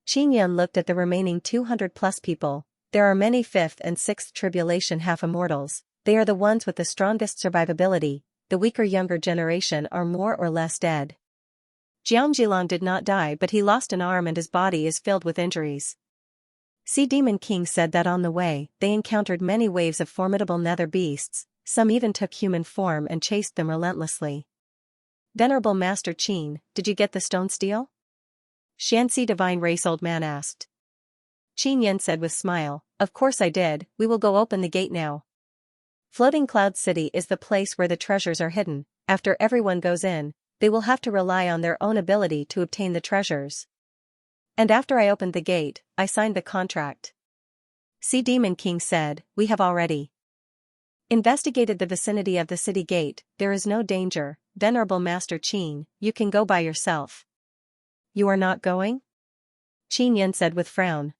Qin Yun looked at the remaining 200+ people. There are many 5th and 6th tribulation half-immortals, they are the ones with the strongest survivability, the weaker younger generation are more or less dead. Jiangjilan did not die but he lost an arm and his body is filled with injuries. Sea Demon King said that on the way, they encountered many waves of formidable nether beasts, some even took human form and chased them relentlessly. Venerable Master Qin, did you get the stone steel? Xianxia Divine Race Old Man asked. Qin Yun said with smile, of course I did, we will go open the gate now. Floating Cloud City is the place where the treasures are hidden, after everyone goes in, they will have to rely on their own ability to obtain the treasures. And after I opened the gate, I signed the contract. Sea Demon King said, we have already investigated the vicinity of the city gate, there is no danger, Venerable Master Qin, you can go by yourself. You are not going? Qin Yun said with frown.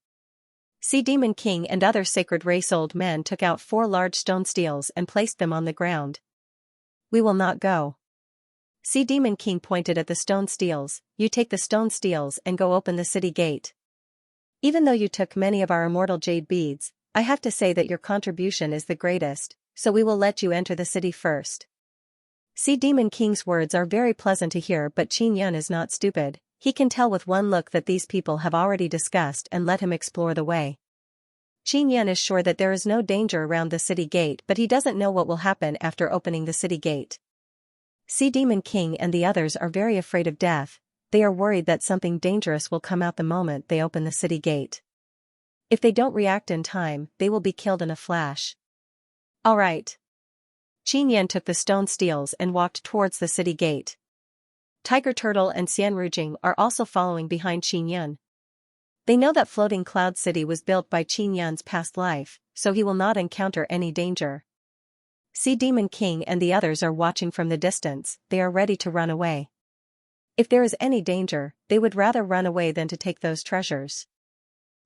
Sea Demon King and other sacred race old men took out 4 large stone steels and placed them on the ground. We will not go. Sea Demon King pointed at the stone steels, you take the stone steels and go open the city gate. Even though you took many of our immortal jade beads, I have to say that your contribution is the greatest, so we will let you enter the city first. Sea Demon King's words are very pleasant to hear but Qin Yun is not stupid. He can tell with one look that these people have already discussed and let him explore the way. Qin Yun is sure that there is no danger around the city gate but he doesn't know what will happen after opening the city gate. Sea Demon King and the others are very afraid of death, they are worried that something dangerous will come out the moment they open the city gate. If they don't react in time, they will be killed in a flash. Alright. Qin Yun took the stone steels and walked towards the city gate. Tiger Turtle and Xian Rujing are also following behind Qin Yun. They know that Floating Cloud City was built by Qin Yun's past life, so he will not encounter any danger. Sea Demon King and the others are watching from the distance, they are ready to run away. If there is any danger, they would rather run away than to take those treasures.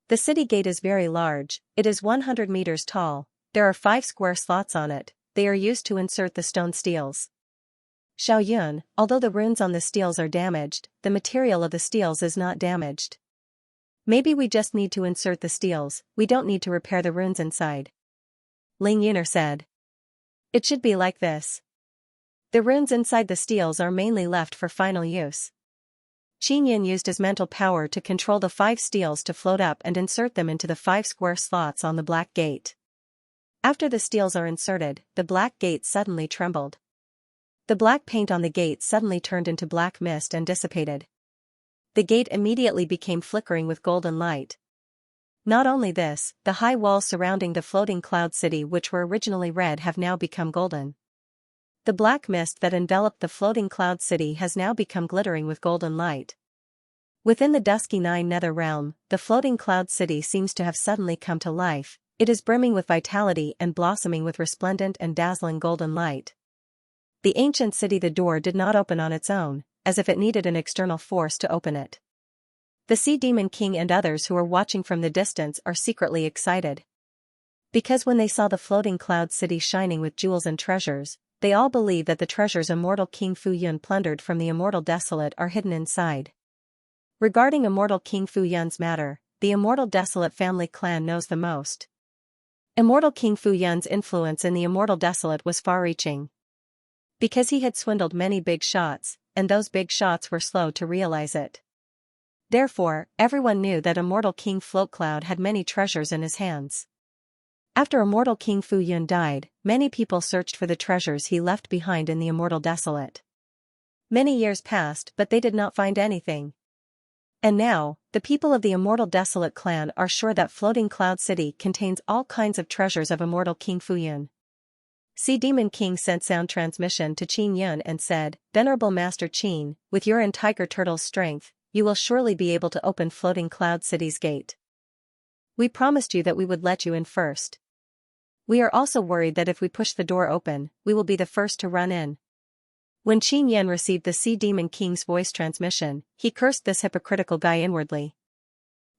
The city gate is very large, it is 100 meters tall, there are 5 square slots on it, they are used to insert the stone steels. Xiao Yun, although the runes on the steels are damaged, the material of the steels is not damaged. Maybe we just need to insert the steels, we don't need to repair the runes inside. Ling Yuner said. It should be like this. The runes inside the steels are mainly left for final use. Qin Yun used his mental power to control the 5 steels to float up and insert them into the 5 square slots on the black gate. After the steels are inserted, the black gate suddenly trembled. The black paint on the gate suddenly turned into black mist and dissipated. The gate immediately became flickering with golden light. Not only this, the high walls surrounding the Floating Cloud City which were originally red have now become golden. The black mist that enveloped the Floating Cloud City has now become glittering with golden light. Within the dusky 9 nether realm, the Floating Cloud City seems to have suddenly come to life, it is brimming with vitality and blossoming with resplendent and dazzling golden light. The ancient city the door did not open on its own, as if it needed an external force to open it. The Sea Demon King and others who are watching from the distance are secretly excited. Because when they saw the Floating Cloud City shining with jewels and treasures, they all believe that the treasures Immortal King Fu Yun plundered from the Immortal Desolate are hidden inside. Regarding Immortal King Fu Yun's matter, the Immortal Desolate family clan knows the most. Immortal King Fu Yun's influence in the Immortal Desolate was far-reaching. Because he had swindled many big shots, and those big shots were slow to realize it. Therefore, everyone knew that Immortal King Floatcloud had many treasures in his hands. After immortal King Fu Yun died, many people searched for the treasures he left behind in the immortal desolate. Many years passed but they did not find anything. And now, the people of the immortal desolate clan are sure that Floating Cloud City contains all kinds of treasures of immortal King Fu Yun. Sea Demon King sent sound transmission to Qin Yun and said, "Venerable Master Qin, with your and Tiger Turtle's strength, you will surely be able to open Floating Cloud City's gate. We promised you that we would let you in first. We are also worried that if we push the door open, we will be the first to run in." When Qin Yan received the Sea Demon King's voice transmission, he cursed this hypocritical guy inwardly.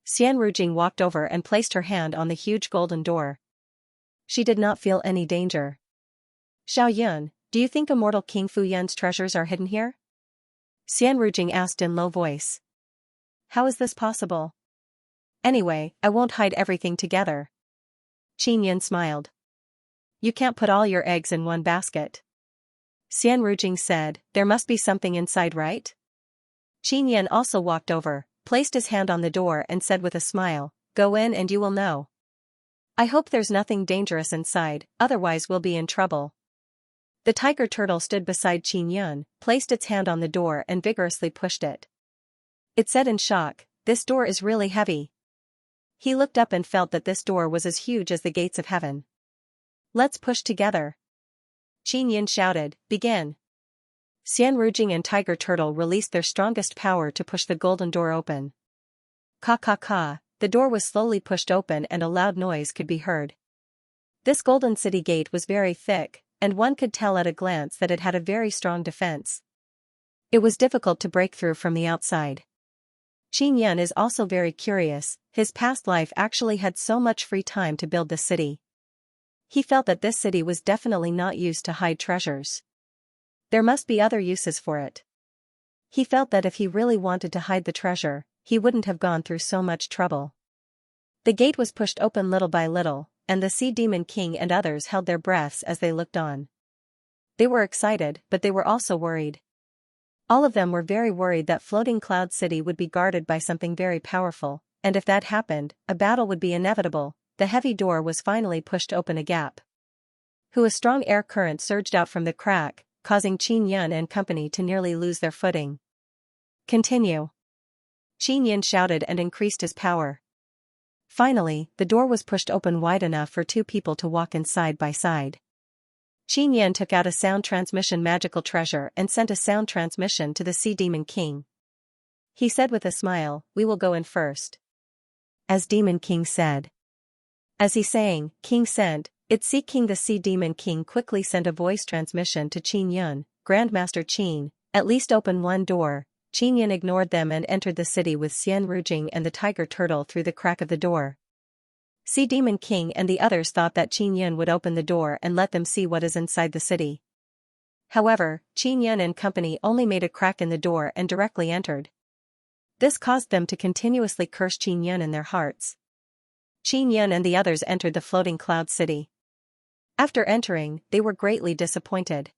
Xian Rujing walked over and placed her hand on the huge golden door. She did not feel any danger. "Xiao Yun, do you think immortal King Fu Yun's treasures are hidden here?" Xian Rujing asked in low voice. "How is this possible? Anyway, I won't hide everything together." Qin Yan smiled. "You can't put all your eggs in one basket." Xian Rujing said, "There must be something inside, right?" Qin Yan also walked over, placed his hand on the door and said with a smile, "Go in and you will know. I hope there's nothing dangerous inside, otherwise we'll be in trouble." The tiger turtle stood beside Qin Yun, placed its hand on the door and vigorously pushed it. It said in shock, "This door is really heavy." He looked up and felt that this door was as huge as the gates of heaven. "Let's push together." Qin Yun shouted, "Begin." Xian Rujing and Tiger Turtle released their strongest power to push the golden door open. Ka ka ka, the door was slowly pushed open and a loud noise could be heard. This golden city gate was very thick, and one could tell at a glance that it had a very strong defense. It was difficult to break through from the outside. Qin Yun is also very curious, his past life actually had so much free time to build this city. He felt that this city was definitely not used to hide treasures. There must be other uses for it. He felt that if he really wanted to hide the treasure, he wouldn't have gone through so much trouble. The gate was pushed open little by little, and the Sea Demon King and others held their breaths as they looked on. They were excited, but they were also worried. All of them were very worried that Floating Cloud City would be guarded by something very powerful, and if that happened, a battle would be inevitable. The heavy door was finally pushed open a gap. A strong air current surged out from the crack, causing Qin Yun and company to nearly lose their footing. "Continue." Qin Yun shouted and increased his power. Finally, the door was pushed open wide enough for two people to walk in side by side. Qin Yun took out a sound transmission magical treasure and sent a sound transmission to the Sea Demon King. He said with a smile, "We will go in first." As Demon King said. As he sang, King sent, "It's Sea King." The Sea Demon King quickly sent a voice transmission to Qin Yun, "Grandmaster Qin, at least open one door." Qin Yun ignored them and entered the city with Xian Rujing and the Tiger Turtle through the crack of the door. Sea Demon King and the others thought that Qin Yun would open the door and let them see what is inside the city. However, Qin Yun and company only made a crack in the door and directly entered. This caused them to continuously curse Qin Yun in their hearts. Qin Yun and the others entered the Floating Cloud City. After entering, they were greatly disappointed.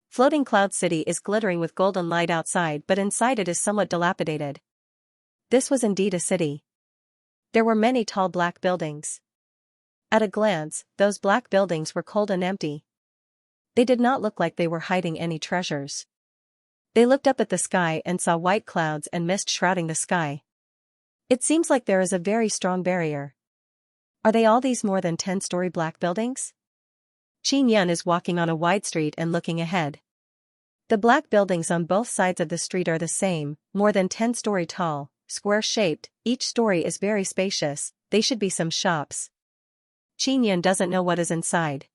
Floating Cloud City is glittering with golden light outside, but inside it is somewhat dilapidated. This was indeed a city. There were many tall black buildings. At a glance, those black buildings were cold and empty. They did not look like they were hiding any treasures. They looked up at the sky and saw white clouds and mist shrouding the sky. It seems like there is a very strong barrier. Are they all these more than 10-story black buildings? Qin Yun is walking on a wide street and looking ahead. The black buildings on both sides of the street are the same, more than 10-story tall, square-shaped, each story is very spacious. They should be some shops. Qin Yun doesn't know what is inside.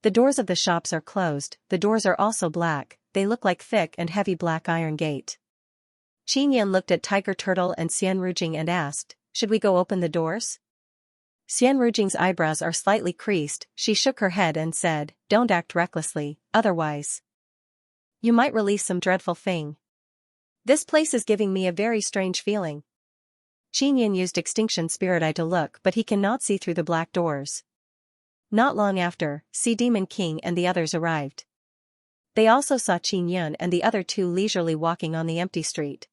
The doors of the shops are closed, the doors are also black, they look like thick and heavy black iron gate. Qin Yun looked at Tiger Turtle and Xian Rujing and asked, "Should we go open the doors?" Xian Rujing's eyebrows are slightly creased, she shook her head and said, "Don't act recklessly, otherwise you might release some dreadful thing. This place is giving me a very strange feeling." Qin Yun used Extinction Spirit Eye to look, but he cannot see through the black doors. Not long after, Sea Demon King and the others arrived. They also saw Qin Yun and the other two leisurely walking on the empty street.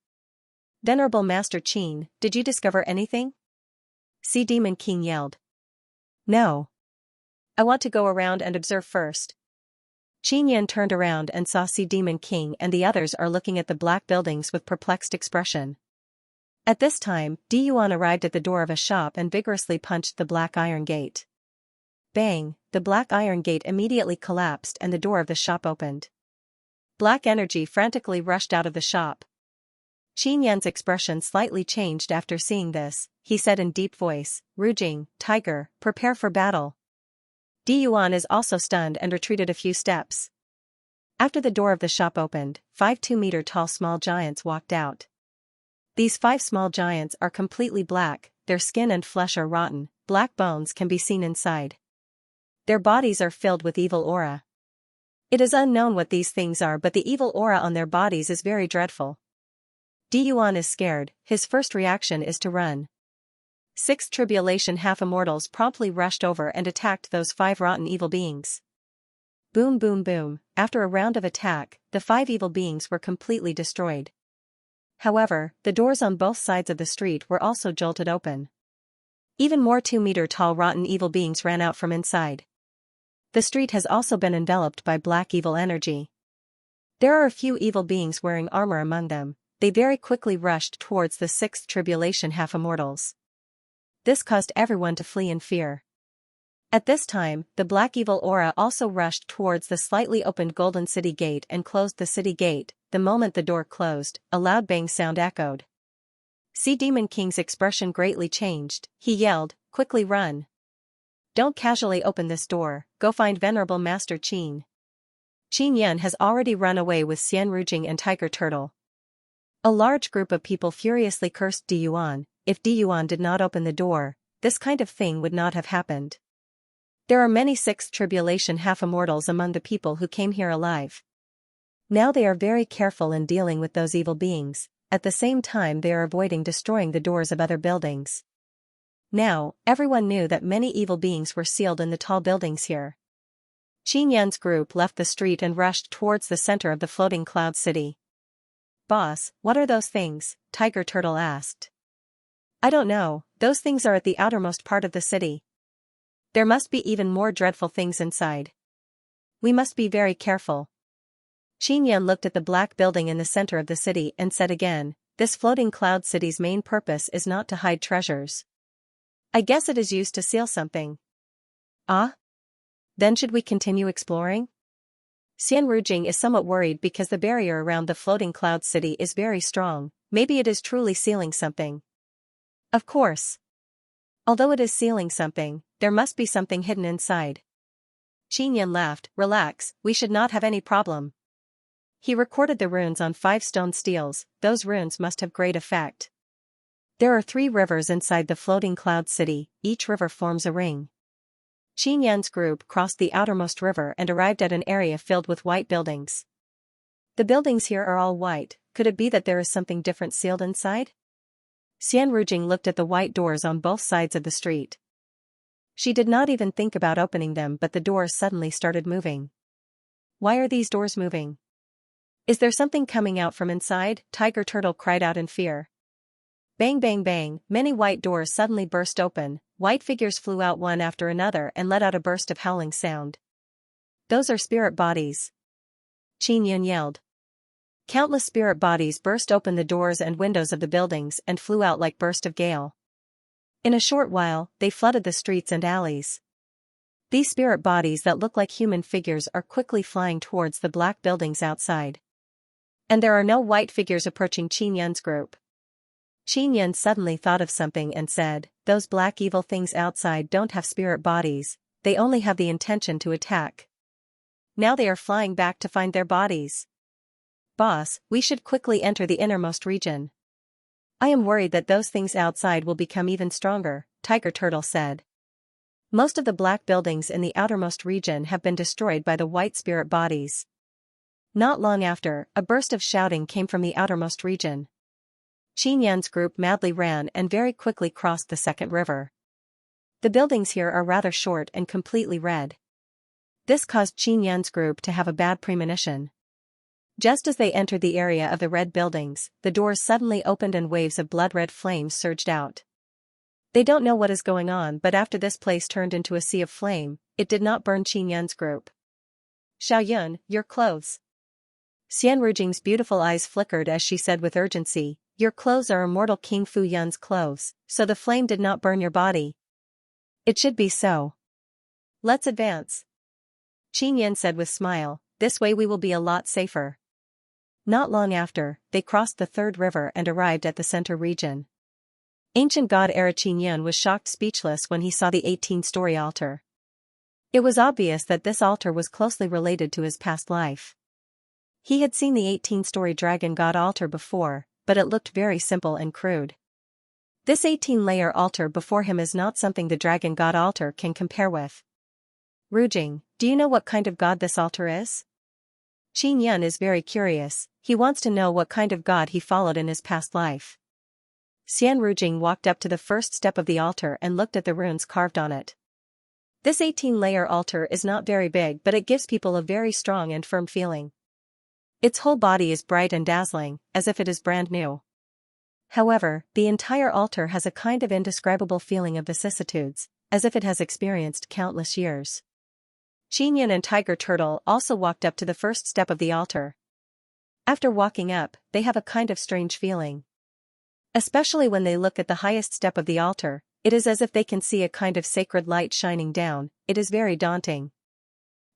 "Venerable Master Qin, did you discover anything?" Sea Demon King yelled. "No. I want to go around and observe first. Xianxia turned around and saw Sea Demon King and the others are looking at the black buildings with perplexed expression. At this time, Diyuan arrived at the door of a shop and vigorously punched the black iron gate. Bang, the black iron gate immediately collapsed and the door of the shop opened. Black energy frantically rushed out of the shop. Xianxia's expression slightly changed after seeing this. He said in deep voice, "Rujing, tiger, prepare for battle." Diyuan is also stunned and retreated a few steps. After the door of the shop opened, 5 2-meter-tall small giants walked out. These 5 small giants are completely black, their skin and flesh are rotten, black bones can be seen inside. Their bodies are filled with evil aura. It is unknown what these things are, but the evil aura on their bodies is very dreadful. Diyuan is scared, his first reaction is to run. 6 tribulation half-immortals promptly rushed over and attacked those 5 rotten evil beings. Boom boom boom, after a round of attack, the 5 evil beings were completely destroyed. However, the doors on both sides of the street were also jolted open. Even more 2-meter-tall rotten evil beings ran out from inside. The street has also been enveloped by black evil energy. There are a few evil beings wearing armor among them. They very quickly rushed towards the 6th tribulation half-immortals. This caused everyone to flee in fear. At this time, the black evil aura also rushed towards the slightly opened Golden City Gate and closed the city gate. The moment the door closed, a loud bang sound echoed. Sea Demon King's expression greatly changed. He yelled, "Quickly run! Don't casually open this door, go find Venerable Master Qin." Xianxia has already run away with Xian Rujing and Tiger Turtle. A large group of people furiously cursed Diyuan. If Diyuan did not open the door, this kind of thing would not have happened. There are many 6th tribulation half-immortals among the people who came here alive. Now they are very careful in dealing with those evil beings, at the same time they are avoiding destroying the doors of other buildings. Now, everyone knew that many evil beings were sealed in the tall buildings here. Xianxia's group left the street and rushed towards the center of the floating cloud city. "Boss, what are those things?" Tiger Turtle asked. "I don't know, those things are at the outermost part of the city. There must be even more dreadful things inside. We must be very careful." Xianxia looked at the black building in the center of the city and said again, "This floating cloud city's main purpose is not to hide treasures. I guess it is used to seal something." "Ah? Then should we continue exploring?" Xian Rujing is somewhat worried because the barrier around the floating cloud city is very strong. Maybe it is truly sealing something. Of course. Although it is sealing something, there must be something hidden inside. Xianxia laughed, "Relax, we should not have any problem." He recorded the runes on 5 stone steels. Those runes must have great effect. There are 3 rivers inside the floating cloud city, each river forms a ring. Xianxia's group crossed the outermost river and arrived at an area filled with white buildings. The buildings here are all white. Could it be that there is something different sealed inside? Xian Rujing looked at the white doors on both sides of the street. She did not even think about opening them, but the doors suddenly started moving. Why are these doors moving? Is there something coming out from inside? Tiger Turtle cried out in fear. Bang bang bang, many white doors suddenly burst open. White figures flew out one after another and let out a burst of howling sound. "Those are spirit bodies!" Xianxia yelled. Countless spirit bodies burst open the doors and windows of the buildings and flew out like burst of gale. In a short while, they flooded the streets and alleys. These spirit bodies that look like human figures are quickly flying towards the black buildings outside. And there are no white figures approaching Xianxia's group. Xianxia suddenly thought of something and said, "Those black evil things outside don't have spirit bodies, they only have the intention to attack. Now they are flying back to find their bodies. Boss, we should quickly enter the innermost region. I am worried that those things outside will become even stronger," Tiger Turtle said. Most of the black buildings in the outermost region have been destroyed by the white spirit bodies. Not long after, a burst of shouting came from the outermost region. Xianxia's group madly ran and very quickly crossed the second river. The buildings here are rather short and completely red. This caused Xianxia's group to have a bad premonition. Just as they entered the area of the red buildings, the doors suddenly opened and waves of blood-red flames surged out. They don't know what is going on, but after this place turned into a sea of flame, it did not burn Qin Yun's group. Xiaoyun, your clothes. Xian Rujing's beautiful eyes flickered as she said with urgency, your clothes are immortal King Fu Yun's clothes, so the flame did not burn your body. It should be so. Let's advance. Qin Yun said with smile, this way we will be a lot safer. Not long after, they crossed the third river and arrived at the center region. Ancient god era Qin Yun was shocked speechless when he saw the 18-story altar. It was obvious that this altar was closely related to his past life. He had seen the 18-story dragon god altar before, but it looked very simple and crude. This 18-layer altar before him is not something the dragon god altar can compare with. Rujing, do you know what kind of god this altar is? Qin Yun is very curious, he wants to know what kind of god he followed in his past life. Xian Rujing walked up to the first step of the altar and looked at the runes carved on it. This 18-layer altar is not very big, but it gives people a very strong and firm feeling. Its whole body is bright and dazzling, as if it is brand new. However, the entire altar has a kind of indescribable feeling of vicissitudes, as if it has experienced countless years. Qin Yun and Tiger Turtle also walked up to the first step of the altar. After walking up, they have a kind of strange feeling. Especially when they look at the highest step of the altar, it is as if they can see a kind of sacred light shining down, it is very daunting.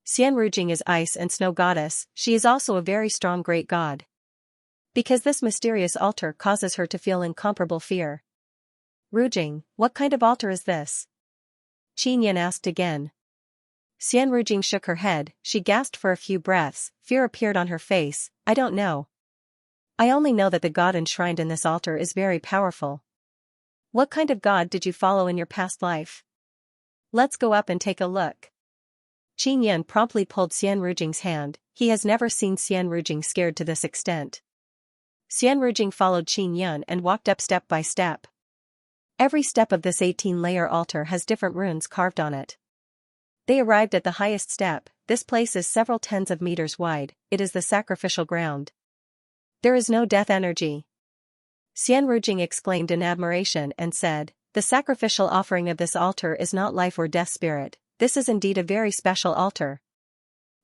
Xian Rujing is ice and snow goddess, she is also a very strong great god. Because this mysterious altar causes her to feel incomparable fear. Rujing, what kind of altar is this? Qin Yun asked again. Xian Rujing shook her head, she gasped for a few breaths, fear appeared on her face, I don't know. I only know that the god enshrined in this altar is very powerful. What kind of god did you follow in your past life? Let's go up and take a look. Qin Yun promptly pulled Xian Rujing's hand, he has never seen Xian Rujing scared to this extent. Xian Rujing followed Qin Yun and walked up step by step. Every step of this 18-layer altar has different runes carved on it. They arrived at the highest step, this place is several tens of meters wide, it is the sacrificial ground. There is no death energy. Xian Rujing exclaimed in admiration and said, the sacrificial offering of this altar is not life or death spirit, this is indeed a very special altar.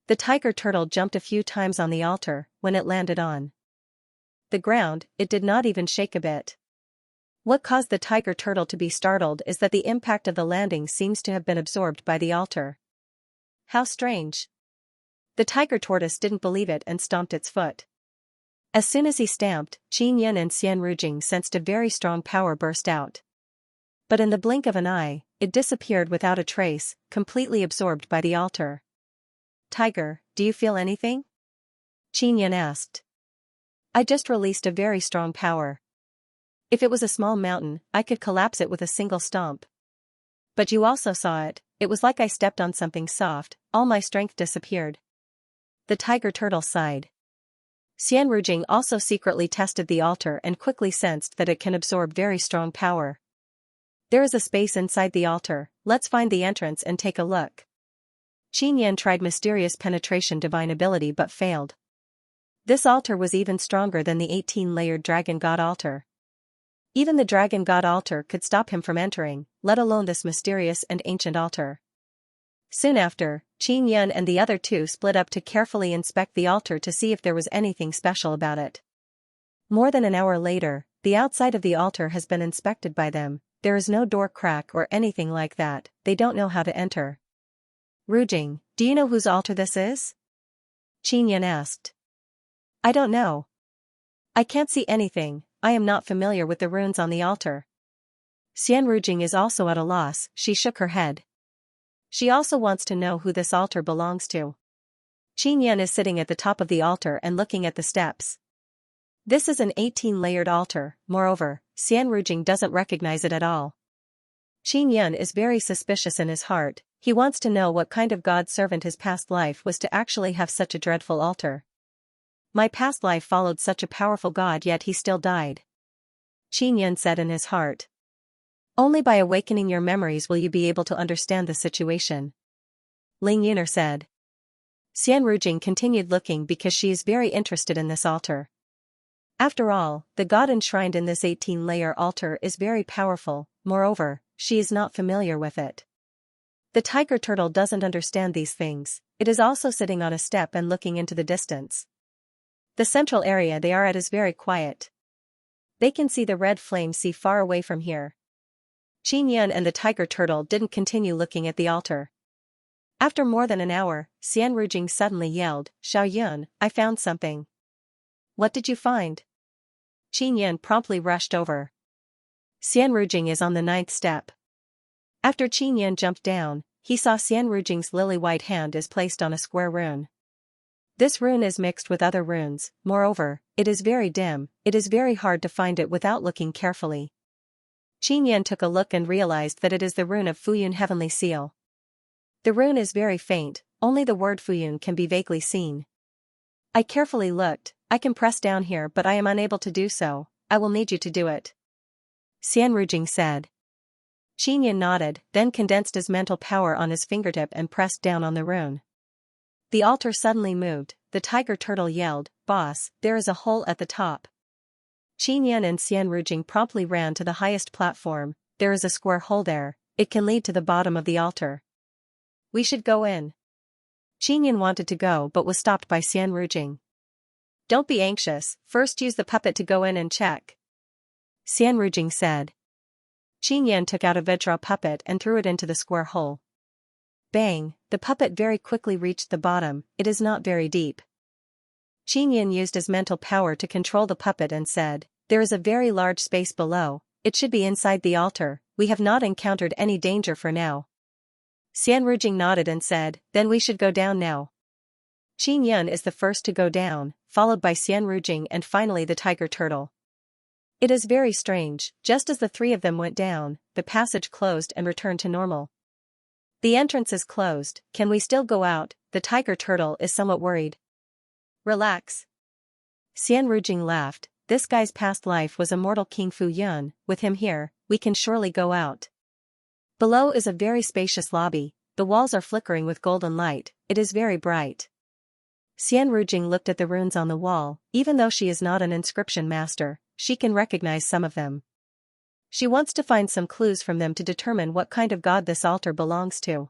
The tiger turtle jumped a few times on the altar, when it landed on the ground, it did not even shake a bit. What caused the tiger turtle to be startled is that the impact of the landing seems to have been absorbed by the altar. How strange. The tiger tortoise didn't believe it and stomped its foot. As soon as he stamped, Qin Yun and Xian Rujing sensed a very strong power burst out. But in the blink of an eye, it disappeared without a trace, completely absorbed by the altar. Tiger, do you feel anything? Qin Yun asked. I just released a very strong power. If it was a small mountain, I could collapse it with a single stomp. But you also saw it, it was like I stepped on something soft, all my strength disappeared. The tiger turtle sighed. Xian Rujing also secretly tested the altar and quickly sensed that it can absorb very strong power. There is a space inside the altar, let's find the entrance and take a look. Qin Yun tried mysterious penetration divine ability but failed. This altar was even stronger than the 18-layered dragon god altar. Even the dragon god altar could stop him from entering, let alone this mysterious and ancient altar. Soon after, Qin Yun and the other two split up to carefully inspect the altar to see if there was anything special about it. More than an hour later, the outside of the altar has been inspected by them, there is no door crack or anything like that, they don't know how to enter. Rujing, do you know whose altar this is? Qin Yun asked. I don't know. I can't see anything, I am not familiar with the runes on the altar. Xian Rujing is also at a loss, she shook her head. She also wants to know who this altar belongs to. Qin Yun is sitting at the top of the altar and looking at the steps. This is an 18-layered altar, moreover, Xian Rujing doesn't recognize it at all. Qin Yun is very suspicious in his heart, he wants to know what kind of god servant his past life was to actually have such a dreadful altar. My past life followed such a powerful god yet he still died. Qin Yun said in his heart. Only by awakening your memories will you be able to understand the situation. Ling Yuner said. Xian Rujing continued looking because she is very interested in this altar. After all, the god enshrined in this 18-layer altar is very powerful, moreover, she is not familiar with it. The tiger turtle doesn't understand these things. It is also sitting on a step and looking into the distance. The central area they are at is very quiet. They can see the red flame see far away from here. Xianxia and the tiger turtle didn't continue looking at the altar. After more than an hour, Xianrujing suddenly yelled, "Xiaoyun, I found something." "What did you find?" Xianxia promptly rushed over. Xianrujing is on the 9th step. After Xianxia jumped down, he saw Xianrujing's lily-white hand is placed on a square rune. This rune is mixed with other runes, moreover, it is very dim, it is very hard to find it without looking carefully. Xianxia took a look and realized that it is the rune of Fuyun Heavenly Seal. The rune is very faint, only the word Fuyun can be vaguely seen. I carefully looked, I can press down here but I am unable to do so, I will need you to do it. Xianrujing said. Xianxia nodded, then condensed his mental power on his fingertip and pressed down on the rune. The altar suddenly moved, the tiger turtle yelled, "Boss, there is a hole at the top." Xianxia and Xianrujing promptly ran to the highest platform. There is a square hole there, it can lead to the bottom of the altar. "We should go in." Xianxia wanted to go but was stopped by Xianrujing. "Don't be anxious, first use the puppet to go in and check," Xianrujing said. Xianxia took out a Vajra puppet and threw it into the square hole. Bang, the puppet very quickly reached the bottom, it is not very deep. Xianxia used his mental power to control the puppet and said, "There is a very large space below, it should be inside the altar, we have not encountered any danger for now." Xianrujing nodded and said, "Then we should go down now." Xianxia is the first to go down, followed by Xianrujing and finally the tiger turtle. It is very strange, just as the three of them went down, the passage closed and returned to normal. "The entrance is closed, can we still go out?" The tiger turtle is somewhat worried. "Relax." Xianrujing laughed, "This guy's past life was immortal King Fuyun, with him here, we can surely go out." Below is a very spacious lobby, the walls are flickering with golden light, it is very bright. Xianrujing looked at the runes on the wall, even though she is not an inscription master, she can recognize some of them. She wants to find some clues from them to determine what kind of god this altar belongs to.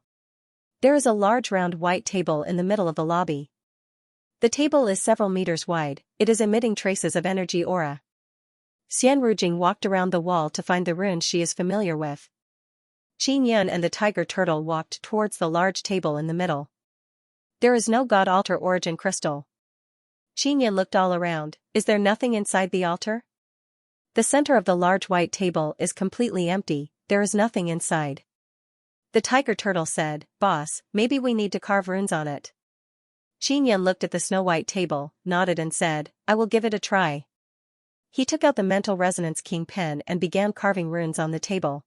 There is a large round white table in the middle of the lobby. The table is several meters wide, it is emitting traces of energy aura. Xianrujing walked around the wall to find the runes she is familiar with. Xianxia and the tiger turtle walked towards the large table in the middle. There is no god altar origin crystal. Xianxia looked all around, is there nothing inside the altar? The center of the large white table is completely empty, there is nothing inside. The tiger turtle said, "Boss, maybe we need to carve runes on it." Xianxia looked at the snow-white table, nodded and said, "I will give it a try." He took out the mental resonance king pen and began carving runes on the table.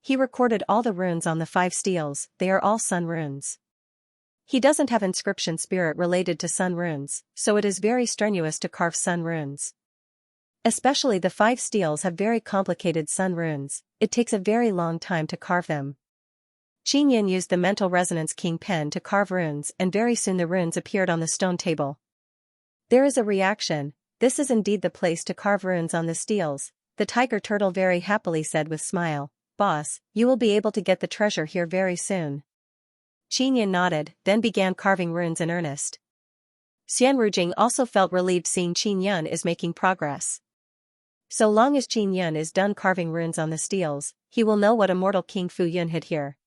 He recorded all the runes on the 5 steels, they are all sun runes. He doesn't have inscription spirit related to sun runes, so it is very strenuous to carve sun runes. Especially the 5 steels have very complicated sun runes, it takes a very long time to carve them. Xianxia used the mental resonance king pen to carve runes and very soon the runes appeared on the stone table. There is a reaction, this is indeed the place to carve runes on the steels, the tiger turtle very happily said with smile, "Boss, you will be able to get the treasure here very soon." Xianxia nodded, then began carving runes in earnest. Xianrujing also felt relieved seeing Xianxia is making progress. So long as Xianxia is done carving runes on the steels, he will know what immortal King Fuyun hid here.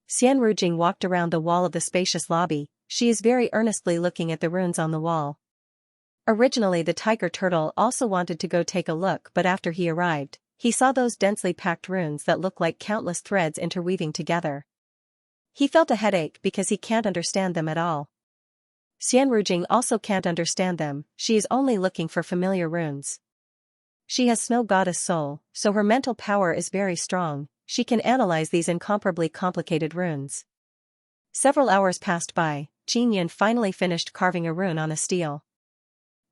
Xianrujing walked around the wall of the spacious lobby, she is very earnestly looking at the runes on the wall. Originally the tiger turtle also wanted to go take a look but after he arrived, he saw those densely packed runes that look like countless threads interweaving together. He felt a headache because he can't understand them at all. Xianrujing also can't understand them, she is only looking for familiar runes. She has snow goddess soul, so her mental power is very strong, she can analyze these incomparably complicated runes. Several hours passed by, Xianxia finally finished carving a rune on a steel.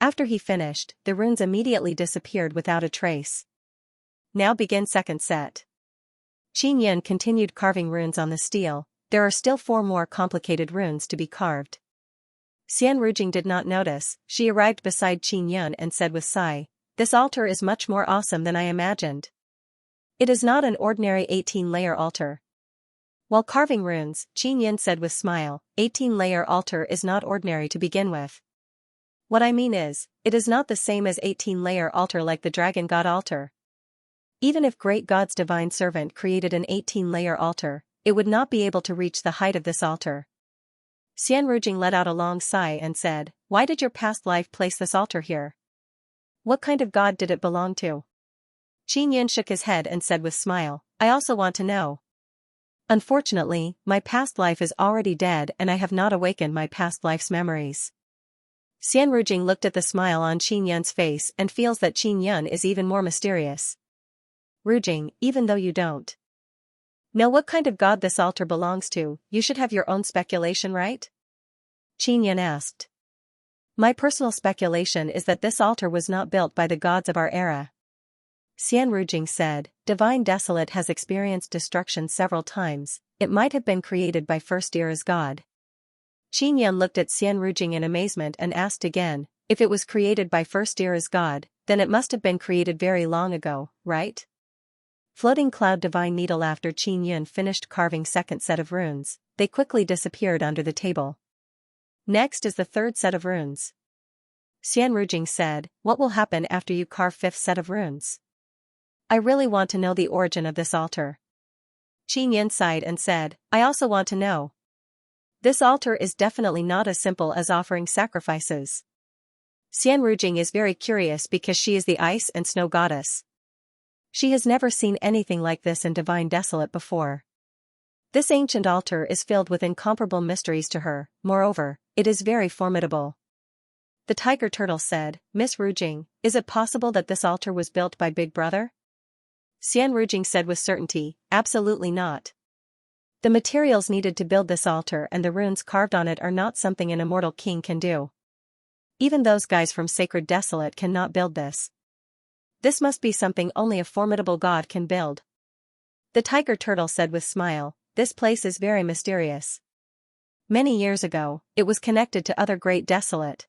After he finished, the runes immediately disappeared without a trace. Now begin second set. Xianxia continued carving runes on the steel, there are still 4 more complicated runes to be carved. Xianrujing did not notice, she arrived beside Xianxia and said with sigh, "This altar is much more awesome than I imagined. It is not an ordinary 18-layer altar. While carving runes, Qin Yin said with smile, 18-layer altar is not ordinary to begin with. What I mean is, it is not the same as 18-layer altar like the dragon god altar. Even if great God's divine servant created an 18-layer altar, it would not be able to reach the height of this altar. Xianrujing let out a long sigh and said, why did your past life place this altar here? What kind of god did it belong to? Qin Yin shook his head and said with smile, I also want to know. Unfortunately, my past life is already dead and I have not awakened my past life's memories. Xianrujing looked at the smile on Qin Yin's face and feels that Qin Yin is even more mysterious. Rujing, even though you don't know what kind of god this altar belongs to, you should have your own speculation, right? Qin Yin asked. My personal speculation is that this altar was not built by the gods of our era. Xianrujing said, Divine Desolate has experienced destruction several times, it might have been created by first era's god. Qin Yin looked at Xianrujing in amazement and asked again, if it was created by first era's god, then it must have been created very long ago, right? Floating cloud divine needle. After Qin Yin finished carving second set of runes, they quickly disappeared under the table. Next is the third set of runes. Xianrujing said, what will happen after you carve fifth set of runes? I really want to know the origin of this altar. Qin Yin sighed and said, I also want to know. This altar is definitely not as simple as offering sacrifices. Xianrujing is very curious because she is the ice and snow goddess. She has never seen anything like this in Divine Desolate before. This ancient altar is filled with incomparable mysteries to her, moreover, it is very formidable. The tiger turtle said, Miss Rujing, is it possible that this altar was built by Big Brother? Xianrujing said with certainty, absolutely not. The materials needed to build this altar and the runes carved on it are not something an immortal king can do. Even those guys from Sacred Desolate cannot build this. This must be something only a formidable god can build. The tiger turtle said with smile, this place is very mysterious. Many years ago, it was connected to other great desolate.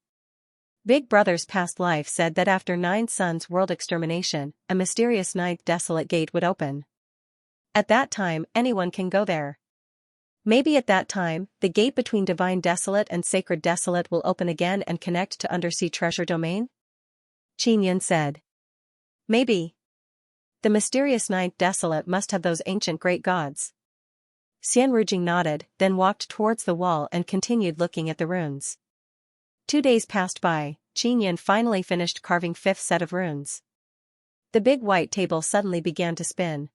Big Brother's past life said that after 9 suns world extermination, a mysterious 9th desolate gate would open. At that time, anyone can go there. Maybe at that time, the gate between Divine Desolate and Sacred Desolate will open again and connect to Undersea Treasure Domain? Qin Yin said. Maybe. The mysterious 9th desolate must have those ancient great gods. Xianrujing nodded, then walked towards the wall and continued looking at the runes. 2 days passed by, Qin Yin finally finished carving 5th set of runes. The big white table suddenly began to spin.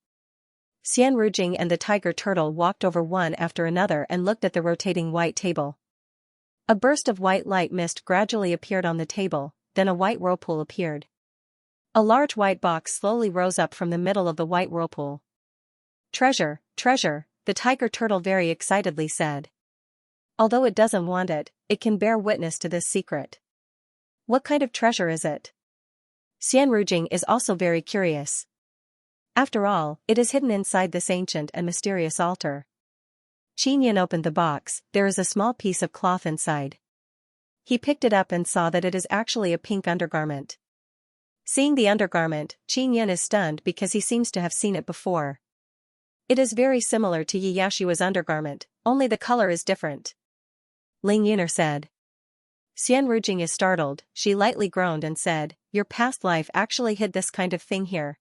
Xianrujing and the tiger turtle walked over one after another and looked at the rotating white table. A burst of white light mist gradually appeared on the table, then a white whirlpool appeared. A large white box slowly rose up from the middle of the white whirlpool. Treasure, treasure, the tiger turtle very excitedly said. Although it doesn't want it, it can bear witness to this secret. What kind of treasure is it? Xianrujing is also very curious. After all, it is hidden inside this ancient and mysterious altar. Qin Yin opened the box, there is a small piece of cloth inside. He picked it up and saw that it is actually a pink undergarment. Seeing the undergarment, Qin Yin is stunned because he seems to have seen it before. It is very similar to Yi Yashua's undergarment, only the color is different. Ling Yuner said. Xianrujing is startled, she lightly groaned and said, your past life actually hid this kind of thing here.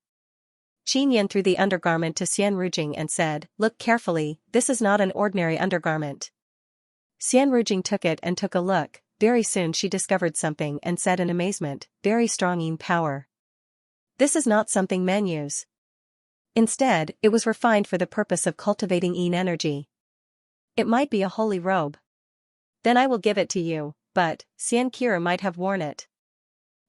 Qin Yin threw the undergarment to Xianrujing and said, look carefully, this is not an ordinary undergarment. Xianrujing took it and took a look. Very soon she discovered something and said in amazement, very strong yin power. This is not something men use. Instead, it was refined for the purpose of cultivating yin energy. It might be a holy robe. Then I will give it to you, but Xianxia might have worn it.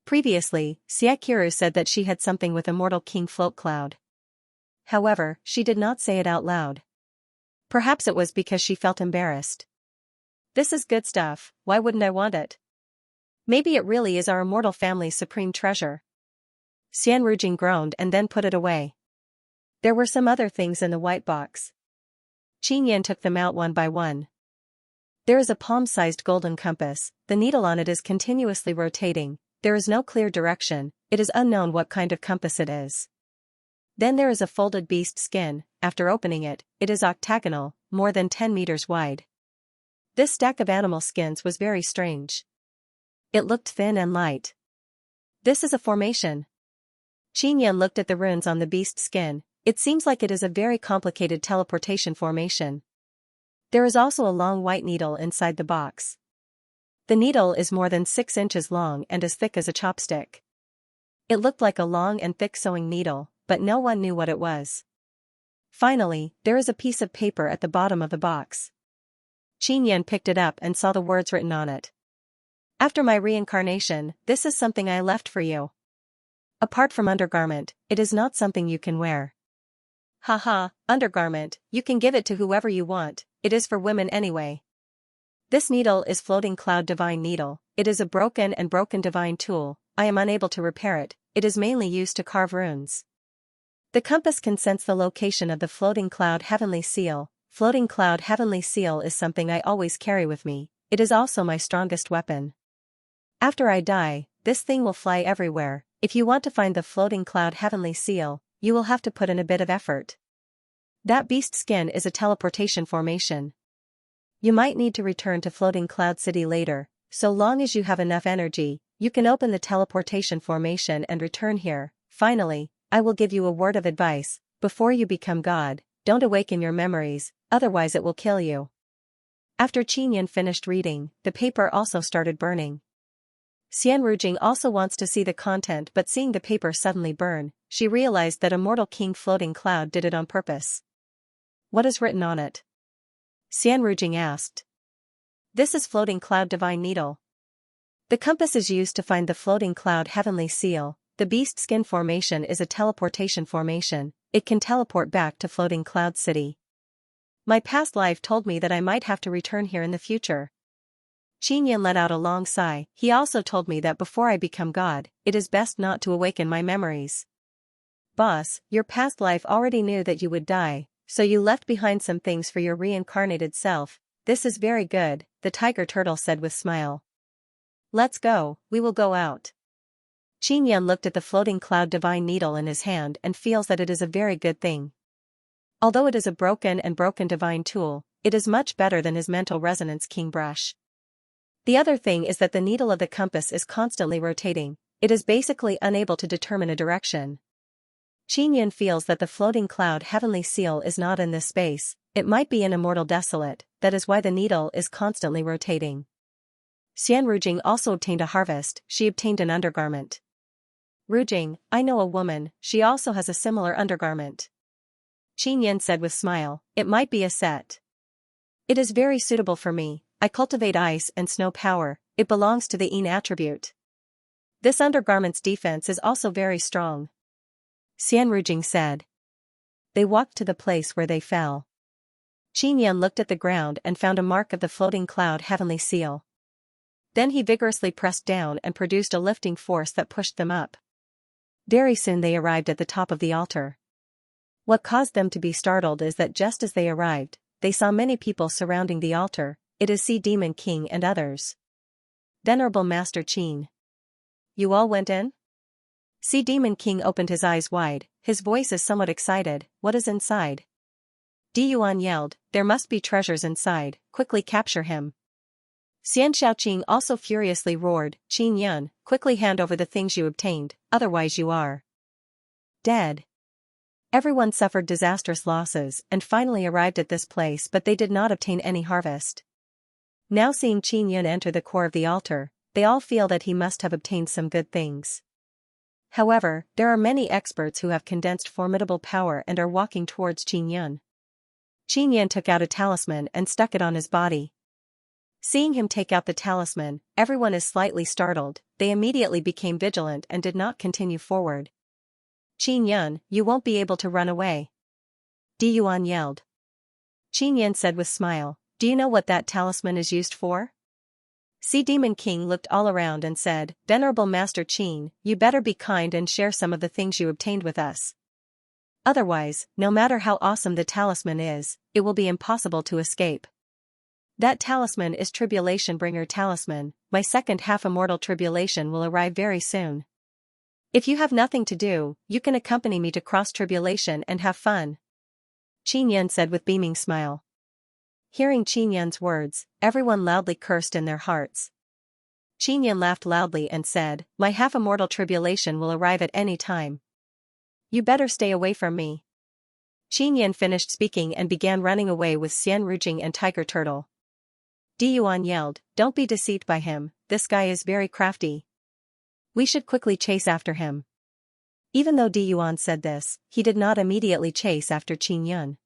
Previously, Xianxia said that she had something with Immortal King Float Cloud. However, she did not say it out loud. Perhaps it was because she felt embarrassed. This is good stuff, why wouldn't I want it? Maybe it really is our immortal family's supreme treasure. Xianrujing groaned and then put it away. There were some other things in the white box. Qin Yin took them out one by one. There is a palm-sized golden compass, the needle on it is continuously rotating, there is no clear direction, it is unknown what kind of compass it is. Then there is a folded beast skin. After opening it, it is octagonal, more than 10 meters wide. This stack of animal skins was very strange. It looked thin and light. This is a formation. Xianxia looked at the runes on the beast skin. It seems like it is a very complicated teleportation formation. There is also a long white needle inside the box. The needle is more than 6 inches long and as thick as a chopstick. It looked like a long and thick sewing needle, but no one knew what it was. Finally, there is a piece of paper at the bottom of the box. Xianxia picked it up and saw the words written on it. After my reincarnation, this is something I left for you. Apart from undergarment, it is not something you can wear. Haha, undergarment, you can give it to whoever you want, it is for women anyway. This needle is Floating Cloud Divine Needle. It is a broken divine tool. I am unable to repair it. It is mainly used to carve runes. The compass can sense the location of the Floating Cloud Heavenly Seal. Floating Cloud Heavenly Seal is something I always carry with me. It is also my strongest weapon. After I die, this thing will fly everywhere. If you want to find the Floating Cloud Heavenly Seal, you will have to put in a bit of effort. That beast skin is a teleportation formation. You might need to return to Floating Cloud City later. So long as you have enough energy, you can open the teleportation formation and return here. Finally, I will give you a word of advice. Before you become God, don't awaken your memories, otherwise it will kill you. After Xianxia finished reading, the paper also started burning. Xianrujing also wants to see the content, but seeing the paper suddenly burn, she realized that Immortal King Floating Cloud did it on purpose. What is written on it? Xianrujing asked. This is Floating Cloud Divine Needle. The compass is used to find the Floating Cloud Heavenly Seal. The beast skin formation is a teleportation formation. It can teleport back to Floating Cloud City. My past life told me that I might have to return here in the future. Xianxia let out a long sigh. He also told me that before I become God, it is best not to awaken my memories. Boss, your past life already knew that you would die, so you left behind some things for your reincarnated self. This is very good, the tiger turtle said with smile. Let's go, we will go out. Xianxia looked at the Floating Cloud Divine Needle in his hand and feels that it is a very good thing. Although it is a broken divine tool, it is much better than his mental resonance king brush. The other thing is that the needle of the compass is constantly rotating. It is basically unable to determine a direction. Xianxia feels that the Floating Cloud Heavenly Seal is not in this space. It might be an immortal desolate, that is why the needle is constantly rotating. Xianrujing also obtained a harvest. She obtained an undergarment. Rujing, I know a woman, she also has a similar undergarment. Xianxia said with smile, it might be a set. It is very suitable for me. I cultivate ice and snow power. It belongs to the Yin attribute. This undergarment's defense is also very strong. Xianrujing said. They walked to the place where they fell. Xianxia looked at the ground and found a mark of the Floating Cloud Heavenly Seal. Then he vigorously pressed down and produced a lifting force that pushed them up. Very soon they arrived at the top of the altar. What caused them to be startled is that just as they arrived, they saw many people surrounding the altar. It is Sea Demon King and others. Venerable Master Qin. You all went in? Sea Demon King opened his eyes wide, his voice is somewhat excited. What is inside? Di Yuan yelled, there must be treasures inside, quickly capture him. Xianxia also furiously roared, Qin Yun, quickly hand over the things you obtained, otherwise you are dead. Everyone suffered disastrous losses and finally arrived at this place, but they did not obtain any harvest. Now seeing Qin Yun enter the core of the altar, they all feel that he must have obtained some good things. However, there are many experts who have condensed formidable power and are walking towards Qin Yun. Qin Yun took out a talisman and stuck it on his body. Seeing him take out the talisman, everyone is slightly startled. They immediately became vigilant and did not continue forward. Qin Yun, you won't be able to run away. Di Yuan yelled. Qin Yun said with smile, do you know what that talisman is used for? Sea Demon King looked all around and said, Venerable Master Qin, you better be kind and share some of the things you obtained with us. Otherwise, no matter how awesome the talisman is, it will be impossible to escape. That talisman is Tribulation Bringer Talisman. My second half immortal tribulation will arrive very soon. If you have nothing to do, you can accompany me to cross tribulation and have fun. Qin Yan said with beaming smile. Hearing Qin Yan's words, everyone loudly cursed in their hearts. Qin Yan laughed loudly and said, my half-immortal tribulation will arrive at any time. You better stay away from me. Qin Yan finished speaking and began running away with Xian Rujing and Tiger Turtle. Di Yuan yelled, don't be deceived by him, this guy is very crafty. We should quickly chase after him. Even though Di Yuan said this, he did not immediately chase after Qin Yan.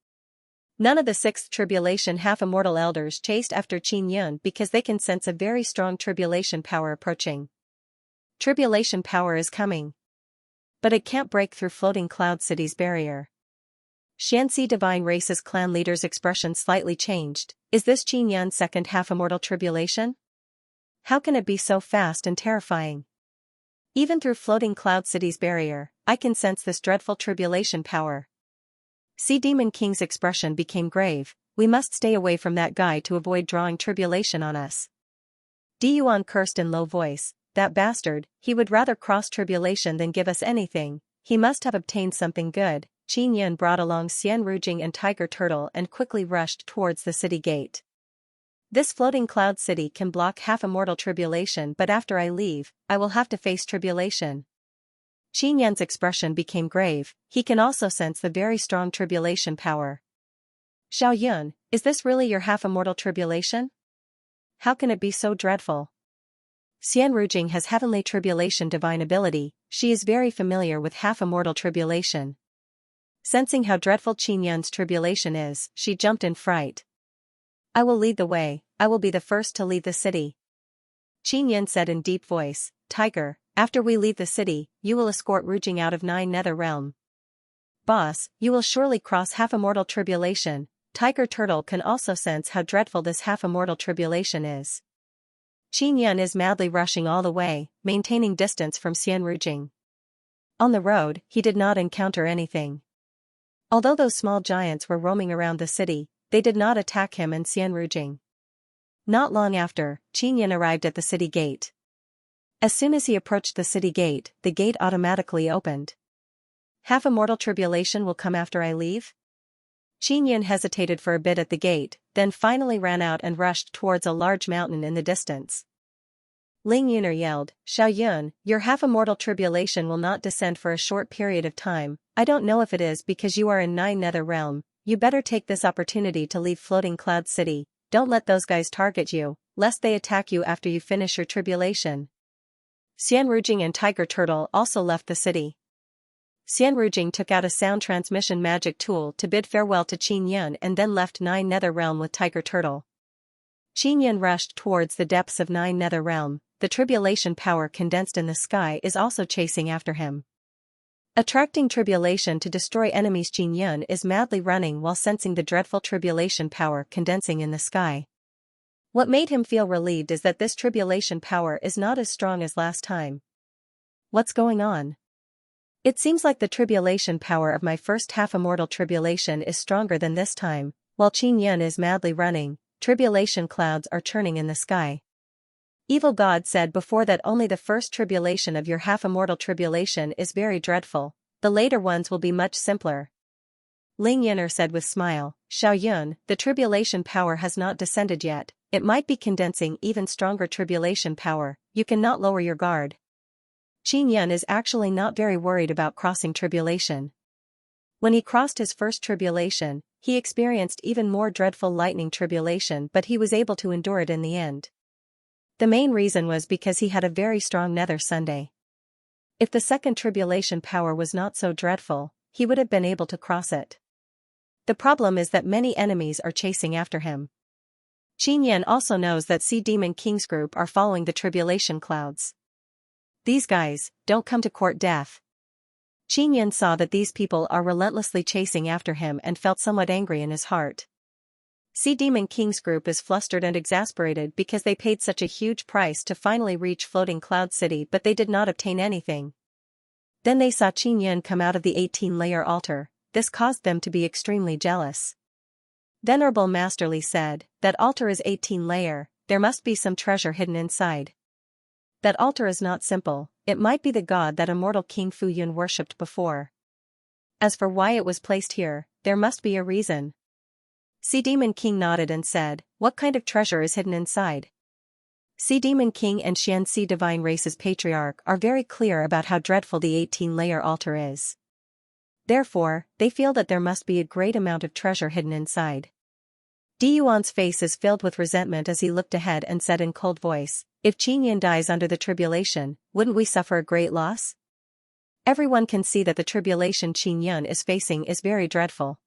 None of the sixth tribulation half-immortal elders chased after Qin Yan because they can sense a very strong tribulation power approaching. Tribulation power is coming. But it can't break through Floating Cloud City's barrier. Xianxia Divine Race's clan leader's expression slightly changed. Is this Qin Yan's second half-immortal tribulation? How can it be so fast and terrifying? Even through Floating Cloud City's barrier, I can sense this dreadful tribulation power. Sea Demon King's expression became grave. We must stay away from that guy to avoid drawing tribulation on us. Di Yuan cursed in low voice, that bastard, he would rather cross tribulation than give us anything, he must have obtained something good. Qin Yan brought along Xian Rujing and Tiger Turtle and quickly rushed towards the city gate. This Floating Cloud City can block half-immortal tribulation, but after I leave, I will have to face tribulation. Qin Yan's expression became grave, he can also sense the very strong tribulation power. Xiao Yun, is this really your half-immortal tribulation? How can it be so dreadful? Xian Rujing has heavenly tribulation divine ability, she is very familiar with half-immortal tribulation. Sensing how dreadful Qin Yan's tribulation is, she jumped in fright. I will lead the way, I will be the first to leave the city. Qin Yan said in deep voice, Tiger, after we leave the city, you will escort Rujing out of 9 Nether Realm. Boss, you will surely cross half-immortal tribulation. Tiger Turtle can also sense how dreadful this half-immortal tribulation is. Qin Yan is madly rushing all the way, maintaining distance from Xian Rujing. On the road, he did not encounter anything. Although those small giants were roaming around the city, they did not attack him and Xian Rujing. Not long after, Qin Yan arrived at the city gate. As soon as he approached the city gate, the gate automatically opened. Half-immortal tribulation will come after I leave? Qin Yan hesitated for a bit at the gate, then finally ran out and rushed towards a large mountain in the distance. Ling Yuner yelled, Xiao Yun, your half-immortal tribulation will not descend for a short period of time. I don't know if it is because you are in 9 Nether Realm. You better take this opportunity to leave Floating Cloud City. Don't let those guys target you, lest they attack you after you finish your tribulation. Xian Rujing and Tiger Turtle also left the city. Xian Rujing took out a sound transmission magic tool to bid farewell to Qin Yan and then left 9 Nether Realm with Tiger Turtle. Qin Yan rushed towards the depths of 9 Nether Realm. The tribulation power condensed in the sky is also chasing after him. Attracting tribulation to destroy enemies, Qin Yan is madly running while sensing the dreadful tribulation power condensing in the sky. What made him feel relieved is that this tribulation power is not as strong as last time. What's going on? It seems like the tribulation power of my first half-immortal tribulation is stronger than this time. While Qin Yan is madly running, tribulation clouds are churning in the sky. Evil God said before that only the first tribulation of your half-immortal tribulation is very dreadful, the later ones will be much simpler. Ling Yuner said with smile, Xiao Yun, the tribulation power has not descended yet, it might be condensing even stronger tribulation power, you cannot lower your guard. Qin Yan is actually not very worried about crossing tribulation. When he crossed his first tribulation, he experienced even more dreadful lightning tribulation, but he was able to endure it in the end. The main reason was because he had a very strong Nether Sunday. If the second tribulation power was not so dreadful, he would have been able to cross it. The problem is that many enemies are chasing after him. Qin Yan also knows that Sea Demon King's group are following the tribulation clouds. These guys don't come to court death. Qin Yan saw that these people are relentlessly chasing after him and felt somewhat angry in his heart. Sea Demon King's group is flustered and exasperated because they paid such a huge price to finally reach Floating Cloud City, but they did not obtain anything. Then they saw Qin Yan come out of the 18-layer altar. This caused them to be extremely jealous. Venerable Masterly said, that altar is 18-layer, there must be some treasure hidden inside. That altar is not simple, it might be the god that immortal King Fuyun worshipped before. As for why it was placed here, there must be a reason. Sea Demon King nodded and said, "What kind of treasure is hidden inside?" Sea Demon King and Xianxia Divine Race's patriarch are very clear about how dreadful the 18-layer altar is. Therefore, they feel that there must be a great amount of treasure hidden inside. Di Yuan's face is filled with resentment as he looked ahead and said in cold voice, "If Qin Yin dies under the tribulation, wouldn't we suffer a great loss? Everyone can see that the tribulation Qin Yin is facing is very dreadful.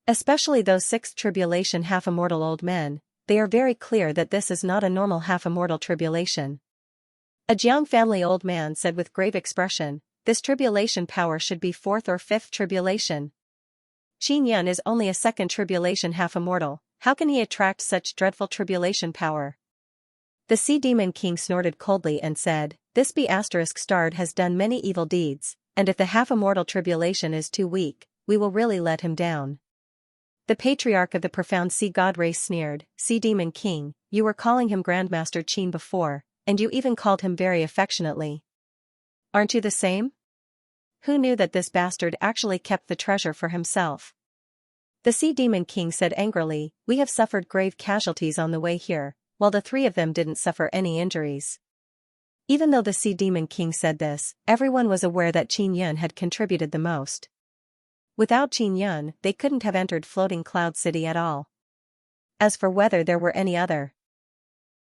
Especially those sixth tribulation half-immortal old men, they are very clear that this is not a normal half-immortal tribulation." A Jiang family old man said with grave expression, "This tribulation power should be fourth or fifth tribulation. Qin Yin is only a second tribulation half-immortal, how can he attract such dreadful tribulation power?" The Sea Demon King snorted coldly and said, "This B***starred has done many evil deeds, and if the half-immortal tribulation is too weak, we will really let him down." The patriarch of the profound sea god race sneered, "Sea Demon King, you were calling him Grandmaster Qin before, and you even called him very affectionately. Aren't you the same? Who knew that this bastard actually kept the treasure for himself?" The Sea Demon King said angrily, "We have suffered grave casualties on the way here, while the three of them didn't suffer any injuries." Even though the Sea Demon King said this, everyone was aware that Qin Yin had contributed the most. Without Qin Yin, they couldn't have entered Floating Cloud City at all. As for whether there were any other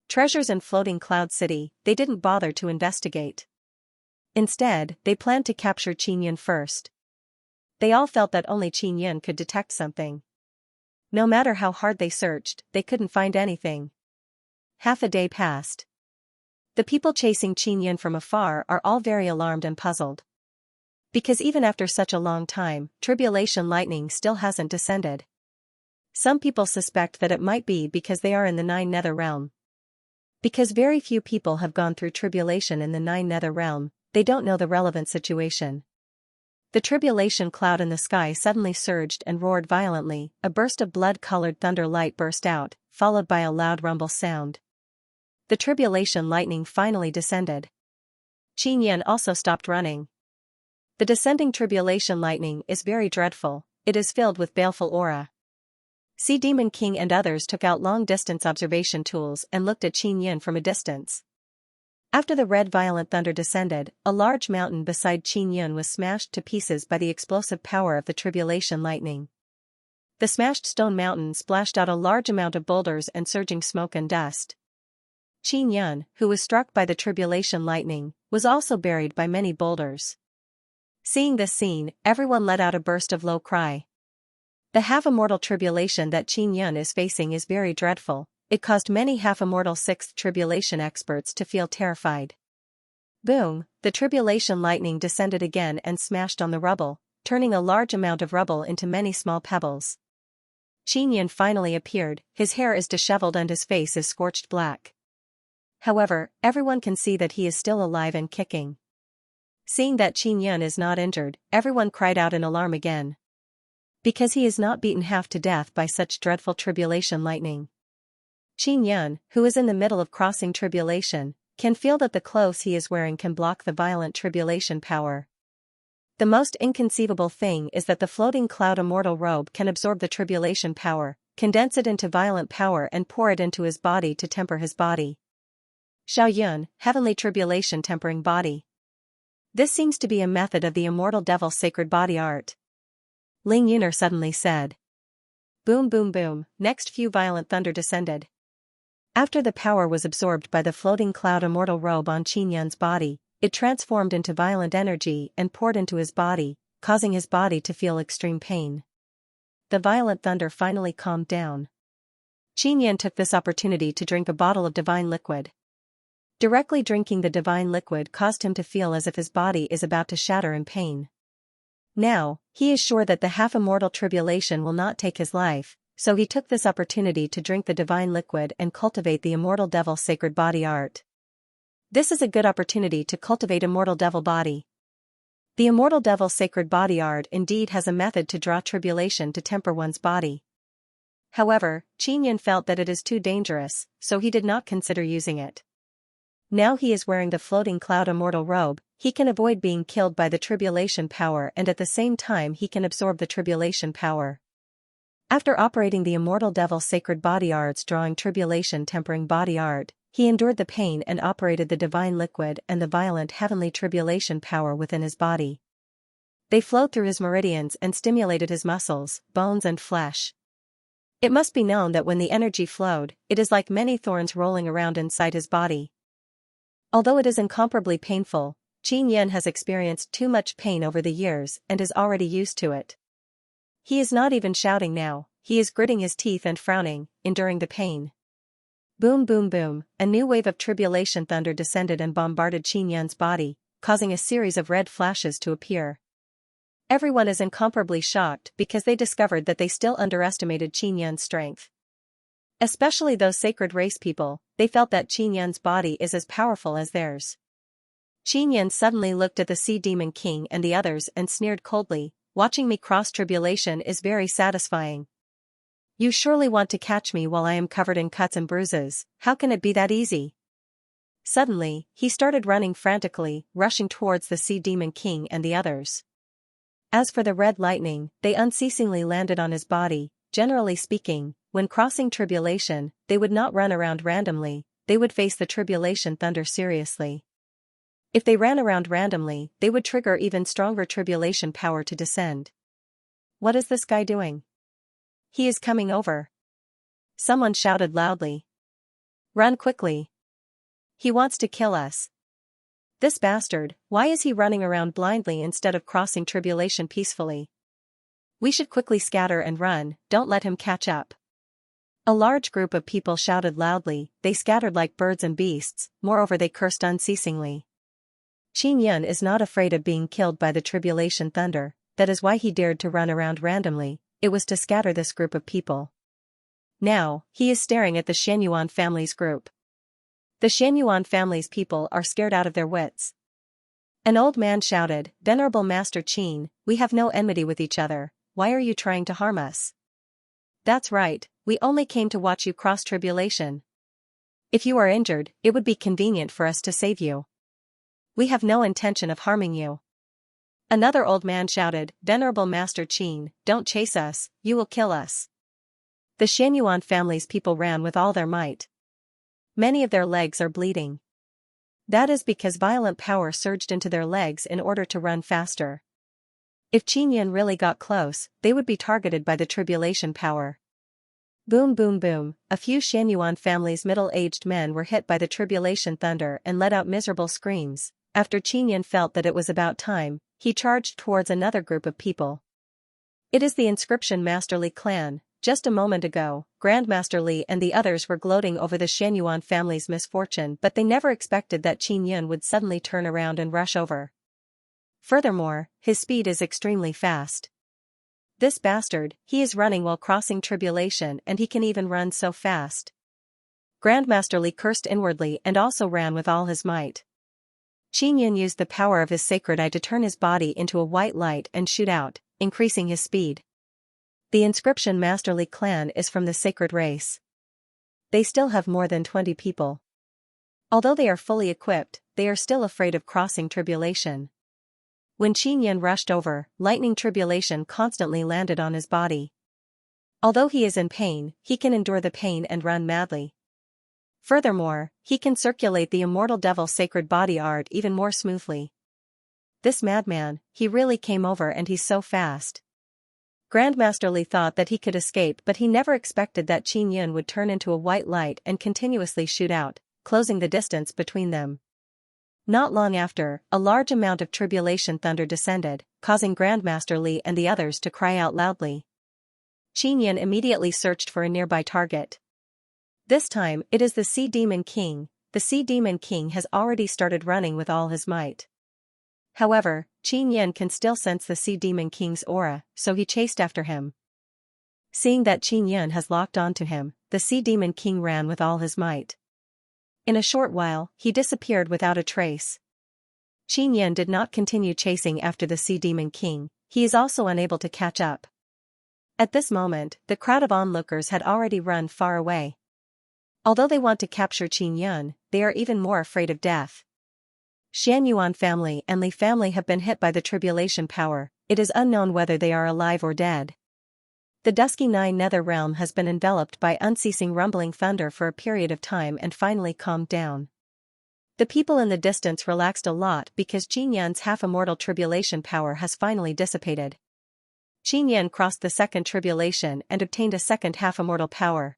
treasures in Floating Cloud City, they didn't bother to investigate. Instead, they planned to capture Qin Yin first. They all felt that only Qin Yin could detect something. No matter how hard they searched, they couldn't find anything. Half a day passed. The people chasing Qin Yin from afar are all very alarmed and puzzled. Because even after such a long time, tribulation lightning still hasn't descended. Some people suspect that it might be because they are in the Nine Nether Realm. Because very few people have gone through tribulation in the Nine Nether Realm, they don't know the relevant situation. The tribulation cloud in the sky suddenly surged and roared violently, a burst of blood-colored thunder light burst out, followed by a loud rumble sound. The tribulation lightning finally descended. Qin Yin also stopped running. The descending tribulation lightning is very dreadful, it is filled with baleful aura. Sea Demon King and others took out long-distance observation tools and looked at Qin Yin from a distance. After the red violent thunder descended, a large mountain beside Qin Yin was smashed to pieces by the explosive power of the tribulation lightning. The smashed stone mountain splashed out a large amount of boulders and surging smoke and dust. Qin Yin, who was struck by the tribulation lightning, was also buried by many boulders. Seeing this scene, everyone let out a burst of low cry. The half-immortal tribulation that Qin Yin is facing is very dreadful. It caused many half-immortal sixth tribulation experts to feel terrified. Boom, the tribulation lightning descended again and smashed on the rubble, turning a large amount of rubble into many small pebbles. Qin Yin finally appeared, his hair is disheveled and his face is scorched black. However, everyone can see that he is still alive and kicking. Seeing that Qin Yin is not injured, everyone cried out in alarm again. Because he is not beaten half to death by such dreadful tribulation lightning. Qin Yin, who is in the middle of crossing tribulation, can feel that the clothes he is wearing can block the violent tribulation power. The most inconceivable thing is that the floating cloud immortal robe can absorb the tribulation power, condense it into violent power and pour it into his body to temper his body. Xiao Yun, heavenly tribulation tempering body. This seems to be a method of the immortal devil's sacred body art. Ling Yuner suddenly said. Boom boom boom, next few violent thunder descended. After the power was absorbed by the floating cloud immortal robe on Qin Yin's body, it transformed into violent energy and poured into his body, causing his body to feel extreme pain. The violent thunder finally calmed down. Qin Yin took this opportunity to drink a bottle of divine liquid. Directly drinking the divine liquid caused him to feel as if his body is about to shatter in pain. Now, he is sure that the half-immortal tribulation will not take his life, so he took this opportunity to drink the divine liquid and cultivate the immortal devil sacred body art. This is a good opportunity to cultivate immortal devil body. The immortal devil sacred body art indeed has a method to draw tribulation to temper one's body. However, Qin Yin felt that it is too dangerous, so he did not consider using it. Now he is wearing the floating cloud immortal robe, he can avoid being killed by the tribulation power and at the same time he can absorb the tribulation power. After operating the immortal devil's sacred body arts drawing tribulation tempering body art, he endured the pain and operated the divine liquid and the violent heavenly tribulation power within his body. They flowed through his meridians and stimulated his muscles, bones and flesh. It must be known that when the energy flowed, it is like many thorns rolling around inside his body. Although it is incomparably painful, Xianxia has experienced too much pain over the years and is already used to it. He is not even shouting now, he is gritting his teeth and frowning, enduring the pain. Boom boom boom, a new wave of tribulation thunder descended and bombarded Xianxia's body, causing a series of red flashes to appear. Everyone is incomparably shocked because they discovered that they still underestimated Xianxia's strength. Especially those sacred race people, they felt that Xianxia's body is as powerful as theirs. Xianxia suddenly looked at the Sea Demon King and the others and sneered coldly, "Watching me cross tribulation is very satisfying. You surely want to catch me while I am covered in cuts and bruises, how can it be that easy?" Suddenly, he started running frantically, rushing towards the Sea Demon King and the others. As for the red lightning, they unceasingly landed on his body. Generally speaking, when crossing tribulation, they would not run around randomly, they would face the tribulation thunder seriously. If they ran around randomly, they would trigger even stronger tribulation power to descend. What is this guy doing? He is coming over. Someone shouted loudly. Run quickly. He wants to kill us. This bastard, why is he running around blindly instead of crossing tribulation peacefully? We should quickly scatter and run, don't let him catch up. A large group of people shouted loudly, they scattered like birds and beasts, moreover they cursed unceasingly. Xianxia is not afraid of being killed by the tribulation thunder, that is why he dared to run around randomly, it was to scatter this group of people. Now, he is staring at the Xianxia family's group. The Xianxia family's people are scared out of their wits. An old man shouted, "Venerable Master Qin, we have no enmity with each other, why are you trying to harm us?" "That's right, we only came to watch you cross tribulation. If you are injured, it would be convenient for us to save you. We have no intention of harming you." Another old man shouted, "Venerable Master Qin, don't chase us, you will kill us." The Xianxia family's people ran with all their might. Many of their legs are bleeding. That is because violent power surged into their legs in order to run faster. If Xianxia really got close, they would be targeted by the tribulation power. Boom boom boom, a few Xianxia family's middle-aged men were hit by the tribulation thunder and let out miserable screams. After Xianxia felt that it was about time, he charged towards another group of people. It is the Inscription Masterly clan. Just a moment ago, Grandmaster Li and the others were gloating over the Xianxia family's misfortune, but they never expected that Xianxia would suddenly turn around and rush over. Furthermore, his speed is extremely fast. This bastard, he is running while crossing tribulation and he can even run so fast. Grandmaster Li cursed inwardly and also ran with all his might. Xianxia used the power of his sacred eye to turn his body into a white light and shoot out, increasing his speed. The Inscription Masterly clan is from the sacred race. They still have more than 20 people. Although they are fully equipped, they are still afraid of crossing tribulation. When Xianxia rushed over, lightning tribulation constantly landed on his body. Although he is in pain, he can endure the pain and run madly. Furthermore, he can circulate the immortal devil's sacred body art even more smoothly. This madman, he really came over and he's so fast. Grandmaster Li thought that he could escape, but he never expected that Xianxia would turn into a white light and continuously shoot out, closing the distance between them. Not long after, a large amount of tribulation thunder descended, causing Grandmaster Li and the others to cry out loudly. Xianxia immediately searched for a nearby target. This time, it is the Sea Demon King. The Sea Demon King has already started running with all his might. However, Xianxia can still sense the Sea Demon King's aura, so he chased after him. Seeing that Xianxia has locked onto him, the Sea Demon King ran with all his might. In a short while, he disappeared without a trace. Xianxia did not continue chasing after the Sea Demon King, he is also unable to catch up. At this moment, the crowd of onlookers had already run far away. Although they want to capture Xianxia, they are even more afraid of death. Xianyuan family and Li family have been hit by the tribulation power. It is unknown whether they are alive or dead. The dusky Nine Nether Realm has been enveloped by unceasing rumbling thunder for a period of time and finally calmed down. The people in the distance relaxed a lot because Qinyan's half-immortal tribulation power has finally dissipated. Qinyan crossed the second tribulation and obtained a second half-immortal power.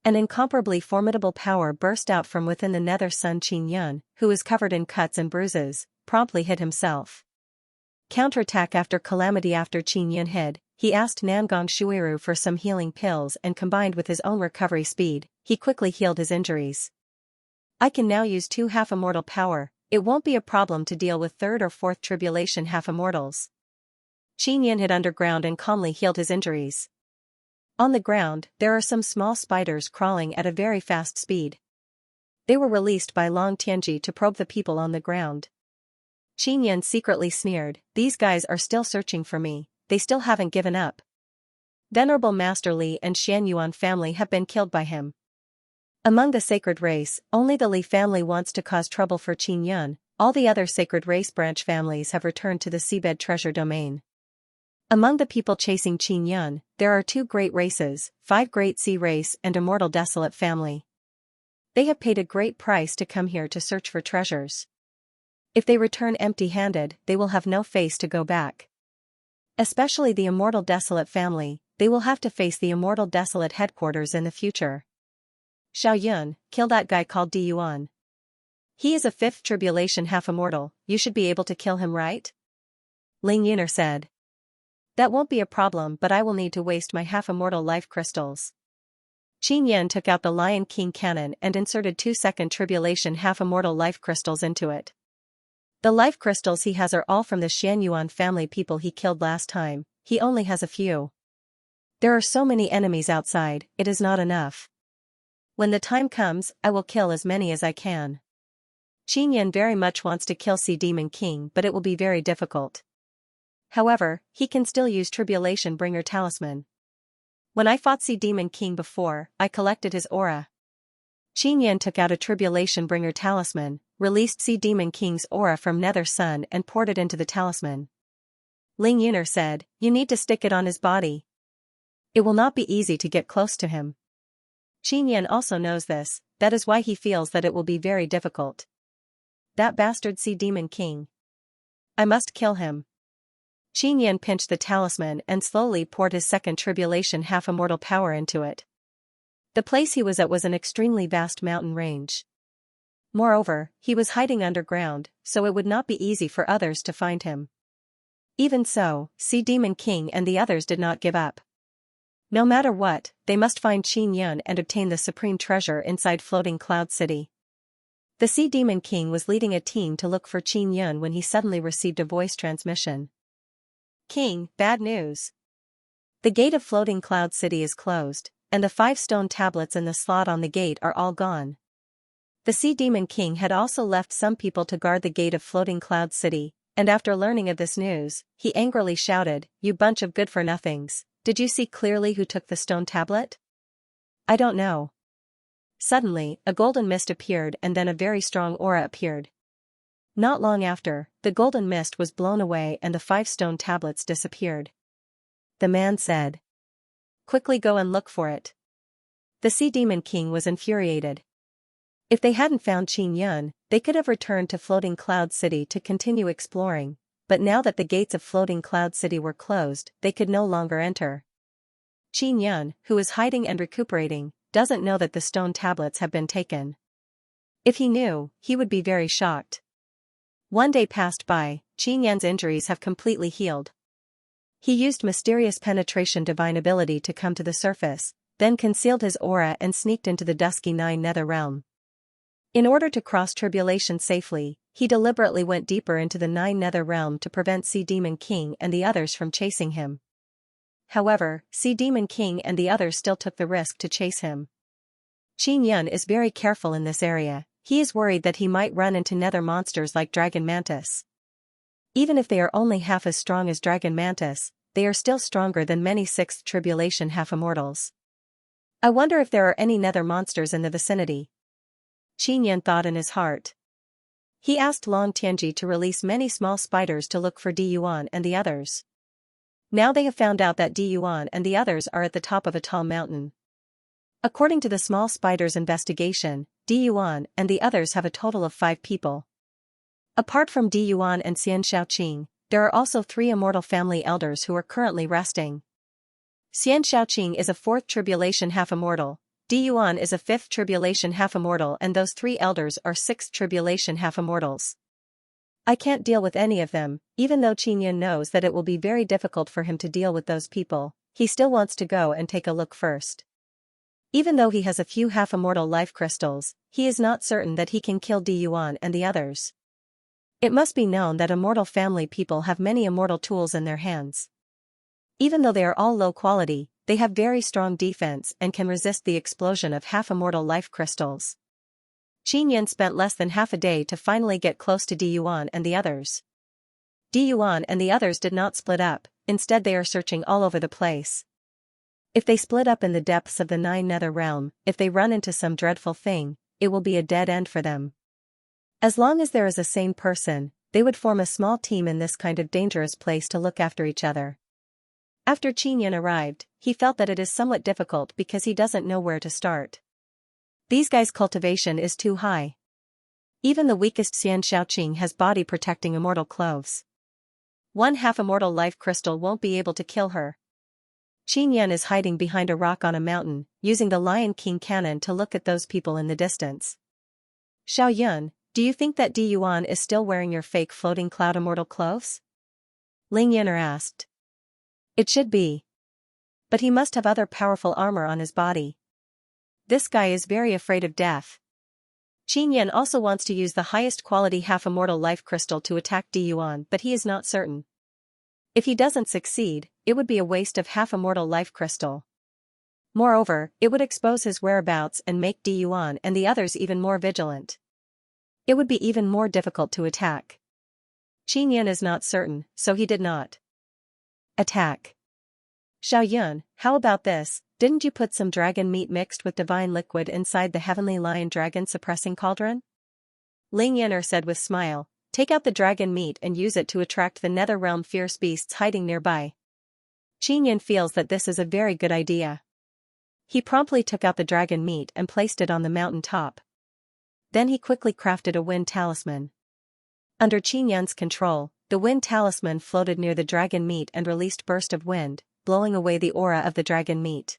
An incomparably formidable power burst out from within the nether sun. Qinyan, who is covered in cuts and bruises, promptly hid himself. Counterattack after calamity. After Qinyan hid, he asked Nangong Shuiru for some healing pills, and combined with his own recovery speed, he quickly healed his injuries. I can now use 2 half-immortal power. It won't be a problem to deal with third or fourth tribulation half-immortals. Qinyan hid underground and calmly healed his injuries. On the ground, there are some small spiders crawling at a very fast speed. They were released by Long Tianji to probe the people on the ground. Qinyan secretly sneered, "These guys are still searching for me, they still haven't given up." Venerable Master Li and Xianyuan family have been killed by him. Among the sacred race, only the Li family wants to cause trouble for Qinyan. All the other sacred race branch families have returned to the seabed treasure domain. Among the people chasing Qinyan, there are 2 great races, 5 great sea race and immortal desolate family. They have paid a great price to come here to search for treasures. If they return empty-handed, they will have no face to go back. Especially the immortal desolate family, they will have to face the immortal desolate headquarters in the future. Xiao Yun, kill that guy called Diyuan. He is a 5th tribulation half-immortal, you should be able to kill him, right? Ling Yuner said. That won't be a problem, but I will need to waste my half-immortal life crystals. Qinyan took out the Lion King cannon and inserted 2 second tribulation half-immortal life crystals into it. The life crystals he has are all from the Xianyuan family people he killed last time. He only has a few. There are so many enemies outside, it is not enough. When the time comes, I will kill as many as I can. Qinyan very much wants to kill Sea Demon King, but it will be very difficult. However, he can still use Tribulation Bringer Talisman. When I fought Sea Demon King before, I collected his aura. Qinyan took out a Tribulation Bringer Talisman, released Sea Demon King's aura from Nether Sun and poured it into the talisman. Ling Yuner said, "You need to stick it on his body. It will not be easy to get close to him." Qinyan also knows this, that is why he feels that it will be very difficult. That bastard Sea Demon King. I must kill him. Qinyan pinched the talisman and slowly poured his second tribulation half-immortal power into it. The place he was at was an extremely vast mountain range. Moreover, he was hiding underground, so it would not be easy for others to find him. Even so, Sea Demon King and the others did not give up. No matter what, they must find Qinyan and obtain the supreme treasure inside Floating Cloud City. The Sea Demon King was leading a team to look for Qinyan when he suddenly received a voice transmission. "King, bad news. The gate of Floating Cloud City is closed, and the 5 stone tablets in the slot on the gate are all gone." The Sea Demon King had also left some people to guard the gate of Floating Cloud City, and after learning of this news, he angrily shouted, "You bunch of good-for-nothings, did you see clearly who took the stone tablet?" "I don't know." Suddenly, a golden mist appeared and then a very strong aura appeared. Not long after, the golden mist was blown away and the 5 stone tablets disappeared. The man said, "Quickly go and look for it." The Sea Demon King was infuriated. If they hadn't found Qinyan, they could have returned to Floating Cloud City to continue exploring, but now that the gates of Floating Cloud City were closed, they could no longer enter. Qinyan, who is hiding and recuperating, doesn't know that the stone tablets have been taken. If he knew, he would be very shocked. One day passed by, Qinyan's injuries have completely healed. He used mysterious penetration divine ability to come to the surface, then concealed his aura and sneaked into the dusky 9 nether realm. In order to cross tribulation safely, he deliberately went deeper into the 9 nether realm to prevent Sea Demon King and the others from chasing him. However, Sea Demon King and the others still took the risk to chase him. Qinyan is very careful in this area. He is worried that he might run into nether monsters like Dragon Mantis. Even if they are only half as strong as Dragon Mantis, they are still stronger than many 6th tribulation half-immortals. I wonder if there are any nether monsters in the vicinity. Qin Yan thought in his heart. He asked Long Tianji to release many small spiders to look for Di Yuan and the others. Now they have found out that Di Yuan and the others are at the top of a tall mountain. According to the small spider's investigation, Di Yuan and the others have a total of 5 people. Apart from Di Yuan and Xianxia, there are also 3 immortal family elders who are currently resting. Xianxia is a 4th tribulation half-immortal, Di Yuan is a 5th tribulation half-immortal, and those 3 elders are 6th tribulation half-immortals. I can't deal with any of them. Even though Qin Yan knows that it will be very difficult for him to deal with those people, he still wants to go and take a look first. Even though he has a few half-immortal life crystals, he is not certain that he can kill Di Yuan and the others. It must be known that immortal family people have many immortal tools in their hands. Even though they are all low quality, they have very strong defense and can resist the explosion of half-immortal life crystals. Qin Yan spent less than half a day to finally get close to Di Yuan and the others. Di Yuan and the others did not split up, instead they are searching all over the place. If they split up in the depths of the 9 nether realm, if they run into some dreadful thing, it will be a dead end for them. As long as there is a sane person, they would form a small team in this kind of dangerous place to look after each other. After Qin Yan arrived, he felt that it is somewhat difficult because he doesn't know where to start. These guys' cultivation is too high. Even the weakest Xianxia has body-protecting immortal clothes. 1 half-immortal life crystal won't be able to kill her. Qin Yan is hiding behind a rock on a mountain, using the Lion King cannon to look at those people in the distance. Xiao Yun, do you think that Di Yuan is still wearing your fake floating cloud immortal clothes? Ling Yan'er asked. It should be. But he must have other powerful armor on his body. This guy is very afraid of death. Qin Yan also wants to use the highest quality half-immortal life crystal to attack Di Yuan, but he is not certain. If he doesn't succeed, it would be a waste of half-immortal life crystal. Moreover, it would expose his whereabouts and make Di Yuan and the others even more vigilant. It would be even more difficult to attack. Qin Yan is not certain, so he did not attack. Xiao Yun, how about this? Didn't you put some dragon meat mixed with divine liquid inside the heavenly lion dragon suppressing cauldron? Ling Yan'er said with smile. Take out the dragon meat and use it to attract the nether realm fierce beasts hiding nearby. Qin Yan feels that this is a very good idea. He promptly took out the dragon meat and placed it on the mountain top. Then he quickly crafted a wind talisman. Under Qin Yan's control, the wind talisman floated near the dragon meat and released burst of wind, blowing away the aura of the dragon meat.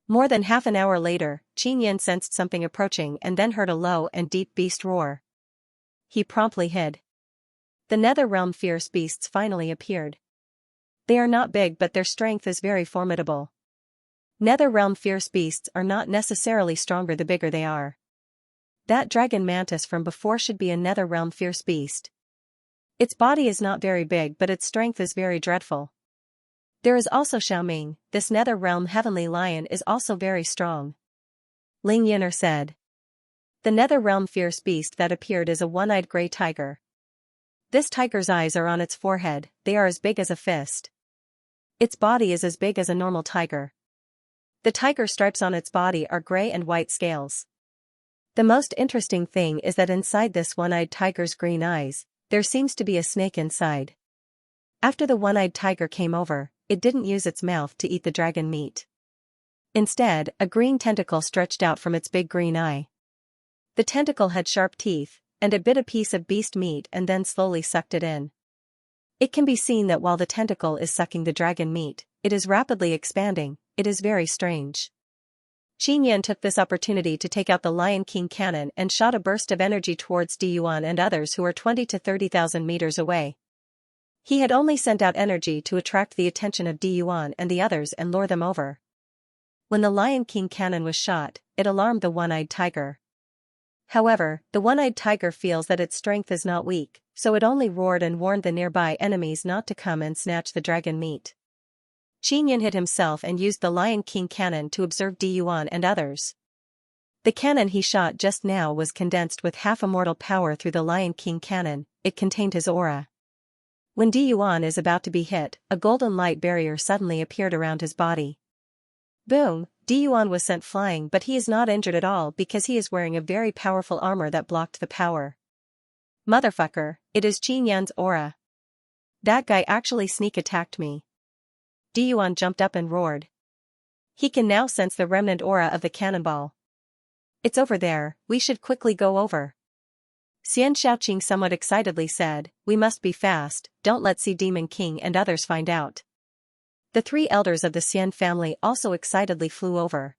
More than half an hour later, Qin Yan sensed something approaching and then heard a low and deep beast roar. He promptly hid. The nether realm fierce beasts finally appeared. They are not big, but their strength is very formidable. Nether realm fierce beasts are not necessarily stronger the bigger they are. That dragon mantis from before should be a nether realm fierce beast. Its body is not very big, but its strength is very dreadful. There is also Xiaoming, this nether realm heavenly lion is also very strong. Ling Yan'er said. The nether realm fierce beast that appeared is a one-eyed gray tiger. This tiger's eyes are on its forehead, they are as big as a fist. Its body is as big as a normal tiger. The tiger stripes on its body are gray and white scales. The most interesting thing is that inside this one-eyed tiger's green eyes, there seems to be a snake inside. After the one-eyed tiger came over, it didn't use its mouth to eat the dragon meat. Instead, a green tentacle stretched out from its big green eye. The tentacle had sharp teeth, and it bit a piece of beast meat and then slowly sucked it in. It can be seen that while the tentacle is sucking the dragon meat, it is rapidly expanding. It is very strange. Qin Yan took this opportunity to take out the Lion King cannon and shot a burst of energy towards Di Yuan and others who are 20 to 30,000 meters away. He had only sent out energy to attract the attention of Di Yuan and the others and lure them over. When the Lion King cannon was shot, it alarmed the one-eyed tiger. However, the one-eyed tiger feels that its strength is not weak, so it only roared and warned the nearby enemies not to come and snatch the dragon meat. Qin Yan hid himself and used the Lion King cannon to observe Di Yuan and others. The cannon he shot just now was condensed with half-immortal power through the Lion King cannon, it contained his aura. When Di Yuan is about to be hit, a golden light barrier suddenly appeared around his body. Boom! Diyuan was sent flying, but he is not injured at all because he is wearing a very powerful armor that blocked the power. Motherfucker, it is Xianxia's aura. That guy actually sneak attacked me. Diyuan jumped up and roared. He can now sense the remnant aura of the cannonball. It's over there, we should quickly go over. Xianxia somewhat excitedly said, we must be fast, don't let Sea Demon King and others find out. The three elders of the Xian family also excitedly flew over.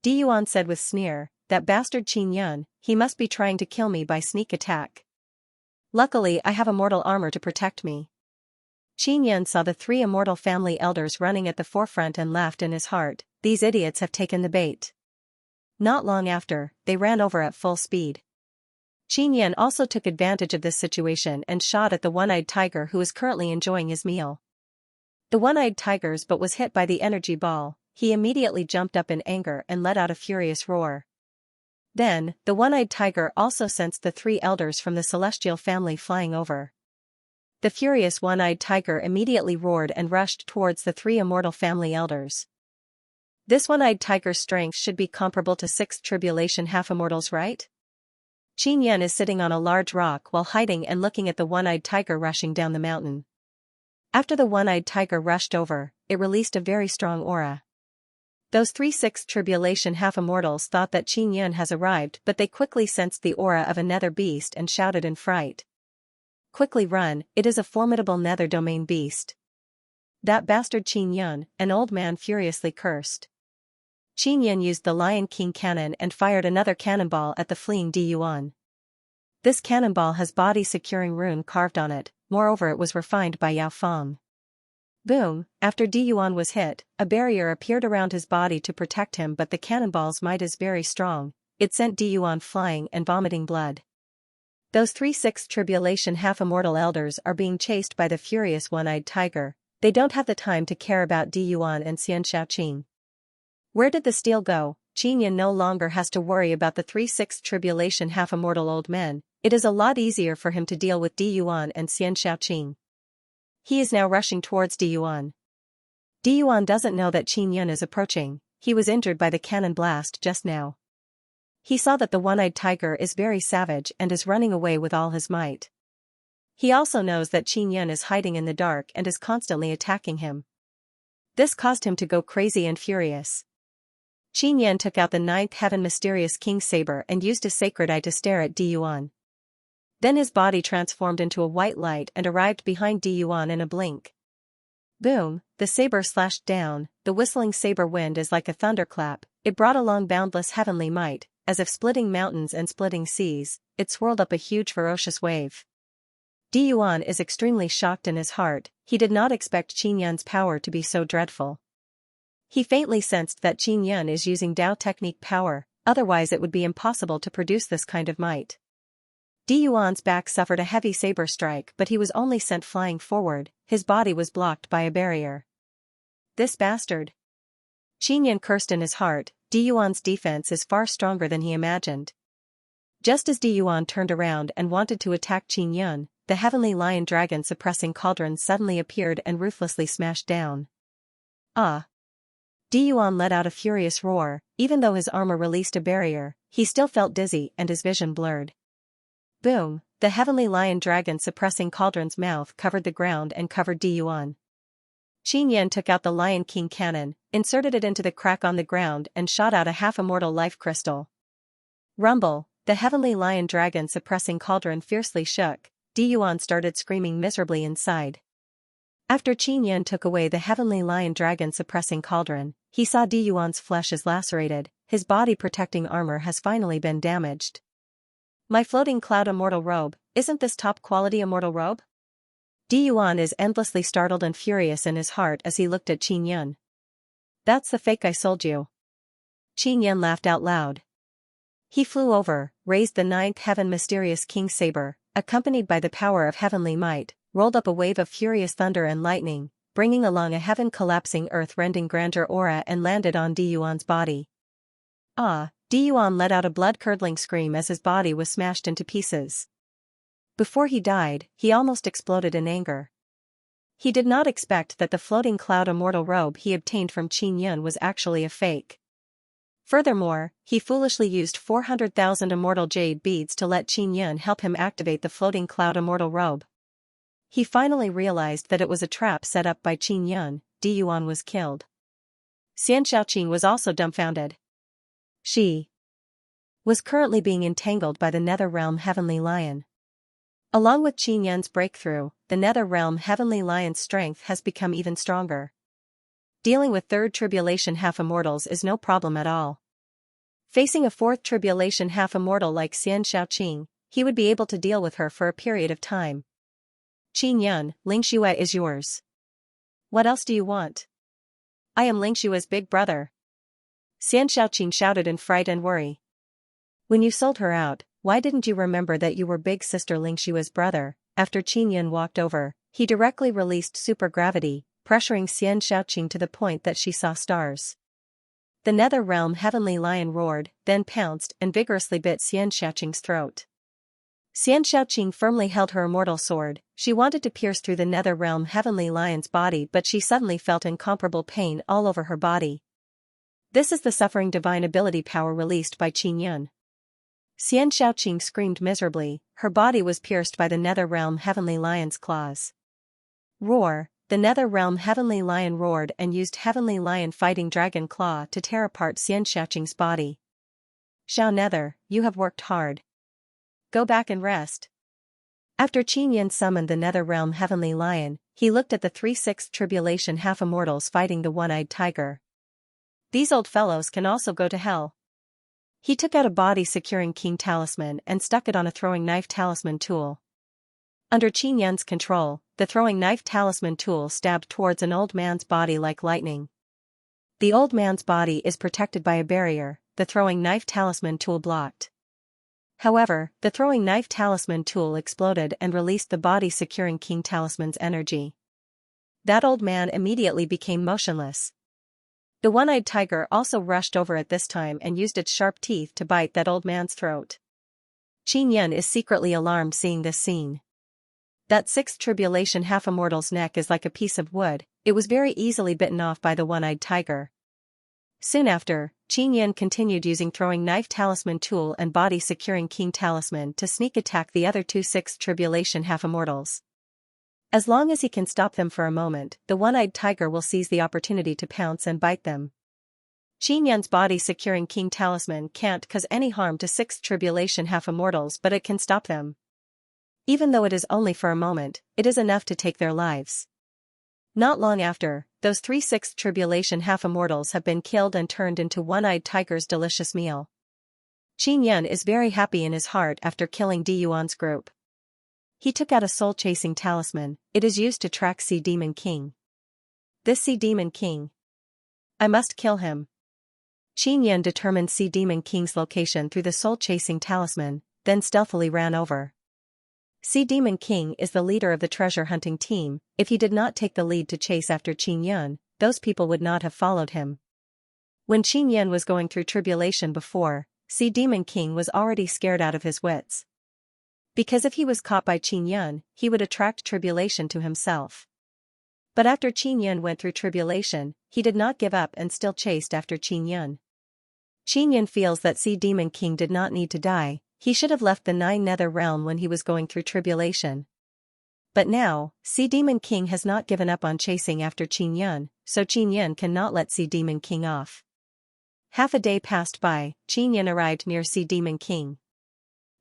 Diyuan said with sneer, that bastard Xianxian, he must be trying to kill me by sneak attack. Luckily I have immortal armor to protect me. Xianxian saw the three immortal family elders running at the forefront and laughed in his heart, these idiots have taken the bait. Not long after, they ran over at full speed. Xianxian also took advantage of this situation and shot at the one-eyed tiger who was currently enjoying his meal. The one-eyed tiger's but was hit by the energy ball, he immediately jumped up in anger and let out a furious roar. Then, the one-eyed tiger also sensed the three elders from the celestial family flying over. The furious one-eyed tiger immediately roared and rushed towards the three immortal family elders. This one-eyed tiger's strength should be comparable to 6th tribulation half-immortals, right? Xianxian is sitting on a large rock while hiding and looking at the one-eyed tiger rushing down the mountain. After the one-eyed tiger rushed over, it released a very strong aura. Those 3 6th tribulation half-immortals thought that Xianxian has arrived, but they quickly sensed the aura of a nether beast and shouted in fright. Quickly run, it is a formidable nether domain beast. That bastard Xianxian, an old man furiously cursed. Xianxian used the Lion King cannon and fired another cannonball at the fleeing Diyuan. This cannonball has body-securing rune carved on it, moreover it was refined by Yao Feng. Boom, after Diyuan was hit, a barrier appeared around his body to protect him, but the cannonball's might is very strong, it sent Diyuan flying and vomiting blood. Those 3 6th tribulation half-immortal elders are being chased by the furious one-eyed tiger, they don't have the time to care about Diyuan and Xianxia. Where did the steel go? Xianxian no longer has to worry about the 3 6th tribulation half-immortal old men, it is a lot easier for him to deal with Diyuan and Xianxia. He is now rushing towards Diyuan. Diyuan doesn't know that Xianxian is approaching, he was injured by the cannon blast just now. He saw that the one-eyed tiger is very savage and is running away with all his might. He also knows that Xianxian is hiding in the dark and is constantly attacking him. This caused him to go crazy and furious. Xianxian took out the 9th heaven mysterious king saber and used his sacred eye to stare at Diyuan. Then his body transformed into a white light and arrived behind Diyuan in a blink. Boom, the saber slashed down, the whistling saber wind is like a thunderclap, it brought along boundless heavenly might, as if splitting mountains and splitting seas, it swirled up a huge ferocious wave. Diyuan is extremely shocked in his heart, he did not expect Xianxian's power to be so dreadful. He faintly sensed that Xianxian is using Dao technique power, otherwise it would be impossible to produce this kind of might. Diyuan's back suffered a heavy saber strike, but he was only sent flying forward, his body was blocked by a barrier. This bastard! Xianxian cursed in his heart, Diyuan's defense is far stronger than he imagined. Just as Diyuan turned around and wanted to attack Xianxian, the heavenly lion dragon suppressing cauldron suddenly appeared and ruthlessly smashed down. Ah! Diyuan let out a furious roar, even though his armor released a barrier, he still felt dizzy and his vision blurred. Boom, the heavenly lion dragon suppressing cauldron's mouth covered the ground and covered Diyuan. Xianxian took out the Lion King cannon, inserted it into the crack on the ground and shot out a half-immortal life crystal. Rumble, the heavenly lion dragon suppressing cauldron fiercely shook, Diyuan started screaming miserably inside. After Xianxian took away the heavenly lion dragon suppressing cauldron, he saw Diyuan's flesh is lacerated, his body protecting armor has finally been damaged. My floating cloud immortal robe, isn't this top quality immortal robe? Diyuan is endlessly startled and furious in his heart as he looked at Xianxian. That's the fake I sold you. Xianxian laughed out loud. He flew over, raised the 9th heaven mysterious king saber, accompanied by the power of heavenly might, rolled up a wave of furious thunder and lightning, bringing along a heaven-collapsing earth-rending grandeur aura and landed on Diyuan's body. Ah! Diyuan let out a blood-curdling scream as his body was smashed into pieces. Before he died, he almost exploded in anger. He did not expect that the floating cloud immortal robe he obtained from Qin Yun was actually a fake. Furthermore, he foolishly used 400,000 immortal jade beads to let Qin Yun help him activate the floating cloud immortal robe. He finally realized that it was a trap set up by Qin Yun. Di Yuan was killed. Xianxia was also dumbfounded. She was currently being entangled by the Nether Realm Heavenly Lion. Along with Qin Yun's breakthrough, the Nether Realm Heavenly Lion's strength has become even stronger. Dealing with third tribulation half-immortals is no problem at all. Facing a fourth tribulation half-immortal like Xianxia, he would be able to deal with her for a period of time. Qin Yun, Lingxue is yours. What else do you want? I am Lingxue's big brother. Xianxia shouted in fright and worry. When you sold her out, why didn't you remember that you were big sister Lingxue's brother? After Qin Yun walked over, he directly released super gravity, pressuring Xianxia to the point that she saw stars. The Nether Realm Heavenly Lion roared, then pounced and vigorously bit Xianxia's throat. Xianxia firmly held her immortal sword. She wanted to pierce through the Nether Realm Heavenly Lion's body, but she suddenly felt incomparable pain all over her body. This is the suffering divine ability power released by Qin Yun. Xianxia screamed miserably. Her body was pierced by the Nether Realm Heavenly Lion's claws. Roar! The Nether Realm Heavenly Lion roared and used Heavenly Lion Fighting Dragon Claw to tear apart Xianxia's body. Xiao Nether, you have worked hard. Go back and rest. After Qin Yun summoned the Nether Realm Heavenly Lion, he looked at the 3/6 tribulation half-immortals fighting the one-eyed tiger. These old fellows can also go to hell. He took out a body-securing king talisman and stuck it on a throwing knife talisman tool. Under Qin Yun's control, the throwing knife talisman tool stabbed towards an old man's body like lightning. The old man's body is protected by a barrier, the throwing knife talisman tool blocked. However, the throwing knife talisman tool exploded and released the body-securing king talisman's energy. That old man immediately became motionless. The one-eyed tiger also rushed over at this time and used its sharp teeth to bite that old man's throat. Qin Yun is secretly alarmed seeing this scene. That sixth tribulation half-immortal's neck is like a piece of wood. It was very easily bitten off by the one-eyed tiger. Soon after, Qin Yun continued using throwing knife talisman tool and body-securing king talisman to sneak attack the other two sixth tribulation half-immortals. As long as he can stop them for a moment, the one-eyed tiger will seize the opportunity to pounce and bite them. Qin Yun's body-securing king talisman can't cause any harm to sixth tribulation half-immortals, but it can stop them. Even though it is only for a moment, it is enough to take their lives. Not long after, those 3/6 tribulation half-immortals have been killed and turned into one-eyed tiger's delicious meal. Qin Yun is very happy in his heart after killing Di Yuan's group. He took out a soul-chasing talisman. It is used to track Sea Demon King. This Sea Demon King. I must kill him. Qin Yun determined Sea Demon King's location through the soul-chasing talisman, then stealthily ran over. Sea Demon King is the leader of the treasure hunting team. If he did not take the lead to chase after Qin Yun, those people would not have followed him. When Qin Yun was going through tribulation before, Sea Demon King was already scared out of his wits. Because if he was caught by Qin Yun, he would attract tribulation to himself. But after Qin Yun went through tribulation, he did not give up and still chased after Qin Yun. Qin Yun feels that Sea Demon King did not need to die. He should have left the 9 Nether Realm when he was going through tribulation. But now, Sea Demon King has not given up on chasing after Qin Yun, so Qin Yun cannot let Sea Demon King off. Half a day passed by. Qin Yun arrived near Sea Demon King.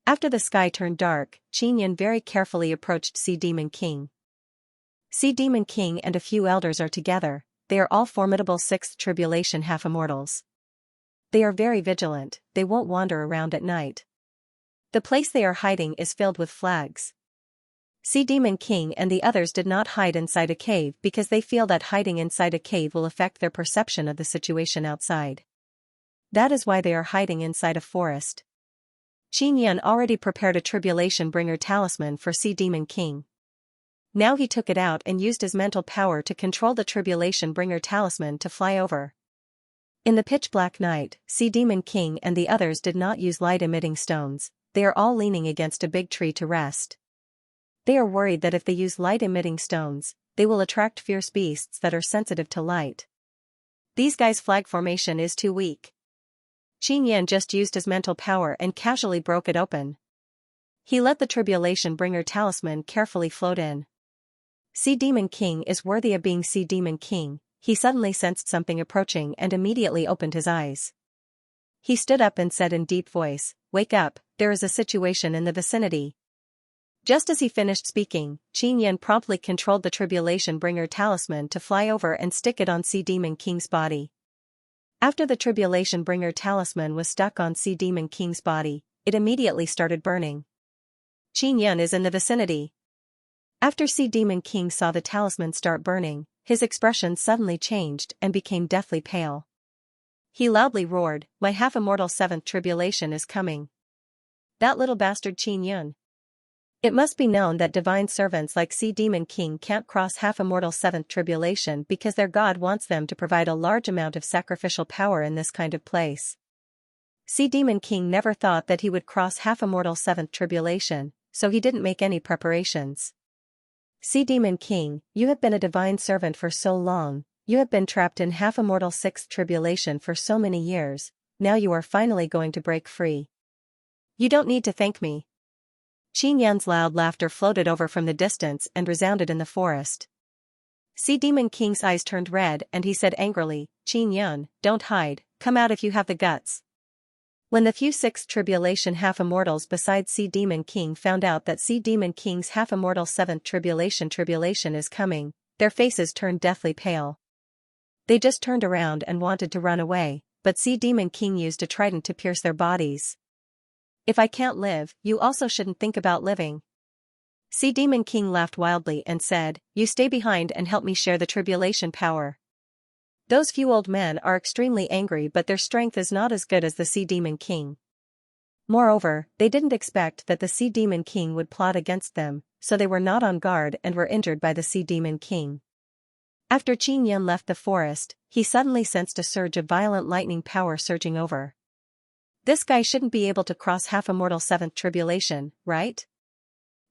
After the sky turned dark, Qin Yun very carefully approached Sea Demon King. Sea Demon King and a few elders are together. They are all formidable 6th tribulation half-immortals. They are very vigilant. They won't wander around at night. The place they are hiding is filled with flags. Sea Demon King and the others did not hide inside a cave because they feel that hiding inside a cave will affect their perception of the situation outside. That is why they are hiding inside a forest. Qin Yun already prepared a tribulation bringer talisman for Sea Demon King. Now he took it out and used his mental power to control the tribulation bringer talisman to fly over. In the pitch-black night, Sea Demon King and the others did not use light-emitting stones. They are all leaning against a big tree to rest. They are worried that if they use light-emitting stones, they will attract fierce beasts that are sensitive to light. These guys' flag formation is too weak. Xianxia just used his mental power and casually broke it open. He let the Tribulation Bringer talisman carefully float in. Sea Demon King is worthy of being Sea Demon King. He suddenly sensed something approaching and immediately opened his eyes. He stood up and said in deep voice, "Wake up, there is a situation in the vicinity." Just as he finished speaking, Xianxia promptly controlled the Tribulation Bringer talisman to fly over and stick it on Sea Demon King's body. After the Tribulation Bringer talisman was stuck on Sea Demon King's body, it immediately started burning. Xianxia is in the vicinity. After Sea Demon King saw the talisman start burning, his expression suddenly changed and became deathly pale. He loudly roared, "My half-immortal seventh tribulation is coming." That little bastard Xianxia. It must be known that divine servants like Sea Demon King can't cross half-immortal seventh tribulation because their god wants them to provide a large amount of sacrificial power in this kind of place. Sea Demon King never thought that he would cross half-immortal seventh tribulation, so he didn't make any preparations. Sea Demon King, you have been a divine servant for so long, you have been trapped in half-immortal sixth tribulation for so many years, now you are finally going to break free. You don't need to thank me. Xianxia's loud laughter floated over from the distance and resounded in the forest. Sea Demon King's eyes turned red and he said angrily, "Xianxia, don't hide, come out if you have the guts." When the few sixth tribulation half-immortals besides Sea Demon King found out that Sea Demon King's half-immortal seventh tribulation is coming, their faces turned deathly pale. They just turned around and wanted to run away, but Sea Demon King used a trident to pierce their bodies. "If I can't live, you also shouldn't think about living." Sea Demon King laughed wildly and said, "You stay behind and help me share the tribulation power." Those few old men are extremely angry, but their strength is not as good as the Sea Demon King. Moreover, they didn't expect that the Sea Demon King would plot against them, so they were not on guard and were injured by the Sea Demon King. After Xianxia left the forest, he suddenly sensed a surge of violent lightning power surging over. This guy shouldn't be able to cross half-immortal seventh tribulation, right?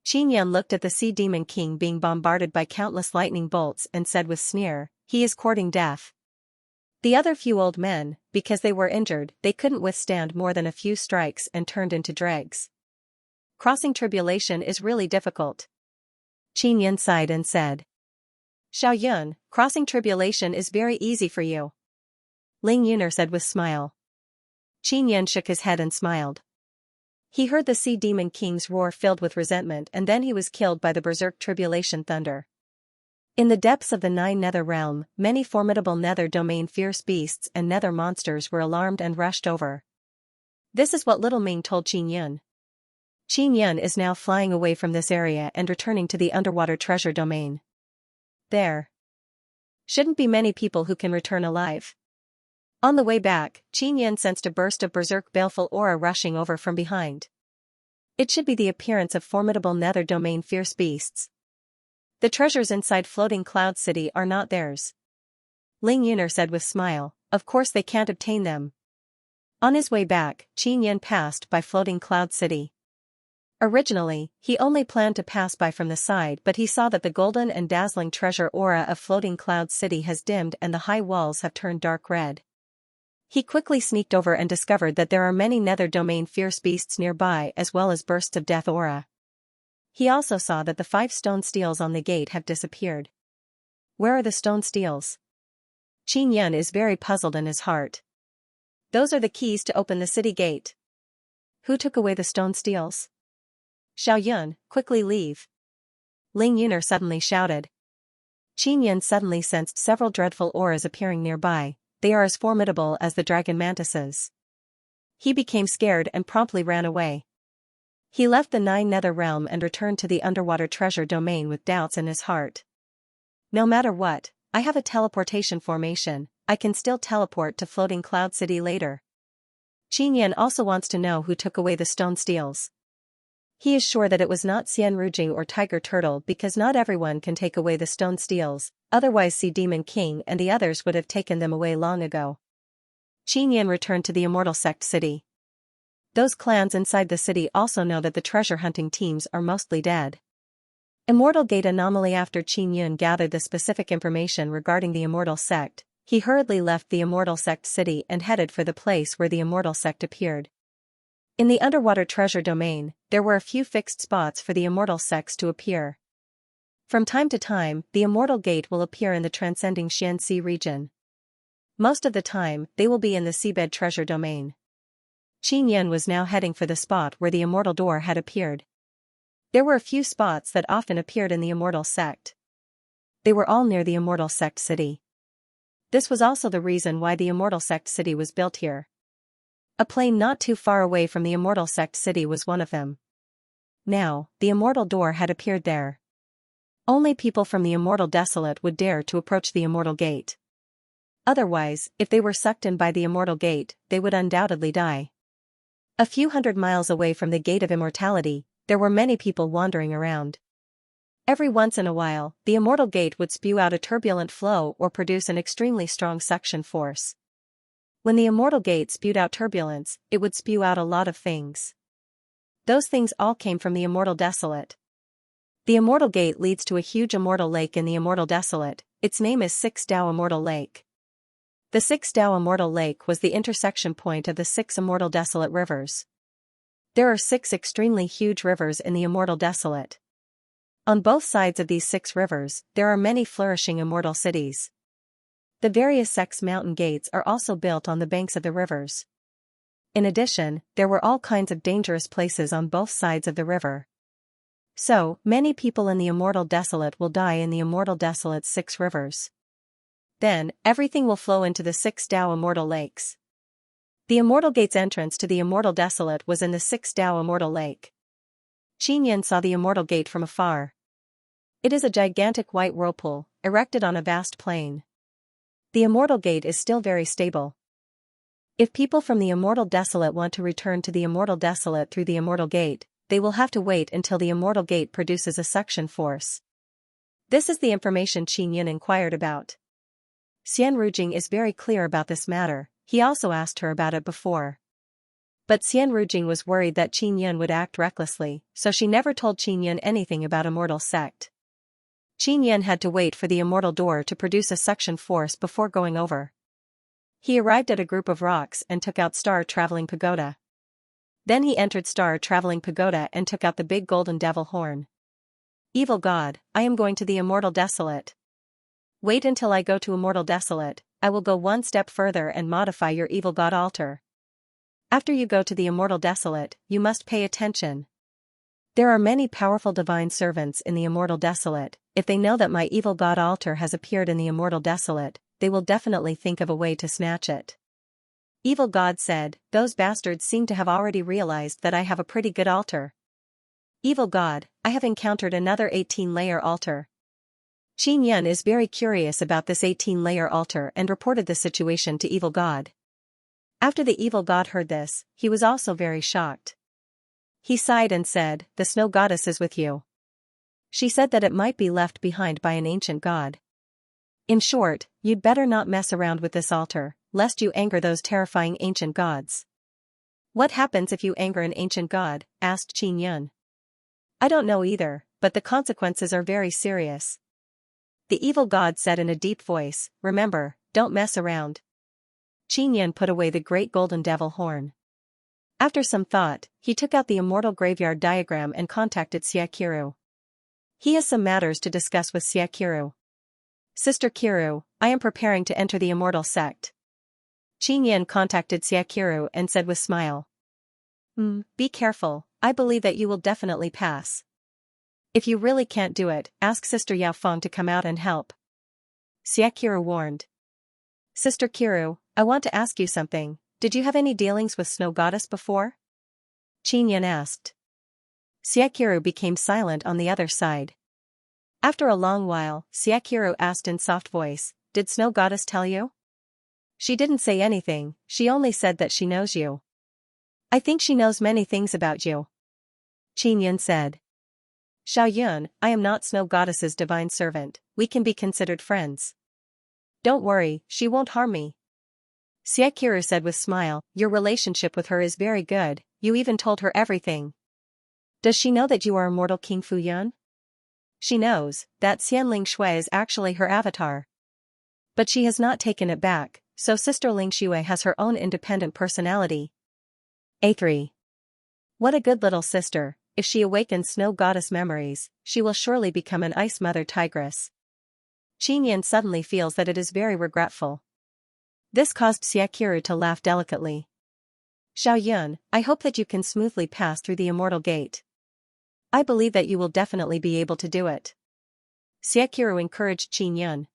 Xianxia looked at the Sea Demon King being bombarded by countless lightning bolts and said with sneer, "He is courting death." The other few old men, because they were injured, they couldn't withstand more than a few strikes and turned into dregs. Crossing tribulation is really difficult. Xianxia sighed and said. "Xiaoyun, crossing tribulation is very easy for you." Ling Yuner said with smile. Xianxia shook his head and smiled. He heard the Sea Demon King's roar filled with resentment and then he was killed by the berserk tribulation thunder. In the depths of the Nine Nether Realm, many formidable Nether Domain fierce beasts and Nether monsters were alarmed and rushed over. This is what Little Ming told Xianxia. Xianxia is now flying away from this area and returning to the underwater treasure domain. There shouldn't be many people who can return alive. On the way back, Xianxia sensed a burst of berserk baleful aura rushing over from behind. It should be the appearance of formidable Nether Domain fierce beasts. The treasures inside Floating Cloud City are not theirs. Ling Yuner said with smile, "Of course they can't obtain them." On his way back, Xianxia passed by Floating Cloud City. Originally, he only planned to pass by from the side, but he saw that the golden and dazzling treasure aura of Floating Cloud City has dimmed and the high walls have turned dark red. He quickly sneaked over and discovered that there are many Nether Domain fierce beasts nearby as well as bursts of death aura. He also saw that the 5 stone steels on the gate have disappeared. Where are the stone steels? Xianxia is very puzzled in his heart. Those are the keys to open the city gate. Who took away the stone steels? Xiaoyun, quickly leave. Ling Yuner suddenly shouted. Xianxia suddenly sensed several dreadful auras appearing nearby. They are as formidable as the dragon mantises. He became scared and promptly ran away. He left the Nine Nether Realm and returned to the underwater treasure domain with doubts in his heart. No matter what, I have a teleportation formation, I can still teleport to Floating Cloud City later. Xianxia also wants to know who took away the stone steels. He is sure that it was not Xian Rujing or Tiger Turtle because not everyone can take away the stone steels, otherwise Sea Demon King and the others would have taken them away long ago. Xianxia returned to the Immortal Sect City. Those clans inside the city also know that the treasure hunting teams are mostly dead. Immortal Gate anomaly. After Qin Yun gathered the specific information regarding the Immortal Sect, he hurriedly left the Immortal Sect city and headed for the place where the Immortal Sect appeared. In the underwater treasure domain, there were a few fixed spots for the Immortal Sects to appear. From time to time, the Immortal Gate will appear in the transcending Xianxia region. Most of the time, they will be in the seabed treasure domain. Qin Yun was now heading for the spot where the Immortal Door had appeared. There were a few spots that often appeared in the Immortal Sect. They were all near the Immortal Sect city. This was also the reason why the Immortal Sect city was built here. A plain not too far away from the Immortal Sect city was one of them. Now, the Immortal Door had appeared there. Only people from the Immortal Desolate would dare to approach the Immortal Gate. Otherwise, if they were sucked in by the Immortal Gate, they would undoubtedly die. A few hundred miles away from the Gate of Immortality, there were many people wandering around. Every once in a while, the Immortal Gate would spew out a turbulent flow or produce an extremely strong suction force. When the Immortal Gate spewed out turbulence, it would spew out a lot of things. Those things all came from the Immortal Desolate. The Immortal Gate leads to a huge immortal lake in the Immortal Desolate. Its name is Six Dao Immortal Lake. The Six Dao Immortal Lake was the intersection point of the 6 Immortal Desolate rivers. There are 6 extremely huge rivers in the Immortal Desolate. On both sides of these 6 rivers, there are many flourishing immortal cities. The various sects' mountain gates are also built on the banks of the rivers. In addition, there were all kinds of dangerous places on both sides of the river. So, many people in the Immortal Desolate will die in the Immortal Desolate's 6 rivers. Then, everything will flow into the 6 Dao Immortal Lakes. The Immortal Gate's entrance to the Immortal Desolate was in the 6 Dao Immortal Lake. Qin Yun saw the Immortal Gate from afar. It is a gigantic white whirlpool, erected on a vast plain. The Immortal Gate is still very stable. If people from the Immortal Desolate want to return to the Immortal Desolate through the Immortal Gate, they will have to wait until the Immortal Gate produces a suction force. This is the information Qin Yun inquired about. Xian Rujing is very clear about this matter. He also asked her about it before. But Xian Rujing was worried that Qin Yun would act recklessly, so she never told Qin Yun anything about Immortal Sect. Qin Yun had to wait for the Immortal Door to produce a suction force before going over. He arrived at a group of rocks and took out Star Traveling Pagoda. Then he entered Star Traveling Pagoda and took out the big golden devil horn. Evil God, I am going to the Immortal Desolate. Wait until I go to Immortal Desolate, I will go one step further and modify your Evil God altar. After you go to the Immortal Desolate, you must pay attention. There are many powerful divine servants in the Immortal Desolate. If they know that my Evil God altar has appeared in the Immortal Desolate, they will definitely think of a way to snatch it. Evil God said, those bastards seem to have already realized that I have a pretty good altar. Evil God, I have encountered another 18-layer altar. Qin Yun is very curious about this 18-layer altar and reported the situation to Evil God. After the Evil God heard this, he was also very shocked. He sighed and said, the Snow Goddess is with you. She said that it might be left behind by an ancient god. In short, you'd better not mess around with this altar, lest you anger those terrifying ancient gods. What happens if you anger an ancient god? Asked Qin Yun. I don't know either, but the consequences are very serious. The Evil God said in a deep voice, remember, don't mess around. Qin Yun put away the great golden devil horn. After some thought, he took out the Immortal Graveyard diagram and contacted Xia Qiru. He has some matters to discuss with Xia Qiru. Sister Qiru, I am preparing to enter the Immortal Sect. Qin Yun contacted Xia Qiru and said with smile. Be careful, I believe that you will definitely pass. If you really can't do it, ask Sister Yao Feng to come out and help. Xia Qiru warned. Sister Qiru, I want to ask you something. Did you have any dealings with Snow Goddess before? Qin Yun asked. Xia Qiru became silent on the other side. After a long while, Xia Qiru asked in soft voice, did Snow Goddess tell you? She didn't say anything, she only said that she knows you. I think she knows many things about you. Qin Yun said. Xiao Yun, I am not Snow Goddess's divine servant, we can be considered friends. Don't worry, she won't harm me. Xia Qiru said with smile, your relationship with her is very good, you even told her everything. Does she know that you are immortal King Fu Yun? She knows that Xianling Shui is actually her avatar. But she has not taken it back, so Sister Ling Shui has her own independent personality. A3. What a good little sister. If she awakens snow goddess memories, she will surely become an ice mother tigress. Qin Yan suddenly feels that it is very regretful. This caused Xiaqiru to laugh delicately. Xiao Yun, I hope that you can smoothly pass through the immortal gate. I believe that you will definitely be able to do it. Xiaqiru encouraged Qin Yan.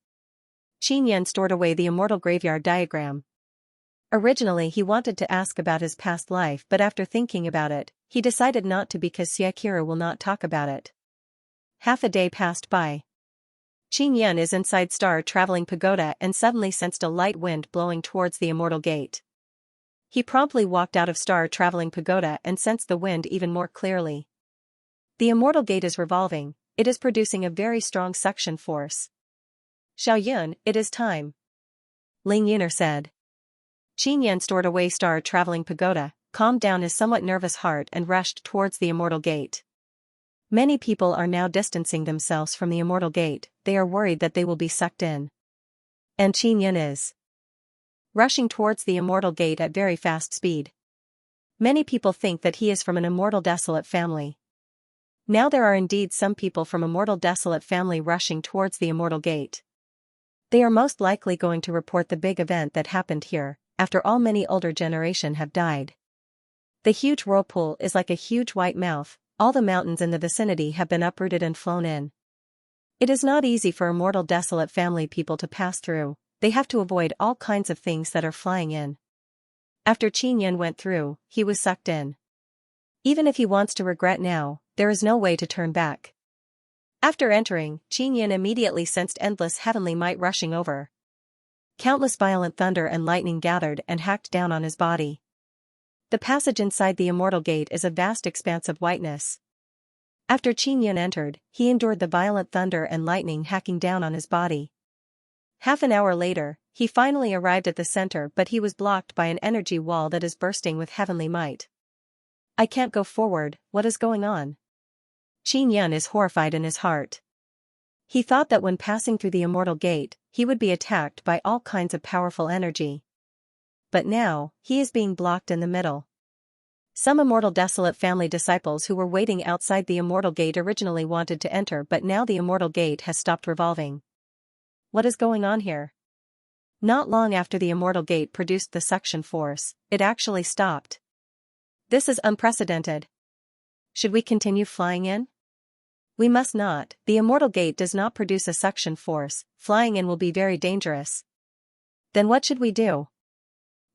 Qin Yan stored away the immortal graveyard diagram. Originally he wanted to ask about his past life, but after thinking about it, he decided not to because Xiaqiru will not talk about it. Half a day passed by. Qin Yan is inside Star Traveling Pagoda and suddenly sensed a light wind blowing towards the immortal gate. He promptly walked out of Star Traveling Pagoda and sensed the wind even more clearly. The immortal gate is revolving, it is producing a very strong suction force. Xiao Yun, it is time. Ling Yuner said. Qin Yan stored away Star Traveling Pagoda, calmed down his somewhat nervous heart and rushed towards the immortal gate. Many people are now distancing themselves from the immortal gate, they are worried that they will be sucked in. And Qin Yan is rushing towards the immortal gate at very fast speed. Many people think that he is from an immortal desolate family. Now there are indeed some people from immortal desolate family rushing towards the immortal gate. They are most likely going to report the big event that happened here. After all, many older generation have died. The huge whirlpool is like a huge white mouth, all the mountains in the vicinity have been uprooted and flown in. It is not easy for immortal desolate family people to pass through, they have to avoid all kinds of things that are flying in. After Qin Yan went through, he was sucked in. Even if he wants to regret now, there is no way to turn back. After entering, Qin Yan immediately sensed endless heavenly might rushing over. Countless violent thunder and lightning gathered and hacked down on his body. The passage inside the immortal gate is a vast expanse of whiteness. After Qin Yan entered, he endured the violent thunder and lightning hacking down on his body. Half an hour later, he finally arrived at the center, but he was blocked by an energy wall that is bursting with heavenly might. I can't go forward, what is going on? Qin Yan is horrified in his heart. He thought that when passing through the immortal gate, he would be attacked by all kinds of powerful energy. But now, he is being blocked in the middle. Some immortal desolate family disciples who were waiting outside the immortal gate originally wanted to enter, but now the immortal gate has stopped revolving. What is going on here? Not long after the immortal gate produced the suction force, it actually stopped. This is unprecedented. Should we continue flying in? We must not, the immortal gate does not produce a suction force, flying in will be very dangerous. Then what should we do?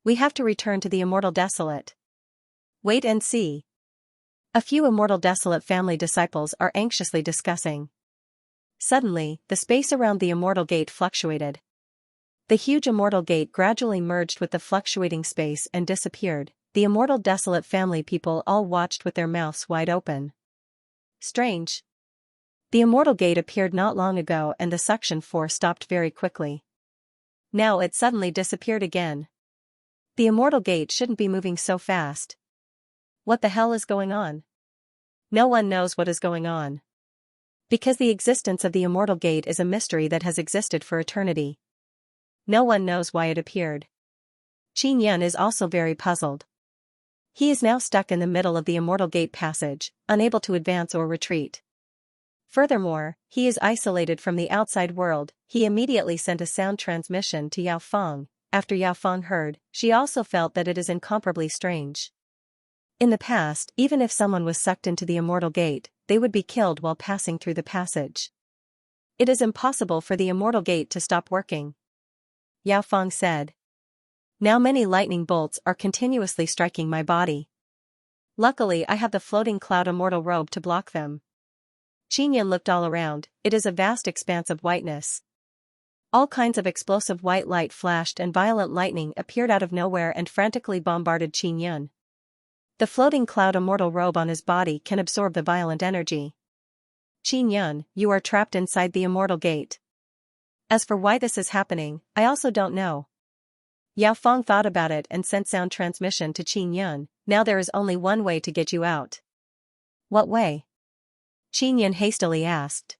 We have to return to the immortal desolate. Wait and see. A few immortal desolate family disciples are anxiously discussing. Suddenly, the space around the immortal gate fluctuated. The huge immortal gate gradually merged with the fluctuating space and disappeared. The immortal desolate family people all watched with their mouths wide open. Strange. The immortal gate appeared not long ago and the suction force stopped very quickly. Now it suddenly disappeared again. The immortal gate shouldn't be moving so fast. What the hell is going on? No one knows what is going on. Because the existence of the immortal gate is a mystery that has existed for eternity. No one knows why it appeared. Qin Yan is also very puzzled. He is now stuck in the middle of the immortal gate passage, unable to advance or retreat. Furthermore, he is isolated from the outside world. He immediately sent a sound transmission to Yao Feng. After Yao Feng heard, she also felt that it is incomparably strange. In the past, even if someone was sucked into the immortal gate, they would be killed while passing through the passage. It is impossible for the immortal gate to stop working. Yao Feng said. Now many lightning bolts are continuously striking my body. Luckily I have the floating cloud immortal robe to block them. Qin Yan looked all around, it is a vast expanse of whiteness. All kinds of explosive white light flashed and violent lightning appeared out of nowhere and frantically bombarded Qin Yan. The floating cloud immortal robe on his body can absorb the violent energy. Qin Yan, you are trapped inside the immortal gate. As for why this is happening, I also don't know. Yao Feng thought about it and sent sound transmission to Qin Yan. Now there is only one way to get you out. What way? Qin Yan hastily asked.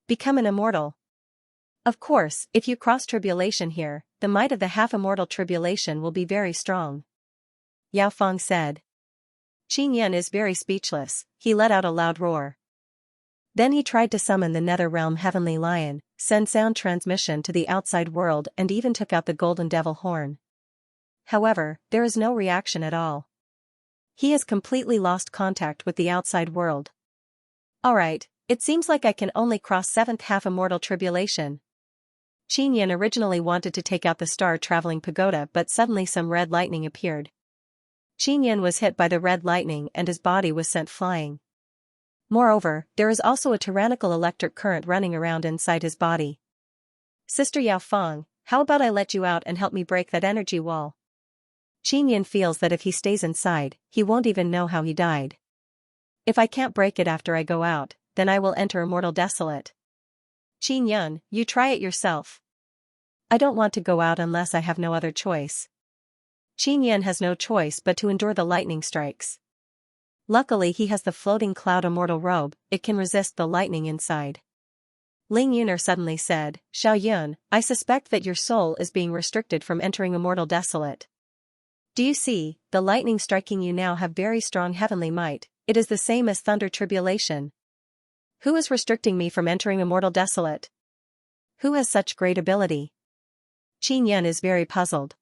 Become an immortal. Of course, if you cross tribulation here, the might of the half-immortal tribulation will be very strong. Yao Feng said. Qin Yan is very speechless, he let out a loud roar. Then he tried to summon the Nether-realm Heavenly Lion, send sound transmission to the outside world and even took out the golden devil horn. However, there is no reaction at all. He has completely lost contact with the outside world. Alright, it seems like I can only cross 7th half-immortal tribulation. Qin Yan originally wanted to take out the star-traveling pagoda but suddenly some red lightning appeared. Qin Yan was hit by the red lightning and his body was sent flying. Moreover, there is also a tyrannical electric current running around inside his body. Sister Yao Feng, how about I let you out and help me break that energy wall? Qin Yan feels that if he stays inside, he won't even know how he died. If I can't break it after I go out, then I will enter Immortal Desolate. Qin Yan, you try it yourself. I don't want to go out unless I have no other choice. Qin Yan has no choice but to endure the lightning strikes. Luckily he has the floating cloud immortal robe, it can resist the lightning inside. Ling Yuner suddenly said, Xiao Yun, I suspect that your soul is being restricted from entering Immortal Desolate. Do you see, the lightning striking you now have very strong heavenly might, it is the same as thunder tribulation. Who is restricting me from entering Immortal Desolate? Who has such great ability? Qin Yan is very puzzled.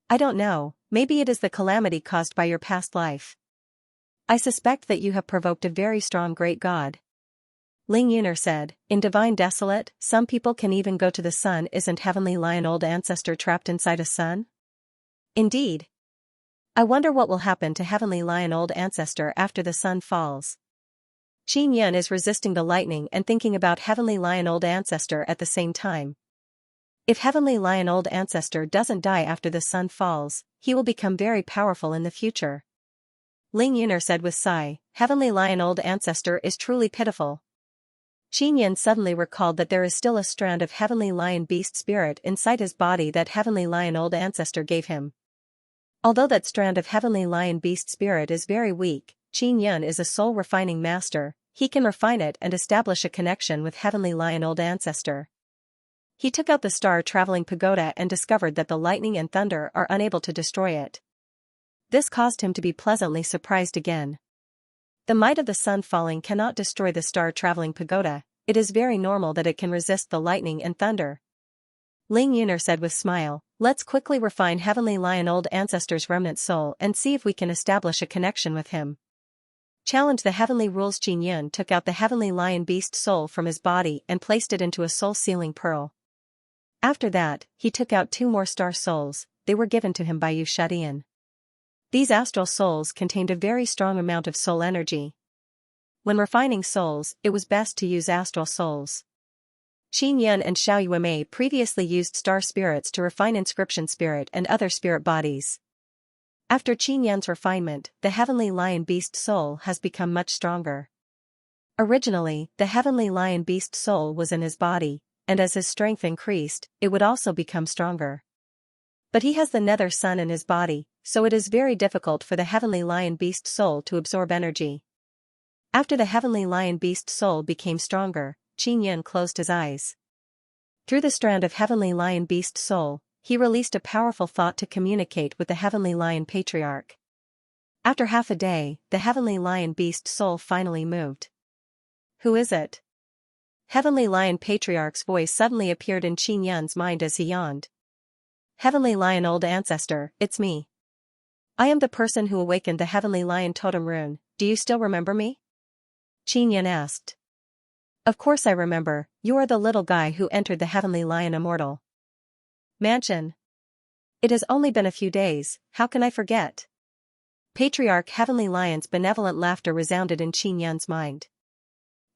I don't know, maybe it is the calamity caused by your past life. I suspect that you have provoked a very strong great god. Ling Yuner said, in Divine Desolate, some people can even go to the sun. Isn't Heavenly Lion Old Ancestor trapped inside a sun? Indeed. I wonder what will happen to Heavenly Lion Old Ancestor after the sun falls. Qin Yan is resisting the lightning and thinking about Heavenly Lion Old Ancestor at the same time. If Heavenly Lion Old Ancestor doesn't die after the sun falls, he will become very powerful in the future. Ling Yuner said with sigh, Heavenly Lion Old Ancestor is truly pitiful. Qin Yan suddenly recalled that there is still a strand of Heavenly Lion Beast Spirit inside his body that Heavenly Lion Old Ancestor gave him. Although that strand of Heavenly Lion Beast Spirit is very weak, Qin Yan is a soul-refining master, he can refine it and establish a connection with Heavenly Lion Old Ancestor. He took out the star-traveling pagoda and discovered that the lightning and thunder are unable to destroy it. This caused him to be pleasantly surprised again. The might of the sun falling cannot destroy the star-traveling pagoda, it is very normal that it can resist the lightning and thunder. Ling Yuner said with smile, let's quickly refine Heavenly Lion Old Ancestor's remnant soul and see if we can establish a connection with him. Challenge the heavenly rules. Qin Yan took out the Heavenly Lion Beast soul from his body and placed it into a soul-sealing pearl. After that, he took out 2 more star souls, they were given to him by Yu Shadian. These astral souls contained a very strong amount of soul energy. When refining souls, it was best to use astral souls. Qin Yan and Xiao Yuemei previously used star spirits to refine inscription spirit and other spirit bodies. After Qin Yan's refinement, the Heavenly Lion Beast soul has become much stronger. Originally, the Heavenly Lion Beast soul was in his body, and as his strength increased, it would also become stronger. But he has the nether sun in his body, so it is very difficult for the Heavenly Lion Beast soul to absorb energy. After the Heavenly Lion Beast soul became stronger, Qin Yan closed his eyes. Through the strand of Heavenly Lion Beast soul, he released a powerful thought to communicate with the Heavenly Lion Patriarch. After half a day, the Heavenly Lion Beast soul finally moved. Who is it? Heavenly Lion Patriarch's voice suddenly appeared in Qin Yan's mind as he yawned. Heavenly Lion Old Ancestor, it's me. I am the person who awakened the Heavenly Lion Totem Rune, do you still remember me? Qin Yan asked. Of course I remember, you are the little guy who entered the Heavenly Lion Immortal Mansion. It has only been a few days, how can I forget? Patriarch Heavenly Lion's benevolent laughter resounded in Qin Yan's mind.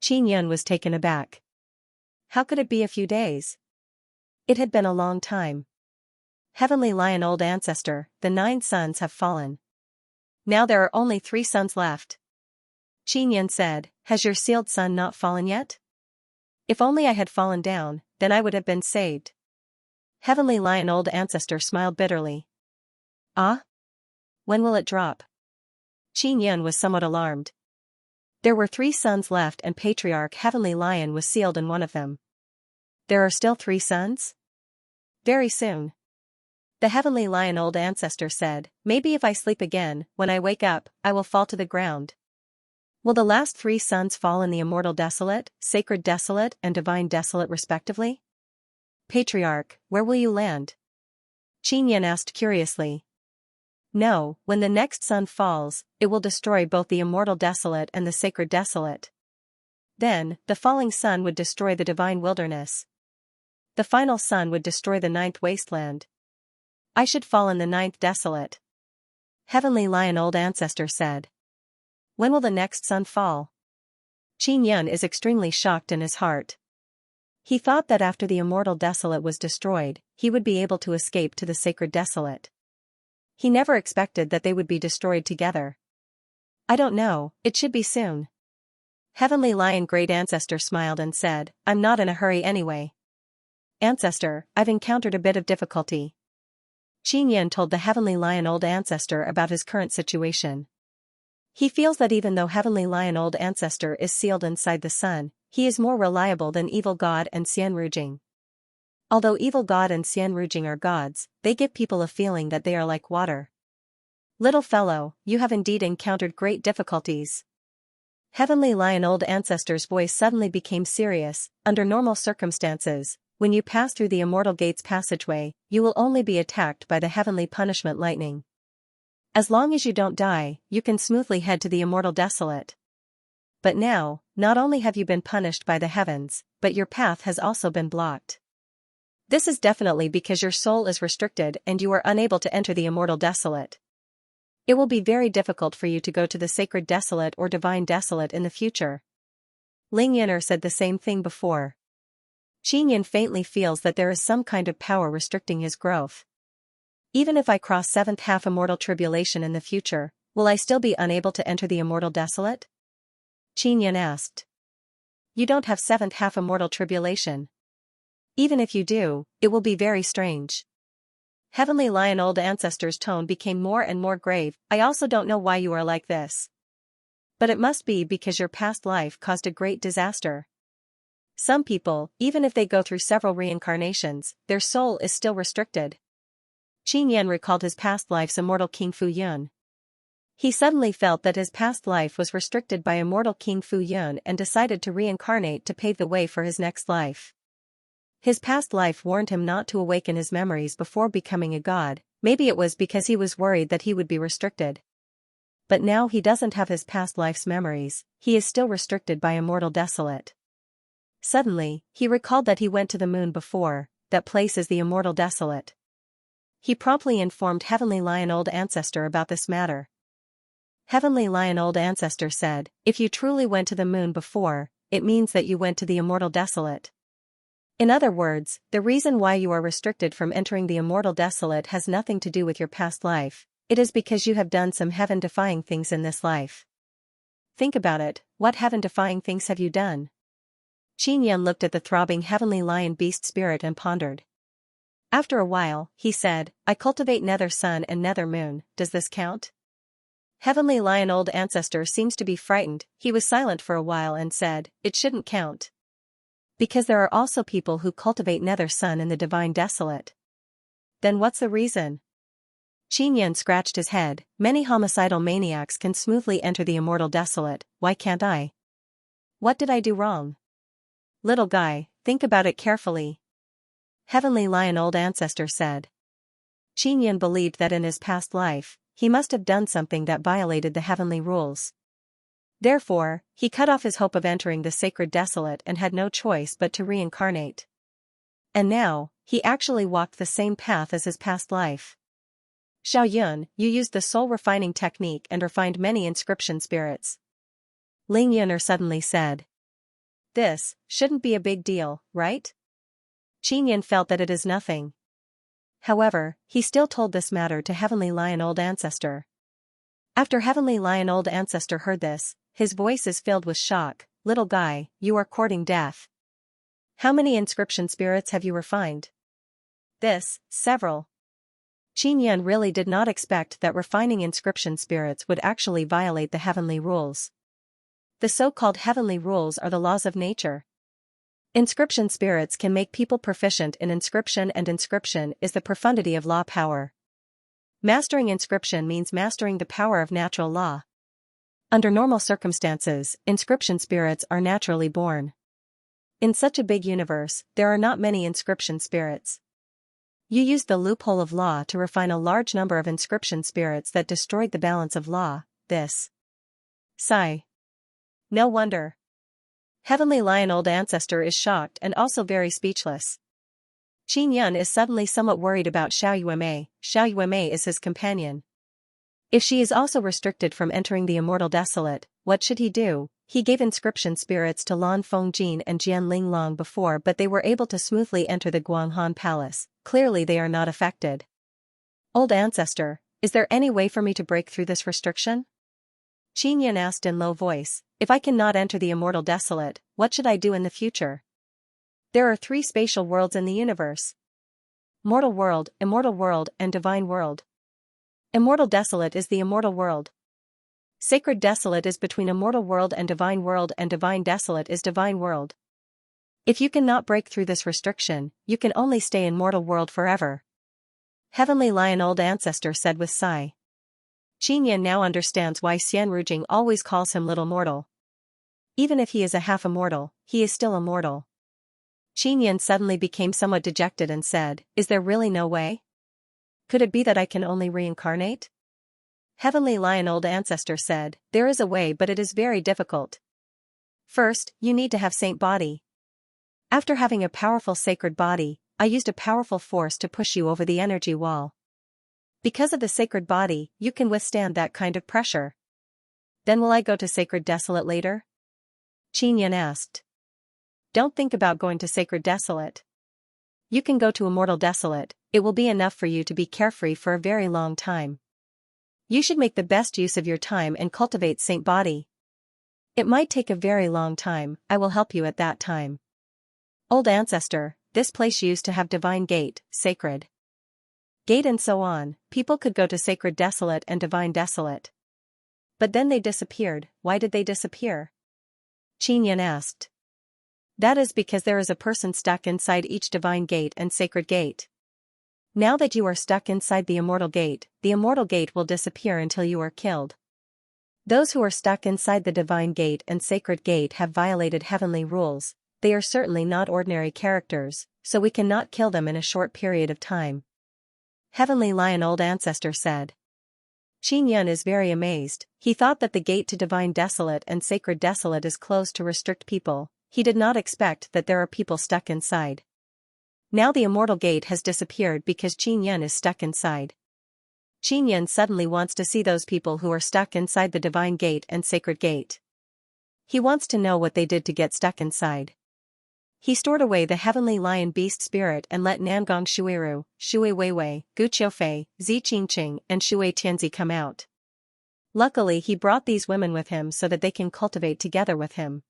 Qin Yan was taken aback. How could it be a few days? It had been a long time. Heavenly Lion Old Ancestor, the 9 suns have fallen. Now there are only 3 suns left. Qin Yan said, has your sealed sun not fallen yet? If only I had fallen down, then I would have been saved. Heavenly Lion Old Ancestor smiled bitterly. Ah? When will it drop? Qin Yan was somewhat alarmed. There were 3 sons left and Patriarch Heavenly Lion was sealed in one of them. There are still 3 sons? Very soon. The Heavenly Lion old ancestor said, maybe if I sleep again, when I wake up, I will fall to the ground. Will the last 3 sons fall in the immortal desolate, sacred desolate and divine desolate respectively? Patriarch, where will you land? Xianxia asked curiously. No, when the next sun falls, it will destroy both the immortal desolate and the sacred desolate. Then, the falling sun would destroy the divine wilderness. The final sun would destroy the 9th wasteland. I should fall in the 9th desolate. Heavenly Lion old ancestor said. When will the next sun fall? Xianxia is extremely shocked in his heart. He thought that after the immortal desolate was destroyed, he would be able to escape to the sacred desolate. He never expected that they would be destroyed together. I don't know, it should be soon. Heavenly Lion great ancestor smiled and said, I'm not in a hurry anyway. Ancestor, I've encountered a bit of difficulty. Xianxia told the Heavenly Lion old ancestor about his current situation. He feels that even though Heavenly Lion old ancestor is sealed inside the sun, he is more reliable than Evil God and Xianxia. Although Evil God and Xianxia are gods, they give people a feeling that they are like water. Little fellow, you have indeed encountered great difficulties. Heavenly Lion old ancestor's voice suddenly became serious. Under normal circumstances, when you pass through the Immortal Gates passageway, you will only be attacked by the heavenly punishment lightning. As long as you don't die, you can smoothly head to the Immortal Desolate. But now, not only have you been punished by the heavens, but your path has also been blocked. This is definitely because your soul is restricted and you are unable to enter the Immortal Desolate. It will be very difficult for you to go to the Sacred Desolate or Divine Desolate in the future. Ling Yin'er said the same thing before. Xianxia faintly feels that there is some kind of power restricting his growth. Even if I cross 7th half Immortal Tribulation in the future, will I still be unable to enter the Immortal Desolate? Xianxia asked. You don't have 7th half Immortal Tribulation. Even if you do, it will be very strange. Heavenly Lion old ancestor's tone became more and more grave. I also don't know why you are like this. But it must be because your past life caused a great disaster. Some people, even if they go through several reincarnations, their soul is still restricted. Xianxia recalled his past life's immortal King Fu Yun. He suddenly felt that his past life was restricted by immortal King Fu Yun and decided to reincarnate to pave the way for his next life. His past life warned him not to awaken his memories before becoming a god. Maybe it was because he was worried that he would be restricted. But now he doesn't have his past life's memories, he is still restricted by Immortal Desolate. Suddenly, he recalled that he went to the moon before. That place is the Immortal Desolate. He promptly informed Heavenly Lion old ancestor about this matter. Heavenly Lion old ancestor said, if you truly went to the moon before, it means that you went to the Immortal Desolate. In other words, the reason why you are restricted from entering the Immortal Desolate has nothing to do with your past life, it is because you have done some heaven-defying things in this life. Think about it, what heaven-defying things have you done? Xianxia looked at the throbbing Heavenly Lion beast spirit and pondered. After a while, he said, I cultivate nether sun and nether moon, does this count? Heavenly Lion old ancestor seems to be frightened, he was silent for a while and said, it shouldn't count. Because there are also people who cultivate nether sun in the Divine Desolate. Then what's the reason? Xianxia scratched his head, many homicidal maniacs can smoothly enter the Immortal Desolate, why can't I? What did I do wrong? Little guy, think about it carefully. Heavenly Lion old ancestor said. Xianxia believed that in his past life, he must have done something that violated the heavenly rules. Therefore, he cut off his hope of entering the Sacred Desolate and had no choice but to reincarnate. And now, he actually walked the same path as his past life. Xiao Yun, you used the soul refining technique and refined many inscription spirits. Ling Yin'er suddenly said. This shouldn't be a big deal, right? Xianxia felt that it is nothing. However, he still told this matter to Heavenly Lion old ancestor. After Heavenly Lion old ancestor heard this, his voice is filled with shock. Little guy, you are courting death. How many inscription spirits have you refined? Several. Xianxia really did not expect that refining inscription spirits would actually violate the heavenly rules. The so-called heavenly rules are the laws of nature. Inscription spirits can make people proficient in inscription, and inscription is the profundity of law power. Mastering inscription means mastering the power of natural law. Under normal circumstances, inscription spirits are naturally born. In such a big universe, there are not many inscription spirits. You used the loophole of law to refine a large number of inscription spirits that destroyed the balance of law. This. Sigh. No wonder. Heavenly Lion Old Ancestor is shocked and also very speechless. Qin Yun is suddenly somewhat worried about Xiao Yuemei. Xiao Yuemei is his companion. If she is also restricted from entering the Immortal Desolate, what should he do? He gave inscription spirits to Lan Fengjin and Jian Ling long before, but they were able to smoothly enter the Guanghan Palace. Clearly they are not affected. Old Ancestor, is there any way for me to break through this restriction? Qin Yun asked in low voice. If I cannot enter the Immortal Desolate, what should I do in the future? There are 3 spatial worlds in the universe. Mortal world, immortal world, and divine world. Immortal Desolate is the immortal world. Sacred Desolate is between immortal world, and divine desolate is divine world. If you cannot break through this restriction, you can only stay in mortal world forever. Heavenly Lion Old Ancestor said with sigh. Qin Yun now understands why Xian Rujing always calls him little mortal. Even if he is a half immortal, he is still immortal. Qin Yun suddenly became somewhat dejected and said, is there really no way? Could it be that I can only reincarnate? Heavenly Lion Old Ancestor said, there is a way, but it is very difficult. First, you need to have saint body. After having a powerful sacred body, I used a powerful force to push you over the energy wall. Because of the sacred body, you can withstand that kind of pressure. Then will I go to Sacred Desolate later? Qin Yun asked. Don't think about going to Sacred Desolate. You can go to Immortal Desolate, it will be enough for you to be carefree for a very long time. You should make the best use of your time and cultivate saint body. It might take a very long time, I will help you at that time. Old Ancestor, this place used to have divine gate, sacred gate and so on, people could go to Sacred Desolate and Divine Desolate. But then they disappeared. Why did they disappear? Qin Yun asked. That is because there is a person stuck inside each divine gate and sacred gate. Now that you are stuck inside the immortal gate will disappear until you are killed. Those who are stuck inside the divine gate and sacred gate have violated heavenly rules. They are certainly not ordinary characters, so we cannot kill them in a short period of time. Heavenly Lion Old Ancestor said. Qin Yun is very amazed. He thought that the gate to Divine Desolate and Sacred Desolate is closed to restrict people. He did not expect that there are people stuck inside. Now the immortal gate has disappeared because Qin Yun is stuck inside. Qin Yun suddenly wants to see those people who are stuck inside the divine gate and sacred gate. He wants to know what they did to get stuck inside. He stored away the heavenly lion beast spirit and let Nangong Shuiru, Shui Weiwei, Gu Qiufei, Zi Qingqing, and Shui Tianzi come out. Luckily he brought these women with him so that they can cultivate together with him.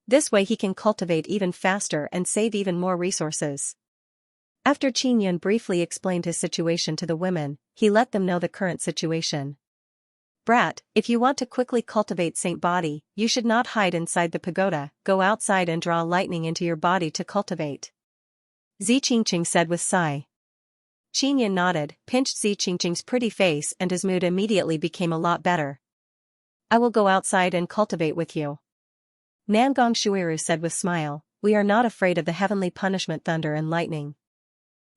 This way he can cultivate even faster and save even more resources. After Qin Yun briefly explained his situation to the women, he let them know the current situation. Brat, if you want to quickly cultivate saint body, you should not hide inside the pagoda, go outside and draw lightning into your body to cultivate. Zi Qingqing said with sigh. Qin Yun nodded, pinched Zi Qingqing's pretty face, and his mood immediately became a lot better. I will go outside and cultivate with you. Nangong Shuiru said with smile, we are not afraid of the heavenly punishment thunder and lightning.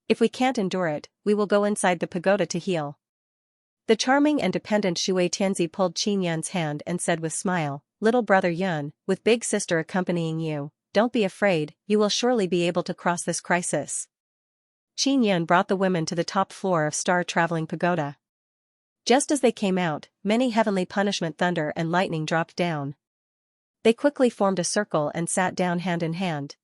If we can't endure it, we will go inside the pagoda to heal. The charming and dependent Shui Tianzi pulled Qin Yun's hand and said with smile, little brother Yun, with big sister accompanying you, don't be afraid, you will surely be able to cross this crisis. Qin Yun brought the women to the top floor of Star Traveling Pagoda. Just as they came out, many heavenly punishment thunder and lightning dropped down. They quickly formed a circle and sat down hand in hand.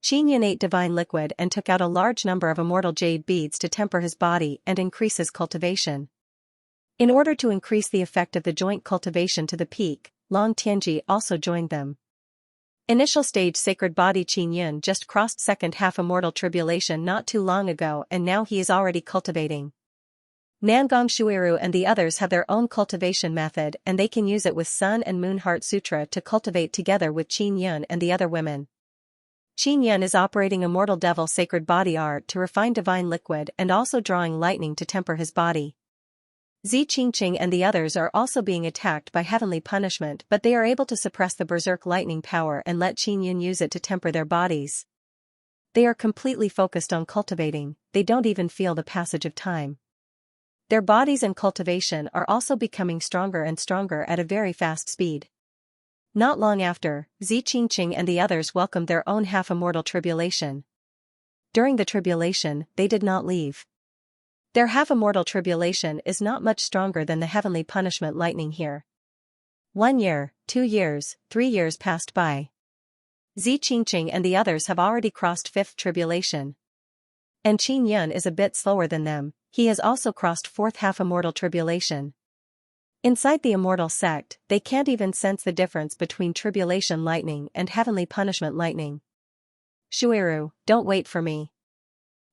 Qin Yun ate divine liquid and took out a large number of immortal jade beads to temper his body and increase his cultivation. In order to increase the effect of the joint cultivation to the peak, Long Tianji also joined them. Initial stage sacred body Qin Yun just crossed second half immortal tribulation not too long ago and now he is already cultivating. Nangong Shuiru and the others have their own cultivation method and they can use it with Sun and Moon Heart Sutra to cultivate together with Qin Yun and the other women. Qin Yun is operating Immortal Devil Sacred Body Art to refine Divine Liquid and also drawing lightning to temper his body. Zi Qingqing and the others are also being attacked by heavenly punishment, but they are able to suppress the berserk lightning power and let Qin Yun use it to temper their bodies. They are completely focused on cultivating, they don't even feel the passage of time. Their bodies and cultivation are also becoming stronger and stronger at a very fast speed. Not long after, Zi Qingqing and the others welcomed their own half-immortal tribulation. During the tribulation, they did not leave. Their half-immortal tribulation is not much stronger than the heavenly punishment lightning here. 1 year, 2 years, 3 years passed by. Zi Qingqing and the others have already crossed 5th tribulation. And Qin Yun is a bit slower than them. He has also crossed 4th half-immortal tribulation. Inside the immortal sect, they can't even sense the difference between tribulation lightning and heavenly punishment lightning. Shuiru, don't wait for me.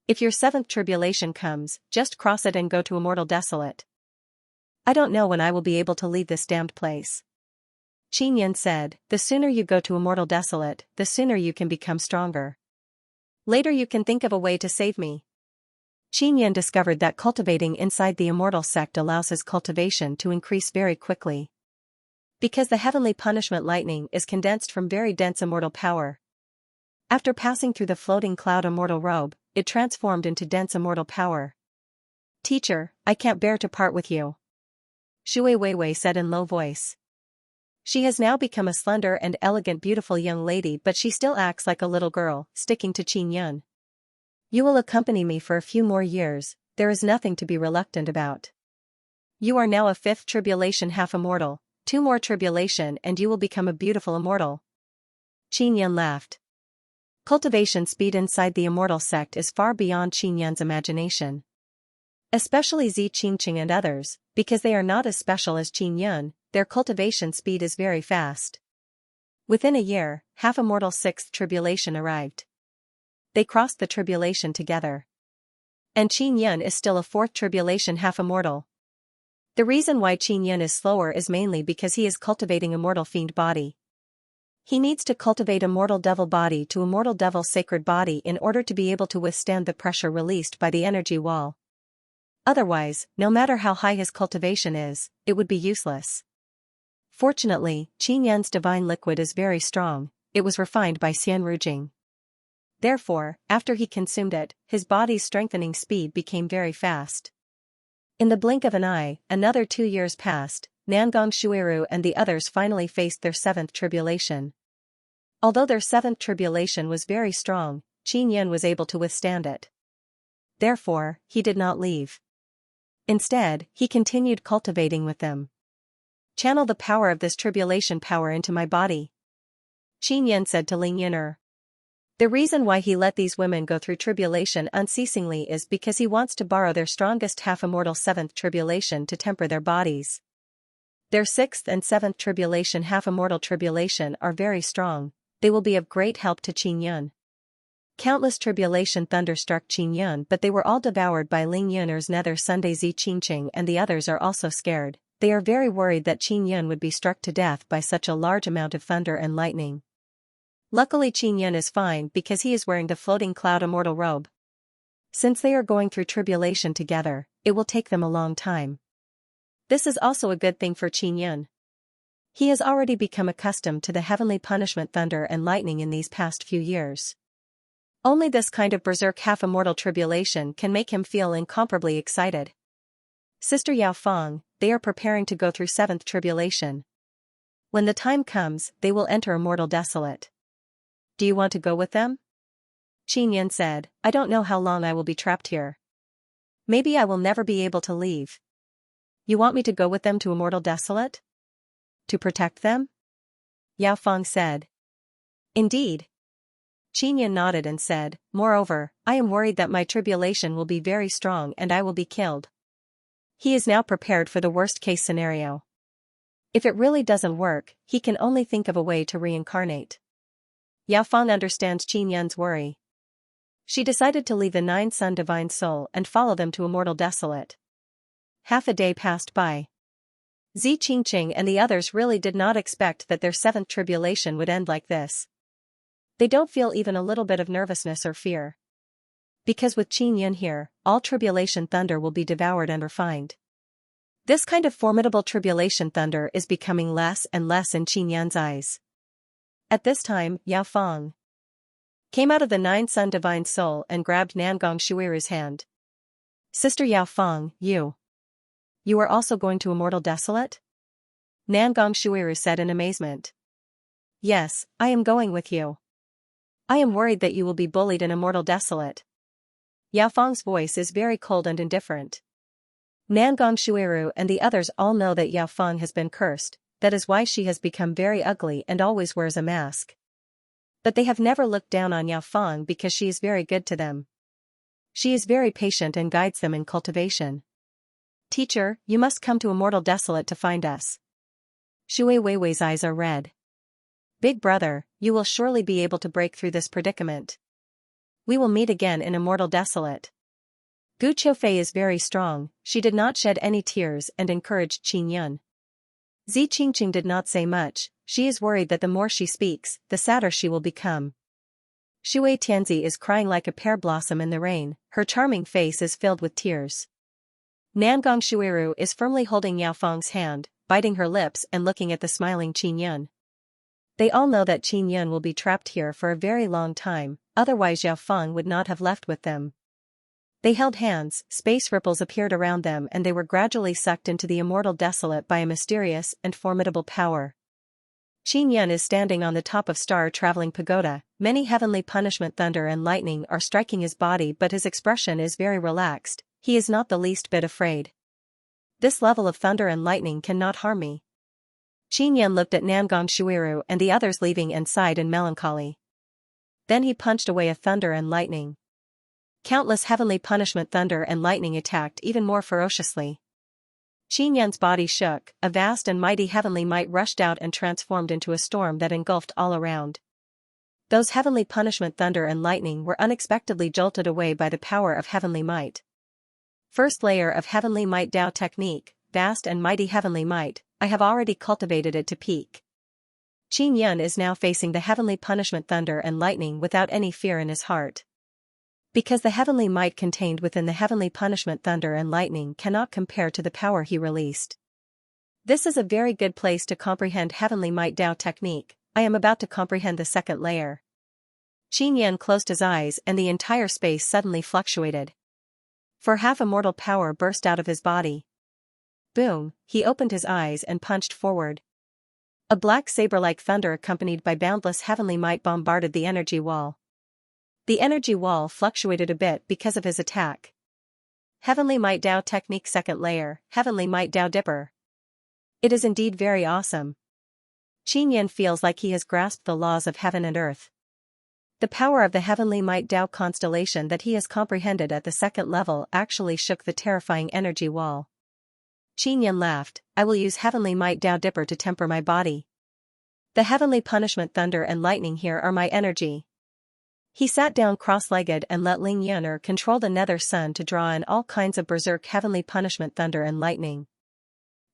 If your 7th tribulation comes, just cross it and go to Immortal Desolate. I don't know when I will be able to leave this damned place. Qin Yun said, the sooner you go to Immortal Desolate, the sooner you can become stronger. Later you can think of a way to save me. Qin Yun discovered that cultivating inside the immortal sect allows his cultivation to increase very quickly. Because the heavenly punishment lightning is condensed from very dense immortal power. After passing through the floating cloud immortal robe, it transformed into dense immortal power. Teacher, I can't bear to part with you. Shui Weiwei said in low voice. She has now become a slender and elegant beautiful young lady, but she still acts like a little girl, sticking to Qin Yun. You will accompany me for a few more years, there is nothing to be reluctant about. You are now a 5th tribulation half-immortal, 2 more tribulation and you will become a beautiful immortal. Qin Yun laughed. Cultivation speed inside the immortal sect is far beyond Qin Yun's imagination. Especially Zi Qingqing and others, because they are not as special as Qin Yun, their cultivation speed is very fast. Within a year, half-immortal 6th tribulation arrived. They crossed the tribulation together. And Qin Yun is still a 4th tribulation half-immortal. The reason why Qin Yun is slower is mainly because he is cultivating Immortal Fiend Body. He needs to cultivate Immortal Devil Body to Immortal Devil Sacred Body in order to be able to withstand the pressure released by the energy wall. Otherwise, no matter how high his cultivation is, it would be useless. Fortunately, Qin Yun's divine liquid is very strong, it was refined by Xianxia. Therefore, after he consumed it, his body's strengthening speed became very fast. In the blink of an eye, another 2 years passed, Nangong Shuiru and the others finally faced their 7th tribulation. Although their 7th tribulation was very strong, Qin Yun was able to withstand it. Therefore, he did not leave. Instead, he continued cultivating with them. Channel the power of this tribulation power into my body. Qin Yun said to Ling Yun'er. The reason why he let these women go through tribulation unceasingly is because he wants to borrow their strongest half-immortal 7th tribulation to temper their bodies. Their 6th and 7th tribulation half-immortal tribulation are very strong, they will be of great help to Qin Yun. Countless tribulation thunderstruck Qin Yun, but they were all devoured by Ling Yun'er's nether Sunday Zi Qingqing, and the others are also scared. They are very worried that Qin Yun would be struck to death by such a large amount of thunder and lightning. Luckily Qin Yun is fine because he is wearing the floating cloud immortal robe. Since they are going through tribulation together, it will take them a long time. This is also a good thing for Qin Yun. He has already become accustomed to the heavenly punishment thunder and lightning in these past few years. Only this kind of berserk half-immortal tribulation can make him feel incomparably excited. Sister Yao Feng, they are preparing to go through 7th tribulation. When the time comes, they will enter Immortal Desolate. Do you want to go with them? Qin Yun said, I don't know how long I will be trapped here. Maybe I will never be able to leave. You want me to go with them to Immortal Desolate? To protect them? Yao Feng said. Indeed. Qin Yun nodded and said, moreover, I am worried that my tribulation will be very strong and I will be killed. He is now prepared for the worst-case scenario. If it really doesn't work, he can only think of a way to reincarnate. Yao Feng understands Qin Yun's worry. She decided to leave the 9 Sun Divine Soul and follow them to Immortal Desolate. half a day passed by. Xianxia and the others really did not expect that their seventh tribulation would end like this. They don't feel even a little bit of nervousness or fear. Because with Qin Yun here, all tribulation thunder will be devoured and refined. This kind of formidable tribulation thunder is becoming less and less in Qin Yun's eyes. At this time, Yao Feng came out of the nine-sun divine soul and grabbed Nangong Shuiru's hand. Sister Yao Feng, you are also going to Immortal Desolate? Nangong Shuiru said in amazement. Yes, I am going with you. I am worried that you will be bullied in Immortal Desolate. Yao Feng's voice is very cold and indifferent. Nangong Shuiru and the others all know that Yao Feng has been cursed, that is why she has become very ugly and always wears a mask. But they have never looked down on Yao Feng because she is very good to them. She is very patient and guides them in cultivation. Teacher, you must come to Immortal Desolate to find us. Shui Weiwei's eyes are red. Big brother, you will surely be able to break through this predicament. We will meet again in Immortal Desolate. Gu Qiufei is very strong, she did not shed any tears and encouraged Qin Yun. Xianxia did not say much, she is worried that the more she speaks, the sadder she will become. Shui Tianzi is crying like a pear blossom in the rain, her charming face is filled with tears. Nangong Shuiru is firmly holding Yao Feng's hand, biting her lips and looking at the smiling Qin Yun. They all know that Qin Yun will be trapped here for a very long time, otherwise Yao Feng would not have left with them. They held hands, space ripples appeared around them and they were gradually sucked into the Immortal Desolate by a mysterious and formidable power. Qin Yun is standing on the top of Star-Traveling Pagoda, many heavenly punishment thunder and lightning are striking his body but his expression is very relaxed, he is not the least bit afraid. This level of thunder and lightning cannot harm me. Qin Yun looked at Nangong Shuiru and the others leaving and sighed in melancholy. Then he punched away a thunder and lightning. Countless heavenly punishment thunder and lightning attacked even more ferociously. Qin Yun's body shook, a vast and mighty heavenly might rushed out and transformed into a storm that engulfed all around. Those heavenly punishment thunder and lightning were unexpectedly jolted away by the power of heavenly might. First layer of heavenly might Dao technique, vast and mighty heavenly might, I have already cultivated it to peak. Qin Yun is now facing the heavenly punishment thunder and lightning without any fear in his heart. Because the heavenly might contained within the heavenly punishment thunder and lightning cannot compare to the power he released. This is a very good place to comprehend heavenly might Dao technique, I am about to comprehend the second layer. Qin Yun closed his eyes and the entire space suddenly fluctuated. For half immortal power burst out of his body. Boom, he opened his eyes and punched forward. A black saber-like thunder accompanied by boundless heavenly might bombarded the energy wall. The energy wall fluctuated a bit because of his attack. Heavenly Might Dao Technique Second Layer, Heavenly Might Dao Dipper. It is indeed very awesome. Qin Yun feels like he has grasped the laws of heaven and earth. The power of the Heavenly Might Dao constellation that he has comprehended at the second level actually shook the terrifying energy wall. Qin Yun laughed, I will use Heavenly Might Dao Dipper to temper my body. The heavenly punishment thunder and lightning here are my energy. He sat down cross-legged and let Ling Yuner control the nether sun to draw in all kinds of berserk heavenly punishment thunder and lightning.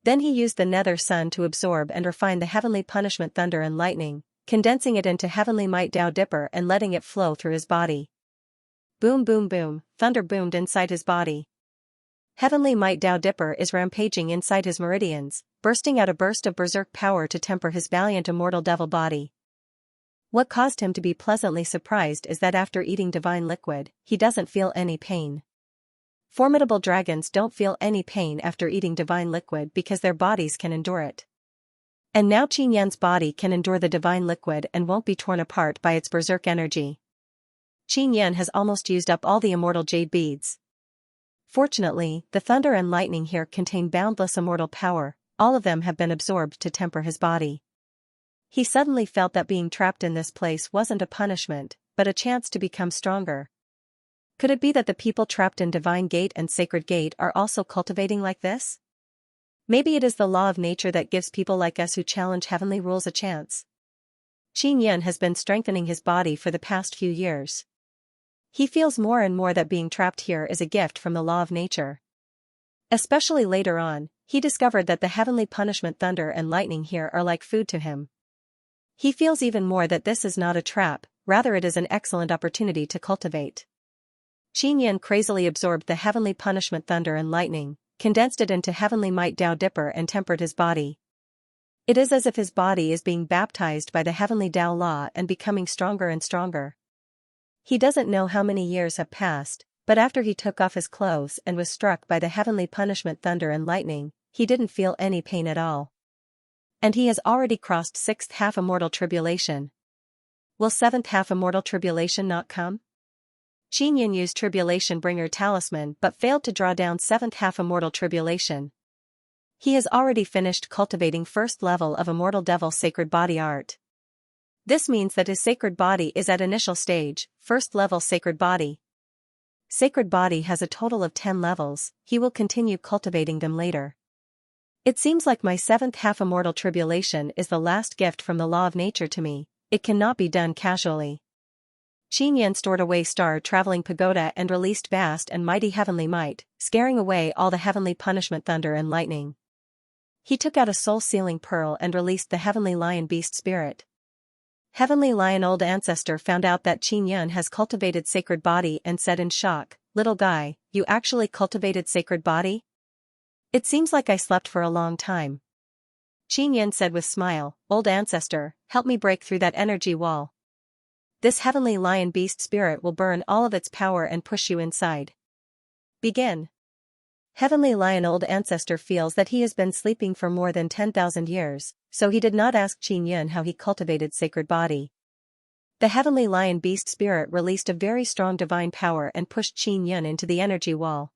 Then he used the nether sun to absorb and refine the heavenly punishment thunder and lightning, condensing it into Heavenly Might Dao Dipper and letting it flow through his body. Boom boom boom, thunder boomed inside his body. Heavenly Might Dao Dipper is rampaging inside his meridians, bursting out a burst of berserk power to temper his valiant immortal devil body. What caused him to be pleasantly surprised is that after eating divine liquid, he doesn't feel any pain. Formidable dragons don't feel any pain after eating divine liquid because their bodies can endure it. And now Qin Yun's body can endure the divine liquid and won't be torn apart by its berserk energy. Qin Yun has almost used up all the immortal jade beads. Fortunately, the thunder and lightning here contain boundless immortal power, all of them have been absorbed to temper his body. He suddenly felt that being trapped in this place wasn't a punishment, but a chance to become stronger. Could it be that the people trapped in Divine Gate and Sacred Gate are also cultivating like this? Maybe it is the law of nature that gives people like us who challenge heavenly rules a chance. Qin Yun has been strengthening his body for the past few years. He feels more and more that being trapped here is a gift from the law of nature. Especially later on, he discovered that the heavenly punishment thunder and lightning here are like food to him. He feels even more that this is not a trap, rather it is an excellent opportunity to cultivate. Xianxia crazily absorbed the heavenly punishment thunder and lightning, condensed it into heavenly might Tao Dipper and tempered his body. It is as if his body is being baptized by the heavenly Tao law and becoming stronger and stronger. He doesn't know how many years have passed, but after he took off his clothes and was struck by the heavenly punishment thunder and lightning, he didn't feel any pain at all. And he has already crossed 6th half immortal tribulation. Will 7th half immortal tribulation not come? Xianxia used tribulation bringer talisman but failed to draw down 7th half immortal tribulation. He has already finished cultivating first level of immortal devil sacred body art. This means that his sacred body is at initial stage, first level sacred body. Sacred body has a total of 10 levels, he will continue cultivating them later. It seems like my 7th half immortal tribulation is the last gift from the law of nature to me, it cannot be done casually. Xianxia stored away star-traveling pagoda and released vast and mighty heavenly might, scaring away all the heavenly punishment thunder and lightning. He took out a soul-sealing pearl and released the heavenly lion beast spirit. Heavenly lion old ancestor found out that Xianxia has cultivated sacred body and said in shock, "Little guy, you actually cultivated sacred body? It seems like I slept for a long time." Xianxia said with smile, "Old ancestor, help me break through that energy wall. This heavenly lion beast spirit will burn all of its power and push you inside. Begin." Heavenly lion old ancestor feels that he has been sleeping for more than 10,000 years, so he did not ask Xianxia how he cultivated sacred body. The heavenly lion beast spirit released a very strong divine power and pushed Xianxia into the energy wall.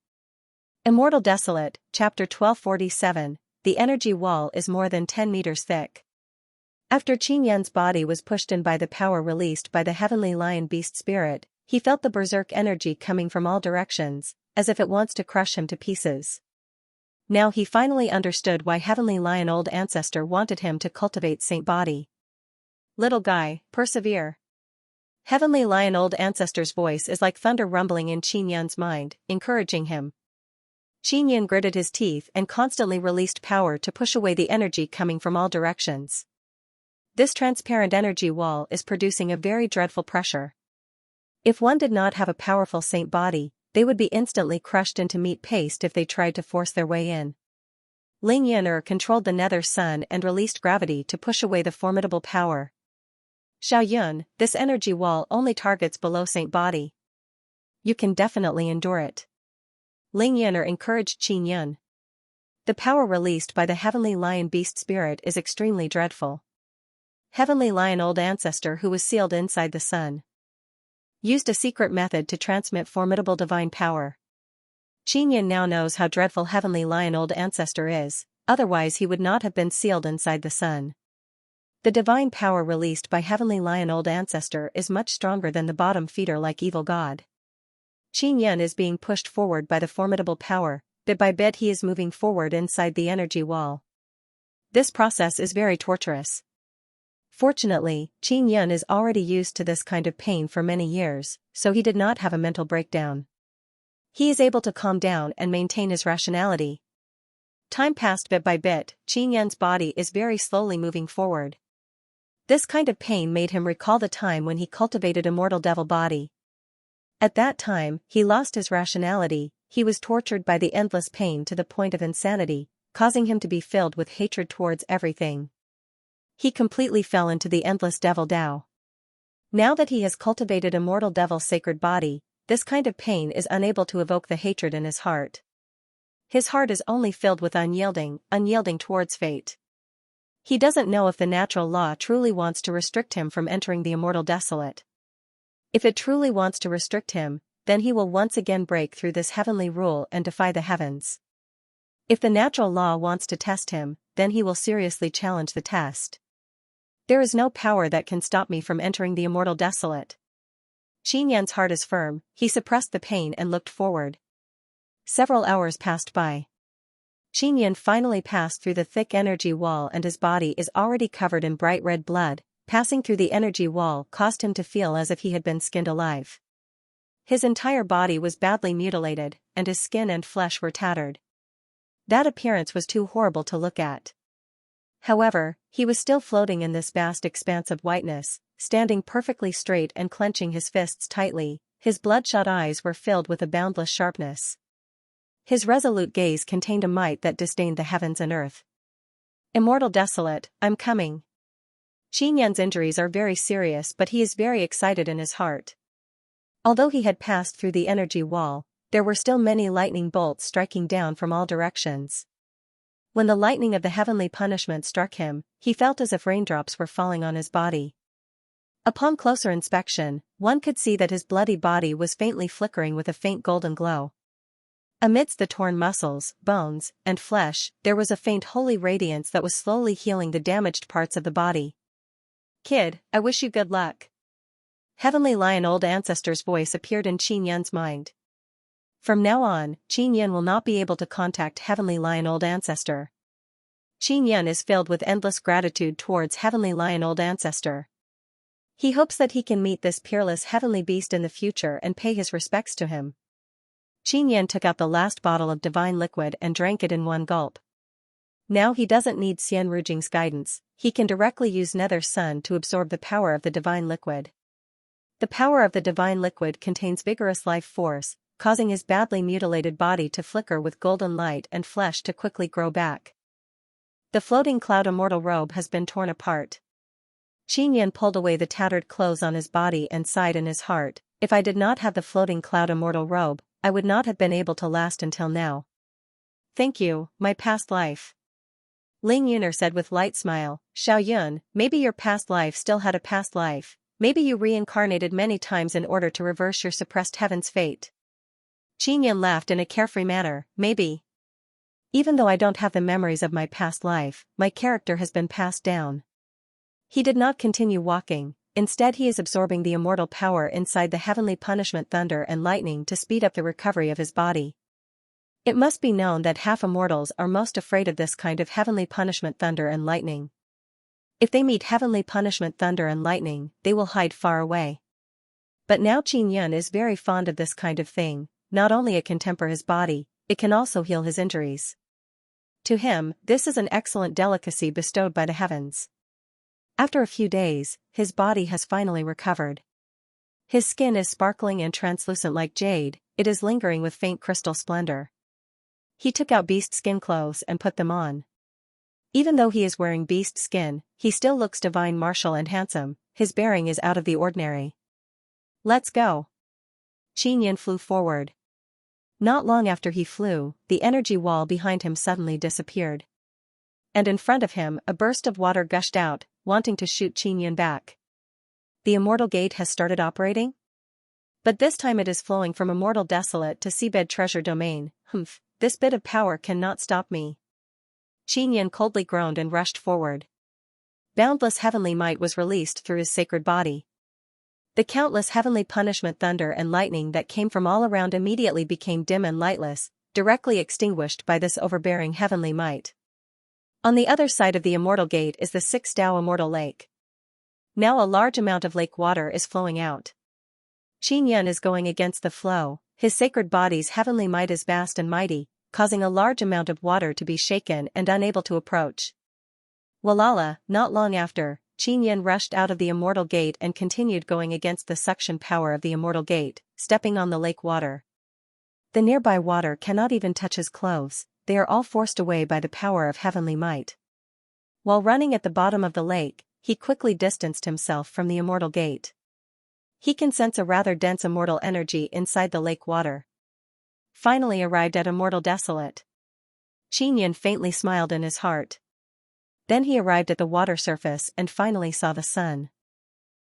Immortal Desolate, Chapter 1247, the energy wall is more than 10 meters thick. After Xianxia's body was pushed in by the power released by the heavenly lion beast spirit, he felt the berserk energy coming from all directions, as if it wants to crush him to pieces. Now he finally understood why heavenly lion old ancestor wanted him to cultivate saint body. "Little guy, persevere." Heavenly lion old ancestor's voice is like thunder rumbling in Xianxia's mind, encouraging him. Xianxia gritted his teeth and constantly released power to push away the energy coming from all directions. This transparent energy wall is producing a very dreadful pressure. If one did not have a powerful saint body, they would be instantly crushed into meat paste if they tried to force their way in. Ling Yin'er controlled the nether sun and released gravity to push away the formidable power. "Xiao Yun, this energy wall only targets below saint body. You can definitely endure it." Ling Yin'er encouraged Xianxia. The power released by the heavenly lion beast spirit is extremely dreadful. Heavenly lion old ancestor who was sealed inside the sun used a secret method to transmit formidable divine power. Xianxia now knows how dreadful heavenly lion old ancestor is, otherwise he would not have been sealed inside the sun. The divine power released by heavenly lion old ancestor is much stronger than the bottom feeder like evil god. Xianxia is being pushed forward by the formidable power, bit by bit he is moving forward inside the energy wall. This process is very torturous. Fortunately, Xianxia is already used to this kind of pain for many years, so he did not have a mental breakdown. He is able to calm down and maintain his rationality. Time passed bit by bit, Xianxia's body is very slowly moving forward. This kind of pain made him recall the time when he cultivated immortal devil body. At that time, he lost his rationality, he was tortured by the endless pain to the point of insanity, causing him to be filled with hatred towards everything. He completely fell into the endless devil Tao. Now that he has cultivated immortal devil sacred body, this kind of pain is unable to evoke the hatred in his heart. His heart is only filled with unyielding towards fate. He doesn't know if the natural law truly wants to restrict him from entering the immortal desolate. If it truly wants to restrict him, then he will once again break through this heavenly rule and defy the heavens. If the natural law wants to test him, then he will seriously challenge the test. There is no power that can stop me from entering the immortal desolate. Xianxia's heart is firm, he suppressed the pain and looked forward. Several hours passed by. Xianxia finally passed through the thick energy wall and his body is already covered in bright red blood. Passing through the energy wall caused him to feel as if he had been skinned alive. His entire body was badly mutilated, and his skin and flesh were tattered. That appearance was too horrible to look at. However, he was still floating in this vast expanse of whiteness, standing perfectly straight and clenching his fists tightly. His bloodshot eyes were filled with a boundless sharpness. His resolute gaze contained a might that disdained the heavens and earth. Immortal Desolate, I'm coming. Xianxia's injuries are very serious, but he is very excited in his heart. Although he had passed through the energy wall, there were still many lightning bolts striking down from all directions. When the lightning of the heavenly punishment struck him, he felt as if raindrops were falling on his body. Upon closer inspection, one could see that his bloody body was faintly flickering with a faint golden glow. Amidst the torn muscles, bones, and flesh, there was a faint holy radiance that was slowly healing the damaged parts of the body. Kid, I wish you good luck. Heavenly Lion Old Ancestor's voice appeared in Xianxia's mind. From now on, Xianxia will not be able to contact Heavenly Lion Old Ancestor. Xianxia is filled with endless gratitude towards Heavenly Lion Old Ancestor. He hopes that he can meet this peerless heavenly beast in the future and pay his respects to him. Xianxia took out the last bottle of divine liquid and drank it in one gulp. Now he doesn't need Xian Rujing's guidance, he can directly use Nether Sun to absorb the power of the divine liquid. The power of the divine liquid contains vigorous life force, causing his badly mutilated body to flicker with golden light and flesh to quickly grow back. The floating cloud immortal robe has been torn apart. Xianxia pulled away the tattered clothes on his body and sighed in his heart, if I did not have the floating cloud immortal robe, I would not have been able to last until now. Thank you, my past life. Ling Yuner said with light smile, Xiaoyun, maybe your past life still had a past life, maybe you reincarnated many times in order to reverse your suppressed heaven's fate. Xianxia laughed in a carefree manner, maybe. Even though I don't have the memories of my past life, my character has been passed down. He did not continue walking, instead he is absorbing the immortal power inside the heavenly punishment thunder and lightning to speed up the recovery of his body. It must be known that half-immortals are most afraid of this kind of heavenly punishment thunder and lightning. If they meet heavenly punishment thunder and lightning, they will hide far away. But now Xianxia is very fond of this kind of thing, not only it can temper his body, it can also heal his injuries. To him, this is an excellent delicacy bestowed by the heavens. After a few days, his body has finally recovered. His skin is sparkling and translucent like jade, it is lingering with faint crystal splendor. He took out beast skin clothes and put them on. Even though he is wearing beast skin, he still looks divine, martial and handsome, his bearing is out of the ordinary. Let's go. Xianxia flew forward. Not long after he flew, the energy wall behind him suddenly disappeared. And in front of him, a burst of water gushed out, wanting to shoot Xianxia back. The immortal gate has started operating? But this time it is flowing from Immortal Desolate to Seabed Treasure Domain. This bit of power cannot stop me. Xianxia coldly groaned and rushed forward. Boundless heavenly might was released through his sacred body. The countless heavenly punishment thunder and lightning that came from all around immediately became dim and lightless, directly extinguished by this overbearing heavenly might. On the other side of the immortal gate is the 6 Dao immortal lake. Now a large amount of lake water is flowing out. Xianxia is going against the flow, his sacred body's heavenly might is vast and mighty, causing a large amount of water to be shaken and unable to approach. Walala, not long after, Xianxia rushed out of the immortal gate and continued going against the suction power of the immortal gate, stepping on the lake water. The nearby water cannot even touch his clothes, they are all forced away by the power of heavenly might. While running at the bottom of the lake, he quickly distanced himself from the immortal gate. He can sense a rather dense immortal energy inside the lake water. Finally arrived at Immortal Desolate. Xianxia faintly smiled in his heart. Then he arrived at the water surface and finally saw the sun.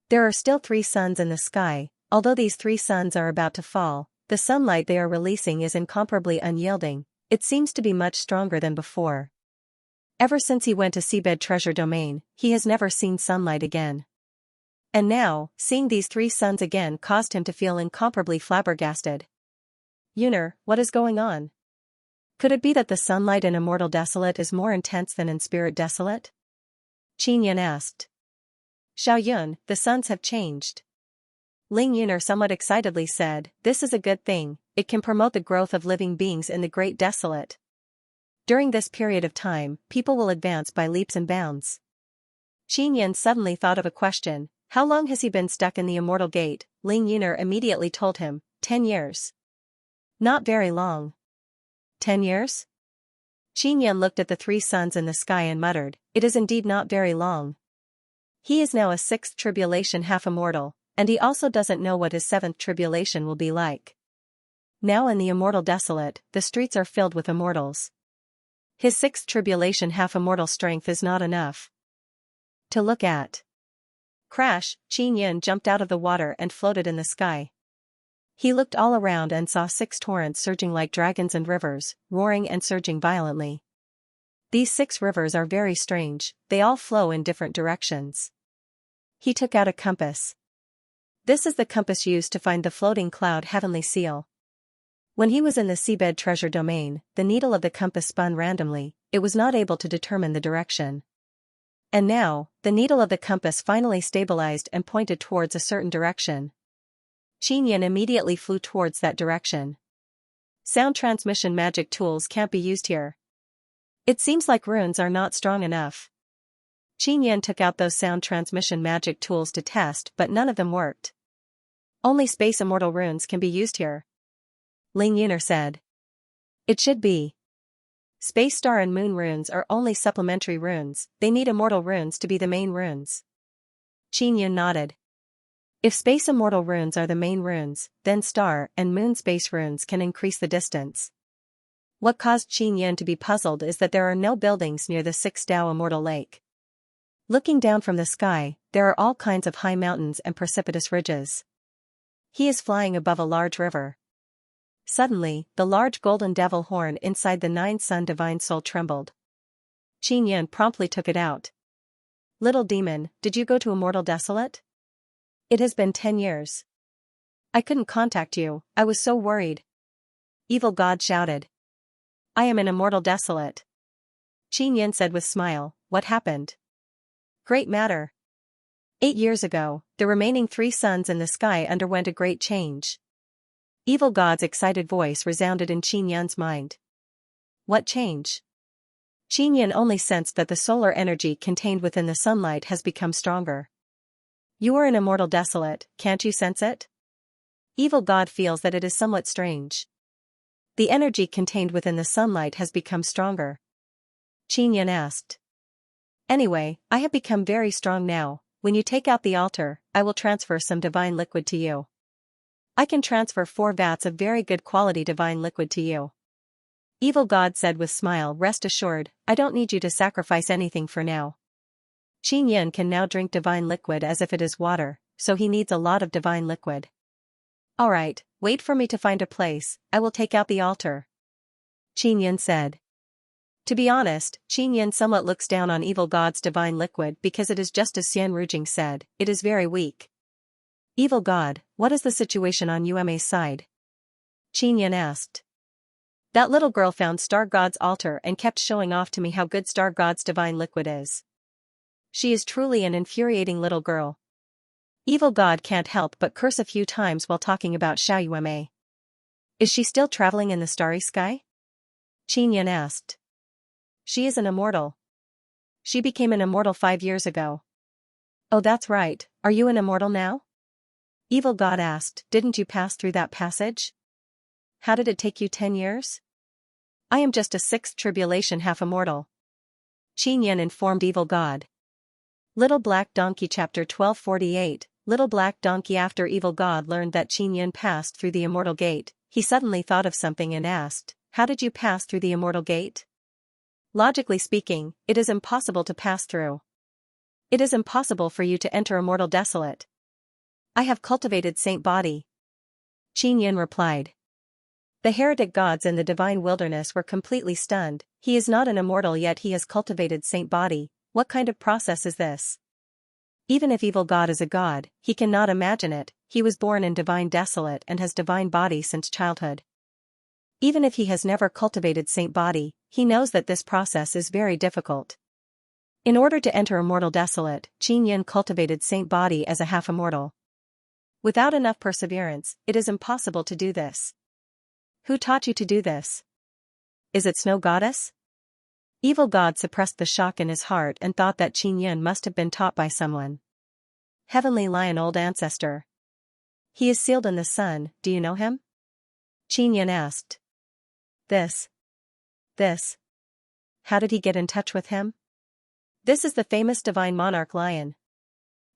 There are still 3 suns in the sky, although these 3 suns are about to fall, the sunlight they are releasing is incomparably unyielding, it seems to be much stronger than before. Ever since he went to Seabed Treasure Domain, he has never seen sunlight again. And now, seeing these 3 suns again caused him to feel incomparably flabbergasted. Yuner, what is going on? Could it be that the sunlight in Immortal Desolate is more intense than in Spirit Desolate? Xianxia asked. Xiaoyun, the suns have changed. Ling Yuner somewhat excitedly said, this is a good thing, it can promote the growth of living beings in the Great Desolate. During this period of time, people will advance by leaps and bounds. Xianxia suddenly thought of a question. How long has he been stuck in the immortal gate? Ling Yuner immediately told him, 10 years. Not very long. 10 years? Xianxia looked at the 3 suns in the sky and muttered, it is indeed not very long. He is now a 6th tribulation half-immortal, and he also doesn't know what his 7th tribulation will be like. Now in the immortal desolate, the streets are filled with immortals. His 6th tribulation half-immortal strength is not enough to look at. Crash, Xianxia jumped out of the water and floated in the sky. He looked all around and saw 6 torrents surging like dragons and rivers, roaring and surging violently. These 6 rivers are very strange, they all flow in different directions. He took out a compass. This is the compass used to find the floating cloud heavenly seal. When he was in the seabed treasure domain, the needle of the compass spun randomly, it was not able to determine the direction. And now, the needle of the compass finally stabilized and pointed towards a certain direction. Xianxia immediately flew towards that direction. Sound transmission magic tools can't be used here. It seems like runes are not strong enough. Xianxia took out those sound transmission magic tools to test, but none of them worked. Only space immortal runes can be used here. Ling Yuner said. It should be. Space star and moon runes are only supplementary runes, they need immortal runes to be the main runes. Xianxia nodded. If space immortal runes are the main runes, then star and moon space runes can increase the distance. What caused Xianxia to be puzzled is that there are no buildings near the 6 Dao immortal lake. Looking down from the sky, there are all kinds of high mountains and precipitous ridges. He is flying above a large river. Suddenly, the large golden devil horn inside the 9 sun divine soul trembled. Xianxia promptly took it out. Little demon, did you go to Immortal Desolate? It has been 10 years. I couldn't contact you, I was so worried. Evil God shouted. I am in Immortal Desolate. Xianxia said with smile, what happened? Great matter. 8 years ago, the remaining 3 suns in the sky underwent a great change. Evil God's excited voice resounded in Xianxia's mind. What change? Xianxia only sensed that the solar energy contained within the sunlight has become stronger. You are in Immortal Desolate, can't you sense it? Evil God feels that it is somewhat strange. The energy contained within the sunlight has become stronger. Xianxia asked. Anyway, I have become very strong now. When you take out the altar, I will transfer some divine liquid to you. I can transfer 4 vats of very good quality divine liquid to you. Evil God said with smile, rest assured, I don't need you to sacrifice anything for now. Xianxia can now drink divine liquid as if it is water, so he needs a lot of divine liquid. Alright, wait for me to find a place, I will take out the altar. Xianxia said. To be honest, Xianxia somewhat looks down on Evil God's divine liquid because it is just as Xian Rujing said, it is very weak. Evil God, what is the situation on Uma's side? Xianxia asked. That little girl found Star God's altar and kept showing off to me how good Star God's divine liquid is. She is truly an infuriating little girl. Evil God can't help but curse a few times while talking about Xiao Yuma. Is she still traveling in the starry sky? Xianxia asked. She is an immortal. She became an immortal 5 years ago. Oh, that's right, are you an immortal now? Evil God asked, didn't you pass through that passage? How did it take you 10 years? I am just a 6th tribulation half-immortal. Xianxia informed Evil God. Little Black Donkey Chapter 1248, Little Black Donkey. After Evil God learned that Xianxia passed through the immortal gate, he suddenly thought of something and asked, how did you pass through the immortal gate? Logically speaking, it is impossible to pass through. It is impossible for you to enter Immortal Desolate. I have cultivated saint body. Xianxia replied. The heretic gods in the divine wilderness were completely stunned. He is not an immortal yet he has cultivated saint body, what kind of process is this? Even if Evil God is a god, he cannot imagine it, he was born in divine desolate and has divine body since childhood. Even if he has never cultivated saint body, he knows that this process is very difficult. In order to enter Immortal Desolate, Xianxia cultivated saint body as a half-immortal. Without enough perseverance, it is impossible to do this. Who taught you to do this? Is it Snow Goddess? Evil God suppressed the shock in his heart and thought that Qin Yun must have been taught by someone. Heavenly Lion Old Ancestor. He is sealed in the sun, do you know him? Qin Yun asked. This. How did he get in touch with him? This is the famous divine monarch lion.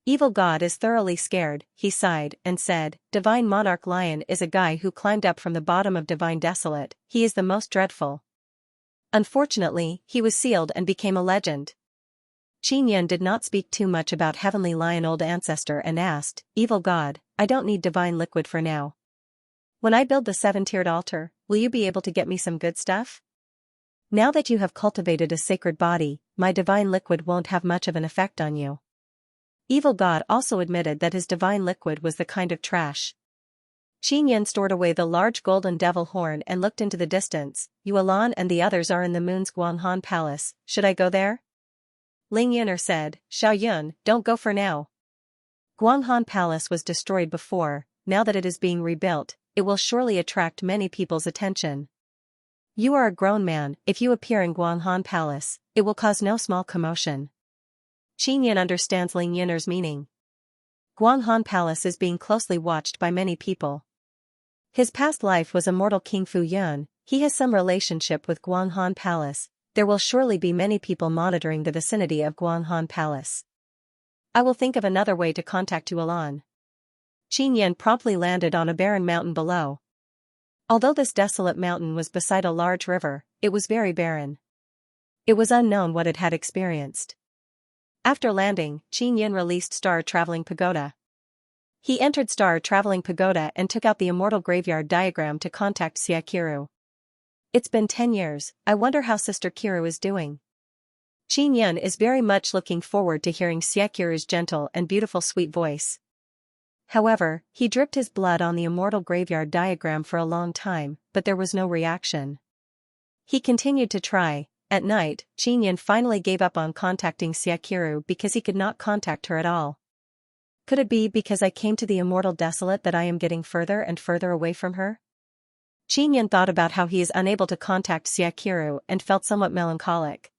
Evil God is thoroughly scared, he sighed, and said, Divine monarch lion is a guy who climbed up from the bottom of divine desolate, he is the most dreadful. Unfortunately, he was sealed and became a legend. Qin Yun did not speak too much about Heavenly Lion Old Ancestor and asked, Evil God, I don't need divine liquid for now. When I build the 7-tiered altar, will you be able to get me some good stuff? Now that you have cultivated a sacred body, my divine liquid won't have much of an effect on you. Evil God also admitted that his divine liquid was the kind of trash. Qin Yun stored away the large golden devil horn and looked into the distance. Yuelan and the others are in the moon's Guanghan palace, should I go there? Ling Yun'er said, Xiao Yun, don't go for now. Guanghan palace was destroyed before, now that it is being rebuilt, it will surely attract many people's attention. You are a grown man, if you appear in Guanghan palace, it will cause no small commotion. Qin Yun understands Ling Yun'er's meaning. Guanghan palace is being closely watched by many people. His past life was immortal King Fu Yun, he has some relationship with Guanghan Palace, there will surely be many people monitoring the vicinity of Guanghan Palace. I will think of another way to contact Yuelan. Qin Yun promptly landed on a barren mountain below. Although this desolate mountain was beside a large river, it was very barren. It was unknown what it had experienced. After landing, Qin Yun released Star Traveling Pagoda. He entered Star Traveling Pagoda and took out the immortal graveyard diagram to contact Xia Qiru. It's been 10 years, I wonder how Sister Qiru is doing. Qin Yun is very much looking forward to hearing Xia Qiru's gentle and beautiful sweet voice. However, he dripped his blood on the immortal graveyard diagram for a long time, but there was no reaction. He continued to try. At night, Qin Yun finally gave up on contacting Xia Qiru because he could not contact her at all. Could it be because I came to the immortal desolate that I am getting further and further away from her? Qin Yun thought about how he is unable to contact Xia Qiru and felt somewhat melancholic.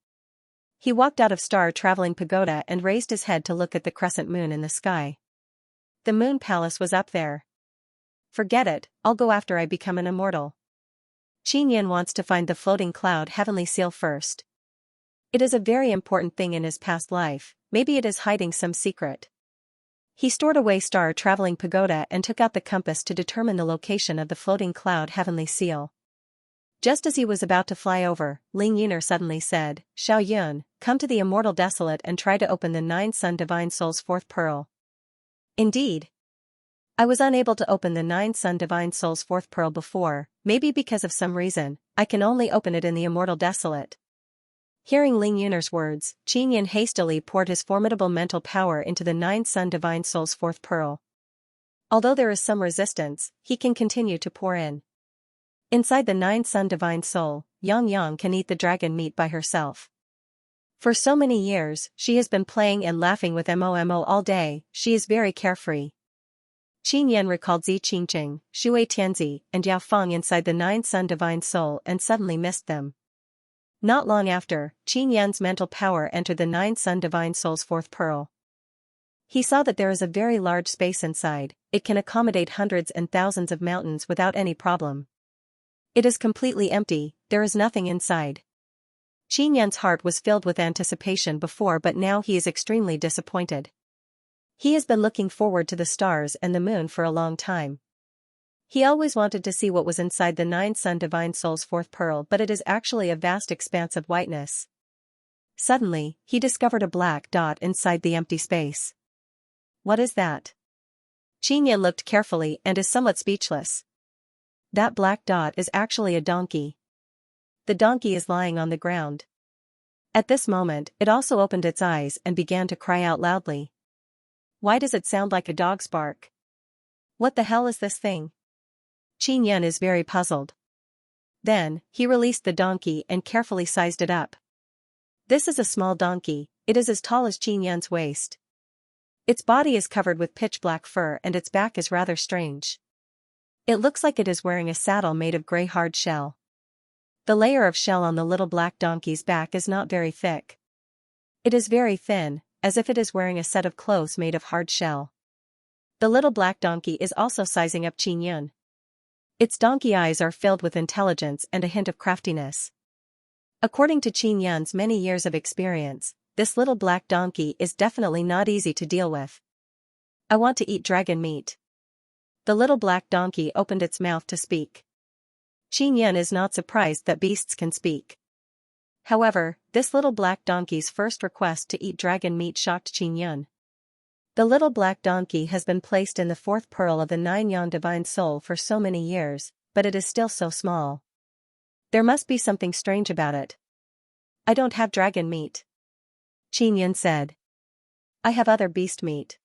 He walked out of Star Traveling Pagoda and raised his head to look at the crescent moon in the sky. The moon palace was up there. Forget it, I'll go after I become an immortal. Qin Yun wants to find the floating cloud heavenly seal first. It is a very important thing in his past life, maybe it is hiding some secret. He stored away Star Traveling Pagoda and took out the compass to determine the location of the floating cloud heavenly seal. Just as he was about to fly over, Ling Yun'er suddenly said, Xiao Yun, come to the immortal desolate and try to open the 9 Sun Divine Soul's 4th pearl. Indeed. I was unable to open the 9 Sun Divine Soul's 4th pearl before, maybe because of some reason, I can only open it in the immortal desolate. Hearing Ling Yun'er's words, Qin Yun hastily poured his formidable mental power into the 9 Sun Divine Soul's 4th pearl. Although there is some resistance, he can continue to pour in. Inside the 9 Sun Divine Soul, Yang can eat the dragon meat by herself. For so many years, she has been playing and laughing with Momo all day, she is very carefree. Qin Yun recalled Zi Qingqing, Shui Tianzi, and Yao Feng inside the 9 Sun Divine Soul and suddenly missed them. Not long after, Qin Yun's mental power entered the 9 Sun Divine Soul's 4th pearl. He saw that there is a very large space inside, it can accommodate hundreds and thousands of mountains without any problem. It is completely empty, there is nothing inside. Qin Yun's heart was filled with anticipation before, but now he is extremely disappointed. He has been looking forward to the stars and the moon for a long time. He always wanted to see what was inside the 9 Sun Divine Soul's 4th pearl, but it is actually a vast expanse of whiteness. Suddenly, he discovered a black dot inside the empty space. What is that? Qin Yun looked carefully and is somewhat speechless. That black dot is actually a donkey. The donkey is lying on the ground. At this moment, it also opened its eyes and began to cry out loudly. Why does it sound like a dog's bark? What the hell is this thing? Qin Yun is very puzzled. Then, he released the donkey and carefully sized it up. This is a small donkey, it is as tall as Qin Yun's waist. Its body is covered with pitch-black fur and its back is rather strange. It looks like it is wearing a saddle made of gray hard shell. The layer of shell on the little black donkey's back is not very thick. It is very thin, as if it is wearing a set of clothes made of hard shell. The little black donkey is also sizing up Xianxia. Its donkey eyes are filled with intelligence and a hint of craftiness. According to Xianxia's many years of experience, this little black donkey is definitely not easy to deal with. I want to eat dragon meat. The little black donkey opened its mouth to speak. Xianxia is not surprised that beasts can speak. However, this little black donkey's first request to eat dragon meat shocked Xianxia. The little black donkey has been placed in the fourth pearl of the 9 divine soul for so many years, but it is still so small. There must be something strange about it. I don't have dragon meat, Xianxia said. I have other beast meat.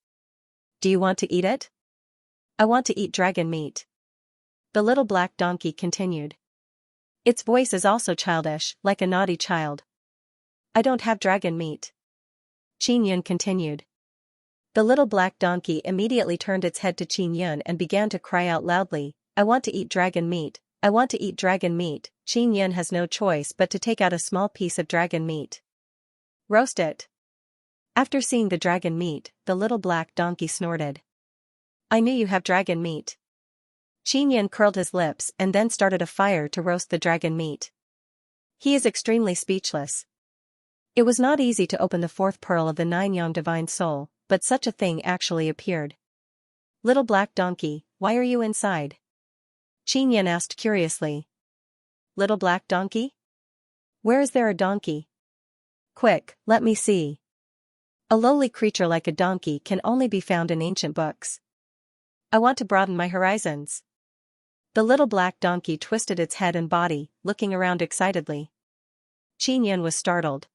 Do you want to eat it? I want to eat dragon meat, the little black donkey continued. Its voice is also childish, like a naughty child. I don't have dragon meat, Xianxia continued. The little black donkey immediately turned its head to Xianxia and began to cry out loudly, I want to eat dragon meat, I want to eat dragon meat. Xianxia has no choice but to take out a small piece of dragon meat. Roast it. After seeing the dragon meat, the little black donkey snorted. I knew you have dragon meat. Xianxia curled his lips and then started a fire to roast the dragon meat. He is extremely speechless. It was not easy to open the fourth pearl of the 9 divine soul, but such a thing actually appeared. Little black donkey, why are you inside? Xianxia asked curiously. Little black donkey? Where is there a donkey? Quick, let me see. A lowly creature like a donkey can only be found in ancient books. I want to broaden my horizons. The little black donkey twisted its head and body, looking around excitedly. Xianxia was startled.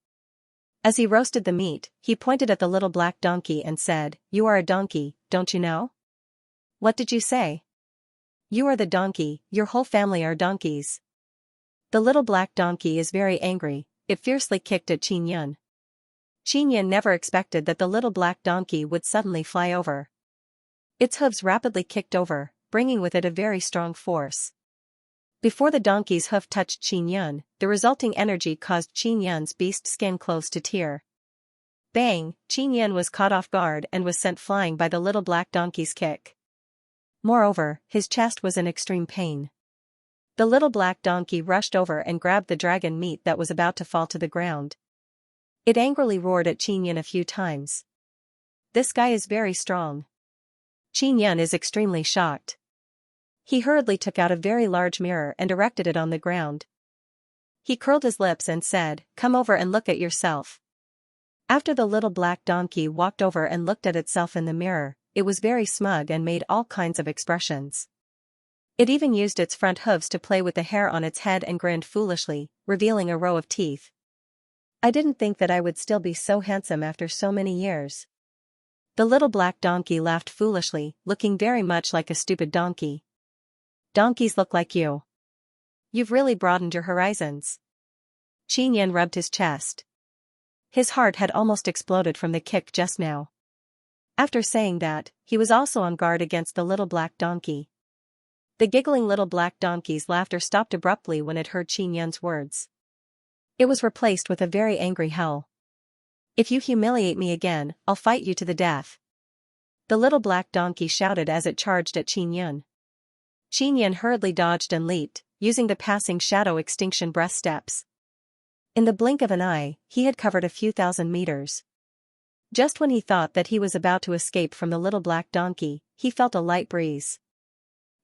As he roasted the meat, he pointed at the little black donkey and said, You are a donkey, don't you know? What did you say? You are the donkey, your whole family are donkeys. The little black donkey is very angry, it fiercely kicked at Xianxia. Xianxia never expected that the little black donkey would suddenly fly over. Its hooves rapidly kicked over, bringing with it a very strong force. Before the donkey's hoof touched Xianxia, the resulting energy caused Xianxia's beast skin close to tear. Bang! Xianxia was caught off guard and was sent flying by the little black donkey's kick. Moreover, his chest was in extreme pain. The little black donkey rushed over and grabbed the dragon meat that was about to fall to the ground. It angrily roared at Xianxia a few times. This guy is very strong. Xianxia is extremely shocked. He hurriedly took out a very large mirror and erected it on the ground. He curled his lips and said, Come over and look at yourself. After the little black donkey walked over and looked at itself in the mirror, it was very smug and made all kinds of expressions. It even used its front hooves to play with the hair on its head and grinned foolishly, revealing a row of teeth. I didn't think that I would still be so handsome after so many years. The little black donkey laughed foolishly, looking very much like a stupid donkey. Donkeys look like you. You've really broadened your horizons. Xianxia rubbed his chest. His heart had almost exploded from the kick just now. After saying that, he was also on guard against the little black donkey. The giggling little black donkey's laughter stopped abruptly when it heard Xianxia's words. It was replaced with a very angry howl. If you humiliate me again, I'll fight you to the death. The little black donkey shouted as it charged at Xianxia. Xianxia hurriedly dodged and leaped, using the passing shadow extinction breath steps. In the blink of an eye, he had covered a few thousand meters. Just when he thought that he was about to escape from the little black donkey, he felt a light breeze.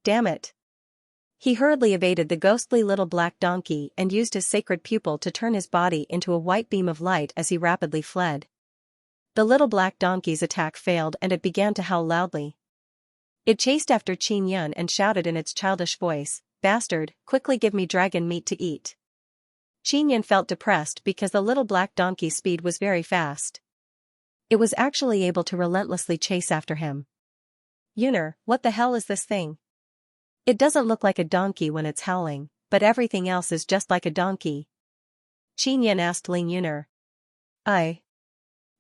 Damn it! He hurriedly evaded the ghostly little black donkey and used his sacred pupil to turn his body into a white beam of light as he rapidly fled. The little black donkey's attack failed and it began to howl loudly. It chased after Xianxia and shouted in its childish voice, Bastard, quickly give me dragon meat to eat. Xianxia felt depressed because the little black donkey's speed was very fast. It was actually able to relentlessly chase after him. Yuner, what the hell is this thing? It doesn't look like a donkey when it's howling, but everything else is just like a donkey. Xianxia asked Ling Yuner. I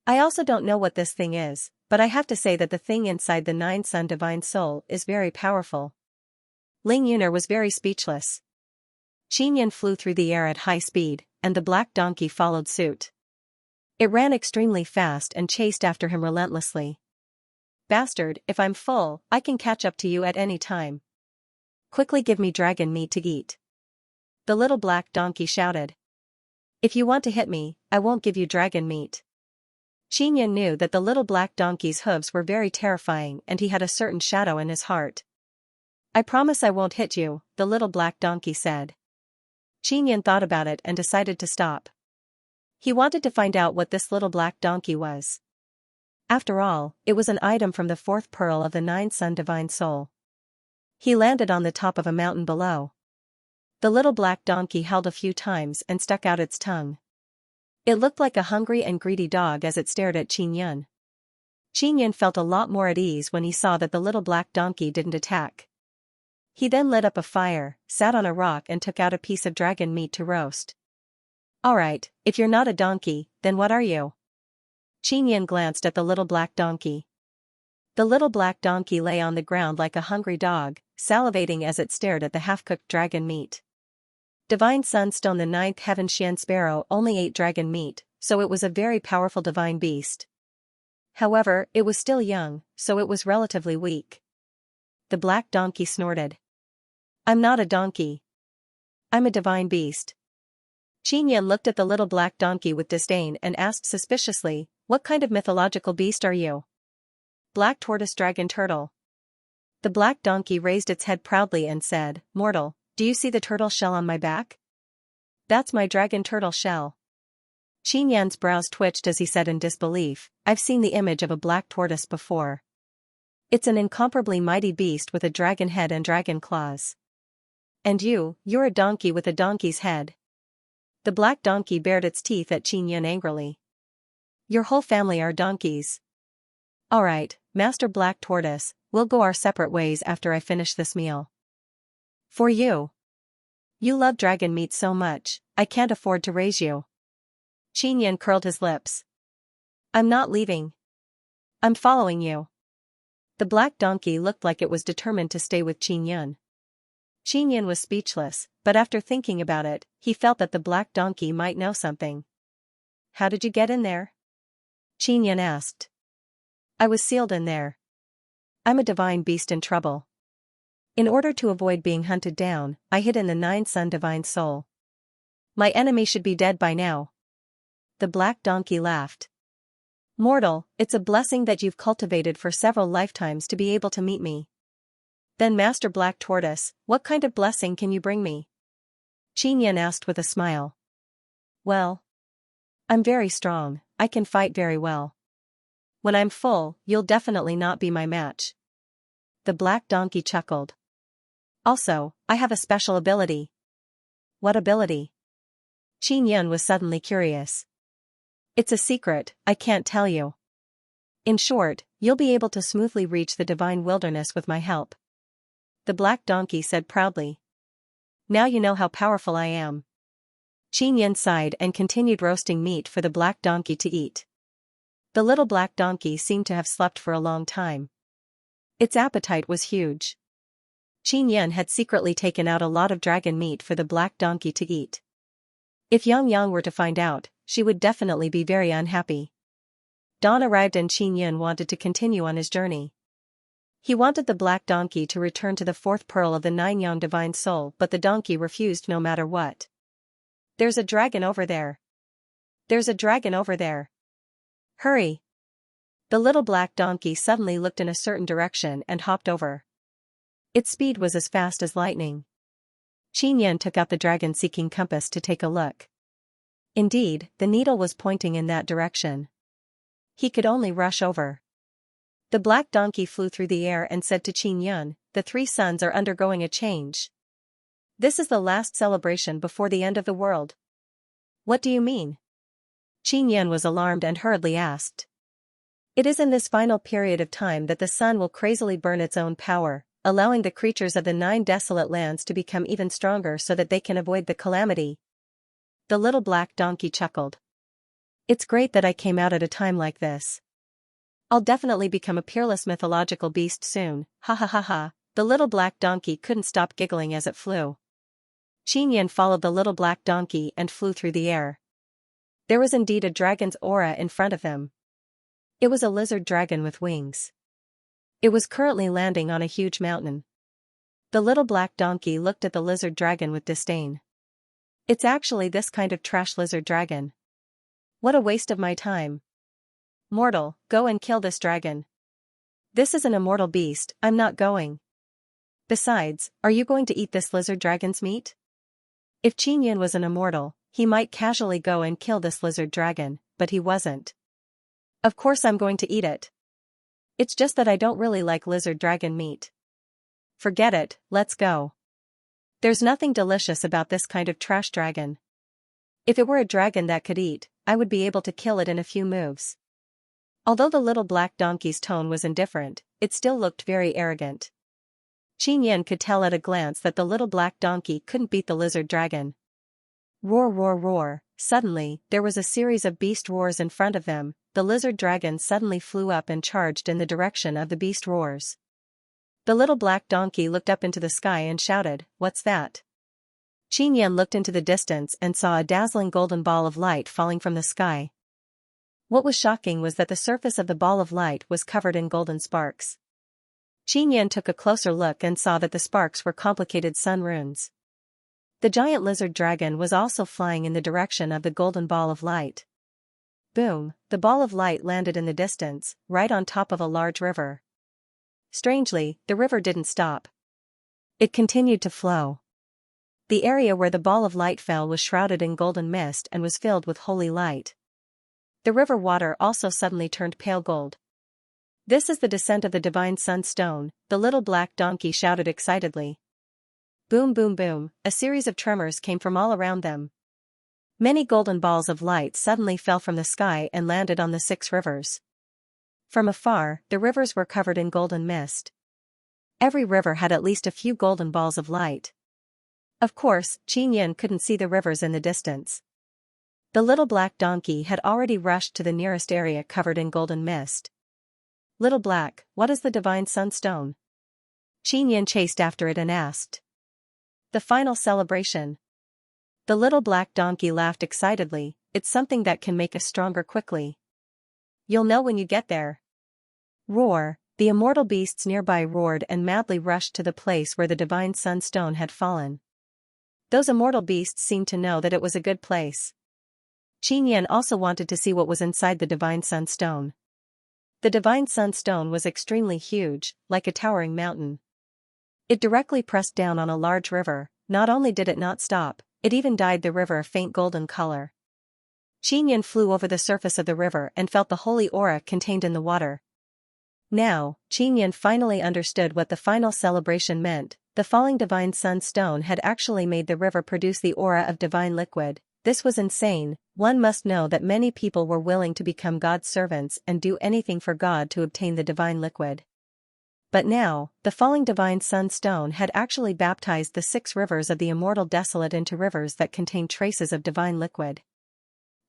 also don't know what this thing is, but I have to say that the thing inside the 9 Sun Divine Soul is very powerful. Ling Yuner was very speechless. Xianxia flew through the air at high speed, and the black donkey followed suit. It ran extremely fast and chased after him relentlessly. Bastard, if I'm full, I can catch up to you at any time. Quickly give me dragon meat to eat. The little black donkey shouted. If you want to hit me, I won't give you dragon meat. Xianxia knew that the little black donkey's hooves were very terrifying and he had a certain shadow in his heart. I promise I won't hit you, the little black donkey said. Xianxia thought about it and decided to stop. He wanted to find out what this little black donkey was. After all, it was an item from the fourth pearl of the nine-sun divine soul. He landed on the top of a mountain below. The little black donkey held a few times and stuck out its tongue. It looked like a hungry and greedy dog as it stared at Xianxia. Xianxia felt a lot more at ease when he saw that the little black donkey didn't attack. He then lit up a fire, sat on a rock and took out a piece of dragon meat to roast. Alright, if you're not a donkey, then what are you? Xianxia glanced at the little black donkey. The little black donkey lay on the ground like a hungry dog, salivating as it stared at the half-cooked dragon meat. Divine Sunstone, the ninth heaven Xian Sparrow, only ate dragon meat, so it was a very powerful divine beast. However, it was still young, so it was relatively weak. The black donkey snorted. I'm not a donkey. I'm a divine beast. Xianxia looked at the little black donkey with disdain and asked suspiciously, what kind of mythological beast are you? Black tortoise dragon turtle. The black donkey raised its head proudly and said, Mortal, do you see the turtle shell on my back? That's my dragon turtle shell. Xianxia's brows twitched as he said in disbelief, I've seen the image of a black tortoise before. It's an incomparably mighty beast with a dragon head and dragon claws. And you're a donkey with a donkey's head. The black donkey bared its teeth at Xianxia angrily. Your whole family are donkeys. Alright, Master Black Tortoise, we'll go our separate ways after I finish this meal. For you. You love dragon meat so much, I can't afford to raise you. Xianxia curled his lips. I'm not leaving. I'm following you. The black donkey looked like it was determined to stay with Xianxia. Xianxia was speechless, but after thinking about it, he felt that the black donkey might know something. How did you get in there? Xianxia asked. I was sealed in there. I'm a divine beast in trouble. In order to avoid being hunted down, I hid in the nine-sun divine soul. My enemy should be dead by now. The black donkey laughed. Mortal, it's a blessing that you've cultivated for several lifetimes to be able to meet me. Then Master Black Tortoise, what kind of blessing can you bring me? Xianxia asked with a smile. Well, I'm very strong, I can fight very well. When I'm full, you'll definitely not be my match. The black donkey chuckled. Also, I have a special ability. What ability? Xianxia was suddenly curious. It's a secret, I can't tell you. In short, you'll be able to smoothly reach the divine wilderness with my help. The black donkey said proudly. Now you know how powerful I am. Xianxia sighed and continued roasting meat for the black donkey to eat. The little black donkey seemed to have slept for a long time. Its appetite was huge. Xianxia had secretly taken out a lot of dragon meat for the black donkey to eat. If Yang were to find out, she would definitely be very unhappy. Dawn arrived and Xianxia wanted to continue on his journey. He wanted the black donkey to return to the fourth pearl of the nine-yang divine soul, but the donkey refused no matter what. There's a dragon over there. There's a dragon over there. Hurry. The little black donkey suddenly looked in a certain direction and hopped over. Its speed was as fast as lightning. Xianxia took out the dragon-seeking compass to take a look. Indeed, the needle was pointing in that direction. He could only rush over. The black donkey flew through the air and said to Xianxia, the three suns are undergoing a change. This is the last celebration before the end of the world. What do you mean? Xianxia was alarmed and hurriedly asked. It is in this final period of time that the sun will crazily burn its own power, allowing the creatures of the 9 desolate lands to become even stronger so that they can avoid the calamity. The little black donkey chuckled. It's great that I came out at a time like this. I'll definitely become a peerless mythological beast soon, ha ha ha ha. The little black donkey couldn't stop giggling as it flew. Xianxia followed the little black donkey and flew through the air. There was indeed a dragon's aura in front of him. It was a lizard dragon with wings. It was currently landing on a huge mountain. The little black donkey looked at the lizard dragon with disdain. It's actually this kind of trash lizard dragon. What a waste of my time. Mortal, go and kill this dragon. This is an immortal beast, I'm not going. Besides, are you going to eat this lizard dragon's meat? If Xianxia was an immortal, he might casually go and kill this lizard dragon, but he wasn't. Of course I'm going to eat it. It's just that I don't really like lizard dragon meat. Forget it, let's go. There's nothing delicious about this kind of trash dragon. If it were a dragon that could eat, I would be able to kill it in a few moves. Although the little black donkey's tone was indifferent, it still looked very arrogant. Xianxia could tell at a glance that the little black donkey couldn't beat the lizard dragon. Roar, roar, roar. Suddenly, there was a series of beast roars in front of them. The lizard dragon suddenly flew up and charged in the direction of the beast roars. The little black donkey looked up into the sky and shouted, "What's that?" Xianxia looked into the distance and saw a dazzling golden ball of light falling from the sky. What was shocking was that the surface of the ball of light was covered in golden sparks. Xianxia took a closer look and saw that the sparks were complicated sun runes. The giant lizard dragon was also flying in the direction of the golden ball of light. Boom, the ball of light landed in the distance, right on top of a large river. Strangely, the river didn't stop. It continued to flow. The area where the ball of light fell was shrouded in golden mist and was filled with holy light. The river water also suddenly turned pale gold. This is the descent of the divine sunstone, the little black donkey shouted excitedly. Boom, boom, boom, a series of tremors came from all around them. Many golden balls of light suddenly fell from the sky and landed on the 6 rivers. From afar, the rivers were covered in golden mist. Every river had at least a few golden balls of light. Of course, Xianxia couldn't see the rivers in the distance. The little black donkey had already rushed to the nearest area covered in golden mist. Little Black, what is the divine sunstone? Xianxia chased after it and asked. The final celebration. The little black donkey laughed excitedly, it's something that can make us stronger quickly. You'll know when you get there. Roar, the immortal beasts nearby roared and madly rushed to the place where the divine sunstone had fallen. Those immortal beasts seemed to know that it was a good place. Xianxia also wanted to see what was inside the divine sunstone. The divine sunstone was extremely huge, like a towering mountain. It directly pressed down on a large river. Not only did it not stop, it even dyed the river a faint golden color. Xianxia flew over the surface of the river and felt the holy aura contained in the water. Now, Xianxia finally understood what the final celebration meant. The falling divine sunstone had actually made the river produce the aura of divine liquid. This was insane. One must know that many people were willing to become God's servants and do anything for God to obtain the divine liquid. But now, the falling divine sunstone had actually baptized the 6 rivers of the immortal desolate into rivers that contained traces of divine liquid.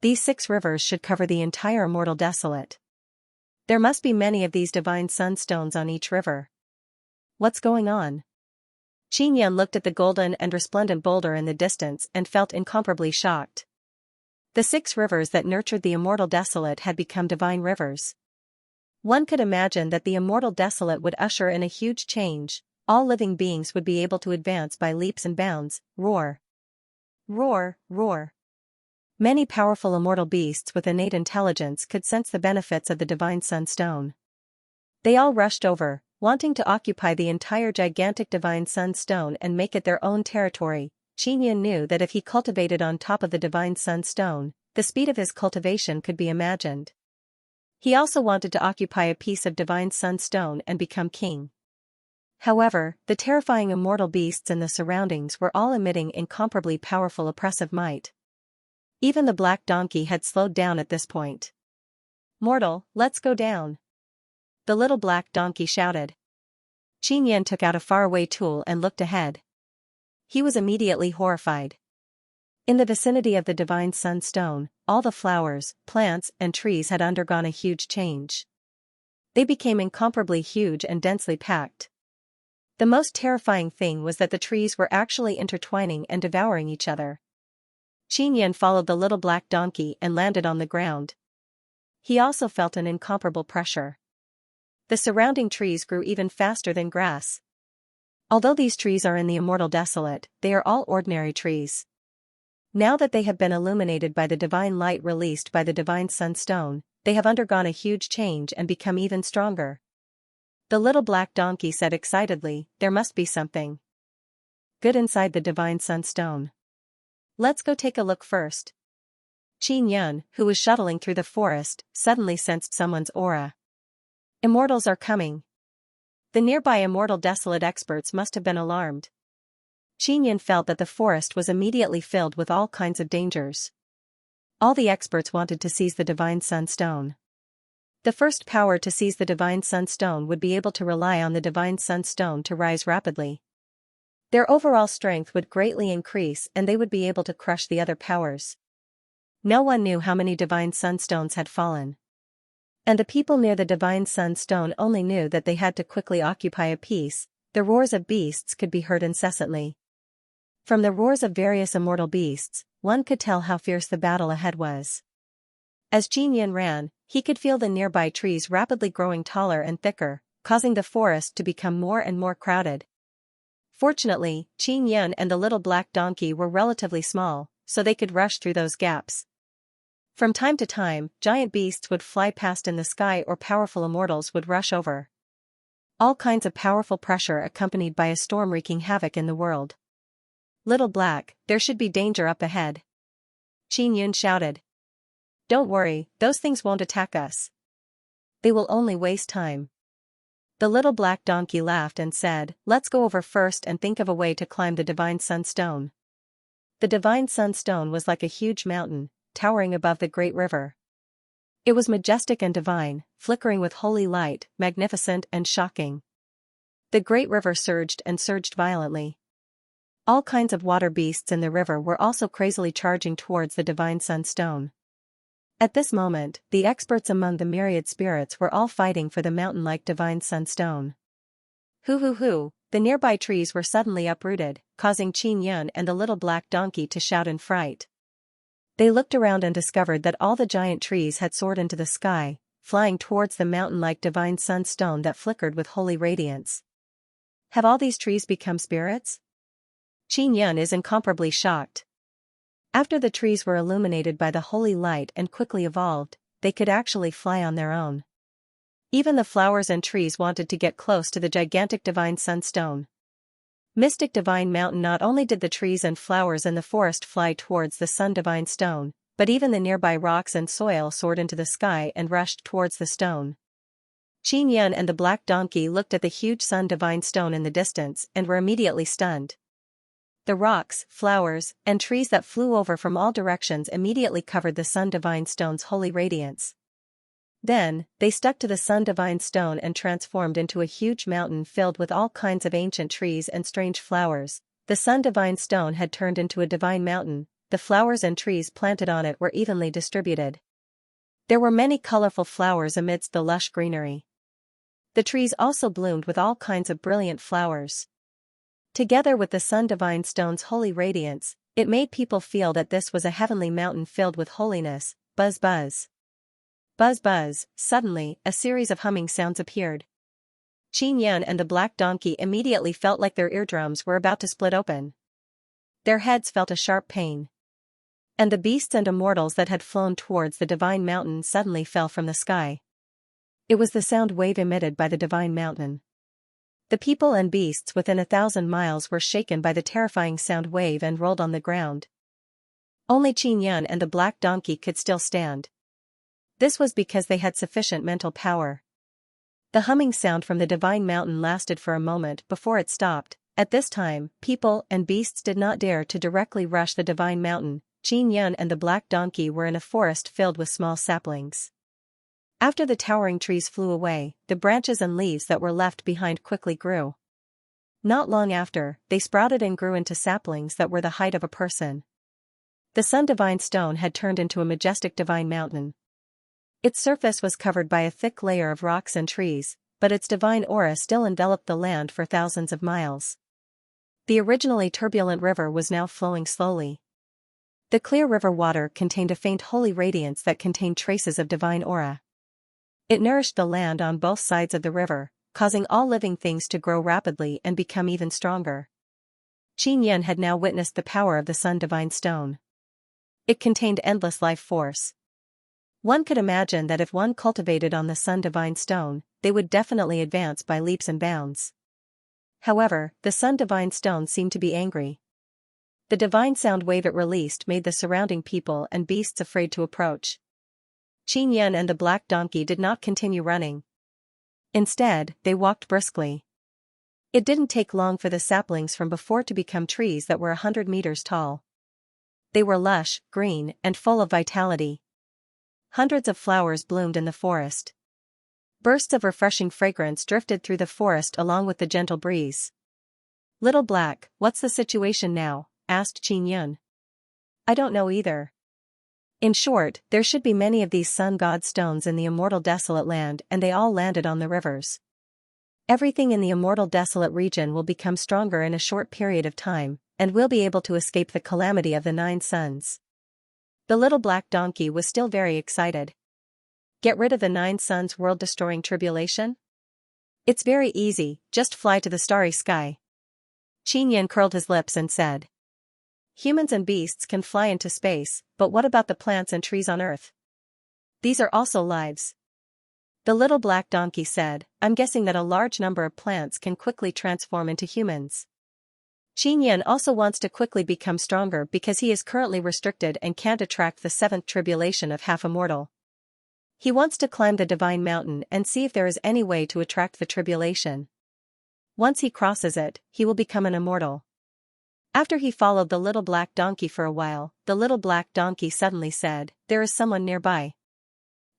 These 6 rivers should cover the entire immortal desolate. There must be many of these divine sunstones on each river. What's going on? Xianxia looked at the golden and resplendent boulder in the distance and felt incomparably shocked. The 6 rivers that nurtured the immortal desolate had become divine rivers. One could imagine that the immortal desolate would usher in a huge change. All living beings would be able to advance by leaps and bounds. Roar. Roar, roar. Many powerful immortal beasts with innate intelligence could sense the benefits of the divine sunstone. They all rushed over, wanting to occupy the entire gigantic divine sunstone and make it their own territory. Xianxia knew that if he cultivated on top of the divine sunstone, the speed of his cultivation could be imagined. He also wanted to occupy a piece of divine sunstone and become king. However, the terrifying immortal beasts in the surroundings were all emitting incomparably powerful oppressive might. Even the black donkey had slowed down at this point. Mortal, let's go down. The little black donkey shouted. Xianxia took out a faraway tool and looked ahead. He was immediately horrified. In the vicinity of the divine sunstone, all the flowers, plants, and trees had undergone a huge change. They became incomparably huge and densely packed. The most terrifying thing was that the trees were actually intertwining and devouring each other. Xianxia followed the little black donkey and landed on the ground. He also felt an incomparable pressure. The surrounding trees grew even faster than grass. Although these trees are in the immortal desolate, they are all ordinary trees. Now that they have been illuminated by the divine light released by the divine sunstone, they have undergone a huge change and become even stronger. The little black donkey said excitedly, "There must be something good inside the divine sunstone. Let's go take a look first." Xianxia, who was shuttling through the forest, suddenly sensed someone's aura. Immortals are coming. The nearby immortal desolate experts must have been alarmed. Xianxia felt that the forest was immediately filled with all kinds of dangers. All the experts wanted to seize the divine sunstone. The first power to seize the divine sunstone would be able to rely on the divine sunstone to rise rapidly. Their overall strength would greatly increase and they would be able to crush the other powers. No one knew how many divine sunstones had fallen. And the people near the divine sunstone only knew that they had to quickly occupy a piece. The roars of beasts could be heard incessantly. From the roars of various immortal beasts, one could tell how fierce the battle ahead was. As Xianxia ran, he could feel the nearby trees rapidly growing taller and thicker, causing the forest to become more and more crowded. Fortunately, Xianxia and the little black donkey were relatively small, so they could rush through those gaps. From time to time, giant beasts would fly past in the sky or powerful immortals would rush over. All kinds of powerful pressure accompanied by a storm wreaking havoc in the world. "Little Black, there should be danger up ahead," Xianxia shouted. "Don't worry, those things won't attack us. They will only waste time." The little black donkey laughed and said, "Let's go over first and think of a way to climb the divine sunstone." The divine sunstone was like a huge mountain, towering above the great river. It was majestic and divine, flickering with holy light, magnificent and shocking. The great river surged and surged violently. All kinds of water beasts in the river were also crazily charging towards the divine sunstone. At this moment, the experts among the myriad spirits were all fighting for the mountain-like divine sunstone. Hoo! The nearby trees were suddenly uprooted, causing Xianxia and the little black donkey to shout in fright. They looked around and discovered that all the giant trees had soared into the sky, flying towards the mountain-like divine sunstone that flickered with holy radiance. Have all these trees become spirits? Xianxia is incomparably shocked. After the trees were illuminated by the holy light and quickly evolved, they could actually fly on their own. Even the flowers and trees wanted to get close to the gigantic divine sunstone. Mystic Divine Mountain. Not only did the trees and flowers in the forest fly towards the sun divine stone, but even the nearby rocks and soil soared into the sky and rushed towards the stone. Xianxia and the black donkey looked at the huge sun divine stone in the distance and were immediately stunned. The rocks, flowers, and trees that flew over from all directions immediately covered the sun divine stone's holy radiance. Then, they stuck to the sun divine stone and transformed into a huge mountain filled with all kinds of ancient trees and strange flowers. The sun divine stone had turned into a divine mountain. The flowers and trees planted on it were evenly distributed. There were many colorful flowers amidst the lush greenery. The trees also bloomed with all kinds of brilliant flowers. Together with the sun divine stone's holy radiance, it made people feel that this was a heavenly mountain filled with holiness. Buzz buzz. Buzz buzz. Suddenly, a series of humming sounds appeared. Xianxia and the black donkey immediately felt like their eardrums were about to split open. Their heads felt a sharp pain. And the beasts and immortals that had flown towards the divine mountain suddenly fell from the sky. It was the sound wave emitted by the divine mountain. The people and beasts within 1,000 miles were shaken by the terrifying sound wave and rolled on the ground. Only Xianxia and the black donkey could still stand. This was because they had sufficient mental power. The humming sound from the divine mountain lasted for a moment before it stopped. At this time, people and beasts did not dare to directly rush the divine mountain. Xianxia and the black donkey were in a forest filled with small saplings. After the towering trees flew away, the branches and leaves that were left behind quickly grew. Not long after, they sprouted and grew into saplings that were the height of a person. The sun divine stone had turned into a majestic divine mountain. Its surface was covered by a thick layer of rocks and trees, but its divine aura still enveloped the land for thousands of miles. The originally turbulent river was now flowing slowly. The clear river water contained a faint holy radiance that contained traces of divine aura. It nourished the land on both sides of the river, causing all living things to grow rapidly and become even stronger. Qin Yan had now witnessed the power of the Sun Divine Stone. It contained endless life force. One could imagine that if one cultivated on the Sun Divine Stone, they would definitely advance by leaps and bounds. However, the Sun Divine Stone seemed to be angry. The divine sound wave it released made the surrounding people and beasts afraid to approach. Qin Yan and the black donkey did not continue running. Instead, they walked briskly. It didn't take long for the saplings from before to become trees that were 100 meters tall. They were lush, green, and full of vitality. Hundreds of flowers bloomed in the forest. Bursts of refreshing fragrance drifted through the forest along with the gentle breeze. "Little Black, what's the situation now?" asked Qin Yan. "I don't know either. In short, there should be many of these sun god stones in the immortal desolate land, and they all landed on the rivers. Everything in the immortal desolate region will become stronger in a short period of time, and will be able to escape the calamity of the 9 suns." The little black donkey was still very excited. Get rid of the 9 suns' world-destroying tribulation? It's very easy, just fly to the starry sky. Qin Yan curled his lips and said. Humans and beasts can fly into space, but what about the plants and trees on Earth? These are also lives. The little black donkey said, I'm guessing that a large number of plants can quickly transform into humans. Qin Yan also wants to quickly become stronger because he is currently restricted and can't attract the 7th tribulation of half-immortal. He wants to climb the divine mountain and see if there is any way to attract the tribulation. Once he crosses it, he will become an immortal. After he followed the little black donkey for a while, the little black donkey suddenly said, There is someone nearby.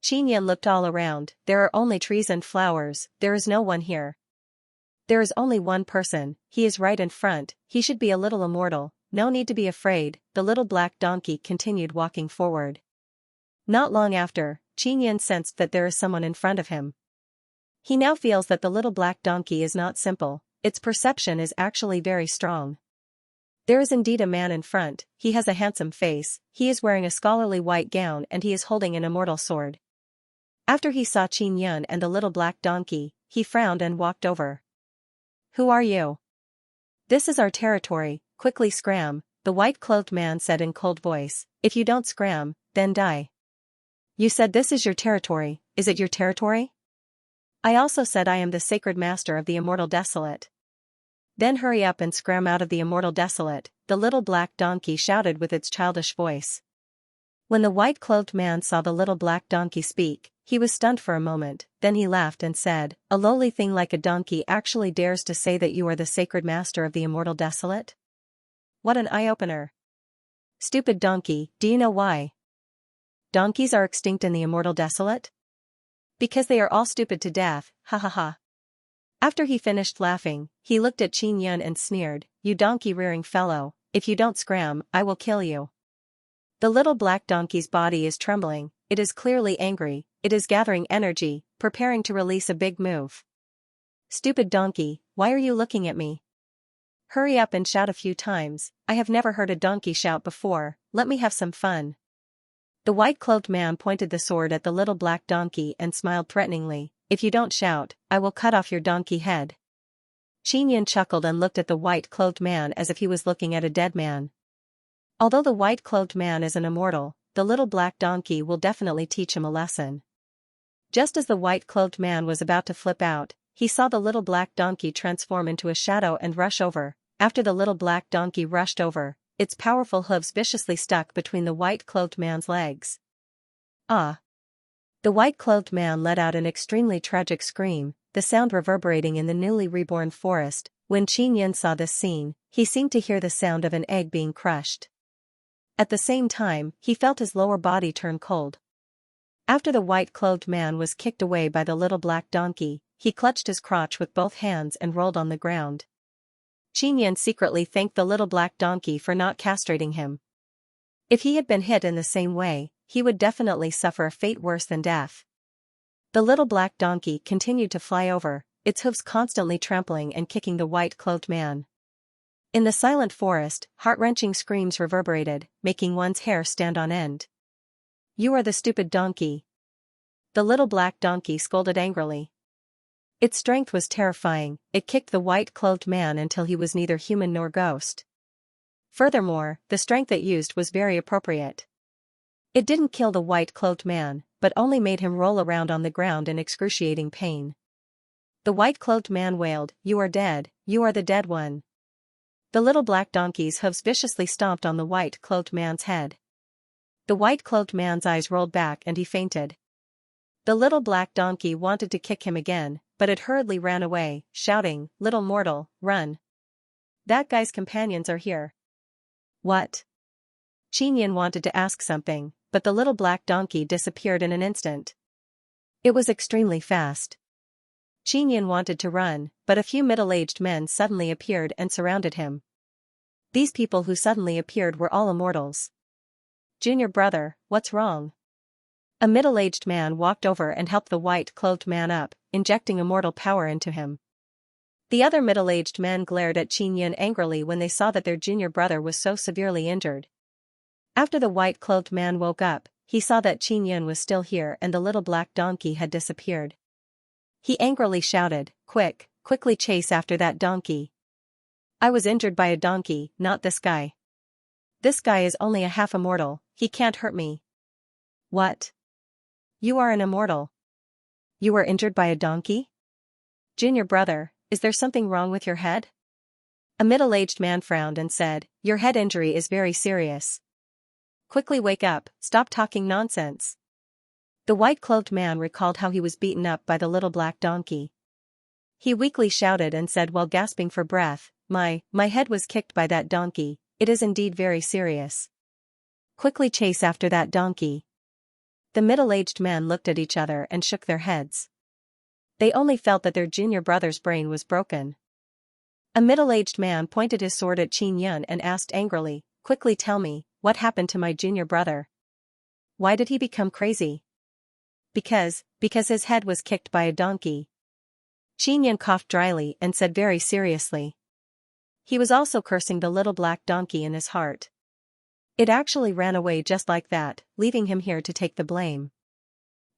Qin Yan looked all around. There are only trees and flowers, there is no one here. There is only one person, he is right in front, he should be a little immortal, no need to be afraid. The little black donkey continued walking forward. Not long after, Qin Yan sensed that there is someone in front of him. He now feels that the little black donkey is not simple, its perception is actually very strong. There is indeed a man in front, he has a handsome face, he is wearing a scholarly white gown and he is holding an immortal sword. After he saw Qin Yan and the little black donkey, he frowned and walked over. Who are you? This is our territory, quickly scram, the white-clothed man said in cold voice, if you don't scram, then die. You said this is your territory, is it your territory? I also said I am the sacred master of the immortal desolate. Then hurry up and scram out of the immortal desolate, the little black donkey shouted with its childish voice. When the white-clothed man saw the little black donkey speak, he was stunned for a moment, then he laughed and said, A lowly thing like a donkey actually dares to say that you are the sacred master of the immortal desolate? What an eye-opener. Stupid donkey, do you know why? Donkeys are extinct in the immortal desolate? Because they are all stupid to death, ha ha ha. After he finished laughing, he looked at Qin Yan and sneered, You donkey-rearing fellow, if you don't scram, I will kill you. The little black donkey's body is trembling, it is clearly angry, it is gathering energy, preparing to release a big move. Stupid donkey, why are you looking at me? Hurry up and shout a few times, I have never heard a donkey shout before, let me have some fun. The white-clothed man pointed the sword at the little black donkey and smiled threateningly, If you don't shout, I will cut off your donkey head. Qin Yan chuckled and looked at the white-clothed man as if he was looking at a dead man. Although the white-clothed man is an immortal, the little black donkey will definitely teach him a lesson. Just as the white-clothed man was about to flip out, he saw the little black donkey transform into a shadow and rush over. After the little black donkey rushed over, its powerful hooves viciously stuck between the white-clothed man's legs. Ah! The white-clothed man let out an extremely tragic scream, the sound reverberating in the newly reborn forest. When Qin Yan saw this scene, he seemed to hear the sound of an egg being crushed. At the same time, he felt his lower body turn cold. After the white-clothed man was kicked away by the little black donkey, he clutched his crotch with both hands and rolled on the ground. Qin Yan secretly thanked the little black donkey for not castrating him. If he had been hit in the same way, he would definitely suffer a fate worse than death. The little black donkey continued to fly over, its hooves constantly trampling and kicking the white-clothed man. In the silent forest, heart-wrenching screams reverberated, making one's hair stand on end. "You are the stupid donkey!" the little black donkey scolded angrily. Its strength was terrifying, it kicked the white-clothed man until he was neither human nor ghost. Furthermore, the strength it used was very appropriate. It didn't kill the white-clothed man, but only made him roll around on the ground in excruciating pain. The white-clothed man wailed, "You are dead, you are the dead one." The little black donkey's hooves viciously stomped on the white-clothed man's head. The white-clothed man's eyes rolled back and he fainted. The little black donkey wanted to kick him again, but it hurriedly ran away, shouting, "Little mortal, run. That guy's companions are here." "What?" Xianxia wanted to ask something, but the little black donkey disappeared in an instant. It was extremely fast. Xianxia wanted to run, but a few middle-aged men suddenly appeared and surrounded him. These people who suddenly appeared were all immortals. "Junior brother, what's wrong?" A middle-aged man walked over and helped the white-clothed man up, injecting immortal power into him. The other middle-aged men glared at Xianxia angrily when they saw that their junior brother was so severely injured. After the white-clothed man woke up, he saw that Xianxia was still here and the little black donkey had disappeared. He angrily shouted, Quickly chase after that donkey. I was injured by a donkey, not this guy. This guy is only a half immortal, he can't hurt me." "What? You are an immortal. You were injured by a donkey? Junior brother, is there something wrong with your head?" A middle-aged man frowned and said, "Your head injury is very serious. Quickly wake up, stop talking nonsense." The white-clothed man recalled how he was beaten up by the little black donkey. He weakly shouted and said while gasping for breath, My head was kicked by that donkey, it is indeed very serious. Quickly chase after that donkey." The middle-aged men looked at each other and shook their heads. They only felt that their junior brother's brain was broken. A middle-aged man pointed his sword at Xianxia and asked angrily, "Quickly tell me, what happened to my junior brother? Why did he become crazy?" Because his head was kicked by a donkey." Xianxia coughed dryly and said very seriously. He was also cursing the little black donkey in his heart. It actually ran away just like that, leaving him here to take the blame.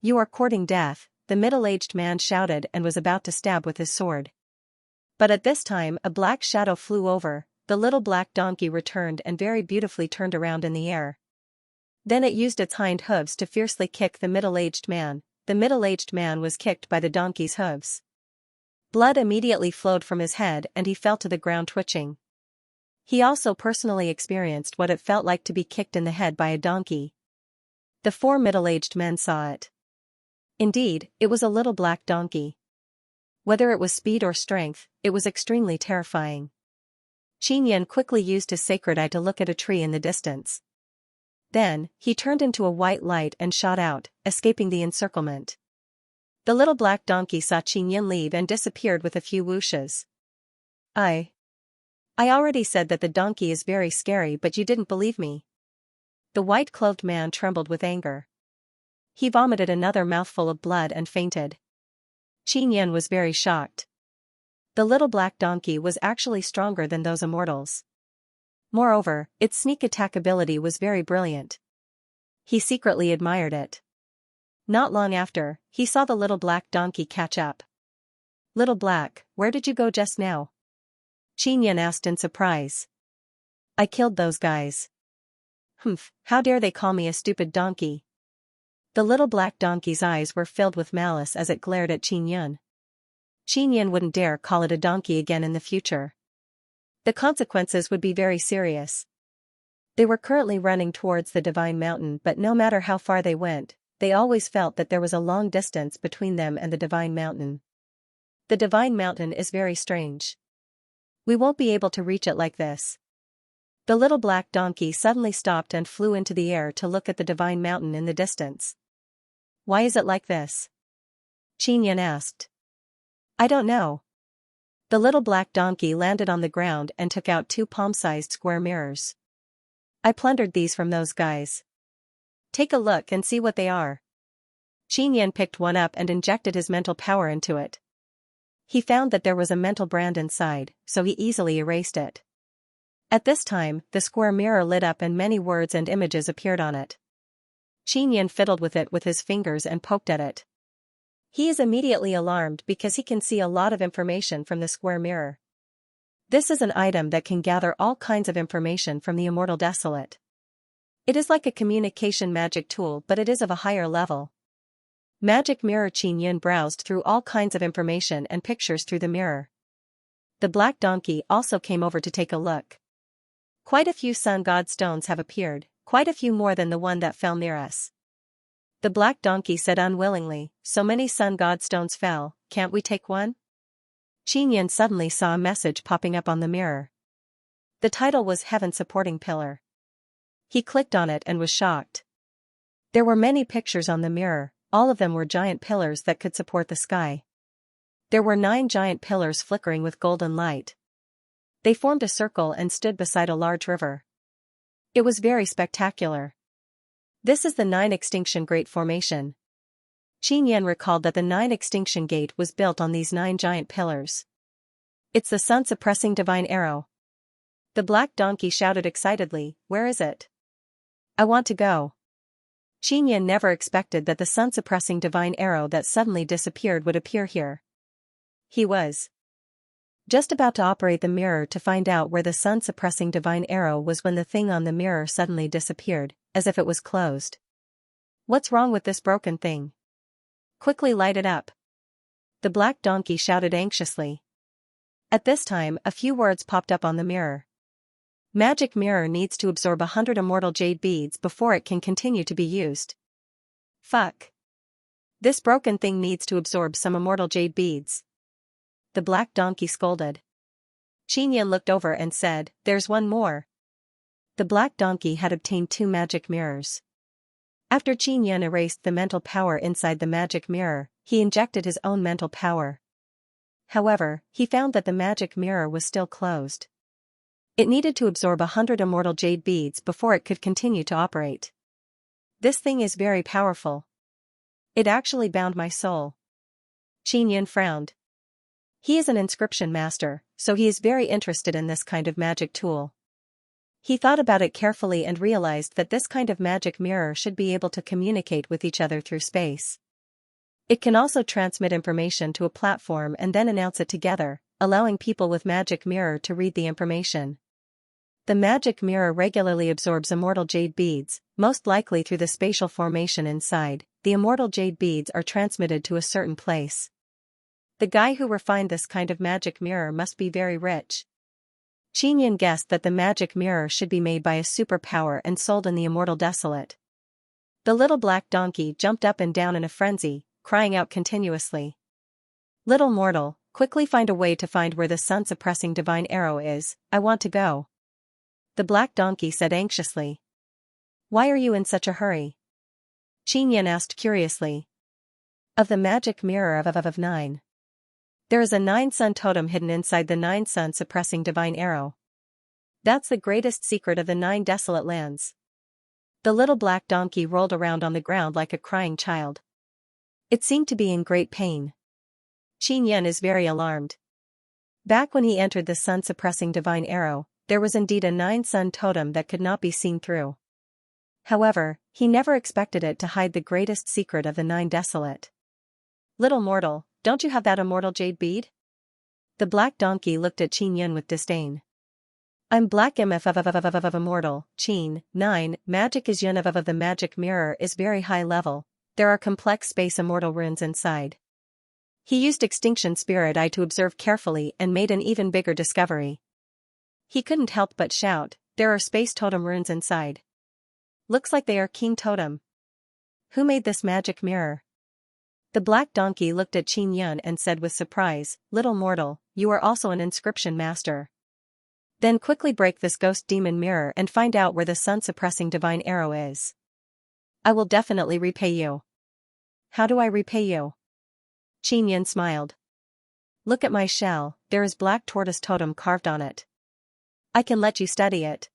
"You are courting death," the middle-aged man shouted and was about to stab with his sword. But at this time a black shadow flew over, the little black donkey returned and very beautifully turned around in the air. Then it used its hind hooves to fiercely kick the middle-aged man. The middle-aged man was kicked by the donkey's hooves. Blood immediately flowed from his head and he fell to the ground twitching. He also personally experienced what it felt like to be kicked in the head by a donkey. The four middle-aged men saw it. Indeed, it was a little black donkey. Whether it was speed or strength, it was extremely terrifying. Xianxia quickly used his sacred eye to look at a tree in the distance. Then, he turned into a white light and shot out, escaping the encirclement. The little black donkey saw Xianxia leave and disappeared with a few whooshes. I already said that the donkey is very scary, but you didn't believe me." The white-clothed man trembled with anger. He vomited another mouthful of blood and fainted. Xianxia was very shocked. The little black donkey was actually stronger than those immortals. Moreover, its sneak attack ability was very brilliant. He secretly admired it. Not long after, he saw the little black donkey catch up. "Little black, where did you go just now?" Xianxia asked in surprise. "I killed those guys." "Humph, how dare they call me a stupid donkey?" The little black donkey's eyes were filled with malice as it glared at Xianxia. Xianxia wouldn't dare call it a donkey again in the future. The consequences would be very serious. They were currently running towards the Divine Mountain, but no matter how far they went, they always felt that there was a long distance between them and the Divine Mountain. The Divine Mountain is very strange. We won't be able to reach it like this. The little black donkey suddenly stopped and flew into the air to look at the Divine Mountain in the distance. "Why is it like this?" Xianxia asked. "I don't know." The little black donkey landed on the ground and took out 2 palm-sized square mirrors. "I plundered these from those guys. Take a look and see what they are." Qin Yan picked one up and injected his mental power into it. He found that there was a mental brand inside, so he easily erased it. At this time, the square mirror lit up and many words and images appeared on it. Qin Yan fiddled with it with his fingers and poked at it. He is immediately alarmed because he can see a lot of information from the square mirror. This is an item that can gather all kinds of information from the immortal desolate. It is like a communication magic tool, but it is of a higher level. Magic mirror. Qin Yan browsed through all kinds of information and pictures through the mirror. The black donkey also came over to take a look. Quite a few sun god stones have appeared, quite a few more than the one that fell near us. The black donkey said unwillingly, so many sun god stones fell, can't we take one? Qin Yan suddenly saw a message popping up on the mirror. The title was Heaven Supporting Pillar. He clicked on it and was shocked. There were many pictures on the mirror, all of them were giant pillars that could support the sky. There were 9 giant pillars flickering with golden light. They formed a circle and stood beside a large river. It was very spectacular. This is the 9 Extinction Gate formation. Qin Yan recalled that the 9 Extinction Gate was built on these 9 giant pillars. It's the sun-suppressing divine arrow. The black donkey shouted excitedly, where is it? I want to go. Qin Yan never expected that the sun-suppressing divine arrow that suddenly disappeared would appear here. He was just about to operate the mirror to find out where the sun-suppressing divine arrow was when the thing on the mirror suddenly disappeared, as if it was closed. What's wrong with this broken thing? Quickly light it up. The black donkey shouted anxiously. At this time, a few words popped up on the mirror. Magic mirror needs to absorb 100 immortal jade beads before it can continue to be used. Fuck. This broken thing needs to absorb some immortal jade beads. The black donkey scolded. Qin Yan looked over and said, there's one more. The black donkey had obtained 2 magic mirrors. After Qin Yan erased the mental power inside the magic mirror, he injected his own mental power. However, he found that the magic mirror was still closed. It needed to absorb 100 immortal jade beads before it could continue to operate. This thing is very powerful. It actually bound my soul. Qin Yan frowned. He is an inscription master, so he is very interested in this kind of magic tool. He thought about it carefully and realized that this kind of magic mirror should be able to communicate with each other through space. It can also transmit information to a platform and then announce it together, allowing people with magic mirror to read the information. The magic mirror regularly absorbs immortal jade beads, most likely through the spatial formation inside. The immortal jade beads are transmitted to a certain place. The guy who refined this kind of magic mirror must be very rich. Qin Yan guessed that the magic mirror should be made by a superpower and sold in the immortal desolate. The little black donkey jumped up and down in a frenzy, crying out continuously. Little mortal, quickly find a way to find where the sun-suppressing divine arrow is, I want to go. The black donkey said anxiously. Why are you in such a hurry? Qin Yan asked curiously. Of the magic mirror of 9. There is a 9 sun totem hidden inside the 9 sun suppressing divine arrow. That's the greatest secret of the 9 desolate lands. The little black donkey rolled around on the ground like a crying child. It seemed to be in great pain. Qin Yan is very alarmed. Back when he entered the sun suppressing divine arrow, there was indeed a 9 sun totem that could not be seen through. However, he never expected it to hide the greatest secret of the 9 desolate. Little mortal, don't you have that immortal jade bead? The black donkey looked at Qin Yan with disdain. I'm black MF of immortal, Qin, 9, magic is Yun of the magic mirror is very high level, there are complex space immortal runes inside. He used extinction spirit eye to observe carefully and made an even bigger discovery. He couldn't help but shout, there are space totem runes inside. Looks like they are king totem. Who made this magic mirror? The black donkey looked at Qin Yan and said with surprise, little mortal, you are also an inscription master. Then quickly break this ghost demon mirror and find out where the sun-suppressing divine arrow is. I will definitely repay you. How do I repay you? Qin Yan smiled. Look at my shell, there is black tortoise totem carved on it. I can let you study it.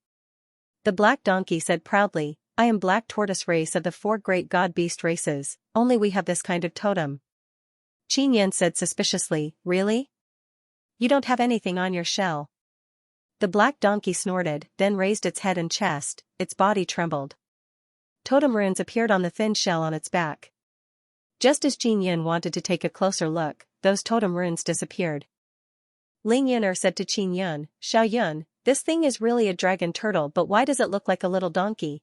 The black donkey said proudly, I am black tortoise race of the 4 great god-beast races, only we have this kind of totem. Xianxia said suspiciously, really? You don't have anything on your shell. The black donkey snorted, then raised its head and chest, its body trembled. Totem runes appeared on the thin shell on its back. Just as Xianxia wanted to take a closer look, those totem runes disappeared. Ling Yun'er said to Xianxia, Xiaoyun, this thing is really a dragon turtle, but why does it look like a little donkey?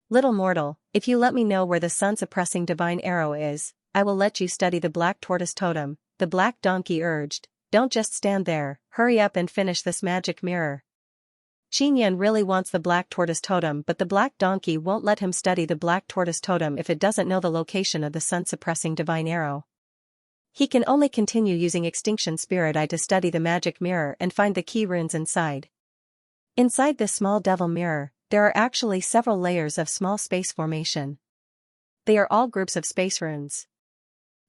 Little mortal, if you let me know where the sun-suppressing divine arrow is, I will let you study the black tortoise totem, the black donkey urged. Don't just stand there, hurry up and finish this magic mirror. Xianxia really wants the black tortoise totem, but the black donkey won't let him study the black tortoise totem if it doesn't know the location of the sun-suppressing divine arrow. He can only continue using Extinction Spirit Eye to study the magic mirror and find the key runes inside. Inside this small devil mirror, there are actually several layers of small space formation. They are all groups of space runes.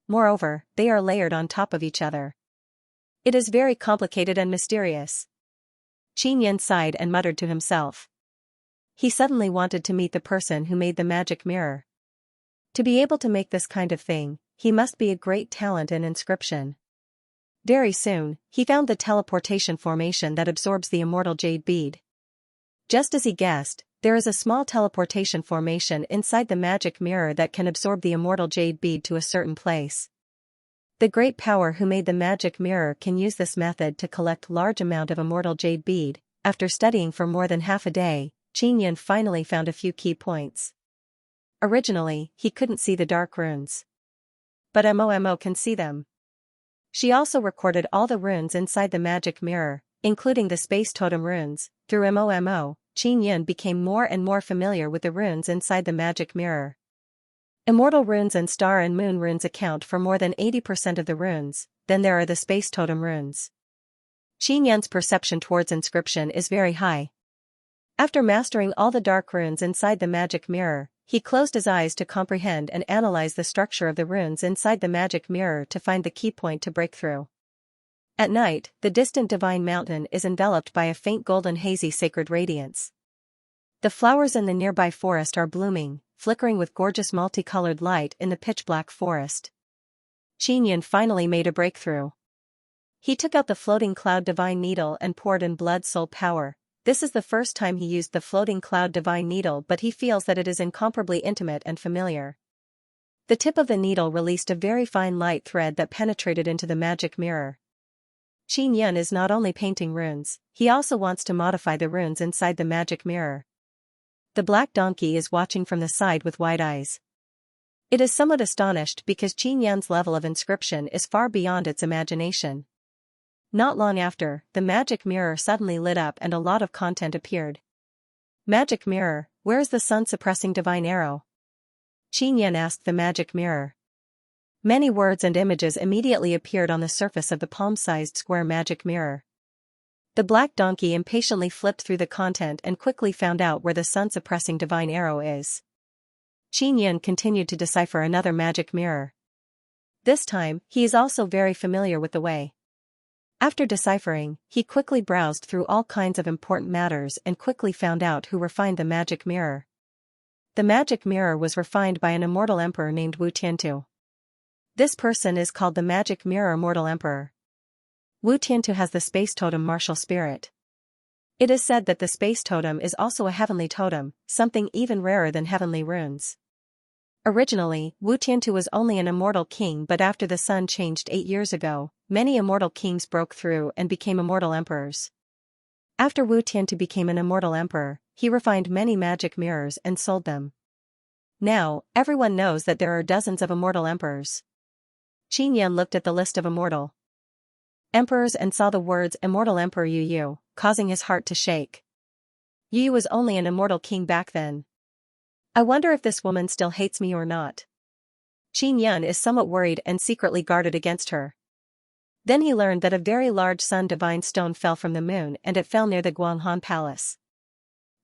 Moreover, they are layered on top of each other. It is very complicated and mysterious. Xianxia sighed and muttered to himself. He suddenly wanted to meet the person who made the magic mirror. To be able to make this kind of thing, he must be a great talent in inscription. Very soon, he found the teleportation formation that absorbs the immortal jade bead. Just as he guessed, there is a small teleportation formation inside the magic mirror that can absorb the immortal jade bead to a certain place. The great power who made the magic mirror can use this method to collect large amount of immortal jade bead. After studying for more than half a day, Xianxia finally found a few key points. Originally, he couldn't see the dark runes. But Momo can see them. She also recorded all the runes inside the magic mirror, including the space totem runes. Through Momo, Xianxia became more and more familiar with the runes inside the magic mirror. Immortal runes and star and moon runes account for more than 80% of the runes, then there are the space totem runes. Xianxia's perception towards inscription is very high. After mastering all the dark runes inside the magic mirror, he closed his eyes to comprehend and analyze the structure of the runes inside the magic mirror to find the key point to break through. At night, the distant divine mountain is enveloped by a faint golden hazy sacred radiance. The flowers in the nearby forest are blooming, flickering with gorgeous multicolored light in the pitch-black forest. Xianxia finally made a breakthrough. He took out the floating cloud divine needle and poured in blood soul power. This is the first time he used the floating cloud divine needle, but he feels that it is incomparably intimate and familiar. The tip of the needle released a very fine light thread that penetrated into the magic mirror. Xianxia is not only painting runes, he also wants to modify the runes inside the magic mirror. The black donkey is watching from the side with wide eyes. It is somewhat astonished because Xianxia's level of inscription is far beyond its imagination. Not long after, the magic mirror suddenly lit up and a lot of content appeared. Magic mirror, where is the sun-suppressing divine arrow? Xianxia asked the magic mirror. Many words and images immediately appeared on the surface of the palm-sized square magic mirror. The black donkey impatiently flipped through the content and quickly found out where the sun-suppressing divine arrow is. Xianxia continued to decipher another magic mirror. This time, he is also very familiar with the way. After deciphering, he quickly browsed through all kinds of important matters and quickly found out who refined the magic mirror. The magic mirror was refined by an immortal emperor named Wu Tiantu. This person is called the magic mirror immortal emperor. Wu Tiantu has the space totem martial spirit. It is said that the space totem is also a heavenly totem, something even rarer than heavenly runes. Originally, Wu Tiantu was only an immortal king, but after the sun changed 8 years ago, many immortal kings broke through and became immortal emperors. After Wu Tiantu became an immortal emperor, he refined many magic mirrors and sold them. Now, everyone knows that there are dozens of immortal emperors. Xianxia looked at the list of immortal emperors and saw the words Immortal Emperor Yu Yu, causing his heart to shake. Yu Yu was only an immortal king back then. I wonder if this woman still hates me or not. Xianxia is somewhat worried and secretly guarded against her. Then he learned that a very large sun divine stone fell from the moon and it fell near the Guanghan Palace.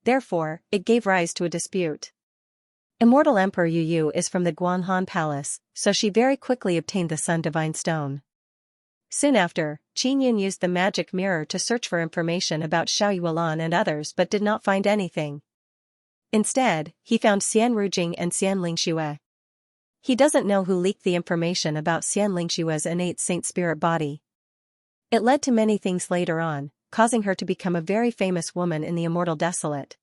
Therefore, it gave rise to a dispute. Immortal Emperor Yu Yu is from the Guanghan Palace, so she very quickly obtained the sun divine stone. Soon after, Xianxia used the magic mirror to search for information about Xiao Yuelan and others but did not find anything. Instead, he found Xianrujing and Xianlingxue. He doesn't know who leaked the information about Xianlingxue's innate saint spirit body. It led to many things later on, causing her to become a very famous woman in the Immortal Desolate.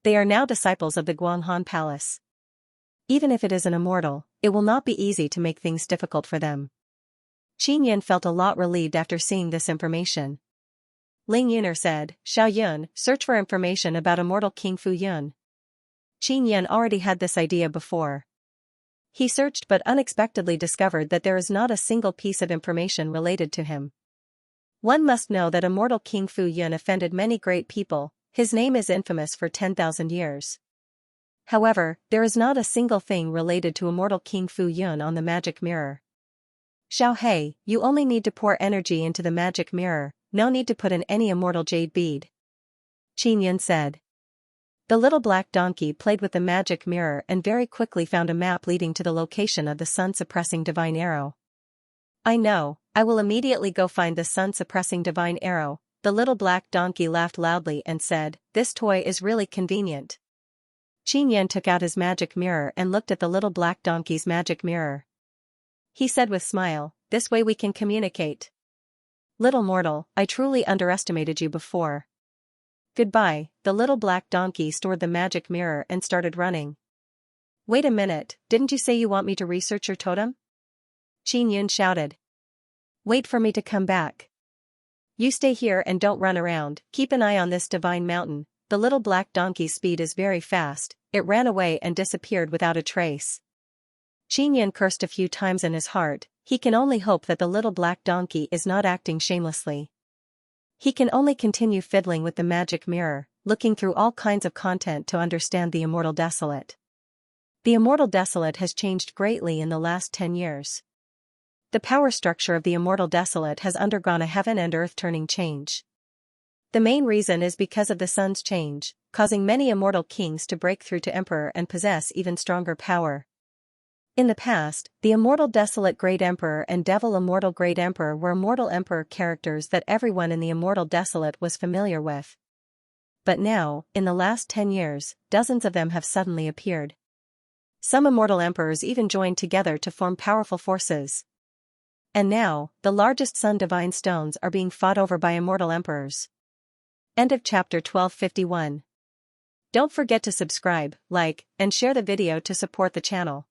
They are now disciples of the Guanghan Palace. Even if it is an immortal, it will not be easy to make things difficult for them. Qin Yin felt a lot relieved after seeing this information. Ling Yuner said, Xiao Yun, search for information about immortal King Fu Yun. Qin Yin already had this idea before. He searched but unexpectedly discovered that there is not a single piece of information related to him. One must know that immortal King Fu Yun offended many great people. His name is infamous for 10,000 years. However, there is not a single thing related to immortal King Fu Yun on the magic mirror. Xiao Hei, you only need to pour energy into the magic mirror, no need to put in any immortal jade bead. Qin Yin said. The little black donkey played with the magic mirror and very quickly found a map leading to the location of the sun-suppressing divine arrow. I know, I will immediately go find the sun-suppressing divine arrow. The little black donkey laughed loudly and said, this toy is really convenient. Qin Yin took out his magic mirror and looked at the little black donkey's magic mirror. He said with smile, this way we can communicate. Little mortal, I truly underestimated you before. Goodbye. The little black donkey stored the magic mirror and started running. Wait a minute, didn't you say you want me to research your totem? Qin Yin shouted. Wait for me to come back. You stay here and don't run around, keep an eye on this divine mountain. The little black donkey's speed is very fast, it ran away and disappeared without a trace. Qin Yin cursed a few times in his heart, he can only hope that the little black donkey is not acting shamelessly. He can only continue fiddling with the magic mirror, looking through all kinds of content to understand the Immortal Desolate. The Immortal Desolate has changed greatly in the last 10 years. The power structure of the Immortal Desolate has undergone a heaven and earth turning change. The main reason is because of the sun's change, causing many immortal kings to break through to emperor and possess even stronger power. In the past, the Immortal Desolate Great Emperor and Devil Immortal Great Emperor were immortal emperor characters that everyone in the Immortal Desolate was familiar with. But now, in the last 10 years, dozens of them have suddenly appeared. Some immortal emperors even joined together to form powerful forces. And now, the largest sun divine stones are being fought over by immortal emperors. End of chapter 1251. Don't forget to subscribe, like, and share the video to support the channel.